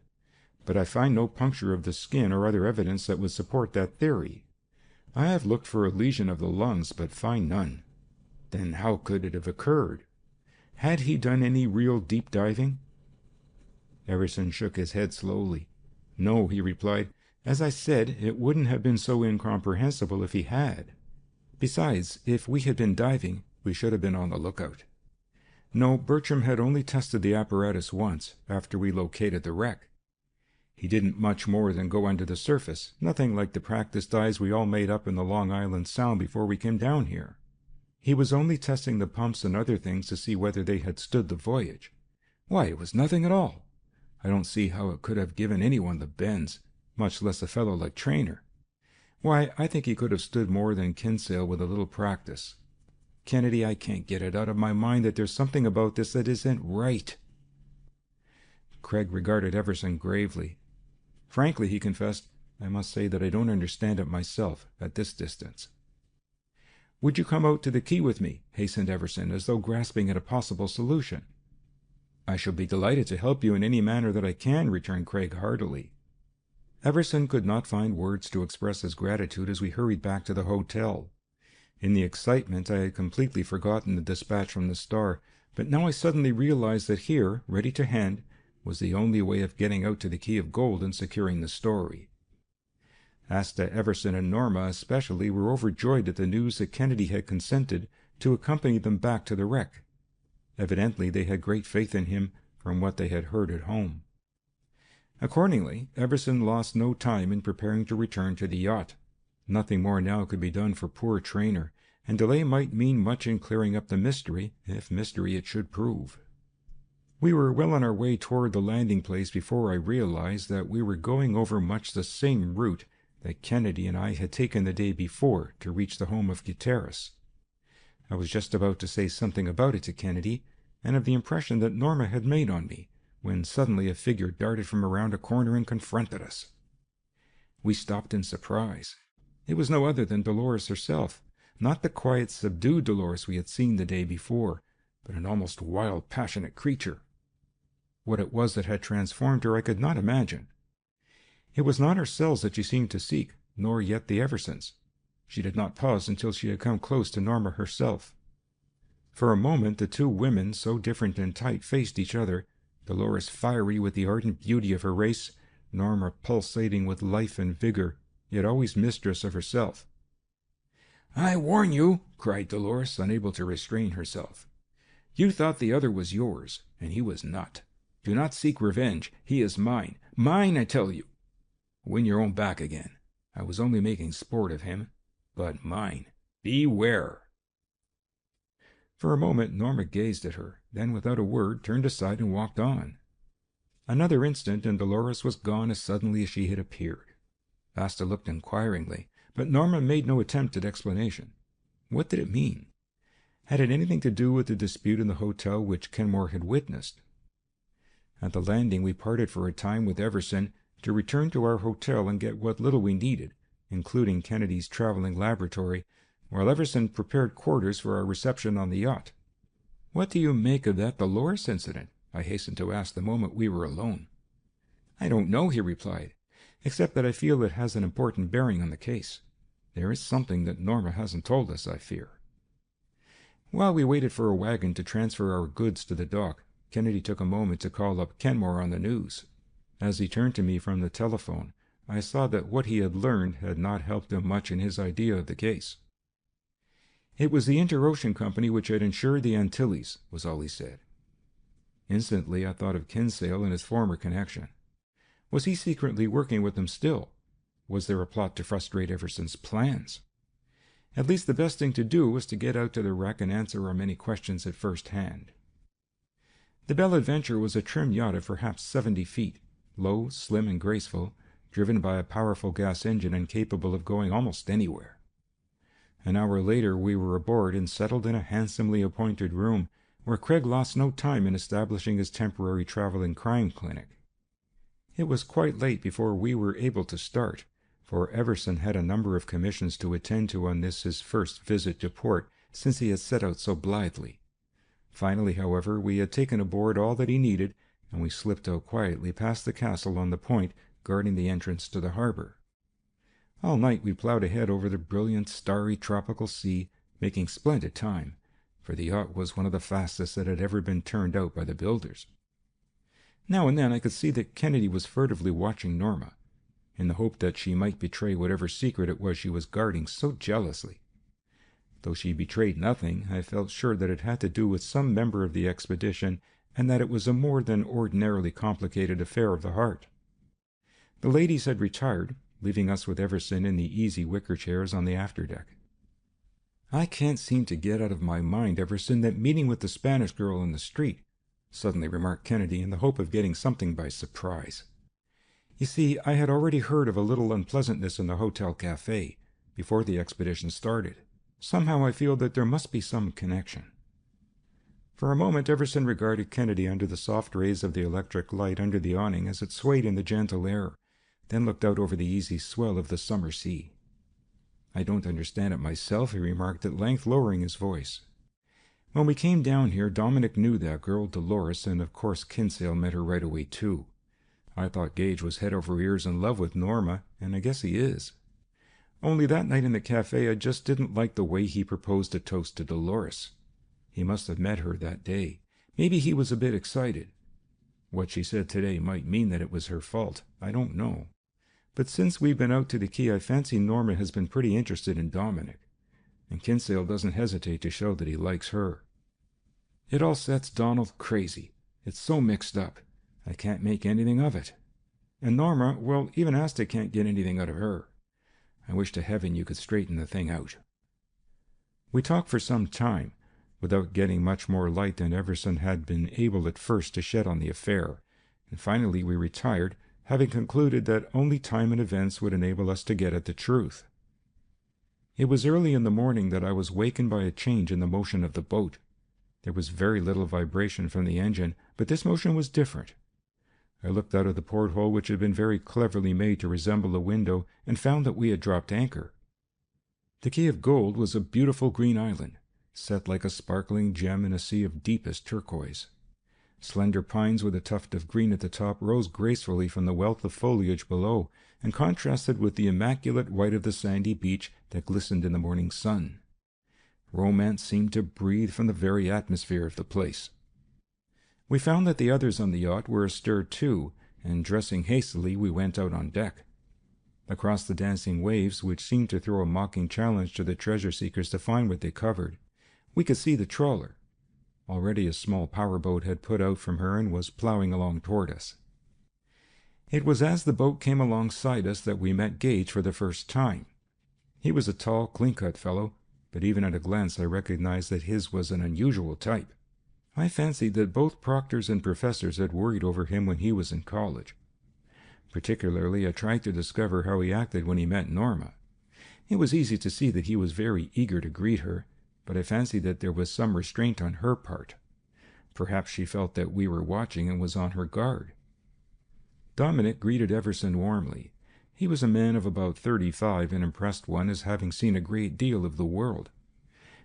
but I find no puncture of the skin or other evidence that would support that theory. I have looked for a lesion of the lungs, but find none. Then how could it have occurred? Had he done any real deep diving?" Everson shook his head slowly. "No," he replied. "As I said, it wouldn't have been so incomprehensible if he had. Besides, if we had been diving, we should have been on the lookout. No, Bertram had only tested the apparatus once, after we located the wreck. He didn't much more than go under the surface, nothing like the practice dives we all made up in the Long Island Sound before we came down here. He was only testing the pumps and other things to see whether they had stood the voyage. Why, it was nothing at all. I don't see how it could have given anyone the bends, much less a fellow like Traynor. Why, I think he could have stood more than Kinsale with a little practice. Kennedy, I can't get it out of my mind that there's something about this that isn't right." Craig regarded Everson gravely. "Frankly," he confessed, "I must say that I don't understand it myself, at this distance." "Would you come out to the quay with me?" hastened Everson, as though grasping at a possible solution. "I shall be delighted to help you in any manner that I can," returned Craig heartily. Everson could not find words to express his gratitude as we hurried back to the hotel. In the excitement I had completely forgotten the dispatch from the Star, but now I suddenly realized that here, ready to hand, was the only way of getting out to the Key of Gold and securing the story. Asta, Everson, and Norma especially were overjoyed at the news that Kennedy had consented to accompany them back to the wreck. Evidently they had great faith in him from what they had heard at home. Accordingly, Everson lost no time in preparing to return to the yacht. Nothing more now could be done for poor Traynor, and delay might mean much in clearing up the mystery, if mystery it should prove. We were well on our way toward the landing place before I realized that we were going over much the same route that Kennedy and I had taken the day before to reach the home of Gutierrez. I was just about to say something about it to Kennedy, and of the impression that Norma had made on me, when suddenly a figure darted from around a corner and confronted us. We stopped in surprise. It was no other than Dolores herself, not the quiet, subdued Dolores we had seen the day before, but an almost wild, passionate creature. What it was that had transformed her I could not imagine. It was not ourselves that she seemed to seek, nor yet the Eversons. She did not pause until she had come close to Norma herself. For a moment the two women, so different in type, faced each other, Dolores fiery with the ardent beauty of her race, Norma pulsating with life and vigor, yet always mistress of herself. "I warn you!" cried Dolores, unable to restrain herself. You thought the other was yours, and he was not. Do not seek revenge. He is mine. Mine, I tell you. Win your own back again. I was only making sport of him, but mine. Beware." For a moment Norma gazed at her, then without a word turned aside and walked on. Another instant, and Dolores was gone as suddenly as she had appeared. Vasta looked inquiringly, but Norma made no attempt at explanation. What did it mean? Had it anything to do with the dispute in the hotel which Kenmore had witnessed? At the landing we parted for a time with Everson to return to our hotel and get what little we needed, including Kennedy's traveling laboratory, while Everson prepared quarters for our reception on the yacht. "What do you make of that Dolores incident?" I hastened to ask the moment we were alone. "I don't know," he replied, "except that I feel it has an important bearing on the case. There is something that Norma hasn't told us, I fear." While we waited for a wagon to transfer our goods to the dock, Kennedy took a moment to call up Kenmore on the news. As he turned to me from the telephone, I saw that what he had learned had not helped him much in his idea of the case. "It was the Inter-Ocean Company which had insured the Antilles," was all he said. Instantly I thought of Kinsale and his former connection. Was he secretly working with them still? Was there a plot to frustrate Everson's plans? At least the best thing to do was to get out to the wreck and answer our many questions at first hand. The Belle Adventure was a trim yacht of perhaps 70 feet, low, slim, and graceful, driven by a powerful gas engine and capable of going almost anywhere. An hour later we were aboard and settled in a handsomely appointed room, where Craig lost no time in establishing his temporary traveling crime clinic. It was quite late before we were able to start, for Everson had a number of commissions to attend to on this his first visit to port since he had set out so blithely. Finally, however, we had taken aboard all that he needed, and we slipped out quietly past the castle on the point guarding the entrance to the harbor. All night we plowed ahead over the brilliant, starry tropical sea, making splendid time, for the yacht was one of the fastest that had ever been turned out by the builders. Now and then I could see that Kennedy was furtively watching Norma, in the hope that she might betray whatever secret it was she was guarding so jealously. Though she betrayed nothing, I felt sure that it had to do with some member of the expedition, and that it was a more than ordinarily complicated affair of the heart. The ladies had retired, leaving us with Everson in the easy wicker chairs on the afterdeck. "I can't seem to get out of my mind, Everson, that meeting with the Spanish girl in the street," suddenly remarked Kennedy in the hope of getting something by surprise. "You see, I had already heard of a little unpleasantness in the hotel cafe before the expedition started. Somehow I feel that there must be some connection." For a moment Everson regarded Kennedy under the soft rays of the electric light under the awning as it swayed in the gentle air, then looked out over the easy swell of the summer sea. "I don't understand it myself," he remarked at length, lowering his voice. "When we came down here, Dominic knew that girl, Dolores, and of course Kinsale met her right away too. I thought Gage was head over ears in love with Norma, and I guess he is. Only that night in the cafe I just didn't like the way he proposed a toast to Dolores. He must have met her that day. Maybe he was a bit excited. What she said today might mean that it was her fault. I don't know. But since we've been out to the quay, I fancy Norma has been pretty interested in Dominic, and Kinsale doesn't hesitate to show that he likes her. It all sets Donald crazy. It's so mixed up. I can't make anything of it. And Norma, well, even Asta can't get anything out of her. I wish to heaven you could straighten the thing out." We talked for some time, without getting much more light than Everson had been able at first to shed on the affair, and finally we retired, having concluded that only time and events would enable us to get at the truth. It was early in the morning that I was wakened by a change in the motion of the boat. There was very little vibration from the engine, but this motion was different. I looked out of the porthole, which had been very cleverly made to resemble a window, and found that we had dropped anchor. The Key of Gold was a beautiful green island, set like a sparkling gem in a sea of deepest turquoise. Slender pines with a tuft of green at the top rose gracefully from the wealth of foliage below, and contrasted with the immaculate white of the sandy beach that glistened in the morning sun. Romance seemed to breathe from the very atmosphere of the place. We found that the others on the yacht were astir too, and dressing hastily we went out on deck. Across the dancing waves, which seemed to throw a mocking challenge to the treasure-seekers to find what they covered, we could see the trawler. Already a small powerboat had put out from her and was plowing along toward us. It was as the boat came alongside us that we met Gage for the first time. He was a tall, clean-cut fellow, but even at a glance I recognized that his was an unusual type. I fancied that both proctors and professors had worried over him when he was in college. Particularly, I tried to discover how he acted when he met Norma. It was easy to see that he was very eager to greet her, but I fancied that there was some restraint on her part. Perhaps she felt that we were watching and was on her guard. Dominic greeted Everson warmly. He was a man of about 35 and impressed one as having seen a great deal of the world.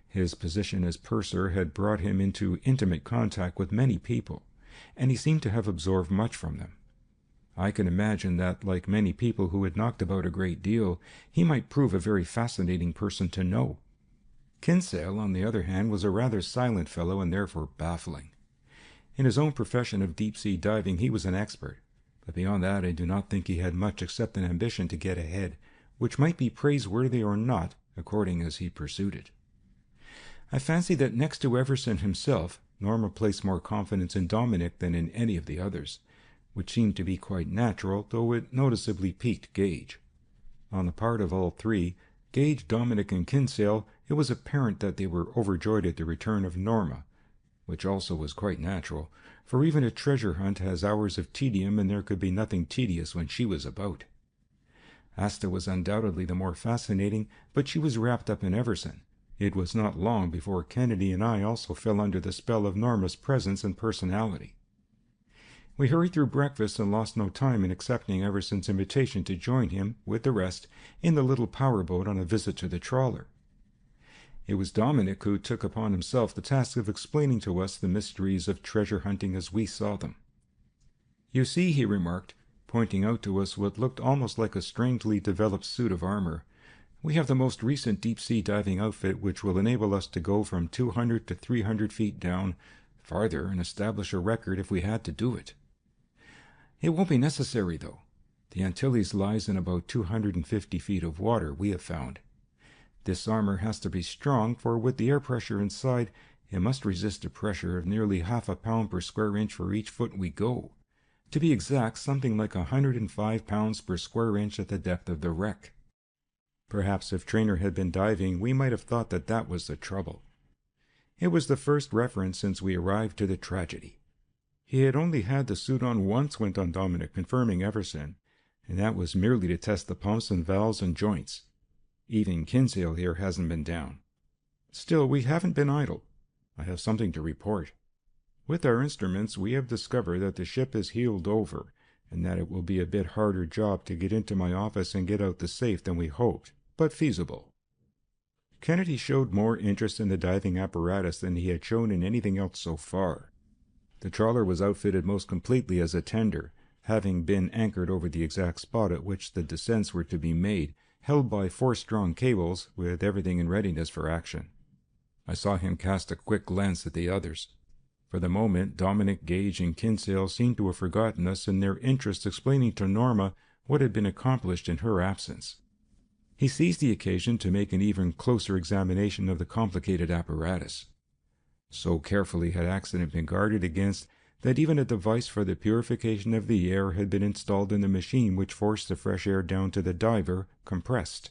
His position as purser had brought him into intimate contact with many people, and he seemed to have absorbed much from them. I can imagine that, like many people who had knocked about a great deal, he might prove a very fascinating person to know. Kinsale, on the other hand, was a rather silent fellow and therefore baffling. In his own profession of deep-sea diving he was an expert, but beyond that I do not think he had much except an ambition to get ahead, which might be praiseworthy or not, according as he pursued it. I fancy that next to Everson himself, Norma placed more confidence in Dominic than in any of the others, which seemed to be quite natural, though it noticeably piqued Gage. On the part of all three, Gage, Dominic, and Kinsale, it was apparent that they were overjoyed at the return of Norma, which also was quite natural, for even a treasure hunt has hours of tedium, and there could be nothing tedious when she was about. Asta was undoubtedly the more fascinating, but she was wrapped up in Everson. It was not long before Kennedy and I also fell under the spell of Norma's presence and personality. We hurried through breakfast and lost no time in accepting Everson's invitation to join him, with the rest, in the little powerboat on a visit to the trawler. It was Dominic who took upon himself the task of explaining to us the mysteries of treasure hunting as we saw them. "You see," he remarked, pointing out to us what looked almost like a strangely developed suit of armor, "we have the most recent deep-sea diving outfit which will enable us to go from 200 to 300 feet down, farther, and establish a record if we had to do it. It won't be necessary, though. The Antilles lies in about 250 feet of water, we have found. This armor has to be strong, for with the air pressure inside, it must resist a pressure of nearly half a pound per square inch for each foot we go. To be exact, something like 105 pounds per square inch at the depth of the wreck." Perhaps if Traynor had been diving, we might have thought that that was the trouble. It was the first reference since we arrived to the tragedy. "He had only had the suit on once," went on Dominic, confirming Everson, "and that was merely to test the pumps and valves and joints. Even Kinsale here hasn't been down. Still, we haven't been idle. I have something to report. With our instruments, we have discovered that the ship is heeled over, and that it will be a bit harder job to get into my office and get out the safe than we hoped, but feasible." Kennedy showed more interest in the diving apparatus than he had shown in anything else so far. The trawler was outfitted most completely as a tender, having been anchored over the exact spot at which the descents were to be made, held by 4 strong cables, with everything in readiness for action. I saw him cast a quick glance at the others. For the moment, Dominic, Gage, and Kinsale seemed to have forgotten us in their interest explaining to Norma what had been accomplished in her absence. He seized the occasion to make an even closer examination of the complicated apparatus. So carefully had accident been guarded against that even a device for the purification of the air had been installed in the machine which forced the fresh air down to the diver, compressed.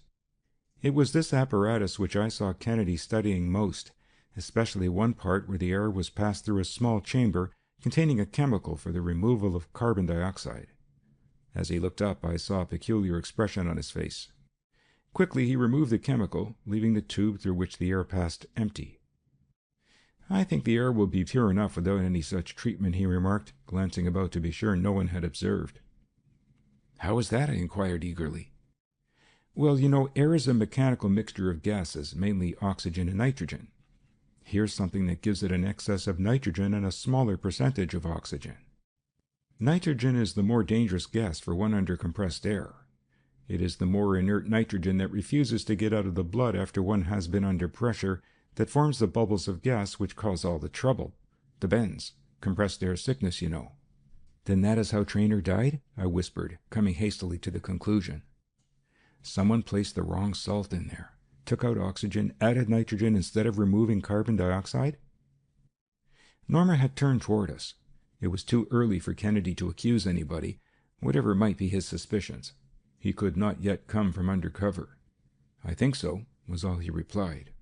It was this apparatus which I saw Kennedy studying most, especially one part where the air was passed through a small chamber containing a chemical for the removal of carbon dioxide. As he looked up, I saw a peculiar expression on his face. Quickly he removed the chemical, leaving the tube through which the air passed empty. "I think the air will be pure enough without any such treatment," he remarked, glancing about to be sure no one had observed. "How is that?" I inquired eagerly. "Well, you know, air is a mechanical mixture of gases, mainly oxygen and nitrogen. Here's something that gives it an excess of nitrogen and a smaller percentage of oxygen. Nitrogen is the more dangerous gas for one under compressed air. It is the more inert nitrogen that refuses to get out of the blood after one has been under pressure that forms the bubbles of gas which cause all the trouble. The bends. Compressed air sickness, you know." "Then that is how Traynor died?" I whispered, coming hastily to the conclusion. "Someone placed the wrong salt in there, took out oxygen, added nitrogen instead of removing carbon dioxide?" Norma had turned toward us. It was too early for Kennedy to accuse anybody, whatever might be his suspicions. He could not yet come from under cover. "I think so," was all he replied.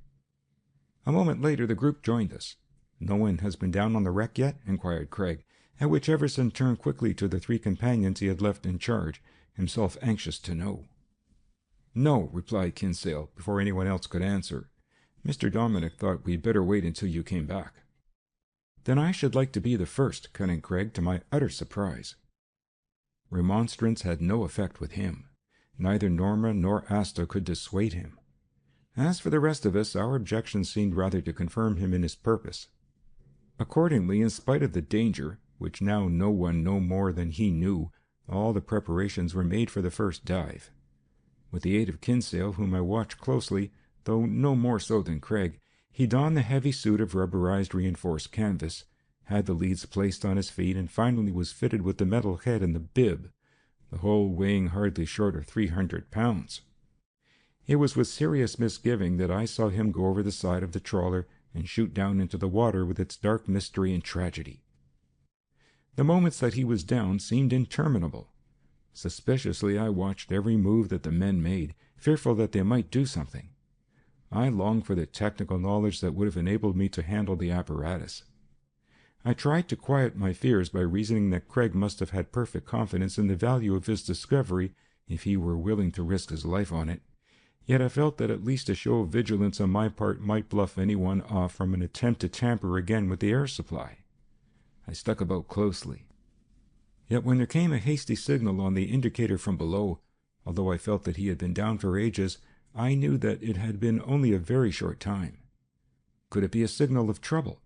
A moment later the group joined us. "No one has been down on the wreck yet?" inquired Craig, at which Everson turned quickly to the 3 companions he had left in charge, himself anxious to know. "No," replied Kinsale, before anyone else could answer. "Mr. Dominic thought we'd better wait until you came back." "Then I should like to be the first," cut in Craig, to my utter surprise. Remonstrance had no effect with him. Neither Norma nor Asta could dissuade him. As for the rest of us, our objections seemed rather to confirm him in his purpose. Accordingly, in spite of the danger, which now no one no more than he knew, all the preparations were made for the first dive. With the aid of Kinsale, whom I watched closely, though no more so than Craig, he donned the heavy suit of rubberized reinforced canvas, had the leads placed on his feet, and finally was fitted with the metal head and the bib, the whole weighing hardly short of 300 pounds. It was with serious misgiving that I saw him go over the side of the trawler and shoot down into the water with its dark mystery and tragedy. The moments that he was down seemed interminable. Suspiciously I watched every move that the men made, fearful that they might do something. I longed for the technical knowledge that would have enabled me to handle the apparatus. I tried to quiet my fears by reasoning that Craig must have had perfect confidence in the value of his discovery if he were willing to risk his life on it. Yet I felt that at least a show of vigilance on my part might bluff anyone off from an attempt to tamper again with the air supply. I stuck about closely. Yet when there came a hasty signal on the indicator from below, although I felt that he had been down for ages, I knew that it had been only a very short time. Could it be a signal of trouble?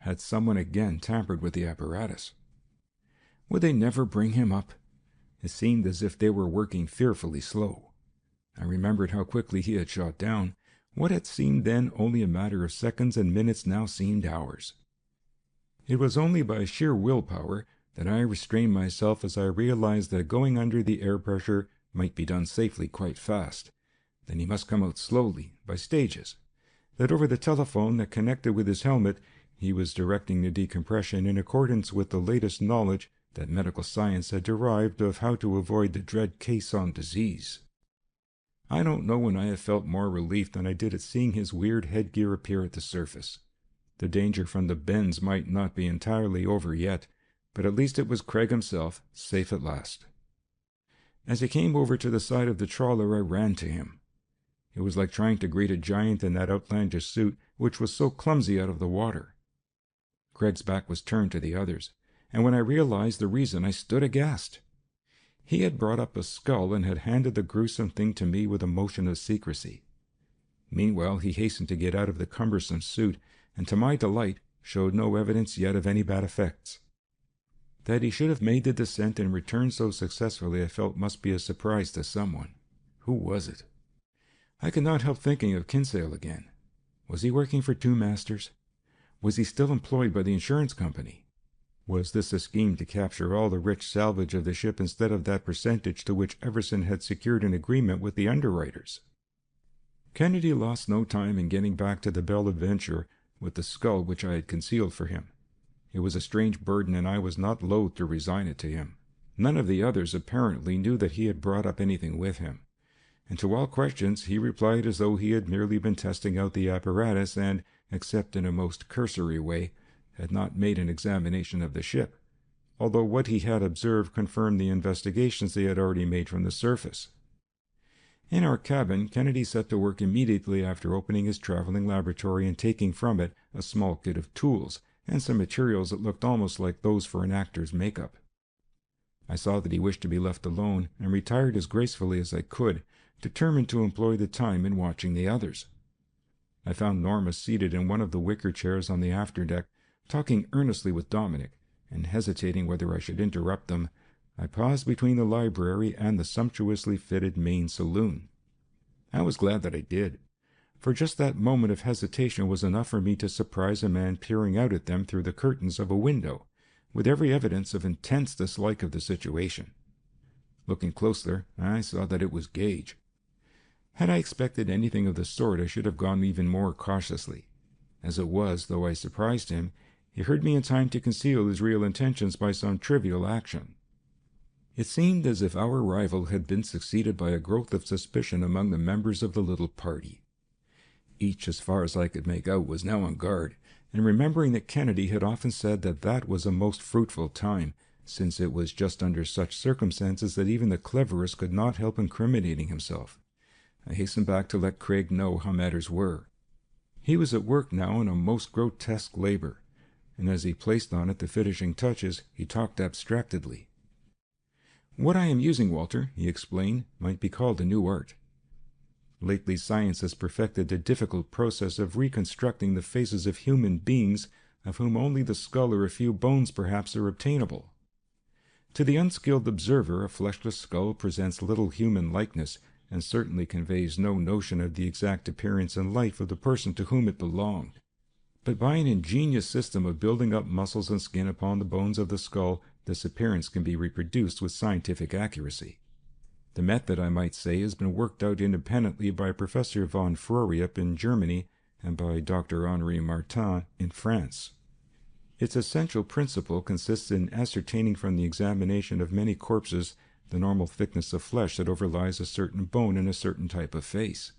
Had someone again tampered with the apparatus? Would they never bring him up? It seemed as if they were working fearfully slow. I remembered how quickly he had shot down. What had seemed then only a matter of seconds and minutes now seemed hours. It was only by sheer willpower that I restrained myself as I realized that going under the air pressure might be done safely quite fast. Then he must come out slowly, by stages. That over the telephone that connected with his helmet, he was directing the decompression in accordance with the latest knowledge that medical science had derived of how to avoid the dread caisson disease. I don't know when I have felt more relief than I did at seeing his weird headgear appear at the surface. The danger from the bends might not be entirely over yet, but at least it was Craig himself, safe at last. As he came over to the side of the trawler, I ran to him. It was like trying to greet a giant in that outlandish suit, which was so clumsy out of the water. Craig's back was turned to the others, and when I realized the reason, I stood aghast. He had brought up a skull and had handed the gruesome thing to me with a motion of secrecy. Meanwhile, he hastened to get out of the cumbersome suit, and to my delight showed no evidence yet of any bad effects. That he should have made the descent and returned so successfully I felt must be a surprise to someone. Who was it? I could not help thinking of Kinsale again. Was he working for 2 masters? Was he still employed by the insurance company? Was this a scheme to capture all the rich salvage of the ship instead of that percentage to which Everson had secured an agreement with the underwriters? Kennedy lost no time in getting back to the Belle Adventure with the skull which I had concealed for him. It was a strange burden, and I was not loath to resign it to him. None of the others apparently knew that he had brought up anything with him, and to all questions he replied as though he had merely been testing out the apparatus and, except in a most cursory way, had not made an examination of the ship, although what he had observed confirmed the investigations they had already made from the surface. In our cabin, Kennedy set to work immediately after opening his traveling laboratory and taking from it a small kit of tools and some materials that looked almost like those for an actor's makeup. I saw that he wished to be left alone, and retired as gracefully as I could, determined to employ the time in watching the others. I found Norma seated in one of the wicker chairs on the afterdeck, talking earnestly with Dominic, and hesitating whether I should interrupt them, I paused between the library and the sumptuously fitted main saloon. I was glad that I did, for just that moment of hesitation was enough for me to surprise a man peering out at them through the curtains of a window, with every evidence of intense dislike of the situation. Looking closer, I saw that it was Gage. Had I expected anything of the sort, I should have gone even more cautiously. As it was, though I surprised him, He heard me in time to conceal his real intentions by some trivial action. It seemed as if our arrival had been succeeded by a growth of suspicion among the members of the little party. Each, as far as I could make out, was now on guard, and remembering that Kennedy had often said that that was a most fruitful time, since it was just under such circumstances that even the cleverest could not help incriminating himself, I hastened back to let Craig know how matters were. He was at work now in a most grotesque labor, and as he placed on it the finishing touches, he talked abstractedly. "What I am using, Walter," he explained, "might be called a new art. Lately science has perfected the difficult process of reconstructing the faces of human beings of whom only the skull or a few bones perhaps are obtainable. To the unskilled observer, a fleshless skull presents little human likeness, and certainly conveys no notion of the exact appearance and life of the person to whom it belonged. But by an ingenious system of building up muscles and skin upon the bones of the skull, this appearance can be reproduced with scientific accuracy. The method, I might say, has been worked out independently by Professor von Floriep in Germany and by Dr. Henri Martin in France. Its essential principle consists in ascertaining from the examination of many corpses the normal thickness of flesh that overlies a certain bone in a certain type of face.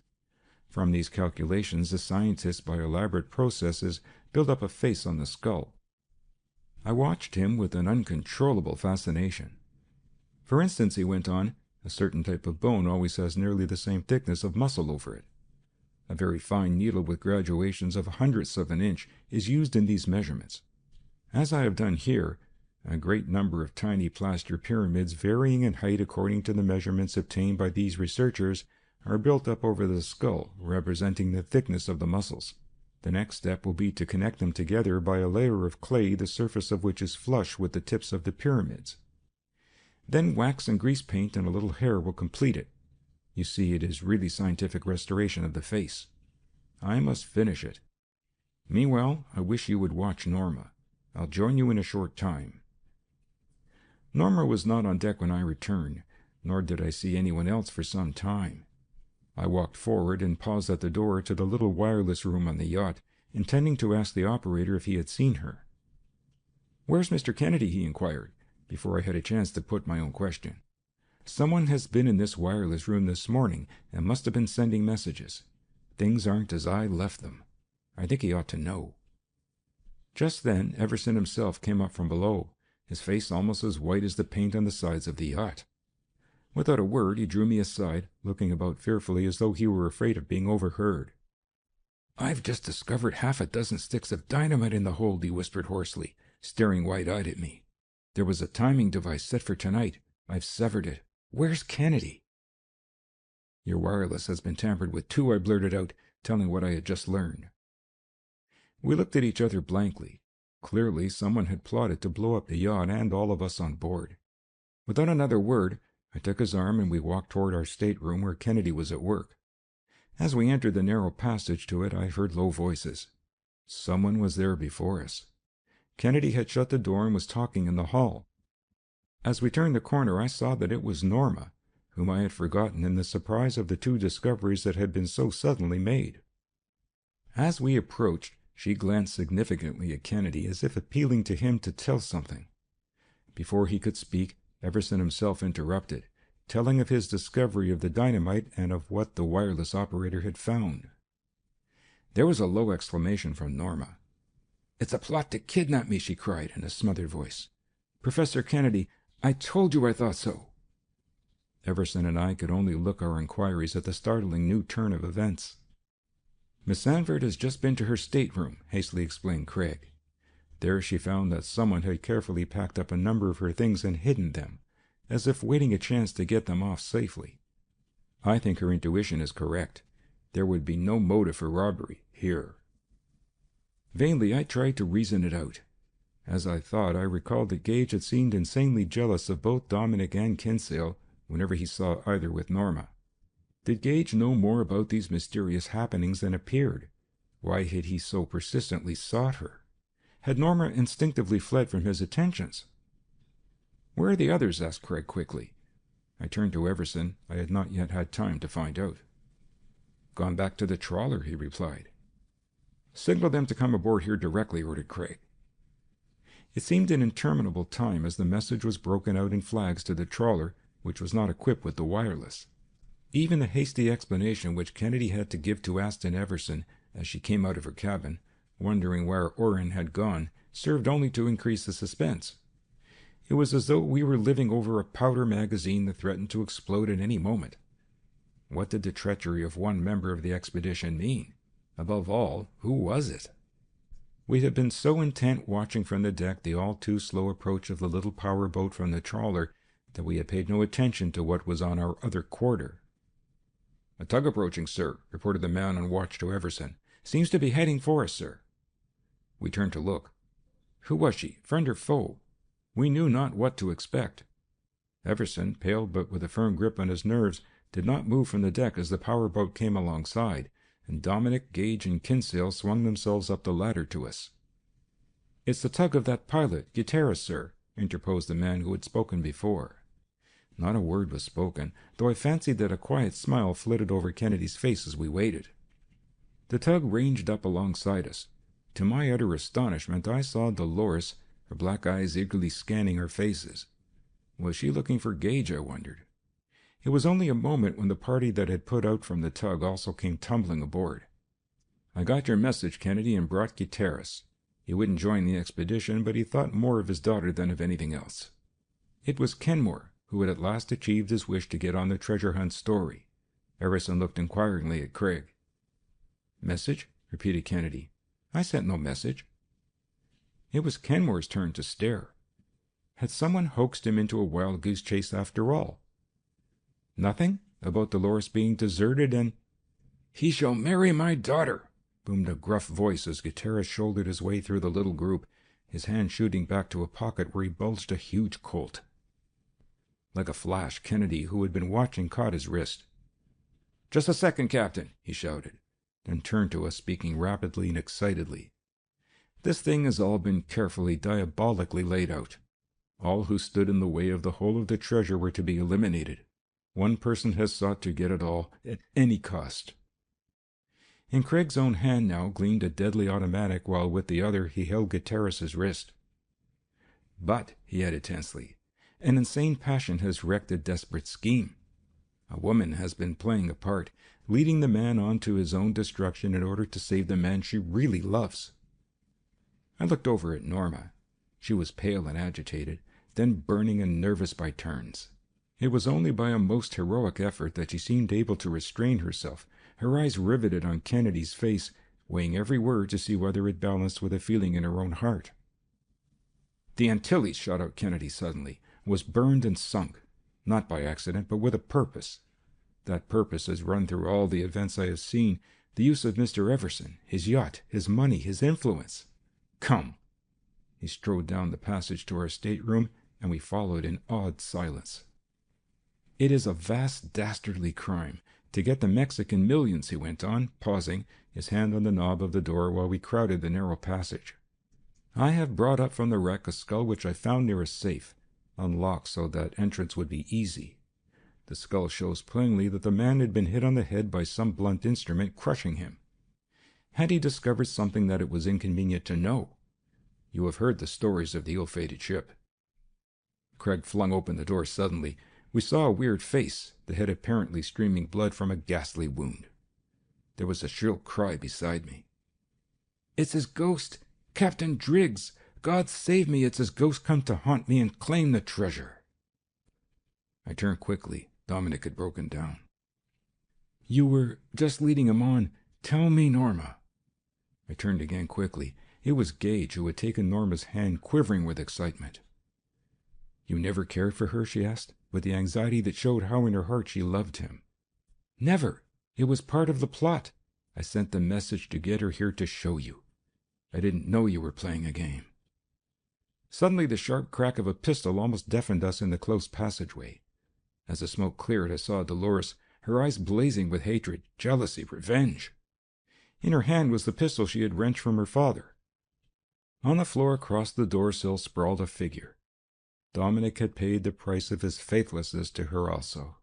From these calculations, the scientists, by elaborate processes, build up a face on the skull. I watched him with an uncontrollable fascination. For instance, he went on, a certain type of bone always has nearly the same thickness of muscle over it. A very fine needle with graduations of hundredths of an inch is used in these measurements. As I have done here, a great number of tiny plaster pyramids varying in height according to the measurements obtained by these researchers are built up over the skull, representing the thickness of the muscles. The next step will be to connect them together by a layer of clay, the surface of which is flush with the tips of the pyramids. Then wax and grease paint and a little hair will complete it. You see, it is really scientific restoration of the face. I must finish it. Meanwhile, I wish you would watch Norma. I'll join you in a short time." Norma was not on deck when I returned, nor did I see anyone else for some time. I walked forward and paused at the door to the little wireless room on the yacht, intending to ask the operator if he had seen her. "Where's Mr. Kennedy?" he inquired, before I had a chance to put my own question. "Someone has been in this wireless room this morning and must have been sending messages. Things aren't as I left them. I think he ought to know." Just then Everson himself came up from below, his face almost as white as the paint on the sides of the yacht. Without a word, he drew me aside, looking about fearfully as though he were afraid of being overheard. "I've just discovered half a dozen sticks of dynamite in the hold," he whispered hoarsely, staring wide-eyed at me. "There was a timing device set for tonight. I've severed it. Where's Kennedy?" "Your wireless has been tampered with too," I blurted out, telling what I had just learned. We looked at each other blankly. Clearly, someone had plotted to blow up the yacht and all of us on board. Without another word, I took his arm and we walked toward our stateroom where Kennedy was at work. As we entered the narrow passage to it, I heard low voices. Someone was there before us. Kennedy had shut the door and was talking in the hall. As we turned the corner, I saw that it was Norma, whom I had forgotten in the surprise of the two discoveries that had been so suddenly made. As we approached, she glanced significantly at Kennedy, as if appealing to him to tell something. Before he could speak, Everson himself interrupted, telling of his discovery of the dynamite and of what the wireless operator had found. There was a low exclamation from Norma. "It's a plot to kidnap me," she cried in a smothered voice. "Professor Kennedy, I told you I thought so." Everson and I could only look our inquiries at the startling new turn of events. "Miss Sanford has just been to her stateroom," hastily explained Craig. There she found that someone had carefully packed up a number of her things and hidden them, as if waiting a chance to get them off safely. I think her intuition is correct. There would be no motive for robbery here. Vainly I tried to reason it out. As I thought, I recalled that Gage had seemed insanely jealous of both Dominic and Kinsale whenever he saw either with Norma. Did Gage know more about these mysterious happenings than appeared? Why had he so persistently sought her? Had Norma instinctively fled from his attentions? "Where are the others?" asked Craig quickly. I turned to Everson. I had not yet had time to find out. "Gone back to the trawler," he replied. "Signal them to come aboard here directly," ordered Craig. It seemed an interminable time as the message was broken out in flags to the trawler, which was not equipped with the wireless. Even the hasty explanation which Kennedy had to give to Aston Everson as she came out of her cabin, wondering where Orrin had gone, served only to increase the suspense. It was as though we were living over a powder magazine that threatened to explode at any moment. What did the treachery of one member of the expedition mean? Above all, who was it? We had been so intent watching from the deck the all-too-slow approach of the little power boat from the trawler that we had paid no attention to what was on our other quarter. "A tug approaching, sir," reported the man on watch to Everson. "Seems to be heading for us, sir." We turned to look. Who was she, friend or foe? We knew not what to expect. Everson, pale but with a firm grip on his nerves, did not move from the deck as the power boat came alongside, and Dominic, Gage, and Kinsale swung themselves up the ladder to us. "It's the tug of that pilot, Gutierrez, sir," interposed the man who had spoken before. Not a word was spoken, though I fancied that a quiet smile flitted over Kennedy's face as we waited. The tug ranged up alongside us. To my utter astonishment, I saw Dolores, her black eyes eagerly scanning our faces. Was she looking for Gage, I wondered? It was only a moment when the party that had put out from the tug also came tumbling aboard. "I got your message, Kennedy, and brought Gutierrez. He wouldn't join the expedition, but he thought more of his daughter than of anything else." It was Kenmore, who had at last achieved his wish to get on the treasure hunt story. Everson looked inquiringly at Craig. "Message?" repeated Kennedy. "I sent no message." It was Kenmore's turn to stare. Had someone hoaxed him into a wild goose chase after all? Nothing? About Dolores being deserted and— "He shall marry my daughter," boomed a gruff voice as Gutierrez shouldered his way through the little group, his hand shooting back to a pocket where he bulged a huge Colt. Like a flash, Kennedy, who had been watching, caught his wrist. "Just a second, Captain," he shouted, then turned to us, speaking rapidly and excitedly. "This thing has all been carefully, diabolically laid out. All who stood in the way of the whole of the treasure were to be eliminated. One person has sought to get it all, at any cost." In Craig's own hand now gleamed a deadly automatic, while with the other he held Gutierrez's wrist. "But," he added tensely, "an insane passion has wrecked a desperate scheme. A woman has been playing a part, leading the man on to his own destruction in order to save the man she really loves." I looked over at Norma. She was pale and agitated, then burning and nervous by turns. It was only by a most heroic effort that she seemed able to restrain herself, her eyes riveted on Kennedy's face, weighing every word to see whether it balanced with a feeling in her own heart. "The Antilles," shot out Kennedy suddenly, "was burned and sunk, not by accident, but with a purpose. That purpose has run through all the events I have seen, the use of Mr. Everson, his yacht, his money, his influence. Come." He strode down the passage to our stateroom, and we followed in awed silence. "It is a vast, dastardly crime to get the Mexican millions," he went on, pausing, his hand on the knob of the door while we crowded the narrow passage. "I have brought up from the wreck a skull which I found near a safe, unlocked so that entrance would be easy. The skull shows plainly that the man had been hit on the head by some blunt instrument, crushing him. Had he discovered something that it was inconvenient to know? You have heard the stories of the ill-fated ship." Craig flung open the door suddenly. We saw a weird face, the head apparently streaming blood from a ghastly wound. There was a shrill cry beside me. "It's his ghost! Captain Driggs! God save me, it's his ghost come to haunt me and claim the treasure!" I turned quickly. Dominic had broken down. "You were just leading him on. Tell me, Norma." I turned again quickly. It was Gage, who had taken Norma's hand, quivering with excitement. "You never cared for her?" she asked, with the anxiety that showed how in her heart she loved him. "Never. It was part of the plot. I sent the message to get her here to show you. I didn't know you were playing a game." Suddenly the sharp crack of a pistol almost deafened us in the close passageway. As the smoke cleared, I saw Dolores, her eyes blazing with hatred, jealousy, revenge. In her hand was the pistol she had wrenched from her father. On the floor across the door-sill sprawled a figure. Dominic had paid the price of his faithlessness to her also.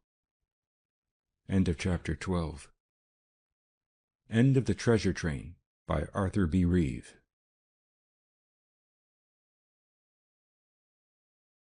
End of Chapter 12. End of The Treasure Train by Arthur B. Reeve.